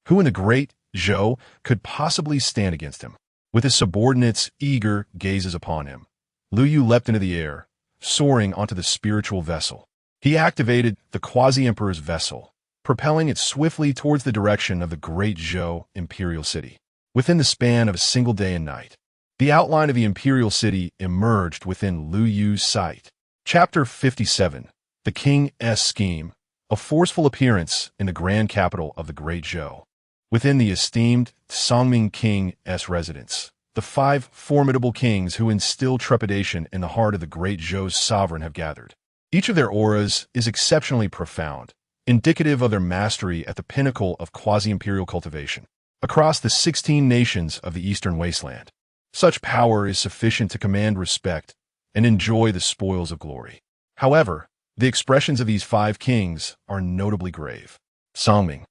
who in the Great Zhou could possibly stand against him? With his subordinates' eager gazes upon him, Lu Yu leapt into the air, soaring onto the spiritual vessel. He activated the quasi-emperor's vessel, propelling it swiftly towards the direction of the Great Zhou Imperial City. Within the span of a single day and night, the outline of the Imperial City emerged within Lu Yu's sight. Chapter 57. The King's Scheme. A forceful appearance in the grand capital of the Great Zhou. Within the esteemed Songming King's residence, the 5 formidable kings who instill trepidation in the heart of the Great Zhou's sovereign have gathered. Each of their auras is exceptionally profound, indicative of their mastery at the pinnacle of quasi-imperial cultivation. Across the 16 nations of the Eastern Wasteland, such power is sufficient to command respect and enjoy the spoils of glory. However, the expressions of these 5 kings are notably grave. Songming,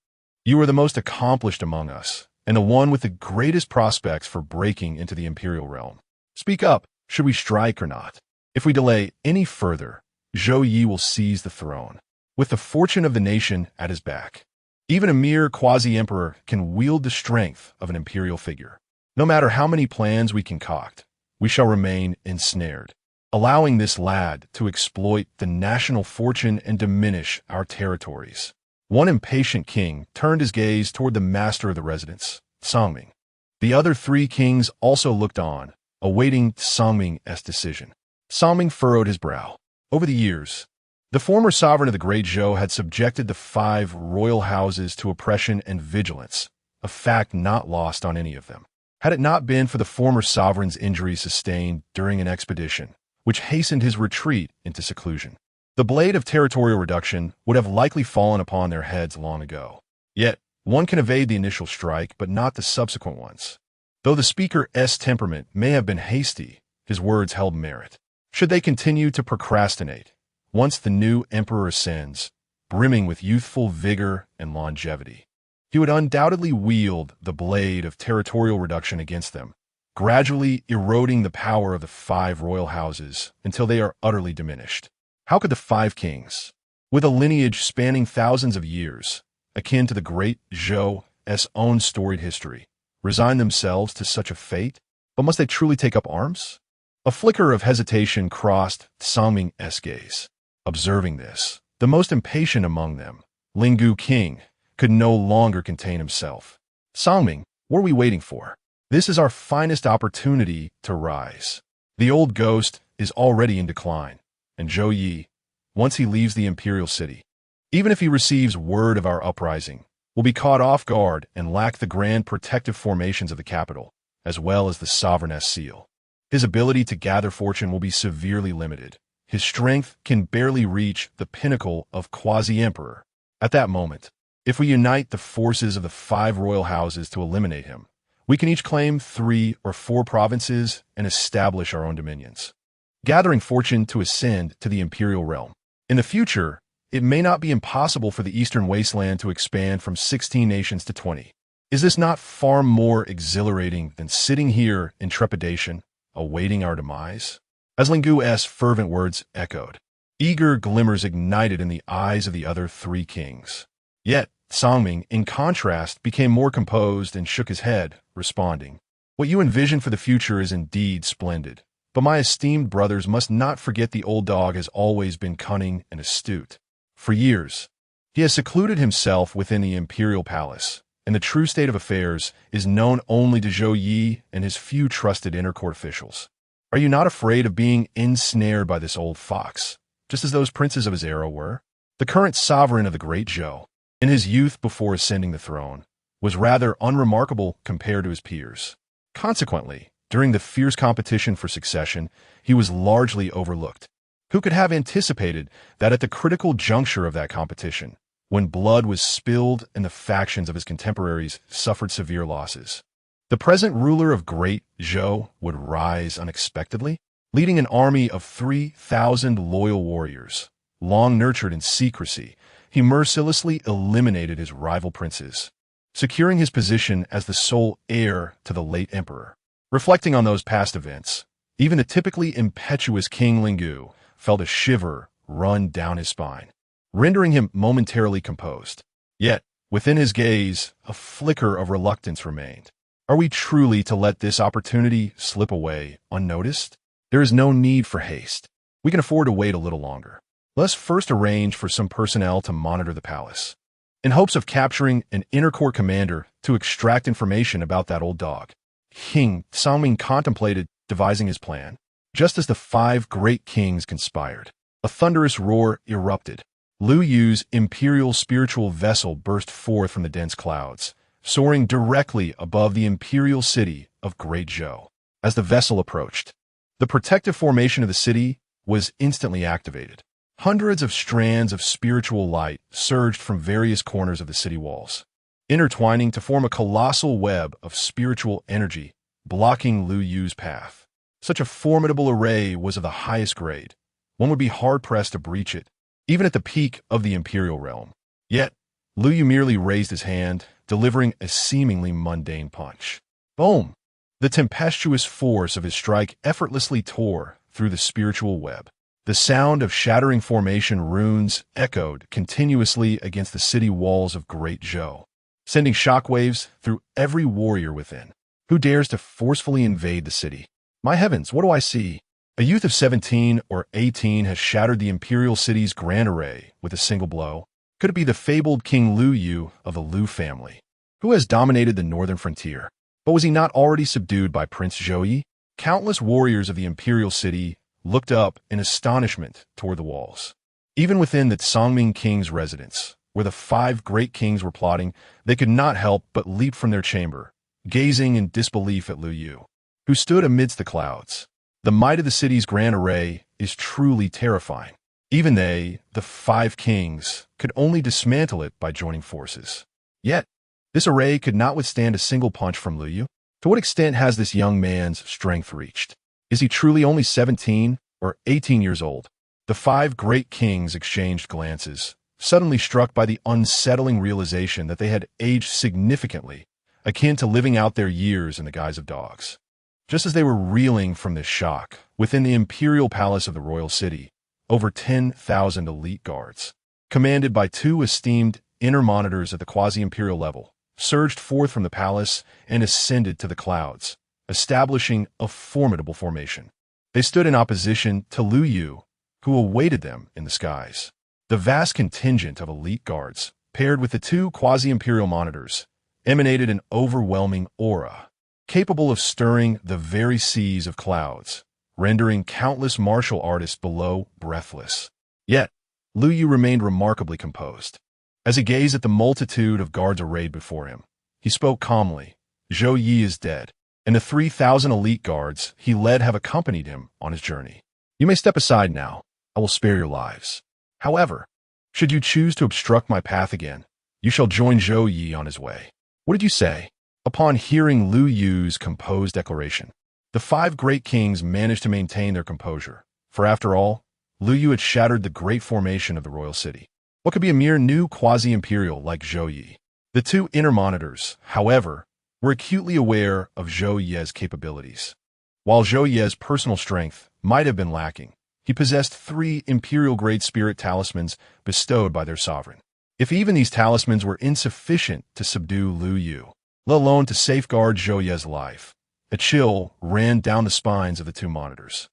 you are the most accomplished among us, and the one with the greatest prospects for breaking into the imperial realm. Speak up, should we strike or not? If we delay any further, Zhou Yi will seize the throne, with the fortune of the nation at his back. Even a mere quasi-emperor can wield the strength of an imperial figure. No matter how many plans we concoct, we shall remain ensnared, allowing this lad to exploit the national fortune and diminish our territories. One impatient king turned his gaze toward the master of the residence, Songming. The other 3 kings also looked on, awaiting Songming's decision. Songming furrowed his brow. Over the years, the former sovereign of the Great Zhou had subjected the 5 royal houses to oppression and vigilance, a fact not lost on any of them. Had it not been for the former sovereign's injuries sustained during an expedition, which hastened his retreat into seclusion, the blade of territorial reduction would have likely fallen upon their heads long ago. Yet, one can evade the initial strike, but not the subsequent ones. Though the speaker's temperament may have been hasty, his words held merit. Should they continue to procrastinate, once the new emperor ascends, brimming with youthful vigor and longevity, he would undoubtedly wield the blade of territorial reduction against them, gradually eroding the power of the 5 royal houses until they are utterly diminished. How could the 5 kings, with a lineage spanning thousands of years, akin to the Great Zhou own storied history, resign themselves to such a fate? But must they truly take up arms? A flicker of hesitation crossed Songming's gaze. Observing this, the most impatient among them, Linggu King, could no longer contain himself. Songming, what are we waiting for? This is our finest opportunity to rise. The old ghost is already in decline, and Zhou Yi, once he leaves the imperial city, even if he receives word of our uprising, will be caught off guard and lack the grand protective formations of the capital, as well as the sovereign's seal. His ability to gather fortune will be severely limited. His strength can barely reach the pinnacle of quasi-emperor. At that moment, if we unite the forces of the 5 royal houses to eliminate him, we can each claim 3 or 4 provinces and establish our own dominions, gathering fortune to ascend to the imperial realm. In the future, it may not be impossible for the Eastern Wasteland to expand from 16 nations to 20. Is this not far more exhilarating than sitting here in trepidation, awaiting our demise? As Linggu's fervent words echoed, eager glimmers ignited in the eyes of the other 3 kings. Yet, Songming, in contrast, became more composed and shook his head, responding, "What you envision for the future is indeed splendid, but my esteemed brothers must not forget the old dog has always been cunning and astute. For years, he has secluded himself within the imperial palace, and the true state of affairs is known only to Zhou Yi and his few trusted inner court officials. Are you not afraid of being ensnared by this old fox, just as those princes of his era were?" The current sovereign of the great Zhou, in his youth before ascending the throne, was rather unremarkable compared to his peers. Consequently, during the fierce competition for succession, he was largely overlooked. Who could have anticipated that at the critical juncture of that competition, when blood was spilled and the factions of his contemporaries suffered severe losses, the present ruler of Great Zhou would rise unexpectedly, leading an army of 3,000 loyal warriors. Long nurtured in secrecy, he mercilessly eliminated his rival princes, securing his position as the sole heir to the late emperor. Reflecting on those past events, even the typically impetuous King Linggu felt a shiver run down his spine, rendering him momentarily composed. Yet, within his gaze, a flicker of reluctance remained. Are we truly to let this opportunity slip away unnoticed? There is no need for haste. We can afford to wait a little longer. Let's first arrange for some personnel to monitor the palace, in hopes of capturing an inner court commander to extract information about that old dog. King Songming contemplated devising his plan. Just as the 5 great kings conspired, a thunderous roar erupted. Lu Yu's imperial spiritual vessel burst forth from the dense clouds, soaring directly above the imperial city of Great Zhou. As the vessel approached, the protective formation of the city was instantly activated. Hundreds of strands of spiritual light surged from various corners of the city walls, intertwining to form a colossal web of spiritual energy, blocking Lu Yu's path. Such a formidable array was of the highest grade. One would be hard-pressed to breach it, even at the peak of the imperial realm. Yet, Lu Yu merely raised his hand, delivering a seemingly mundane punch. Boom! The tempestuous force of his strike effortlessly tore through the spiritual web. The sound of shattering formation runes echoed continuously against the city walls of Great Zhou, sending shockwaves through every warrior within. Who dares to forcefully invade the city? My heavens, what do I see? A youth of 17 or 18 has shattered the imperial city's grand array with a single blow. Could it be the fabled King Lu Yu of the Lu family, who has dominated the northern frontier? But was he not already subdued by Prince Zhou Yi? Countless warriors of the imperial city looked up in astonishment toward the walls. Even within the Songming king's residence, where the 5 great kings were plotting, they could not help but leap from their chamber, gazing in disbelief at Lu Yu, who stood amidst the clouds. The might of the city's grand array is truly terrifying. Even they, the 5 kings, could only dismantle it by joining forces. Yet, this array could not withstand a single punch from Lu Yu. To what extent has this young man's strength reached? Is he truly only 17 or 18 years old? The 5 great kings exchanged glances, suddenly struck by the unsettling realization that they had aged significantly, akin to living out their years in the guise of dogs. Just as they were reeling from this shock, within the imperial palace of the royal city, over 10,000 elite guards, commanded by 2 esteemed inner monitors at the quasi-imperial level, surged forth from the palace and ascended to the clouds, establishing a formidable formation. They stood in opposition to Lu Yu, who awaited them in the skies. The vast contingent of elite guards, paired with the two quasi-imperial monitors, emanated an overwhelming aura, capable of stirring the very seas of clouds, rendering countless martial artists below breathless. Yet, Lu Yu remained remarkably composed. As he gazed at the multitude of guards arrayed before him, he spoke calmly. Zhou Yi is dead, and the 3,000 elite guards he led have accompanied him on his journey. You may step aside now. I will spare your lives. However, should you choose to obstruct my path again, you shall join Zhou Yi on his way. What did you say? Upon hearing Lu Yu's composed declaration, the 5 great kings managed to maintain their composure, for after all, Lu Yu had shattered the great formation of the royal city. What could be a mere new quasi-imperial like Zhou Yi? The 2 inner monitors, however, were acutely aware of Zhou Yi's capabilities. While Zhou Yi's personal strength might have been lacking, he possessed 3 imperial-grade spirit talismans bestowed by their sovereign. If even these talismans were insufficient to subdue Lu Yu, let alone to safeguard Zhou Yi's life, a chill ran down the spines of the 2 monitors.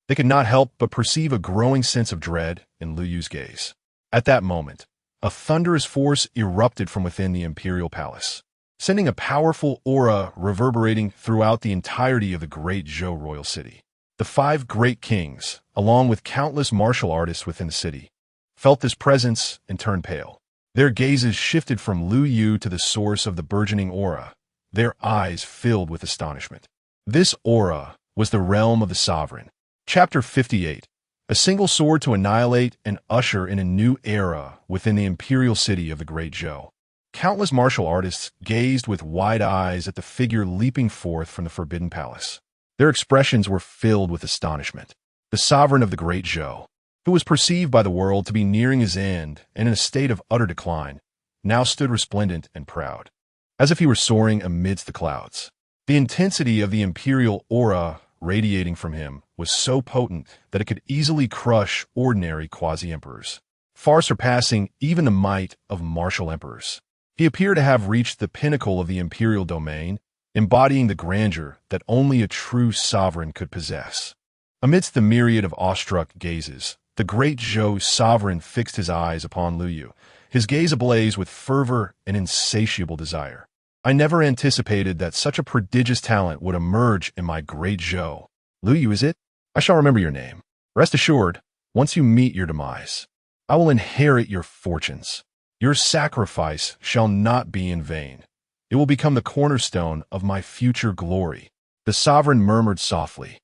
They could not help but perceive a growing sense of dread in Lu Yu's gaze. At that moment, a thunderous force erupted from within the imperial palace, sending a powerful aura reverberating throughout the entirety of the great Zhou royal city. The 5 great kings, along with countless martial artists within the city, felt this presence and turned pale. Their gazes shifted from Lu Yu to the source of the burgeoning aura, their eyes filled with astonishment. This aura was the realm of the sovereign. Chapter 58. A single sword to annihilate and usher in a new era within the imperial city of the Great Zhou. Countless martial artists gazed with wide eyes at the figure leaping forth from the Forbidden Palace. Their expressions were filled with astonishment. The sovereign of the Great Zhou, who was perceived by the world to be nearing his end and in a state of utter decline, now stood resplendent and proud, as if he were soaring amidst the clouds. The intensity of the imperial aura radiating from him was so potent that it could easily crush ordinary quasi-emperors, far surpassing even the might of martial emperors. He appeared to have reached the pinnacle of the imperial domain, embodying the grandeur that only a true sovereign could possess. Amidst the myriad of awestruck gazes, the great Zhou sovereign fixed his eyes upon Lu Yu, his gaze ablaze with fervor and insatiable desire. I never anticipated that such a prodigious talent would emerge in my great Zhou. Lu Yu, is it? I shall remember your name. Rest assured, once you meet your demise, I will inherit your fortunes. Your sacrifice shall not be in vain. It will become the cornerstone of my future glory. The sovereign murmured softly,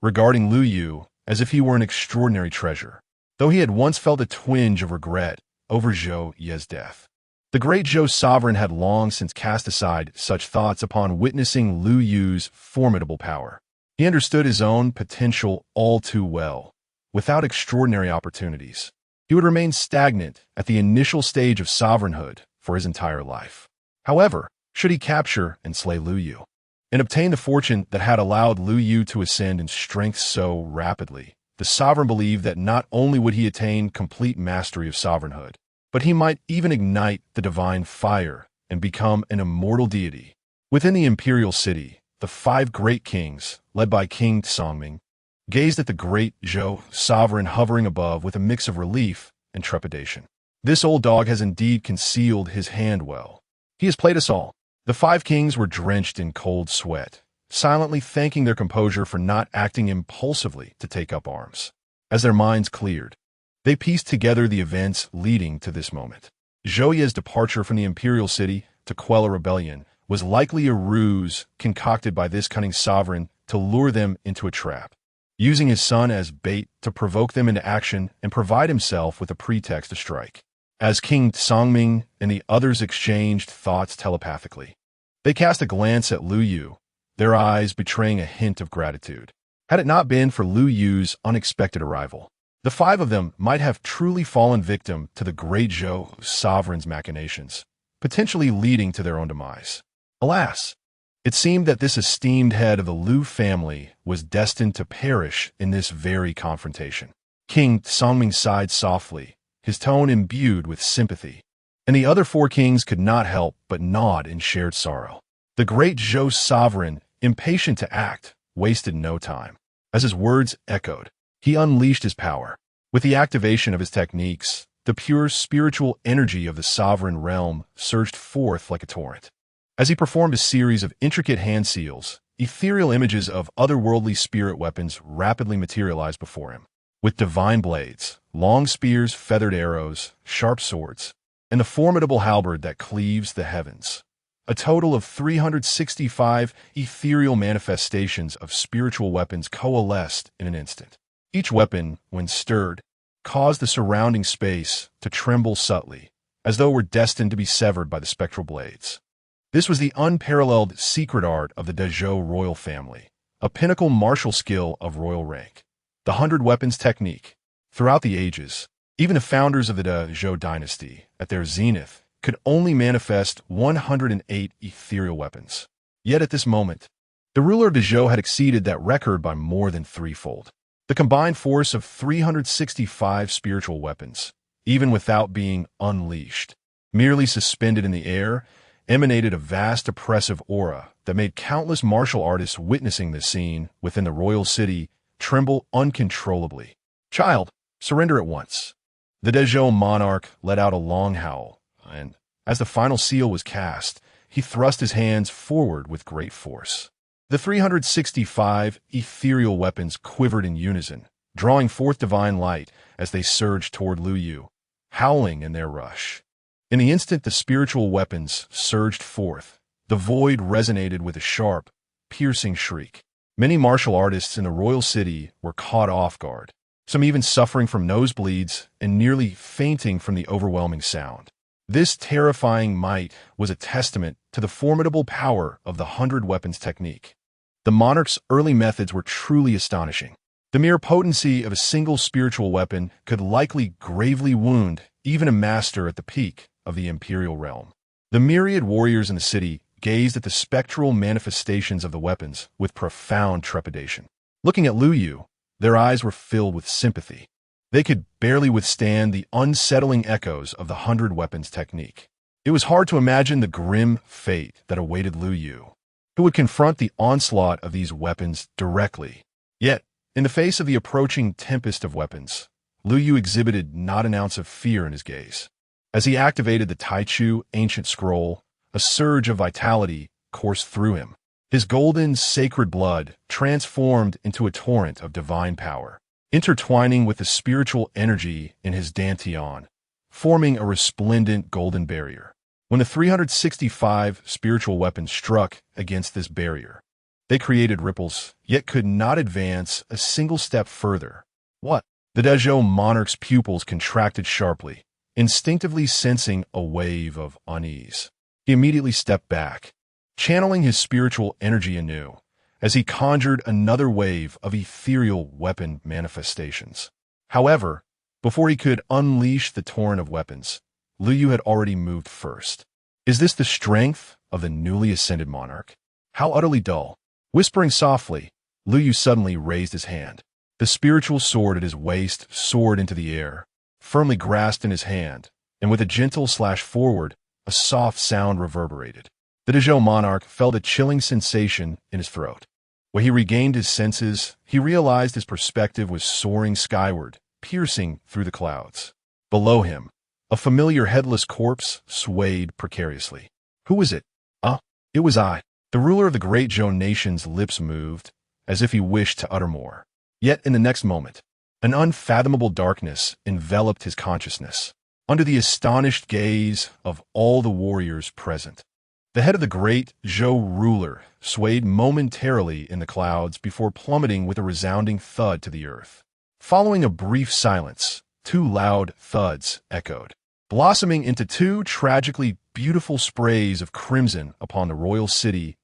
regarding Lu Yu as if he were an extraordinary treasure, though he had once felt a twinge of regret over Zhou Yi's death. The great Zhou sovereign had long since cast aside such thoughts upon witnessing Lu Yu's formidable power. He understood his own potential all too well. Without extraordinary opportunities, he would remain stagnant at the initial stage of sovereignhood for his entire life. However, should he capture and slay Lu Yu, and obtain the fortune that had allowed Lu Yu to ascend in strength so rapidly, the sovereign believed that not only would he attain complete mastery of sovereignhood, but he might even ignite the divine fire and become an immortal deity. Within the imperial city, the 5 great kings, led by King Songming, gazed at the great Zhou sovereign hovering above with a mix of relief and trepidation. This old dog has indeed concealed his hand well. He has played us all. The 5 kings were drenched in cold sweat, silently thanking their composure for not acting impulsively to take up arms. As their minds cleared, they pieced together the events leading to this moment. Zhou Yi's departure from the imperial city to quell a rebellion was likely a ruse concocted by this cunning sovereign to lure them into a trap, using his son as bait to provoke them into action and provide himself with a pretext to strike. As King Songming and the others exchanged thoughts telepathically, they cast a glance at Lu Yu, their eyes betraying a hint of gratitude. Had it not been for Lu Yu's unexpected arrival, the 5 of them might have truly fallen victim to the great Zhou sovereign's machinations, potentially leading to their own demise. Alas, it seemed that this esteemed head of the Lu family was destined to perish in this very confrontation. King Songming sighed softly, his tone imbued with sympathy. and the other four kings could not help but nod in shared sorrow. The great Zhou sovereign, impatient to act, wasted no time. As his words echoed, he unleashed his power. With the activation of his techniques, the pure spiritual energy of the sovereign realm surged forth like a torrent. As he performed a series of intricate hand seals, ethereal images of otherworldly spirit weapons rapidly materialized before him. With divine blades, long spears, feathered arrows, sharp swords, and the formidable halberd that cleaves the heavens. A total of 365 ethereal manifestations of spiritual weapons coalesced in an instant. Each weapon, when stirred, caused the surrounding space to tremble subtly, as though it were destined to be severed by the spectral blades. This was the unparalleled secret art of the Dezhou royal family, a pinnacle martial skill of royal rank. The 100 weapons technique. Throughout the ages, even the founders of the Dezhou dynasty, at their zenith, could only manifest 108 ethereal weapons. Yet at this moment, the ruler of Dezhou had exceeded that record by more than threefold. The combined force of 365 spiritual weapons, even without being unleashed, merely suspended in the air, emanated a vast oppressive aura that made countless martial artists witnessing this scene within the royal city tremble uncontrollably. "Child, surrender at once." The Dezhou monarch let out a long howl, and as the final seal was cast, he thrust his hands forward with great force. The 365 ethereal weapons quivered in unison, drawing forth divine light as they surged toward Lu Yu, howling in their rush. In the instant the spiritual weapons surged forth, the void resonated with a sharp, piercing shriek. Many martial artists in the royal city were caught off guard, some even suffering from nosebleeds and nearly fainting from the overwhelming sound. This terrifying might was a testament to the formidable power of the 100 weapons technique. The monarch's early methods were truly astonishing. The mere potency of a single spiritual weapon could likely gravely wound even a master at the peak of the imperial realm. The myriad warriors in the city gazed at the spectral manifestations of the weapons with profound trepidation. Looking at Lu Yu, their eyes were filled with sympathy. They could barely withstand the unsettling echoes of the 100 weapons technique. It was hard to imagine the grim fate that awaited Lu Yu, who would confront the onslaught of these weapons directly. Yet, in the face of the approaching tempest of weapons, Lu Yu exhibited not an ounce of fear in his gaze. As he activated the Taichu ancient scroll, a surge of vitality coursed through him. His golden, sacred blood transformed into a torrent of divine power, intertwining with the spiritual energy in his dantian, forming a resplendent golden barrier. When the 365 spiritual weapons struck against this barrier, they created ripples, yet could not advance a single step further. What? The Dezhou monarch's pupils contracted sharply, instinctively sensing a wave of unease. He immediately stepped back, channeling his spiritual energy anew, as he conjured another wave of ethereal weapon manifestations. However, before he could unleash the torrent of weapons, Lu Yu had already moved first. Is this the strength of the newly ascended monarch? How utterly dull. Whispering softly, Lu Yu suddenly raised his hand. The spiritual sword at his waist soared into the air, firmly grasped in his hand, and with a gentle slash forward, a soft sound reverberated. The Dezhou monarch felt a chilling sensation in his throat. When he regained his senses, he realized his perspective was soaring skyward, piercing through the clouds. Below him, a familiar headless corpse swayed precariously. Who was it? It was I. The ruler of the great Zhou nation's lips moved, as if he wished to utter more. Yet in the next moment, an unfathomable darkness enveloped his consciousness, under the astonished gaze of all the warriors present. The head of the great Zhou ruler swayed momentarily in the clouds before plummeting with a resounding thud to the earth. Following a brief silence, two loud thuds echoed, blossoming into two tragically beautiful sprays of crimson upon the royal city's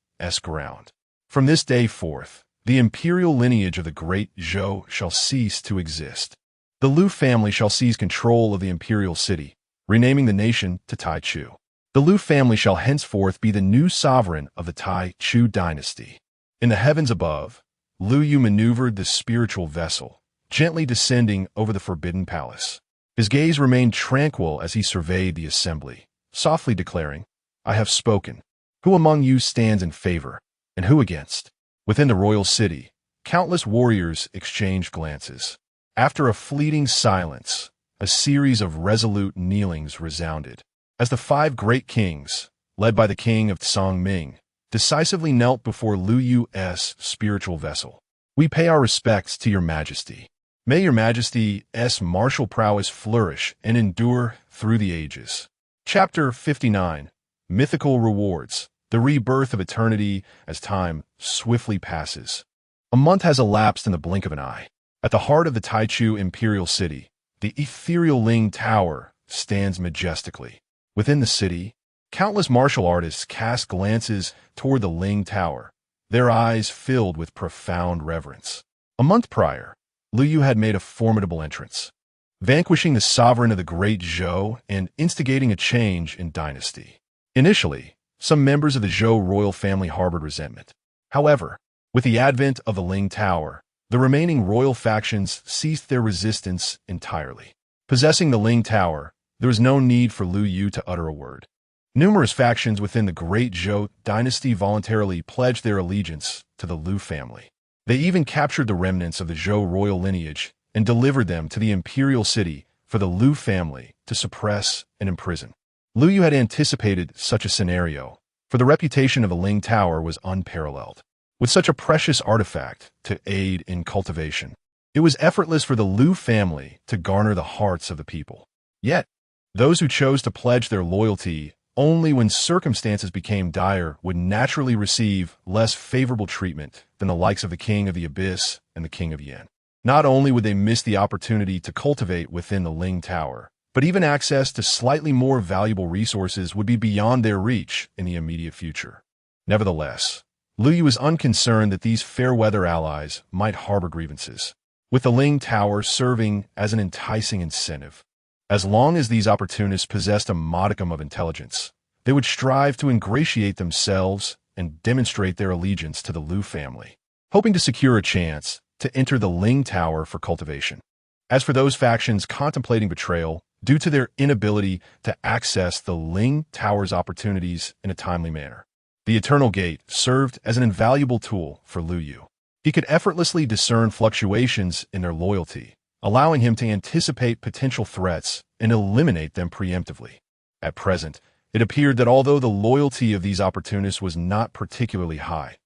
ground. From this day forth, the imperial lineage of the great Zhou shall cease to exist. The Lu family shall seize control of the imperial city, renaming the nation to Taichu. The Lu family shall henceforth be the new sovereign of the Taichu dynasty. In the heavens above, Lu Yu maneuvered the spiritual vessel, gently descending over the forbidden palace. His gaze remained tranquil as he surveyed the assembly, softly declaring, "I have spoken. Who among you stands in favor, and who against?" Within the royal city, countless warriors exchanged glances. After a fleeting silence, a series of resolute kneelings resounded, as the five great kings, led by the king of Song-Ming, decisively knelt before Lu Yu's spiritual vessel. "We pay our respects to your majesty. May your majesty's martial prowess flourish and endure through the ages." Chapter 59. Mythical Rewards. The Rebirth of Eternity as time swiftly passes. A month has elapsed in the blink of an eye. At the heart of the Taichu imperial city, the ethereal Ling Tower stands majestically. Within the city, countless martial artists cast glances toward the Ling Tower, their eyes filled with profound reverence. A month prior, Lu Yu had made a formidable entrance, vanquishing the sovereign of the Great Zhou and instigating a change in dynasty. Initially, some members of the Zhou royal family harbored resentment. However, with the advent of the Ling Tower, the remaining royal factions ceased their resistance entirely. Possessing the Ling Tower, there was no need for Lu Yu to utter a word. Numerous factions within the Great Zhou dynasty voluntarily pledged their allegiance to the Lu family. They even captured the remnants of the Zhou royal lineage and delivered them to the imperial city for the Lu family to suppress and imprison. Lu Yu had anticipated such a scenario, for the reputation of the Ling Tower was unparalleled. With such a precious artifact to aid in cultivation, it was effortless for the Lu family to garner the hearts of the people. Yet, those who chose to pledge their loyalty only when circumstances became dire would naturally receive less favorable treatment than the likes of the King of the Abyss and the King of Yen. Not only would they miss the opportunity to cultivate within the Ling Tower, but even access to slightly more valuable resources would be beyond their reach in the immediate future. Nevertheless, Lu Yu was unconcerned that these fair-weather allies might harbor grievances, with the Ling Tower serving as an enticing incentive. As long as these opportunists possessed a modicum of intelligence, they would strive to ingratiate themselves and demonstrate their allegiance to the Lu family, hoping to secure a chance to enter the Ling Tower for cultivation. As for those factions contemplating betrayal, due to their inability to access the Ling Tower's opportunities in a timely manner, the Eternal Gate served as an invaluable tool for Lu Yu. He could effortlessly discern fluctuations in their loyalty, allowing him to anticipate potential threats and eliminate them preemptively. At present, it appeared that although the loyalty of these opportunists was not particularly high,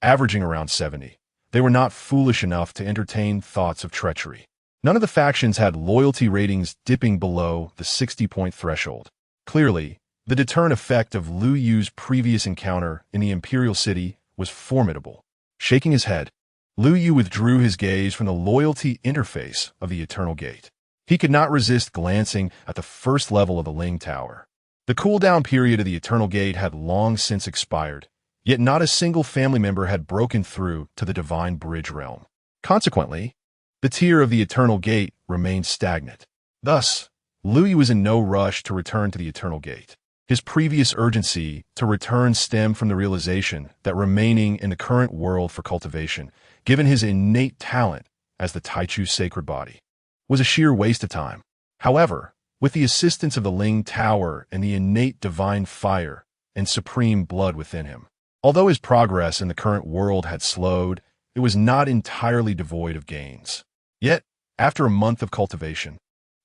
averaging around 70, they were not foolish enough to entertain thoughts of treachery. None of the factions had loyalty ratings dipping below the 60-point threshold. Clearly, the deterrent effect of Lu Yu's previous encounter in the Imperial City was formidable. Shaking his head, Lu Yu withdrew his gaze from the loyalty interface of the Eternal Gate. He could not resist glancing at the first level of the Ling Tower. The cooldown period of the Eternal Gate had long since expired, yet not a single family member had broken through to the Divine Bridge realm. Consequently, the tier of the Eternal Gate remained stagnant. Thus, Lu Yu was in no rush to return to the Eternal Gate. His previous urgency to return stemmed from the realization that remaining in the current world for cultivation, given his innate talent as the Taichu sacred body, was a sheer waste of time. However, with the assistance of the Ling Tower and the innate divine fire and supreme blood within him, although his progress in the current world had slowed, it was not entirely devoid of gains. Yet, after a month of cultivation,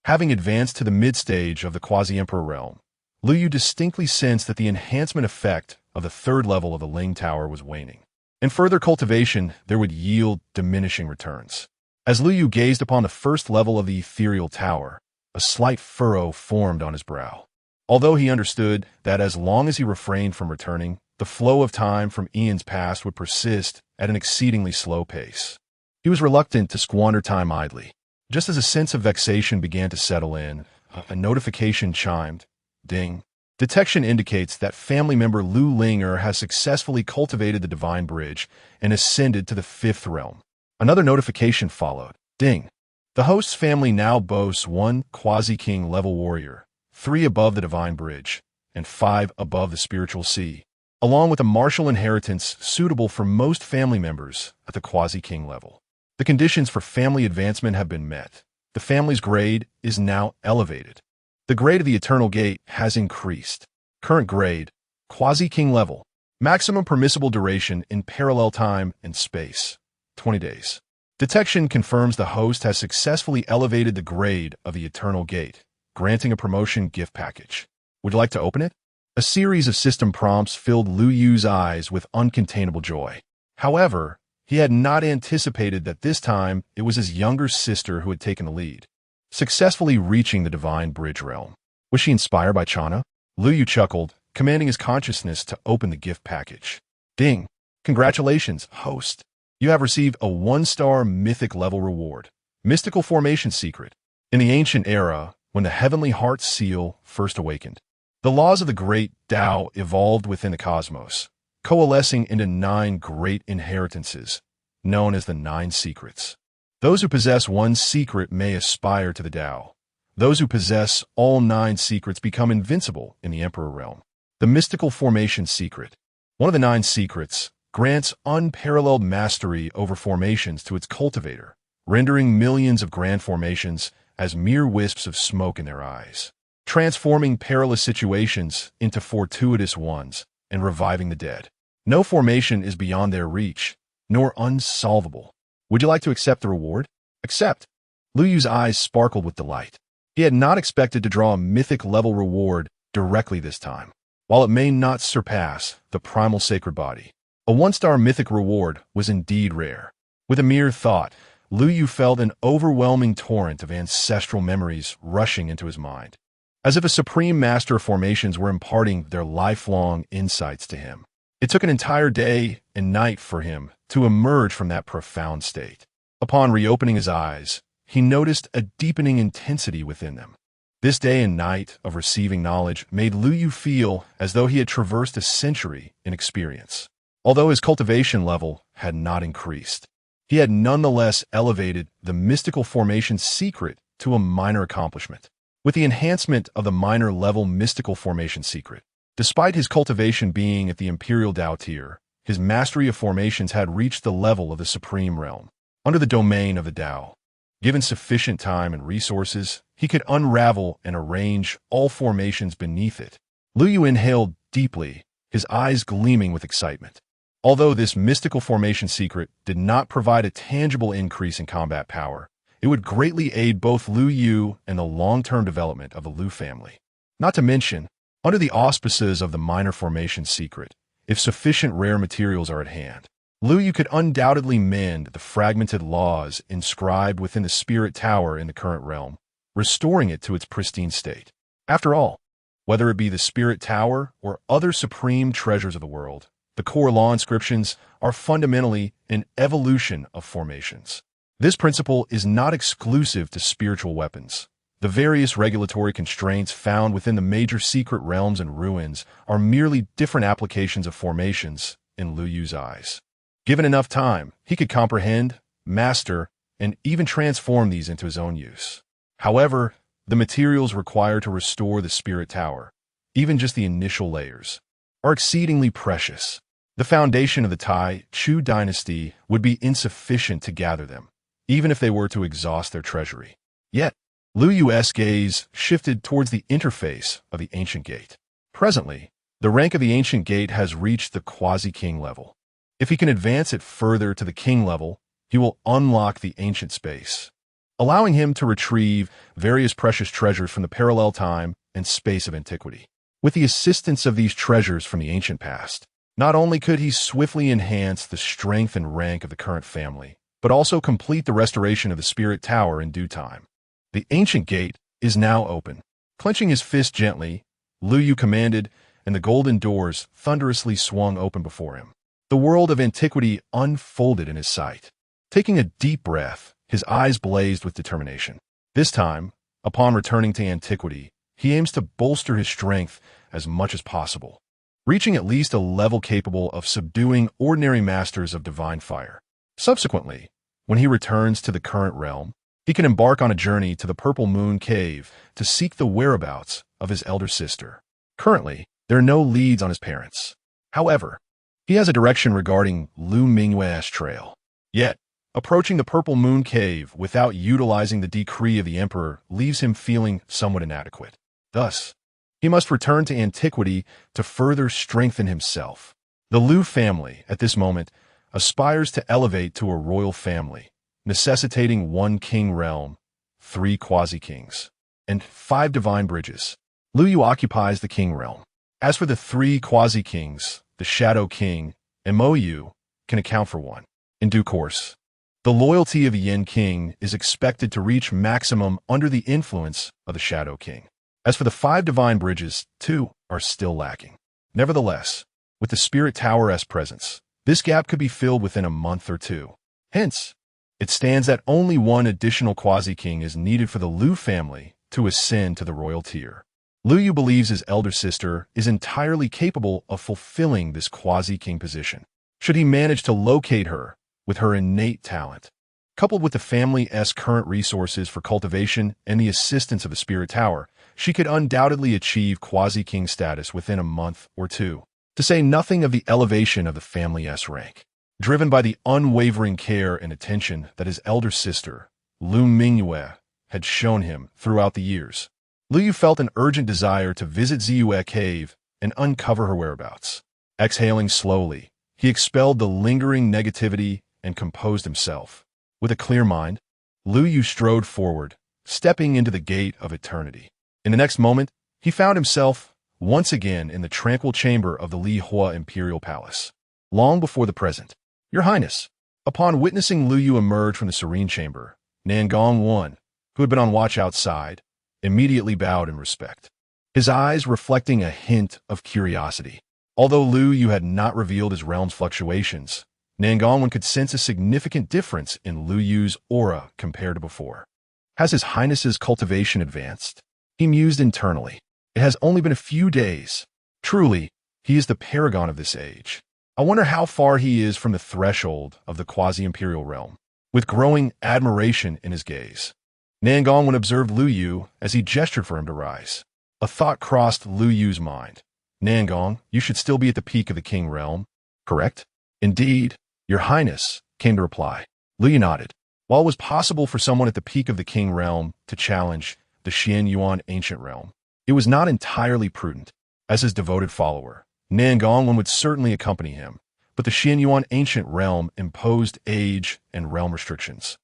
having advanced to the mid-stage of the quasi-emperor realm, Lu Yu distinctly sensed that the enhancement effect of the third level of the Ling Tower was waning. In further cultivation, there would yield diminishing returns. As Lu Yu gazed upon the first level of the ethereal tower, a slight furrow formed on his brow. Although he understood that as long as he refrained from returning, the flow of time from eons past would persist at an exceedingly slow pace, he was reluctant to squander time idly. Just as a sense of vexation began to settle in, a notification chimed. Ding. Detection indicates that family member Lu Linger has successfully cultivated the Divine Bridge and ascended to the 5th realm. Another notification followed. Ding. The host's family now boasts 1 quasi-king level warrior, 3 above the Divine Bridge, and 5 above the spiritual sea, along with a martial inheritance suitable for most family members at the quasi-king level. The conditions for family advancement have been met. The family's grade is now elevated. The grade of the Eternal Gate has increased. Current grade, quasi-king level. Maximum permissible duration in parallel time and space, 20 days. Detection confirms the host has successfully elevated the grade of the Eternal Gate, granting a promotion gift package. Would you like to open it? A series of system prompts filled Lu Yu's eyes with uncontainable joy. However, he had not anticipated that this time it was his younger sister who had taken the lead, successfully reaching the Divine Bridge realm. Was she inspired by Chana? Lu Yu chuckled, commanding his consciousness to open the gift package. Ding! Congratulations, host! You have received a 1-star mythic level reward. Mystical Formation Secret. In the ancient era, when the Heavenly Heart Seal first awakened, the laws of the great Tao evolved within the cosmos, coalescing into 9 great inheritances, known as the 9 Secrets. Those who possess one secret may aspire to the Tao. Those who possess all 9 secrets become invincible in the Emperor realm. The Mystical Formation Secret. One of the 9 secrets grants unparalleled mastery over formations to its cultivator, rendering millions of grand formations as mere wisps of smoke in their eyes, transforming perilous situations into fortuitous ones and reviving the dead. No formation is beyond their reach, nor unsolvable. Would you like to accept the reward? Accept. Lu Yu's eyes sparkled with delight. He had not expected to draw a mythic level reward directly this time. While it may not surpass the primal sacred body, a 1-star mythic reward was indeed rare. With a mere thought, Lu Yu felt an overwhelming torrent of ancestral memories rushing into his mind, as if a supreme master of formations were imparting their lifelong insights to him. It took an entire day and night for him to emerge from that profound state. Upon reopening his eyes, he noticed a deepening intensity within them. This day and night of receiving knowledge made Lu Yu feel as though he had traversed a century in experience. Although his cultivation level had not increased, he had nonetheless elevated the Mystical Formation Secret to a minor accomplishment. With the enhancement of the minor level Mystical Formation Secret, despite his cultivation being at the Imperial Tao tier, his mastery of formations had reached the level of the Supreme Realm. Under the domain of the Tao, given sufficient time and resources, he could unravel and arrange all formations beneath it. Lu Yu inhaled deeply, his eyes gleaming with excitement. Although this Mystical Formation Secret did not provide a tangible increase in combat power, it would greatly aid both Lu Yu and the long-term development of the Lu family. Not to mention, under the auspices of the Minor Formation Secret, if sufficient rare materials are at hand, Lu Yu could undoubtedly mend the fragmented laws inscribed within the Spirit Tower in the current realm, restoring it to its pristine state. After all, whether it be the Spirit Tower or other supreme treasures of the world, the core law inscriptions are fundamentally an evolution of formations. This principle is not exclusive to spiritual weapons. The various regulatory constraints found within the major secret realms and ruins are merely different applications of formations in Lu Yu's eyes. Given enough time, he could comprehend, master, and even transform these into his own use. However, the materials required to restore the Spirit Tower, even just the initial layers, are exceedingly precious. The foundation of the Tai Chu dynasty would be insufficient to gather them, even if they were to exhaust their treasury. Yet, Lu Yu's gaze shifted towards the interface of the Ancient Gate. Presently, the rank of the Ancient Gate has reached the quasi-king level. If he can advance it further to the king level, he will unlock the ancient space, allowing him to retrieve various precious treasures from the parallel time and space of antiquity. With the assistance of these treasures from the ancient past, not only could he swiftly enhance the strength and rank of the current family, but also complete the restoration of the Spirit Tower in due time. The Ancient Gate is now open. Clenching his fist gently, Lu Yu commanded, and the golden doors thunderously swung open before him. The world of antiquity unfolded in his sight. Taking a deep breath, his eyes blazed with determination. This time, upon returning to antiquity, he aims to bolster his strength as much as possible, reaching at least a level capable of subduing ordinary masters of divine fire. Subsequently, when he returns to the current realm, he can embark on a journey to the Purple Moon Cave to seek the whereabouts of his elder sister. Currently, there are no leads on his parents. However, he has a direction regarding Lu Minghui's trail. Yet, approaching the Purple Moon Cave without utilizing the decree of the Emperor leaves him feeling somewhat inadequate. Thus, He must return to antiquity to further strengthen himself. The Liu family, at this moment, aspires to elevate to a royal family, necessitating one king realm, 3 quasi-kings, and 5 divine bridges. Liu Yu occupies the king realm. As for the 3 quasi-kings, the Shadow King and Mo Yu can account for 1. In due course, the loyalty of the Yin King is expected to reach maximum under the influence of the Shadow King. As for the 5 divine bridges, 2 are still lacking. Nevertheless, with the Spirit Tower's presence, this gap could be filled within a month or 2. Hence, it stands that only 1 additional quasi-king is needed for the Liu family to ascend to the royal tier. Liu Yu believes his elder sister is entirely capable of fulfilling this quasi-king position, should he manage to locate her with her innate talent. Coupled with the family's current resources for cultivation and the assistance of the Spirit Tower, she could undoubtedly achieve quasi-king status within a month or 2, to say nothing of the elevation of the family's rank. Driven by the unwavering care and attention that his elder sister, Liu Mingyue, had shown him throughout the years, Liu Yu felt an urgent desire to visit Ziyue Cave and uncover her whereabouts. Exhaling slowly, he expelled the lingering negativity and composed himself. With a clear mind, Liu Yu strode forward, stepping into the gate of eternity. In the next moment, he found himself once again in the tranquil chamber of the Li Hua Imperial Palace. Long before the present, Your Highness. Upon witnessing Liu Yu emerge from the serene chamber, Nangong Wan, who had been on watch outside, immediately bowed in respect, his eyes reflecting a hint of curiosity. Although Liu Yu had not revealed his realm's fluctuations, Nangongwen could sense a significant difference in Liu Yu's aura compared to before. Has His Highness's cultivation advanced? He mused internally. It has only been a few days. Truly, he is the paragon of this age. I wonder how far he is from the threshold of the quasi-imperial realm. With growing admiration in his gaze, Nangongwen observed Liu Yu as he gestured for him to rise. A thought crossed Liu Yu's mind. Nangong, you should still be at the peak of the king realm, correct? Indeed, Your Highness, came the reply. Liu Yu nodded. While it was possible for someone at the peak of the king realm to challenge the Xian Yuan ancient realm, it was not entirely prudent. As his devoted follower, Nangongwen would certainly accompany him, but the Xian Yuan ancient realm imposed age and realm restrictions.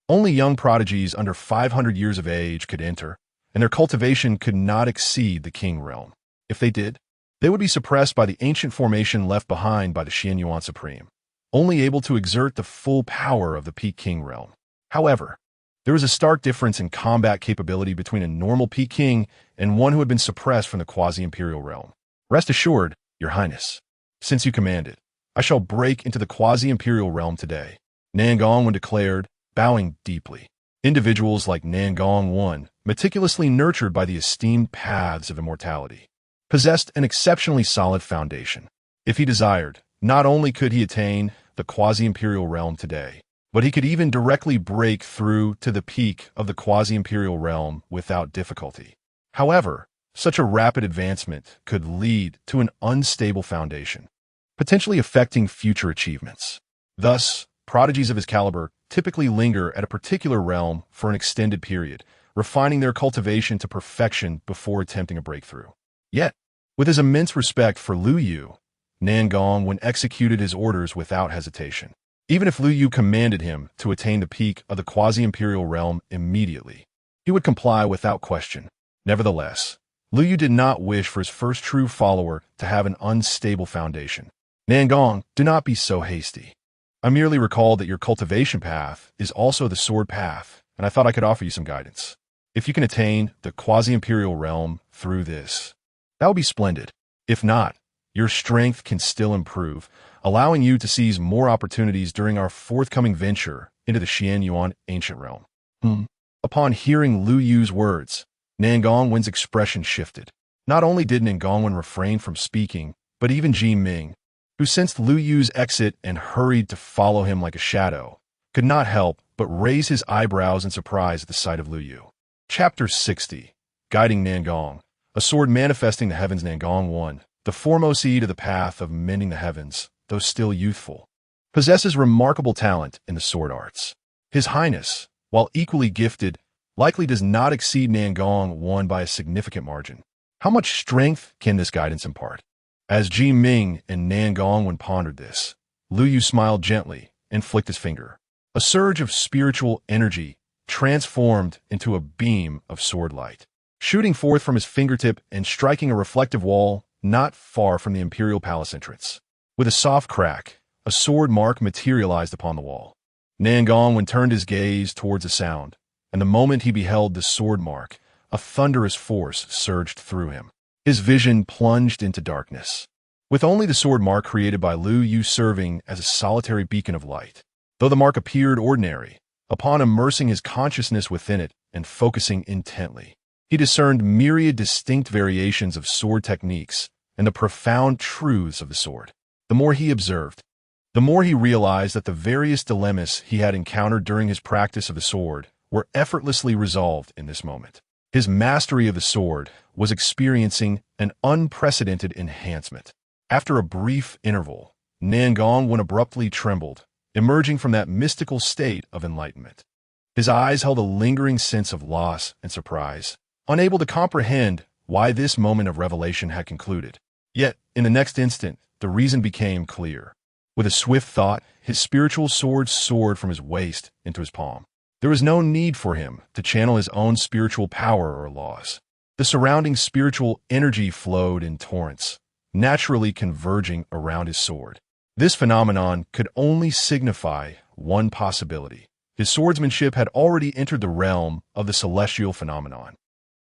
Only young prodigies under 500 years of age could enter, and their cultivation could not exceed the king realm. If they did, they would be suppressed by the ancient formation left behind by the Xian Yuan Supreme, only able to exert the full power of the peak king realm. However, there was a stark difference in combat capability between a normal peak king and one who had been suppressed from the quasi-imperial realm. Rest assured, Your Highness, since you command it, I shall break into the quasi-imperial realm today, Nangongwen declared, bowing deeply. Individuals like Nangongwen, meticulously nurtured by the esteemed paths of immortality, possessed an exceptionally solid foundation. If he desired, not only could he attain the quasi-imperial realm today, but he could even directly break through to the peak of the quasi-imperial realm without difficulty. However, such a rapid advancement could lead to an unstable foundation, potentially affecting future achievements. Thus, prodigies of his caliber typically linger at a particular realm for an extended period, refining their cultivation to perfection before attempting a breakthrough. Yet, with his immense respect for Liu Yu, Nangongwen executed his orders without hesitation. Even if Liu Yu commanded him to attain the peak of the quasi-imperial realm immediately, he would comply without question. Nevertheless, Liu Yu did not wish for his first true follower to have an unstable foundation. Nangong, do not be so hasty. I merely recalled that your cultivation path is also the sword path, and I thought I could offer you some guidance. If you can attain the quasi-imperial realm through this, that would be splendid. If not, your strength can still improve, allowing you to seize more opportunities during our forthcoming venture into the Xian Yuan ancient realm. Upon hearing Liu Yu's words, Nangongwen's expression shifted. Not only did Nangongwen refrain from speaking, but even Ji Ming, who sensed Liu Yu's exit and hurried to follow him like a shadow, could not help but raise his eyebrows in surprise at the sight of Liu Yu. Chapter 60. Guiding Nangong. A sword manifesting the heavens. Nangongwen, the foremost seed of the path of mending the heavens, though still youthful, possesses remarkable talent in the sword arts. His Highness, while equally gifted, likely does not exceed Nangongwen by a significant margin. How much strength can this guidance impart? As Ji Ming and Nan Gongwen pondered this, Lu Yu smiled gently and flicked his finger. A surge of spiritual energy transformed into a beam of sword light, shooting forth from his fingertip and striking a reflective wall not far from the imperial palace entrance. With a soft crack, a sword mark materialized upon the wall. Nan Gongwen turned his gaze towards the sound, and the moment he beheld the sword mark, a thunderous force surged through him. His vision plunged into darkness, with only the sword mark created by Lu Yu serving as a solitary beacon of light. Though the mark appeared ordinary, upon immersing his consciousness within it and focusing intently, he discerned myriad distinct variations of sword techniques and the profound truths of the sword. The more he observed, the more he realized that the various dilemmas he had encountered during his practice of the sword were effortlessly resolved in this moment. His mastery of the sword was experiencing an unprecedented enhancement. After a brief interval, Nan Gongwen abruptly trembled, emerging from that mystical state of enlightenment. His eyes held a lingering sense of loss and surprise, unable to comprehend why this moment of revelation had concluded. Yet, in the next instant, the reason became clear. With a swift thought, his spiritual sword soared from his waist into his palm. There was no need for him to channel his own spiritual power or laws. The surrounding spiritual energy flowed in torrents, naturally converging around his sword. This phenomenon could only signify one possibility. His swordsmanship had already entered the realm of the celestial phenomenon.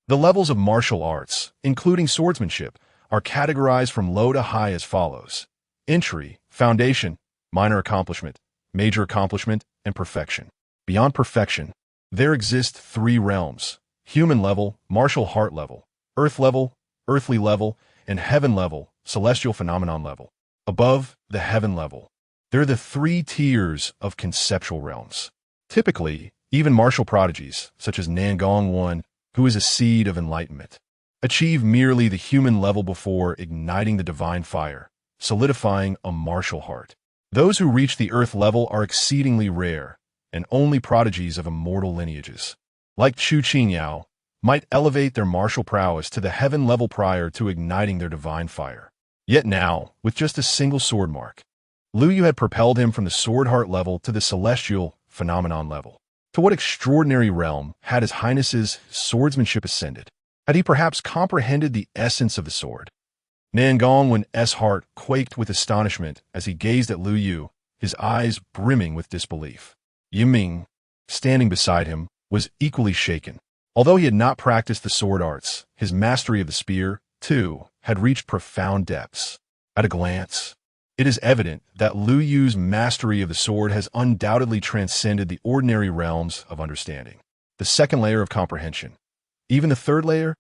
The levels of martial arts, including swordsmanship, are categorized from low to high as follows: entry, foundation, minor accomplishment, major accomplishment, and perfection. Beyond perfection, there exist three realms: human level, martial heart level, earth level, earthly level, and heaven level, celestial phenomenon level. Above the heaven level, there are the three tiers of conceptual realms. Typically, even martial prodigies, such as Nan Gongwen, who is a seed of enlightenment, achieve merely the human level before igniting the divine fire, solidifying a martial heart. Those who reach the earth level are exceedingly rare, and only prodigies of immortal lineages, like Chu Qingyao, might elevate their martial prowess to the heaven level prior to igniting their divine fire. Yet now, with just a single sword mark, Lu Yu had propelled him from the sword heart level to the celestial phenomenon level. To what extraordinary realm had His Highness's swordsmanship ascended? Had he perhaps comprehended the essence of the sword? Nan Gongwen's heart quaked with astonishment as he gazed at Lu Yu, his eyes brimming with disbelief. Yiming, standing beside him, was equally shaken. Although he had not practiced the sword arts, his mastery of the spear, too, had reached profound depths. At a glance, it is evident that Lu Yu's mastery of the sword has undoubtedly transcended the ordinary realms of understanding. The second layer of comprehension. Even the third layer?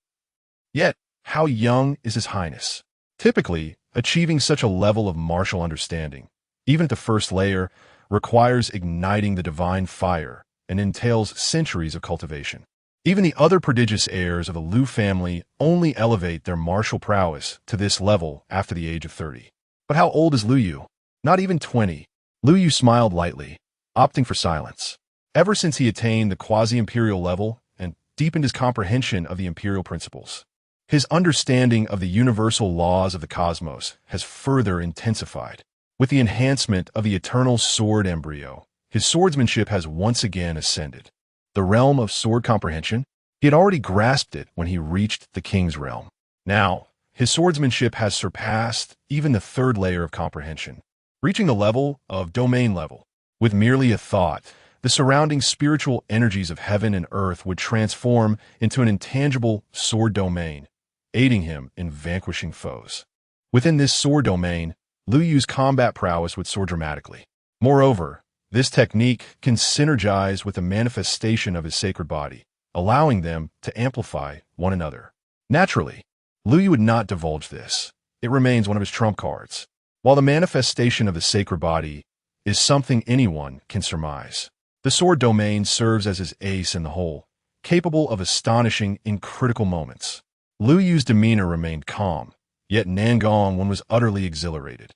Yet, how young is His Highness? Typically, achieving such a level of martial understanding, even at the first layer, requires igniting the divine fire and entails centuries of cultivation. Even the other prodigious heirs of the Lu family only elevate their martial prowess to this level after the age of 30. But how old is Lu Yu? Not even 20. Lu Yu smiled lightly, opting for silence. Ever since he attained the quasi-imperial level and deepened his comprehension of the imperial principles, his understanding of the universal laws of the cosmos has further intensified. With the enhancement of the eternal sword embryo, his swordsmanship has once again ascended. The realm of sword comprehension, he had already grasped it when he reached the king's realm. Now, his swordsmanship has surpassed even the third layer of comprehension, reaching the level of domain level. With merely a thought, the surrounding spiritual energies of heaven and earth would transform into an intangible sword domain, aiding him in vanquishing foes. Within this sword domain, Lu Yu's combat prowess would soar dramatically. Moreover, this technique can synergize with the manifestation of his sacred body, allowing them to amplify one another. Naturally, Lu Yu would not divulge this. It remains one of his trump cards. While the manifestation of the sacred body is something anyone can surmise, the sword domain serves as his ace in the hole, capable of astonishing in critical moments. Lu Yu's demeanor remained calm, yet Nan Gongwen was utterly exhilarated.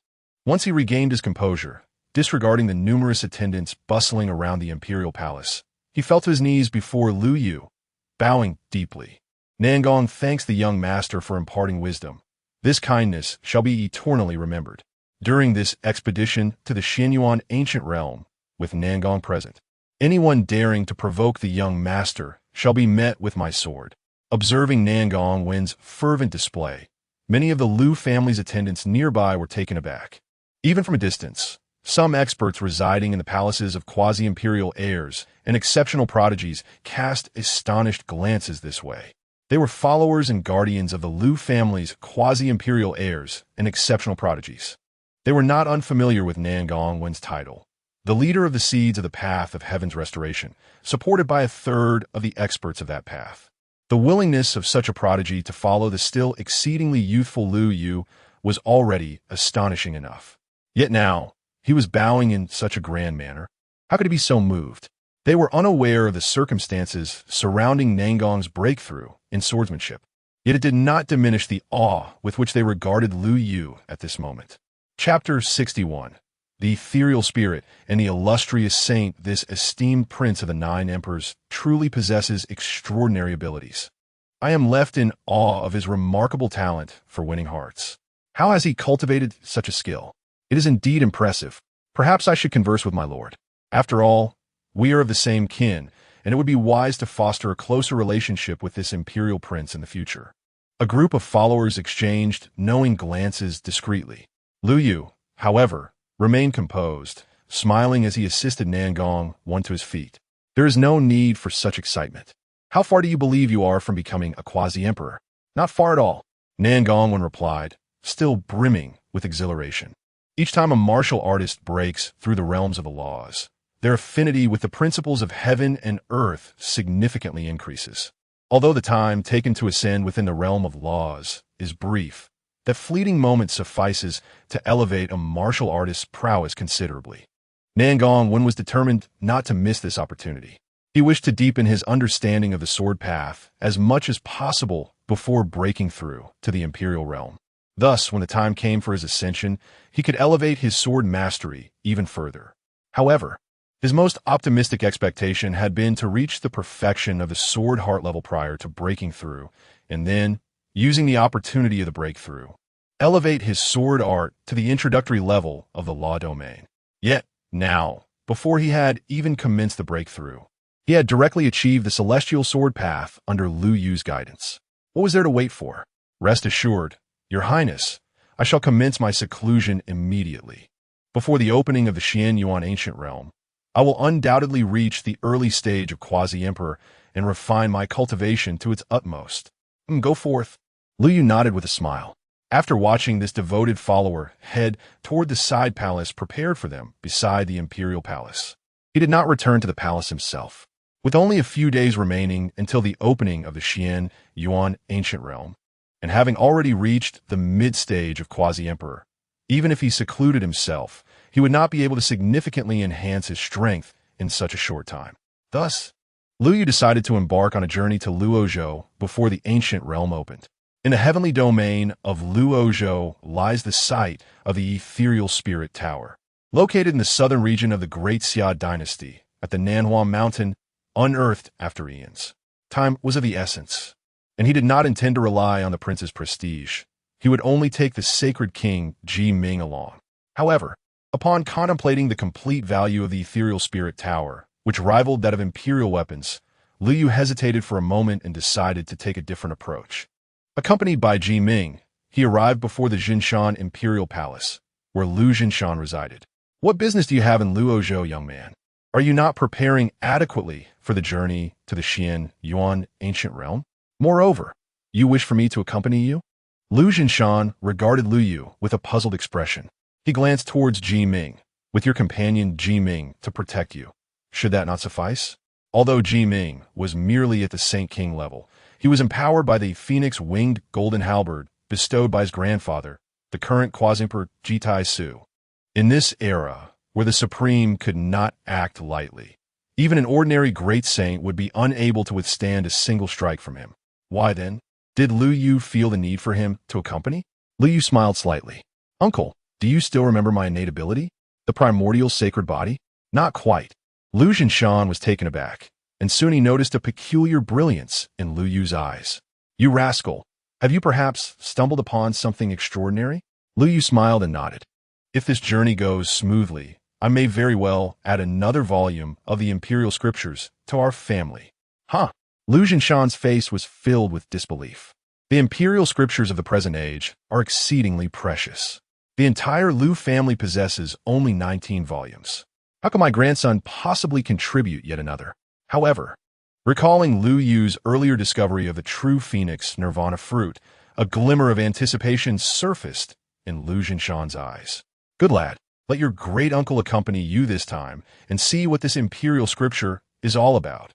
Once he regained his composure, disregarding the numerous attendants bustling around the imperial palace, he fell to his knees before Lu Yu, bowing deeply. Nangong thanks the young master for imparting wisdom. This kindness shall be eternally remembered. During this expedition to the Xianyuan ancient realm, with Nangong present, anyone daring to provoke the young master shall be met with my sword. Observing Nangong Wen's fervent display, many of the Lu family's attendants nearby were taken aback. Even from a distance, some experts residing in the palaces of quasi-imperial heirs and exceptional prodigies cast astonished glances this way. They were followers and guardians of the Lu family's quasi-imperial heirs and exceptional prodigies. They were not unfamiliar with Nangong Wen's title, the leader of the seeds of the path of heaven's restoration, supported by a third of the experts of that path. The willingness of such a prodigy to follow the still exceedingly youthful Lu Yu was already astonishing enough. Yet now, he was bowing in such a grand manner. How could he be so moved? They were unaware of the circumstances surrounding Nangong's breakthrough in swordsmanship. Yet it did not diminish the awe with which they regarded Lu Yu at this moment. Chapter 61. The ethereal spirit and the illustrious saint, this esteemed prince of the 9 emperors, truly possesses extraordinary abilities. I am left in awe of his remarkable talent for winning hearts. How has he cultivated such a skill? It is indeed impressive. Perhaps I should converse with my lord. After all, we are of the same kin, and it would be wise to foster a closer relationship with this imperial prince in the future. A group of followers exchanged knowing glances discreetly. Lu Yu, however, remained composed, smiling as he assisted Nangong Wen to his feet. There is no need for such excitement. How far do you believe you are from becoming a quasi-emperor? Not far at all, Nangong Wen replied, still brimming with exhilaration. Each time a martial artist breaks through the realms of the laws, their affinity with the principles of heaven and earth significantly increases. Although the time taken to ascend within the realm of laws is brief, that fleeting moment suffices to elevate a martial artist's prowess considerably. Nangong Wen was determined not to miss this opportunity. He wished to deepen his understanding of the sword path as much as possible before breaking through to the imperial realm. Thus, when the time came for his ascension, he could elevate his sword mastery even further. However, his most optimistic expectation had been to reach the perfection of the sword heart level prior to breaking through, and then, using the opportunity of the breakthrough, elevate his sword art to the introductory level of the law domain. Yet, now, before he had even commenced the breakthrough, he had directly achieved the celestial sword path under Lu Yu's guidance. What was there to wait for? Rest assured, Your Highness, I shall commence my seclusion immediately. Before the opening of the Xianyuan ancient realm, I will undoubtedly reach the early stage of quasi-emperor and refine my cultivation to its utmost. Go forth. Lu Yu nodded with a smile. After watching this devoted follower head toward the side palace prepared for them beside the imperial palace, he did not return to the palace himself. With only a few days remaining until the opening of the Xianyuan ancient realm, and having already reached the mid-stage of quasi-emperor, even if he secluded himself, he would not be able to significantly enhance his strength in such a short time. Thus, Lu Yu decided to embark on a journey to Luozhou before the ancient realm opened. In the heavenly domain of Luozhou lies the site of the ethereal spirit tower. Located in the southern region of the Great Xia dynasty, at the Nanhua mountain, unearthed after eons. Time was of the essence, and he did not intend to rely on the prince's prestige. He would only take the sacred king Ji Ming along. However, upon contemplating the complete value of the ethereal spirit tower, which rivaled that of imperial weapons, Lu Yu hesitated for a moment and decided to take a different approach. Accompanied by Ji Ming, he arrived before the Jinshan imperial palace, where Lu Jinshan resided. What business do you have in Luozhou, young man? Are you not preparing adequately for the journey to the Xianyuan ancient realm? Moreover, you wish for me to accompany you? Lu Jinshan regarded Lu Yu with a puzzled expression. He glanced towards Ji Ming. With your companion Ji Ming to protect you, should that not suffice? Although Ji Ming was merely at the Saint King level, he was empowered by the phoenix-winged golden halberd bestowed by his grandfather, the current quasi-emperor Jitai Su. In this era, where the Supreme could not act lightly, even an ordinary great saint would be unable to withstand a single strike from him. Why then, did Lu Yu feel the need for him to accompany? Lu Yu smiled slightly. Uncle, do you still remember my innate ability? The primordial sacred body? Not quite. Lu Jinshan was taken aback, and soon he noticed a peculiar brilliance in Lu Yu's eyes. "You rascal! Have you perhaps stumbled upon something extraordinary?" Lu Yu smiled and nodded. "If this journey goes smoothly, I may very well add another volume of the imperial scriptures to our family." Huh? Lu Jinshan's face was filled with disbelief. The imperial scriptures of the present age are exceedingly precious. The entire Lu family possesses only 19 volumes. How can my grandson possibly contribute yet another? However, recalling Lu Yu's earlier discovery of the true phoenix nirvana fruit, a glimmer of anticipation surfaced in Lu Jinshan's eyes. "Good lad, let your great-uncle accompany you this time and see what this imperial scripture is all about."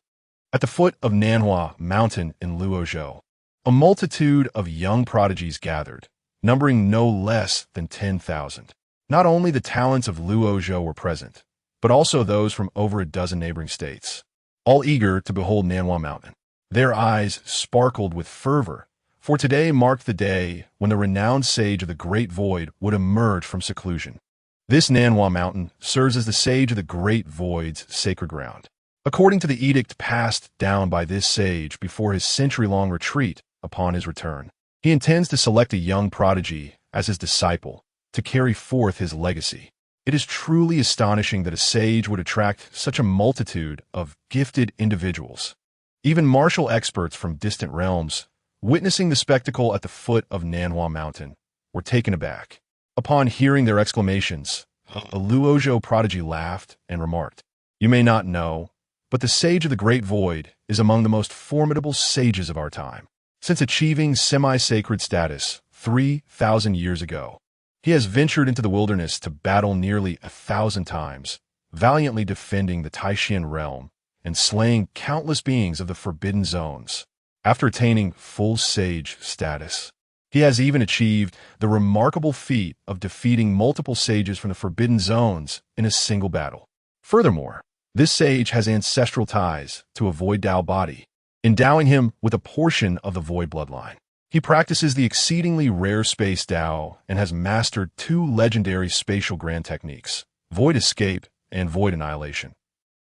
At the foot of Nanhua Mountain in Luozhou, a multitude of young prodigies gathered, numbering no less than 10,000. Not only the talents of Luozhou were present, but also those from over a dozen neighboring states, all eager to behold Nanhua Mountain. Their eyes sparkled with fervor, for today marked the day when the renowned sage of the Great Void would emerge from seclusion. This Nanhua Mountain serves as the sage of the Great Void's sacred ground. According to the edict passed down by this sage before his century-long retreat upon his return, he intends to select a young prodigy as his disciple to carry forth his legacy. It is truly astonishing that a sage would attract such a multitude of gifted individuals. Even martial experts from distant realms, witnessing the spectacle at the foot of Nanhua Mountain, were taken aback. Upon hearing their exclamations, a Luozhou prodigy laughed and remarked, "You may not know, but the sage of the Great Void is among the most formidable sages of our time. Since achieving semi-sacred status 3,000 years ago, he has ventured into the wilderness to battle nearly 1,000 times, valiantly defending the Taishan realm and slaying countless beings of the Forbidden Zones. After attaining full sage status, he has even achieved the remarkable feat of defeating multiple sages from the Forbidden Zones in a single battle. Furthermore, this sage has ancestral ties to a Void Dao body, endowing him with a portion of the Void bloodline. He practices the exceedingly rare Space Dao and has mastered 2 legendary spatial grand techniques, Void Escape and Void Annihilation,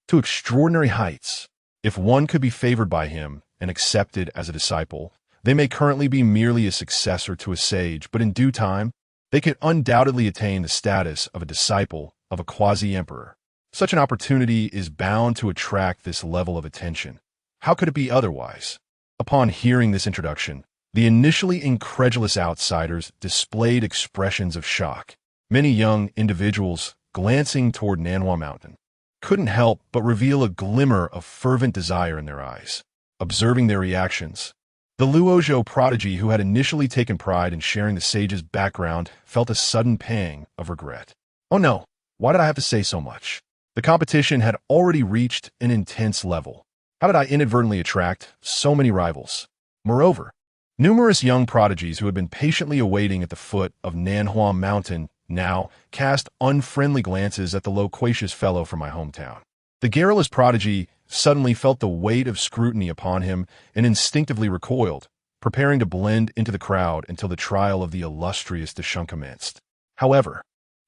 to extraordinary heights. If one could be favored by him and accepted as a disciple, they may currently be merely a successor to a sage, but in due time, they could undoubtedly attain the status of a disciple of a quasi-emperor. Such an opportunity is bound to attract this level of attention. How could it be otherwise? Upon hearing this introduction, the initially incredulous outsiders displayed expressions of shock. Many young individuals, glancing toward Nanhua Mountain, couldn't help but reveal a glimmer of fervent desire in their eyes. Observing their reactions, the Luozhou prodigy who had initially taken pride in sharing the sage's background felt a sudden pang of regret. "Oh no, why did I have to say so much? The competition had already reached an intense level. How did I inadvertently attract so many rivals?" Moreover, numerous young prodigies who had been patiently awaiting at the foot of Nanhua Mountain now cast unfriendly glances at the loquacious fellow from my hometown. The garrulous prodigy suddenly felt the weight of scrutiny upon him and instinctively recoiled, preparing to blend into the crowd until the trial of the illustrious Deshun commenced. However,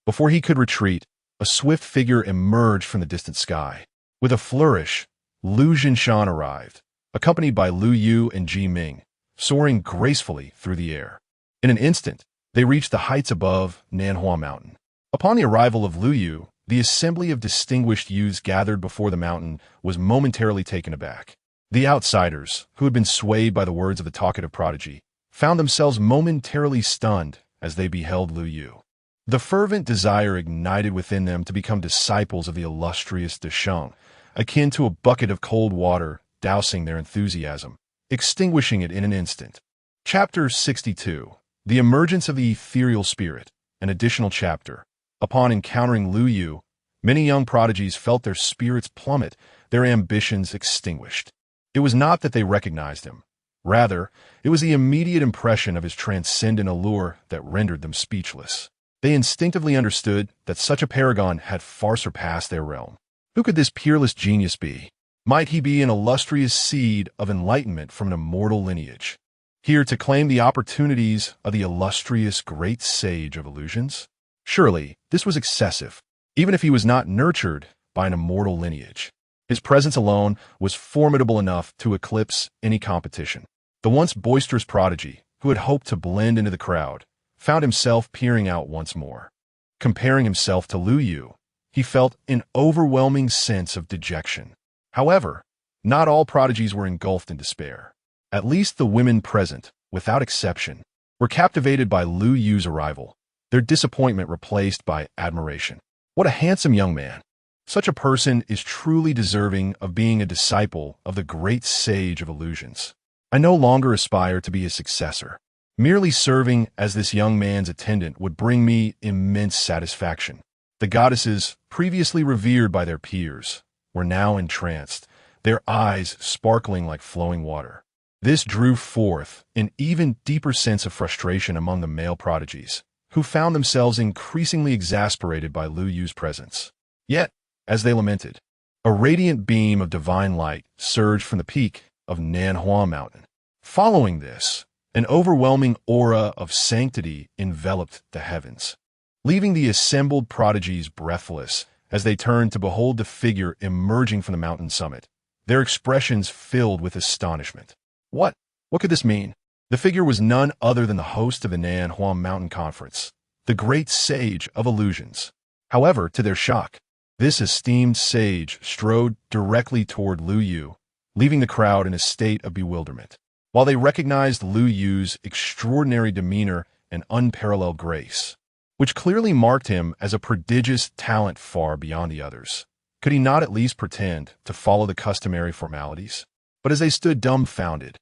before he could retreat, a swift figure emerged from the distant sky. With a flourish, Lu Jinshan arrived, accompanied by Lu Yu and Ji Ming, soaring gracefully through the air. In an instant, they reached the heights above Nanhua Mountain. Upon the arrival of Lu Yu, the assembly of distinguished youths gathered before the mountain was momentarily taken aback. The outsiders, who had been swayed by the words of the talkative prodigy, found themselves momentarily stunned as they beheld Lu Yu. The fervent desire ignited within them to become disciples of the illustrious Deshun, akin to a bucket of cold water dousing their enthusiasm, extinguishing it in an instant. Chapter 62. The Emergence of the Ethereal Spirit, an additional chapter. Upon encountering Lu Yu, many young prodigies felt their spirits plummet, their ambitions extinguished. It was not that they recognized him. Rather, it was the immediate impression of his transcendent allure that rendered them speechless. They instinctively understood that such a paragon had far surpassed their realm. Who could this peerless genius be? Might he be an illustrious seed of enlightenment from an immortal lineage, here to claim the opportunities of the illustrious great sage of illusions? Surely, this was excessive, even if he was not nurtured by an immortal lineage. His presence alone was formidable enough to eclipse any competition. The once boisterous prodigy, who had hoped to blend into the crowd, found himself peering out once more. Comparing himself to Lu Yu, he felt an overwhelming sense of dejection. However, not all prodigies were engulfed in despair. At least the women present, without exception, were captivated by Lu Yu's arrival, their disappointment replaced by admiration. What a handsome young man! Such a person is truly deserving of being a disciple of the great sage of illusions. I no longer aspire to be his successor. Merely serving as this young man's attendant would bring me immense satisfaction. The goddesses, previously revered by their peers, were now entranced, their eyes sparkling like flowing water. This drew forth an even deeper sense of frustration among the male prodigies, who found themselves increasingly exasperated by Lu Yu's presence. Yet, as they lamented, a radiant beam of divine light surged from the peak of Nanhua Mountain. Following this, an overwhelming aura of sanctity enveloped the heavens, leaving the assembled prodigies breathless as they turned to behold the figure emerging from the mountain summit, their expressions filled with astonishment. What could this mean? The figure was none other than the host of the Nanhua Mountain Conference, the great sage of illusions. However, to their shock, this esteemed sage strode directly toward Lu Yu, leaving the crowd in a state of bewilderment. While they recognized Lu Yu's extraordinary demeanor and unparalleled grace, which clearly marked him as a prodigious talent far beyond the others, could he not at least pretend to follow the customary formalities? But as they stood dumbfounded,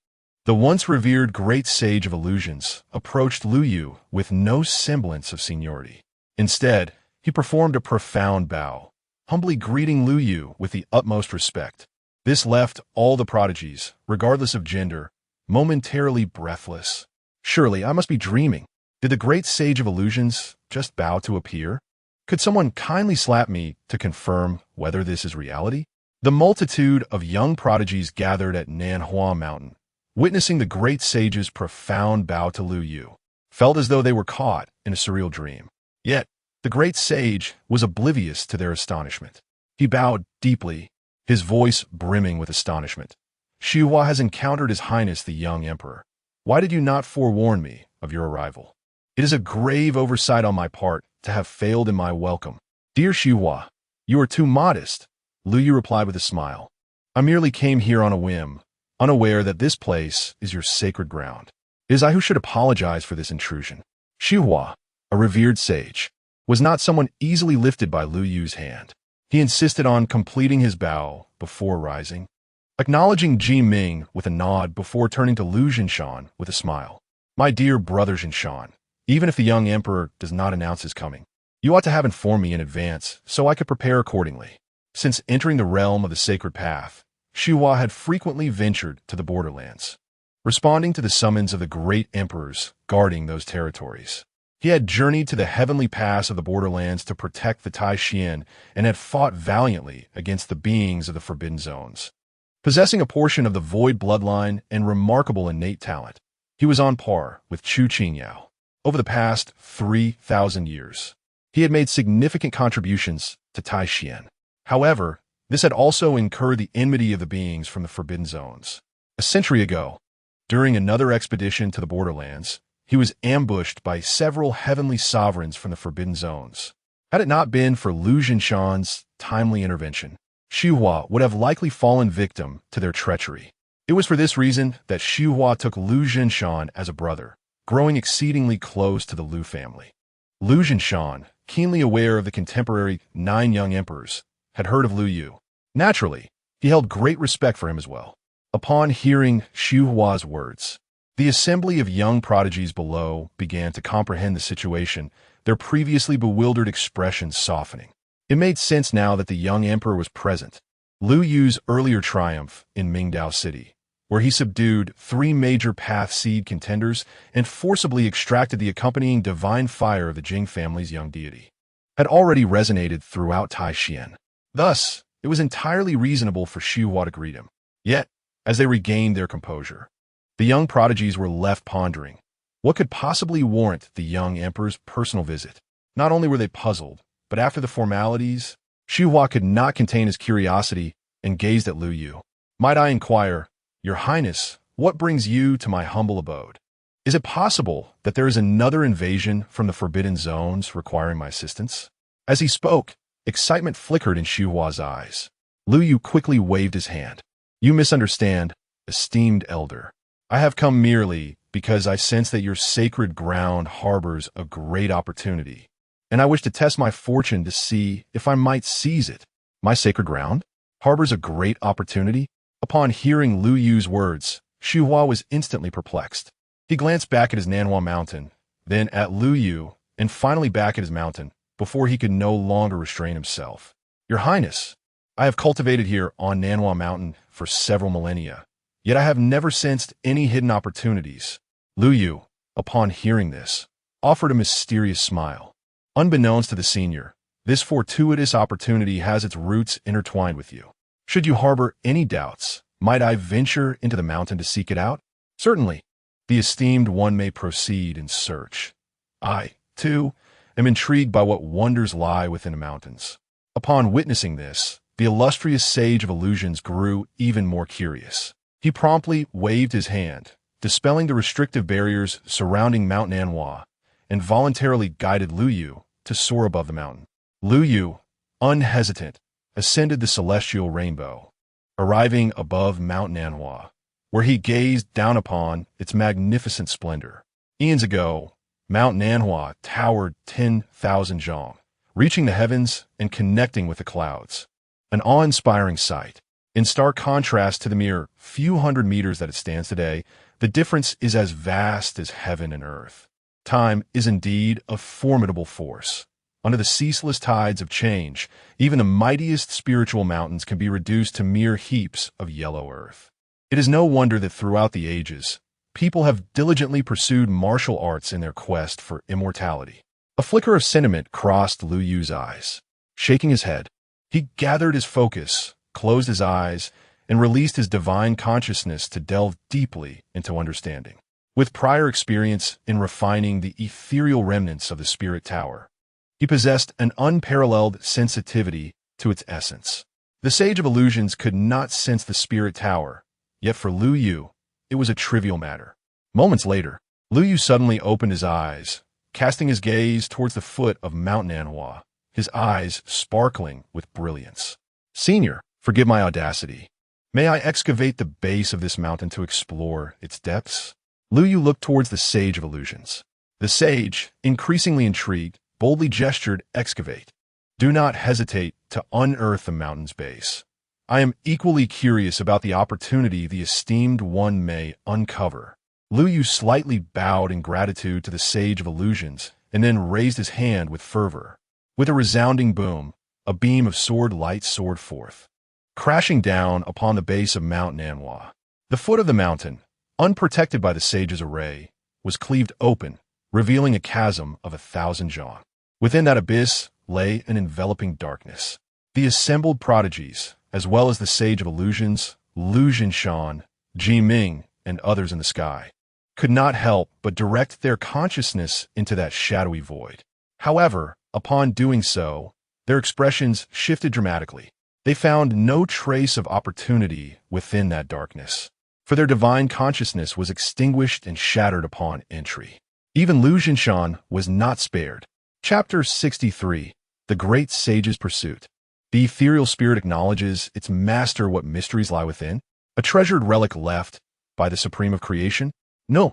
the once revered great sage of illusions approached Lu Yu with no semblance of seniority. Instead, he performed a profound bow, humbly greeting Lu Yu with the utmost respect. This left all the prodigies, regardless of gender, momentarily breathless. Surely I must be dreaming. Did the great sage of illusions just bow to appear? Could someone kindly slap me to confirm whether this is reality? The multitude of young prodigies gathered at Nanhua Mountain, witnessing the great sage's profound bow to Lu Yu, felt as though they were caught in a surreal dream. Yet, the great sage was oblivious to their astonishment. He bowed deeply, his voice brimming with astonishment. Xihua has encountered His Highness the young emperor. Why did you not forewarn me of your arrival? It is a grave oversight on my part to have failed in my welcome. Dear Xihua, you are too modest, Lu Yu replied with a smile. I merely came here on a whim, unaware that this place is your sacred ground. It is I who should apologize for this intrusion. Xihua, a revered sage, was not someone easily lifted by Lu Yu's hand. He insisted on completing his bow before rising, acknowledging Ji Ming with a nod before turning to Lu Jinshan with a smile. My dear brother Jinshan, even if the young emperor does not announce his coming, you ought to have informed me in advance so I could prepare accordingly. Since entering the realm of the sacred path, Xihua had frequently ventured to the borderlands, responding to the summons of the great emperors guarding those territories. He had journeyed to the heavenly pass of the borderlands to protect the Tai Xian and had fought valiantly against the beings of the forbidden zones. Possessing a portion of the void bloodline and remarkable innate talent, he was on par with Chu Qingyao. Over the past 3,000 years, he had made significant contributions to Tai Xian. However, this had also incurred the enmity of the beings from the forbidden zones. A century ago, during another expedition to the borderlands, he was ambushed by several heavenly sovereigns from the forbidden zones. Had it not been for Lu Jinshan's timely intervention, Xihua would have likely fallen victim to their treachery. It was for this reason that Xihua took Lu Jinshan as a brother, growing exceedingly close to the Lu family. Lu Jinshan, keenly aware of the contemporary 9 young emperors, had heard of Lu Yu. Naturally, he held great respect for him as well. Upon hearing Xihua's words, the assembly of young prodigies below began to comprehend the situation, their previously bewildered expressions softening. It made sense now that the young emperor was present. Lu Yu's earlier triumph in Mingdao City, where he subdued 3 major path seed contenders and forcibly extracted the accompanying divine fire of the Jing family's young deity, had already resonated throughout Tai Xian. Thus, it was entirely reasonable for Xihua to greet him. Yet, as they regained their composure, the young prodigies were left pondering what could possibly warrant the young emperor's personal visit. Not only were they puzzled, but after the formalities, Xihua could not contain his curiosity and gazed at Lu Yu. Might I inquire, Your Highness, what brings you to my humble abode? Is it possible that there is another invasion from the forbidden zones requiring my assistance? As he spoke, excitement flickered in Xuhua's eyes. Lu Yu quickly waved his hand. You misunderstand, esteemed elder. I have come merely because I sense that your sacred ground harbors a great opportunity, and I wish to test my fortune to see if I might seize it. My sacred ground harbors a great opportunity? Upon hearing Lu Yu's words, Xuhua was instantly perplexed. He glanced back at his Nanhua mountain, then at Lu Yu, and finally back at his mountain, before he could no longer restrain himself. Your Highness, I have cultivated here on Nanhua Mountain for several millennia, yet I have never sensed any hidden opportunities. Lu Yu, upon hearing this, offered a mysterious smile. Unbeknownst to the senior, this fortuitous opportunity has its roots intertwined with you. Should you harbor any doubts, might I venture into the mountain to seek it out? Certainly, the esteemed one may proceed in search. I, too, am intrigued by what wonders lie within the mountains. Upon witnessing this, the illustrious sage of illusions grew even more curious. He promptly waved his hand, dispelling the restrictive barriers surrounding Mount Nanhua, and voluntarily guided Lu Yu to soar above the mountain. Lu Yu, unhesitant, ascended the celestial rainbow, arriving above Mount Nanhua, where he gazed down upon its magnificent splendor. Eons ago, Mount Nanhua towered 10,000 zhang, reaching the heavens and connecting with the clouds. An awe-inspiring sight. In stark contrast to the mere few hundred meters that it stands today, the difference is as vast as heaven and earth. Time is indeed a formidable force. Under the ceaseless tides of change, even the mightiest spiritual mountains can be reduced to mere heaps of yellow earth. It is no wonder that throughout the ages, people have diligently pursued martial arts in their quest for immortality. A flicker of sentiment crossed Lu Yu's eyes. Shaking his head, he gathered his focus, closed his eyes, and released his divine consciousness to delve deeply into understanding. With prior experience in refining the ethereal remnants of the Spirit Tower, he possessed an unparalleled sensitivity to its essence. The Sage of Illusions could not sense the Spirit Tower, yet for Lu Yu, it was a trivial matter. Moments later, Lu Yu suddenly opened his eyes, casting his gaze towards the foot of Mount Nanhua, his eyes sparkling with brilliance. Senior, forgive my audacity. May I excavate the base of this mountain to explore its depths? Lu Yu looked towards the Sage of Illusions. The sage, increasingly intrigued, boldly gestured, excavate. Do not hesitate to unearth the mountain's base. I am equally curious about the opportunity the esteemed one may uncover. Lu Yu slightly bowed in gratitude to the Sage of Illusions and then raised his hand with fervor. With a resounding boom, a beam of sword light soared forth, crashing down upon the base of Mount Nanhua. The foot of the mountain, unprotected by the sage's array, was cleaved open, revealing a chasm of 1,000 zhang. Within that abyss lay an enveloping darkness. The assembled prodigies, as well as the Sage of Illusions, Lu Jinshan, Ji Ming, and others in the sky, could not help but direct their consciousness into that shadowy void. However, upon doing so, their expressions shifted dramatically. They found no trace of opportunity within that darkness, for their divine consciousness was extinguished and shattered upon entry. Even Lu Jinshan was not spared. Chapter 63. The Great Sage's Pursuit. The ethereal spirit acknowledges its master what mysteries lie within, a treasured relic left by the Supreme of Creation? No.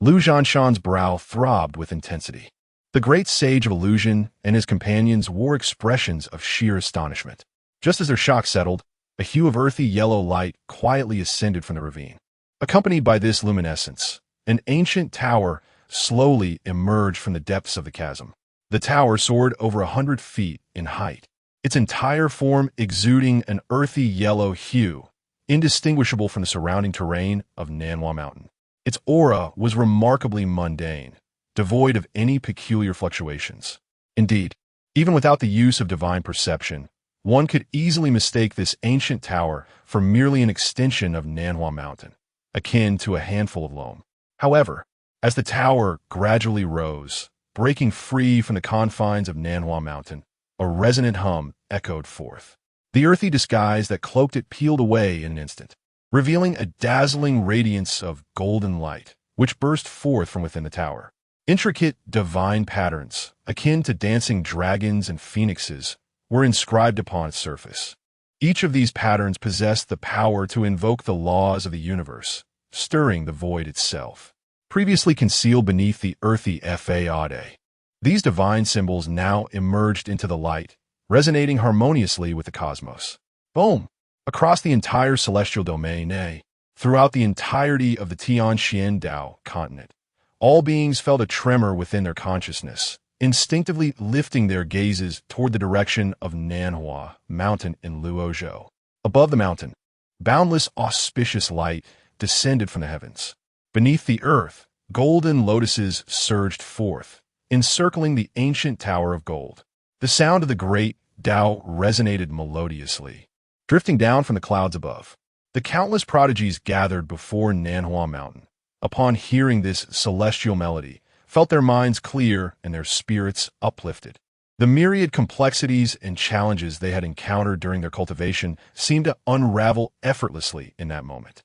Lu Jinshan's brow throbbed with intensity. The great Sage of Illusion and his companions wore expressions of sheer astonishment. Just as their shock settled, a hue of earthy yellow light quietly ascended from the ravine. Accompanied by this luminescence, an ancient tower slowly emerged from the depths of the chasm. The tower soared over 100 feet in height, its entire form exuding an earthy yellow hue, indistinguishable from the surrounding terrain of Nanhua Mountain. Its aura was remarkably mundane, devoid of any peculiar fluctuations. Indeed, even without the use of divine perception, one could easily mistake this ancient tower for merely an extension of Nanhua Mountain, akin to a handful of loam. However, as the tower gradually rose, breaking free from the confines of Nanhua Mountain, a resonant hum echoed forth. The earthy disguise that cloaked it peeled away in an instant, revealing a dazzling radiance of golden light, which burst forth from within the tower. Intricate divine patterns, akin to dancing dragons and phoenixes, were inscribed upon its surface. Each of these patterns possessed the power to invoke the laws of the universe, stirring the void itself. Previously concealed beneath the earthy Fade, these divine symbols now emerged into the light, resonating harmoniously with the cosmos. Boom! Across the entire celestial domain, throughout the entirety of the Tianxian Dao continent, all beings felt a tremor within their consciousness, instinctively lifting their gazes toward the direction of Nanhua Mountain in Luozhou. Above the mountain, boundless auspicious light descended from the heavens. Beneath the earth, golden lotuses surged forth, encircling the ancient tower of gold. The sound of the great Dao resonated melodiously, drifting down from the clouds above. The countless prodigies gathered before Nanhua Mountain, upon hearing this celestial melody, felt their minds clear and their spirits uplifted. The myriad complexities and challenges they had encountered during their cultivation seemed to unravel effortlessly in that moment.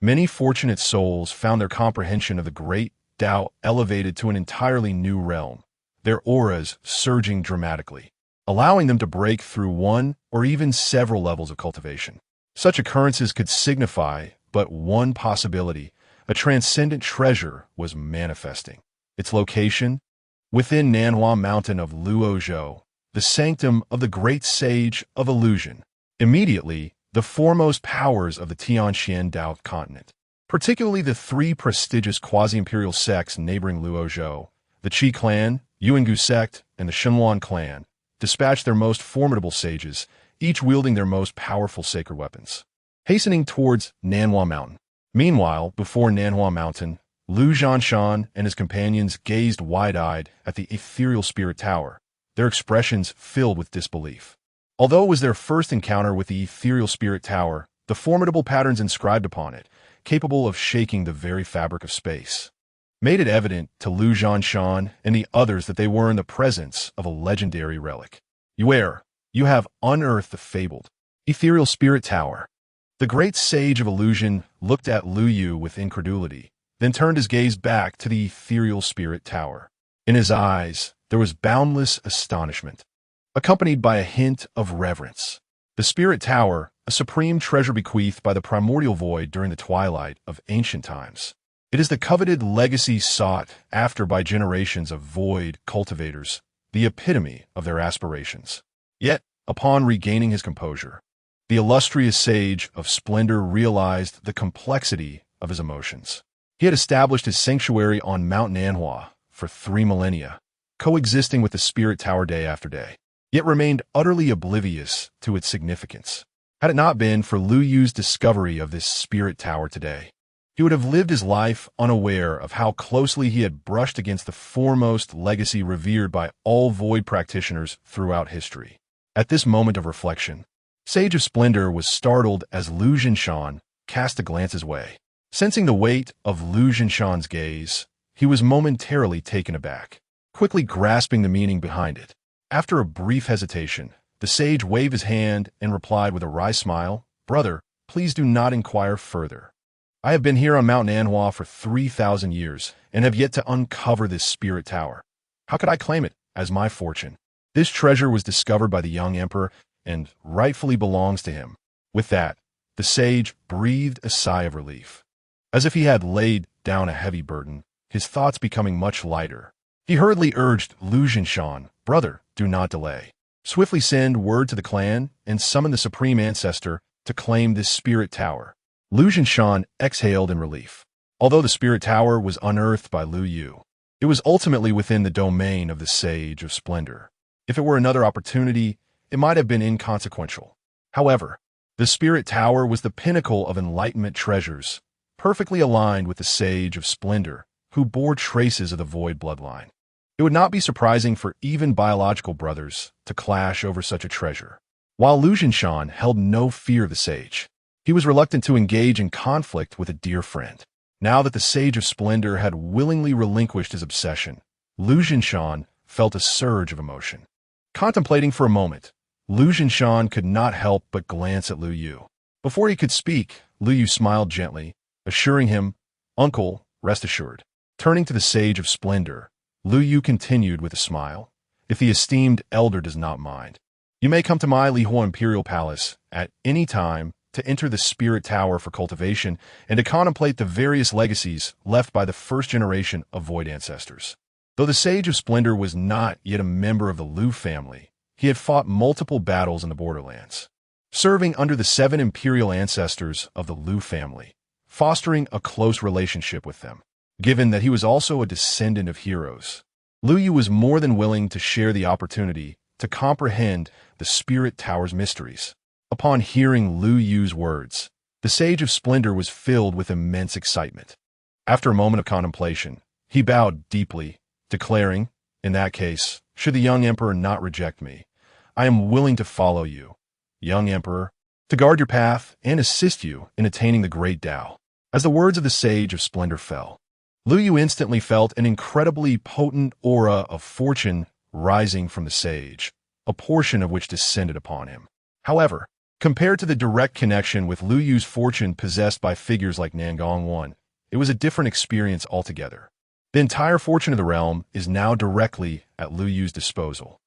Many fortunate souls found their comprehension of the great Tao elevated to an entirely new realm, their auras surging dramatically, allowing them to break through one or even several levels of cultivation. Such occurrences could signify but one possibility: a transcendent treasure was manifesting. Its location? Within Nanhua Mountain of Luozhou, the sanctum of the great sage of illusion. Immediately, the foremost powers of the Tianxian Dao continent, particularly the three prestigious quasi-imperial sects neighboring Luozhou, the Qi clan, Yuangu sect, and the Shenluan clan, dispatched their most formidable sages, each wielding their most powerful sacred weapons, hastening towards Nanhua Mountain. Meanwhile, before Nanhua Mountain, Lu Zhanshan and his companions gazed wide-eyed at the ethereal spirit tower, their expressions filled with disbelief. Although it was their first encounter with the ethereal spirit tower, the formidable patterns inscribed upon it, capable of shaking the very fabric of space, made it evident to Lu Zhanshan and the others that they were in the presence of a legendary relic. You have unearthed the fabled ethereal spirit tower. The great sage of illusion looked at Lu Yu with incredulity, then turned his gaze back to the ethereal spirit tower. In his eyes, there was boundless astonishment, accompanied by a hint of reverence. The spirit tower, a supreme treasure bequeathed by the primordial void during the twilight of ancient times. It is the coveted legacy sought after by generations of void cultivators, the epitome of their aspirations. Yet, upon regaining his composure, the illustrious sage of splendor realized the complexity of his emotions. He had established his sanctuary on Mount Nanhua for 3 millennia, coexisting with the spirit tower day after day, yet remained utterly oblivious to its significance. Had it not been for Lu Yu's discovery of this spirit tower today, he would have lived his life unaware of how closely he had brushed against the foremost legacy revered by all void practitioners throughout history. At this moment of reflection, Sage of Splendor was startled as Lu Zhanshan cast a glance his way. Sensing the weight of Lu Zhanshan's gaze, he was momentarily taken aback, quickly grasping the meaning behind it. After a brief hesitation, the sage waved his hand and replied with a wry smile, "Brother, please do not inquire further. I have been here on Mount Nanhua for 3,000 years and have yet to uncover this spirit tower. How could I claim it as my fortune? This treasure was discovered by the young emperor and rightfully belongs to him." With that, the sage breathed a sigh of relief, as if he had laid down a heavy burden, his thoughts becoming much lighter. He hurriedly urged Lu Zhanshan, "Brother, do not delay. Swiftly send word to the clan and summon the supreme ancestor to claim this spirit tower." Lu Zhanshan exhaled in relief. Although the spirit tower was unearthed by Lu Yu, it was ultimately within the domain of the Sage of Splendor. If it were another opportunity, it might have been inconsequential. However, the spirit tower was the pinnacle of enlightenment treasures, perfectly aligned with the Sage of Splendor, who bore traces of the void bloodline. It would not be surprising for even biological brothers to clash over such a treasure. While Lu Zhanshan held no fear of the sage, he was reluctant to engage in conflict with a dear friend. Now that the Sage of Splendor had willingly relinquished his obsession, Lu Zhanshan felt a surge of emotion. Contemplating for a moment, Lu Zhanshan could not help but glance at Lu Yu. Before he could speak, Lu Yu smiled gently, assuring him, "Uncle, rest assured." Turning to the Sage of Splendor, Lu Yu continued with a smile, "If the esteemed elder does not mind, you may come to my Lihua Imperial Palace at any time to enter the Spirit Tower for cultivation and to contemplate the various legacies left by the first generation of Void ancestors." Though the Sage of Splendor was not yet a member of the Lu family, he had fought multiple battles in the borderlands, serving under the 7 imperial ancestors of the Lu family, fostering a close relationship with them. Given that he was also a descendant of heroes, Lu Yu was more than willing to share the opportunity to comprehend the Spirit Tower's mysteries. Upon hearing Lu Yu's words, the Sage of Splendor was filled with immense excitement. After a moment of contemplation, he bowed deeply, declaring, "In that case, should the young emperor not reject me, I am willing to follow you, young emperor, to guard your path and assist you in attaining the great Tao." As the words of the Sage of Splendor fell, Lu Yu instantly felt an incredibly potent aura of fortune rising from the sage, a portion of which descended upon him. However, compared to the direct connection with Lu Yu's fortune possessed by figures like Nangong Wan, it was a different experience altogether. The entire fortune of the realm is now directly at Lu Yu's disposal.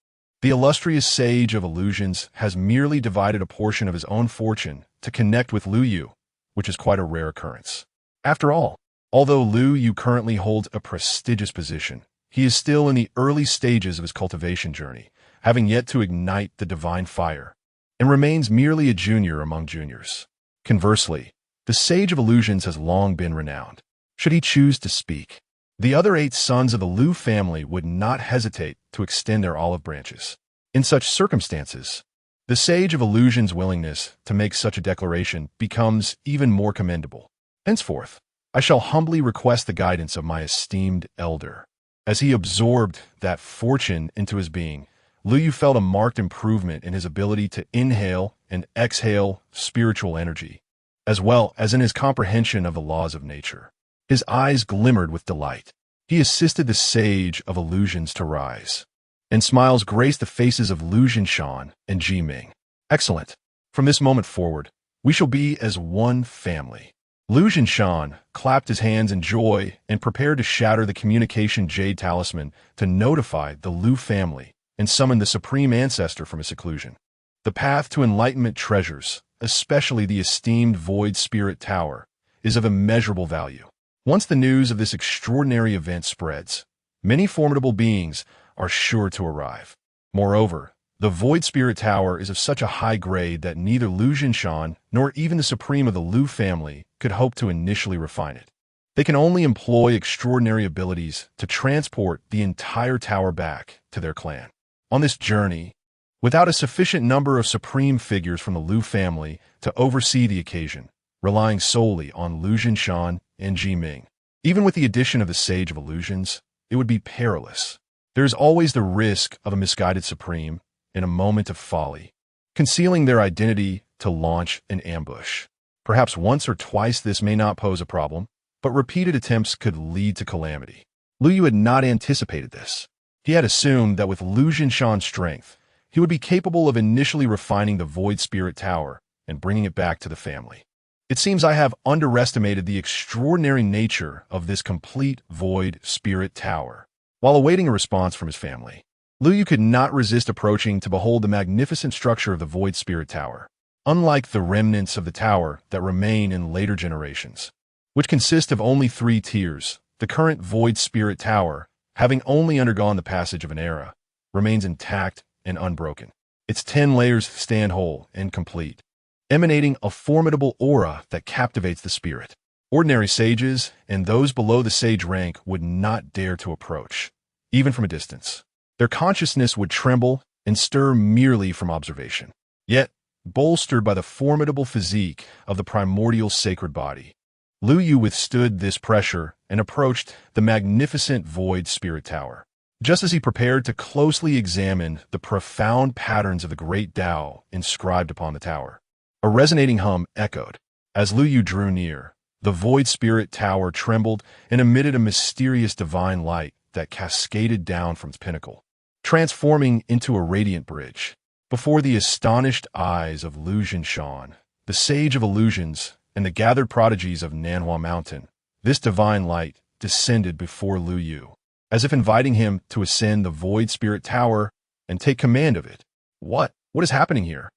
The illustrious Sage of Illusions has merely divided a portion of his own fortune to connect with Lu Yu, which is quite a rare occurrence. After all, although Lu Yu currently holds a prestigious position, he is still in the early stages of his cultivation journey, having yet to ignite the divine fire, and remains merely a junior among juniors. Conversely, the Sage of Illusions has long been renowned. Should he choose to speak, the other 8 sons of the Lu family would not hesitate to extend their olive branches. In such circumstances, the Sage of Illusion's willingness to make such a declaration becomes even more commendable. Henceforth, I shall humbly request the guidance of my esteemed elder. As he absorbed that fortune into his being, Lu Yu felt a marked improvement in his ability to inhale and exhale spiritual energy, as well as in his comprehension of the laws of nature. His eyes glimmered with delight. He assisted the Sage of Illusions to rise, and smiles graced the faces of Lu Jinshan and Ji Ming. "Excellent. From this moment forward, we shall be as one family." Lu Jinshan clapped his hands in joy and prepared to shatter the communication jade talisman to notify the Lu family and summon the supreme ancestor from his seclusion. The path to enlightenment treasures, especially the esteemed Void Spirit Tower, is of immeasurable value. Once the news of this extraordinary event spreads, many formidable beings are sure to arrive. Moreover, the Void Spirit Tower is of such a high grade that neither Lu Jinshan nor even the supreme of the Lu family could hope to initially refine it. They can only employ extraordinary abilities to transport the entire tower back to their clan. On this journey, without a sufficient number of supreme figures from the Lu family to oversee the occasion, relying solely on Lu Jinshan and Ji Ming, even with the addition of the Sage of Illusions, it would be perilous. There is always the risk of a misguided supreme, in a moment of folly, concealing their identity to launch an ambush. Perhaps once or twice this may not pose a problem, but repeated attempts could lead to calamity. Lu Yu had not anticipated this. He had assumed that with Lu Jinshan's strength, he would be capable of initially refining the Void Spirit Tower and bringing it back to the family. It seems I have underestimated the extraordinary nature of this complete Void Spirit Tower. While awaiting a response from his family, Lu Yu could not resist approaching to behold the magnificent structure of the Void Spirit Tower. Unlike the remnants of the tower that remain in later generations, which consist of only 3 tiers, the current Void Spirit Tower, having only undergone the passage of an era, remains intact and unbroken. Its 10 layers stand whole and complete, emanating a formidable aura that captivates the spirit. Ordinary sages and those below the sage rank would not dare to approach, even from a distance. Their consciousness would tremble and stir merely from observation. Yet, bolstered by the formidable physique of the primordial sacred body, Lu Yu withstood this pressure and approached the magnificent Void Spirit Tower. Just as he prepared to closely examine the profound patterns of the great Tao inscribed upon the tower, a resonating hum echoed. As Lu Yu drew near, the Void Spirit Tower trembled and emitted a mysterious divine light that cascaded down from its pinnacle, transforming into a radiant bridge. Before the astonished eyes of Lu Jinshan, the Sage of Illusions, and the gathered prodigies of Nanhua Mountain, this divine light descended before Lu Yu, as if inviting him to ascend the Void Spirit Tower and take command of it. What is happening here?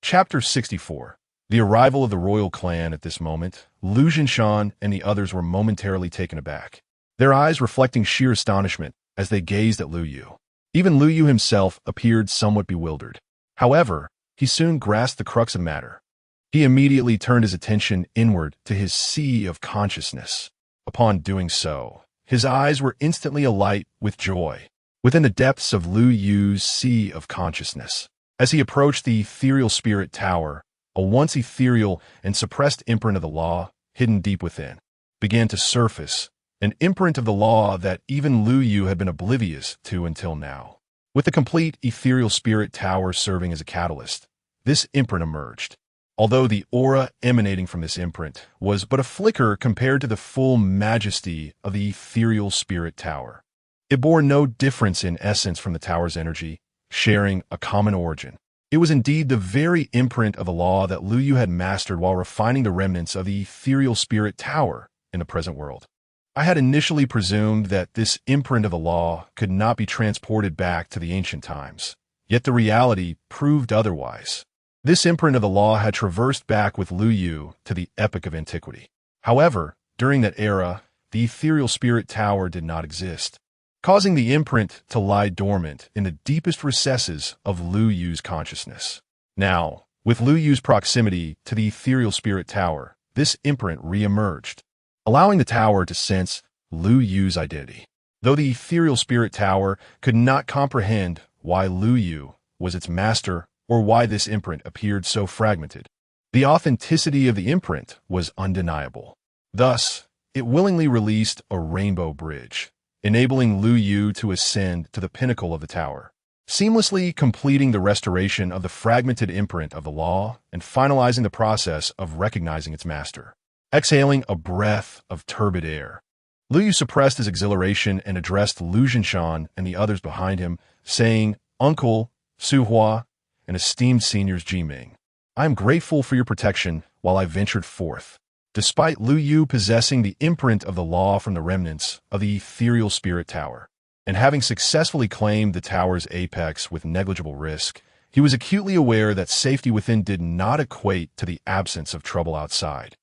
Chapter 64. The arrival of the royal clan at this moment, Lu Jinshan and the others were momentarily taken aback, their eyes reflecting sheer astonishment as they gazed at Lu Yu. Even Lu Yu himself appeared somewhat bewildered. However, he soon grasped the crux of matter. He immediately turned his attention inward to his sea of consciousness. Upon doing so, his eyes were instantly alight with joy. Within the depths of Lu Yu's sea of consciousness, as he approached the ethereal spirit tower, a once ethereal and suppressed imprint of the law, hidden deep within, began to surface, an imprint of the law that even Lu Yu had been oblivious to until now. With the complete ethereal spirit tower serving as a catalyst, this imprint emerged. Although the aura emanating from this imprint was but a flicker compared to the full majesty of the ethereal spirit tower, it bore no difference in essence from the tower's energy, sharing a common origin. It was indeed the very imprint of the law that Lu Yu had mastered while refining the remnants of the ethereal spirit tower in the present world. I had initially presumed that this imprint of the law could not be transported back to the ancient times, yet the reality proved otherwise. This imprint of the law had traversed back with Lu Yu to the epoch of antiquity. However, during that era, the ethereal spirit tower did not exist, causing the imprint to lie dormant in the deepest recesses of Lu Yu's consciousness. Now, with Lu Yu's proximity to the ethereal spirit tower, this imprint re-emerged, allowing the tower to sense Lu Yu's identity. Though the ethereal spirit tower could not comprehend why Lu Yu was its master or why this imprint appeared so fragmented, the authenticity of the imprint was undeniable. Thus, it willingly released a rainbow bridge, enabling Lu Yu to ascend to the pinnacle of the tower, seamlessly completing the restoration of the fragmented imprint of the law and finalizing the process of recognizing its master. Exhaling a breath of turbid air, Lu Yu suppressed his exhilaration and addressed Lu Jinshan and the others behind him, saying, "Uncle, Su Hua, and esteemed seniors Jiming, I am grateful for your protection while I ventured forth." Despite Lu Yu possessing the imprint of the law from the remnants of the ethereal spirit tower, and having successfully claimed the tower's apex with negligible risk, he was acutely aware that safety within did not equate to the absence of trouble outside.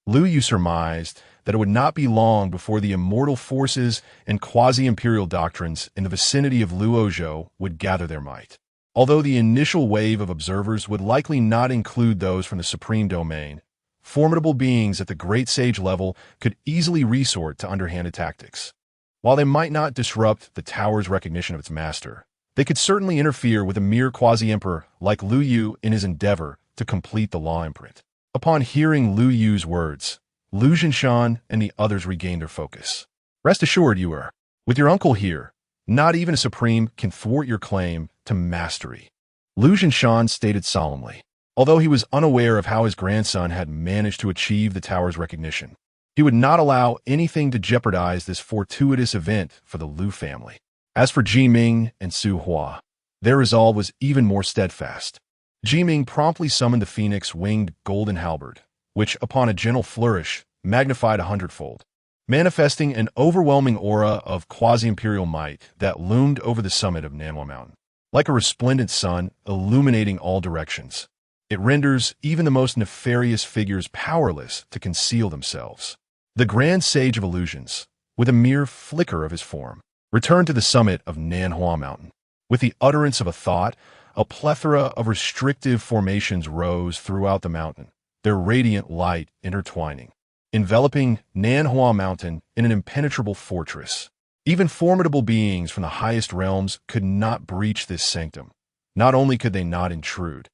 Lu Yu surmised that it would not be long before the immortal forces and quasi-imperial doctrines in the vicinity of Luozhou would gather their might. Although the initial wave of observers would likely not include those from the Supreme Domain, formidable beings at the Great Sage level could easily resort to underhanded tactics. While they might not disrupt the tower's recognition of its master, they could certainly interfere with a mere quasi-emperor like Lu Yu in his endeavor to complete the law imprint. Upon hearing Lu Yu's words, Lu Jinshan and the others regained their focus. "Rest assured, you are. With your uncle here, not even a supreme can thwart your claim to mastery," Lu Jinshan stated solemnly. Although he was unaware of how his grandson had managed to achieve the tower's recognition, he would not allow anything to jeopardize this fortuitous event for the Lu family. As for Jiming and Su Hua, their resolve was even more steadfast. Jiming promptly summoned the phoenix-winged golden halberd, which, upon a gentle flourish, magnified 100-fold, manifesting an overwhelming aura of quasi-imperial might that loomed over the summit of Nanhua Mountain. Like a resplendent sun illuminating all directions, it renders even the most nefarious figures powerless to conceal themselves. The grand sage of illusions, with a mere flicker of his form, returned to the summit of Nanhua Mountain. With the utterance of a thought, a plethora of restrictive formations rose throughout the mountain, their radiant light intertwining, enveloping Nanhua Mountain in an impenetrable fortress. Even formidable beings from the highest realms could not breach this sanctum. Not only could they not intrude,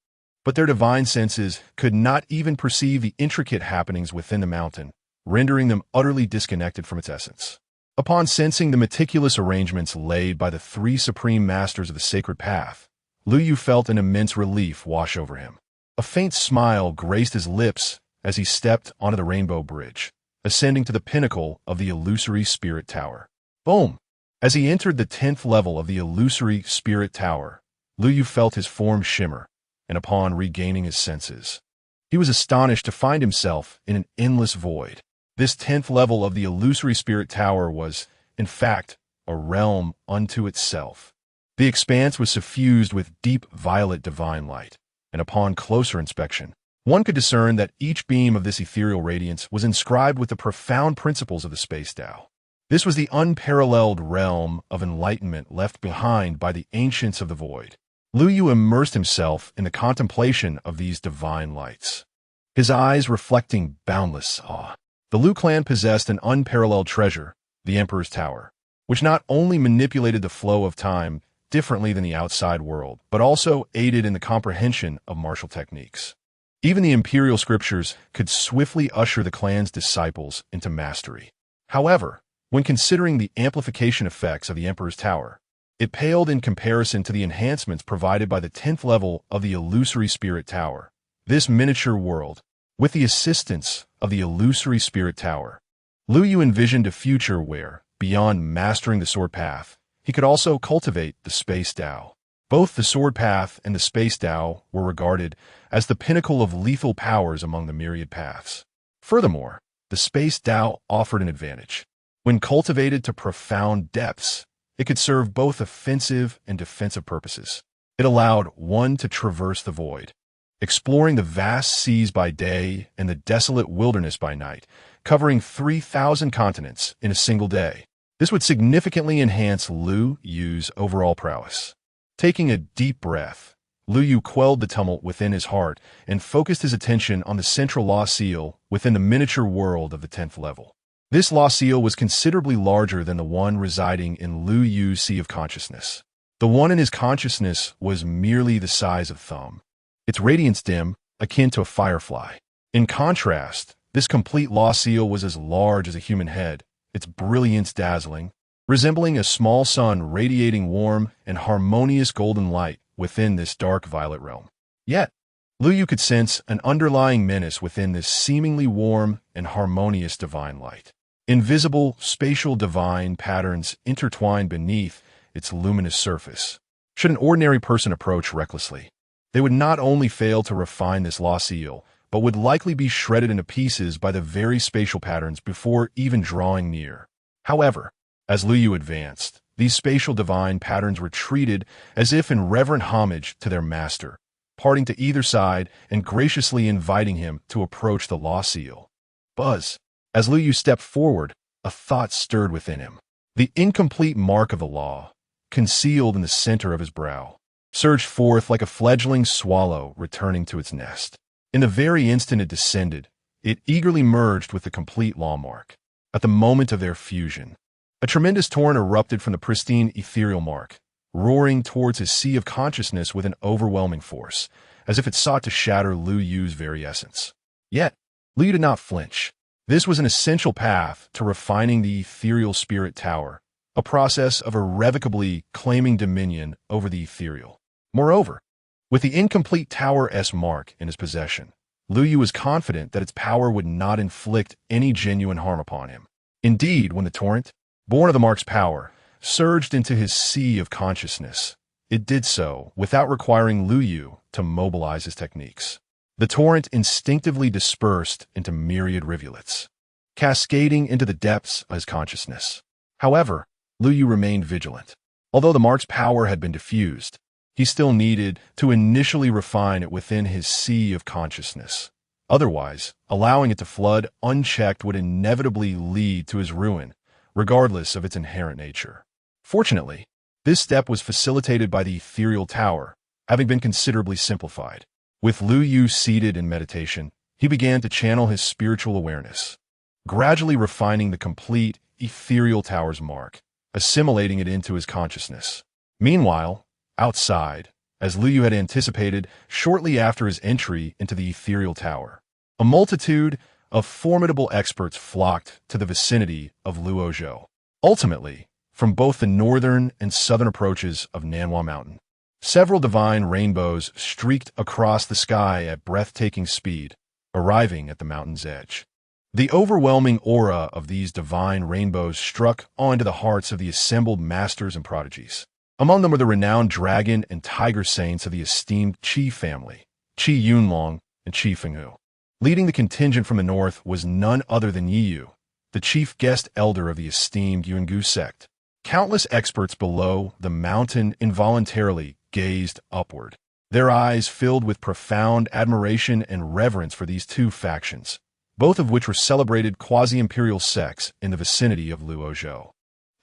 but their divine senses could not even perceive the intricate happenings within the mountain, rendering them utterly disconnected from its essence. Upon sensing the meticulous arrangements laid by the three supreme masters of the sacred path, Lu Yu felt an immense relief wash over him. A faint smile graced his lips as he stepped onto the rainbow bridge, ascending to the pinnacle of the illusory spirit tower. Boom! As he entered the 10th level of the illusory spirit tower, Lu Yu felt his form shimmer, and upon regaining his senses, He was astonished to find himself in an endless void. This 10th level of the illusory spirit tower was, in fact, a realm unto itself. The expanse was suffused with deep violet divine light, and upon closer inspection, one could discern that each beam of this ethereal radiance was inscribed with the profound principles of the space Tao. This was the unparalleled realm of enlightenment left behind by the ancients of the void. Lu Yu immersed himself in the contemplation of these divine lights, his eyes reflecting boundless awe. The Lu clan possessed an unparalleled treasure, the Emperor's Tower, which not only manipulated the flow of time differently than the outside world, but also aided in the comprehension of martial techniques. Even the imperial scriptures could swiftly usher the clan's disciples into mastery. However, when considering the amplification effects of the Emperor's Tower, it paled in comparison to the enhancements provided by the 10th level of the illusory spirit tower. This miniature world, with the assistance of the illusory spirit tower, Lu Yu envisioned a future where, beyond mastering the sword path, he could also cultivate the space Tao. Both the sword path and the space Tao were regarded as the pinnacle of lethal powers among the myriad paths. Furthermore, the space Tao offered an advantage. When cultivated to profound depths, it could serve both offensive and defensive purposes. It allowed one to traverse the void, exploring the vast seas by day and the desolate wilderness by night, covering 3,000 continents in a single day. This would significantly enhance Lu Yu's overall prowess. Taking a deep breath, Lu Yu quelled the tumult within his heart and focused his attention on the central law seal within the miniature world of the 10th level. This law seal was considerably larger than the one residing in Lu Yu's sea of consciousness. The one in his consciousness was merely the size of thumb, its radiance dim, akin to a firefly. In contrast, this complete law seal was as large as a human head, its brilliance dazzling, resembling a small sun radiating warm and harmonious golden light within this dark violet realm. Yet, Lu Yu could sense an underlying menace within this seemingly warm and harmonious divine light. Invisible, spatial divine patterns intertwined beneath its luminous surface. Should an ordinary person approach recklessly, they would not only fail to refine this law seal, but would likely be shredded into pieces by the very spatial patterns before even drawing near. However, as Lu Yu advanced, these spatial divine patterns were treated as if in reverent homage to their master, parting to either side and graciously inviting him to approach the law seal. Buzz. As Lu Yu stepped forward, a thought stirred within him. The incomplete mark of the law, concealed in the center of his brow, surged forth like a fledgling swallow returning to its nest. In the very instant it descended, it eagerly merged with the complete law mark. At the moment of their fusion, a tremendous torrent erupted from the pristine ethereal mark, roaring towards his sea of consciousness with an overwhelming force, as if it sought to shatter Lu Yu's very essence. Yet, Lu Yu did not flinch. This was an essential path to refining the ethereal spirit tower, a process of irrevocably claiming dominion over the ethereal. Moreover, with the incomplete Tower S mark in his possession, Lu Yu was confident that its power would not inflict any genuine harm upon him. Indeed, when the torrent, born of the mark's power, surged into his sea of consciousness, it did so without requiring Lu Yu to mobilize his techniques. The torrent instinctively dispersed into myriad rivulets, cascading into the depths of his consciousness. However, Lu Yu remained vigilant. Although the mark's power had been diffused, he still needed to initially refine it within his sea of consciousness. Otherwise, allowing it to flood unchecked would inevitably lead to his ruin, regardless of its inherent nature. Fortunately, this step was facilitated by the ethereal tower, having been considerably simplified. With Lu Yu seated in meditation, he began to channel his spiritual awareness, gradually refining the complete ethereal tower's mark, assimilating it into his consciousness. Meanwhile, outside, as Lu Yu had anticipated shortly after his entry into the ethereal tower, a multitude of formidable experts flocked to the vicinity of Luozhou, ultimately from both the northern and southern approaches of Nanhua Mountain. Several divine rainbows streaked across the sky at breathtaking speed, arriving at the mountain's edge. The overwhelming aura of these divine rainbows struck onto the hearts of the assembled masters and prodigies. Among them were the renowned dragon and tiger saints of the esteemed Qi family, Qi Yunlong and Chifenghu. Leading the contingent from the north was none other than Yiyu, the chief guest elder of the esteemed Yuangu sect. Countless experts below the mountain involuntarily gazed upward, their eyes filled with profound admiration and reverence for these two factions, both of which were celebrated quasi-imperial sects in the vicinity of Luozhou.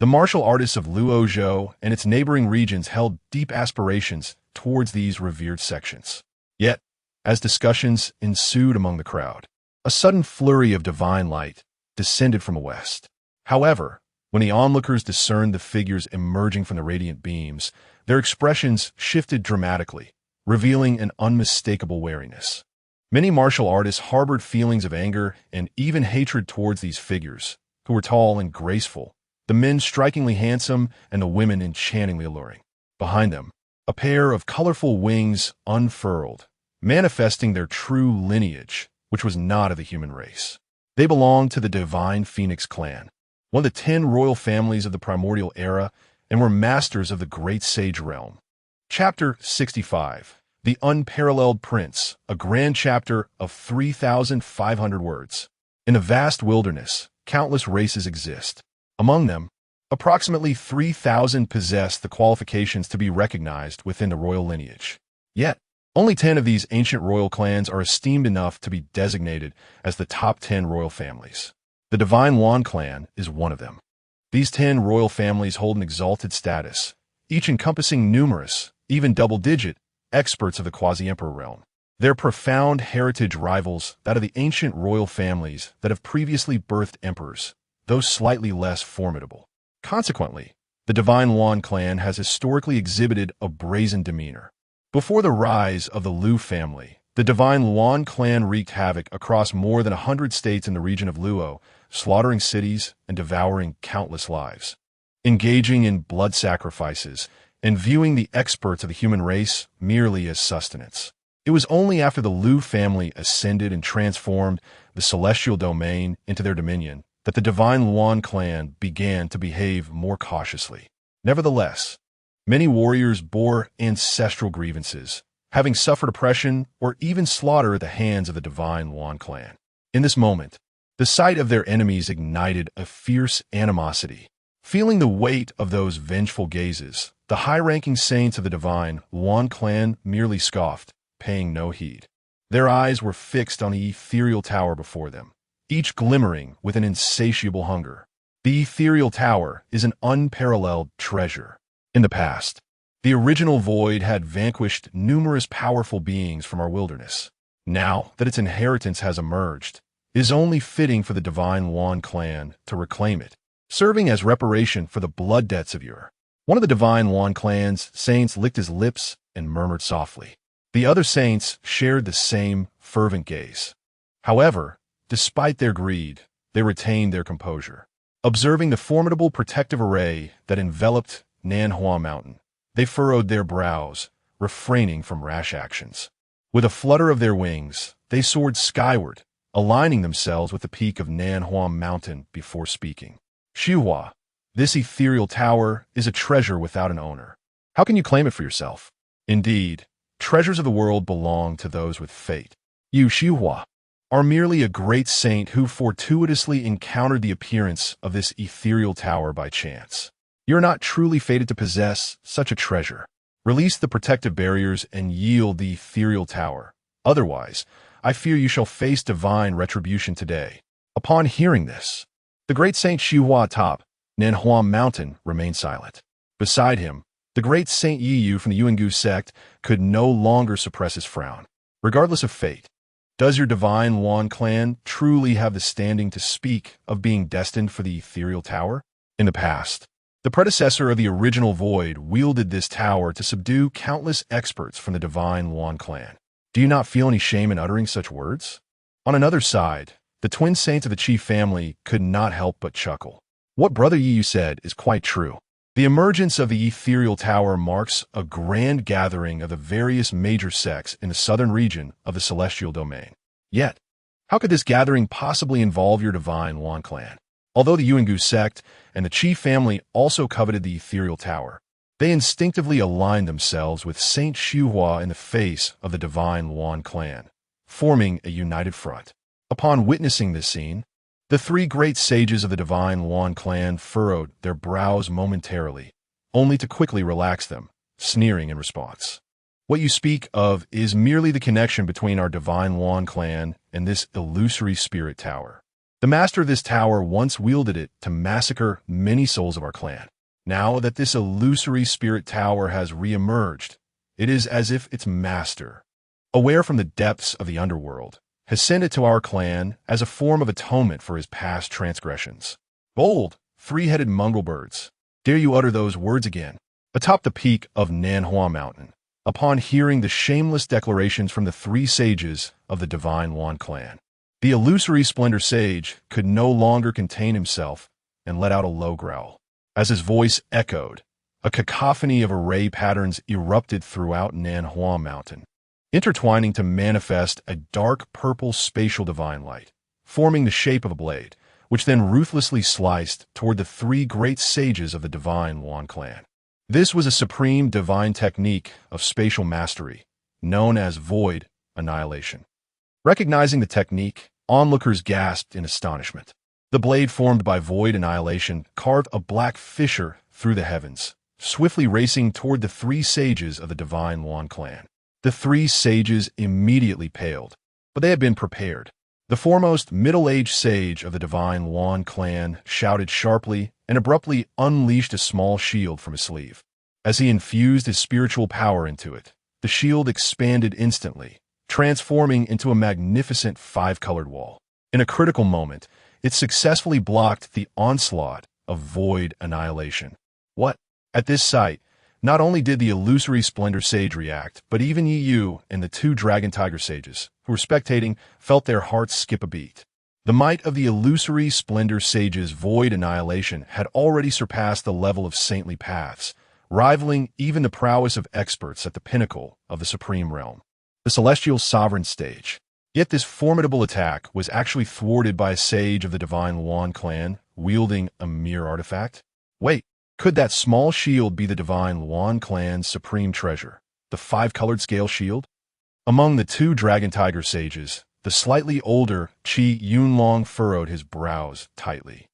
The martial artists of Luozhou and its neighboring regions held deep aspirations towards these revered sections. Yet, as discussions ensued among the crowd, a sudden flurry of divine light descended from the west. However, when the onlookers discerned the figures emerging from the radiant beams, their expressions shifted dramatically, revealing an unmistakable wariness. Many martial artists harbored feelings of anger and even hatred towards these figures, who were tall and graceful, the men strikingly handsome and the women enchantingly alluring. Behind them, a pair of colorful wings unfurled, manifesting their true lineage, which was not of the human race. They belonged to the divine Phoenix clan, one of the 10 royal families of the primordial era, and were masters of the great sage realm. Chapter 65. The Unparalleled Prince, a grand chapter of 3,500 words. In the vast wilderness, countless races exist. Among them, approximately 3,000 possess the qualifications to be recognized within the royal lineage. Yet, only 10 of these ancient royal clans are esteemed enough to be designated as the top 10 royal families. The Divine Yuan clan is one of them. These 10 royal families hold an exalted status, each encompassing numerous, even double-digit, experts of the quasi-emperor realm. Their profound heritage rivals that of the ancient royal families that have previously birthed emperors, though slightly less formidable. Consequently, the Divine Yuan clan has historically exhibited a brazen demeanor. Before the rise of the Lu family, the Divine Yuan clan wreaked havoc across more than 100 states in the region of Luo, slaughtering cities and devouring countless lives. Engaging in blood sacrifices and viewing the experts of the human race merely as sustenance. It was only after the Lu family ascended and transformed the celestial domain into their dominion that the Divine Yuan clan began to behave more cautiously. Nevertheless, many warriors bore ancestral grievances, having suffered oppression or even slaughter at the hands of the Divine Yuan clan. In this moment, the sight of their enemies ignited a fierce animosity. Feeling the weight of those vengeful gazes, the high-ranking saints of the Divine Yuan clan merely scoffed, paying no heed. Their eyes were fixed on the ethereal tower before them, each glimmering with an insatiable hunger. The ethereal tower is an unparalleled treasure. In the past, the original void had vanquished numerous powerful beings from our wilderness. Now that its inheritance has emerged, it is only fitting for the Divine Yuan clan to reclaim it, serving as reparation for the blood debts of Ur. One of the Divine Yuan clan's saints licked his lips and murmured softly. The other saints shared the same fervent gaze. However, despite their greed, they retained their composure. Observing the formidable protective array that enveloped Nanhua Mountain, they furrowed their brows, refraining from rash actions. With a flutter of their wings, they soared skyward, aligning themselves with the peak of Nanhua Mountain before speaking. Xiuhua, this ethereal tower is a treasure without an owner. How can you claim it for yourself? Indeed, treasures of the world belong to those with fate. You, Xiuhua, are merely a great saint who fortuitously encountered the appearance of this ethereal tower by chance. You're not truly fated to possess such a treasure. Release the protective barriers and yield the ethereal tower. Otherwise, I fear you shall face divine retribution today. Upon hearing this, the great Saint Xiuhua atop Nanhua Mountain remained silent. Beside him, the great Saint Yiyu from the Yuangu sect could no longer suppress his frown. Regardless of fate, does your Divine Yuan clan truly have the standing to speak of being destined for the ethereal tower? In the past, the predecessor of the original void wielded this tower to subdue countless experts from the Divine Yuan clan. Do you not feel any shame in uttering such words? On another side, the twin saints of the chief family could not help but chuckle. What Brother Yiyu said is quite true. The emergence of the ethereal tower marks a grand gathering of the various major sects in the southern region of the celestial domain. Yet, how could this gathering possibly involve your Divine Yuan clan? Although the Yuangu sect and the chief family also coveted the ethereal tower, they instinctively aligned themselves with Saint Xiuhua in the face of the Divine Yuan clan, forming a united front. Upon witnessing this scene, the three great sages of the Divine Yuan clan furrowed their brows momentarily, only to quickly relax them, sneering in response. What you speak of is merely the connection between our Divine Yuan clan and this illusory spirit tower. The master of this tower once wielded it to massacre many souls of our clan. Now that this illusory spirit tower has re-emerged, it is as if its master, aware from the depths of the underworld, has sent it to our clan as a form of atonement for his past transgressions. Bold, three-headed mongrel birds, dare you utter those words again? Atop the peak of Nanhua Mountain, upon hearing the shameless declarations from the three sages of the Divine Yuan clan, the illusory Splendor Sage could no longer contain himself and let out a low growl. As his voice echoed, a cacophony of array patterns erupted throughout Nanhua Mountain, intertwining to manifest a dark purple spatial divine light, forming the shape of a blade, which then ruthlessly sliced toward the three great sages of the Divine Yuan clan. This was a supreme divine technique of spatial mastery, known as void annihilation. Recognizing the technique, onlookers gasped in astonishment. The blade formed by void annihilation carved a black fissure through the heavens, swiftly racing toward the three sages of the Divine Yuan clan. The three sages immediately paled, but they had been prepared. The foremost middle-aged sage of the Divine Yuan clan shouted sharply and abruptly unleashed a small shield from his sleeve. As he infused his spiritual power into it, the shield expanded instantly, transforming into a magnificent five-colored wall. In a critical moment, it successfully blocked the onslaught of void annihilation. What? At this sight, not only did the illusory Splendor Sage react, but even Yu and the two Dragon Tiger Sages, who were spectating, felt their hearts skip a beat. The might of the illusory Splendor Sage's void annihilation had already surpassed the level of saintly paths, rivaling even the prowess of experts at the pinnacle of the Supreme Realm, the Celestial Sovereign Stage. Yet this formidable attack was actually thwarted by a sage of the Divine Yuan clan, wielding a mere artifact. Wait, could that small shield be the Divine Yuan clan's supreme treasure, the five-colored scale shield? Among the two Dragon Tiger sages, the slightly older Qi Yunlong furrowed his brows tightly,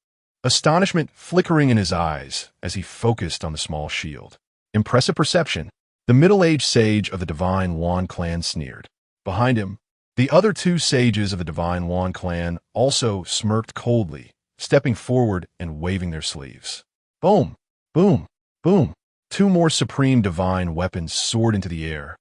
astonishment flickering in his eyes as he focused on the small shield. Impressive perception. The middle-aged sage of the Divine Yuan clan sneered. Behind him, the other two sages of the Divine Yuan clan also smirked coldly, stepping forward and waving their sleeves. Boom! Boom! Boom! Two more supreme divine weapons soared into the air,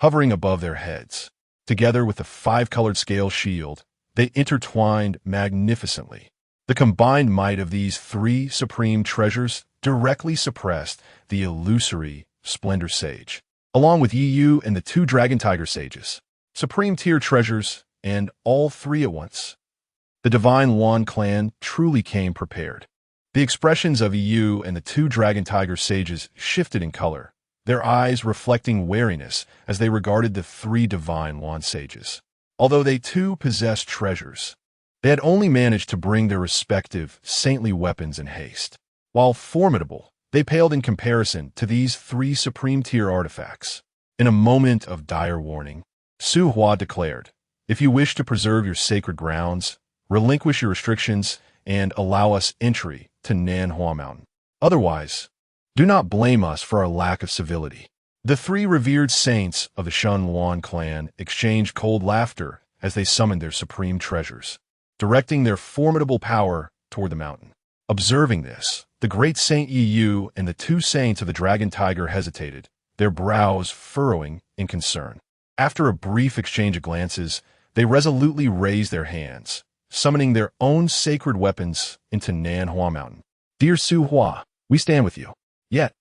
hovering above their heads. Together with the five-colored scale shield, they intertwined magnificently. The combined might of these three supreme treasures directly suppressed the illusory Splendor Sage, along with Yu and the two Dragon Tiger Sages. Supreme tier treasures, and all three at once. The Divine Yuan clan truly came prepared. The expressions of Yu and the two Dragon Tiger Sages shifted in color, their eyes reflecting wariness as they regarded the three Divine Yuan sages. Although they too possessed treasures, they had only managed to bring their respective saintly weapons in haste. While formidable, they paled in comparison to these three supreme tier artifacts. In a moment of dire warning, Su Hua declared, "If you wish to preserve your sacred grounds, relinquish your restrictions and allow us entry to Nanhua Mountain. Otherwise, do not blame us for our lack of civility." The three revered saints of the Shun Yuan clan exchanged cold laughter as they summoned their supreme treasures, directing their formidable power toward the mountain. Observing this, the great Saint Yu and the two saints of the Dragon Tiger hesitated, their brows furrowing in concern. After a brief exchange of glances, they resolutely raised their hands, summoning their own sacred weapons into Nanhua Mountain. "Dear Su Hua, we stand with you." Yet,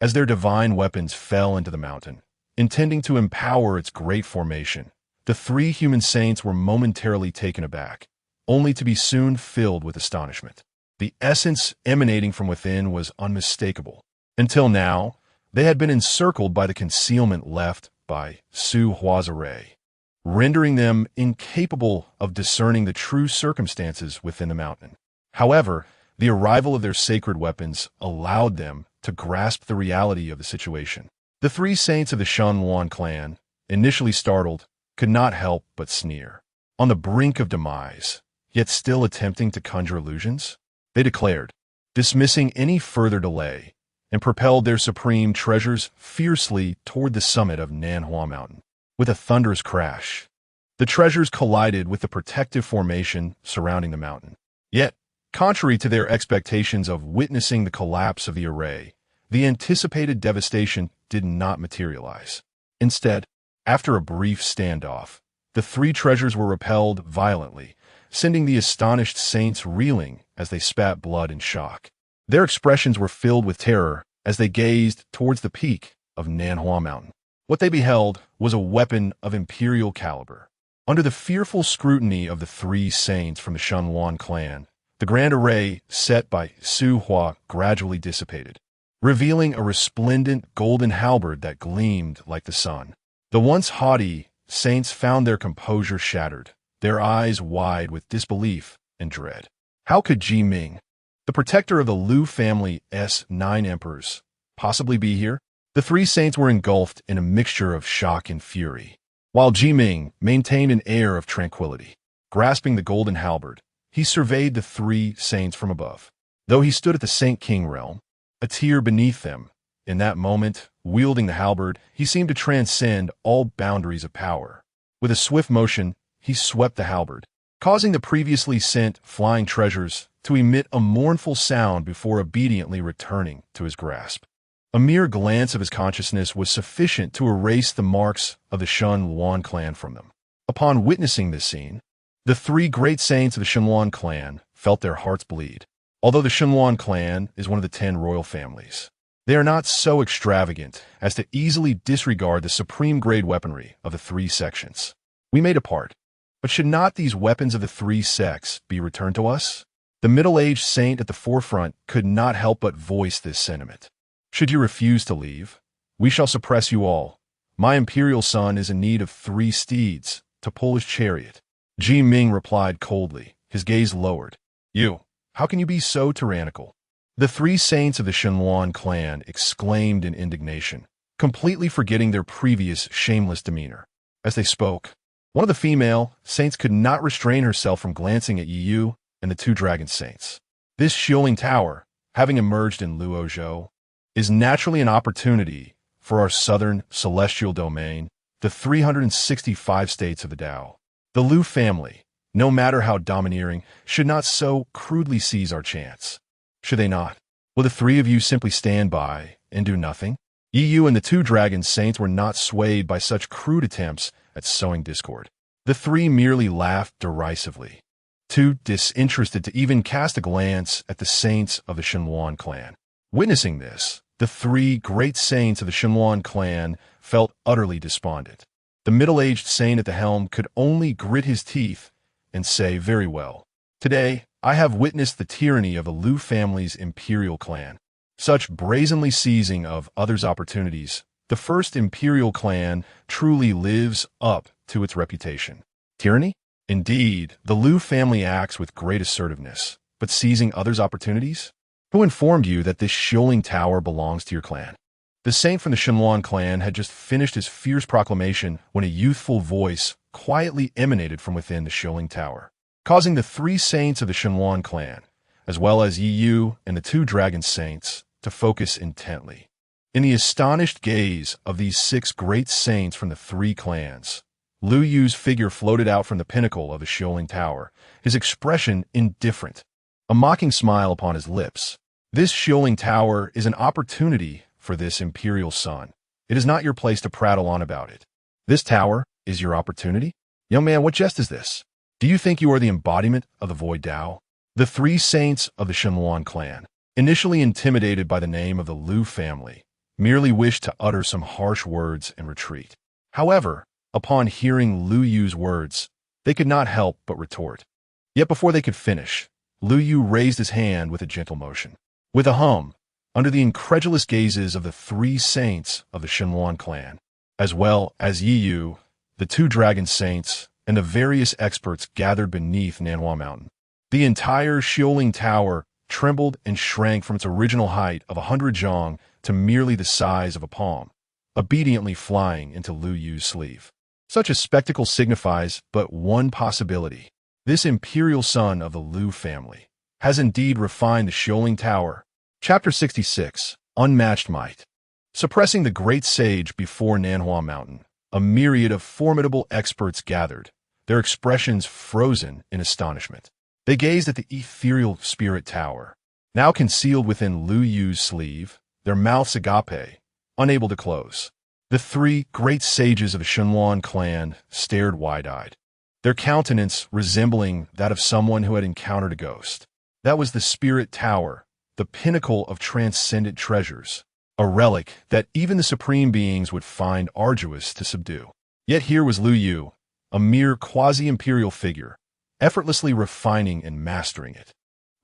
as their divine weapons fell into the mountain, intending to empower its great formation, the three human saints were momentarily taken aback, only to be soon filled with astonishment. The essence emanating from within was unmistakable. Until now, they had been encircled by the concealment left by Su Hua's array, rendering them incapable of discerning the true circumstances within the mountain. However, the arrival of their sacred weapons allowed them to grasp the reality of the situation. The three saints of the Shun Yuan clan, initially startled, could not help but sneer. On the brink of demise, yet still attempting to conjure illusions, they declared, dismissing any further delay, and propelled their supreme treasures fiercely toward the summit of Nanhua Mountain. With a thunderous crash, the treasures collided with the protective formation surrounding the mountain. Yet, contrary to their expectations of witnessing the collapse of the array, the anticipated devastation did not materialize. Instead, after a brief standoff, the three treasures were repelled violently, sending the astonished saints reeling as they spat blood in shock. Their expressions were filled with terror as they gazed towards the peak of Nanhua Mountain. What they beheld was a weapon of imperial caliber. Under the fearful scrutiny of the three saints from the Shenhuan clan, the grand array set by Su Hua gradually dissipated, revealing a resplendent golden halberd that gleamed like the sun. The once haughty saints found their composure shattered, their eyes wide with disbelief and dread. How could Ji Ming, the protector of the Lu family's 9 emperors, possibly be here? The three saints were engulfed in a mixture of shock and fury, while Ji Ming maintained an air of tranquility. Grasping the golden halberd, he surveyed the three saints from above. Though he stood at the Saint King realm, a tier beneath them, in that moment, wielding the halberd, he seemed to transcend all boundaries of power. With a swift motion, he swept the halberd, causing the previously sent flying treasures to emit a mournful sound before obediently returning to his grasp. A mere glance of his consciousness was sufficient to erase the marks of the Shenhuan clan from them. Upon witnessing this scene, the three great saints of the Shenhuan clan felt their hearts bleed. Although the Shenhuan clan is one of the 10 royal families, they are not so extravagant as to easily disregard the supreme-grade weaponry of the 3 sections. We may depart, but should not these weapons of the 3 sects be returned to us? The middle-aged saint at the forefront could not help but voice this sentiment. Should you refuse to leave, we shall suppress you all. My imperial son is in need of 3 steeds to pull his chariot. Ji Ming replied coldly, his gaze lowered. You, how can you be so tyrannical? The 3 saints of the Shenhuan clan exclaimed in indignation, completely forgetting their previous shameless demeanor. As they spoke, one of the female saints could not restrain herself from glancing at Yi Yu and the 2 dragon saints. This Xiaoling Tower, having emerged in Luozhou, is naturally an opportunity for our southern celestial domain, the 365 states of the Tao. The Lu family, no matter how domineering, should not so crudely seize our chance. Should they not? Will the 3 of you simply stand by and do nothing? Yi Yu and the 2 dragon saints were not swayed by such crude attempts at sowing discord. The 3 merely laughed derisively, too disinterested to even cast a glance at the saints of the Shenhuan clan. Witnessing this, the 3 great saints of the Shenhuan clan felt utterly despondent. The middle-aged saint at the helm could only grit his teeth and say, very well. Today, I have witnessed the tyranny of the Lu family's imperial clan. Such brazenly seizing of others' opportunities, the first imperial clan truly lives up to its reputation. Tyranny? Indeed, the Lu family acts with great assertiveness, but seizing others' opportunities? Who informed you that this Xiaoling Tower belongs to your clan? The saint from the Shenhuan clan had just finished his fierce proclamation when a youthful voice quietly emanated from within the Xiaoling Tower, causing the 3 saints of the Shenhuan clan, as well as Yi Yu and the 2 dragon saints, to focus intently. In the astonished gaze of these 6 great saints from the 3 clans, Lu Yu's figure floated out from the pinnacle of the Xiaoling Tower, his expression indifferent, a mocking smile upon his lips. This Xiaoling Tower is an opportunity for this imperial son. It is not your place to prattle on about it. This tower is your opportunity? Young man, what jest is this? Do you think you are the embodiment of the void Tao? The 3 saints of the Shenhuan clan, initially intimidated by the name of the Lu family, merely wished to utter some harsh words and retreat. However, upon hearing Lu Yu's words, they could not help but retort. Yet before they could finish, Lu Yu raised his hand with a gentle motion. With a hum, under the incredulous gazes of the 3 saints of the Shenhuan clan, as well as Yi Yu, the 2 dragon saints, and the various experts gathered beneath Nanhua Mountain, the entire Xiaoling Tower trembled and shrank from its original height of 100 zhong to merely the size of a palm, obediently flying into Lu Yu's sleeve. Such a spectacle signifies but one possibility. This imperial son of the Liu family has indeed refined the Shoaling Tower. Chapter 66. Unmatched Might. Suppressing the great sage before Nanhua Mountain, a myriad of formidable experts gathered, their expressions frozen in astonishment. They gazed at the ethereal spirit tower, now concealed within Lu Yu's sleeve, their mouths agape, unable to close. The three great sages of the Shenhuan clan stared wide-eyed, their countenance resembling that of someone who had encountered a ghost. That was the spirit tower, the pinnacle of transcendent treasures, a relic that even the supreme beings would find arduous to subdue. Yet here was Lu Yu, a mere quasi-imperial figure, effortlessly refining and mastering it.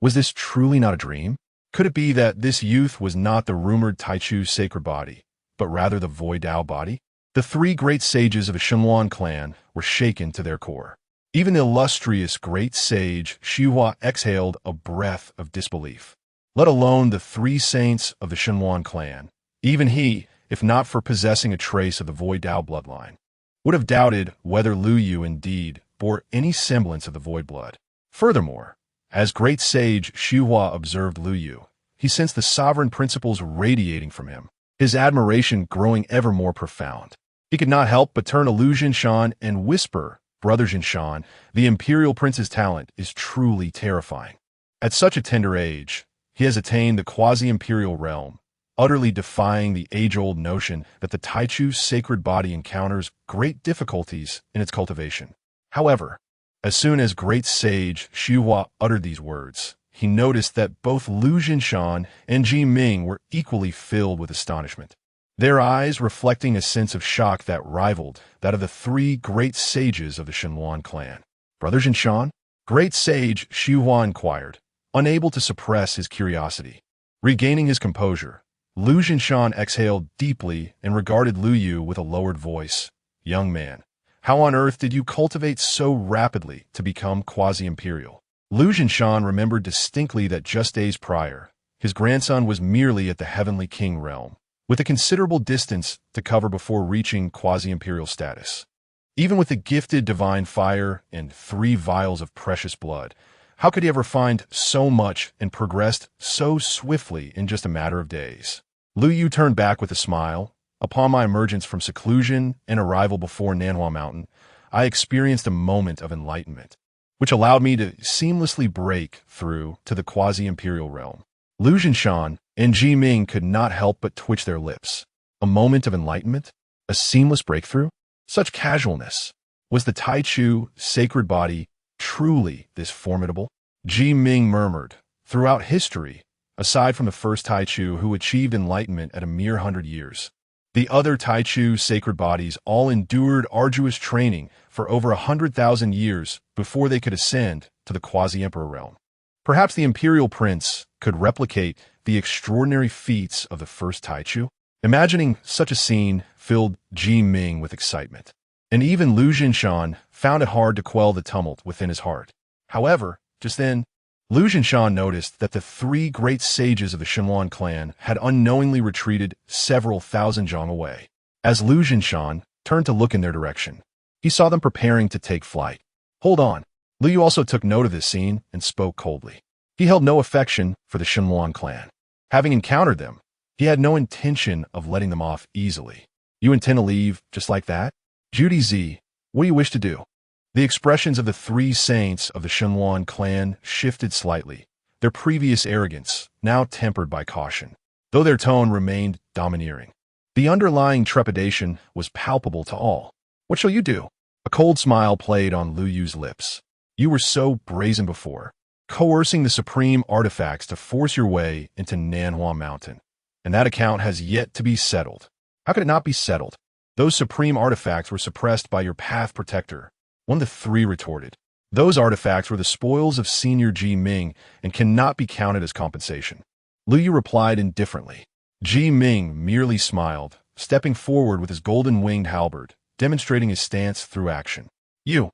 Was this truly not a dream? Could it be that this youth was not the rumored Taichu's sacred body, but rather the Void Dao body? The three great sages of the Shenhuan clan were shaken to their core. Even the illustrious great sage Xihua exhaled a breath of disbelief. Let alone the three saints of the Shenhuan clan. Even he, if not for possessing a trace of the Void Dao bloodline, would have doubted whether Lu Yu indeed bore any semblance of the Void blood. Furthermore, as great sage Xihua observed Lu Yu, he sensed the sovereign principles radiating from him, his admiration growing ever more profound. He could not help but turn to Lu Jinshan and whisper, "Brother Jinshan, the imperial prince's talent is truly terrifying." At such a tender age, he has attained the quasi-imperial realm, utterly defying the age-old notion that the Taichu's sacred body encounters great difficulties in its cultivation. However, as soon as great sage Xihua uttered these words, he noticed that both Lu Jinshan and Ji Ming were equally filled with astonishment, their eyes reflecting a sense of shock that rivaled that of the three great sages of the Shenhuan clan. "Brother Jinshan?" Great sage Xihua inquired, unable to suppress his curiosity. Regaining his composure, Lu Jinshan exhaled deeply and regarded Lu Yu with a lowered voice. "Young man, how on earth did you cultivate so rapidly to become quasi-imperial?" Lu Jinshan remembered distinctly that just days prior, his grandson was merely at the Heavenly King realm, with a considerable distance to cover before reaching quasi-imperial status. Even with the gifted divine fire and 3 vials of precious blood, how could he ever find so much and progressed so swiftly in just a matter of days? Lu Yu turned back with a smile. "Upon my emergence from seclusion and arrival before Nanhua Mountain, I experienced a moment of enlightenment, which allowed me to seamlessly break through to the quasi-imperial realm." Lu Jinshan and Ji Ming could not help but twitch their lips. A moment of enlightenment? A seamless breakthrough? Such casualness. Was the Taichu sacred body truly this formidable? Ji Ming murmured, "Throughout history, aside from the first Taichu who achieved enlightenment at a mere 100 years, the other Taichu sacred bodies all endured arduous training for over 100,000 years before they could ascend to the quasi-emperor realm. Perhaps the imperial prince could replicate the extraordinary feats of the first Taichu." Imagining such a scene filled Ji Ming with excitement, and even Lu Jinshan found it hard to quell the tumult within his heart. However, just then, Lu Jinshan noticed that the 3 great sages of the Shenhuan clan had unknowingly retreated several thousand zhang away. As Lu Jinshan turned to look in their direction, he saw them preparing to take flight. "Hold on." Lu Yu also took note of this scene and spoke coldly. He held no affection for the Shenhuan clan. Having encountered them, he had no intention of letting them off easily. "You intend to leave just like that? Judy Z, what do you wish to do?" The expressions of the 3 saints of the Shenhuan clan shifted slightly, their previous arrogance now tempered by caution, though their tone remained domineering. The underlying trepidation was palpable to all. "What shall you do?" A cold smile played on Lu Yu's lips. "You were so brazen before, coercing the supreme artifacts to force your way into Nanhua Mountain. And that account has yet to be settled." "How could it not be settled? Those supreme artifacts were suppressed by your path protector," one of the 3 retorted. "Those artifacts were the spoils of Senior Ji Ming and cannot be counted as compensation." Lu Yu replied indifferently. Ji Ming merely smiled, stepping forward with his golden-winged halberd, demonstrating his stance through action. "You."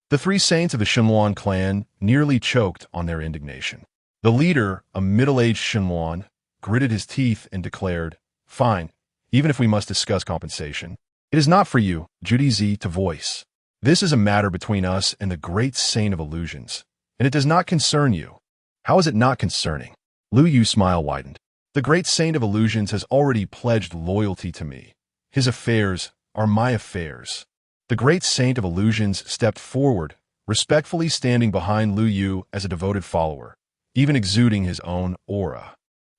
The 3 saints of the Shenhuan clan nearly choked on their indignation. The leader, a middle-aged Shenhuan, gritted his teeth and declared, "Fine, even if we must discuss compensation." It is not for you, Judy Z, to voice. This is a matter between us and the great saint of illusions, and it does not concern you. How is it not concerning? Lu Yu's smile widened. The great saint of illusions has already pledged loyalty to me. His affairs are my affairs. The great saint of illusions stepped forward, respectfully standing behind Lu Yu as a devoted follower, even exuding his own aura.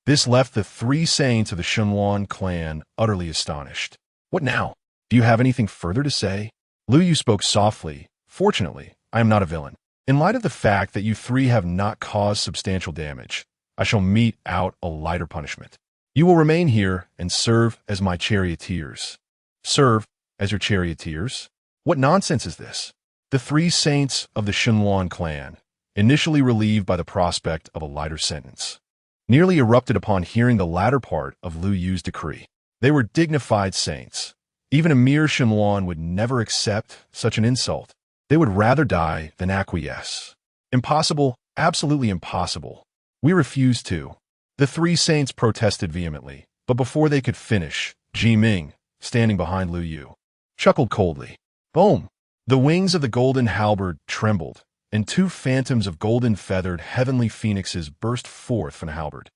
This left the three saints of the Xunluan clan utterly astonished. What now? Do you have anything further to say? Lu Yu spoke softly. Fortunately, I am not a villain. In light of the fact that you three have not caused substantial damage, I shall mete out a lighter punishment. You will remain here and serve as my charioteers. Serve as your charioteers? What nonsense is this? The three saints of the Xunluan clan, initially relieved by the prospect of a lighter sentence, nearly erupted upon hearing the latter part of Lu Yu's decree. They were dignified saints. Even a mere Xunluan would never accept such an insult. They would rather die than acquiesce. Impossible, absolutely impossible. We refuse to. The three saints protested vehemently, but before they could finish, Ji Ming, standing behind Lu Yu, chuckled coldly. Boom! The wings of the golden halberd trembled, and two phantoms of golden-feathered heavenly phoenixes burst forth from the halberd,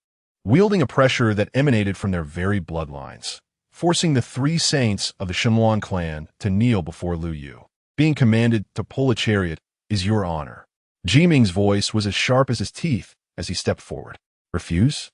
wielding a pressure that emanated from their very bloodlines, forcing the three saints of the Xunluan clan to kneel before Lu Yu. Being commanded to pull a chariot is your honor. Ji Ming's voice was as sharp as his teeth as he stepped forward. Refuse?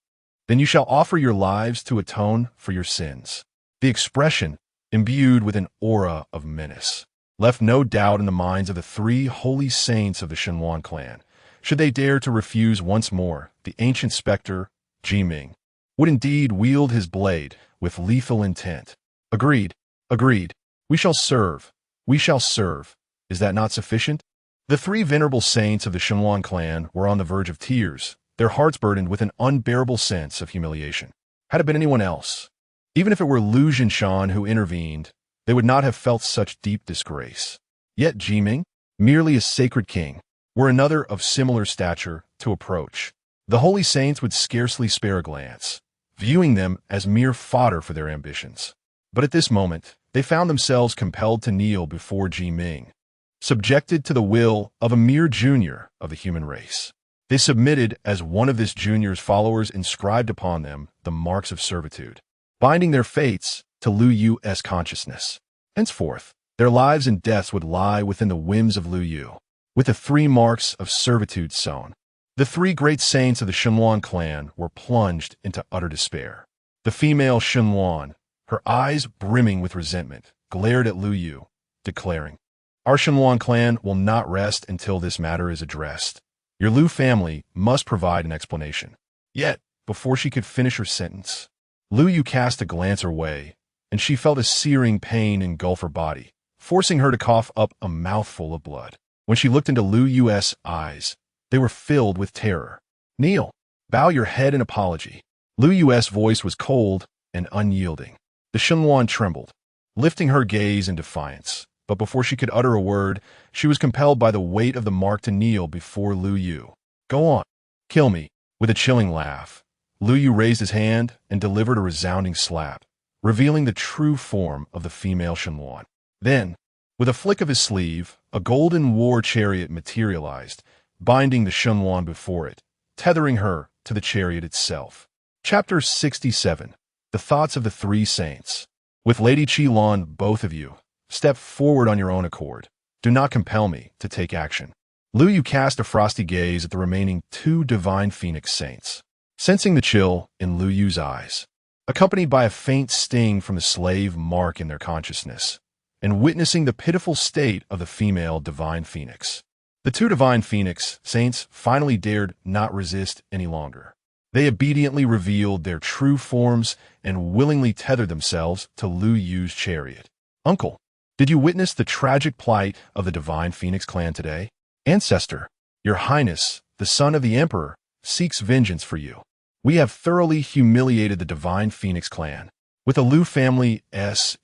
Then you shall offer your lives to atone for your sins. The expression, imbued with an aura of menace, left no doubt in the minds of the three holy saints of the Xunluan clan. Should they dare to refuse once more, the ancient specter, Ji Ming, would indeed wield his blade with lethal intent. Agreed. Agreed. We shall serve. We shall serve. Is that not sufficient? The three venerable saints of the Xunluan clan were on the verge of tears, their hearts burdened with an unbearable sense of humiliation. Had it been anyone else, even if it were Lu Jinshan who intervened, they would not have felt such deep disgrace. Yet Ji Ming, merely a sacred king, were another of similar stature to approach. The holy saints would scarcely spare a glance, viewing them as mere fodder for their ambitions. But at this moment, they found themselves compelled to kneel before Ji Ming, subjected to the will of a mere junior of the human race. They submitted as one of this junior's followers inscribed upon them the marks of servitude, binding their fates to Lu Yu's consciousness. Henceforth, their lives and deaths would lie within the whims of Lu Yu, with the three marks of servitude sewn. The three great saints of the Xunluan clan were plunged into utter despair. The female Xunluan, her eyes brimming with resentment, glared at Lu Yu, declaring, Our Xunluan clan will not rest until this matter is addressed. Your Lu family must provide an explanation. Yet, before she could finish her sentence, Lu Yu cast a glance her way, and she felt a searing pain engulf her body, forcing her to cough up a mouthful of blood. When she looked into Lu Yu's eyes, they were filled with terror. Kneel. Bow your head in apology. Lu Yu's voice was cold and unyielding. The Xunluan trembled, lifting her gaze in defiance. But before she could utter a word, she was compelled by the weight of the mark to kneel before Lu Yu. Go on. Kill me. With a chilling laugh, Lu Yu raised his hand and delivered a resounding slap, revealing the true form of the female Xunluan. Then, with a flick of his sleeve, a golden war chariot materialized, binding the Xunluan before it, tethering her to the chariot itself. Chapter 67. The Thoughts of the Three Saints. With Lady Qilin, both of you, step forward on your own accord. Do not compel me to take action. Lu Yu cast a frosty gaze at the remaining two divine phoenix saints, sensing the chill in Lu Yu's eyes, accompanied by a faint sting from the slave mark in their consciousness, and witnessing the pitiful state of the female divine phoenix. The two divine phoenix saints finally dared not resist any longer. They obediently revealed their true forms and willingly tethered themselves to Lu Yu's chariot. Uncle, did you witness the tragic plight of the divine phoenix clan today? Ancestor, your highness, the son of the emperor, seeks vengeance for you. We have thoroughly humiliated the divine phoenix clan. With the Lu family's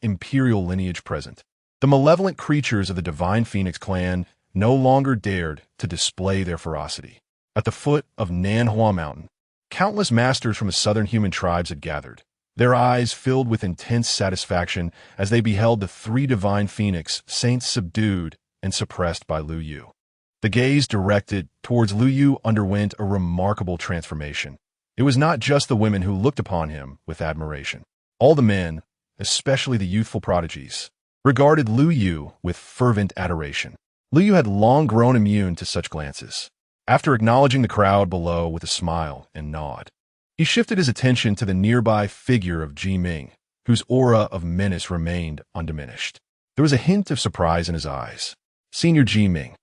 imperial lineage present, the malevolent creatures of the divine phoenix clan no longer dared to display their ferocity. At the foot of Nanhua Mountain, countless masters from the southern human tribes had gathered, Their eyes filled with intense satisfaction as they beheld the three divine phoenix saints subdued and suppressed by Lu Yu. The gaze directed towards Lu Yu underwent a remarkable transformation. It was not just the women who looked upon him with admiration. All the men, especially the youthful prodigies, regarded Lu Yu with fervent adoration. Lu Yu had long grown immune to such glances. After acknowledging the crowd below with a smile and nod, he shifted his attention to the nearby figure of Ji Ming, whose aura of menace remained undiminished. There was a hint of surprise in his eyes. Senior Ji Ming.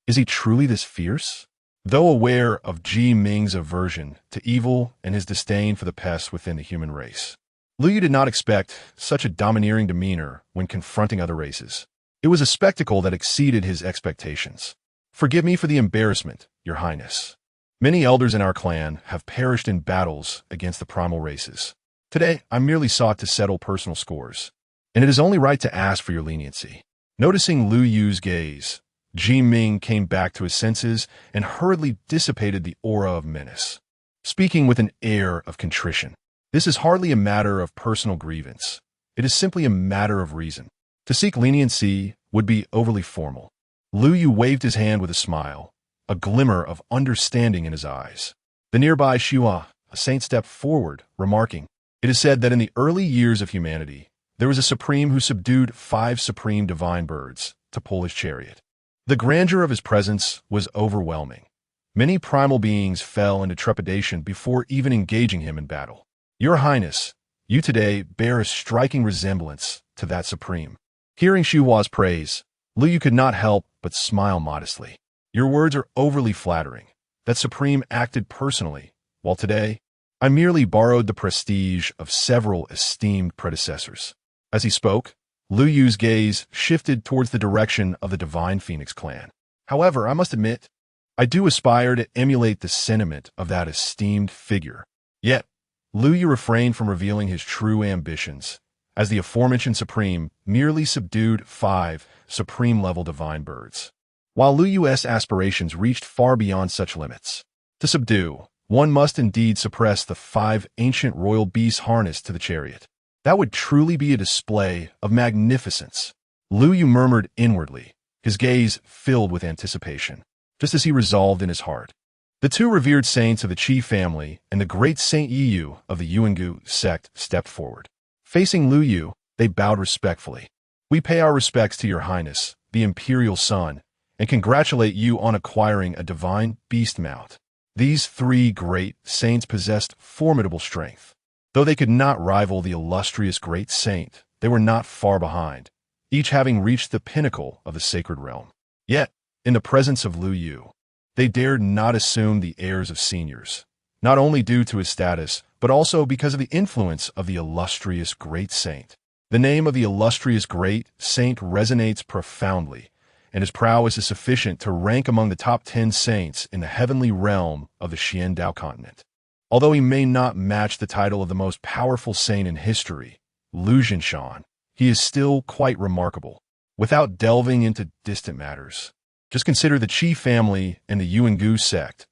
Is he truly this fierce? Though aware of Ji Ming's aversion to evil and his disdain for the pests within the human race, Lu Yu did not expect such a domineering demeanor when confronting other races. It was a spectacle that exceeded his expectations. Forgive me for the embarrassment, Your Highness. Many elders in our clan have perished in battles against the primal races. Today, I merely sought to settle personal scores, and it is only right to ask for your leniency. Noticing Lu Yu's gaze, Ji Ming came back to his senses and hurriedly dissipated the aura of menace, speaking with an air of contrition. This is hardly a matter of personal grievance. It is simply a matter of reason. To seek leniency would be overly formal. Lu Yu waved his hand with a smile, a glimmer of understanding in his eyes. The nearby Xihua, a saint, stepped forward, remarking, "It is said that in the early years of humanity, there was a supreme who subdued 5 supreme divine birds to pull his chariot. The grandeur of his presence was overwhelming. Many primal beings fell into trepidation before even engaging him in battle. Your Highness, you today bear a striking resemblance to that supreme." Hearing Xihua's praise, Lu Yu could not help but smile modestly. "Your words are overly flattering. That supreme acted personally, while today, I merely borrowed the prestige of several esteemed predecessors." As he spoke, Lu Yu's gaze shifted towards the direction of the Divine Phoenix clan. "However, I must admit, I do aspire to emulate the sentiment of that esteemed figure." Yet, Lu Yu refrained from revealing his true ambitions, as the aforementioned supreme merely subdued 5 supreme-level divine birds. While Lu Yu's aspirations reached far beyond such limits. To subdue, one must indeed suppress the 5 ancient royal beasts harnessed to the chariot. That would truly be a display of magnificence. Lu Yu murmured inwardly, his gaze filled with anticipation, just as he resolved in his heart. The 2 revered saints of the Qi family and the great Saint Yiyu of the Yuangu sect stepped forward. Facing Lu Yu, they bowed respectfully. "We pay our respects to Your Highness, the imperial son, and congratulate you on acquiring a divine beast mount." These 3 great saints possessed formidable strength. Though they could not rival the illustrious great saint, they were not far behind, each having reached the pinnacle of the sacred realm. Yet, in the presence of Lu Yu, they dared not assume the airs of seniors, not only due to his status, but also because of the influence of the illustrious great saint. The name of the illustrious great saint resonates profoundly, and his prowess is sufficient to rank among the top 10 saints in the heavenly realm of the Xiandao continent. Although he may not match the title of the most powerful saint in history, Lu Jinshan, he is still quite remarkable. Without delving into distant matters, just consider the Qi family and the Yuangu sect.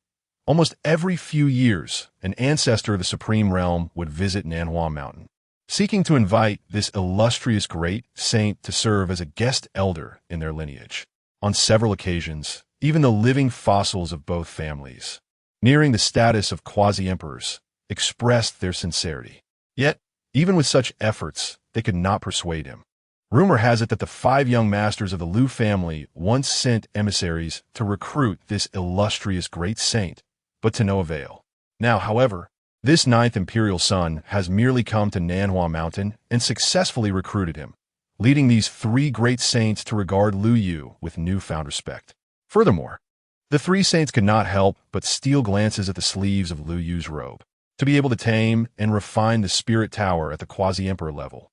Almost every few years, an ancestor of the supreme realm would visit Nanhua Mountain, seeking to invite this illustrious great saint to serve as a guest elder in their lineage. On several occasions, even the living fossils of both families, nearing the status of quasi-emperors, expressed their sincerity. Yet, even with such efforts, they could not persuade him. Rumor has it that the 5 young masters of the Lu family once sent emissaries to recruit this illustrious great saint, but to no avail. Now, however, this 9th imperial son has merely come to Nanhua Mountain and successfully recruited him, leading these 3 great saints to regard Lu Yu with newfound respect. Furthermore, the 3 saints could not help but steal glances at the sleeves of Lu Yu's robe, to be able to tame and refine the spirit tower at the quasi-emperor level.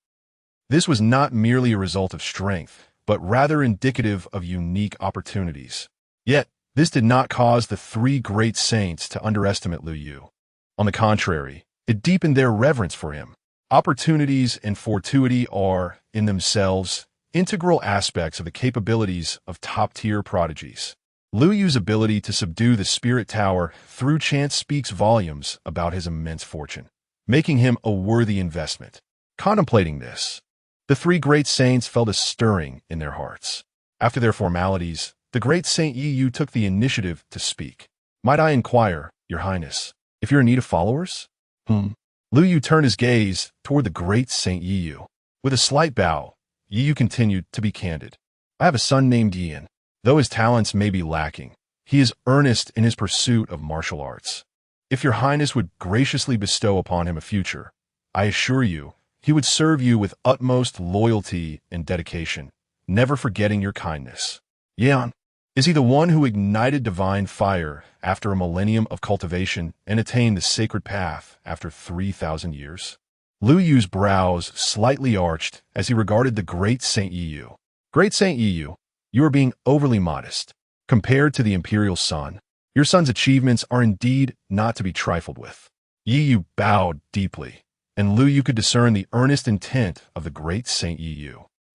This was not merely a result of strength, but rather indicative of unique opportunities. Yet, this did not cause the 3 great saints to underestimate Lu Yu. On the contrary, it deepened their reverence for him. Opportunities and fortuity are, in themselves, integral aspects of the capabilities of top-tier prodigies. Lu Yu's ability to subdue the spirit tower through chance speaks volumes about his immense fortune. making him a worthy investment. Contemplating this, the three great saints felt a stirring in their hearts. After their formalities, the great Saint Yi took the initiative to speak. "Might I inquire, Your Highness, if you're in need of followers?" Lu Yu turned his gaze toward the great Saint Yi. With a slight bow, Yi continued to be candid. "I have a son named Yan. Though his talents may be lacking, he is earnest in his pursuit of martial arts. If Your Highness would graciously bestow upon him a future, I assure you, he would serve you with utmost loyalty and dedication, never forgetting your kindness." Yan, is he the one who ignited divine fire after a millennium of cultivation and attained the sacred path after 3,000 years? Lu Yu's brows slightly arched as he regarded the great Saint Yi. "Great Saint Yi, you are being overly modest. Compared to the imperial son, your son's achievements are indeed not to be trifled with." Yi bowed deeply, and Lu Yu could discern the earnest intent of the great Saint Yi.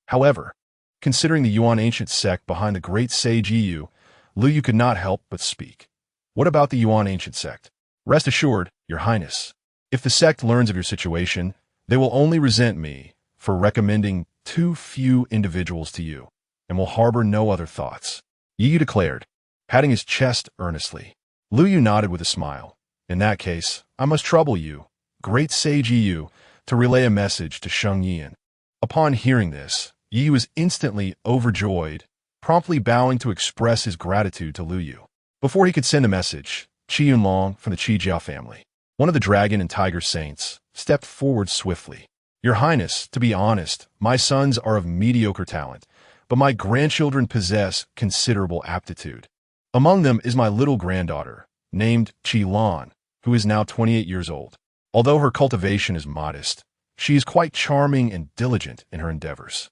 However, considering the Yuan ancient sect behind the great sage Yi, Lu Yu could not help but speak. "What about the Yuan ancient sect? Rest assured, Your Highness, if the sect learns of your situation, they will only resent me for recommending too few individuals to you, and will harbor no other thoughts," Yi declared, patting his chest earnestly. Lu Yu nodded with a smile. "In that case, I must trouble you, great sage Yi, to relay a message to Sheng Yan." Upon hearing this, Yi was instantly overjoyed, promptly bowing to express his gratitude to Lu Yu. Before he could send a message, Qi Yunlong from the Qijiao family, one of the dragon and tiger saints, stepped forward swiftly. "Your Highness, to be honest, my sons are of mediocre talent, but my grandchildren possess considerable aptitude. Among them is my little granddaughter, named Qi Lan, who is now 28 years old. Although her cultivation is modest, she is quite charming and diligent in her endeavors.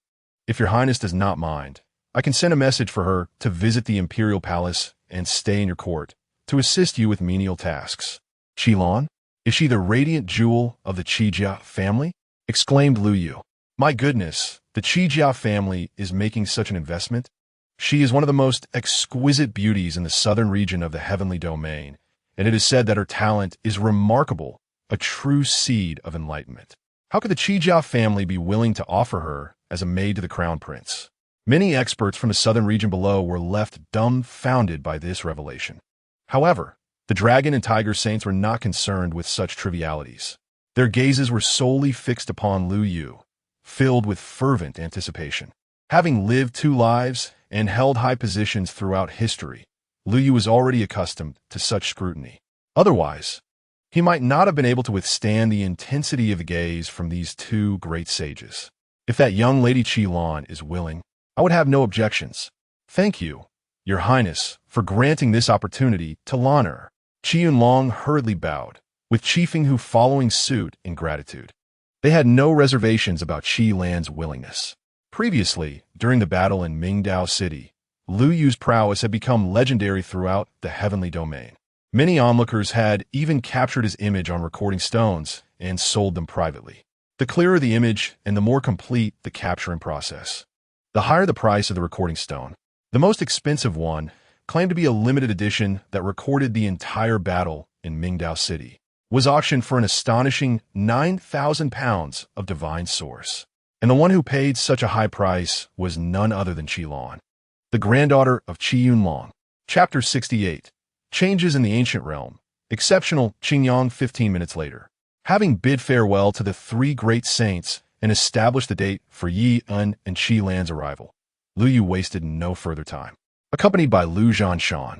If Your Highness does not mind, I can send a message for her to visit the imperial palace and stay in your court to assist you with menial tasks." "Qi Lan? Is she the radiant jewel of the Qijia family?" exclaimed Lu Yu. "My goodness, the Qijia family is making such an investment. She is one of the most exquisite beauties in the southern region of the heavenly domain, and it is said that her talent is remarkable, a true seed of enlightenment. How could the Qijia family be willing to offer her as a maid to the crown prince?" Many experts from the southern region below were left dumbfounded by this revelation. However, the dragon and tiger saints were not concerned with such trivialities. Their gazes were solely fixed upon Lu Yu, filled with fervent anticipation. Having lived 2 lives and held high positions throughout history, Lu Yu was already accustomed to such scrutiny. Otherwise, he might not have been able to withstand the intensity of the gaze from these 2 great sages. "If that young lady Qi Lan is willing, I would have no objections. Thank you, Your Highness, for granting this opportunity to Lan her." Qi Yunlong hurriedly bowed, with Qi Fenghu following suit in gratitude. They had no reservations about Qi Lan's willingness. Previously, during the battle in Mingdao City, Lu Yu's prowess had become legendary throughout the heavenly domain. Many onlookers had even captured his image on recording stones and sold them privately. The clearer the image and the more complete the capturing process, the higher the price of the recording stone. The most expensive one claimed to be a limited edition that recorded the entire battle in Mingdao City, was auctioned for an astonishing 9,000 pounds of divine source. And the one who paid such a high price was none other than Qi Lan, the granddaughter of Qi Yunlong. Chapter 68. Changes in the Ancient Realm. Exceptional Qingyang 15 minutes later. Having bid farewell to the 3 great saints and established the date for Yi En and Qi Lan's arrival, Lu Yu wasted no further time. Accompanied by Lu Zhanshan,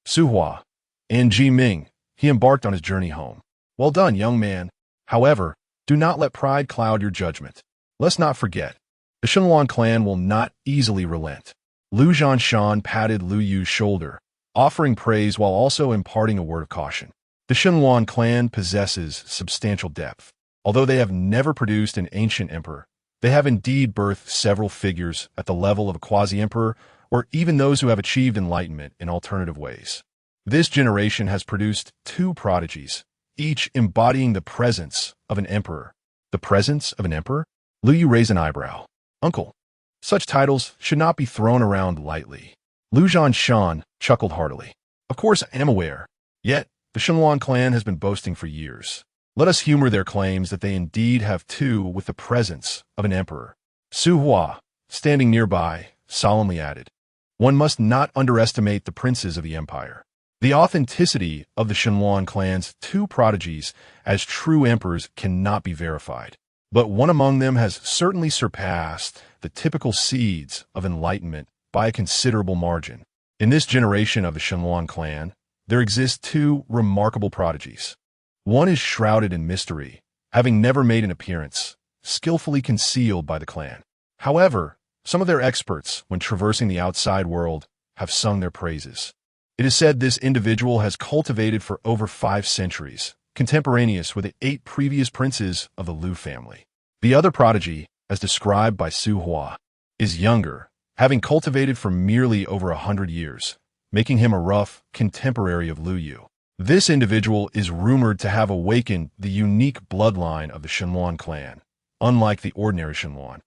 Su Hua, and Ji Ming, he embarked on his journey home. "Well done, young man. However, do not let pride cloud your judgment. Let's not forget, the Shenluan clan will not easily relent." Lu Zhanshan patted Lu Yu's shoulder, offering praise while also imparting a word of caution. The Shenluan clan possesses substantial depth. Although they have never produced an ancient emperor, they have indeed birthed several figures at the level of a quasi-emperor or even those who have achieved enlightenment in alternative ways. This generation has produced 2 prodigies, each embodying the presence of an emperor. The presence of an emperor? Lu Yu raised an eyebrow. "Uncle, such titles should not be thrown around lightly." Lu Zhanshan chuckled heartily. "Of course I am aware. Yet, the Shenluan clan has been boasting for years. Let us humor their claims that they indeed have two with the presence of an emperor. Su Hua, standing nearby, solemnly added, "One must not underestimate the princes of the empire. The authenticity of the Shenhuan clan's two prodigies as true emperors cannot be verified, but one among them has certainly surpassed the typical seeds of enlightenment by a considerable margin. In this generation of the Shenhuan clan, there exist two remarkable prodigies. One is shrouded in mystery, having never made an appearance, skillfully concealed by the clan. However, some of their experts, when traversing the outside world, have sung their praises. It is said this individual has cultivated for over 5 centuries, contemporaneous with the 8 previous princes of the Liu family. The other prodigy, as described by Su Hua, is younger, having cultivated for merely over 100 years, making him a rough contemporary of Liu Yu. This individual is rumored to have awakened the unique bloodline of the Shenhuan clan, unlike the ordinary Shenhuan,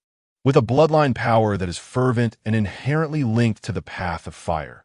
with a bloodline power that is fervent and inherently linked to the path of fire,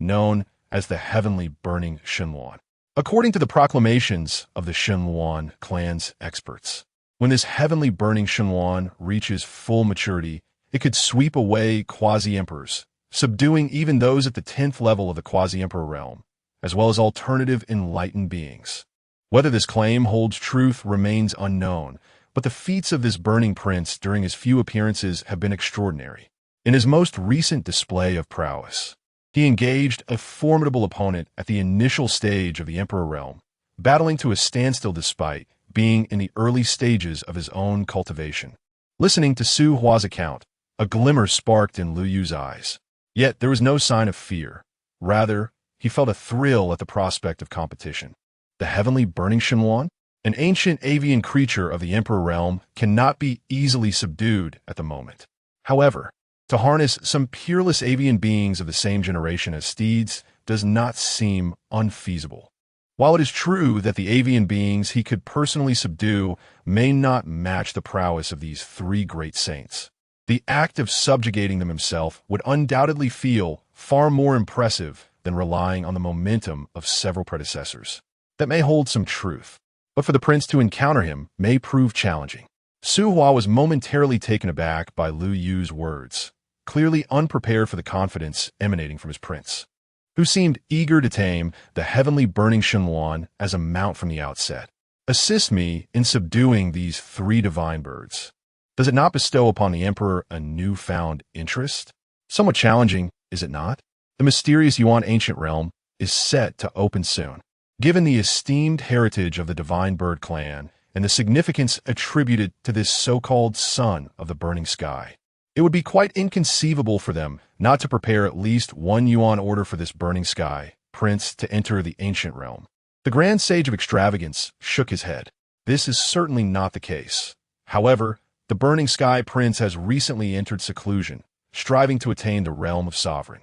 known as the heavenly burning Shenhuan. According to the proclamations of the Shenhuan clan's experts, when this heavenly burning Shenhuan reaches full maturity, it could sweep away quasi-emperors, subduing even those at the 10th level of the quasi-emperor realm, as well as alternative enlightened beings. Whether this claim holds truth remains unknown, but the feats of this burning prince during his few appearances have been extraordinary. In his most recent display of prowess, he engaged a formidable opponent at the initial stage of the Emperor realm, battling to a standstill despite being in the early stages of his own cultivation. Listening to Su Hua's account, a glimmer sparked in Liu Yu's eyes. Yet there was no sign of fear. Rather, he felt a thrill at the prospect of competition. The heavenly burning Shenhuan, an ancient avian creature of the Emperor realm, cannot be easily subdued at the moment. However, to harness some peerless avian beings of the same generation as steeds does not seem unfeasible. While it is true that the avian beings he could personally subdue may not match the prowess of these 3 great saints, the act of subjugating them himself would undoubtedly feel far more impressive than relying on the momentum of several predecessors. That may hold some truth, but for the prince to encounter him may prove challenging. Su Hua was momentarily taken aback by Liu Yu's words, clearly unprepared for the confidence emanating from his prince, who seemed eager to tame the heavenly burning Shenhuan as a mount from the outset. Assist me in subduing these 3 divine birds. Does it not bestow upon the emperor a newfound interest? Somewhat challenging, is it not? The mysterious Yuan ancient realm is set to open soon. Given the esteemed heritage of the divine bird clan and the significance attributed to this so-called son of the burning sky, it would be quite inconceivable for them not to prepare at least 1 Yuan order for this burning sky prince to enter the ancient realm. The grand sage of extravagance shook his head. This is certainly not the case. However, the burning sky prince has recently entered seclusion, striving to attain the realm of sovereign.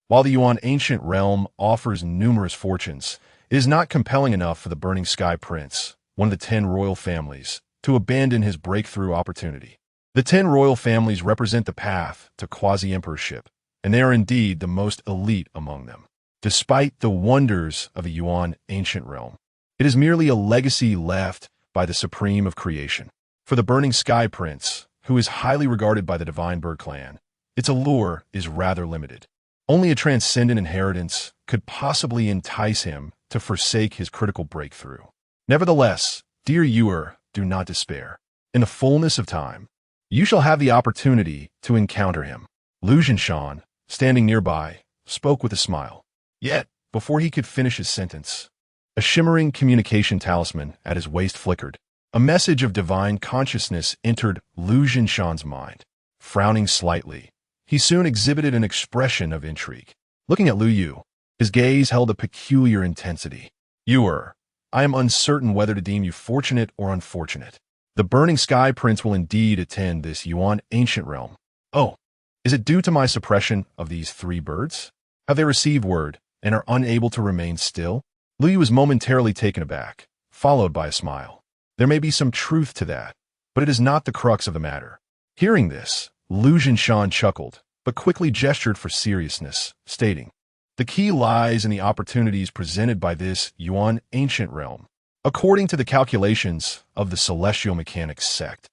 While the Yuan ancient realm offers numerous fortunes, it is not compelling enough for the burning sky prince, one of the 10 royal families, to abandon his breakthrough opportunity. The 10 royal families represent the path to quasi-emperorship, and they are indeed the most elite among them. Despite the wonders of the Yuan ancient realm, it is merely a legacy left by the supreme of creation. For the burning sky prince, who is highly regarded by the divine bird clan, its allure is rather limited. Only a transcendent inheritance could possibly entice him to forsake his critical breakthrough. Nevertheless, dear Yuer, do not despair. In the fullness of time, you shall have the opportunity to encounter him. Lu Zhinshan, standing nearby, spoke with a smile. Yet, before he could finish his sentence, a shimmering communication talisman at his waist flickered. A message of divine consciousness entered Lu Zhinshan's mind. Frowning slightly, he soon exhibited an expression of intrigue. Looking at Liu Yu, his gaze held a peculiar intensity. Yuer, I am uncertain whether to deem you fortunate or unfortunate. The burning sky prince will indeed attend this Yuan ancient realm. Oh, is it due to my suppression of these 3 birds? Have they received word and are unable to remain still? Liu Yu was momentarily taken aback, followed by a smile. There may be some truth to that, but it is not the crux of the matter. Hearing this, Lu Zhinshan chuckled, but quickly gestured for seriousness, stating, the key lies in the opportunities presented by this Yuan ancient realm. According to the calculations of the celestial mechanics sect,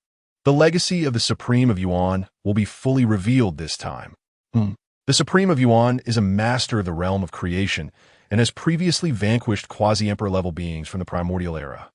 the legacy of the Supreme of Yuan will be fully revealed this time. The Supreme of Yuan is a master of the realm of creation and has previously vanquished quasi-emperor level beings from the primordial era.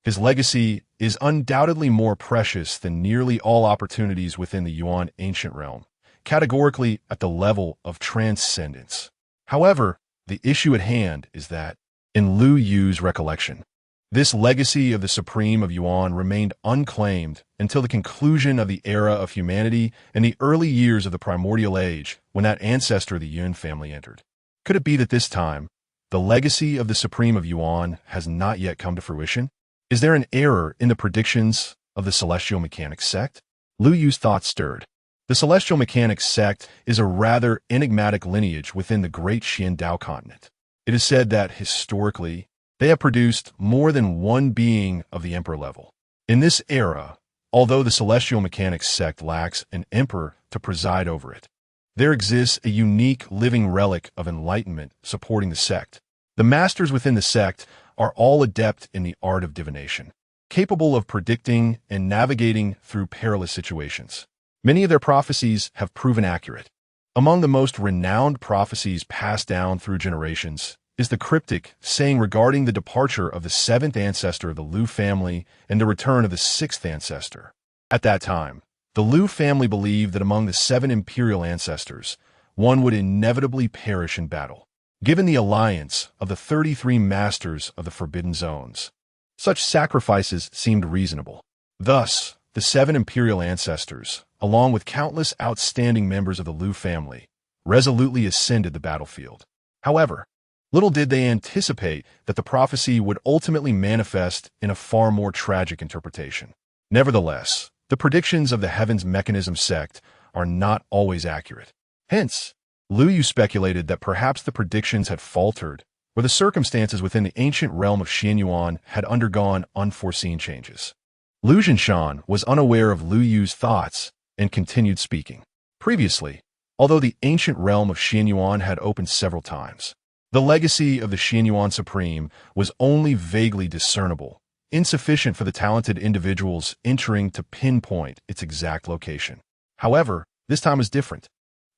His legacy is undoubtedly more precious than nearly all opportunities within the Yuan ancient realm, categorically at the level of transcendence. However, the issue at hand is that, in Lu Yu's recollection, this legacy of the Supreme of Yuan remained unclaimed until the conclusion of the era of humanity and the early years of the primordial age when that ancestor of the Yun family entered. Could it be that this time, the legacy of the Supreme of Yuan has not yet come to fruition? Is there an error in the predictions of the Celestial Mechanics sect? Lu Yu's thoughts stirred. The Celestial Mechanics sect is a rather enigmatic lineage within the great Xiandao continent. It is said that, historically, they have produced more than one being of the emperor level. In this era, although the Celestial Mechanics sect lacks an emperor to preside over it, there exists a unique living relic of enlightenment supporting the sect. The masters within the sect are all adept in the art of divination, capable of predicting and navigating through perilous situations. Many of their prophecies have proven accurate. Among the most renowned prophecies passed down through generations is the cryptic saying regarding the departure of the seventh ancestor of the Lu family and the return of the sixth ancestor. At that time, the Lu family believed that among the 7 imperial ancestors, one would inevitably perish in battle. Given the alliance of the 33 masters of the Forbidden Zones, such sacrifices seemed reasonable. Thus, the 7 imperial ancestors, along with countless outstanding members of the Lu family, resolutely ascended the battlefield. However, little did they anticipate that the prophecy would ultimately manifest in a far more tragic interpretation. Nevertheless, the predictions of the Heaven's Mechanism sect are not always accurate. Hence, Lu Yu speculated that perhaps the predictions had faltered, or the circumstances within the ancient realm of Xianyuan had undergone unforeseen changes. Lu Jinshan was unaware of Lu Yu's thoughts and continued speaking. Previously, although the ancient realm of Xianyuan had opened several times, the legacy of the Xianyuan Supreme was only vaguely discernible, insufficient for the talented individuals entering to pinpoint its exact location. However, this time was different.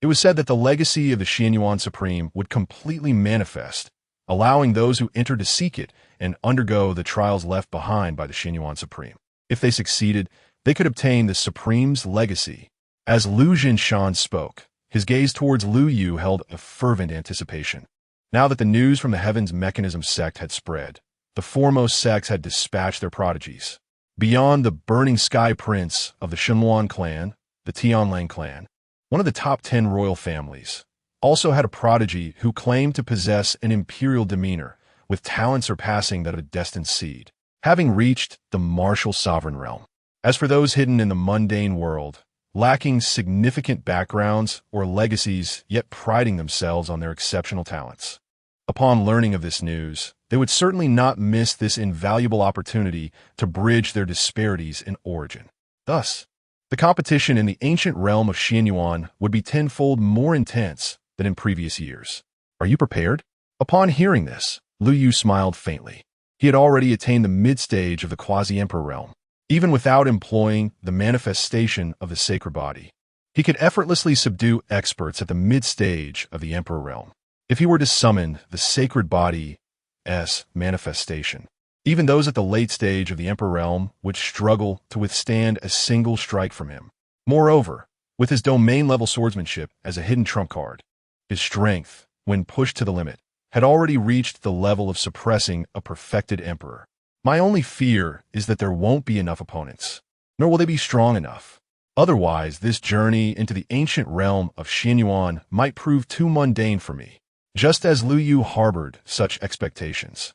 It was said that the legacy of the Xianyuan Supreme would completely manifest, allowing those who entered to seek it and undergo the trials left behind by the Xianyuan Supreme. If they succeeded, they could obtain the Supreme's legacy. As Lu Jinshan spoke, his gaze towards Lu Yu held a fervent anticipation. Now that the news from the Heaven's Mechanism sect had spread, the foremost sects had dispatched their prodigies. Beyond the Burning Sky Prince of the Shenluan clan, the Tianlang clan, one of the top 10 royal families, also had a prodigy who claimed to possess an imperial demeanor, with talent surpassing that of a destined seed, having reached the martial sovereign realm. As for those hidden in the mundane world, lacking significant backgrounds or legacies yet priding themselves on their exceptional talents, upon learning of this news, they would certainly not miss this invaluable opportunity to bridge their disparities in origin. Thus, the competition in the ancient realm of Xianyuan would be tenfold more intense than in previous years. Are you prepared? Upon hearing this, Lu Yu smiled faintly. He had already attained the mid-stage of the quasi-emperor realm. Even without employing the manifestation of the sacred body, he could effortlessly subdue experts at the mid-stage of the emperor realm. If he were to summon the sacred body's manifestation, even those at the late stage of the emperor realm would struggle to withstand a single strike from him. Moreover, with his domain-level swordsmanship as a hidden trump card, his strength, when pushed to the limit, had already reached the level of suppressing a perfected emperor. My only fear is that there won't be enough opponents, nor will they be strong enough. Otherwise, this journey into the ancient realm of Xianyuan might prove too mundane for me, just as Lu Yu harbored such expectations.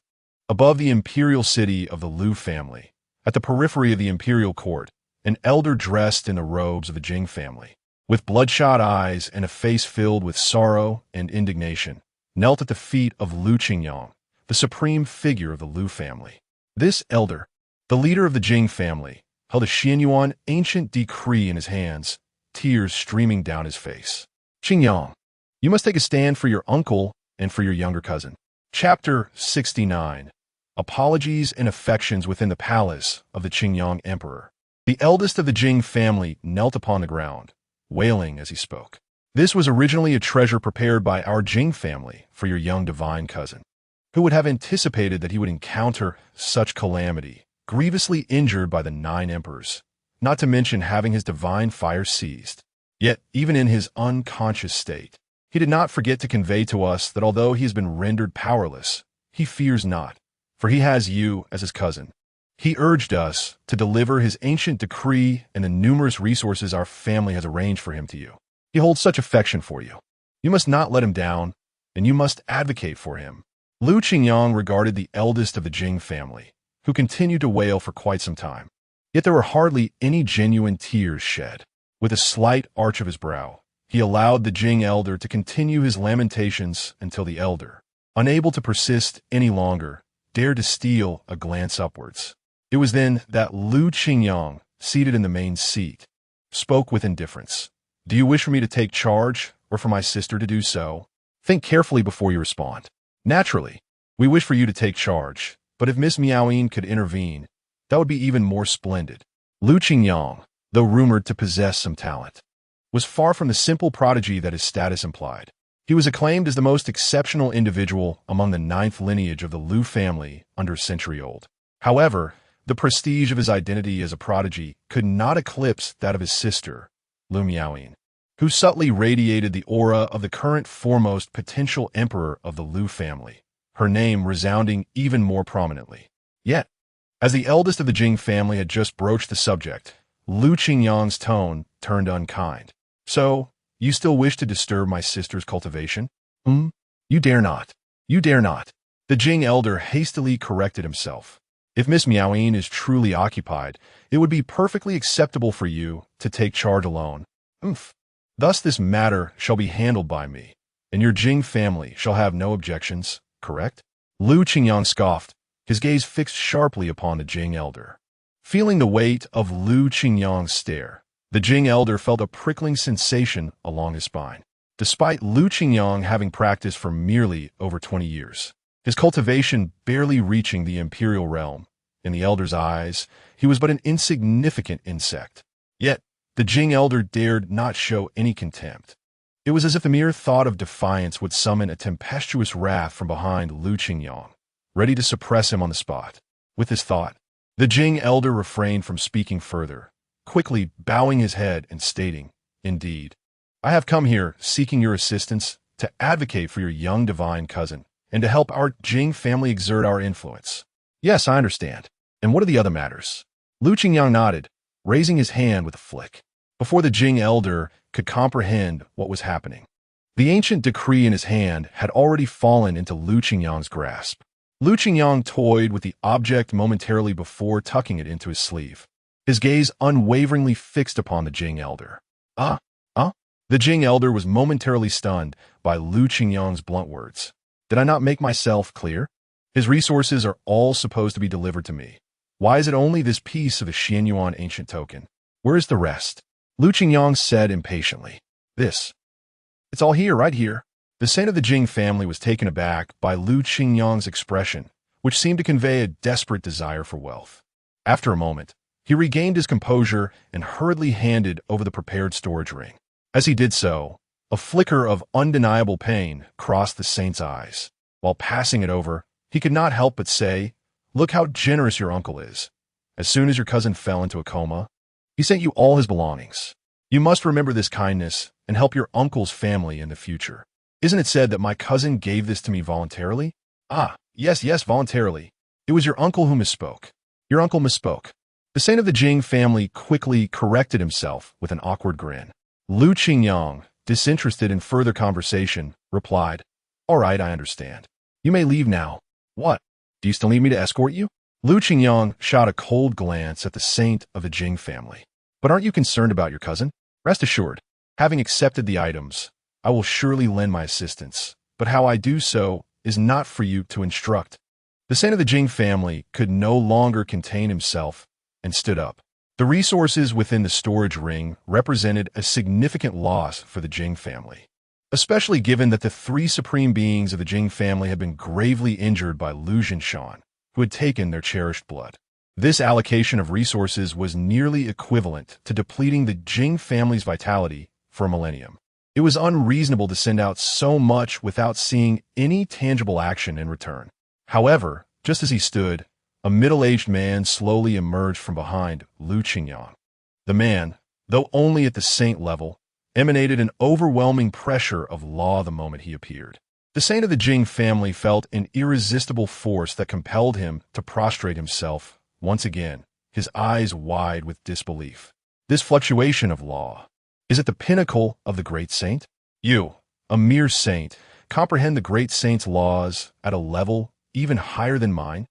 Above the imperial city of the Lu family, at the periphery of the imperial court, an elder dressed in the robes of the Jing family, with bloodshot eyes and a face filled with sorrow and indignation, knelt at the feet of Lu Qingyang, the supreme figure of the Lu family. This elder, the leader of the Jing family, held a Xianyuan ancient decree in his hands, tears streaming down his face. Qingyang, you must take a stand for your uncle and for your younger cousin. Chapter 69. apologies and affections within the palace of the Qingyang emperor. The eldest of the Jing family knelt upon the ground, wailing as he spoke. This was originally a treasure prepared by our Jing family for your young divine cousin. Who would have anticipated that he would encounter such calamity, grievously injured by the 9 emperors, not to mention having his divine fire seized? Yet, even in his unconscious state, he did not forget to convey to us that although he has been rendered powerless, he fears not, for he has you as his cousin. He urged us to deliver his ancient decree and the numerous resources our family has arranged for him to you. He holds such affection for you. You must not let him down, and you must advocate for him. Lu Qingyang regarded the eldest of the Jing family, who continued to wail for quite some time. Yet there were hardly any genuine tears shed. With a slight arch of his brow, he allowed the Jing elder to continue his lamentations until the elder, unable to persist any longer, dared to steal a glance upwards. It was then that Lu Qingyang, seated in the main seat, spoke with indifference. Do you wish for me to take charge, or for my sister to do so? Think carefully before you respond. Naturally, we wish for you to take charge, but if Miss Miaoyin could intervene, that would be even more splendid. Lu Qingyang, though rumored to possess some talent, was far from the simple prodigy that his status implied. He was acclaimed as the most exceptional individual among the 9th lineage of the Lu family under a century old. However, the prestige of his identity as a prodigy could not eclipse that of his sister, Lu Miaoyin, who subtly radiated the aura of the current foremost potential emperor of the Lu family, her name resounding even more prominently. Yet, as the eldest of the Jing family had just broached the subject, Lu Qingyang's tone turned unkind. So, you still wish to disturb my sister's cultivation? You dare not. You dare not. The Jing elder hastily corrected himself. If Miss Miaoyin is truly occupied, it would be perfectly acceptable for you to take charge alone. Thus this matter shall be handled by me, and your Jing family shall have no objections, correct? Lu Qingyang scoffed, his gaze fixed sharply upon the Jing elder. Feeling the weight of Lu Qingyang's stare, the Jing elder felt a prickling sensation along his spine. Despite Lu Qingyang having practiced for merely over 20 years, his cultivation barely reaching the imperial realm, in the elder's eyes, he was but an insignificant insect. Yet, the Jing elder dared not show any contempt. It was as if the mere thought of defiance would summon a tempestuous wrath from behind Lu Qingyang, ready to suppress him on the spot. With this thought, the Jing elder refrained from speaking further, quickly bowing his head and stating, Indeed, I have come here seeking your assistance to advocate for your young divine cousin and to help our Jing family exert our influence. Yes, I understand. And what are the other matters? Lu Qingyang nodded, raising his hand with a flick, before the Jing elder could comprehend what was happening. The ancient decree in his hand had already fallen into Lu Qingyang's grasp. Lu Qingyang toyed with the object momentarily before tucking it into his sleeve, his gaze unwaveringly fixed upon the Jing elder. The Jing elder was momentarily stunned by Lu Qingyang's blunt words. Did I not make myself clear? His resources are all supposed to be delivered to me. Why is it only this piece of the Xianyuan ancient token? Where is the rest? Lu Qingyang said impatiently. It's all here, right here. The saint of the Jing family was taken aback by Lu Qingyang's expression, which seemed to convey a desperate desire for wealth. After a moment, he regained his composure and hurriedly handed over the prepared storage ring. As he did so, a flicker of undeniable pain crossed the saint's eyes. While passing it over, he could not help but say, Look how generous your uncle is. As soon as your cousin fell into a coma, he sent you all his belongings. You must remember this kindness and help your uncle's family in the future. Isn't it said that my cousin gave this to me voluntarily? Yes, voluntarily. It was your uncle who misspoke. Your uncle misspoke. The saint of the Jing family quickly corrected himself with an awkward grin. Lu Qingyang, disinterested in further conversation, replied, All right, I understand. You may leave now. What? Do you still need me to escort you? Lu Qingyang shot a cold glance at the saint of the Jing family. But aren't you concerned about your cousin? Rest assured, having accepted the items, I will surely lend my assistance, but how I do so is not for you to instruct. The saint of the Jing family could no longer contain himself and stood up. The resources within the storage ring represented a significant loss for the Jing family, especially given that the 3 supreme beings of the Jing family had been gravely injured by Lu Jinshan, who had taken their cherished blood. This allocation of resources was nearly equivalent to depleting the Jing family's vitality for a millennium. It was unreasonable to send out so much without seeing any tangible action in return. However, just as he stood, a middle-aged man slowly emerged from behind Lu Qingyang. The man, though only at the saint level, emanated an overwhelming pressure of law the moment he appeared. The saint of the Jing family felt an irresistible force that compelled him to prostrate himself once again, his eyes wide with disbelief. This fluctuation of law, is it the pinnacle of the great saint? You, a mere saint, comprehend the great saint's laws at a level even higher than mine?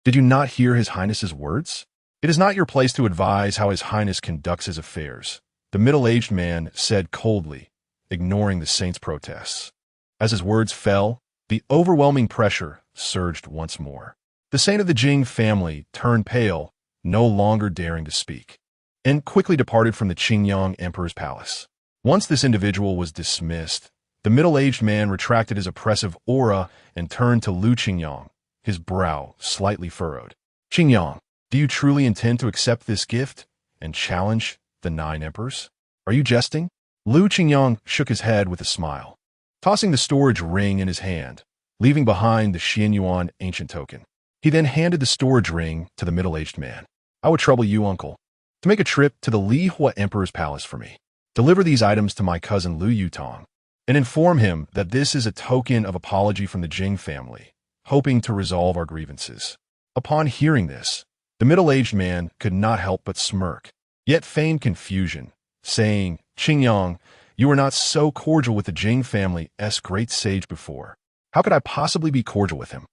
Did you not hear His Highness's words? It is not your place to advise how His Highness conducts his affairs, the middle-aged man said coldly, ignoring the saint's protests. As his words fell, the overwhelming pressure surged once more. The saint of the Jing family turned pale, no longer daring to speak, and quickly departed from the Qingyang Emperor's palace. Once this individual was dismissed, the middle-aged man retracted his oppressive aura and turned to Lu Qingyang, his brow slightly furrowed. Qingyang, do you truly intend to accept this gift and challenge the 9 emperors? Are you jesting? Lu Qingyang shook his head with a smile, tossing the storage ring in his hand, leaving behind the Xianyuan ancient token. He then handed the storage ring to the middle-aged man. I would trouble you, uncle, to make a trip to the Li Hua Emperor's palace for me. Deliver these items to my cousin Lu Yutong, and inform him that this is a token of apology from the Jing family, hoping to resolve our grievances. Upon hearing this, the middle-aged man could not help but smirk, yet feigned confusion, saying, Qingyang, you were not so cordial with the Jing family's great sage before. How could I possibly be cordial with him?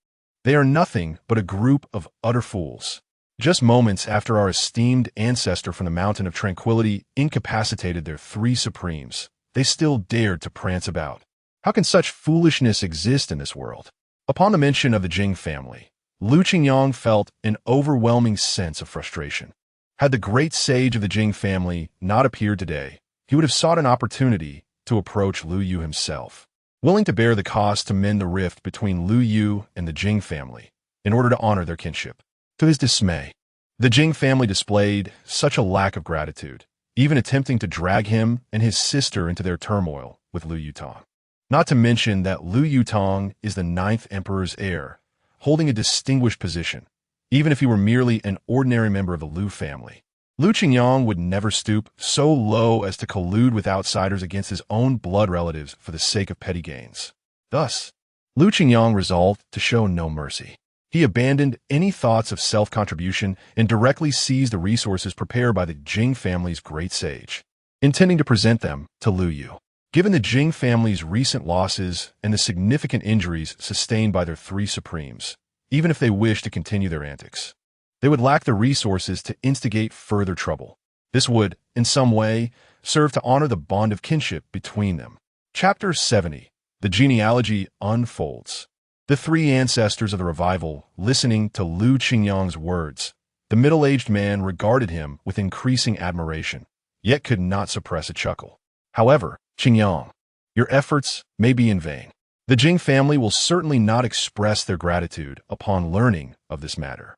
They are nothing but a group of utter fools. Just moments after our esteemed ancestor from the Mountain of Tranquility incapacitated their 3 supremes, they still dared to prance about. How can such foolishness exist in this world? Upon the mention of the Jing family, Lu Qingyang felt an overwhelming sense of frustration. Had the great sage of the Jing family not appeared today, he would have sought an opportunity to approach Lu Yu himself, willing to bear the cost to mend the rift between Lu Yu and the Jing family in order to honor their kinship. To his dismay, the Jing family displayed such a lack of gratitude, even attempting to drag him and his sister into their turmoil with Lu Yutong. Not to mention that Lu Yutong is the 9th emperor's heir, holding a distinguished position, even if he were merely an ordinary member of the Lu family. Lu Qingyang would never stoop so low as to collude with outsiders against his own blood relatives for the sake of petty gains. Thus, Lu Qingyang resolved to show no mercy. He abandoned any thoughts of self-contribution and directly seized the resources prepared by the Jing family's great sage, intending to present them to Lu Yu. Given the Jing family's recent losses and the significant injuries sustained by their 3 supremes, even if they wished to continue their antics, they would lack the resources to instigate further trouble. This would, in some way, serve to honor the bond of kinship between them. Chapter 70. The genealogy unfolds. The 3 ancestors of the revival, listening to Lu Qingyang's words, the middle-aged man regarded him with increasing admiration, yet could not suppress a chuckle. However, Qingyang, your efforts may be in vain. The Jing family will certainly not express their gratitude upon learning of this matter.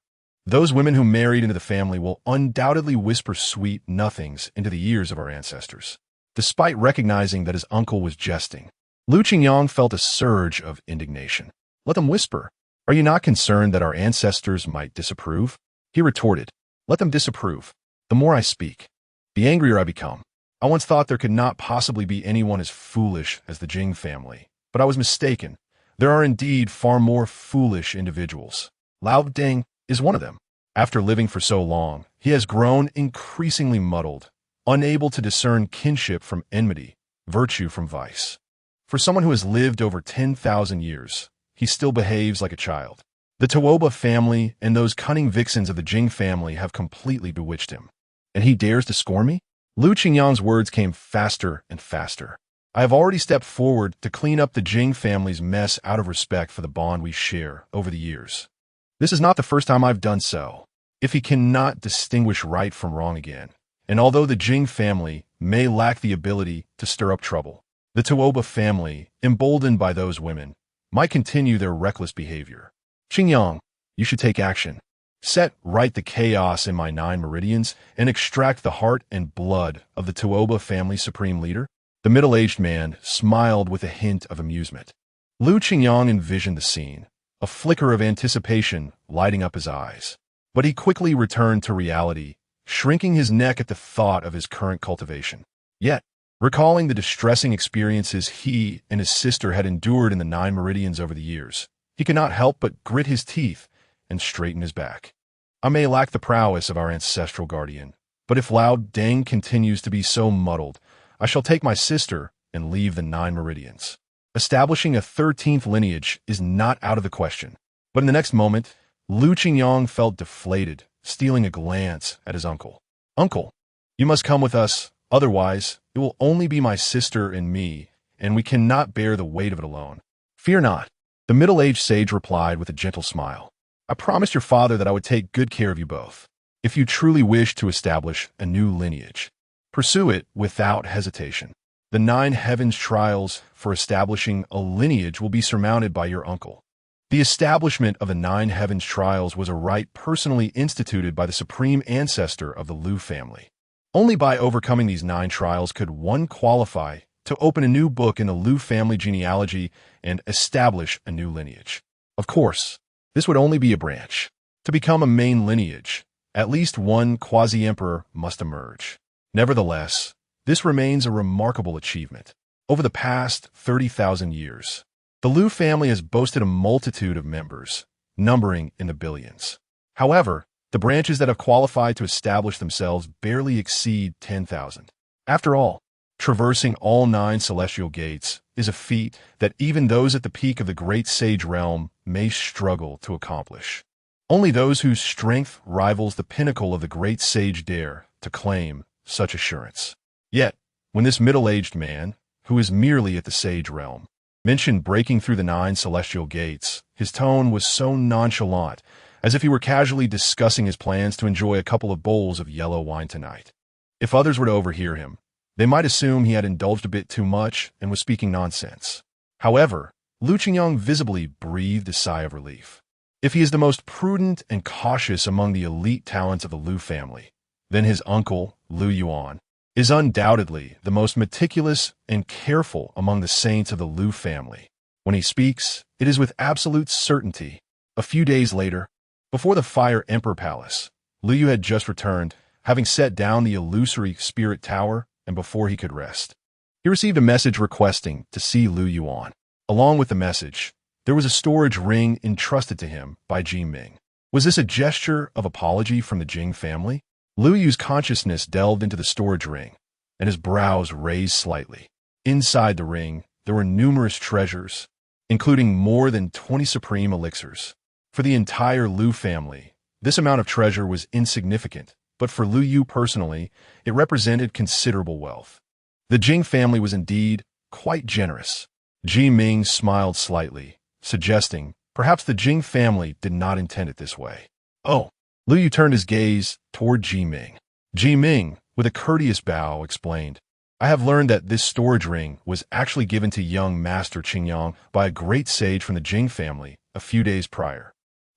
Those women who married into the family will undoubtedly whisper sweet nothings into the ears of our ancestors. Despite recognizing that his uncle was jesting, Lu Qingyang felt a surge of indignation. Let them whisper. Are you not concerned that our ancestors might disapprove? He retorted, let them disapprove. The more I speak, the angrier I become. I once thought there could not possibly be anyone as foolish as the Jing family, but I was mistaken. There are indeed far more foolish individuals. Lao Deng is one of them. After living for so long, he has grown increasingly muddled, unable to discern kinship from enmity, virtue from vice. For someone who has lived over 10,000 years, he still behaves like a child. The Tuoba family and those cunning vixens of the Jing family have completely bewitched him. And he dares to scorn me? Lu Qingyang's words came faster and faster. I have already stepped forward to clean up the Jing family's mess out of respect for the bond we share over the years. This is not the first time I've done so. If he cannot distinguish right from wrong again, and although the Jing family may lack the ability to stir up trouble, the Tuoba family, emboldened by those women, might continue their reckless behavior. Qingyang, You should take action. Set right the chaos in my 9 meridians and extract the heart and blood of the Tuoba family supreme leader." The middle-aged man smiled with a hint of amusement. Lu Qingyang envisioned the scene, a flicker of anticipation lighting up his eyes. But he quickly returned to reality, shrinking his neck at the thought of his current cultivation. Yet, recalling the distressing experiences he and his sister had endured in the 9 meridians over the years, he could not help but grit his teeth and straighten his back. "I may lack the prowess of our ancestral guardian, but if Lao Deng continues to be so muddled, I shall take my sister and leave the 9 meridians. Establishing a 13th lineage is not out of the question." But in the next moment, Lu Qingyang felt deflated, stealing a glance at his uncle. "Uncle, you must come with us, otherwise it will only be my sister and me, and we cannot bear the weight of it alone." "Fear not," the middle-aged sage replied with a gentle smile. "I promised your father that I would take good care of you both. If you truly wish to establish a new lineage, pursue it without hesitation. The 9 heavens trials for establishing a lineage will be surmounted by your uncle." The establishment of the 9 heavens trials was a rite personally instituted by the supreme ancestor of the Lu family. Only by overcoming these 9 trials could one qualify to open a new book in the Lu family genealogy and establish a new lineage. Of course, this would only be a branch. To become a main lineage, at least one quasi-emperor must emerge. Nevertheless, this remains a remarkable achievement. Over the past 30,000 years, the Lu family has boasted a multitude of members, numbering in the billions. However, the branches that have qualified to establish themselves barely exceed 10,000. After all, traversing all 9 celestial gates is a feat that even those at the peak of the great sage realm may struggle to accomplish. Only those whose strength rivals the pinnacle of the great sage dare to claim such assurance. Yet, when this middle-aged man, who is merely at the sage realm, mentioned breaking through the 9 celestial gates, his tone was so nonchalant, as if he were casually discussing his plans to enjoy a couple of bowls of yellow wine tonight. If others were to overhear him, they might assume he had indulged a bit too much and was speaking nonsense. However, Lu Qingyang visibly breathed a sigh of relief. If he is the most prudent and cautious among the elite talents of the Lu family, then his uncle, Lu Yuan, is undoubtedly the most meticulous and careful among the saints of the Lu family. When he speaks, it is with absolute certainty. A few days later, before the Fire Emperor Palace, Lu Yu had just returned, having set down the illusory spirit tower, and before he could rest, he received a message requesting to see Lu Yuan. Along with the message, there was a storage ring entrusted to him by Ji Ming. Was this a gesture of apology from the Jing family? Lu Yu's consciousness delved into the storage ring, and his brows raised slightly. Inside the ring, there were numerous treasures, including more than 20 supreme elixirs. For the entire Lu family, this amount of treasure was insignificant, but for Lu Yu personally, it represented considerable wealth. The Jing family was indeed quite generous. Ji Ming smiled slightly, suggesting perhaps the Jing family did not intend it this way. "Oh." Lu Yu turned his gaze toward Ji Ming. Ji Ming, with a courteous bow, explained, "I have learned that this storage ring was actually given to young Master Qingyang by a great sage from the Jing family a few days prior.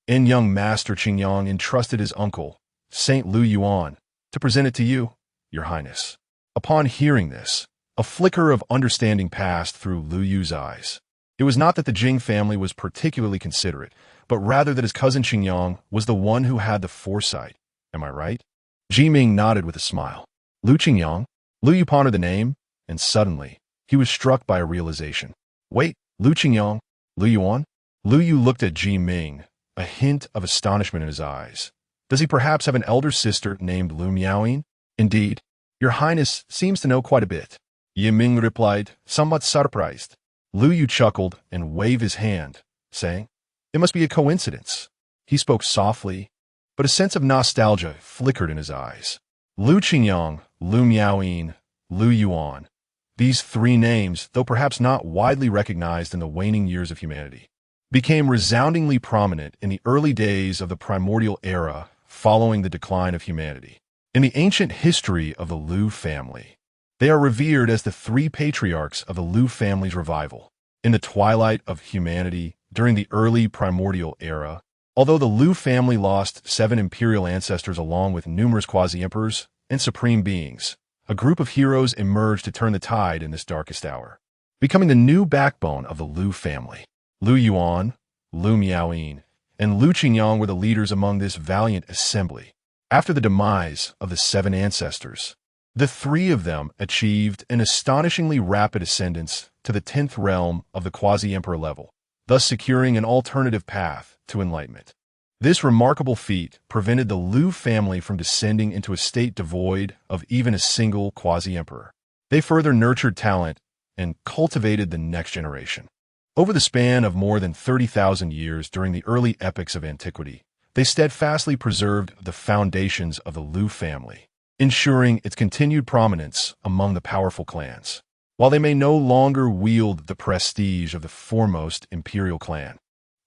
And young Master Qingyang entrusted his uncle, Saint Lu Yuan, to present it to you, Your Highness." Upon hearing this, a flicker of understanding passed through Lu Yu's eyes. It was not that the Jing family was particularly considerate, but rather that his cousin Qingyang was the one who had the foresight. Am I right? Ji Ming nodded with a smile. Lu Qingyang? Lu Yu pondered the name, and suddenly, he was struck by a realization. Wait, Lu Qingyang? Lu Yuan? Lu Yu looked at Ji Ming, a hint of astonishment in his eyes. Does he perhaps have an elder sister named Lu Miaoyin? Indeed, Your Highness seems to know quite a bit. Yi Ming replied, somewhat surprised. Lu Yu chuckled and waved his hand, saying, "It must be a coincidence." He spoke softly, but a sense of nostalgia flickered in his eyes. Lu Qingyang, Lu Miaoyin, Lu Yuan. These 3 names, though perhaps not widely recognized in the waning years of humanity, became resoundingly prominent in the early days of the primordial era following the decline of humanity. In the ancient history of the Lu family, they are revered as the 3 patriarchs of the Lu family's revival. In the twilight of humanity, during the early primordial era, Although the Liu family lost 7 imperial ancestors along with numerous quasi-emperors and supreme beings, a group of heroes emerged to turn the tide in this darkest hour, becoming the new backbone of the Liu family. Liu Yuan, Liu Miaoyin, and Liu Qingyang were the leaders among this valiant assembly. After the demise of the 7 ancestors, the 3 of them achieved an astonishingly rapid ascendance to the 10th realm of the quasi-emperor level, thus securing an alternative path to enlightenment. This remarkable feat prevented the Liu family from descending into a state devoid of even a single quasi-emperor. They further nurtured talent and cultivated the next generation. Over the span of more than 30,000 years during the early epochs of antiquity, they steadfastly preserved the foundations of the Liu family, ensuring its continued prominence among the powerful clans. While they may no longer wield the prestige of the foremost imperial clan,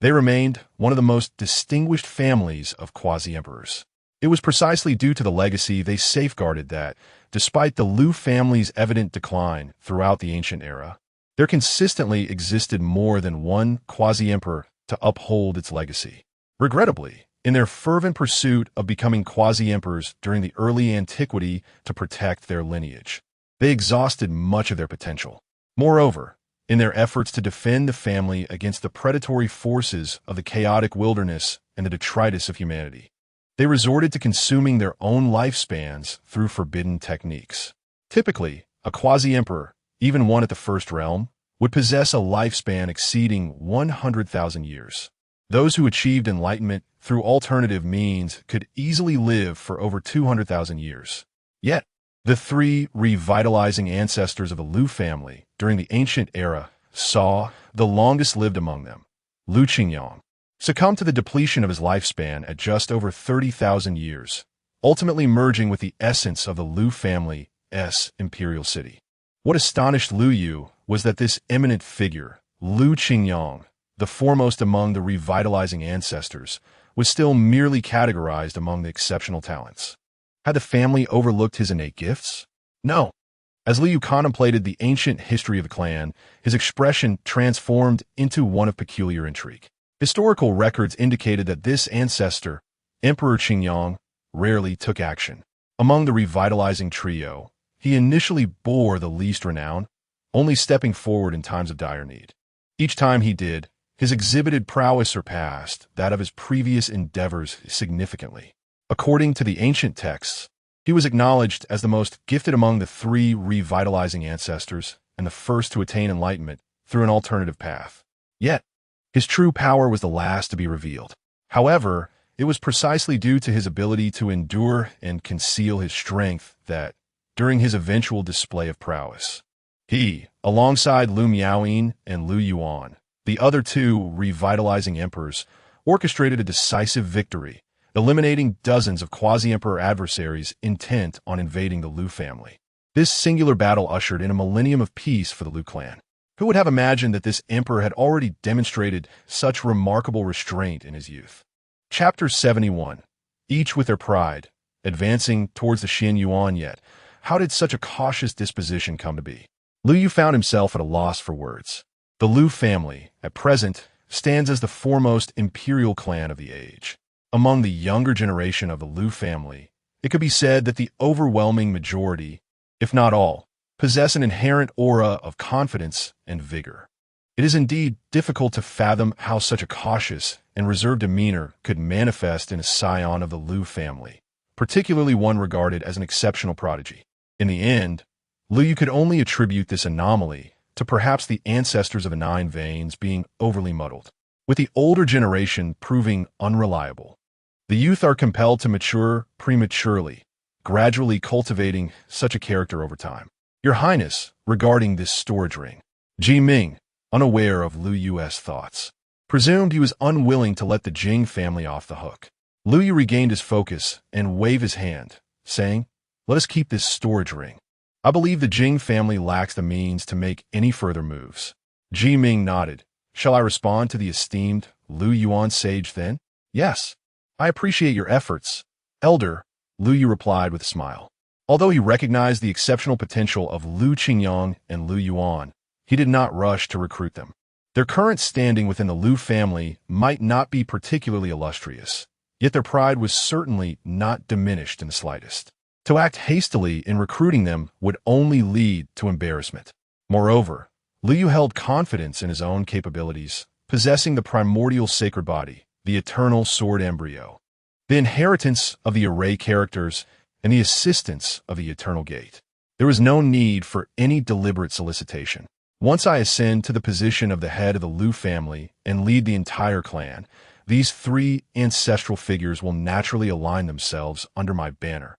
they remained one of the most distinguished families of quasi-emperors. It was precisely due to the legacy they safeguarded that, despite the Liu family's evident decline throughout the ancient era, there consistently existed more than one quasi-emperor to uphold its legacy. Regrettably, in their fervent pursuit of becoming quasi-emperors during the early antiquity to protect their lineage, they exhausted much of their potential. Moreover, in their efforts to defend the family against the predatory forces of the chaotic wilderness and the detritus of humanity, they resorted to consuming their own lifespans through forbidden techniques. Typically, a quasi-emperor, even one at the first realm, would possess a lifespan exceeding 100,000 years. Those who achieved enlightenment through alternative means could easily live for over 200,000 years. Yet, the 3 revitalizing ancestors of the Liu family during the ancient era saw the longest-lived among them, Liu Qingyang, succumb to the depletion of his lifespan at just over 30,000 years, ultimately merging with the essence of the Liu family's imperial city. What astonished Liu Yu was that this eminent figure, Liu Qingyang, the foremost among the revitalizing ancestors, was still merely categorized among the exceptional talents. Had the family overlooked his innate gifts? No. As Liu contemplated the ancient history of the clan, his expression transformed into one of peculiar intrigue. Historical records indicated that this ancestor, Emperor Qingyang, rarely took action. Among the revitalizing trio, he initially bore the least renown, only stepping forward in times of dire need. Each time he did, his exhibited prowess surpassed that of his previous endeavors significantly. According to the ancient texts, he was acknowledged as the most gifted among the 3 revitalizing ancestors and the first to attain enlightenment through an alternative path. Yet, his true power was the last to be revealed. However, it was precisely due to his ability to endure and conceal his strength that, during his eventual display of prowess, he, alongside Liu Miaoyin and Liu Yuan, the other 2 revitalizing emperors, orchestrated a decisive victory, eliminating dozens of quasi-emperor adversaries intent on invading the Liu family. This singular battle ushered in a millennium of peace for the Liu clan. Who would have imagined that this emperor had already demonstrated such remarkable restraint in his youth? Chapter 71. Each with their pride, advancing towards the Xin Yuan. Yet, how did such a cautious disposition come to be? Liu Yu found himself at a loss for words. The Liu family, at present, stands as the foremost imperial clan of the age. Among the younger generation of the Liu family, it could be said that the overwhelming majority, if not all, possess an inherent aura of confidence and vigor. It is indeed difficult to fathom how such a cautious and reserved demeanor could manifest in a scion of the Liu family, particularly one regarded as an exceptional prodigy. In the end, Liu could only attribute this anomaly to perhaps the ancestors of the 9 veins being overly muddled, with the older generation proving unreliable. The youth are compelled to mature prematurely, gradually cultivating such a character over time. Your Highness, regarding this storage ring, Ji Ming, unaware of Liu Yu's thoughts, presumed he was unwilling to let the Jing family off the hook. Liu Yu regained his focus and waved his hand, saying, "Let us keep this storage ring. I believe the Jing family lacks the means to make any further moves." Ji Ming nodded. "Shall I respond to the esteemed Liu Yuan sage then?" "Yes. I appreciate your efforts, Elder," Liu Yu replied with a smile. Although he recognized the exceptional potential of Liu Qingyang and Liu Yuan, he did not rush to recruit them. Their current standing within the Liu family might not be particularly illustrious, yet their pride was certainly not diminished in the slightest. To act hastily in recruiting them would only lead to embarrassment. Moreover, Liu held confidence in his own capabilities, possessing the primordial sacred body, the eternal sword embryo, the inheritance of the array characters, and the assistance of the eternal gate. There was no need for any deliberate solicitation. Once I ascend to the position of the head of the Liu family and lead the entire clan, these three ancestral figures will naturally align themselves under my banner.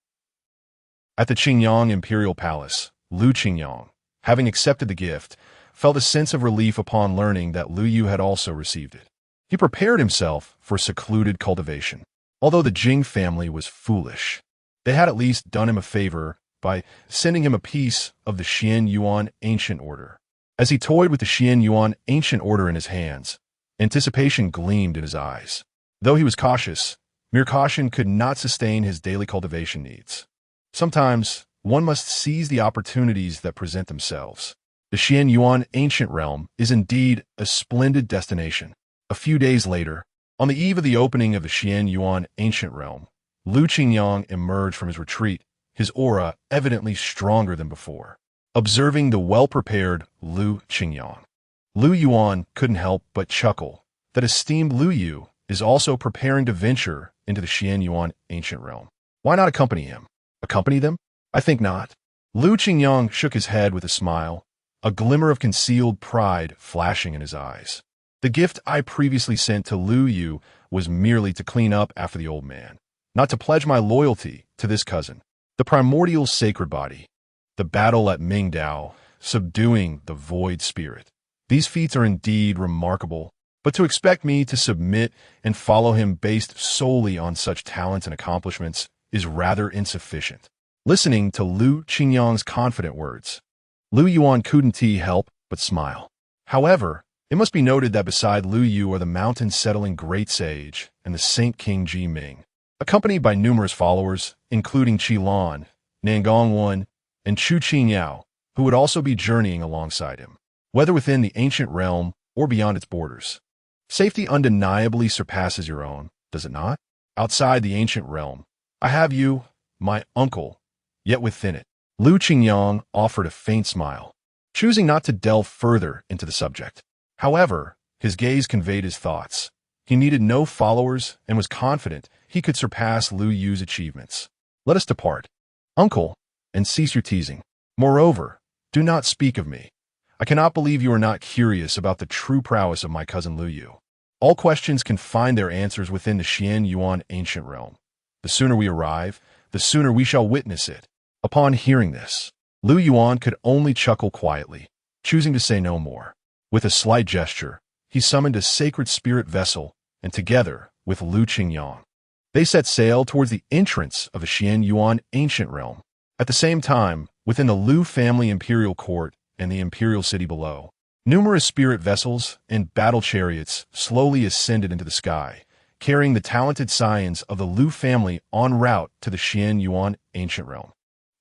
At the Qingyang Imperial Palace, Liu Qingyang, having accepted the gift, felt a sense of relief upon learning that Liu Yu had also received it. He prepared himself for secluded cultivation. Although the Jing family was foolish, they had at least done him a favor by sending him a piece of the Xian Yuan ancient order. As he toyed with the Xian Yuan ancient order in his hands, anticipation gleamed in his eyes. Though he was cautious, mere caution could not sustain his daily cultivation needs. Sometimes, one must seize the opportunities that present themselves. The Xian Yuan ancient realm is indeed a splendid destination. A few days later, on the eve of the opening of the Xian Yuan ancient realm, Liu Qingyang emerged from his retreat, his aura evidently stronger than before. Observing the well-prepared Liu Qingyang, Liu Yuan couldn't help but chuckle that esteemed Liu Yu is also preparing to venture into the Xian Yuan ancient realm. Why not accompany him? Accompany them? I think not. Liu Qingyang shook his head with a smile, a glimmer of concealed pride flashing in his eyes. The gift I previously sent to Liu Yu was merely to clean up after the old man, not to pledge my loyalty to this cousin. The primordial sacred body, the battle at Mingdao, subduing the void spirit. These feats are indeed remarkable, but to expect me to submit and follow him based solely on such talents and accomplishments is rather insufficient. Listening to Liu Qingyang's confident words, Liu Yuan couldn't help but smile. However, it must be noted that beside Liu Yu are the mountain-settling great sage and the Saint King Ji Ming, accompanied by numerous followers, including Qi Lan, Nangong Wen, and Chu Qingyao, who would also be journeying alongside him, whether within the ancient realm or beyond its borders. Safety undeniably surpasses your own, does it not? Outside the ancient realm, I have you, my uncle, yet within it. Liu Qingyang offered a faint smile, choosing not to delve further into the subject. However, his gaze conveyed his thoughts. He needed no followers and was confident he could surpass Liu Yu's achievements. Let us depart, uncle, and cease your teasing. Moreover, do not speak of me. I cannot believe you are not curious about the true prowess of my cousin Liu Yu. All questions can find their answers within the Xian Yuan ancient realm. The sooner we arrive, the sooner we shall witness it. Upon hearing this, Liu Yuan could only chuckle quietly, choosing to say no more. With a slight gesture, he summoned a sacred spirit vessel, and together with Liu Qingyang, they set sail towards the entrance of the Xian Yuan ancient realm. At the same time, within the Liu family imperial court and the imperial city below, numerous spirit vessels and battle chariots slowly ascended into the sky, carrying the talented scions of the Liu family en route to the Xian Yuan ancient realm.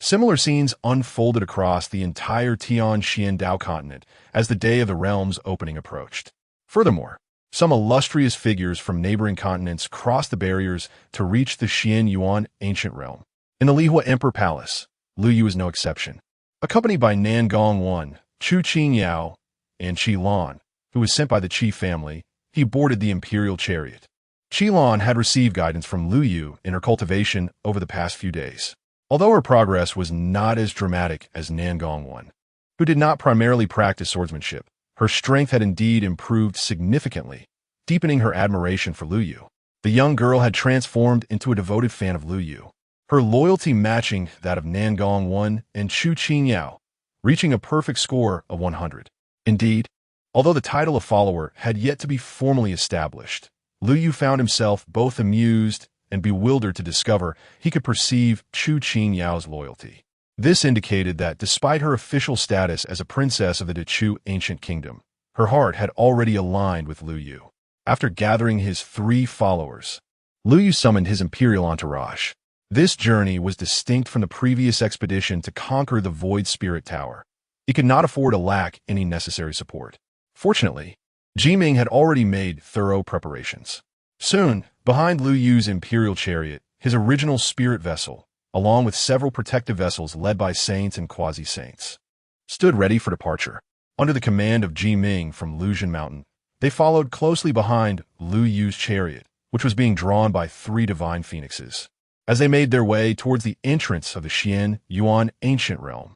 Similar scenes unfolded across the entire Tian Xian Dao continent as the day of the realm's opening approached. Furthermore, some illustrious figures from neighboring continents crossed the barriers to reach the Xian Yuan ancient realm. In the Lihua Emperor Palace, Liu Yu was no exception. Accompanied by Nangong Wen, Chu Qingyao, and Qi Lan, who was sent by the Qi family, he boarded the imperial chariot. Qi Lan had received guidance from Liu Yu in her cultivation over the past few days. Although her progress was not as dramatic as Nangong Wen, who did not primarily practice swordsmanship, her strength had indeed improved significantly, deepening her admiration for Liu Yu. The young girl had transformed into a devoted fan of Liu Yu, her loyalty matching that of Nangong Wen and Chu Qingyao, reaching a perfect score of 100. Indeed, although the title of follower had yet to be formally established, Liu Yu found himself both amused and bewildered to discover he could perceive Chu Qinyao's loyalty. This indicated that despite her official status as a princess of the Dechu ancient kingdom, her heart had already aligned with Liu Yu. After gathering his 3 followers, Liu Yu summoned his imperial entourage. This journey was distinct from the previous expedition to conquer the Void Spirit Tower. He could not afford to lack any necessary support. Fortunately, Jiming had already made thorough preparations. Soon, behind Lu Yu's imperial chariot, his original spirit vessel, along with several protective vessels led by saints and quasi-saints, stood ready for departure. Under the command of Jiming from Lujian Mountain, they followed closely behind Lu Yu's chariot, which was being drawn by 3 divine phoenixes, as they made their way towards the entrance of the Xian Yuan ancient realm,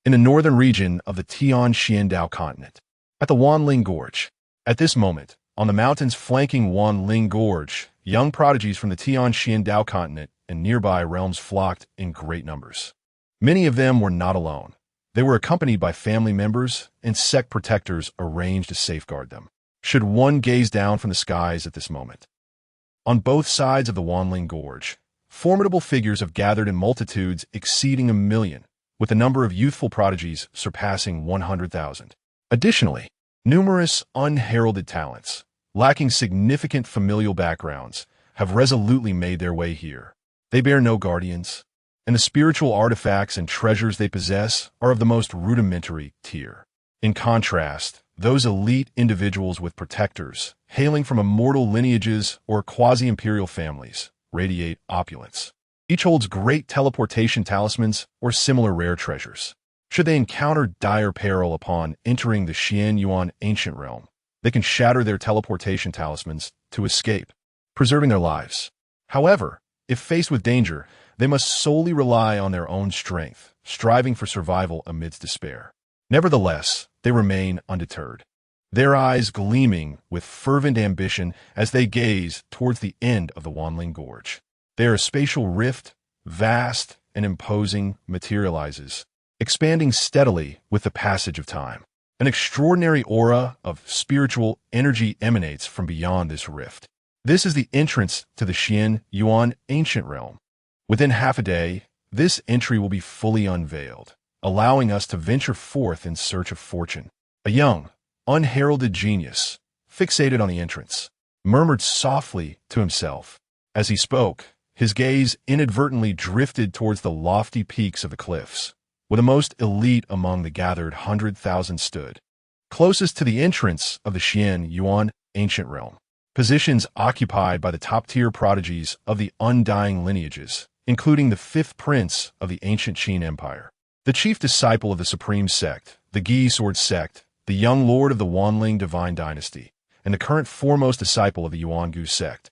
in the northern region of the Tian Xiandao continent, at the Wanling Gorge. At this moment, on the mountains flanking Wanling Gorge, young prodigies from the Tian Xiandao continent and nearby realms flocked in great numbers. Many of them were not alone. They were accompanied by family members and sect protectors arranged to safeguard them, should one gaze down from the skies at this moment. On both sides of the Wanling Gorge, formidable figures have gathered in multitudes exceeding 1,000,000, with the number of youthful prodigies surpassing 100,000. Additionally, numerous unheralded talents, lacking significant familial backgrounds, have resolutely made their way here. They bear no guardians, and the spiritual artifacts and treasures they possess are of the most rudimentary tier. In contrast, those elite individuals with protectors, hailing from immortal lineages or quasi-imperial families, radiate opulence. Each holds great teleportation talismans or similar rare treasures. Should they encounter dire peril upon entering the Xian Yuan ancient realm, they can shatter their teleportation talismans to escape, preserving their lives. However, if faced with danger, they must solely rely on their own strength, striving for survival amidst despair. Nevertheless, they remain undeterred, their eyes gleaming with fervent ambition as they gaze towards the end of the Wanling Gorge. There a spatial rift, vast and imposing, materializes, expanding steadily with the passage of time. An extraordinary aura of spiritual energy emanates from beyond this rift. This is the entrance to the Xian Yuan ancient realm. Within half a day, this entry will be fully unveiled, allowing us to venture forth in search of fortune. A young, unheralded genius, fixated on the entrance, murmured softly to himself. As he spoke, his gaze inadvertently drifted towards the lofty peaks of the cliffs, where the most elite among the gathered 100,000 stood, closest to the entrance of the Xian Yuan ancient realm. Positions occupied by the top-tier prodigies of the undying lineages, including the 5th prince of the ancient Qin Empire, the chief disciple of the supreme sect, the Gi Sword sect, the young lord of the Wanling divine dynasty, and the current foremost disciple of the Yuangu sect,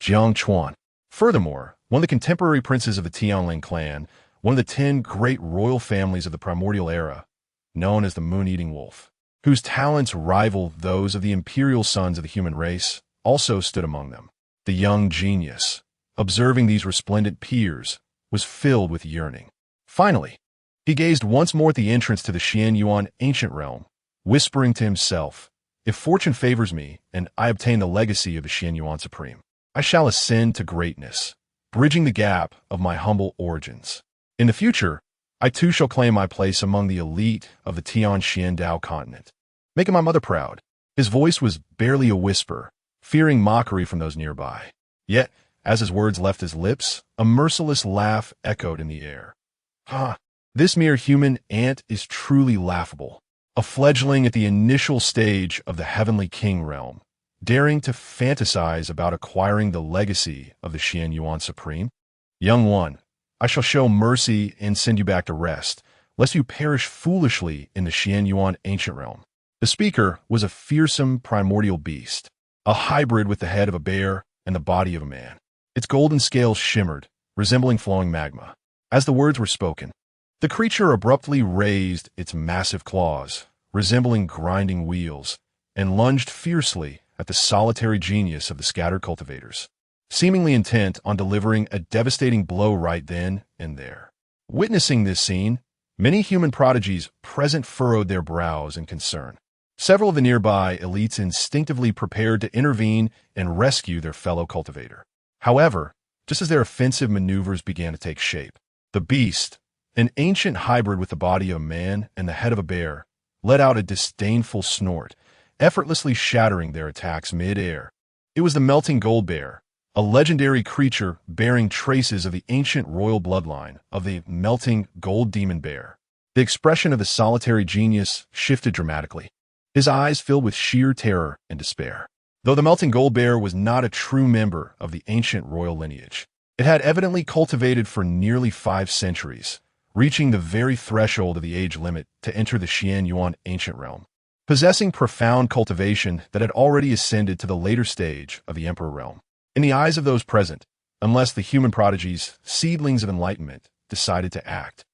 Jiang Chuan. Furthermore, one of the contemporary princes of the Tianling clan, one of the 10 great royal families of the primordial era, known as the Moon-Eating Wolf, whose talents rival those of the imperial sons of the human race, also stood among them. The young genius, observing these resplendent peers, was filled with yearning. Finally, he gazed once more at the entrance to the Xian Yuan ancient realm, whispering to himself, "If fortune favors me and I obtain the legacy of the Xian Yuan Supreme, I shall ascend to greatness, bridging the gap of my humble origins. In the future, I too shall claim my place among the elite of the Tian Xiandao continent, making my mother proud." His voice was barely a whisper, fearing mockery from those nearby. Yet, as his words left his lips, a merciless laugh echoed in the air. This mere human ant is truly laughable. A fledgling at the initial stage of the Heavenly King realm, daring to fantasize about acquiring the legacy of the Xian Yuan Supreme? Young one, I shall show mercy and send you back to rest, lest you perish foolishly in the Xian Yuan ancient realm. The speaker was a fearsome primordial beast, a hybrid with the head of a bear and the body of a man. Its golden scales shimmered, resembling flowing magma. As the words were spoken, the creature abruptly raised its massive claws, resembling grinding wheels, and lunged fiercely at the solitary genius of the scattered cultivators, seemingly intent on delivering a devastating blow right then and there. Witnessing this scene, many human prodigies present furrowed their brows in concern. Several of the nearby elites instinctively prepared to intervene and rescue their fellow cultivator. However, just as their offensive maneuvers began to take shape, the beast, an ancient hybrid with the body of a man and the head of a bear, let out a disdainful snort, effortlessly shattering their attacks mid-air. It was the melting gold bear, a legendary creature bearing traces of the ancient royal bloodline of the melting gold demon bear. The expression of the solitary genius shifted dramatically. his eyes filled with sheer terror and despair. Though the melting gold bear was not a true member of the ancient royal lineage, it had evidently cultivated for nearly 5 centuries, reaching the very threshold of the age limit to enter the Xian Yuan ancient realm, possessing profound cultivation that had already ascended to the later stage of the emperor realm. In the eyes of those present, unless the human prodigies, seedlings of enlightenment, decided to act,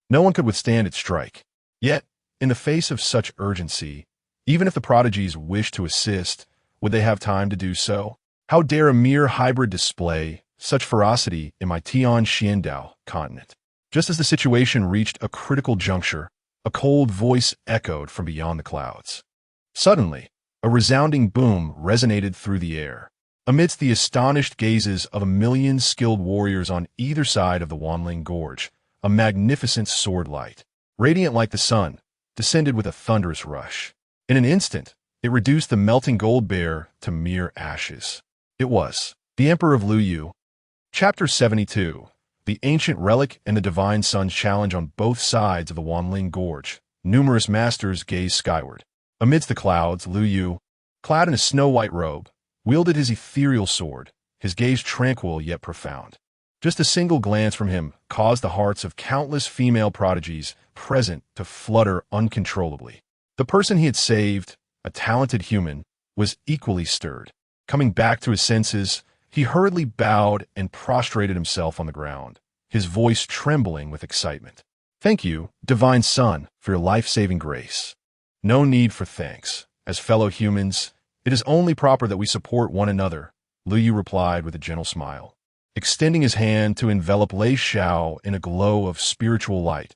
no one could withstand its strike. Yet, in the face of such urgency, even if the prodigies wished to assist, would they have time to do so? How dare a mere hybrid display such ferocity in my Tian Xiandao continent? Just as the situation reached a critical juncture, a cold voice echoed from beyond the clouds. Suddenly, a resounding boom resonated through the air. Amidst the astonished gazes of a million skilled warriors on either side of the Wanling Gorge, a magnificent sword light, radiant like the sun, descended with a thunderous rush. In an instant, it reduced the melting gold bear to mere ashes. It was the Emperor of Lu Yu. Chapter 72. The Ancient Relic and the Divine Sun's Challenge. On both sides of the Wanling Gorge, numerous masters gazed skyward. Amidst the clouds, Lu Yu, clad in a snow-white robe, wielded his ethereal sword, his gaze tranquil yet profound. Just a single glance from him caused the hearts of countless female prodigies present to flutter uncontrollably. The person he had saved, a talented human, was equally stirred. Coming back to his senses, he hurriedly bowed and prostrated himself on the ground, his voice trembling with excitement. "Thank you, Divine Sun, for your life-saving grace." "No need for thanks. As fellow humans, it is only proper that we support one another," Lu Yu replied with a gentle smile, extending his hand to envelop Lei Xiao in a glow of spiritual light,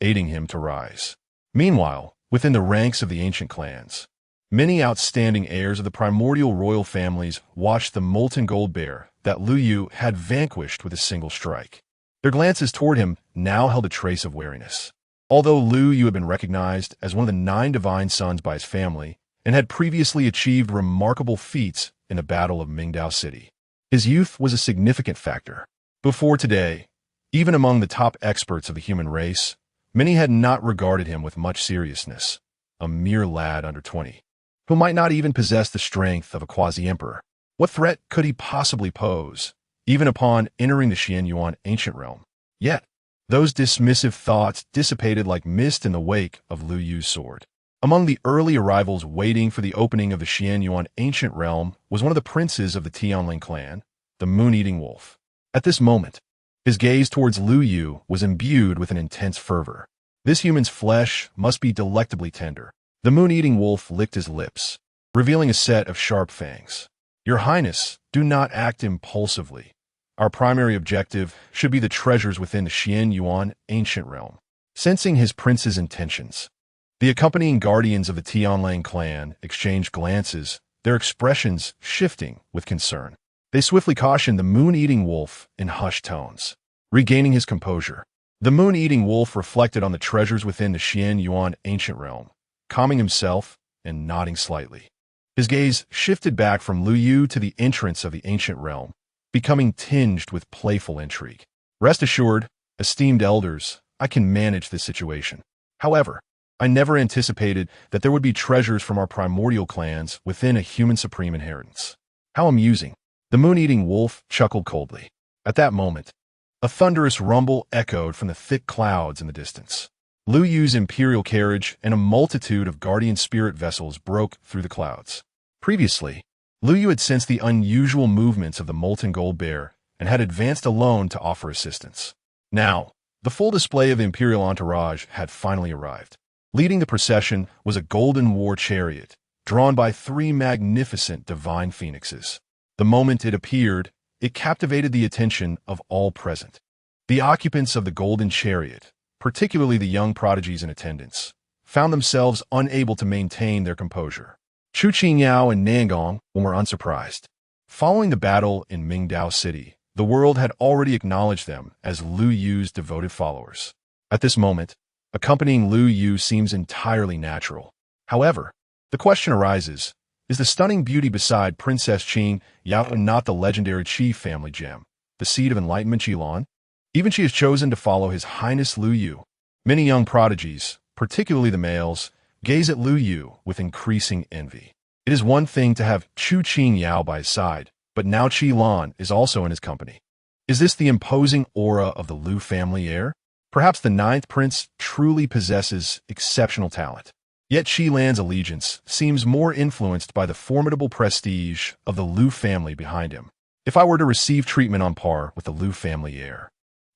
aiding him to rise. Meanwhile, within the ranks of the ancient clans, many outstanding heirs of the primordial royal families watched the molten gold bear that Lu Yu had vanquished with a single strike. Their glances toward him now held a trace of wariness. Although Lu Yu had been recognized as one of the 9 divine sons by his family and had previously achieved remarkable feats in the Battle of Mingdao City, his youth was a significant factor. Before today, even among the top experts of the human race, many had not regarded him with much seriousness, a mere lad under 20, who might not even possess the strength of a quasi-emperor. What threat could he possibly pose, even upon entering the Xian Yuan ancient realm? Yet, those dismissive thoughts dissipated like mist in the wake of Lu Yu's sword. Among the early arrivals waiting for the opening of the Xian Yuan ancient realm was one of the princes of the Tianling clan, the moon-eating wolf. At this moment, his gaze towards Lu Yu was imbued with an intense fervor. This human's flesh must be delectably tender. The moon-eating wolf licked his lips, revealing a set of sharp fangs. "Your Highness, do not act impulsively. Our primary objective should be the treasures within the Xian Yuan ancient realm." Sensing his prince's intentions, the accompanying guardians of the Tianlang clan exchanged glances, their expressions shifting with concern. They swiftly cautioned the moon-eating wolf in hushed tones. Regaining his composure, the moon-eating wolf reflected on the treasures within the Xian Yuan ancient realm, calming himself and nodding slightly. His gaze shifted back from Lu Yu to the entrance of the ancient realm, becoming tinged with playful intrigue. "Rest assured, esteemed elders, I can manage this situation. However, I never anticipated that there would be treasures from our primordial clans within a human supreme inheritance." "How amusing." The moon-eating wolf chuckled coldly. At that moment, a thunderous rumble echoed from the thick clouds in the distance. Lu Yu's imperial carriage and a multitude of guardian spirit vessels broke through the clouds. Previously, Lu Yu had sensed the unusual movements of the molten gold bear and had advanced alone to offer assistance. Now, the full display of the imperial entourage had finally arrived. Leading the procession was a golden war chariot, drawn by 3 magnificent divine phoenixes. The moment it appeared, it captivated the attention of all present. The occupants of the golden chariot, particularly the young prodigies in attendance, found themselves unable to maintain their composure. Chu Qingyao and Nangong were unsurprised. Following the battle in Mingdao City, the world had already acknowledged them as Lu Yu's devoted followers. At this moment, accompanying Lu Yu seems entirely natural. However, the question arises, is the stunning beauty beside Princess Qing Yao not the legendary Qi family gem, the seed of enlightenment Qilon? Even she has chosen to follow His Highness Lu Yu. Many young prodigies, particularly the males, gaze at Lu Yu with increasing envy. It is one thing to have Chu Qing Yao by his side, but now Qi Lan is also in his company. Is this the imposing aura of the Lu family heir? Perhaps the ninth prince truly possesses exceptional talent. Yet Qi Lan's allegiance seems more influenced by the formidable prestige of the Lu family behind him. If I were to receive treatment on par with the Lu family heir,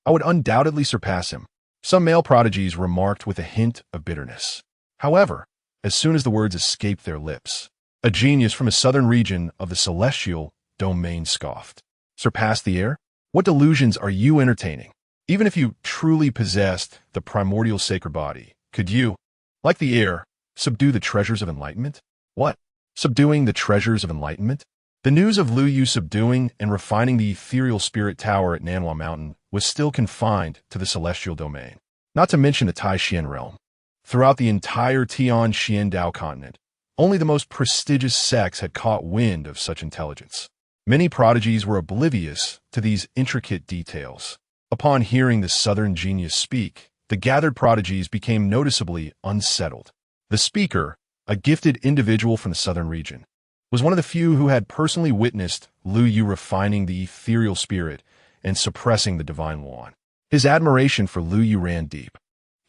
I would undoubtedly surpass him. Some male prodigies remarked with a hint of bitterness. However, as soon as the words escaped their lips, a genius from a southern region of the celestial domain scoffed. Surpass the heir? What delusions are you entertaining? Even if you truly possessed the primordial sacred body, could you, like the heir, subdue the treasures of enlightenment? What? Subduing the treasures of enlightenment? The news of Lu Yu subduing and refining the ethereal spirit tower at Nanhua Mountain was still confined to the celestial domain, not to mention the Tai-Xian realm. Throughout the entire Tian-Xian Dao continent, only the most prestigious sects had caught wind of such intelligence. Many prodigies were oblivious to these intricate details. Upon hearing the southern genius speak, the gathered prodigies became noticeably unsettled. The speaker, a gifted individual from the southern region, was one of the few who had personally witnessed Lu Yu refining the ethereal spirit and suppressing the divine wand. His admiration for Lu Yu ran deep.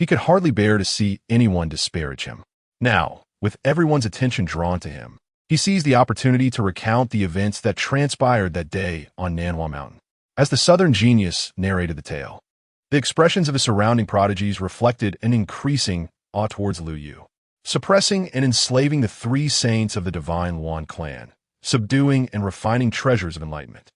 He could hardly bear to see anyone disparage him. Now, with everyone's attention drawn to him, he seized the opportunity to recount the events that transpired that day on Nanhua Mountain. As the southern genius narrated the tale, the expressions of his surrounding prodigies reflected an increasing awe towards Lu Yu. Suppressing and enslaving the three saints of the Divine Wand clan, subduing and refining treasures of enlightenment.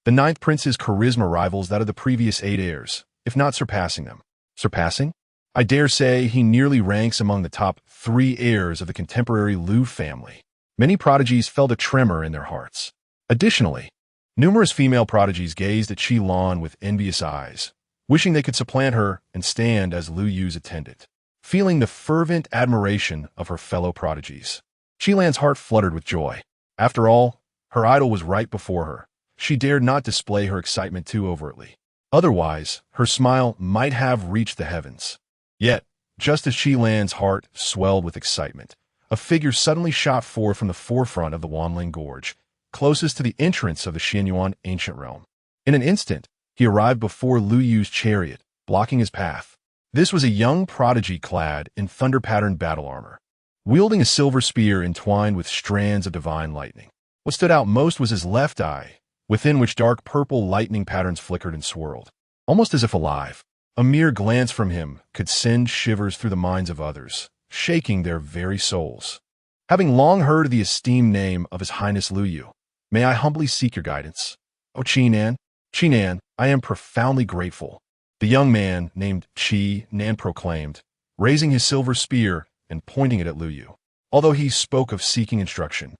The ninth prince's charisma rivals that of the previous 8 heirs, if not surpassing them. Surpassing? I dare say he nearly ranks among the top 3 heirs of the contemporary Lu family. Many prodigies felt a tremor in their hearts. Additionally, numerous female prodigies gazed at Qi Lan with envious eyes, wishing they could supplant her and stand as Lu Yu's attendant. Feeling the fervent admiration of her fellow prodigies, Qi Lan's heart fluttered with joy. After all, her idol was right before her. She dared not display her excitement too overtly. Otherwise, her smile might have reached the heavens. Yet, just as Qi Lan's heart swelled with excitement, a figure suddenly shot forth from the forefront of the Wanling Gorge, closest to the entrance of the Xianyuan ancient realm. In an instant, he arrived before Lu Yu's chariot, blocking his path. This was a young prodigy clad in thunder-patterned battle armor, wielding a silver spear entwined with strands of divine lightning. What stood out most was his left eye, within which dark purple lightning patterns flickered and swirled, almost as if alive. A mere glance from him could send shivers through the minds of others, shaking their very souls. Having long heard the esteemed name of His Highness Lu Yu, may I humbly seek your guidance? O Qi Nan, I am profoundly grateful. The young man, named Qi Nan, proclaimed, raising his silver spear and pointing it at Lu Yu. Although he spoke of seeking instruction,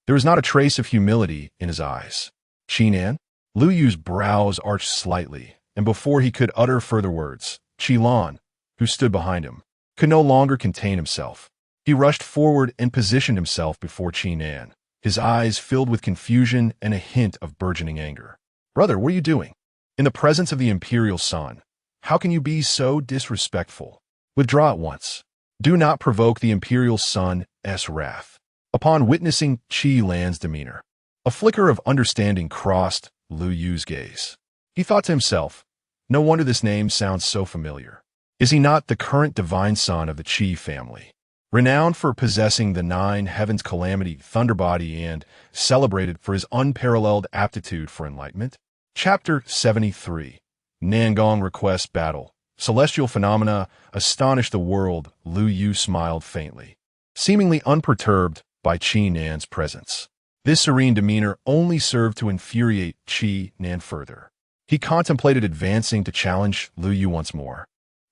there was not a trace of humility in his eyes. Qi Nan? Lu Yu's brows arched slightly, and before he could utter further words, Qi Lan, who stood behind him, could no longer contain himself. He rushed forward and positioned himself before Qi Nan, his eyes filled with confusion and a hint of burgeoning anger. Brother, what are you doing? In the presence of the imperial son, how can you be so disrespectful? Withdraw at once. Do not provoke the imperial son's wrath. Upon witnessing Qi Lan's demeanor, a flicker of understanding crossed Lu Yu's gaze. He thought to himself, no wonder this name sounds so familiar. Is he not the current divine son of the Qi family, renowned for possessing the 9 heavens calamity thunderbody and celebrated for his unparalleled aptitude for enlightenment? Chapter 73. Nangong Request Battle. Celestial phenomena astonished the world. Lu Yu smiled faintly, seemingly unperturbed by Qi Nan's presence. This serene demeanor only served to infuriate Qi Nan further. He contemplated advancing to challenge Lu Yu once more,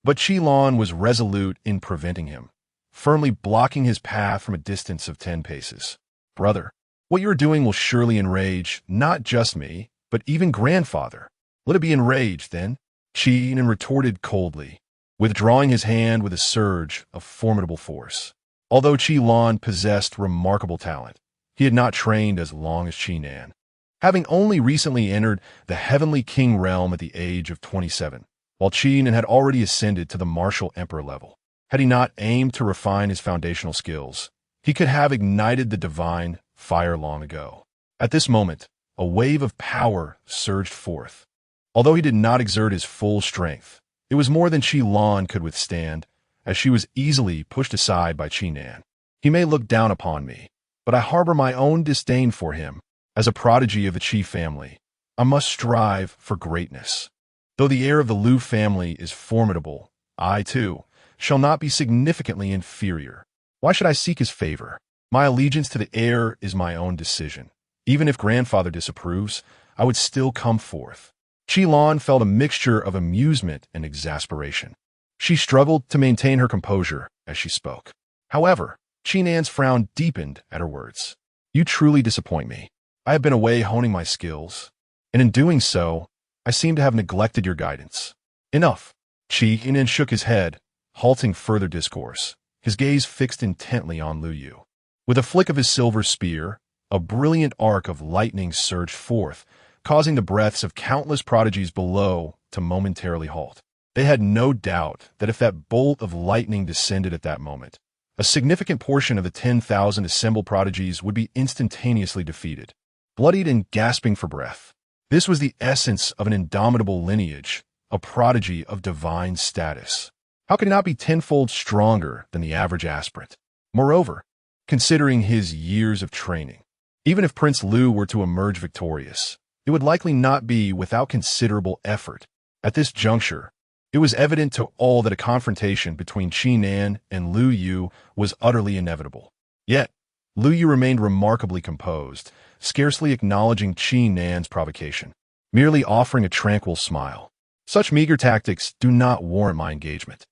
but Qi Lan was resolute in preventing him, firmly blocking his path from a distance of 10 paces. Brother, what you are doing will surely enrage not just me, but even grandfather. Let it be enraged, then, Qi Nan retorted coldly, withdrawing his hand with a surge of formidable force. Although Qi Lan possessed remarkable talent, he had not trained as long as Qi Nan, having only recently entered the Heavenly King realm at the age of 27, while Qi Nan had already ascended to the martial emperor level. Had he not aimed to refine his foundational skills, he could have ignited the divine fire long ago. At this moment, a wave of power surged forth. Although he did not exert his full strength, it was more than Qi Lan could withstand, as she was easily pushed aside by Qi Nan. He may look down upon me, but I harbor my own disdain for him. As a prodigy of the Qi family, I must strive for greatness. Though the heir of the Liu family is formidable, I, too, shall not be significantly inferior. Why should I seek his favor? My allegiance to the heir is my own decision. Even if grandfather disapproves, I would still come forth. Qi Lan felt a mixture of amusement and exasperation. She struggled to maintain her composure as she spoke. However, Qi Nan's frown deepened at her words. You truly disappoint me. I have been away honing my skills, and in doing so, I seem to have neglected your guidance. Enough. Qi Nan shook his head, halting further discourse, his gaze fixed intently on Lu Yu. With a flick of his silver spear, a brilliant arc of lightning surged forth, causing the breaths of countless prodigies below to momentarily halt. They had no doubt that if that bolt of lightning descended at that moment, a significant portion of the 10,000 assembled prodigies would be instantaneously defeated, bloodied and gasping for breath. This was the essence of an indomitable lineage, a prodigy of divine status. How could he not be tenfold stronger than the average aspirant? Moreover, considering his years of training, even if Prince Liu were to emerge victorious, it would likely not be without considerable effort. At this juncture, it was evident to all that a confrontation between Qi Nan and Lu Yu was utterly inevitable. Yet, Lu Yu remained remarkably composed, scarcely acknowledging Qi Nan's provocation, merely offering a tranquil smile. Such meager tactics do not warrant my engagement.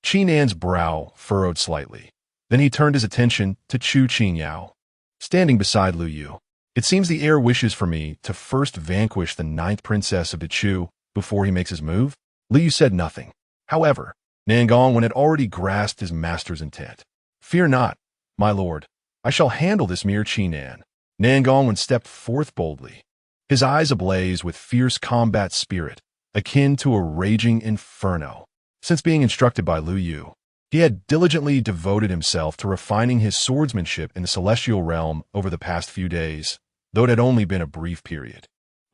Qi Nan's brow furrowed slightly. Then he turned his attention to Chu Qingyao, standing beside Lu Yu. It seems the heir wishes for me to first vanquish the 9th princess of the Chu before he makes his move. Lu Yu said nothing. However, Nan Gongwen had already grasped his master's intent. Fear not, my lord. I shall handle this mere Qi Nan. Nan Gongwen stepped forth boldly, his eyes ablaze with fierce combat spirit, akin to a raging inferno. Since being instructed by Lu Yu, he had diligently devoted himself to refining his swordsmanship in the celestial realm over the past few days, though it had only been a brief period.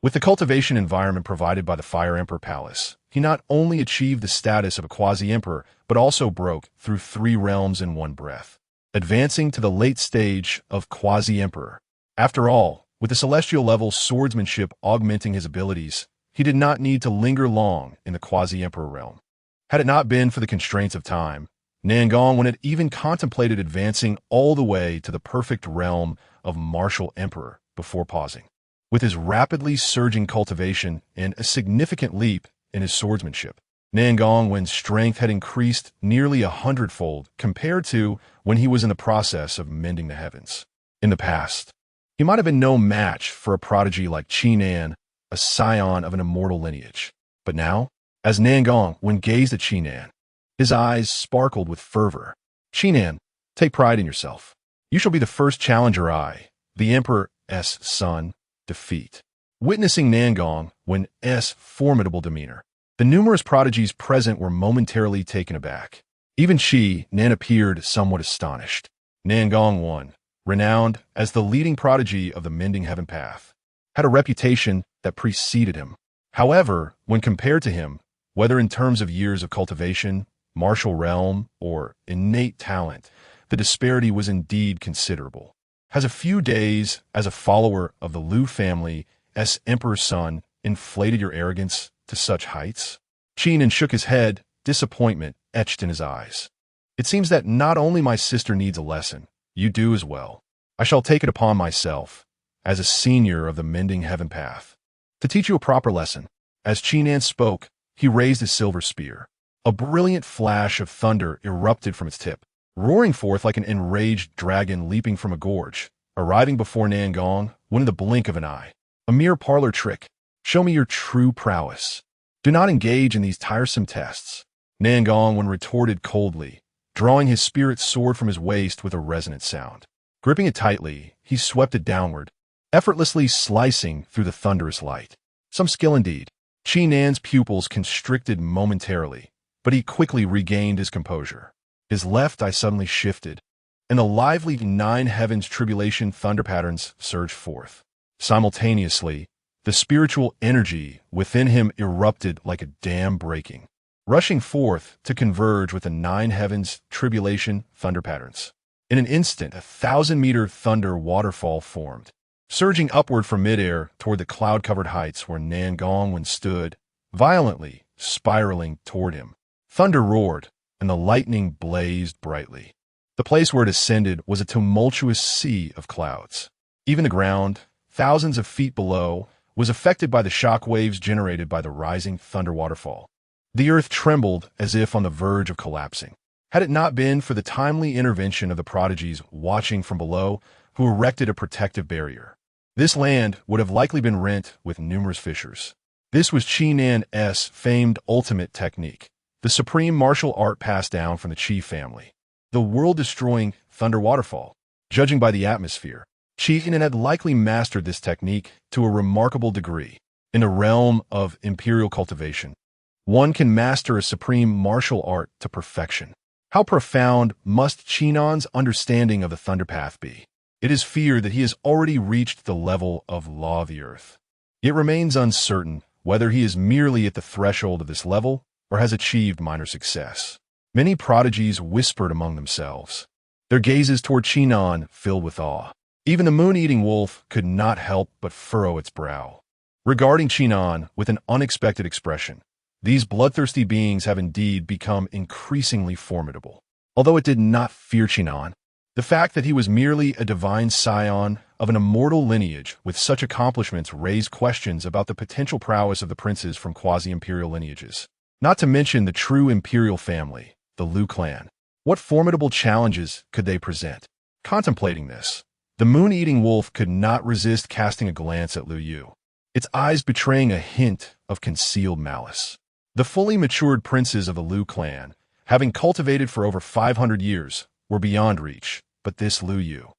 With the cultivation environment provided by the Fire Emperor Palace, he not only achieved the status of a quasi-emperor, but also broke through 3 realms in one breath, advancing to the late stage of quasi-emperor. After all, with the celestial level swordsmanship augmenting his abilities, he did not need to linger long in the quasi-emperor realm. Had it not been for the constraints of time, Nan Gongwen had even contemplated advancing all the way to the perfect realm of martial emperor before pausing. With his rapidly surging cultivation and a significant leap in his swordsmanship, Nan Gongwen's strength had increased nearly 100-fold compared to when he was in the process of mending the heavens. In the past, he might have been no match for a prodigy like Qi Nan, a scion of an immortal lineage. But now, as Nan Gongwen gazed at Qi Nan, his eyes sparkled with fervor. Qi Nan, take pride in yourself. You shall be the first challenger I, the Emperor's son, defeat. Witnessing Nan Gongwen's formidable demeanor, the numerous prodigies present were momentarily taken aback. Even Qi Nan appeared somewhat astonished. Nan Gongwen, renowned as the leading prodigy of the Mending Heaven Path, had a reputation that preceded him. However, when compared to him, whether in terms of years of cultivation, martial realm, or innate talent, the disparity was indeed considerable. Has a few days as a follower of the Liu family's emperor's son inflated your arrogance to such heights? Qi Nan shook his head, disappointment etched in his eyes. It seems that not only my sister needs a lesson, you do as well. I shall take it upon myself, as a senior of the Mending Heaven Path, to teach you a proper lesson. As Qi Nan spoke, he raised his silver spear. A brilliant flash of thunder erupted from its tip, roaring forth like an enraged dragon leaping from a gorge, arriving before Nan Gongwen in the blink of an eye. A mere parlor trick. Show me your true prowess. Do not engage in these tiresome tests. Nan Gongwen retorted coldly, drawing his spirit sword from his waist with a resonant sound. Gripping it tightly, he swept it downward, effortlessly slicing through the thunderous light. Some skill indeed. Qi Nan's pupils constricted momentarily, but he quickly regained his composure. His left eye suddenly shifted, and the lively nine heavens tribulation thunder patterns surged forth. Simultaneously, the spiritual energy within him erupted like a dam breaking, rushing forth to converge with the nine heavens tribulation thunder patterns. In an instant, a 1,000-meter thunder waterfall formed, surging upward from midair toward the cloud-covered heights where Nangongwen stood, violently spiraling toward him. Thunder roared, and the lightning blazed brightly. The place where it ascended was a tumultuous sea of clouds. Even the ground, thousands of feet below, was affected by the shock waves generated by the rising thunder waterfall. The earth trembled as if on the verge of collapsing. Had it not been for the timely intervention of the prodigies watching from below, who erected a protective barrier, this land would have likely been rent with numerous fissures. This was Qi Nan's famed ultimate technique, the supreme martial art passed down from the Qi family. The world-destroying thunder waterfall. Judging by the atmosphere, Qi Nan had likely mastered this technique to a remarkable degree. In the realm of imperial cultivation, one can master a supreme martial art to perfection. How profound must Qi Nan's understanding of the thunder path be? It is feared that he has already reached the level of law of the earth. It remains uncertain whether he is merely at the threshold of this level or has achieved minor success. Many prodigies whispered among themselves, their gazes toward Qi Nan filled with awe. Even the moon-eating wolf could not help but furrow its brow, regarding Qi Nan with an unexpected expression. These bloodthirsty beings have indeed become increasingly formidable. Although it did not fear Qi Nan, the fact that he was merely a divine scion of an immortal lineage with such accomplishments raised questions about the potential prowess of the princes from quasi-imperial lineages. Not to mention the true imperial family, the Liu clan. What formidable challenges could they present? Contemplating this, the moon-eating wolf could not resist casting a glance at Liu Yu, its eyes betraying a hint of concealed malice. The fully matured princes of the Liu clan, having cultivated for over 500 years, were beyond reach, but this Liu Yu.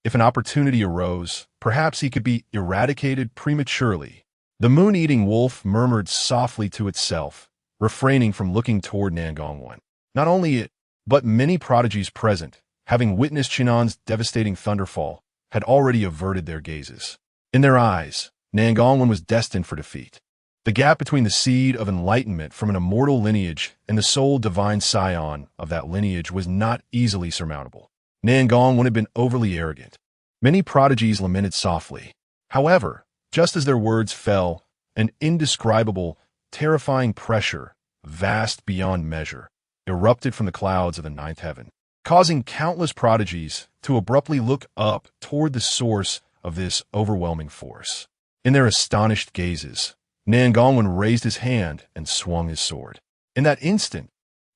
If an opportunity arose, perhaps he could be eradicated prematurely. The moon-eating wolf murmured softly to itself, refraining from looking toward Nangongwen. Not only it, but many prodigies present, having witnessed Qi Nan's devastating thunderfall, had already averted their gazes. In their eyes, Nangongwen was destined for defeat. The gap between the seed of enlightenment from an immortal lineage and the sole divine scion of that lineage was not easily surmountable. Nangongwen had been overly arrogant. Many prodigies lamented softly. However, just as their words fell, an indescribable, terrifying pressure, vast beyond measure, erupted from the clouds of the ninth heaven, causing countless prodigies to abruptly look up toward the source of this overwhelming force. In their astonished gazes, Nangongwen raised his hand and swung his sword. In that instant,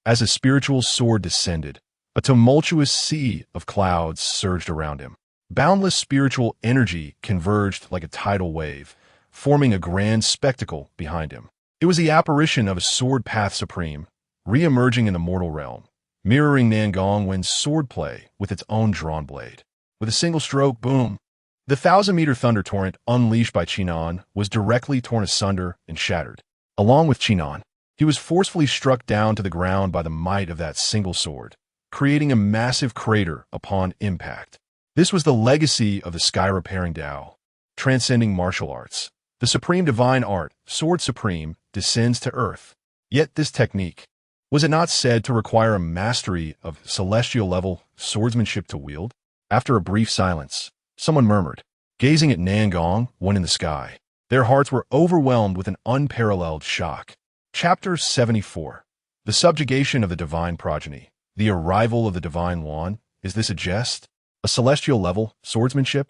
as his spiritual sword descended, a tumultuous sea of clouds surged around him. Boundless spiritual energy converged like a tidal wave, forming a grand spectacle behind him. It was the apparition of a sword path supreme, re-emerging in the mortal realm, mirroring Nangongwen's swordplay with its own drawn blade. With a single stroke, boom! The 1,000-meter thunder torrent unleashed by Qi Nan was directly torn asunder and shattered. Along with Qi Nan, he was forcefully struck down to the ground by the might of that single sword, creating a massive crater upon impact. This was the legacy of the sky-repairing Tao, transcending martial arts. The supreme divine art, Sword Supreme, descends to earth. Yet this technique, was it not said to require a mastery of celestial-level swordsmanship to wield? After a brief silence, someone murmured, gazing at Nangongwen in the sky. Their hearts were overwhelmed with an unparalleled shock. Chapter 74. The subjugation of the divine progeny. The arrival of the divine Yuan. Is this a jest? A celestial-level swordsmanship?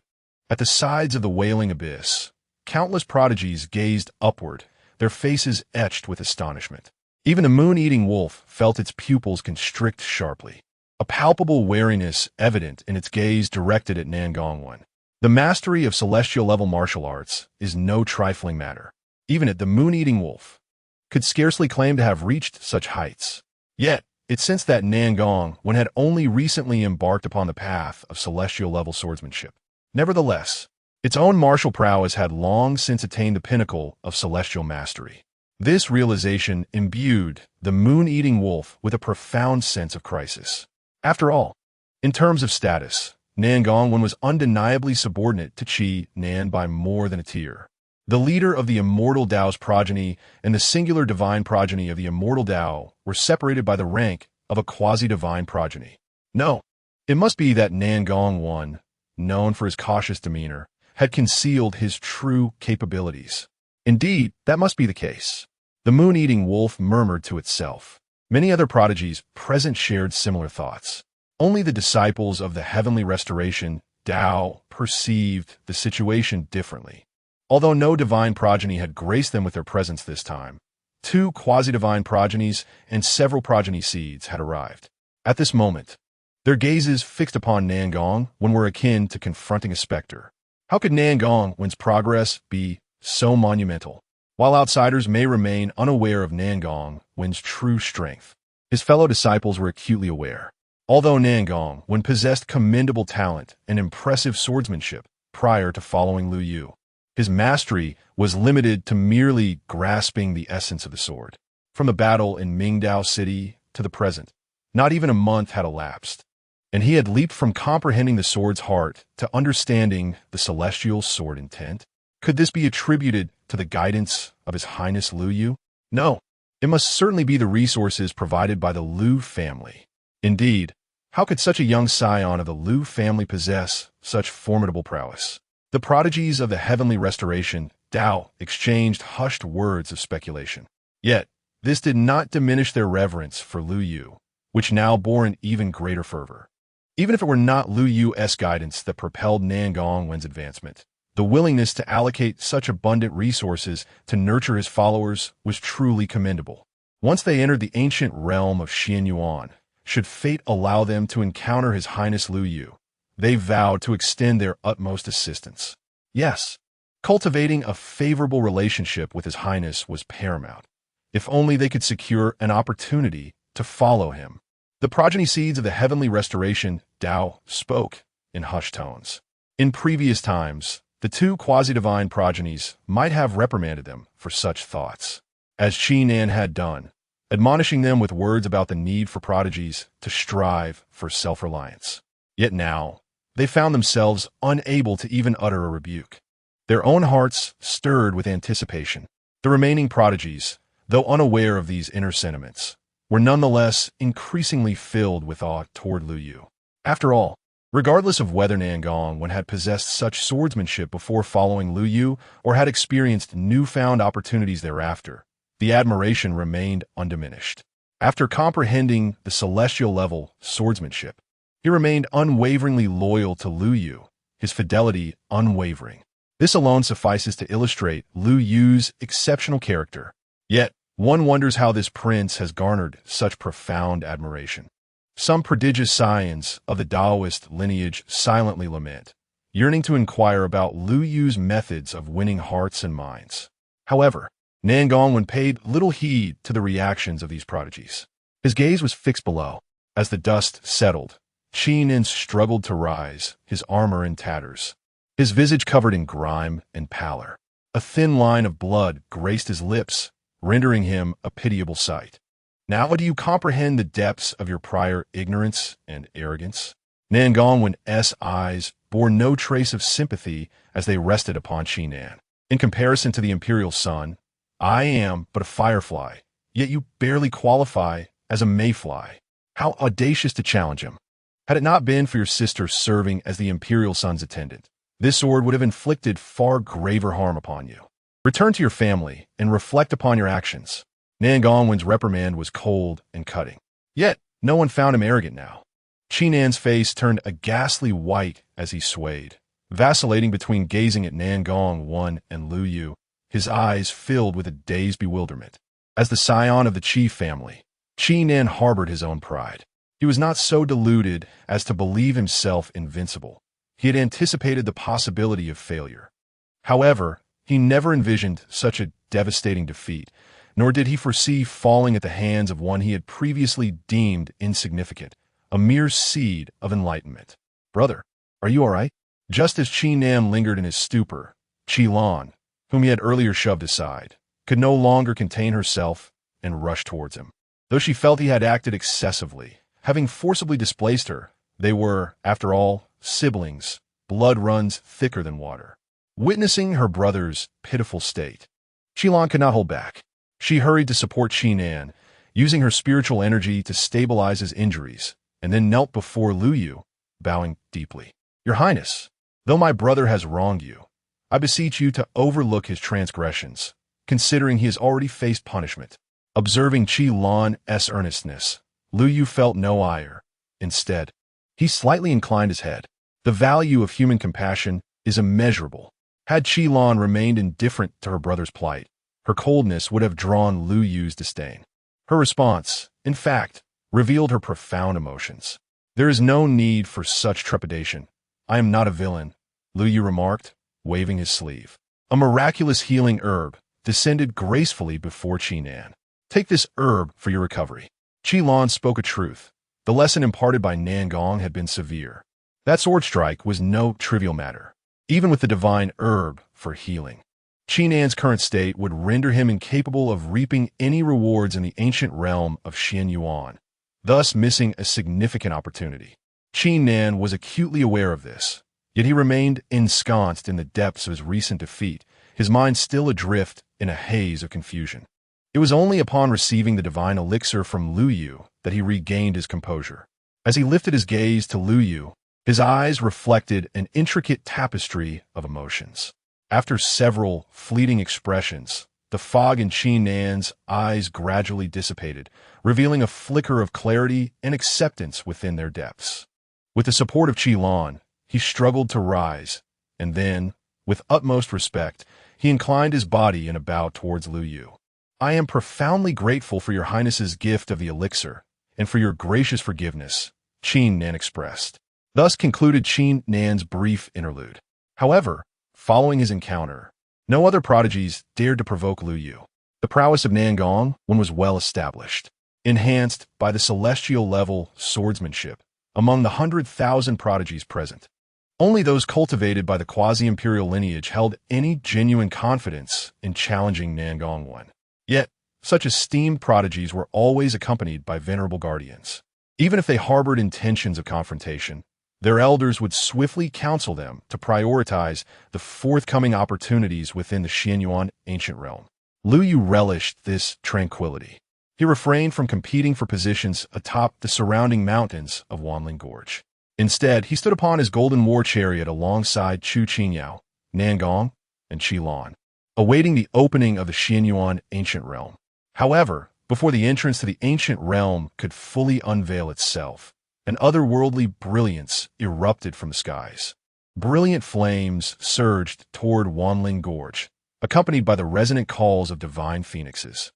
At the sides of the wailing abyss, countless prodigies gazed upward, their faces etched with astonishment. Even the moon-eating wolf felt its pupils constrict sharply, a palpable wariness evident in its gaze directed at Nangongwen. The mastery of celestial-level martial arts is no trifling matter. Even the moon-eating wolf could scarcely claim to have reached such heights. Yet, it sensed that Nangongwen had only recently embarked upon the path of celestial-level swordsmanship. Nevertheless, its own martial prowess had long since attained the pinnacle of celestial mastery. This realization imbued the moon-eating wolf with a profound sense of crisis. After all, in terms of status, Nangong was undeniably subordinate to Qi Nan by more than a tier. The leader of the immortal Tao's progeny and the singular divine progeny of the immortal Tao were separated by the rank of a quasi-divine progeny. No, it must be that Nangong, known for his cautious demeanor, had concealed his true capabilities. Indeed, that must be the case. The moon-eating wolf murmured to itself. Many other prodigies present shared similar thoughts. Only the disciples of the heavenly restoration, Tao, perceived the situation differently. Although no divine progeny had graced them with their presence this time, 2 quasi-divine progenies and several progeny seeds had arrived. At this moment, their gazes fixed upon Nangong were akin to confronting a specter. How could Nangong's progress be so monumental? While outsiders may remain unaware of Nangong's true strength, his fellow disciples were acutely aware. Although Nangong possessed commendable talent and impressive swordsmanship prior to following Lu Yu, his mastery was limited to merely grasping the essence of the sword. From the battle in Mingdao City to the present, not even a month had elapsed, and he had leaped from comprehending the sword's heart to understanding the celestial sword intent. Could this be attributed to the guidance of His Highness Lu Yu? No, it must certainly be the resources provided by the Lu family. Indeed, how could such a young scion of the Lu family possess such formidable prowess? The prodigies of the heavenly restoration, Tao, exchanged hushed words of speculation. Yet, this did not diminish their reverence for Lu Yu, which now bore an even greater fervor. Even if it were not Lu Yu's guidance that propelled Nangong's advancement, the willingness to allocate such abundant resources to nurture his followers was truly commendable. Once they entered the ancient realm of Xianyuan, should fate allow them to encounter His Highness Lu Yu, they vowed to extend their utmost assistance. Yes, cultivating a favorable relationship with His Highness was paramount, if only they could secure an opportunity to follow him. The progeny seeds of the heavenly restoration, Tao, spoke in hushed tones. In previous times, the 2 quasi-divine progenies might have reprimanded them for such thoughts, as Qi Nan had done, admonishing them with words about the need for prodigies to strive for self-reliance. Yet now, they found themselves unable to even utter a rebuke. Their own hearts stirred with anticipation. The remaining prodigies, though unaware of these inner sentiments, were nonetheless increasingly filled with awe toward Lu Yu. After all, regardless of whether Nangong had possessed such swordsmanship before following Lu Yu or had experienced newfound opportunities thereafter, the admiration remained undiminished. After comprehending the celestial level swordsmanship, he remained unwaveringly loyal to Lu Yu, his fidelity unwavering. This alone suffices to illustrate Lu Yu's exceptional character. Yet, one wonders how this prince has garnered such profound admiration. Some prodigious scions of the Taoist lineage silently lament, yearning to inquire about Lu Yu's methods of winning hearts and minds. However, Nangong paid little heed to the reactions of these prodigies. His gaze was fixed below. As the dust settled, Qi Nan struggled to rise, his armor in tatters, his visage covered in grime and pallor. A thin line of blood graced his lips, rendering him a pitiable sight. Now do you comprehend the depths of your prior ignorance and arrogance? Nangong's eyes bore no trace of sympathy as they rested upon Qi Nan. In comparison to the imperial sun, I am but a firefly, yet you barely qualify as a mayfly. How audacious to challenge him. Had it not been for your sister serving as the imperial sun's attendant, this sword would have inflicted far graver harm upon you. Return to your family and reflect upon your actions. Nangong's reprimand was cold and cutting. Yet, no one found him arrogant now. Qi Nan's face turned a ghastly white as he swayed, vacillating between gazing at Nangong and Lu Yu, his eyes filled with a dazed bewilderment. As the scion of the Qi family, Qi Nan harbored his own pride. He was not so deluded as to believe himself invincible. He had anticipated the possibility of failure. However, he never envisioned such a devastating defeat, nor did he foresee falling at the hands of one he had previously deemed insignificant, a mere seed of enlightenment. Brother, are you all right? Just as Qi Nan lingered in his stupor, Qi Lan, whom he had earlier shoved aside, could no longer contain herself and rushed towards him. Though she felt he had acted excessively, having forcibly displaced her, they were, after all, siblings. Blood runs thicker than water. Witnessing her brother's pitiful state, Qilan could not hold back. She hurried to support Qinan, using her spiritual energy to stabilize his injuries, and then knelt before Lu Yu, bowing deeply. Your Highness, though my brother has wronged you, I beseech you to overlook his transgressions, considering he has already faced punishment. Observing Qilan's earnestness, Lu Yu felt no ire. Instead, he slightly inclined his head. The value of human compassion is immeasurable. Had Qilan remained indifferent to her brother's plight, her coldness would have drawn Lu Yu's disdain. Her response, in fact, revealed her profound emotions. There is no need for such trepidation. I am not a villain, Lu Yu remarked, waving his sleeve. A miraculous healing herb descended gracefully before Qinan. Take this herb for your recovery. Qilan spoke a truth. The lesson imparted by Nangong had been severe. That sword strike was no trivial matter, even with the divine herb for healing. Qinan's current state would render him incapable of reaping any rewards in the ancient realm of Xianyuan, thus missing a significant opportunity. Qinan was acutely aware of this, yet he remained ensconced in the depths of his recent defeat, his mind still adrift in a haze of confusion. It was only upon receiving the divine elixir from Lu Yu that he regained his composure. As he lifted his gaze to Lu Yu, his eyes reflected an intricate tapestry of emotions. After several fleeting expressions, the fog in Qinan's eyes gradually dissipated, revealing a flicker of clarity and acceptance within their depths. With the support of Qilan, he struggled to rise, and then, with utmost respect, he inclined his body in a bow towards Lu Yu. I am profoundly grateful for your Highness's gift of the elixir, and for your gracious forgiveness, Qinan expressed. Thus concluded Qinnan's brief interlude. However, following his encounter, no other prodigies dared to provoke Lu Yu. The prowess of Nangong was well established, enhanced by the celestial-level swordsmanship among the 100,000 prodigies present. Only those cultivated by the quasi-imperial lineage held any genuine confidence in challenging Nangong. Yet, such esteemed prodigies were always accompanied by venerable guardians. Even if they harbored intentions of confrontation, their elders would swiftly counsel them to prioritize the forthcoming opportunities within the Xianyuan ancient realm. Lu Yu relished this tranquility. He refrained from competing for positions atop the surrounding mountains of Wanling Gorge. Instead, he stood upon his golden war chariot alongside Chu Qingyao, Nangong, and Qilan, awaiting the opening of the Xianyuan ancient realm. However, before the entrance to the ancient realm could fully unveil itself, an otherworldly brilliance erupted from the skies. Brilliant flames surged toward Wanling Gorge, accompanied by the resonant calls of divine phoenixes.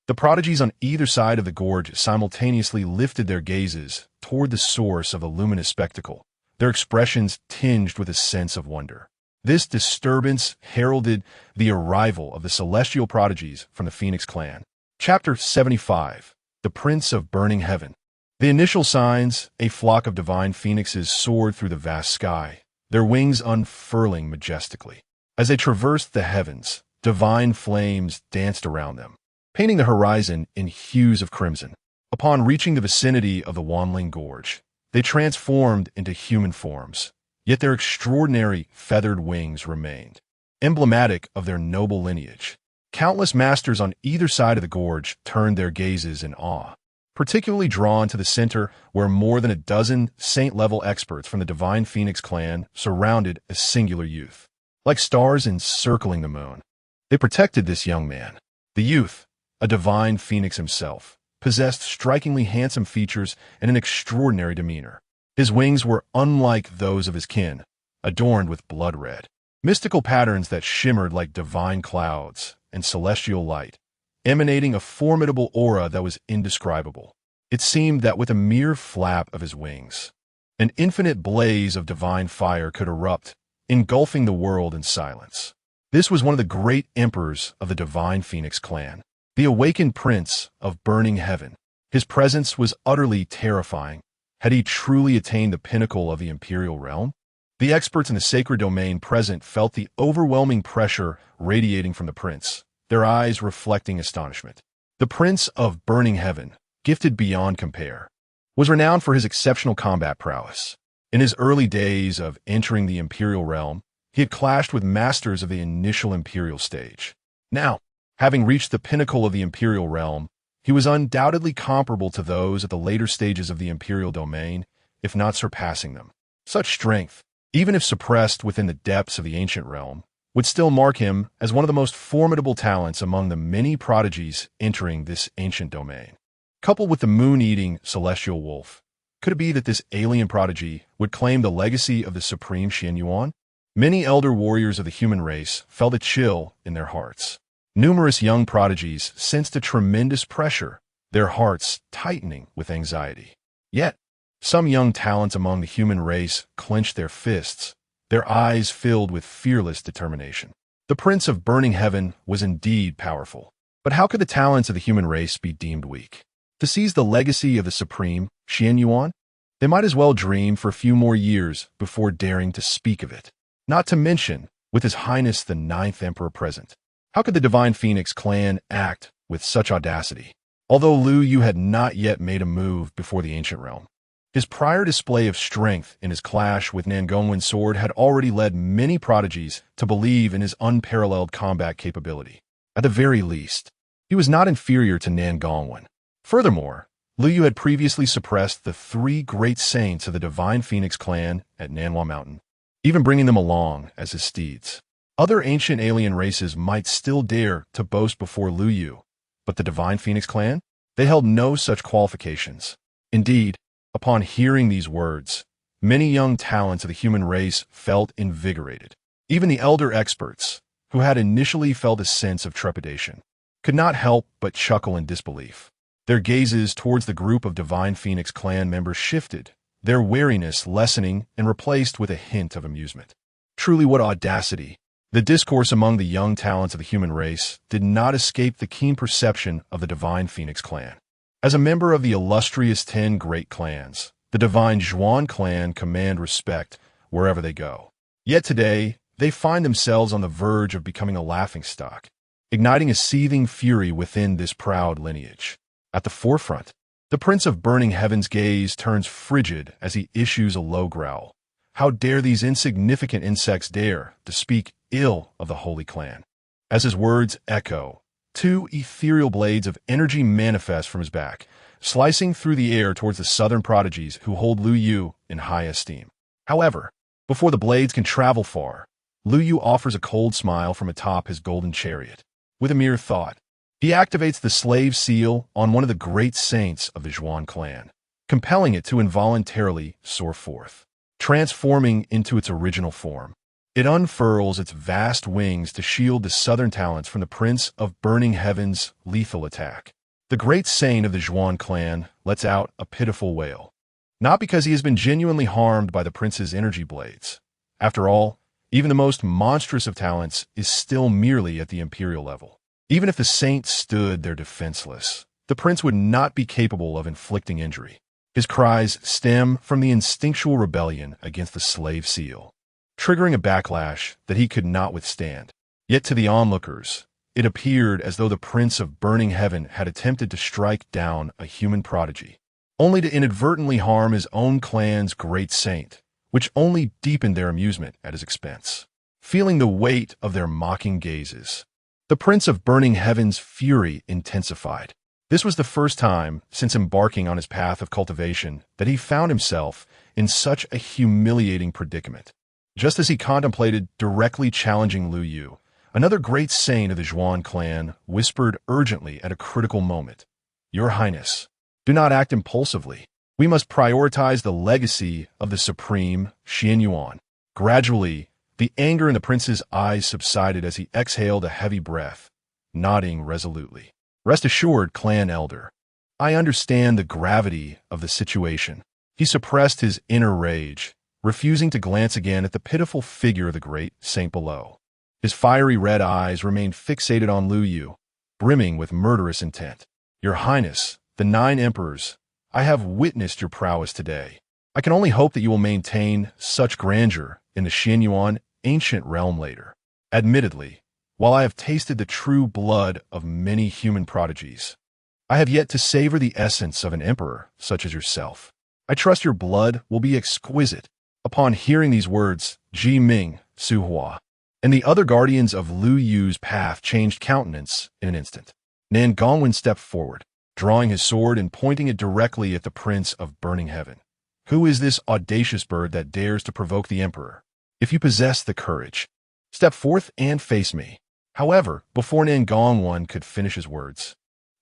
The prodigies on either side of the gorge simultaneously lifted their gazes toward the source of the luminous spectacle, their expressions tinged with a sense of wonder. This disturbance heralded the arrival of the celestial prodigies from the Phoenix clan. Chapter 75. The Prince of Burning Heaven. The initial signs, a flock of divine phoenixes soared through the vast sky, their wings unfurling majestically. As they traversed the heavens, divine flames danced around them, painting the horizon in hues of crimson. Upon reaching the vicinity of the Wanling Gorge, they transformed into human forms, yet their extraordinary feathered wings remained, emblematic of their noble lineage. Countless masters on either side of the gorge turned their gazes in awe, particularly drawn to the center where more than a dozen saint-level experts from the Divine Phoenix clan surrounded a singular youth. Like stars encircling the moon, they protected this young man. The youth, a divine phoenix himself, possessed strikingly handsome features and an extraordinary demeanor. His wings were unlike those of his kin, adorned with blood red, mystical patterns that shimmered like divine clouds and celestial light, emanating a formidable aura that was indescribable. It seemed that with a mere flap of his wings, an infinite blaze of divine fire could erupt, engulfing the world in silence. This was one of the great emperors of the Divine Phoenix clan, the awakened prince of burning heaven. His presence was utterly terrifying. Had he truly attained the pinnacle of the imperial realm? The experts in the sacred domain present felt the overwhelming pressure radiating from the prince, their eyes reflecting astonishment. The Prince of Burning Heaven, gifted beyond compare, was renowned for his exceptional combat prowess. In his early days of entering the imperial realm, he had clashed with masters of the initial imperial stage. Now, having reached the pinnacle of the imperial realm, he was undoubtedly comparable to those at the later stages of the imperial domain, if not surpassing them. Such strength, even if suppressed within the depths of the ancient realm, would still mark him as one of the most formidable talents among the many prodigies entering this ancient domain. Coupled with the moon-eating celestial wolf, could it be that this alien prodigy would claim the legacy of the supreme Xian Yuan? Many elder warriors of the human race felt a chill in their hearts. Numerous young prodigies sensed a tremendous pressure, their hearts tightening with anxiety. Yet, some young talents among the human race clenched their fists, their eyes filled with fearless determination. The Prince of Burning Heaven was indeed powerful. But how could the talents of the human race be deemed weak? To seize the legacy of the supreme Xian Yuan, they might as well dream for a few more years before daring to speak of it. Not to mention, with His Highness the Ninth Emperor present. How could the Divine Phoenix clan act with such audacity? Although Lu Yu had not yet made a move before the ancient realm, his prior display of strength in his clash with Nangongwen's sword had already led many prodigies to believe in his unparalleled combat capability. At the very least, he was not inferior to Nangongwen. Furthermore, Lu Yu had previously suppressed the 3 great saints of the Divine Phoenix clan at Nanhua Mountain, even bringing them along as his steeds. Other ancient alien races might still dare to boast before Lu Yu, but the Divine Phoenix clan? They held no such qualifications. Indeed, upon hearing these words, many young talents of the human race felt invigorated. Even the elder experts, who had initially felt a sense of trepidation, could not help but chuckle in disbelief. Their gazes towards the group of Divine Phoenix clan members shifted, their wariness lessening and replaced with a hint of amusement. Truly, what audacity! The discourse among the young talents of the human race did not escape the keen perception of the Divine Phoenix clan. As a member of the illustrious 10 great clans, the Divine Zhuan clan command respect wherever they go. Yet today, they find themselves on the verge of becoming a laughingstock, igniting a seething fury within this proud lineage. At the forefront, the Prince of Burning Heaven's gaze turns frigid as he issues a low growl. How dare these insignificant insects dare to speak ill of the Holy Clan? As his words echo, 2 ethereal blades of energy manifest from his back, slicing through the air towards the southern prodigies who hold Lu Yu in high esteem. However, before the blades can travel far, Lu Yu offers a cold smile from atop his golden chariot. With a mere thought, he activates the slave seal on one of the great saints of the Zhuan clan, compelling it to involuntarily soar forth. Transforming into its original form, it unfurls its vast wings to shield the southern talents from the Prince of Burning Heaven's lethal attack. The great saint of the Zhuan clan lets out a pitiful wail, not because he has been genuinely harmed by the prince's energy blades. After all, even the most monstrous of talents is still merely at the imperial level. Even if the saint stood there defenseless, the prince would not be capable of inflicting injury. His cries stem from the instinctual rebellion against the slave seal, triggering a backlash that he could not withstand. Yet to the onlookers, it appeared as though the Prince of Burning Heaven had attempted to strike down a human prodigy, only to inadvertently harm his own clan's great saint, which only deepened their amusement at his expense. Feeling the weight of their mocking gazes, the Prince of Burning Heaven's fury intensified. This was the first time since embarking on his path of cultivation that he found himself in such a humiliating predicament. Just as he contemplated directly challenging Lu Yu, another great saint of the Zhuan clan whispered urgently at a critical moment, "Your Highness, do not act impulsively. We must prioritize the legacy of the supreme Xian Yuan." Gradually, the anger in the prince's eyes subsided as he exhaled a heavy breath, nodding resolutely. "Rest assured, clan elder, I understand the gravity of the situation." He suppressed his inner rage, refusing to glance again at the pitiful figure of the great saint below. His fiery red eyes remained fixated on Lu Yu, brimming with murderous intent. "Your Highness, the 9 emperors, I have witnessed your prowess today. I can only hope that you will maintain such grandeur in the Xian Yuan ancient realm later." Admittedly, while I have tasted the true blood of many human prodigies, I have yet to savor the essence of an emperor such as yourself. I trust your blood will be exquisite." Upon hearing these words, Ji Ming, Su Hua, and the other guardians of Lu Yu's path changed countenance in an instant. Nan Gongwen stepped forward, drawing his sword and pointing it directly at the Prince of Burning Heaven. "Who is this audacious bird that dares to provoke the emperor? If you possess the courage, step forth and face me." However, before Nan Gongwen could finish his words,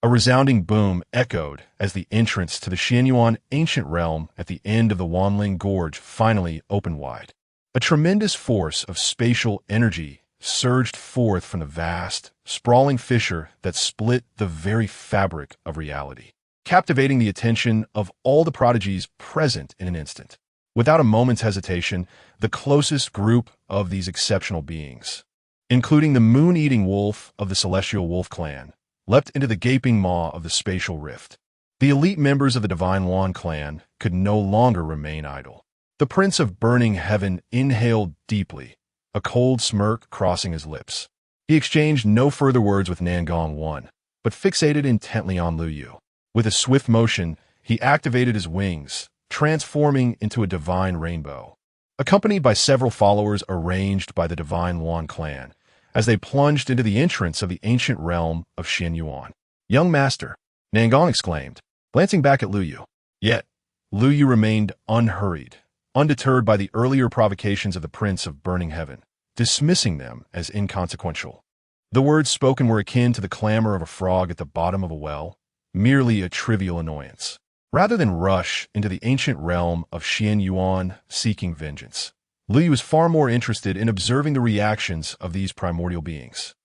a resounding boom echoed as the entrance to the Xianyuan ancient realm at the end of the Wanling Gorge finally opened wide. A tremendous force of spatial energy surged forth from the vast, sprawling fissure that split the very fabric of reality, captivating the attention of all the prodigies present in an instant. Without a moment's hesitation, the closest group of these exceptional beings, including the moon-eating wolf of the Celestial Wolf clan, leapt into the gaping maw of the spatial rift. The elite members of the Divine Wan clan could no longer remain idle. The Prince of Burning Heaven inhaled deeply, a cold smirk crossing his lips. He exchanged no further words with Nan Gongwen, but fixated intently on Lu Yu. With a swift motion, he activated his wings, transforming into a divine rainbow. Accompanied by several followers arranged by the Divine Wan clan, as they plunged into the entrance of the ancient realm of Xianyuan. "Young master," Nangong exclaimed, glancing back at Lu Yu. Yet, Lu Yu remained unhurried, undeterred by the earlier provocations of the Prince of Burning Heaven, dismissing them as inconsequential. The words spoken were akin to the clamor of a frog at the bottom of a well, merely a trivial annoyance. Rather than rush into the ancient realm of Xianyuan seeking vengeance, Lu Yu was far more interested in observing the reactions of these primordial beings.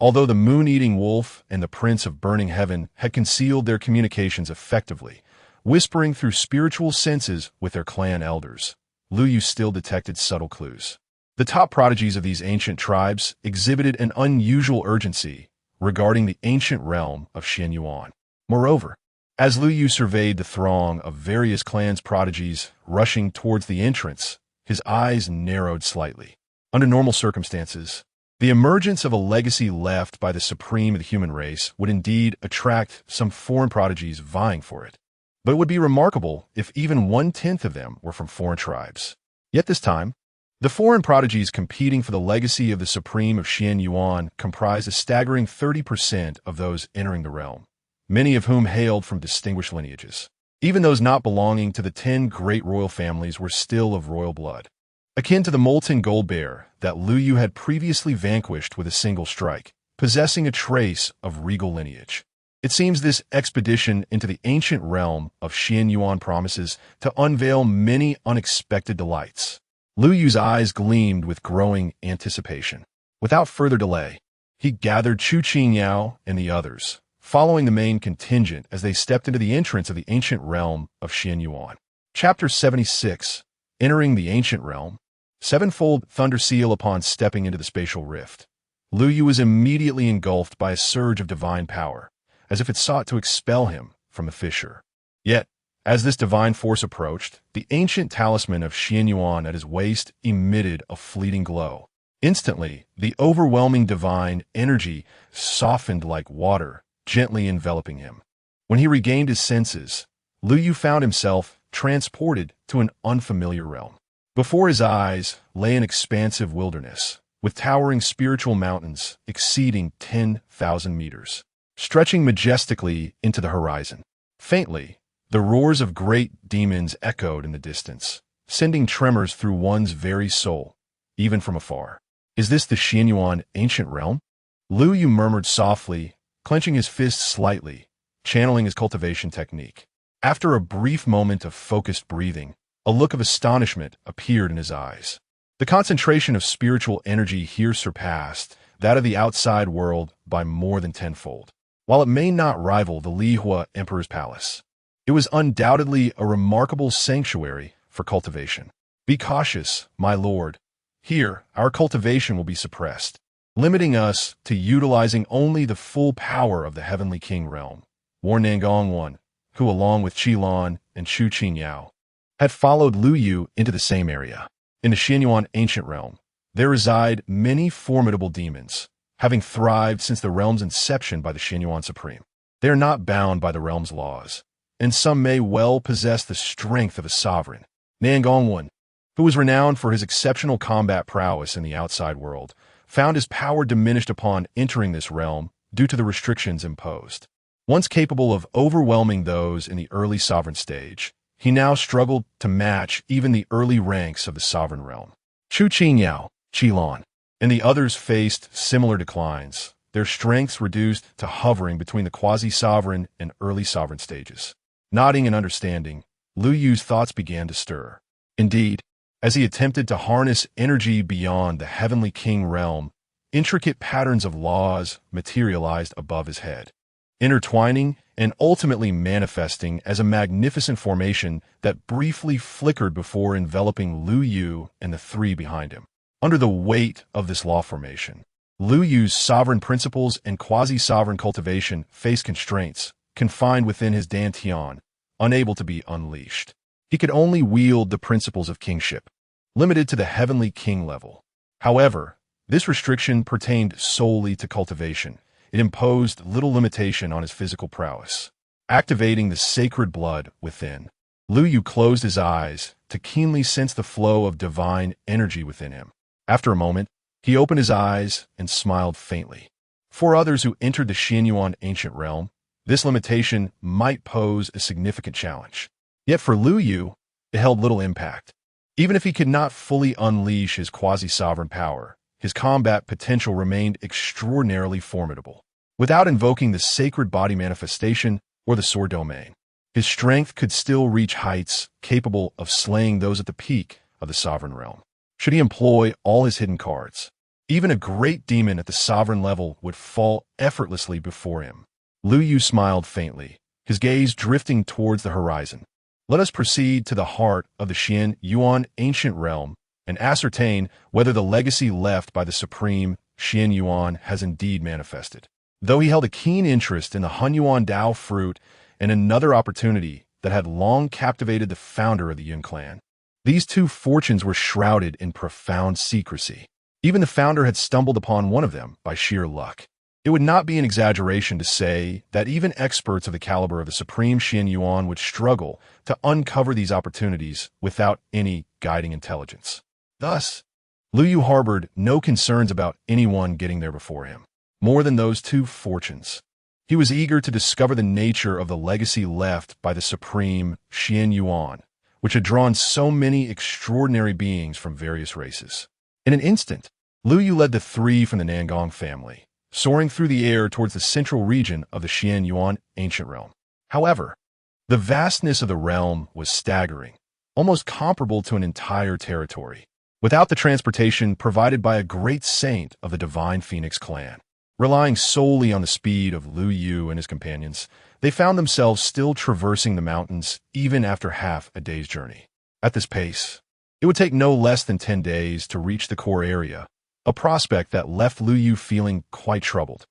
Although the moon-eating wolf and the Prince of Burning Heaven had concealed their communications effectively, whispering through spiritual senses with their clan elders, Lu Yu still detected subtle clues. The top prodigies of these ancient tribes exhibited an unusual urgency regarding the ancient realm of Xianyuan. Moreover, as Lu Yu surveyed the throng of various clans' prodigies rushing towards the entrance, his eyes narrowed slightly. Under normal circumstances, the emergence of a legacy left by the supreme of the human race would indeed attract some foreign prodigies vying for it. But it would be remarkable if even 1/10 of them were from foreign tribes. Yet this time, the foreign prodigies competing for the legacy of the supreme of Xianyuan comprised a staggering 30% of those entering the realm, many of whom hailed from distinguished lineages. Even those not belonging to the 10 great royal families were still of royal blood, akin to the molten gold bear that Lu Yu had previously vanquished with a single strike, possessing a trace of regal lineage. It seems this expedition into the ancient realm of Xianyuan promises to unveil many unexpected delights. Lu Yu's eyes gleamed with growing anticipation. Without further delay, he gathered Chu Qingyao and the others, following the main contingent as they stepped into the entrance of the ancient realm of Xianyuan. Chapter 76, Entering the Ancient Realm. Sevenfold thunder seal upon stepping into the spatial rift. Lu Yu was immediately engulfed by a surge of divine power, as if it sought to expel him from the fissure. Yet, as this divine force approached, the ancient talisman of Xianyuan at his waist emitted a fleeting glow. Instantly, the overwhelming divine energy softened like water, gently enveloping him. When he regained his senses, Lu Yu found himself transported to an unfamiliar realm. Before his eyes lay an expansive wilderness, with towering spiritual mountains exceeding 10,000 meters, stretching majestically into the horizon. Faintly, the roars of great demons echoed in the distance, sending tremors through one's very soul, even from afar. "Is this the Xianyuan ancient realm?" Lu Yu murmured softly, clenching his fists slightly, channeling his cultivation technique. After a brief moment of focused breathing, a look of astonishment appeared in his eyes. The concentration of spiritual energy here surpassed that of the outside world by more than tenfold. While it may not rival the Lihua Emperor's Palace, it was undoubtedly a remarkable sanctuary for cultivation. "Be cautious, my lord. Here, our cultivation will be suppressed, limiting us to utilizing only the full power of the Heavenly King realm," warned Nangongwen, who, along with Qilin and Chu Qingyao, had followed Lu Yu into the same area. In the Xianyuan ancient realm, there reside many formidable demons, having thrived since the realm's inception by the Xianyuan Supreme. They are not bound by the realm's laws, and some may well possess the strength of a sovereign. Nangongwan, who was renowned for his exceptional combat prowess in the outside world, found his power diminished upon entering this realm due to the restrictions imposed. Once capable of overwhelming those in the early sovereign stage, he now struggled to match even the early ranks of the sovereign realm. Chu Qingyao, Qilon, and the others faced similar declines, their strengths reduced to hovering between the quasi-sovereign and early sovereign stages. Nodding in understanding, Lu Yu's thoughts began to stir. Indeed, as he attempted to harness energy beyond the heavenly king realm, intricate patterns of laws materialized above his head, intertwining and ultimately manifesting as a magnificent formation that briefly flickered before enveloping Lu Yu and the three behind him. Under the weight of this law formation, Lu Yu's sovereign principles and quasi-sovereign cultivation faced constraints, confined within his dantian, unable to be unleashed. He could only wield the principles of kingship, limited to the heavenly king level. However, this restriction pertained solely to cultivation. It imposed little limitation on his physical prowess. Activating the sacred blood within, Lu Yu closed his eyes to keenly sense the flow of divine energy within him. After a moment, he opened his eyes and smiled faintly. For others who entered the Xianyuan ancient realm, this limitation might pose a significant challenge. Yet for Lu Yu, it held little impact. Even if he could not fully unleash his quasi-sovereign power, his combat potential remained extraordinarily formidable. Without invoking the sacred body manifestation or the sword domain, his strength could still reach heights capable of slaying those at the peak of the sovereign realm. Should he employ all his hidden cards, even a great demon at the sovereign level would fall effortlessly before him. Lu Yu smiled faintly, his gaze drifting towards the horizon. Let us proceed to the heart of the Xianyuan ancient realm and ascertain whether the legacy left by the supreme Xianyuan has indeed manifested. Though he held a keen interest in the Hunyuan Dao fruit and another opportunity that had long captivated the founder of the Yun clan, these two fortunes were shrouded in profound secrecy. Even the founder had stumbled upon one of them by sheer luck. It would not be an exaggeration to say that even experts of the caliber of the supreme Xianyuan would struggle to uncover these opportunities without any guiding intelligence. Thus, Lu Yu harbored no concerns about anyone getting there before him. More than those two fortunes, he was eager to discover the nature of the legacy left by the supreme Xianyuan, which had drawn so many extraordinary beings from various races. In an instant, Lu Yu led the three from the Nangong family, soaring through the air towards the central region of the Xianyuan ancient realm. However, the vastness of the realm was staggering, almost comparable to an entire territory, without the transportation provided by a great saint of the divine Phoenix clan. Relying solely on the speed of Lu Yu and his companions, they found themselves still traversing the mountains even after half a day's journey. At this pace, it would take no less than 10 days to reach the core area, a prospect that left Lu Yu feeling quite troubled.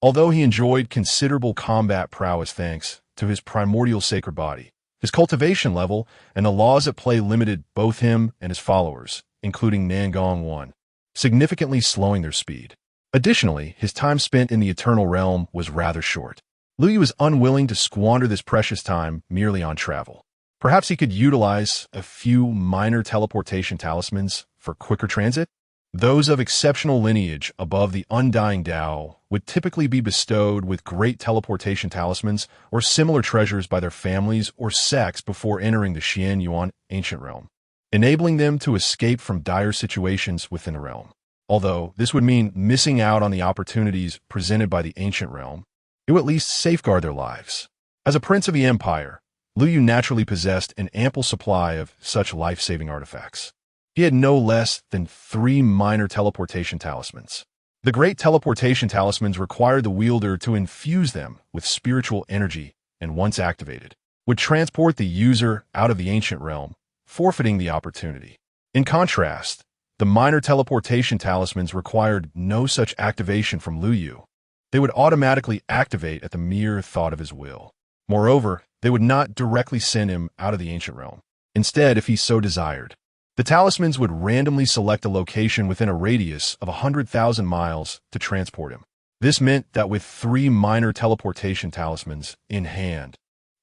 Although he enjoyed considerable combat prowess thanks to his primordial sacred body, his cultivation level and the laws at play limited both him and his followers, including Nangong, significantly slowing their speed. Additionally, his time spent in the Eternal Realm was rather short. Lu Yu was unwilling to squander this precious time merely on travel. Perhaps he could utilize a few minor teleportation talismans for quicker transit? Those of exceptional lineage above the Undying Tao would typically be bestowed with great teleportation talismans or similar treasures by their families or sects before entering the Xianyuan ancient realm, enabling them to escape from dire situations within the realm. Although this would mean missing out on the opportunities presented by the ancient realm, it would at least safeguard their lives. As a prince of the empire, Lu Yu naturally possessed an ample supply of such life-saving artifacts. He had no less than 3 minor teleportation talismans. The great teleportation talismans required the wielder to infuse them with spiritual energy and, once activated, would transport the user out of the ancient realm, forfeiting the opportunity. In contrast, the minor teleportation talismans required no such activation from Lu Yu. They would automatically activate at the mere thought of his will. Moreover, they would not directly send him out of the ancient realm. Instead, if he so desired, The talismans would randomly select a location within a radius of 100,000 miles to transport him. This meant that with 3 minor teleportation talismans in hand,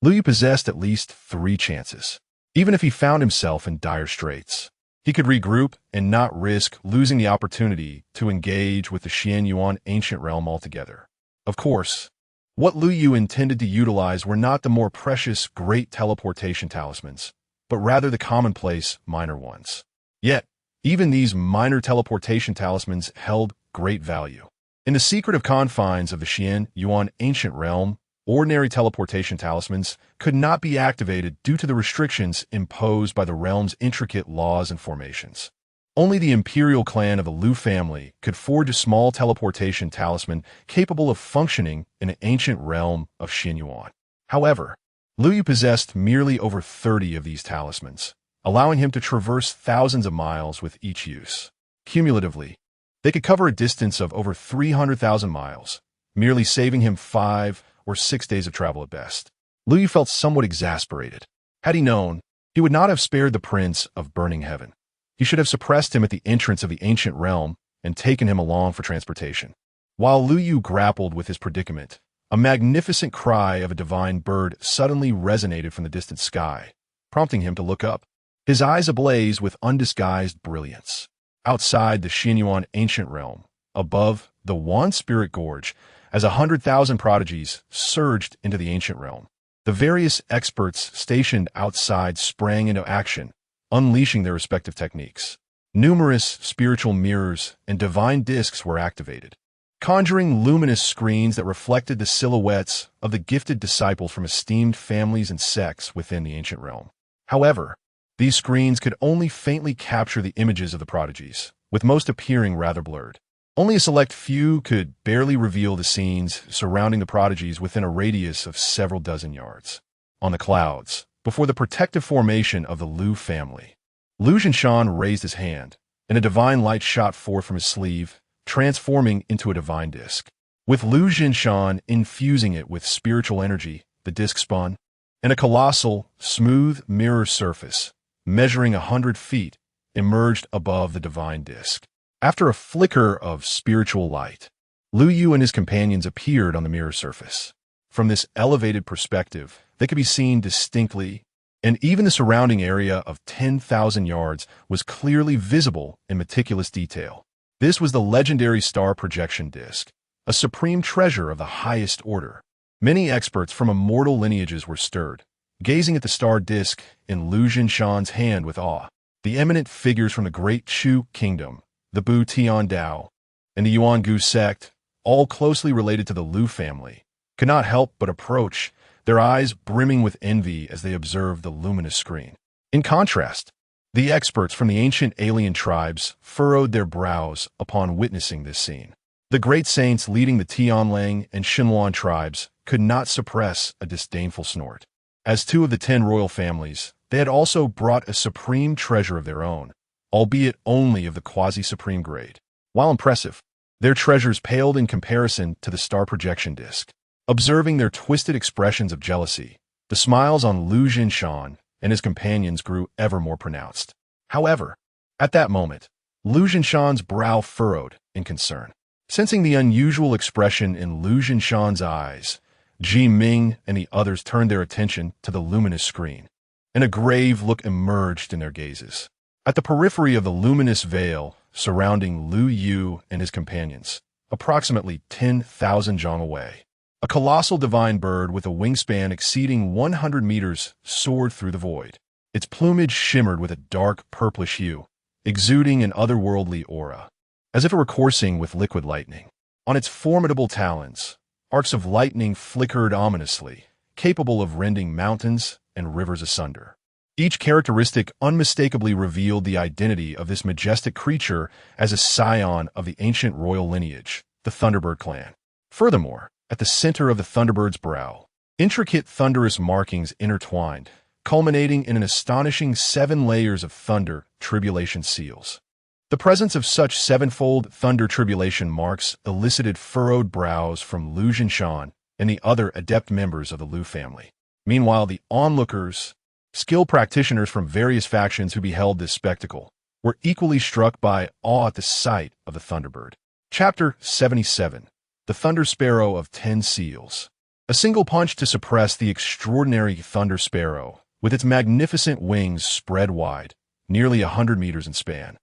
Liu Yu possessed at least 3 chances. Even if he found himself in dire straits, he could regroup and not risk losing the opportunity to engage with the Xianyuan ancient realm altogether. Of course, what Liu Yu intended to utilize were not the more precious great teleportation talismans, but rather the commonplace minor ones. Yet, even these minor teleportation talismans held great value. In the secretive confines of the Xianyuan ancient realm, ordinary teleportation talismans could not be activated due to the restrictions imposed by the realm's intricate laws and formations. Only the imperial clan of the Liu family could forge a small teleportation talisman capable of functioning in an ancient realm of Xianyuan. However, Liu Yu possessed merely over 30 of these talismans, allowing him to traverse thousands of miles with each use. Cumulatively, they could cover a distance of over 300,000 miles, merely saving him 5 or 6 days of travel at best. Liu Yu felt somewhat exasperated. Had he known, he would not have spared the Prince of Burning Heaven. He should have suppressed him at the entrance of the ancient realm and taken him along for transportation. While Liu Yu grappled with his predicament, a magnificent cry of a divine bird suddenly resonated from the distant sky, prompting him to look up, his eyes ablaze with undisguised brilliance. Outside the Xianyuan ancient realm, above the Wan Spirit Gorge, as 100,000 prodigies surged into the ancient realm, the various experts stationed outside sprang into action, unleashing their respective techniques. Numerous spiritual mirrors and divine discs were activated, conjuring luminous screens that reflected the silhouettes of the gifted disciples from esteemed families and sects within the ancient realm. However, these screens could only faintly capture the images of the prodigies, with most appearing rather blurred. Only a select few could barely reveal the scenes surrounding the prodigies within a radius of several dozen yards. On the clouds, before the protective formation of the Liu family, Liu Zhinshan raised his hand, and a divine light shot forth from his sleeve, transforming into a divine disc. With Liu Zhinshan infusing it with spiritual energy, the disc spun, and a colossal, smooth mirror surface, measuring 100 feet, emerged above the divine disc. After a flicker of spiritual light, Liu Yu and his companions appeared on the mirror surface. From this elevated perspective, they could be seen distinctly, and even the surrounding area of 10,000 yards was clearly visible in meticulous detail. This was the legendary star projection disc, a supreme treasure of the highest order. Many experts from immortal lineages were stirred, gazing at the star disc in Liu Zhinshan's hand with awe. The eminent figures from the Great Chu Kingdom, the Bu Tian Dao, and the Yuan Gu sect, all closely related to the Liu family, could not help but approach, their eyes brimming with envy as they observed the luminous screen. In contrast, the experts from the ancient alien tribes furrowed their brows upon witnessing this scene. The great saints leading the Tianlang and Xinluan tribes could not suppress a disdainful snort. As 2 of the 10 royal families, they had also brought a supreme treasure of their own, albeit only of the quasi-supreme grade. While impressive, their treasures paled in comparison to the star projection disc. Observing their twisted expressions of jealousy, the smiles on Liu Zhinshan and his companions grew ever more pronounced. However, at that moment, Liu Zhinshan's brow furrowed in concern. Sensing the unusual expression in Liu Zhinshan's eyes, Ji Ming and the others turned their attention to the luminous screen, and a grave look emerged in their gazes. At the periphery of the luminous veil surrounding Liu Yu and his companions, approximately 10,000 zhang away, a colossal divine bird with a wingspan exceeding 100 meters soared through the void. Its plumage shimmered with a dark purplish hue, exuding an otherworldly aura, as if it were coursing with liquid lightning. On its formidable talons, arcs of lightning flickered ominously, capable of rending mountains and rivers asunder. Each characteristic unmistakably revealed the identity of this majestic creature as a scion of the ancient royal lineage, the Thunderbird clan. Furthermore, at the center of the Thunderbird's brow, intricate thunderous markings intertwined, culminating in an astonishing 7 layers of thunder tribulation seals. The presence of such 7-fold thunder tribulation marks elicited furrowed brows from Liu Zhinshan and the other adept members of the Liu family. Meanwhile, the onlookers Skilled practitioners from various factions who beheld this spectacle were equally struck by awe at the sight of the Thunderbird. Chapter 77. The Thunder Sparrow of 10 Seals. A single punch to suppress the extraordinary Thunder Sparrow, with its magnificent wings spread wide, nearly 100 meters in span,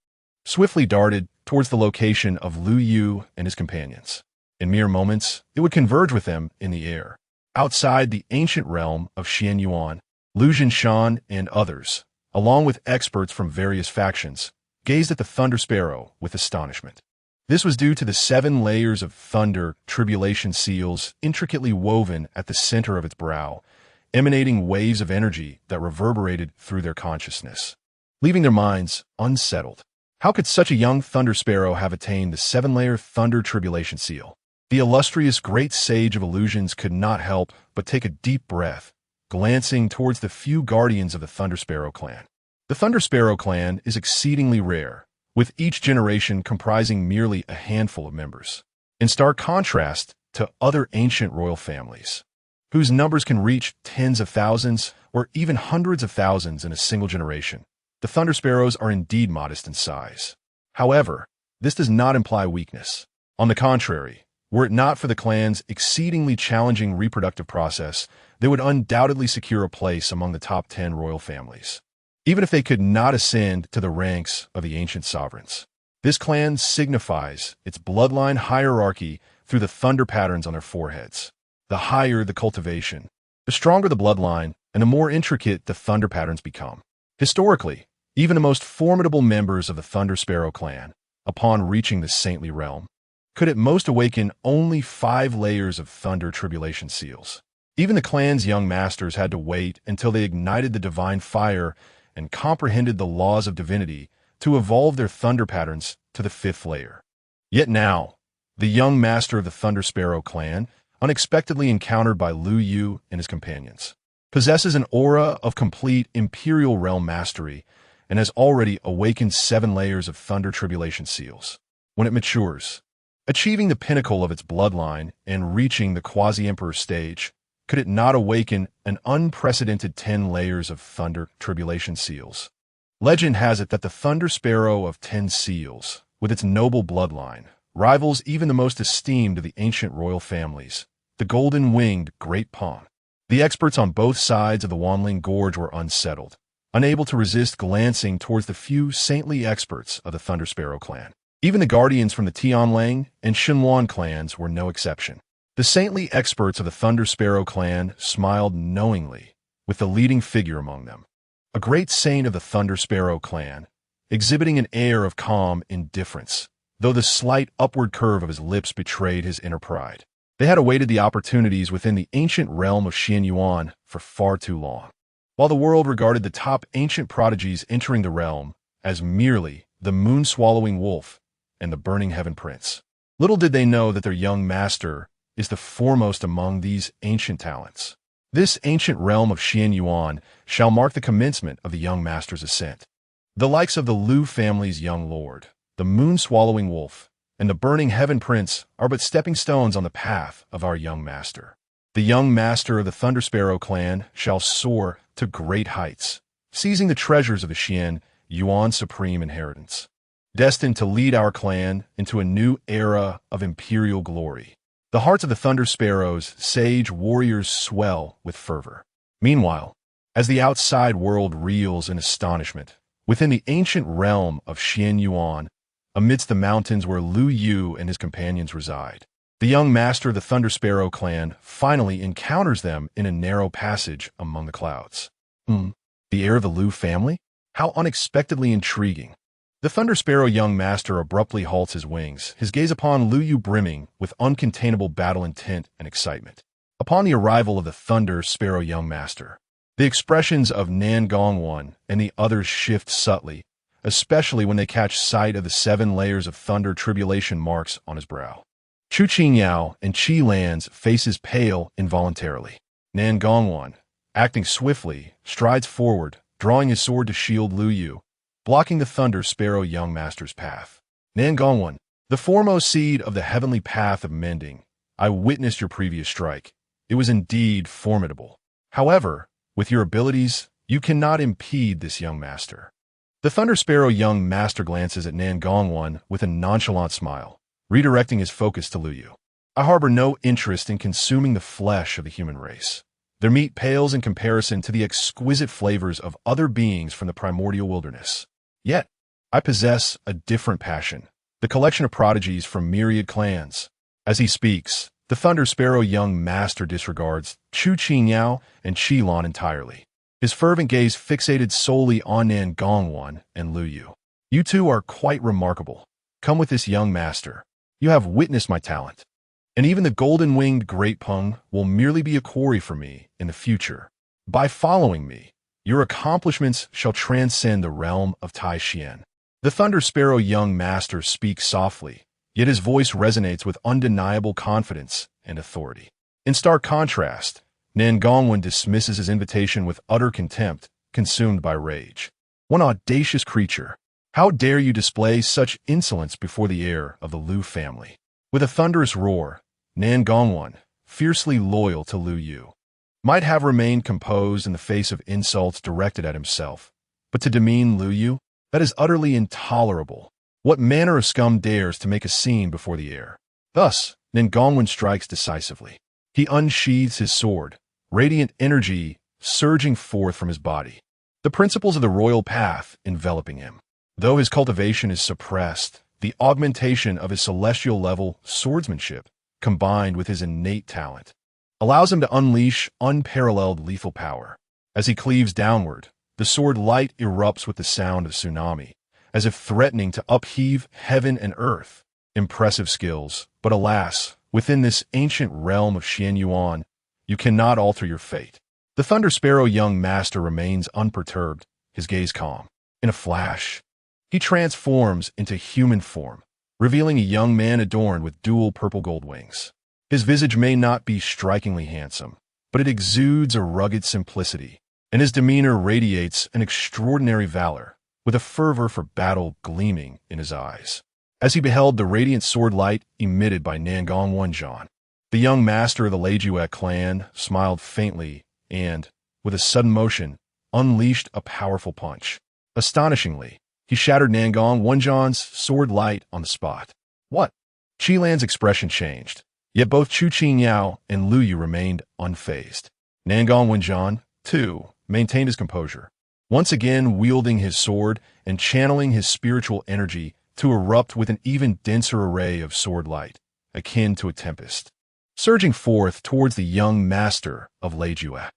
swiftly darted towards the location of Lu Yu and his companions. In mere moments, it would converge with them in the air. Outside the ancient realm of Xian Yuan, Lu Jinshan and others, along with experts from various factions, gazed at the Thunder Sparrow with astonishment. This was due to the 7 layers of thunder tribulation seals intricately woven at the center of its brow, emanating waves of energy that reverberated through their consciousness, leaving their minds unsettled. How could such a young Thunder Sparrow have attained the 7-layer Thunder Tribulation Seal? The illustrious great sage of illusions could not help but take a deep breath, glancing towards the few guardians of the Thunder Sparrow clan. The Thunder Sparrow clan is exceedingly rare, with each generation comprising merely a handful of members. In stark contrast to other ancient royal families, whose numbers can reach tens of thousands or even hundreds of thousands in a single generation, the Thunder Sparrows are indeed modest in size. However, this does not imply weakness. On the contrary, were it not for the clan's exceedingly challenging reproductive process, they would undoubtedly secure a place among the top 10 royal families, even if they could not ascend to the ranks of the ancient sovereigns. This clan signifies its bloodline hierarchy through the thunder patterns on their foreheads. The higher the cultivation, the stronger the bloodline, and the more intricate the thunder patterns become. Historically, even the most formidable members of the Thunder Sparrow clan, upon reaching the saintly realm, could at most awaken only 5 layers of thunder tribulation seals. Even the clan's young masters had to wait until they ignited the divine fire and comprehended the laws of divinity to evolve their thunder patterns to the 5th layer. Yet now, the young master of the Thunder Sparrow clan, unexpectedly encountered by Lu Yu and his companions, possesses an aura of complete imperial realm mastery and has already awakened 7 layers of thunder tribulation seals. When it matures, achieving the pinnacle of its bloodline and reaching the quasi-emperor stage, could it not awaken an unprecedented 10 layers of thunder tribulation seals? Legend has it that the Thunder Sparrow of 10 Seals, with its noble bloodline, rivals even the most esteemed of the ancient royal families, the golden-winged Great Pong. The experts on both sides of the Wanling Gorge were unsettled, unable to resist glancing towards the few saintly experts of the Thunder Sparrow clan. Even the guardians from the Tianlang and Xinluan clans were no exception. The saintly experts of the Thunder Sparrow clan smiled knowingly with the leading figure among them, a great saint of the Thunder Sparrow clan, exhibiting an air of calm indifference, though the slight upward curve of his lips betrayed his inner pride. They had awaited the opportunities within the ancient realm of Xian Yuan for far too long, while the world regarded the top ancient prodigies entering the realm as merely the moon-swallowing wolf and the burning heaven prince. Little did they know that their young master is the foremost among these ancient talents. This ancient realm of Xian Yuan shall mark the commencement of the young master's ascent. The likes of the Lu family's young lord, the moon-swallowing wolf, and the burning heaven prince are but stepping stones on the path of our young master. The young master of the Thunder Sparrow clan shall soar to great heights, seizing the treasures of the Xian Yuan supreme inheritance, destined to lead our clan into a new era of imperial glory. The hearts of the Thunder Sparrow's sage warriors swell with fervor. Meanwhile, as the outside world reels in astonishment, within the ancient realm of Xian Yuan, amidst the mountains where Lu Yu and his companions reside, the young master of the Thunder Sparrow clan finally encounters them in a narrow passage among the clouds. The heir of the Lu family? How unexpectedly intriguing. The Thunder Sparrow young master abruptly halts his wings, his gaze upon Lu Yu brimming with uncontainable battle intent and excitement. Upon the arrival of the Thunder Sparrow young master, the expressions of Nan Gongwan and the others shift subtly, especially when they catch sight of the 7 layers of thunder tribulation marks on his brow. Chu Qingyao and Qi Lan's faces pale involuntarily. Nan Gongwan, acting swiftly, strides forward, drawing his sword to shield Lu Yu, blocking the Thunder Sparrow young master's path. Nan Gongwan, the foremost seed of the heavenly path of mending, I witnessed your previous strike. It was indeed formidable. However, with your abilities, You cannot impede this young master. The Thunder Sparrow young master glances at Nan Gongwon with a nonchalant smile, redirecting his focus to Lu Yu. I harbor no interest in consuming the flesh of the human race. Their meat pales in comparison to the exquisite flavors of other beings from the primordial wilderness. Yet, I possess a different passion, the collection of prodigies from myriad clans. As he speaks, the Thunder Sparrow young master disregards Chu Qingyao and Qilon entirely, his fervent gaze fixated solely on Nan Gongwon and Lu Yu. You two are quite remarkable. Come with this young master. You have witnessed my talent. And even the golden-winged Great Peng will merely be a quarry for me in the future. By following me, your accomplishments shall transcend the realm of Tai Xian. The Thunder Sparrow young master speaks softly, yet his voice resonates with undeniable confidence and authority. In stark contrast, Nan Gongwen dismisses his invitation with utter contempt, consumed by rage. One audacious creature! How dare you display such insolence before the heir of the Lu family? With a thunderous roar, Nan Gongwon, fiercely loyal to Lu Yu, might have remained composed in the face of insults directed at himself, but to demean Lu Yu, that is utterly intolerable. What manner of scum dares to make a scene before the heir? Thus, Nan Gongwen strikes decisively. He unsheathes his sword, radiant energy surging forth from his body, the principles of the royal path enveloping him. Though his cultivation is suppressed, the augmentation of his celestial level swordsmanship, combined with his innate talent, allows him to unleash unparalleled lethal power. As he cleaves downward, the sword light erupts with the sound of tsunami, as if threatening to upheave heaven and earth. Impressive skills, but alas, within this ancient realm of Xian Yuan, you cannot alter your fate. The Thunder Sparrow young master remains unperturbed, his gaze calm. In a flash, he transforms into human form, revealing a young man adorned with dual purple-gold wings. His visage may not be strikingly handsome, but it exudes a rugged simplicity, and his demeanor radiates an extraordinary valor, with a fervor for battle gleaming in his eyes. As he beheld the radiant sword light emitted by Nan Gongwon, the young master of the Leijue clan smiled faintly and, with a sudden motion, unleashed a powerful punch. Astonishingly, he shattered Nan Gongwon's sword light on the spot. What? Qilan's expression changed, yet both Chu Qingyao and Lu Yu remained unfazed. Nan Gongwon, too, maintained his composure, once again wielding his sword and channeling his spiritual energy to erupt with an even denser array of sword light, akin to a tempest, surging forth towards the young master of Leijue.